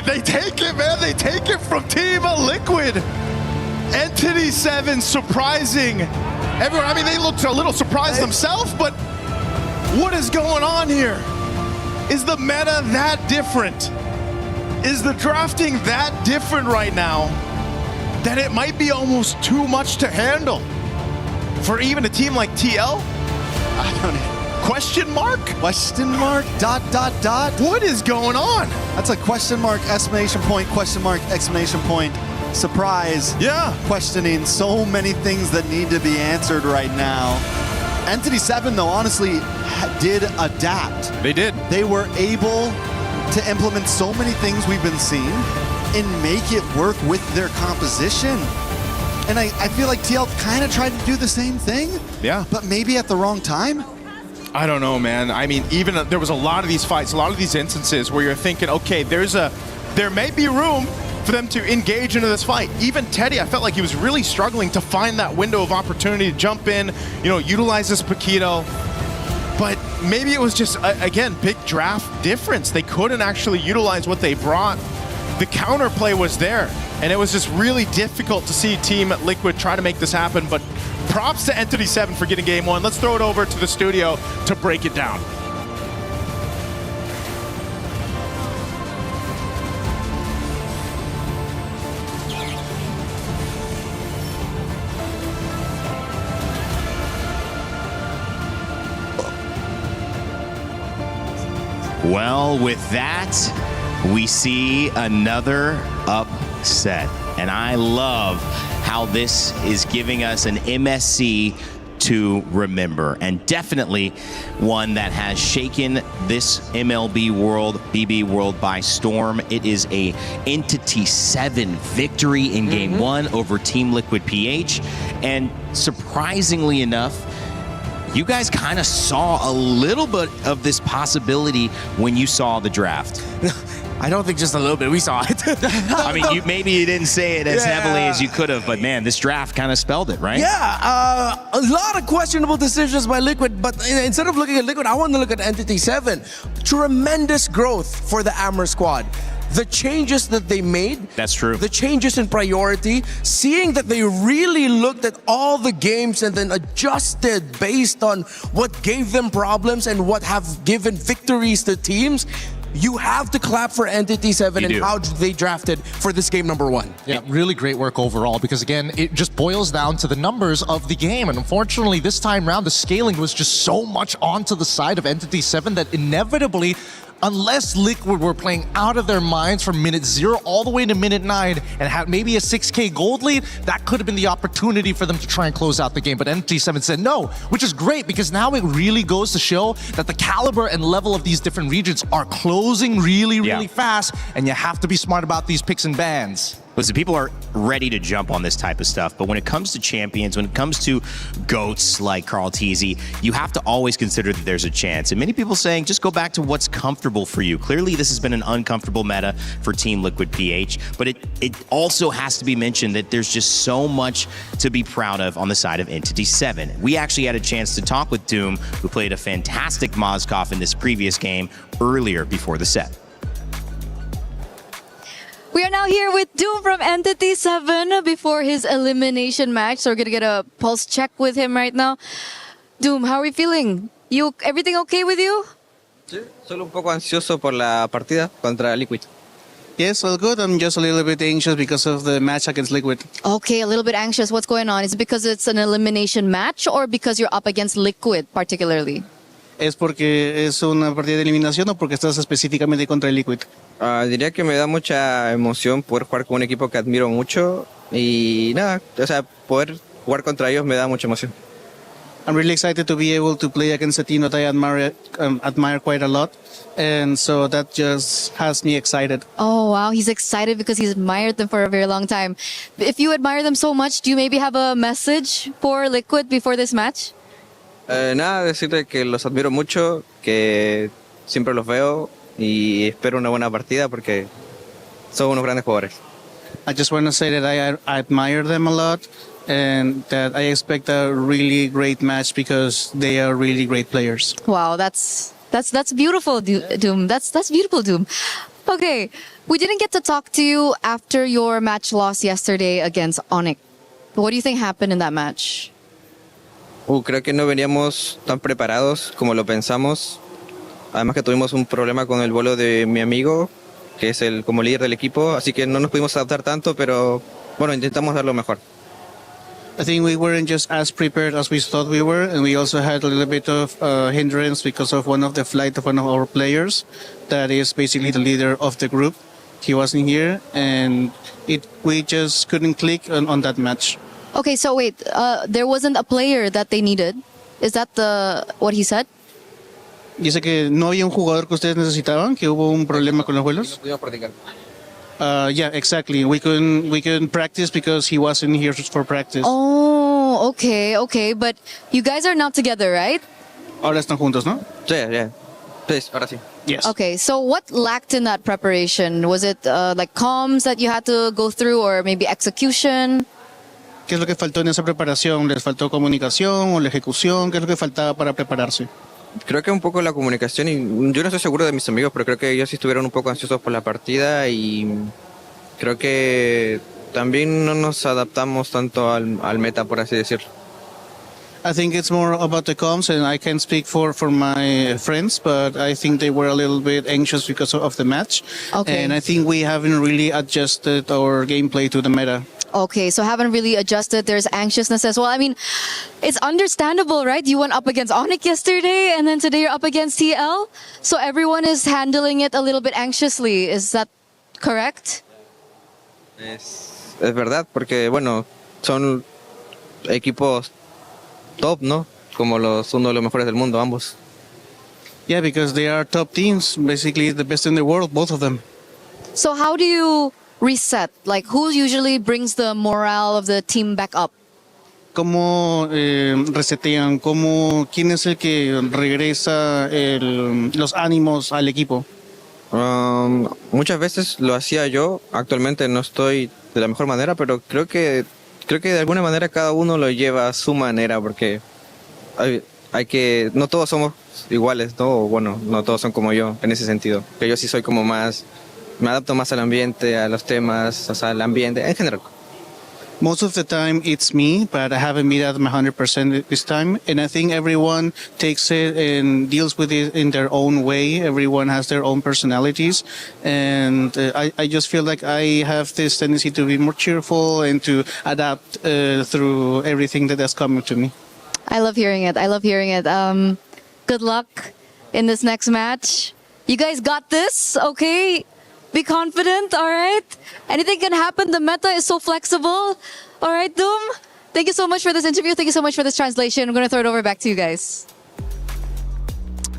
They take it, man. They take it from Team Liquid. Entity 7 surprising everyone. I mean, they looked a little surprised themselves, but what is going on here? Is the meta that different? Is the drafting that different right now that it might be almost too much to handle for even a team like TL? I don't know. Question mark? Question mark, dot, dot, dot. What is going on? That's a question mark, exclamation point, question mark, exclamation point. Surprise. Yeah. Questioning so many things that need to be answered right now. Entity 7, though, honestly, did adapt. They did. They were able to implement so many things we've been seeing and make it work with their composition. And I feel like TL kind of tried to do the same thing. Yeah. But maybe at the wrong time. I don't know, man. I mean, even there was a lot of these fights, a lot of these instances where you're thinking, okay, there may be room for them to engage into this fight. Even Teddy, I felt like he was really struggling to find that window of opportunity to jump in, utilize this Paquito. But maybe it was just, again, big draft difference. They couldn't actually utilize what they brought. The counterplay was there, and it was just really difficult to see Team Liquid try to make this happen. But props to Entity 7 for getting game one. Let's throw it over to the studio to break it down. Well, with that, we see another upset. And I love how this is giving us an MSC to remember, and definitely one that has shaken this MLB world, BB world by storm. It is a Entity 7 victory in Game 1 over Team Liquid PH. And surprisingly enough, you guys kind of saw a little bit of this possibility when you saw the draft. I don't think just a little bit. We saw it. I mean, maybe you didn't say it as heavily as you could have, but man, this draft kind of spelled it, right? Yeah, a lot of questionable decisions by Liquid, but instead of looking at Liquid, I want to look at Entity 7. Tremendous growth for the Amber squad. The changes that they made. That's true. The changes in priority, seeing that they really looked at all the games and then adjusted based on what gave them problems and what have given victories to teams. You have to clap for Entity 7 and how they drafted for this game number 1. Yeah, really great work overall, because again, it just boils down to the numbers of the game. And unfortunately, this time around, the scaling was just so much onto the side of Entity 7 that inevitably, unless Liquid were playing out of their minds from minute 0 all the way to minute 9 and had maybe a 6K gold lead, that could have been the opportunity for them to try and close out the game. But Entity 7 said no, which is great, because now it really goes to show that the caliber and level of these different regions are closing really fast, and you have to be smart about these picks and bans. Listen, people are ready to jump on this type of stuff, but when it comes to champions, when it comes to GOATs like Carl Teasy, you have to always consider that there's a chance. And many people saying, just go back to what's comfortable for you. Clearly, this has been an uncomfortable meta for Team Liquid PH, but it also has to be mentioned that there's just so much to be proud of on the side of Entity 7. We actually had a chance to talk with Doom, who played a fantastic Mozkov in this previous game earlier before the set. We are now here with Doom from Entity 7 before his elimination match. So we're going to get a pulse check with him right now. Doom, how are we feeling? Everything okay with you? Sí, solo un poco ansioso por la partida contra Liquid. Yes, all good. I'm just a little bit anxious because of the match against Liquid. Okay, a little bit anxious. What's going on? Is it because it's an elimination match or because you're up against Liquid particularly? ¿Es porque es una partida de eliminación o porque estás específicamente contra el Liquid? Diría que me da mucha emoción poder jugar con un equipo que admiro mucho y nada, o sea, poder jugar contra ellos me da mucha emoción. I'm really excited to be able to play against a team that I admire quite a lot, and so that just has me excited. Oh wow, he's excited because he's admired them for a very long time. If you admire them so much, do you maybe have a message for Liquid before this match? Nada, decirle que los admiro mucho, que siempre los veo y espero una buena partida porque son unos grandes jugadores. I just want to say that I admire them a lot and that I expect a really great match because they are really great players. Wow, that's beautiful, Doom. That's beautiful, Doom. Okay, we didn't get to talk to you after your match loss yesterday against Onyx. What do you think happened in that match? Creo que no veníamos tan preparados como lo pensamos. Además que tuvimos un problema con el vuelo de mi amigo, que es el como líder del equipo, así que no nos pudimos adaptar tanto, pero bueno, intentamos dar lo mejor. I think we weren't just as prepared as we thought we were, and we also had a little bit of hindrance because of one of the flight of one of our players that is basically the leader of the group. He wasn't here, and we just couldn't click on that match. Okay, so wait, there wasn't a player that they needed. Is that what he said? Dice que no había un jugador que ustedes necesitaban, que hubo un problema con los vuelos. No pudimos practicar. Yeah, exactly. We couldn't practice because he wasn't here for practice. Oh, okay. But you guys are now together, right? Ahora están juntos, ¿no? Sí, yeah. Please, ahora sí. Yes. Okay, so what lacked in that preparation? Was it like comms that you had to go through, or maybe execution? ¿Qué es lo que faltó en esa preparación? ¿Les faltó comunicación o la ejecución? ¿Qué es lo que faltaba para prepararse? Creo que un poco la comunicación, y yo no estoy seguro de mis amigos, pero creo que ellos sí estuvieron un poco ansiosos por la partida y creo que también no nos adaptamos tanto al meta, por así decirlo. I think it's more about the comms, and I can't speak for my friends, but I think they were a little bit anxious because of the match. Okay. And I think we haven't really adjusted our gameplay to the meta. Okay, so haven't really adjusted. There's anxiousness as well. I mean, it's understandable, right? You went up against Onyx yesterday, and then today you're up against TL. So everyone is handling it a little bit anxiously. Is that correct? Es verdad, porque bueno, son equipos top, ¿no? Como uno de los mejores del mundo, ambos. Yeah, because they are top teams, basically the best in the world, both of them. So how do you reset? Like, who usually brings the morale of the team back up? ¿Cómo resetean? ¿Quién es el que regresa los ánimos al equipo? Muchas veces lo hacía yo. Actualmente no estoy de la mejor manera, pero creo que de alguna manera cada uno lo lleva a su manera, porque hay que, no todos somos iguales, ¿no? O bueno, no todos son como yo en ese sentido. Que yo sí soy como más, me adapto más al ambiente, a los temas, o sea, al ambiente en general. Most of the time it's me, but I haven't made that 100% this time. And I think everyone takes it and deals with it in their own way. Everyone has their own personalities. And I just feel like I have this tendency to be more cheerful and to adapt through everything that has come to me. I love hearing it. I love hearing it. Good luck in this next match. You guys got this, okay? Be confident, all right? Anything can happen. The meta is so flexible. All right, Doom? Thank you so much for this interview. Thank you so much for this translation. I'm going to throw it over back to you guys.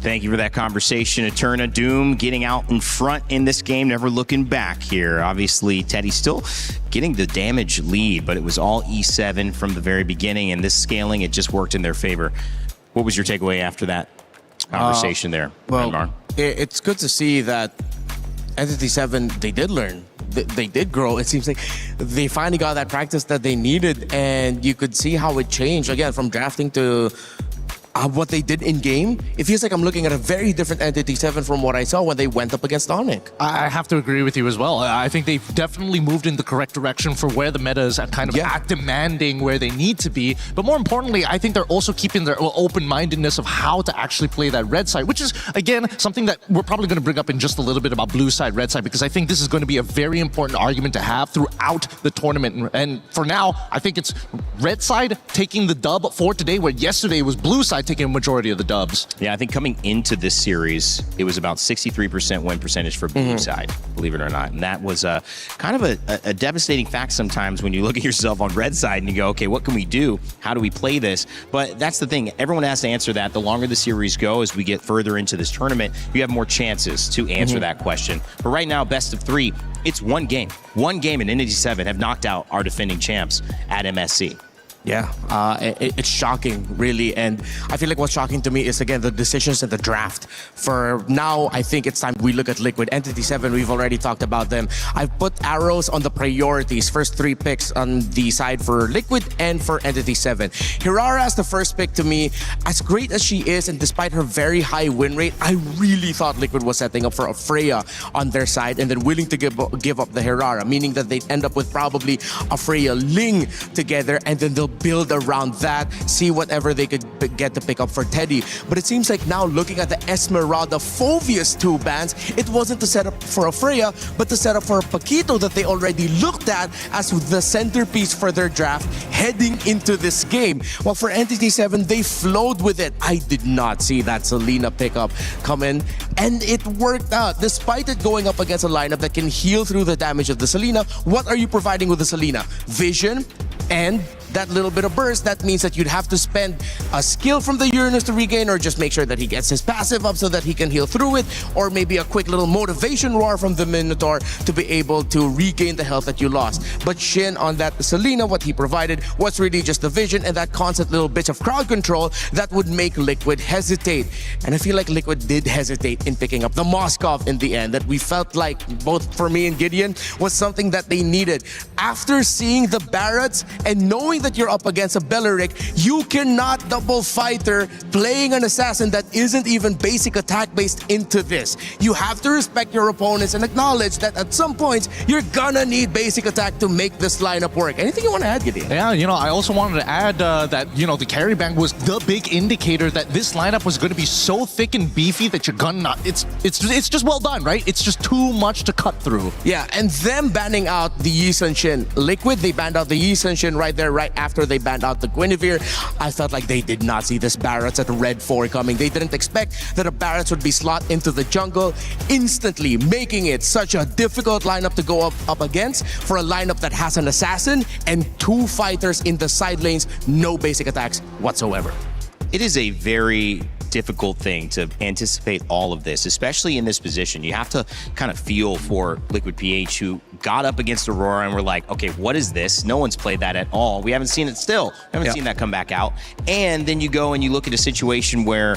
Thank you for that conversation, Eterna. Doom getting out in front in this game, never looking back here. Obviously, Teddy still getting the damage lead, but it was all E7 from the very beginning, and this scaling, it just worked in their favor. What was your takeaway after that conversation there, Myanmar? It's good to see that Entity 7, they did learn. They did grow. It seems like they finally got that practice that they needed, and you could see how it changed, again, from drafting to what they did in game. It feels like I'm looking at a very different Entity 7 from what I saw when they went up against Onyx. I have to agree with you as well. I think they've definitely moved in the correct direction for where the meta is kind of at demanding where they need to be. But more importantly, I think they're also keeping their open-mindedness of how to actually play that red side, which is, again, something that we're probably going to bring up in just a little bit about blue side, red side, because I think this is going to be a very important argument to have throughout the tournament. And for now, I think it's red side taking the dub for today, where yesterday was blue side taking a majority of the dubs. Yeah, I think coming into this series, it was about 63% win percentage for blue side, believe it or not. And that was kind of a devastating fact sometimes when you look at yourself on red side and you go, okay, what can we do? How do we play this? But that's the thing. Everyone has to answer that. The longer the series go, as we get further into this tournament, you have more chances to answer that question. But right now, best of three, it's one game. One game in Entity 7 have knocked out our defending champs at MSC. Yeah, it's shocking, really. And I feel like what's shocking to me is, again, the decisions in the draft. For now, I think it's time we look at Liquid. Entity 7, we've already talked about them. I've put arrows on the priorities. First three picks on the side for Liquid and for Entity 7. Hirara's the first pick to me. As great as she is, and despite her very high win rate, I really thought Liquid was setting up for a Freya on their side and then willing to give up the Hirara, meaning that they'd end up with probably a Freya Ling together, and then they'll build around that, see whatever they could get to pick up for Teddy. But it seems like now, looking at the Esmeralda Phoveus 2 bans, it wasn't to set up for a Freya, but to set up for a Paquito that they already looked at as the centerpiece for their draft heading into this game. While for Entity 7, they flowed with it. I did not see that Selena pickup come in, and it worked out. Despite it going up against a lineup that can heal through the damage of the Selena, what are you providing with the Selena? Vision and that little bit of burst, that means that you'd have to spend a skill from the Uranus to regain, or just make sure that he gets his passive up so that he can heal through it, or maybe a quick little motivation roar from the Minotaur to be able to regain the health that you lost. But Shin on that Selena, what he provided was really just the vision and that constant little bit of crowd control that would make Liquid hesitate. And I feel like Liquid did hesitate in picking up the Moskov in the end, that we felt like, both for me and Gideon, was something that they needed. After seeing the Barretts and knowing that you're up against a Belleric, you cannot double fighter playing an assassin that isn't even basic attack based into this. You have to respect your opponents and acknowledge that at some points you're gonna need basic attack to make this lineup work. Anything you want to add, Gideon? Yeah, I also wanted to add that, the carry bank was the big indicator that this lineup was going to be so thick and beefy that you're gonna not. It's just well done, right? It's just too much to cut through. Yeah, and them banning out the Yi Sun Shin. Liquid, they banned out the Yi Sun Shin right there, right after they banned out the Guinevere. I felt like they did not see this Barretts at Red 4 coming. They didn't expect that a Barretts would be slot into the jungle instantly, making it such a difficult lineup to go up against for a lineup that has an assassin and 2 fighters in the side lanes, no basic attacks whatsoever. It is a very difficult thing to anticipate all of this, especially in this position. You have to kind of feel for Liquid PH, who got up against Aurora and we're like, okay, what is this? No one's played that at all. We haven't seen it still. We haven't seen that come back out. And then you go and you look at a situation where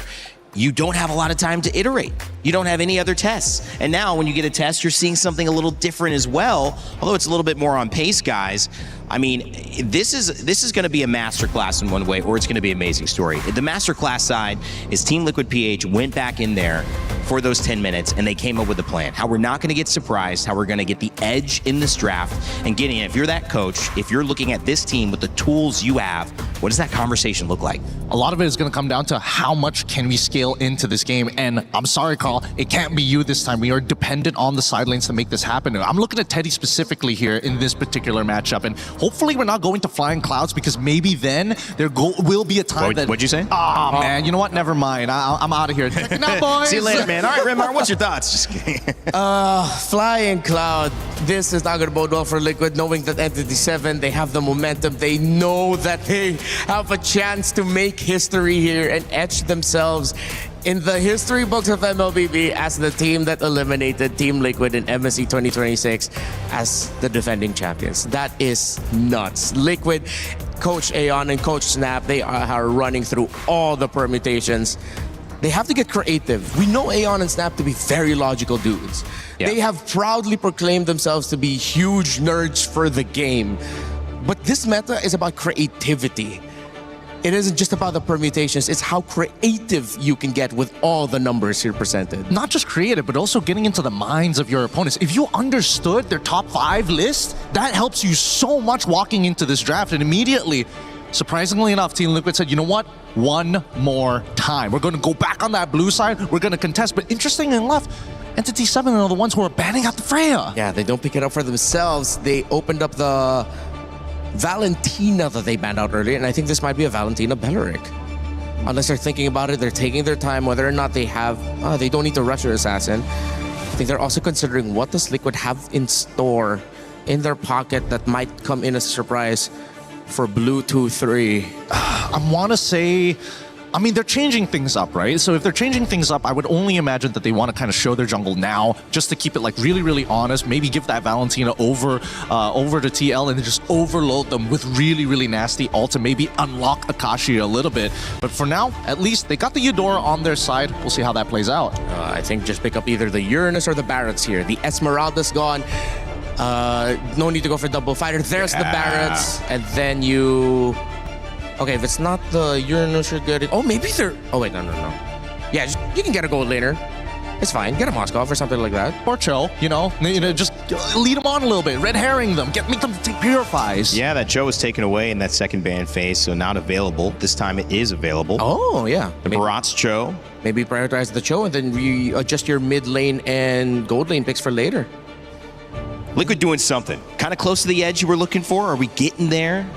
you don't have a lot of time to iterate. You don't have any other tests. And now when you get a test, you're seeing something a little different as well, although it's a little bit more on pace, guys. I mean, this is going to be a masterclass in one way, or it's going to be an amazing story. The masterclass side is Team Liquid PH went back in there for those 10 minutes and they came up with a plan. How we're not going to get surprised, how we're going to get the edge in this draft. And Gideon, if you're that coach, if you're looking at this team with the tools you have, what does that conversation look like? A lot of it is going to come down to how much can we scale into this game. And I'm sorry, Carl, it can't be you this time. We are dependent on the side lanes to make this happen. I'm looking at Teddy specifically here in this particular matchup. And hopefully we're not going to Flying Clouds, because maybe then there will be a time that... What'd you say? Oh, man, you know what? Never mind. I'm out of here. Check out, boys. See you later, man. All right, Remar, what's your thoughts? Just kidding. Flying Cloud. This is not going to bode well for Liquid, knowing that Entity 7, they have the momentum. They know that they have a chance to make history here and etch themselves in the history books of MLBB as the team that eliminated Team Liquid in MSC 2026 as the defending champions. That is nuts. Liquid, Coach Aeon and Coach Snap, they are running through all the permutations. They have to get creative. We know Aeon and Snap to be very logical dudes. Yeah. They have proudly proclaimed themselves to be huge nerds for the game. But this meta is about creativity. It isn't just about the permutations, it's how creative you can get with all the numbers here presented. Not just creative, but also getting into the minds of your opponents. If you understood their top 5 list, that helps you so much walking into this draft. And immediately, surprisingly enough, Team Liquid said, you know what? One more time. We're going to go back on that blue side. We're going to contest. But interestingly enough, Entity 7 are the ones who are banning out the Freya. Yeah, they don't pick it up for themselves. They opened up the Valentina that they banned out earlier, and I think this might be a Valentina Belleric. Unless they're thinking about it, they're taking their time, whether or not they have, they don't need to rush their assassin. I think they're also considering what does Liquid have in store in their pocket that might come in as a surprise for Blue 2-3. I want to say, I mean, they're changing things up, right? So if they're changing things up, I would only imagine that they want to kind of show their jungle now, just to keep it like really, really honest. Maybe give that Valentina over to TL and then just overload them with really, really nasty ult to maybe unlock Akashi a little bit. But for now, at least they got the Eudora on their side. We'll see how that plays out. I think just pick up either the Uranus or the Barretts here. The Esmeralda's gone. No need to go for double fighter. There's the Barretts, and then you... Okay, if it's not the Uranus, you're getting... Oh, maybe they're... Oh, wait, no. Yeah, you can get a gold laner. It's fine. Get a Moskov or something like that. Or Cho, just lead them on a little bit. Red herring them. Make them take purifies. Yeah, that Cho was taken away in that second ban phase, so not available. This time it is available. Oh, yeah. The Barat's Cho. Maybe prioritize the Cho and then you adjust your mid lane and gold lane picks for later. Liquid doing something. Kind of close to the edge you were looking for. Are we getting there?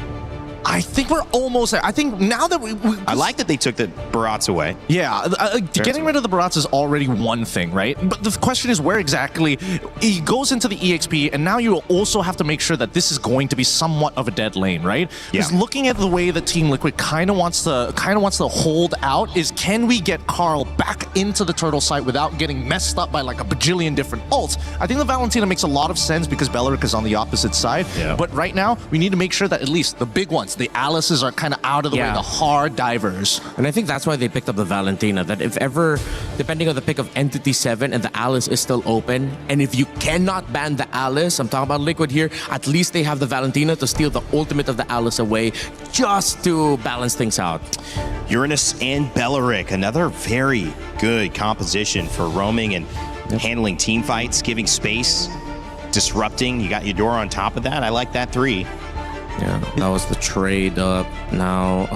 I think we're almost there. I think now that I like that they took the Barats away. Yeah, getting rid of the Barats is already one thing, right? But the question is where exactly he goes into the EXP, and now you also have to make sure that this is going to be somewhat of a dead lane, right? Because looking at the way that Team Liquid kind of wants to hold out is, can we get Carl back into the turtle site without getting messed up by like a bajillion different ults? I think the Valentina makes a lot of sense because Beleric is on the opposite side. Yeah. But right now, we need to make sure that at least the big ones, the Alices, are kind of out of the way, the hard divers. And I think that's why they picked up the Valentina, that if ever, depending on the pick of Entity 7 and the Alice is still open, and if you cannot ban the Alice, I'm talking about Liquid here, at least they have the Valentina to steal the ultimate of the Alice away just to balance things out. Uranus and Beleric, another very good composition for roaming and handling team fights, giving space, disrupting. You got Eudora on top of that. I like that 3. Yeah, that was the trade up. Now,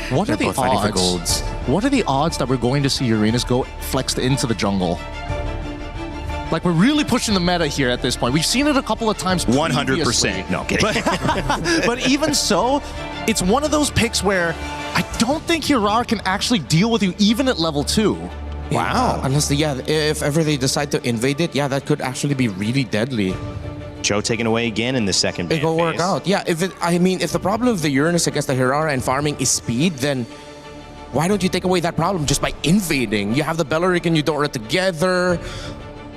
what are the odds? For golds. What are the odds that we're going to see Uranus go flexed into the jungle? Like, we're really pushing the meta here at this point. We've seen it a couple of times. 100%. No, kidding. But even so, it's one of those picks where I don't think Hirara can actually deal with you even at level 2. Wow. Yeah, unless, if ever they decide to invade it, that could actually be really deadly. Joe taken away again in the second ban. It will work out. Yeah, if the problem of the Uranus against the Hirara and farming is speed, then why don't you take away that problem just by invading? You have the Beleric and Eudora together.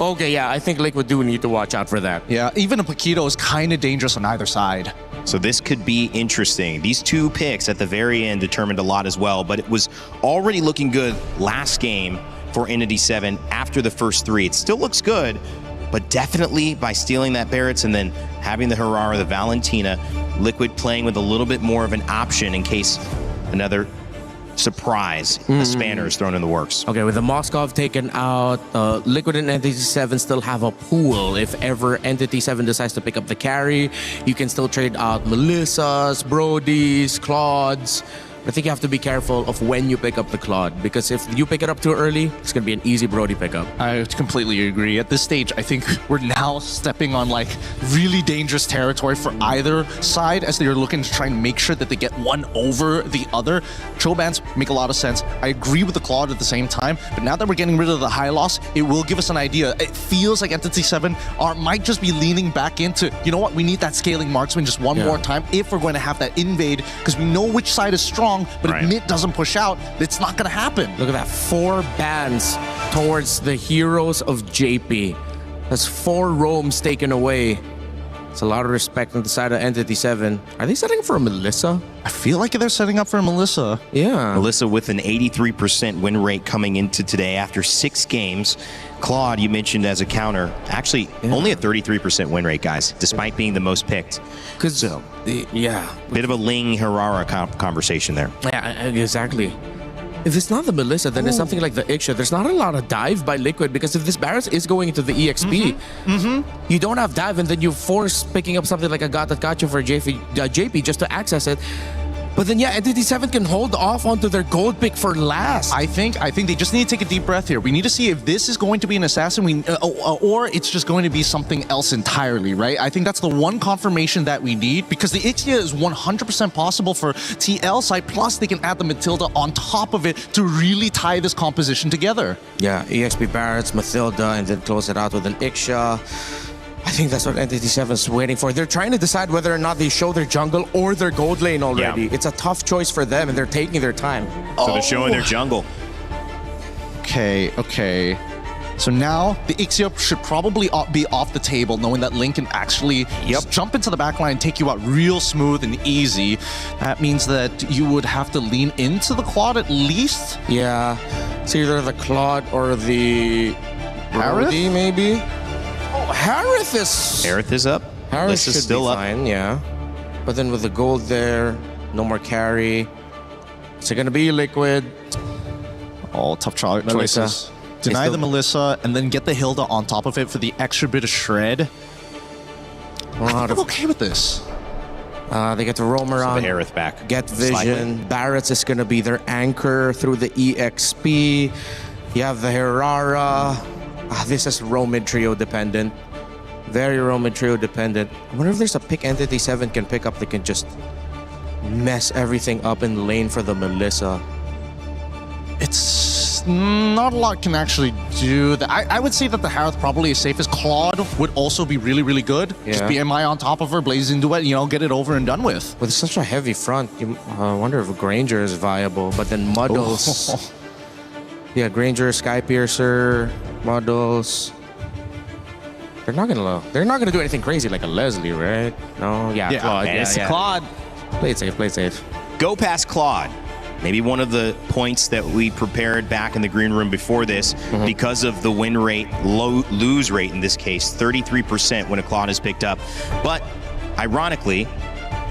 Okay, yeah, I think Liquid do need to watch out for that. Yeah, even a Paquito is kind of dangerous on either side. So this could be interesting. These 2 picks at the very end determined a lot as well, but it was already looking good last game for Entity 7 after the first 3. It still looks good, but definitely by stealing that Barrett and then having the Hirara, the Valentina, Liquid playing with a little bit more of an option in case another surprise, a spanner is thrown in the works. Okay, with the Moskov taken out, Liquid and Entity 7 still have a pool. If ever Entity 7 decides to pick up the carry, you can still trade out Melissas, Brodies, Claudes. I think you have to be careful of when you pick up the Claude, because if you pick it up too early, it's going to be an easy Brody pickup. I completely agree. At this stage, I think we're now stepping on like really dangerous territory for either side as they're looking to try and make sure that they get one over the other. Chobans make a lot of sense. I agree with the Claude at the same time, but now that we're getting rid of the high loss, it will give us an idea. It feels like Entity 7 might just be leaning back into, you know what, we need that scaling marksman just one more time if we're going to have that invade, because we know which side is strong. But if mid doesn't push out, it's not going to happen. Look at that. 4 bans towards the heroes of JP. That's 4 roams taken away. It's a lot of respect on the side of Entity 7. Are they setting up for a Melissa? I feel like they're setting up for a Melissa. Yeah. Melissa with an 83% win rate coming into today after 6 games. Claude, you mentioned as a counter, actually only a 33% win rate, guys, despite being the most picked. Because, bit of a Ling Hirara conversation there. Yeah, exactly. If it's not the Melissa, then it's something like the Ixia. There's not a lot of dive by Liquid, because if this Barrett is going into the EXP, you don't have dive, and then you force picking up something like a God That Got You for JP just to access it. But then, Entity 7 can hold off onto their gold pick for last. I think they just need to take a deep breath here. We need to see if this is going to be an assassin, or it's just going to be something else entirely, right? I think that's the one confirmation that we need, because the Ixia is 100% possible for TL side, plus they can add the Matilda on top of it to really tie this composition together. Yeah, EXP Barretts, Matilda, and then close it out with an Ixia. I think that's what Entity 7 is waiting for. They're trying to decide whether or not they show their jungle or their gold lane already. It's a tough choice for them, and they're taking their time. So they're showing their jungle. Okay. So now the Ixia should probably be off the table, knowing that Link can actually just jump into the backline, take you out real smooth and easy. That means that you would have to lean into the Claude at least. Yeah. It's either the Claude or the Brody, maybe? Oh, Harith is up. Harith is should still be up. Fine, yeah. But then with the gold there, no more carry. Is it going to be Liquid? All tough choices. Deny the Melissa and then get the Hilda on top of it for the extra bit of shred. I'm okay with this. They get to roam around. So the Aerith back. Get vision. Barrett's is going to be their anchor through the EXP. You have the Hirara. This is roam mid trio dependent. Very roam mid trio dependent. I wonder if there's a pick Entity 7 can pick up. They can just mess everything up in the lane for the Melissa. It's not a lot can actually do that. I would say that the Harith probably is safest. Claude would also be really, really good. Just Yeah. BMI on top of her, blaze into it, get it over and done with. With such a heavy front, I wonder if Granger is viable. But then Muddles. Oh. Yeah, Granger, Skypiercer, Muddles. They're not gonna do anything crazy like a Leslie, right? No, yeah, Claude. And it's yeah. Claude. Play it safe, play it safe. Go past Claude. Maybe one of the points that we prepared back in the green room before this, because of the win rate, lose rate in this case, 33% when a Claude is picked up. But ironically,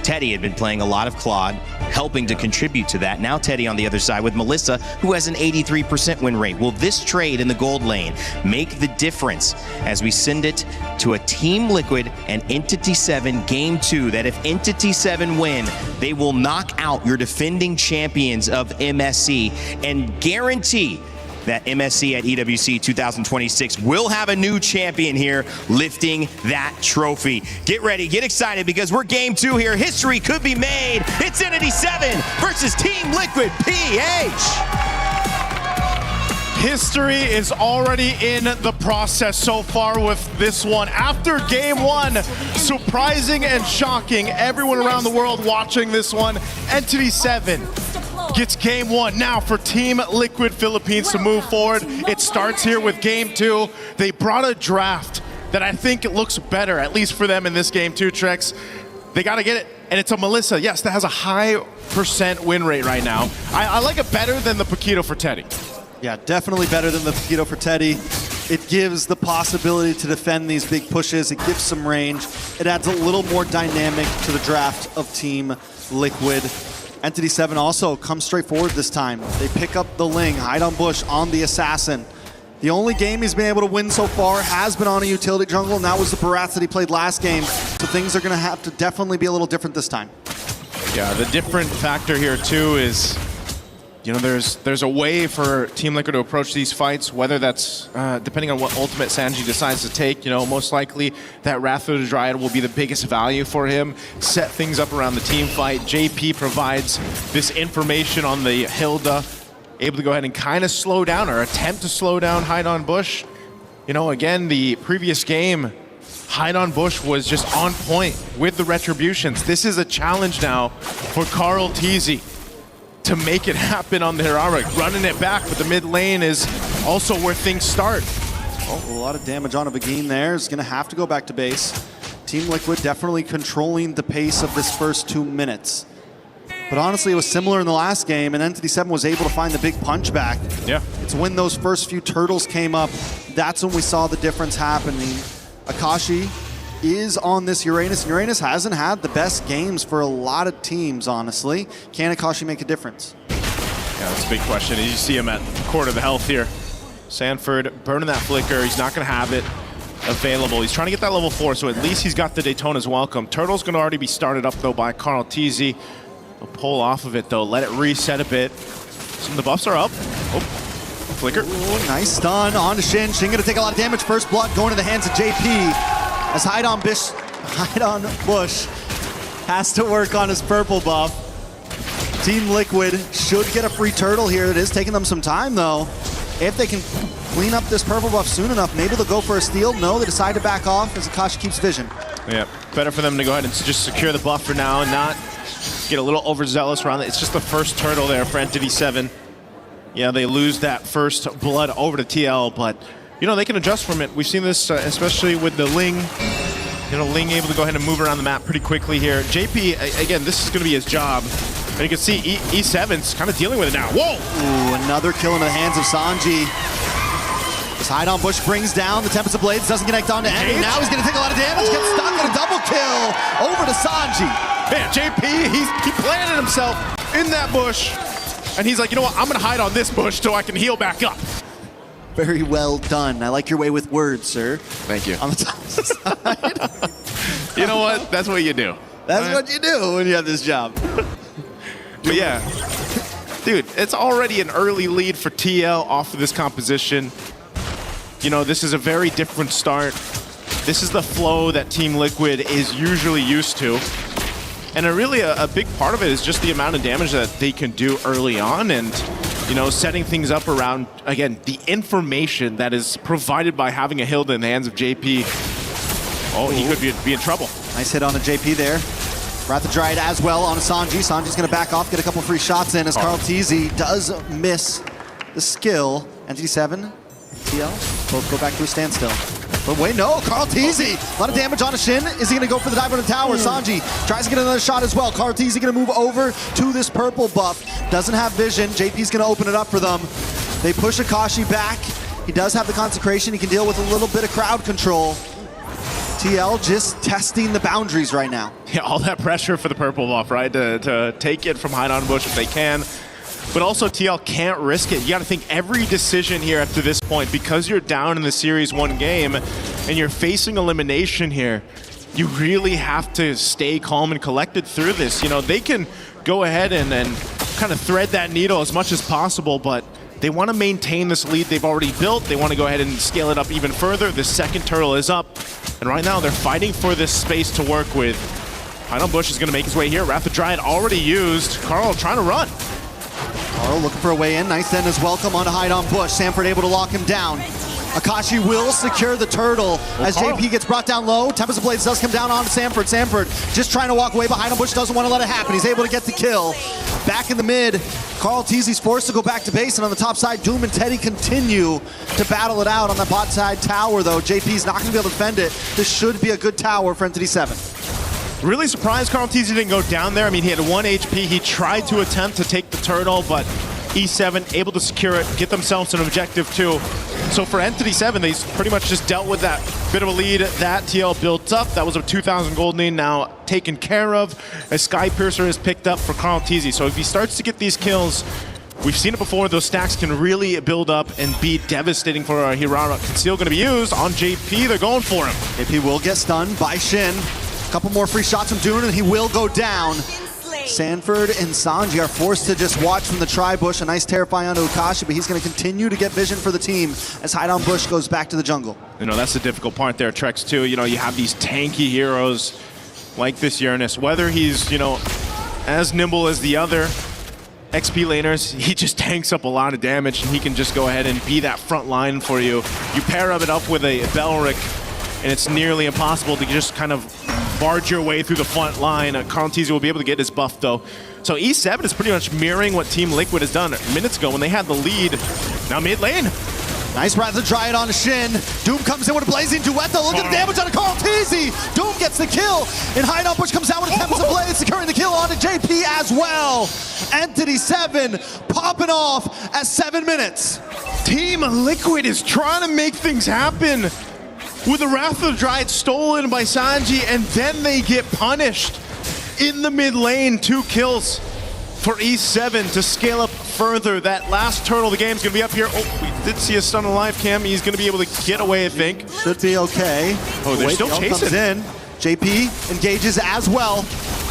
Teddy had been playing a lot of Claude, helping to contribute to that. Now Teddy on the other side with Melissa, who has an 83% win rate. Will this trade in the gold lane make the difference as we send it to a Team Liquid and Entity 7 Game 2, that if Entity 7 win, they will knock out your defending champions of MSC and guarantee that MSC at EWC 2026 will have a new champion here lifting that trophy. Get ready, get excited, because we're Game 2 here. History could be made. It's Entity 7 versus Team Liquid PH. History is already in the process so far with this one. After Game 1, surprising and shocking everyone around the world watching this one, Entity 7 gets Game 1. Now for Team Liquid Philippines to move forward, it starts here with Game 2. They brought a draft that I think it looks better, at least for them in this Game 2, Trex. They got to get it, and it's a Melissa, yes, that has a high % win rate right now. I like it better than the Paquito for Teddy. Yeah, definitely better than the Paquito for Teddy. It gives the possibility to defend these big pushes. It gives some range. It adds a little more dynamic to the draft of Team Liquid. Entity 7 also comes straight forward this time. They pick up the Ling, hide on Bush on the Assassin. The only game he's been able to win so far has been on a utility jungle, and that was the Barats that he played last game. So things are going to have to definitely be a little different this time. Yeah, the different factor here too is, there's a way for Team Liquid to approach these fights, whether that's depending on what ultimate Sanji decides to take. Most likely that Wrath of the Dryad will be the biggest value for him. Set things up around the team fight. JP provides this information on the Hilda, able to go ahead and kind of slow down or attempt to slow down Hide on Bush. Again, the previous game, Hide on Bush was just on point with the retributions. This is a challenge now for Carl Teasy to make it happen on the Heroic. Running it back, but the mid lane is also where things start. Oh, a lot of damage on a Begin there. Is going to have to go back to base. Team Liquid definitely controlling the pace of this first 2 minutes. But honestly, it was similar in the last game, and Entity 7 was able to find the big punch back. Yeah. It's when those first few turtles came up, that's when we saw the difference happening. Akashi is on this Uranus, and Uranus hasn't had the best games for a lot of teams, honestly. Can Akashi make a difference? Yeah, that's a big question. You see him at quarter of the health here. Sanford burning that flicker. He's not going to have it available. He's trying to get that level 4, so at least he's got the Daytona's welcome. Turtle's going to already be started up, though, by Carl Teasy. He'll pull off of it, though. Let it reset a bit. Some of the buffs are up. Oh, flicker. Ooh, nice stun on to Shin. Shin going to take a lot of damage. First blood going to the hands of JP. As Hide on Bush has to work on his purple buff. Team Liquid should get a free turtle here. It is taking them some time, though. If they can clean up this purple buff soon enough, maybe they'll go for a steal. No, they decide to back off as Akashi keeps vision. Yeah, better for them to go ahead and just secure the buff for now and not get a little overzealous around it. It's just the first turtle there for Entity 7. Yeah, they lose that first blood over to TL, but they can adjust from it. We've seen this, especially with the Ling. Ling able to go ahead and move around the map pretty quickly here. JP, again, this is going to be his job. And you can see E7's kind of dealing with it now. Whoa! Ooh, another kill in the hands of Sanji. This Hide on Bush brings down the Tempest of Blades, doesn't connect onto Andy. Now he's going to take a lot of damage, gets stuck on a double kill over to Sanji. Man, JP, he planted himself in that bush. And he's like, you know what, I'm going to hide on this bush so I can heal back up. Very well done. I like your way with words, sir. Thank you. On the top side. You know what? That's what you do. That's what you do when you have this job. But yeah, dude, it's already an early lead for TL off of this composition. This is a very different start. This is the flow that Team Liquid is usually used to. And really a big part of it is just the amount of damage that they can do early on, and you know, setting things up around, again, the information that is provided by having a Hilda in the hands of JP. Oh, he could be in trouble. Nice hit on a JP there. Wrath of Dryad as well on a Sanji. Sanji's going to back off, get a couple free shots in as Carl TZ does miss the skill. Entity 7, TL, both go back to a standstill. But wait, no, Carl TZ, a lot of damage on a Shin. Is he going to go for the dive on the tower? Sanji tries to get another shot as well. Carl TZ going to move over to this purple buff. Doesn't have vision. JP's going to open it up for them. They push Akashi back. He does have the consecration. He can deal with a little bit of crowd control. TL just testing the boundaries right now. Yeah, all that pressure for the purple buff, right? To take it from Hide on Bush if they can. But also TL can't risk it. You got to think every decision here up to this point, because you're down in the series 1 game and you're facing elimination here, you really have to stay calm and collected through this. You know, they can go ahead and kind of thread that needle as much as possible, but they want to maintain this lead they've already built. They want to go ahead and scale it up even further. The second turtle is up, and right now they're fighting for this space to work with. Hide on Bush is going to make his way here. Wrath of Dryad already used. Carl trying to run. Carl looking for a way in. Nice then as welcome on Hide on Bush. Sanford able to lock him down. Akashi will secure the turtle as JP gets brought down low. Tempest of Blades does come down onto Sanford. Sanford just trying to walk away behind him. Bush doesn't want to let it happen. He's able to get the kill. Back in the mid, Carl TZ's forced to go back to base, and on the top side, Doom and Teddy continue to battle it out on the bot side tower, though. JP's not going to be able to defend it. This should be a good tower for Entity 7. Really surprised Carl TZ didn't go down there. I mean, he had 1 HP. He tried to attempt to take the turtle, but E7 able to secure it, get themselves an objective too. So for Entity 7, they pretty much just dealt with that bit of a lead that TL built up. That was a 2,000 gold lead now taken care of as Sky Piercer is picked up for Carl TZ. So if he starts to get these kills, we've seen it before, those stacks can really build up and be devastating for Hirara. Conceal going to be used on JP. They're going for him. JP will get stunned by Shin. A couple more free shots from Dune and he will go down. Sanford and Sanji are forced to just watch from the tri-bush. A nice terrify onto Akashi, but he's going to continue to get vision for the team as Hide on Bush goes back to the jungle. You know, that's the difficult part there, Trex, too. You know, you have these tanky heroes like this Uranus. Whether he's, you know, as nimble as the other XP laners, he just tanks up a lot of damage, and he can just go ahead and be that front line for you. You pair it up with a Belric, and it's nearly impossible to just kind of barge your way through the front line. Carl TZ will be able to get his buff, though. So E7 is pretty much mirroring what Team Liquid has done minutes ago when they had the lead. Now mid lane. Nice Wrath of Dryad on Shin. Doom comes in with a blazing duet, though. Look at the damage on Carl TZ. Doom gets the kill, and Hide on Bush comes down with a Tempest of Blades, securing the kill onto JP as well. Entity 7 popping off at 7 minutes. Team Liquid is trying to make things happen with the Wrath of Dryad stolen by Sanji, and then they get punished in the mid lane. 2 kills for E7 to scale up further. That last turtle of the game is going to be up here. Oh, we did see a stun on live cam. He's going to be able to get away, I think. Should be okay. Oh, they're still chasing. Comes in. JP engages as well.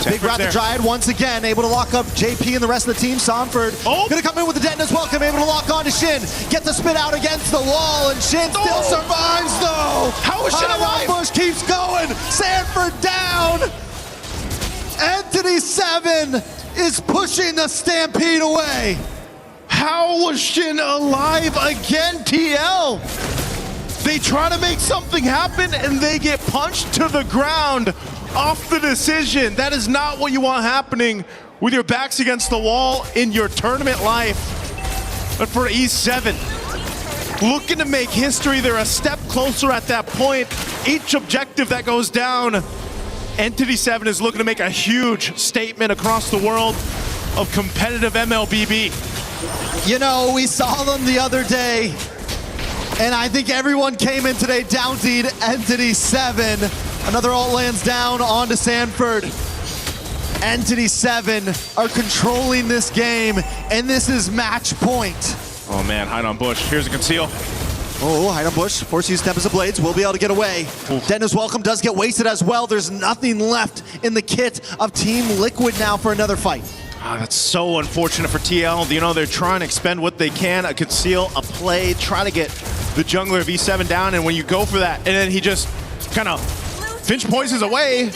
Big Wrath of Dryad once again, able to lock up JP and the rest of the team. Sanford gonna come in with the detonate as well, able to lock on to Shin. Get the spit out against the wall, and Shin still survives though. How is Shin alive? Bush keeps going. Sanford down. Entity 7 is pushing the Stampede away. How was Shin alive again, TL? They try to make something happen and they get punched to the ground off the decision. That is not what you want happening with your backs against the wall in your tournament life. But for E7, looking to make history, they're a step closer at that point. Each objective that goes down, Entity 7 is looking to make a huge statement across the world of competitive MLBB. You know, we saw them the other day, and I think everyone came in today down-seed Entity 7. Another ult lands down onto Sanford. Entity 7 are controlling this game, and this is match point. Oh man, Hide on Bush. Here's a conceal. Oh, Hide on Bush, force to use Tempest of Blades, will be able to get away. Dennis Welcome does get wasted as well. There's nothing left in the kit of Team Liquid now for another fight. That's so unfortunate for TL. You know, they're trying to expend what they can, a conceal, a play, try to get the jungler of E7 down, and when you go for that, and then he just kind of Finch poisons away.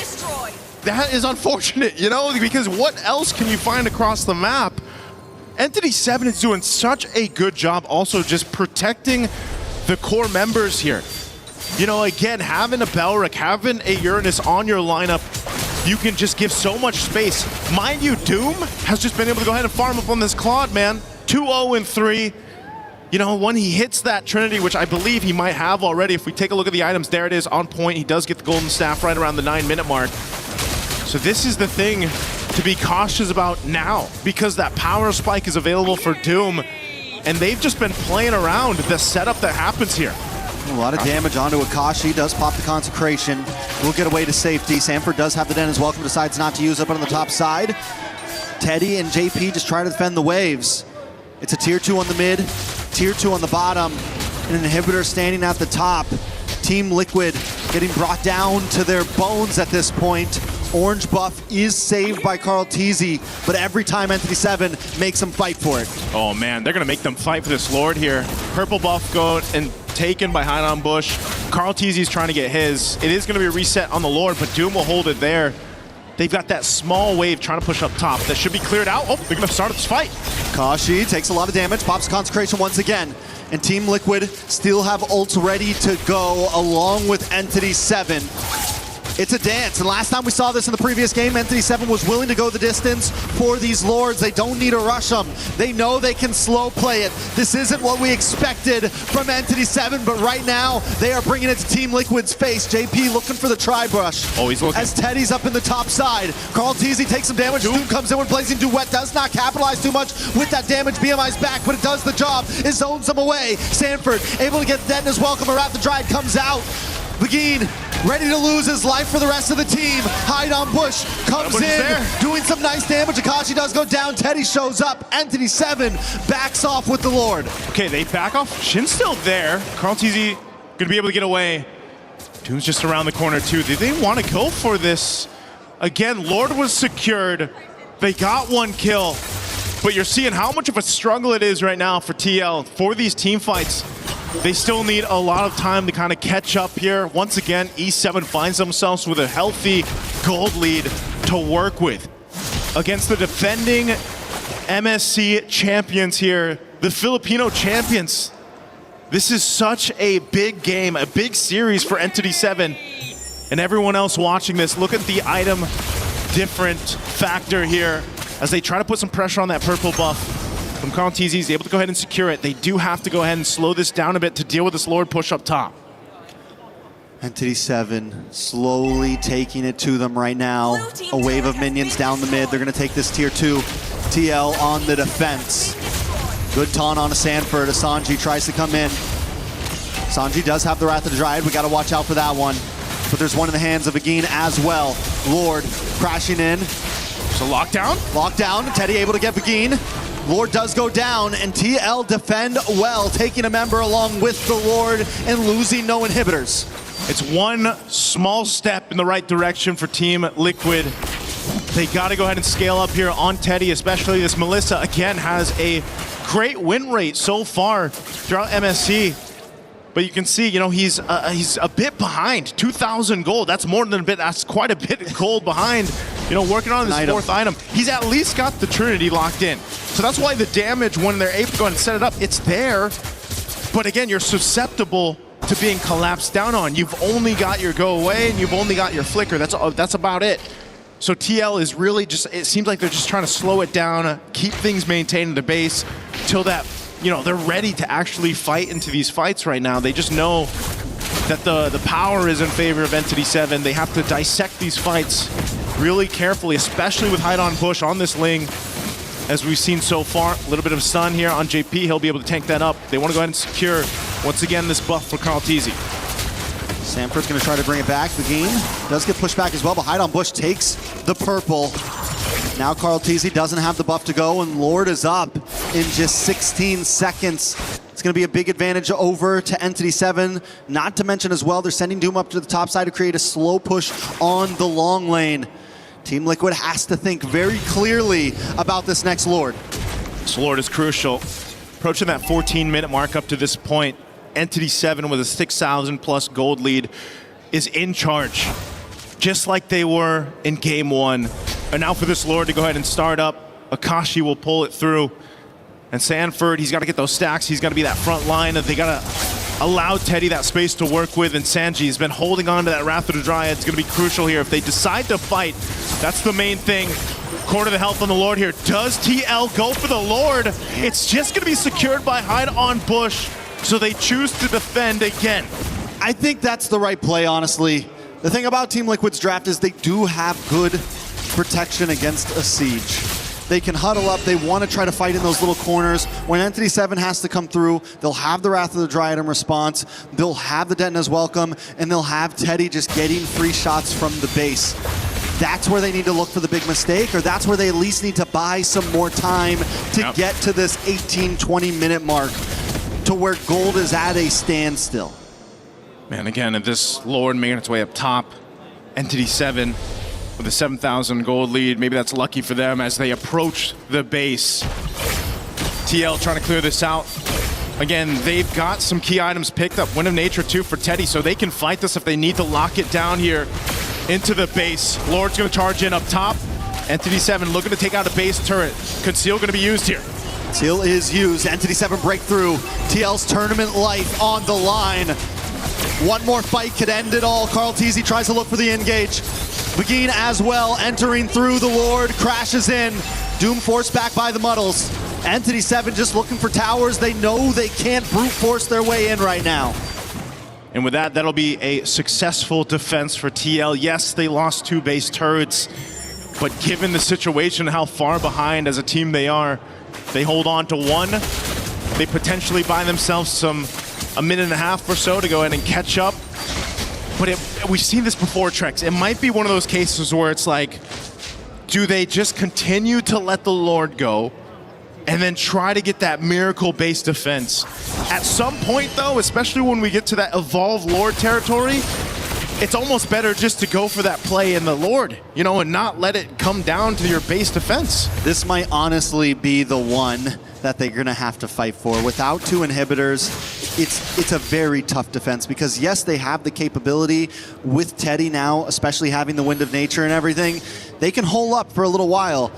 that is unfortunate, you know, because what else can you find across the map? Entity 7 is doing such a good job also just protecting the core members here. You know, again, having a Belric, having a Uranus on your lineup, you can just give so much space. Mind you, Doom has just been able to go ahead and farm up on this Claude, man. 2-0-3. You know, when he hits that Trinity, which I believe he might have already, if we take a look at the items, there it is, on point. He does get the Golden Staff right around the 9-minute mark. So this is the thing to be cautious about now, because that power spike is available for Doom, and they've just been playing around the setup that happens here. A lot of damage onto Akashi, does pop the Consecration, will get away to safety. Sanford does have the Den as welcome, decides not to use it, but on the top side, Teddy and JP just try to defend the waves. It's a tier 2 on the mid, tier 2 on the bottom, and an inhibitor standing at the top. Team Liquid getting brought down to their bones at this point. Orange buff is saved by Carl Teasy, but every time Entity 7 makes them fight for it. Oh man, they're gonna make them fight for this Lord here. Purple buff go and taken by Hide on Bush. Carl Teasy's trying to get his. It is gonna be a reset on the Lord, but Doom will hold it there. They've got that small wave trying to push up top. That should be cleared out. Oh, they're gonna start this fight. Kashi takes a lot of damage, pops Consecration once again. And Team Liquid still have ults ready to go along with Entity 7. It's a dance, and last time we saw this in the previous game, Entity 7 was willing to go the distance for these Lords. They don't need to rush them. They know they can slow play it. This isn't what we expected from Entity 7, but right now, they are bringing it to Team Liquid's face. JP looking for the tri-brush. Oh, he's looking. As Teddy's up in the top side. Carl Teasy takes some damage. Doom comes in with Blazing Duet. Does not capitalize too much with that damage. BMI's back, but it does the job. It zones them away. Sanford able to get Detna's welcome. Around the Dryad comes out. Begin ready to lose his life for the rest of the team. Hide on Bush comes in, doing some nice damage. Akashi does go down. Teddy shows up. Entity 7 backs off with the Lord. Okay, they back off. Shin's still there. Carl Teasy gonna be able to get away. Doom's just around the corner too. Did they want to go for this? Again, Lord was secured. They got one kill, but you're seeing how much of a struggle it is right now for TL for these team fights. They still need a lot of time to kind of catch up here. Once again, E7 finds themselves with a healthy gold lead to work with against the defending MSC champions here, the Filipino champions. This is such a big game, a big series for Entity 7. And everyone else watching this, look at the item different factor here as they try to put some pressure on that purple buff. From Carl Teasy, he's able to go ahead and secure it. They do have to go ahead and slow this down a bit to deal with this Lord push up top. Entity 7 slowly taking it to them right now. A wave of minions down the mid. They're going to take this tier 2. TL on the defense. Good taunt on a Sanford. Asanji tries to come in. Asanji does have the Wrath of the Dryad. We got to watch out for that one. But there's one in the hands of Begin as well. Lord crashing in. So lockdown? Lockdown. Teddy able to get Begin. Lord does go down, and TL defend well, taking a member along with the Lord and losing no inhibitors. It's one small step in the right direction for Team Liquid. They got to go ahead and scale up here on Teddy, especially this Melissa, again, has a great win rate so far throughout MSC. But you can see, you know, he's a bit behind. 2,000 gold. That's more than a bit. That's quite a bit of gold behind. You know, working on this fourth item. He's at least got the Trinity locked in. So that's why the damage, when they're able to go and set it up, it's there. But again, you're susceptible to being collapsed down on. You've only got your go away and you've only got your flicker. That's about it. So TL is really just, it seems like they're just trying to slow it down, keep things maintained in the base till that, you know, they're ready to actually fight into these fights right now. They just know that the power is in favor of Entity 7. They have to dissect these fights really carefully, especially with Hide on Push on this Ling. As we've seen so far, a little bit of stun here on JP. He'll be able to tank that up. They want to go ahead and secure, once again, this buff for Carl Teasy. Sanford's going to try to bring it back. Begin does get pushed back as well, but Hide on Bush takes the purple. Now Carl Teasy doesn't have the buff to go, and Lord is up in just 16 seconds. It's going to be a big advantage over to Entity 7. Not to mention as well, they're sending Doom up to the top side to create a slow push on the long lane. Team Liquid has to think very clearly about this next Lord. This Lord is crucial. Approaching that 14-minute mark up to this point, Entity 7 with a 6,000 plus gold lead is in charge. just like they were in game one. And now for this Lord to go ahead and start up. Akashi will pull it through. And Sanford, he's got to get those stacks. He's got to be that front line. They got to allow Teddy that space to work with. And Sanji's been holding on to that Wrath of the Dryad. It's going to be crucial here. If they decide to fight, that's the main thing. Quarter the health on the Lord here. Does TL go for the Lord? It's just going to be secured by Hide on Bush. So they choose to defend again. I think that's the right play, honestly. The thing about Team Liquid's draft is they do have good protection against a siege. They can huddle up. They want to try to fight in those little corners. When Entity 7 has to come through, they'll have the Wrath of the Dryad in response. They'll have the Detna's welcome, and they'll have Teddy just getting free shots from the base. That's where they need to look for the big mistake, or that's where they at least need to buy some more time to get to this 18, 20-minute mark to where gold is at a standstill. Man, again, if this Lord making its way up top, Entity 7 with a 7,000 gold lead. Maybe that's lucky for them as they approach the base. TL trying to clear this out. Again, they've got some key items picked up. Wind of Nature too for Teddy, so they can fight this if they need to lock it down here into the base. Lord's gonna charge in up top. Entity 7 looking to take out a base turret. Conceal gonna be used here. Conceal is used. Entity 7 breakthrough. TL's tournament life on the line. One more fight could end it all. Carl Teasy tries to look for the engage. Begin as well, entering through the Lord, crashes in. Doom forced back by the Muddles. Entity 7 just looking for towers. They know they can't brute force their way in right now. And with that, that'll be a successful defense for TL. Yes, they lost 2 base turrets, but given the situation, how far behind as a team they are, they hold on to 1. They potentially buy themselves a minute and a half or so to go ahead and catch up. But we've seen this before, Trex. It might be one of those cases where it's like, do they just continue to let the Lord go and then try to get that miracle base defense? At some point, though, especially when we get to that evolved Lord territory, it's almost better just to go for that play in the Lord, you know, and not let it come down to your base defense. This might honestly be the one that they're going to have to fight for. Without 2 inhibitors, it's a very tough defense because, yes, they have the capability with Teddy now, especially having the Wind of Nature and everything. They can hole up for a little while,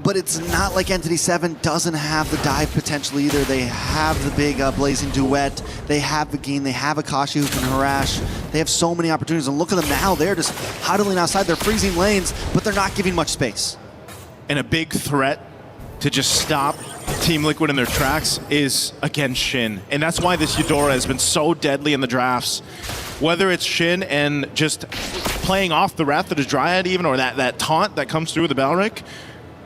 but it's not like Entity 7 doesn't have the dive potential either. They have the big Blazing Duet. They have Begin. They have Akashi who can harass. They have so many opportunities, and look at them now. They're just huddling outside. They're freezing lanes, but they're not giving much space. And a big threat to just stop Team Liquid in their tracks is, again, Shin. And that's why this Eudora has been so deadly in the drafts. Whether it's Shin and just playing off the Wrath of the Dryad even, or that taunt that comes through with the Balric,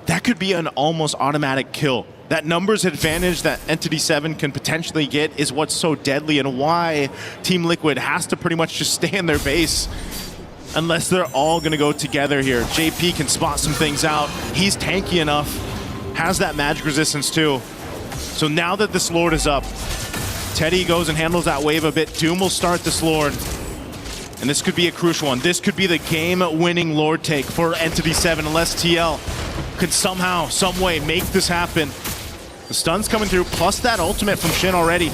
that could be an almost automatic kill. That numbers advantage that Entity 7 can potentially get is what's so deadly and why Team Liquid has to pretty much just stay in their base unless they're all going to go together here. JP can spot some things out. He's tanky enough. Has that magic resistance too. So now that this Lord is up, Teddy goes and handles that wave a bit. Doom will start this Lord. And this could be a crucial one. This could be the game-winning Lord take for Entity 7 unless TL could somehow, some way make this happen. The stun's coming through, plus that ultimate from Shin already.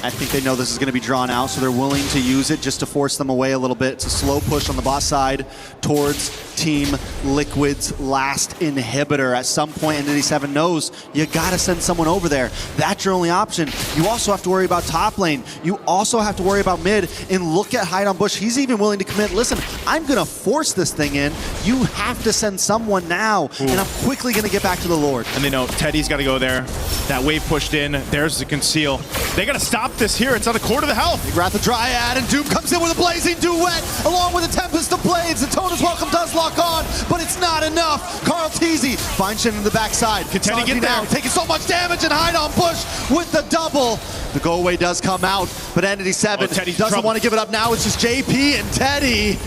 I think they know this is going to be drawn out, so they're willing to use it just to force them away a little bit. It's a slow push on the bot side towards Team Liquid's last inhibitor. At some point, Entity 7 knows you got to send someone over there. That's your only option. You also have to worry about top lane. You also have to worry about mid. And look at Hide on Bush. He's even willing to commit. Listen, I'm going to force this thing in. You have to send someone now, and I'm quickly going to get back to the Lord. And they know Teddy's got to go there. That wave pushed in. There's the conceal. They got to stop this here. It's on a quarter of the health. Big Wrath of Dryad, and Doom comes in with a Blazing Duet along with a Tempest of Blades. The Tona's Welcome does lock on, but it's not enough. Carl Teasy finds Shin in the backside. Can Teddy get there? Taking so much damage, and Hide on Bush with the double. The go away does come out, but Entity 7 doesn't want to give it up now. It's just JP and Teddy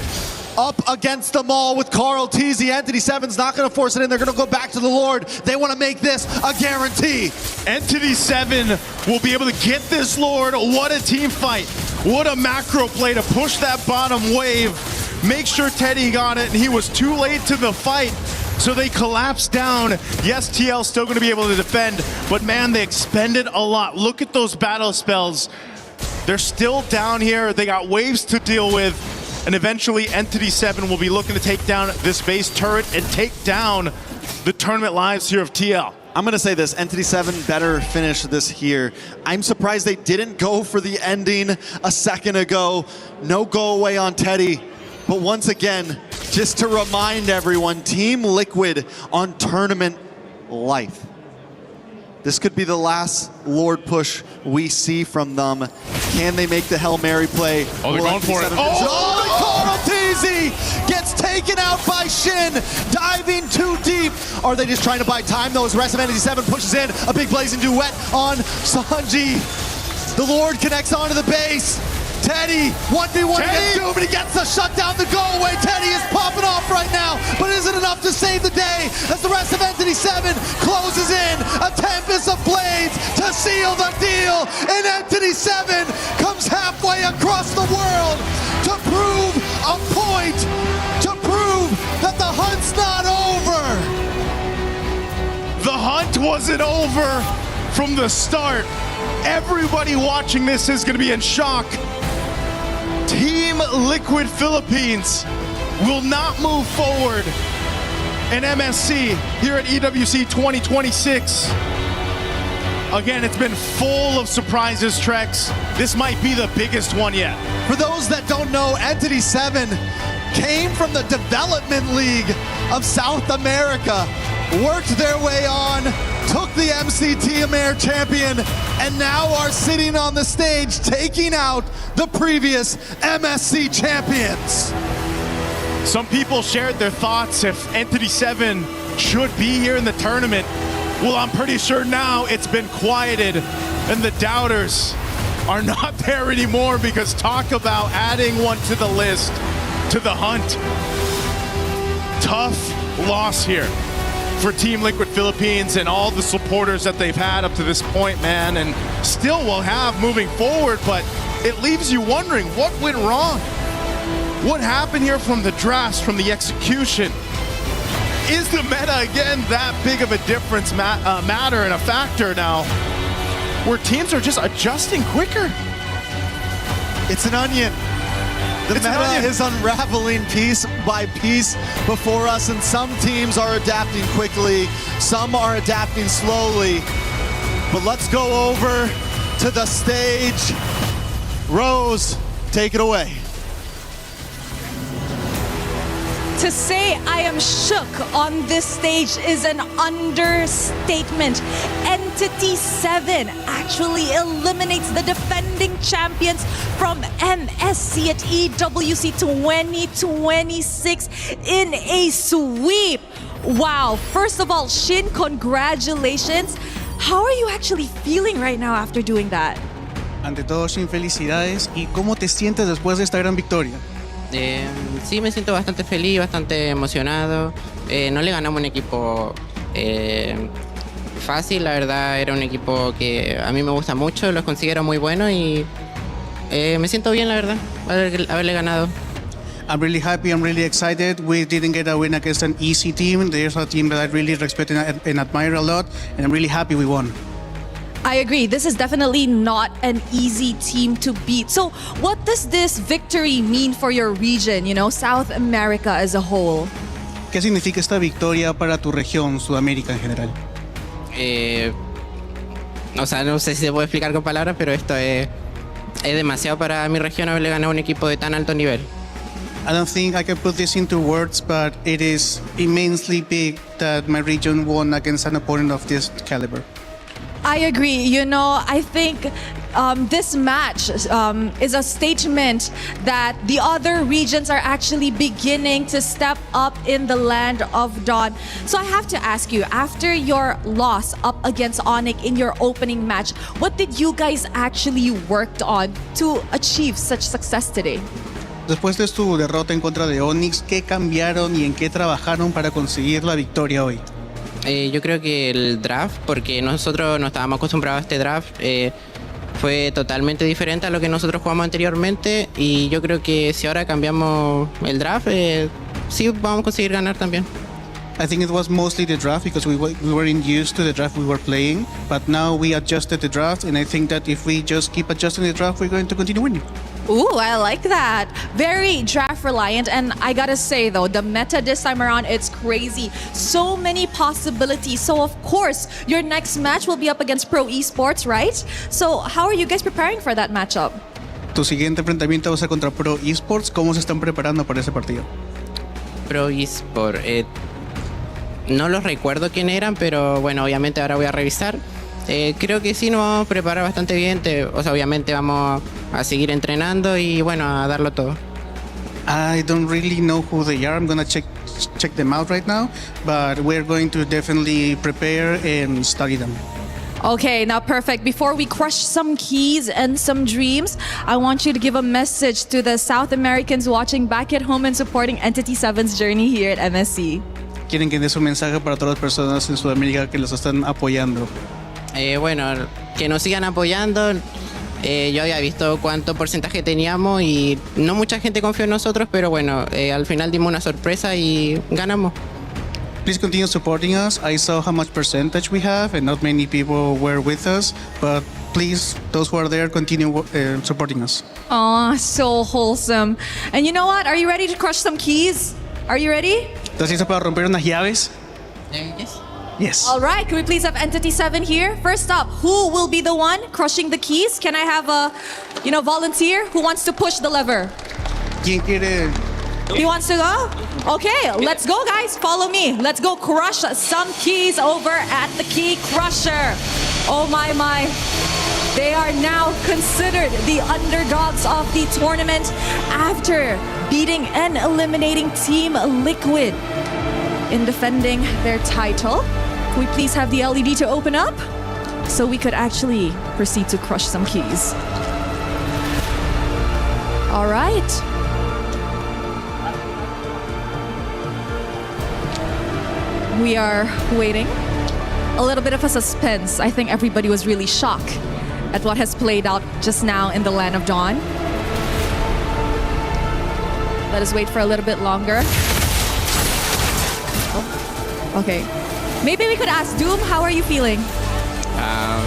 up against them all with Carl Teasy. Entity 7's not going to force it in. They're going to go back to the Lord. They want to make this a guarantee. Entity 7 will be able to get this Lord. What a team fight. What a macro play to push that bottom wave. Make sure Teddy got it, and he was too late to the fight. So they collapse down. Yes, TL's still going to be able to defend, but man, they expended a lot. Look at those battle spells. They're still down here. They got waves to deal with. And eventually, Entity 7 will be looking to take down this base turret and take down the tournament lives here of TL. I'm going to say this, Entity 7 better finish this here. I'm surprised they didn't go for the ending a second ago. No go away on Teddy. But once again, just to remind everyone, Team Liquid on tournament life. This could be the last Lord push we see from them. Can they make the Hail Mary play? Oh, they're going for it. Oh, Teasy gets taken out by Shin, diving too deep. Are they just trying to buy time though as rest of Entity 7 pushes in? A big blazing duet on Sanji. The Lord connects onto the base. Teddy, 1v1 against Doom, and he gets the shutdown, the go away. Teddy is popping off right now, but is it enough to save the day as the rest of Entity 7 closes in? A tempest of blades to seal the deal, and Entity 7 comes halfway across the world to prove a point, to prove that the hunt's not over. The hunt wasn't over from the start. Everybody watching this is going to be in shock. Team Liquid Philippines will not move forward in MSC here at EWC 2026. Again, it's been full of surprises, Trex. This might be the biggest one yet. For those that don't know, Entity 7 came from the Development League of South America, worked their way on, took the MCT Amer champion, and now are sitting on the stage taking out the previous MSC champions. Some people shared their thoughts if Entity 7 should be here in the tournament. Well, I'm pretty sure now it's been quieted and the doubters are not there anymore, because talk about adding one to the list, to the hunt. Tough loss here for Team Liquid Philippines and all the supporters that they've had up to this point, man, and still will have moving forward, but it leaves you wondering what went wrong. What happened here from the drafts, from the execution? Is the meta again that big of a difference matter and a factor now, where teams are just adjusting quicker? It's an onion. The meta is unraveling piece by piece before us, and some teams are adapting quickly, some are adapting slowly. But let's go over to the stage. Rose, take it away. To say I am shook on this stage is an understatement. Entity 7 actually eliminates the defending champions from MSC at EWC 2026 in a sweep. Wow, first of all, Shin, congratulations. How are you actually feeling right now after doing that? Ante todo, Shin, felicidades. ¿Y cómo te sientes después de esta gran victoria? Sí, me siento bastante feliz, bastante emocionado. No le ganamos un equipo fácil, la verdad era un equipo que a mí me gusta mucho, los considero muy buenos y me siento bien, la verdad, haberle ganado. I'm really happy, I'm really excited. We didn't get a win against an easy team. There's a team that I really respect and admire a lot, and I'm really happy we won. I agree. This is definitely not an easy team to beat. So what does this victory mean for your region, South America as a whole? ¿Qué significa esta victoria para tu región, Sudamérica en general? O sea, no sé si se puede explicar con palabras, pero esto es demasiado para mi región haberle ganado a un equipo de tan alto nivel. I don't think I can put this into words, but it is immensely big that my region won against an opponent of this caliber. I agree. I think this match is a statement that the other regions are actually beginning to step up in the land of Dawn. So I have to ask you, after your loss up against Onyx in your opening match, what did you guys actually worked on to achieve such success today? Después de su derrota en contra de Onyx, ¿qué cambiaron y en qué trabajaron para conseguir la victoria hoy? Yo creo que el draft, porque nosotros no estábamos acostumbrados a este draft, fue totalmente diferente a lo que nosotros jugamos anteriormente, y yo creo que si ahora cambiamos el draft, sí vamos a conseguir ganar también. I think it was mostly the draft because we weren't used to the draft we were playing, but now we adjusted the draft, and I think that if we just keep adjusting the draft, we're going to continue winning. Ooh, I like that. Very draft reliant. And I gotta say though, the meta this time around, it's crazy. So many possibilities. So of course, your next match will be up against Pro Esports, right? So how are you guys preparing for that matchup? Tu siguiente enfrentamiento va a ser contra Pro Esports. ¿Cómo se están preparando para ese partido? Pro eSport. No los recuerdo quién eran, pero bueno, obviamente ahora voy a revisar. Creo que sí nos vamos a preparar bastante bien. O sea, obviamente vamos a seguir entrenando y bueno, a darlo todo. I don't really know who they are. I'm gonna check them out right now, but we're going to definitely prepare and study them. Okay, now perfect. Before we crush some keys and some dreams, I want you to give a message to the South Americans watching back at home and supporting Entity 7's journey here at MSC. Quieren que des un mensaje para todas las personas en Sudamérica que los están apoyando. Bueno, que nos sigan apoyando. Yo había visto cuánto porcentaje teníamos y no mucha gente confió en nosotros, pero bueno, al final dimos una sorpresa y ganamos. Please continue supporting us. I saw how much percentage we have and not many people were with us, but please, those who are there, continue supporting us. Aw, so wholesome. And you know what? Are you ready to crush some keys? Are you ready? ¿Estás listo para romper unas llaves? Yes. Yes. All right, can we please have Entity 7 here? First up, who will be the one crushing the keys? Can I have a, volunteer who wants to push the lever? ¿Quién quiere? He wants to go? Okay, let's go guys, follow me. Let's go crush some keys over at the Key Crusher. Oh my. They are now considered the underdogs of the tournament after beating and eliminating Team Liquid in defending their title. Can we please have the LED to open up so we could actually proceed to crush some keys? All right. We are waiting. A little bit of a suspense. I think everybody was really shocked at what has played out just now in the Land of Dawn. Let us wait for a little bit longer. Oh, okay. Maybe we could ask Doom, how are you feeling?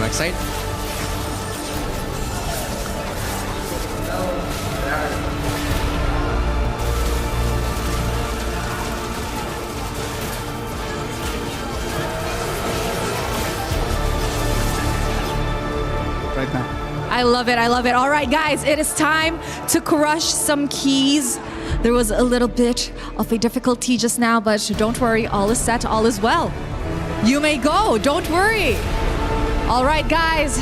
Excited. Right now. I love it. All right, guys, it is time to crush some keys. There was a little bit of a difficulty just now, but don't worry, all is set, all is well. You may go, don't worry. All right, guys.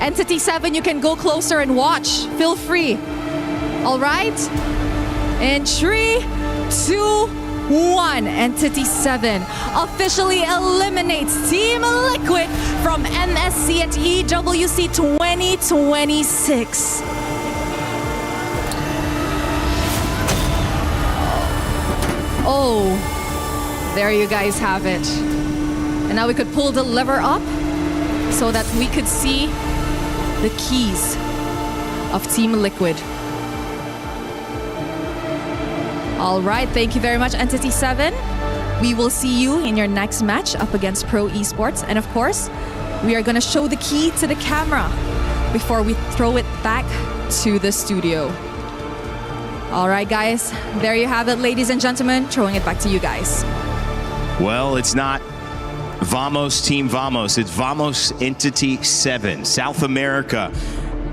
Entity 7, you can go closer and watch. Feel free. All right? In 3, 2, 1, Entity 7 officially eliminates Team Liquid from MSC at EWC 2026. Oh, there you guys have it. And now we could pull the lever up so that we could see the keys of Team Liquid. All right, thank you very much, Entity 7. We will see you in your next match up against Pro Esports. And of course, we are gonna show the key to the camera before we throw it back to the studio. All right, guys, there you have it, ladies and gentlemen. Throwing it back to you guys. Well, it's not Vamos Team Vamos, it's Vamos Entity 7. South America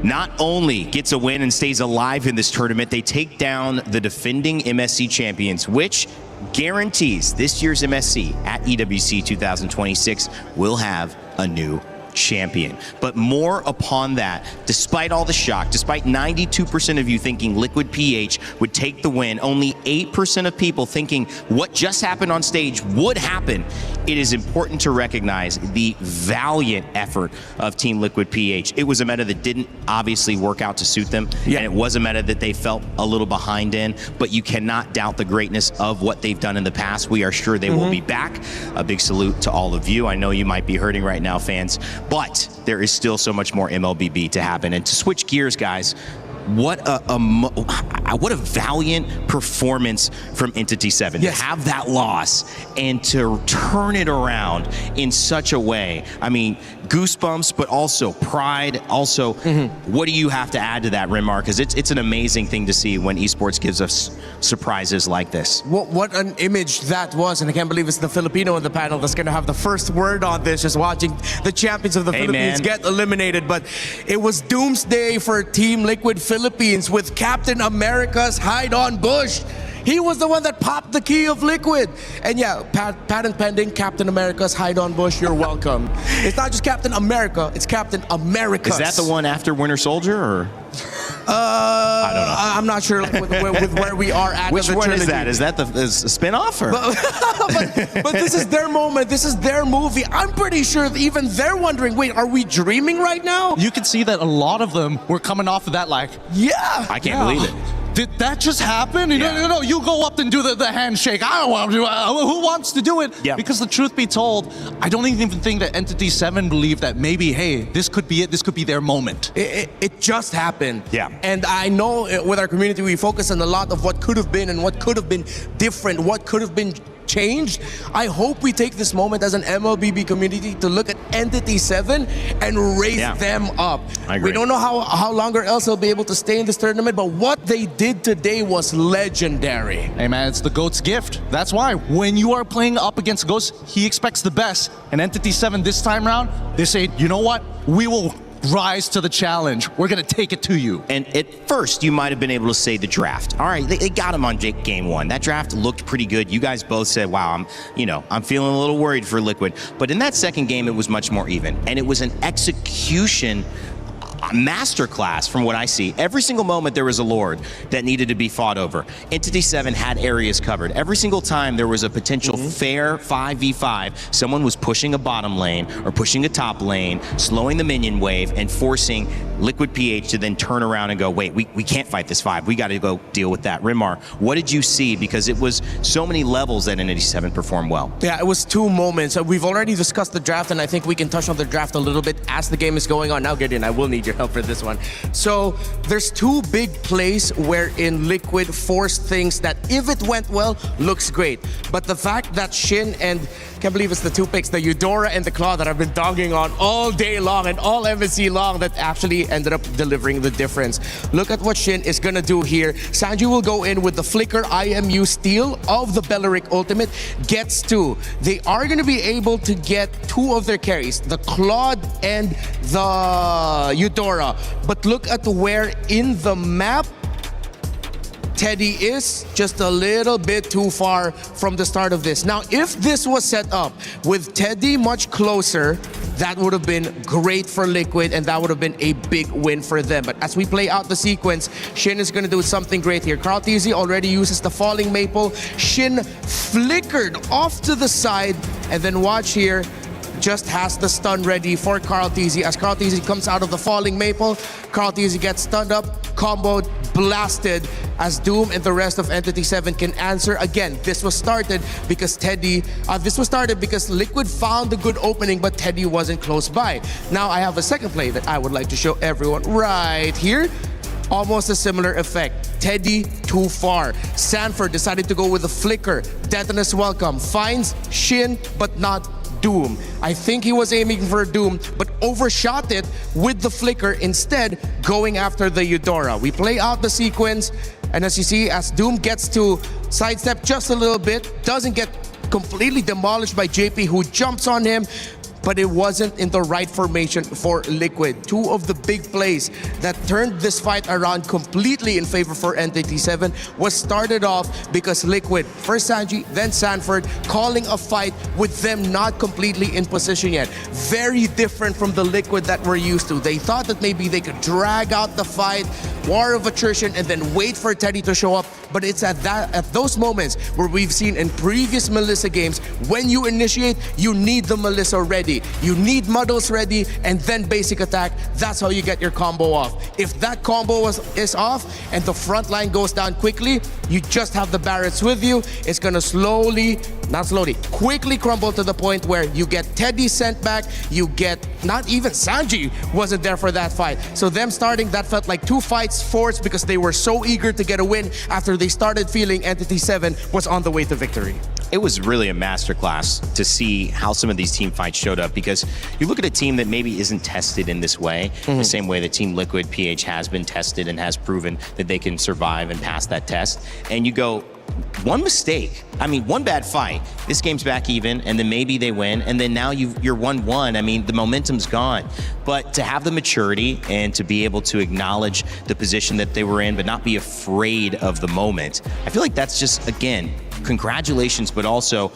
not only gets a win and stays alive in this tournament, they take down the defending MSC champions, which guarantees this year's MSC at EWC 2026 will have a new champion. But more upon that, despite all the shock, despite 92% of you thinking Liquid PH would take the win, only 8% of people thinking what just happened on stage would happen, it is important to recognize the valiant effort of Team Liquid PH. It was a meta that didn't obviously work out to suit them, and it was a meta that they felt a little behind in, but you cannot doubt the greatness of what they've done in the past. We are sure they will be back. A big salute to all of you. I know you might be hurting right now, fans, but there is still so much more MLBB to happen. And to switch gears, guys, what a valiant performance from Entity 7. Yes. To have that loss and to turn it around in such a way. I mean, goosebumps, but also pride. Also, what do you have to add to that, Rimar? Because it's an amazing thing to see when esports gives us surprises like this. What an image that was, and I can't believe it's the Filipino in the panel that's going to have the first word on this, just watching the champions of the Philippines get eliminated. But it was doomsday for Team Liquid Philippines with Captain America's hide-on bush. He was the one that popped the key of Liquid. And yeah, patent pending, Captain America's hide-on bush, you're welcome. It's not just Captain America, it's Captain America. Is that the one after Winter Soldier, or? I don't know. I'm not sure with where we are at. Which one trilogy. is that? Is that the spin-off? Or? But this is their moment. This is their movie. I'm pretty sure even they're wondering, wait, are we dreaming right now? You can see that a lot of them were coming off of that like, yeah. I can't believe it. Did that just happen? No, you go up and do the handshake. I don't want to do it. Who wants to do it? Yeah. Because the truth be told, I don't even think that Entity 7 believed that maybe, hey, this could be it. This could be their moment. It just happened. Yeah. And I know with our community, we focus on a lot of what could have been and what could have been different, what could have been changed. I hope we take this moment as an MLBB community to look at Entity 7 and raise them up. I agree. We don't know how longer else they'll be able to stay in this tournament, but what they did today was legendary. Hey man, it's the GOAT's gift. That's why when you are playing up against Ghost, he expects the best. And Entity 7 this time round, they say, you know what? We will rise to the challenge. We're going to take it to you. And at first, you might have been able to say the draft. All right, they got him on game one. That draft looked pretty good. You guys both said, wow, I'm feeling a little worried for Liquid. But in that second game, it was much more even. And it was an execution masterclass from what I see. Every single moment there was a Lord that needed to be fought over. Entity 7 had areas covered. Every single time there was a potential fair 5v5, someone was pushing a bottom lane or pushing a top lane, slowing the minion wave and forcing Liquid PH to then turn around and go, wait, we can't fight this 5. We got to go deal with that. Rimar, what did you see? Because it was so many levels that Entity 7 performed well. Yeah, it was 2 moments. We've already discussed the draft, and I think we can touch on the draft a little bit as the game is going on. Now, Gideon, I will need your help for this one. So there's 2 big plays wherein Liquid forced things that, if it went well, looks great. But the fact that Shin and, can't believe it's the 2 picks, the Eudora and the Claw that I've been dogging on all day long and all MSC long, that actually ended up delivering the difference. Look at what Shin is gonna do here. Sanji will go in with the Flicker IMU steal of the Belleric Ultimate, gets 2. They are gonna be able to get 2 of their carries, the Claude and the Eudora. But look at where in the map Teddy is, just a little bit too far from the start of this. Now, if this was set up with Teddy much closer, that would have been great for Liquid, and that would have been a big win for them. But as we play out the sequence, Shin is going to do something great here. Carl TZ already uses the Falling Maple. Shin flickered off to the side, and then watch here, just has the stun ready for Carl TZ. As Carl TZ comes out of the Falling Maple, Carl TZ gets stunned up, comboed, blasted, as Doom and the rest of Entity 7 can answer. Again, this was started because Liquid found a good opening, but Teddy wasn't close by. Now I have a second play that I would like to show everyone right here. Almost a similar effect. Teddy too far. Sanford decided to go with the Flicker. Detonus welcome. Finds Shin, but not Doom. I think he was aiming for Doom, but overshot it with the Flicker, instead going after the Eudora. We play out the sequence, and as you see, as Doom gets to sidestep just a little bit, doesn't get completely demolished by JP, who jumps on him, but it wasn't in the right formation for Liquid. 2 of the big plays that turned this fight around completely in favor for Entity 7 was started off because Liquid, first Sanji, then Sanford, calling a fight with them not completely in position yet. Very different from the Liquid that we're used to. They thought that maybe they could drag out the fight, war of attrition, and then wait for Teddy to show up. But it's at those moments where we've seen in previous Melissa games, when you initiate, you need the Melissa ready. You need Muddles ready, and then basic attack. That's how you get your combo off. If that combo is off and the front line goes down quickly, you just have the Barretts with you. It's gonna quickly crumble to the point where you get Teddy sent back, you get, not even Sanji wasn't there for that fight. So them starting, that felt like 2 fights forced because they were so eager to get a win after they started feeling Entity 7 was on the way to victory. It was really a masterclass to see how some of these team fights showed up, because you look at a team that maybe isn't tested in this way, the same way that Team Liquid PH has been tested and has proven that they can survive and pass that test. And you go, one mistake, I mean, one bad fight, this game's back even, and then maybe they win, and then now you're 1-1. I mean, the momentum's gone. But to have the maturity and to be able to acknowledge the position that they were in, but not be afraid of the moment, I feel like that's just, again, congratulations, but also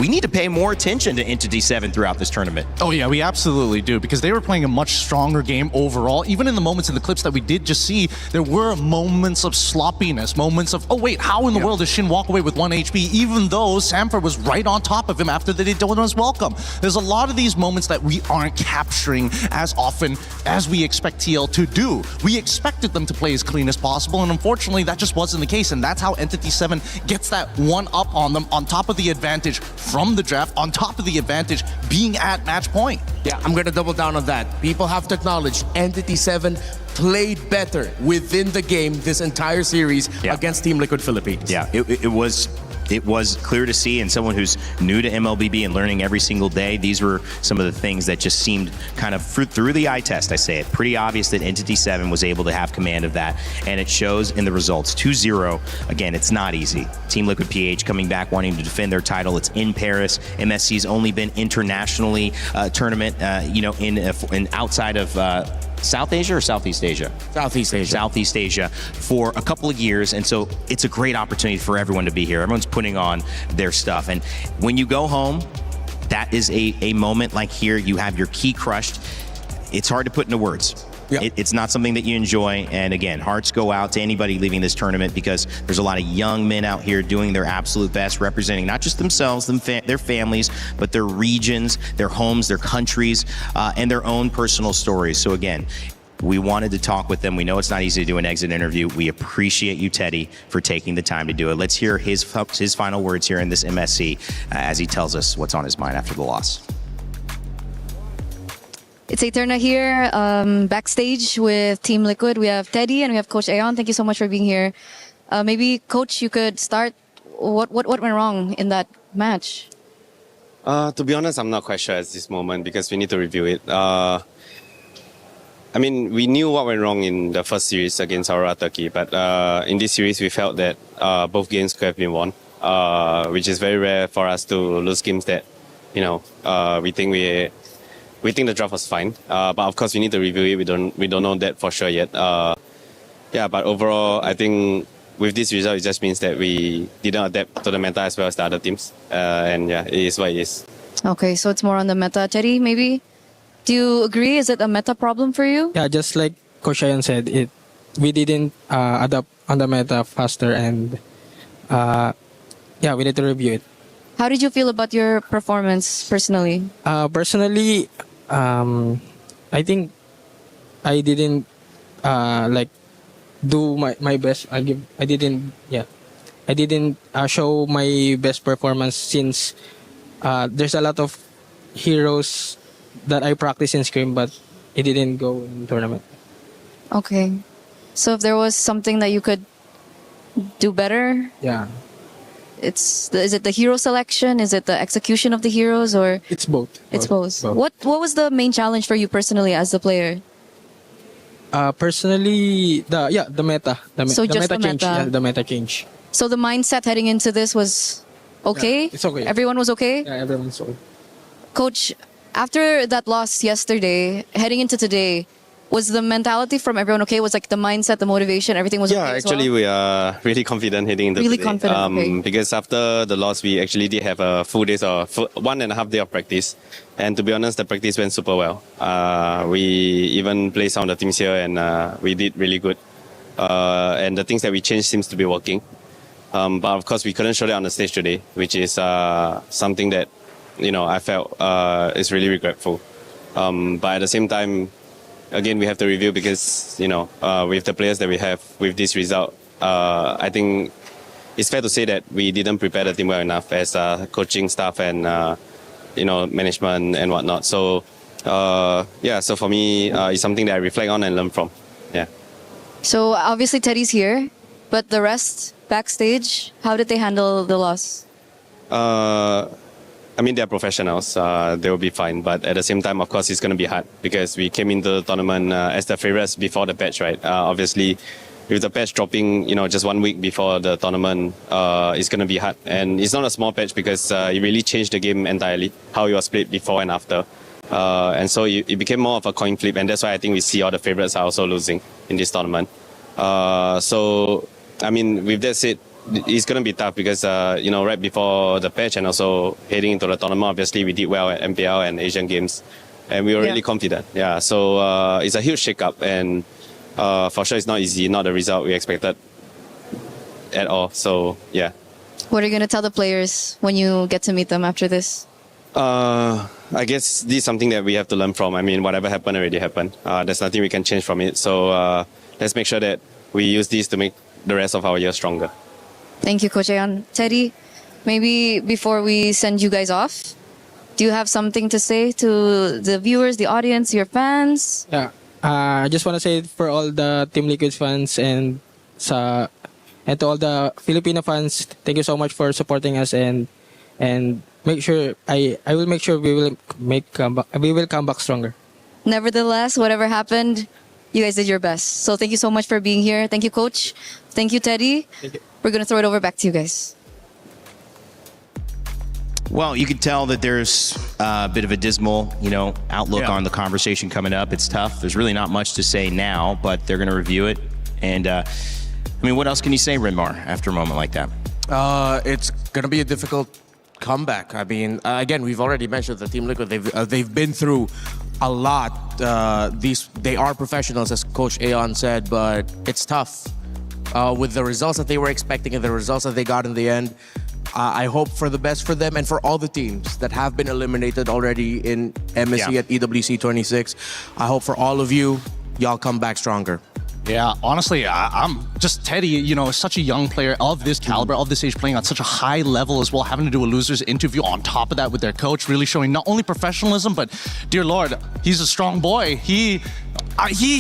we need to pay more attention to Entity 7 throughout this tournament. Oh yeah, we absolutely do, because they were playing a much stronger game overall. Even in the moments in the clips that we did just see, there were moments of sloppiness, moments of, oh wait, how in the world does Shin walk away with 1 HP, even though Samford was right on top of him after they did Dona's welcome. There's a lot of these moments that we aren't capturing as often as we expect TL to do. We expected them to play as clean as possible, and unfortunately that just wasn't the case, and that's how Entity 7 gets that one up on them, on top of the advantage from the draft, on top of the advantage being at match point. Yeah, I'm going to double down on that. People have to acknowledge Entity 7 played better within the game this entire series against Team Liquid Philippines. Yeah, it was clear to see, and someone who's new to MLBB and learning every single day, these were some of the things that just seemed kind of through the eye test, I say it, pretty obvious that Entity 7 was able to have command of that, and it shows in the results. 2-0, again, it's not easy. Team Liquid PH coming back, wanting to defend their title. It's in Paris. MSC's only been internationally tournament, in outside of South Asia or Southeast Asia? Southeast Asia. Southeast Asia for a couple of years, and so it's a great opportunity for everyone to be here. Everyone's putting on their stuff, and when you go home, that is a moment like here. You have your key crushed. It's hard to put into words. It's not something that you enjoy, and again, hearts go out to anybody leaving this tournament, because there's a lot of young men out here doing their absolute best, representing not just themselves, their families, but their regions, their homes, their countries, and their own personal stories. So again, we wanted to talk with them. We know it's not easy to do an exit interview. We appreciate you, Teddy, for taking the time to do it. Let's hear his final words here in this MSC as he tells us what's on his mind after the loss. It's Eterna here, backstage with Team Liquid. We have Teddy and we have Coach Aeon. Thank you so much for being here. Maybe, Coach, you could start. What went wrong in that match? To be honest, I'm not quite sure at this moment, because we need to review it. I mean, we knew what went wrong in the first series against Aurora Turkey, but in this series, we felt that both games could have been won, which is very rare for us to lose games that, we think the draft was fine, but of course we need to review it. We don't know that for sure yet. But overall, I think with this result, it just means that we didn't adapt to the meta as well as the other teams, it is what it is. Okay, so it's more on the meta. Teddy, maybe? Do you agree? Is it a meta problem for you? Yeah, just like Coach Ayan said, we didn't adapt on the meta faster, and we need to review it. How did you feel about your performance personally? Personally, I think I didn't do my best. I didn't show my best performance, since there's a lot of heroes that I practice in scrim, but it didn't go in tournament. Okay, so if there was something that you could do better, is it the hero selection? Is it the execution of the heroes, or it's both? It's both. What was the main challenge for you personally as the player? Personally, the meta. The meta change. Yeah, the meta change. So the mindset heading into this was okay? Yeah, it's okay. Everyone was okay? Yeah, everyone's okay. Coach, after that loss yesterday, heading into today, was the mentality from everyone okay? Was like the mindset, the motivation, everything was okay? Yeah, actually, we are really confident heading into Really today. confident, okay. Because after the loss, we actually did have a full day or 1.5 day of practice. And to be honest, the practice went super well. We even played some of the teams here, and we did really good. And the things that we changed seems to be working. But of course, we couldn't show that on the stage today, which is something that, I felt is really regretful. But at the same time, again, we have to review, because, with the players that we have with this result, I think it's fair to say that we didn't prepare the team well enough as coaching staff and, management and whatnot. So, so for me, it's something that I reflect on and learn from. Yeah. So obviously Teddy's here, but the rest backstage, how did they handle the loss? I mean, they're professionals. They will be fine. But at the same time, of course, it's going to be hard because we came into the tournament as the favorites before the patch, right? Obviously, with the patch dropping, just 1 week before the tournament, it's going to be hard. And it's not a small patch because it really changed the game entirely, how it was played before and after. And so it became more of a coin flip. And that's why I think we see all the favorites are also losing in this tournament. So, I mean, with that said, it's going to be tough because, right before the patch and also heading into the tournament, obviously we did well at MPL and Asian Games. And we were really confident. Yeah, so it's a huge shake-up. And for sure it's not easy, not the result we expected at all. So, yeah. What are you going to tell the players when you get to meet them after this? I guess this is something that we have to learn from. I mean, whatever happened already happened. There's nothing we can change from it. So let's make sure that we use this to make the rest of our year stronger. Thank you, Coach Ayan. Teddy, maybe before we send you guys off, do you have something to say to the viewers, the audience, your fans? Yeah. I just want to say for all the Team Liquid fans and to all the Filipino fans, thank you so much for supporting us and make sure I will make sure we will come back stronger. Nevertheless, whatever happened, you guys did your best. So thank you so much for being here. Thank you, Coach. Thank you, Teddy. Thank you. We're going to throw it over back to you guys. Well, you can tell that there's a bit of a dismal, outlook on the conversation coming up. It's tough. There's really not much to say now, but they're going to review it. And, what else can you say, Rinmar, after a moment like that? It's going to be a difficult comeback. I mean, again, we've already mentioned the Team Liquid. They've been through a lot. They are professionals, as Coach Ayan said, but it's tough. With the results that they were expecting and the results that they got in the end, I hope for the best for them and for all the teams that have been eliminated already in MSC at EWC 26. I hope for all of you, y'all come back stronger. Yeah, honestly, I'm just Teddy, such a young player of this caliber, of this age, playing on such a high level as well, having to do a loser's interview on top of that with their coach, really showing not only professionalism, but dear Lord, he's a strong boy. He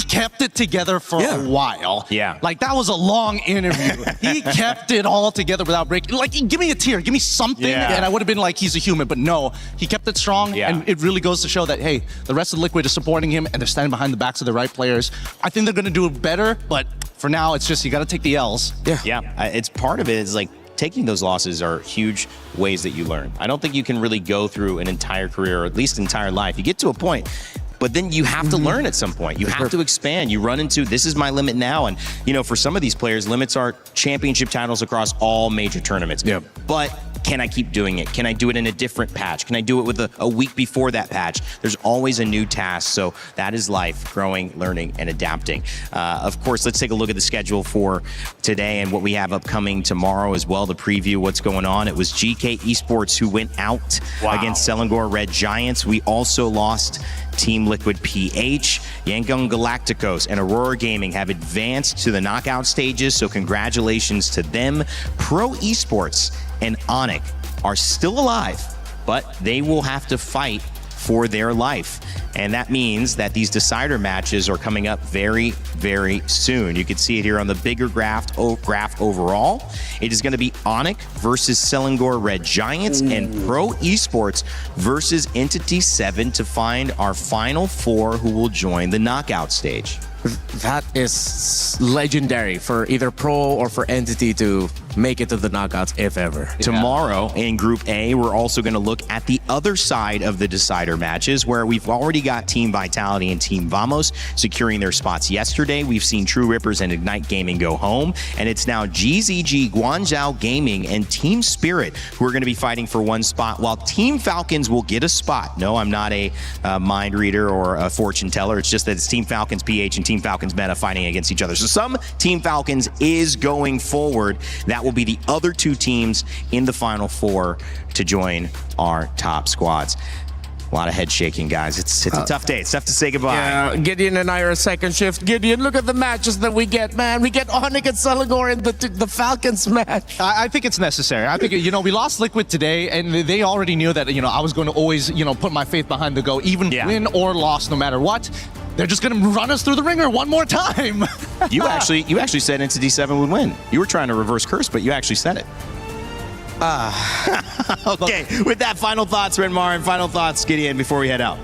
kept it together for a while. Yeah. Like, that was a long interview. He kept it all together without breaking. Like, give me a tear, give me something, and I would have been like, he's a human. But no, he kept it strong, and it really goes to show that, hey, the rest of Liquid is supporting him, and they're standing behind the backs of the right players. I think they're going to do it better, but for now, it's just, you got to take the L's. Yeah. It's part of it is like, taking those losses are huge ways that you learn. I don't think you can really go through an entire career, or at least entire life. You get to a point, but then you have to learn at some point. You have to expand. You run into, this is my limit now. And, for some of these players, limits are championship titles across all major tournaments. Yep. But can I keep doing it? Can I do it in a different patch? Can I do it with a week before that patch? There's always a new task. So that is life, growing, learning, and adapting. Of course, let's take a look at the schedule for today and what we have upcoming tomorrow as well to preview what's going on. It was GK Esports who went out against Selangor Red Giants. We also lost Team Liquid PH. Yangon Galacticos and Aurora Gaming have advanced to the knockout stages, so congratulations to them. Pro Esports and Onyx are still alive, but they will have to fight for their life. And that means that these decider matches are coming up very, very soon. You can see it here on the bigger graph overall. It is going to be Onyx versus Selangor Red Giants and Pro Esports versus Entity 7 to find our final four who will join the knockout stage. That is legendary for either Pro or for Entity to make it to the knockouts, if ever. Tomorrow in Group A, we're also going to look at the other side of the decider matches, where we've already got Team Vitality and Team Vamos securing their spots yesterday. We've seen True Rippers and Ignite Gaming go home, and it's now GZG, Guangzhou Gaming, and Team Spirit who are going to be fighting for one spot, while Team Falcons will get a spot. No, I'm not a mind reader or a fortune teller. It's just that it's Team Falcons PH and Team Falcons Meta fighting against each other. So some Team Falcons is going forward. That will be the other two teams in the Final Four to join our top squads. A lot of head shaking, guys. It's a tough day. It's tough to say goodbye. Yeah, Gideon and I are a second shift. Gideon, look at the matches that we get, man. We get Onyx and Selangor in the Falcons match. I think it's necessary. I think, we lost Liquid today, and they already knew that, I was going to always, put my faith behind the go, even win or loss, no matter what. They're just going to run us through the ringer one more time. You actually said Entity 7 would win. You were trying to reverse curse, but you actually said it. Okay, with that, final thoughts, Renmar, and final thoughts, Gideon, before we head out.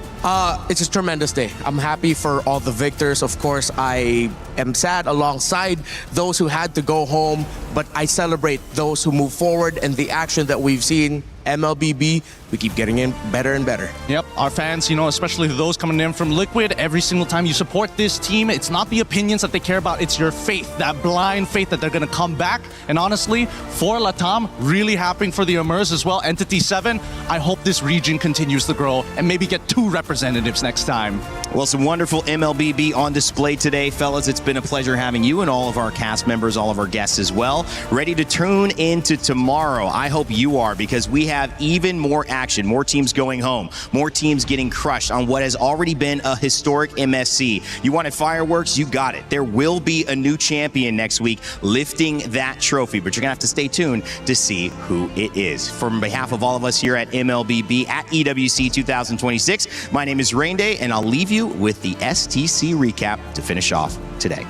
It's a tremendous day. I'm happy for all the victors. Of course, I am sad alongside those who had to go home, but I celebrate those who move forward and the action that we've seen. MLBB, we keep getting in better and better. Yep, our fans, especially those coming in from Liquid, every single time you support this team, it's not the opinions that they care about, it's your faith, that blind faith that they're going to come back. And honestly, for Latam, really happening for the Amers as well, Entity 7, I hope this region continues to grow and maybe get 2 representatives next time. Well, some wonderful MLBB on display today, fellas. It's been a pleasure having you and all of our cast members, all of our guests as well, ready to tune into tomorrow. I hope you are, because we have even more action, more teams going home, more teams getting crushed on what has already been a historic MSC. You wanted fireworks? You got it. There will be a new champion next week lifting that trophy, but you're going to have to stay tuned to see who it is. From behalf of all of us here at MLBB at EWC 2026, my name is Rain Day, and I'll leave you with the STC recap to finish off today.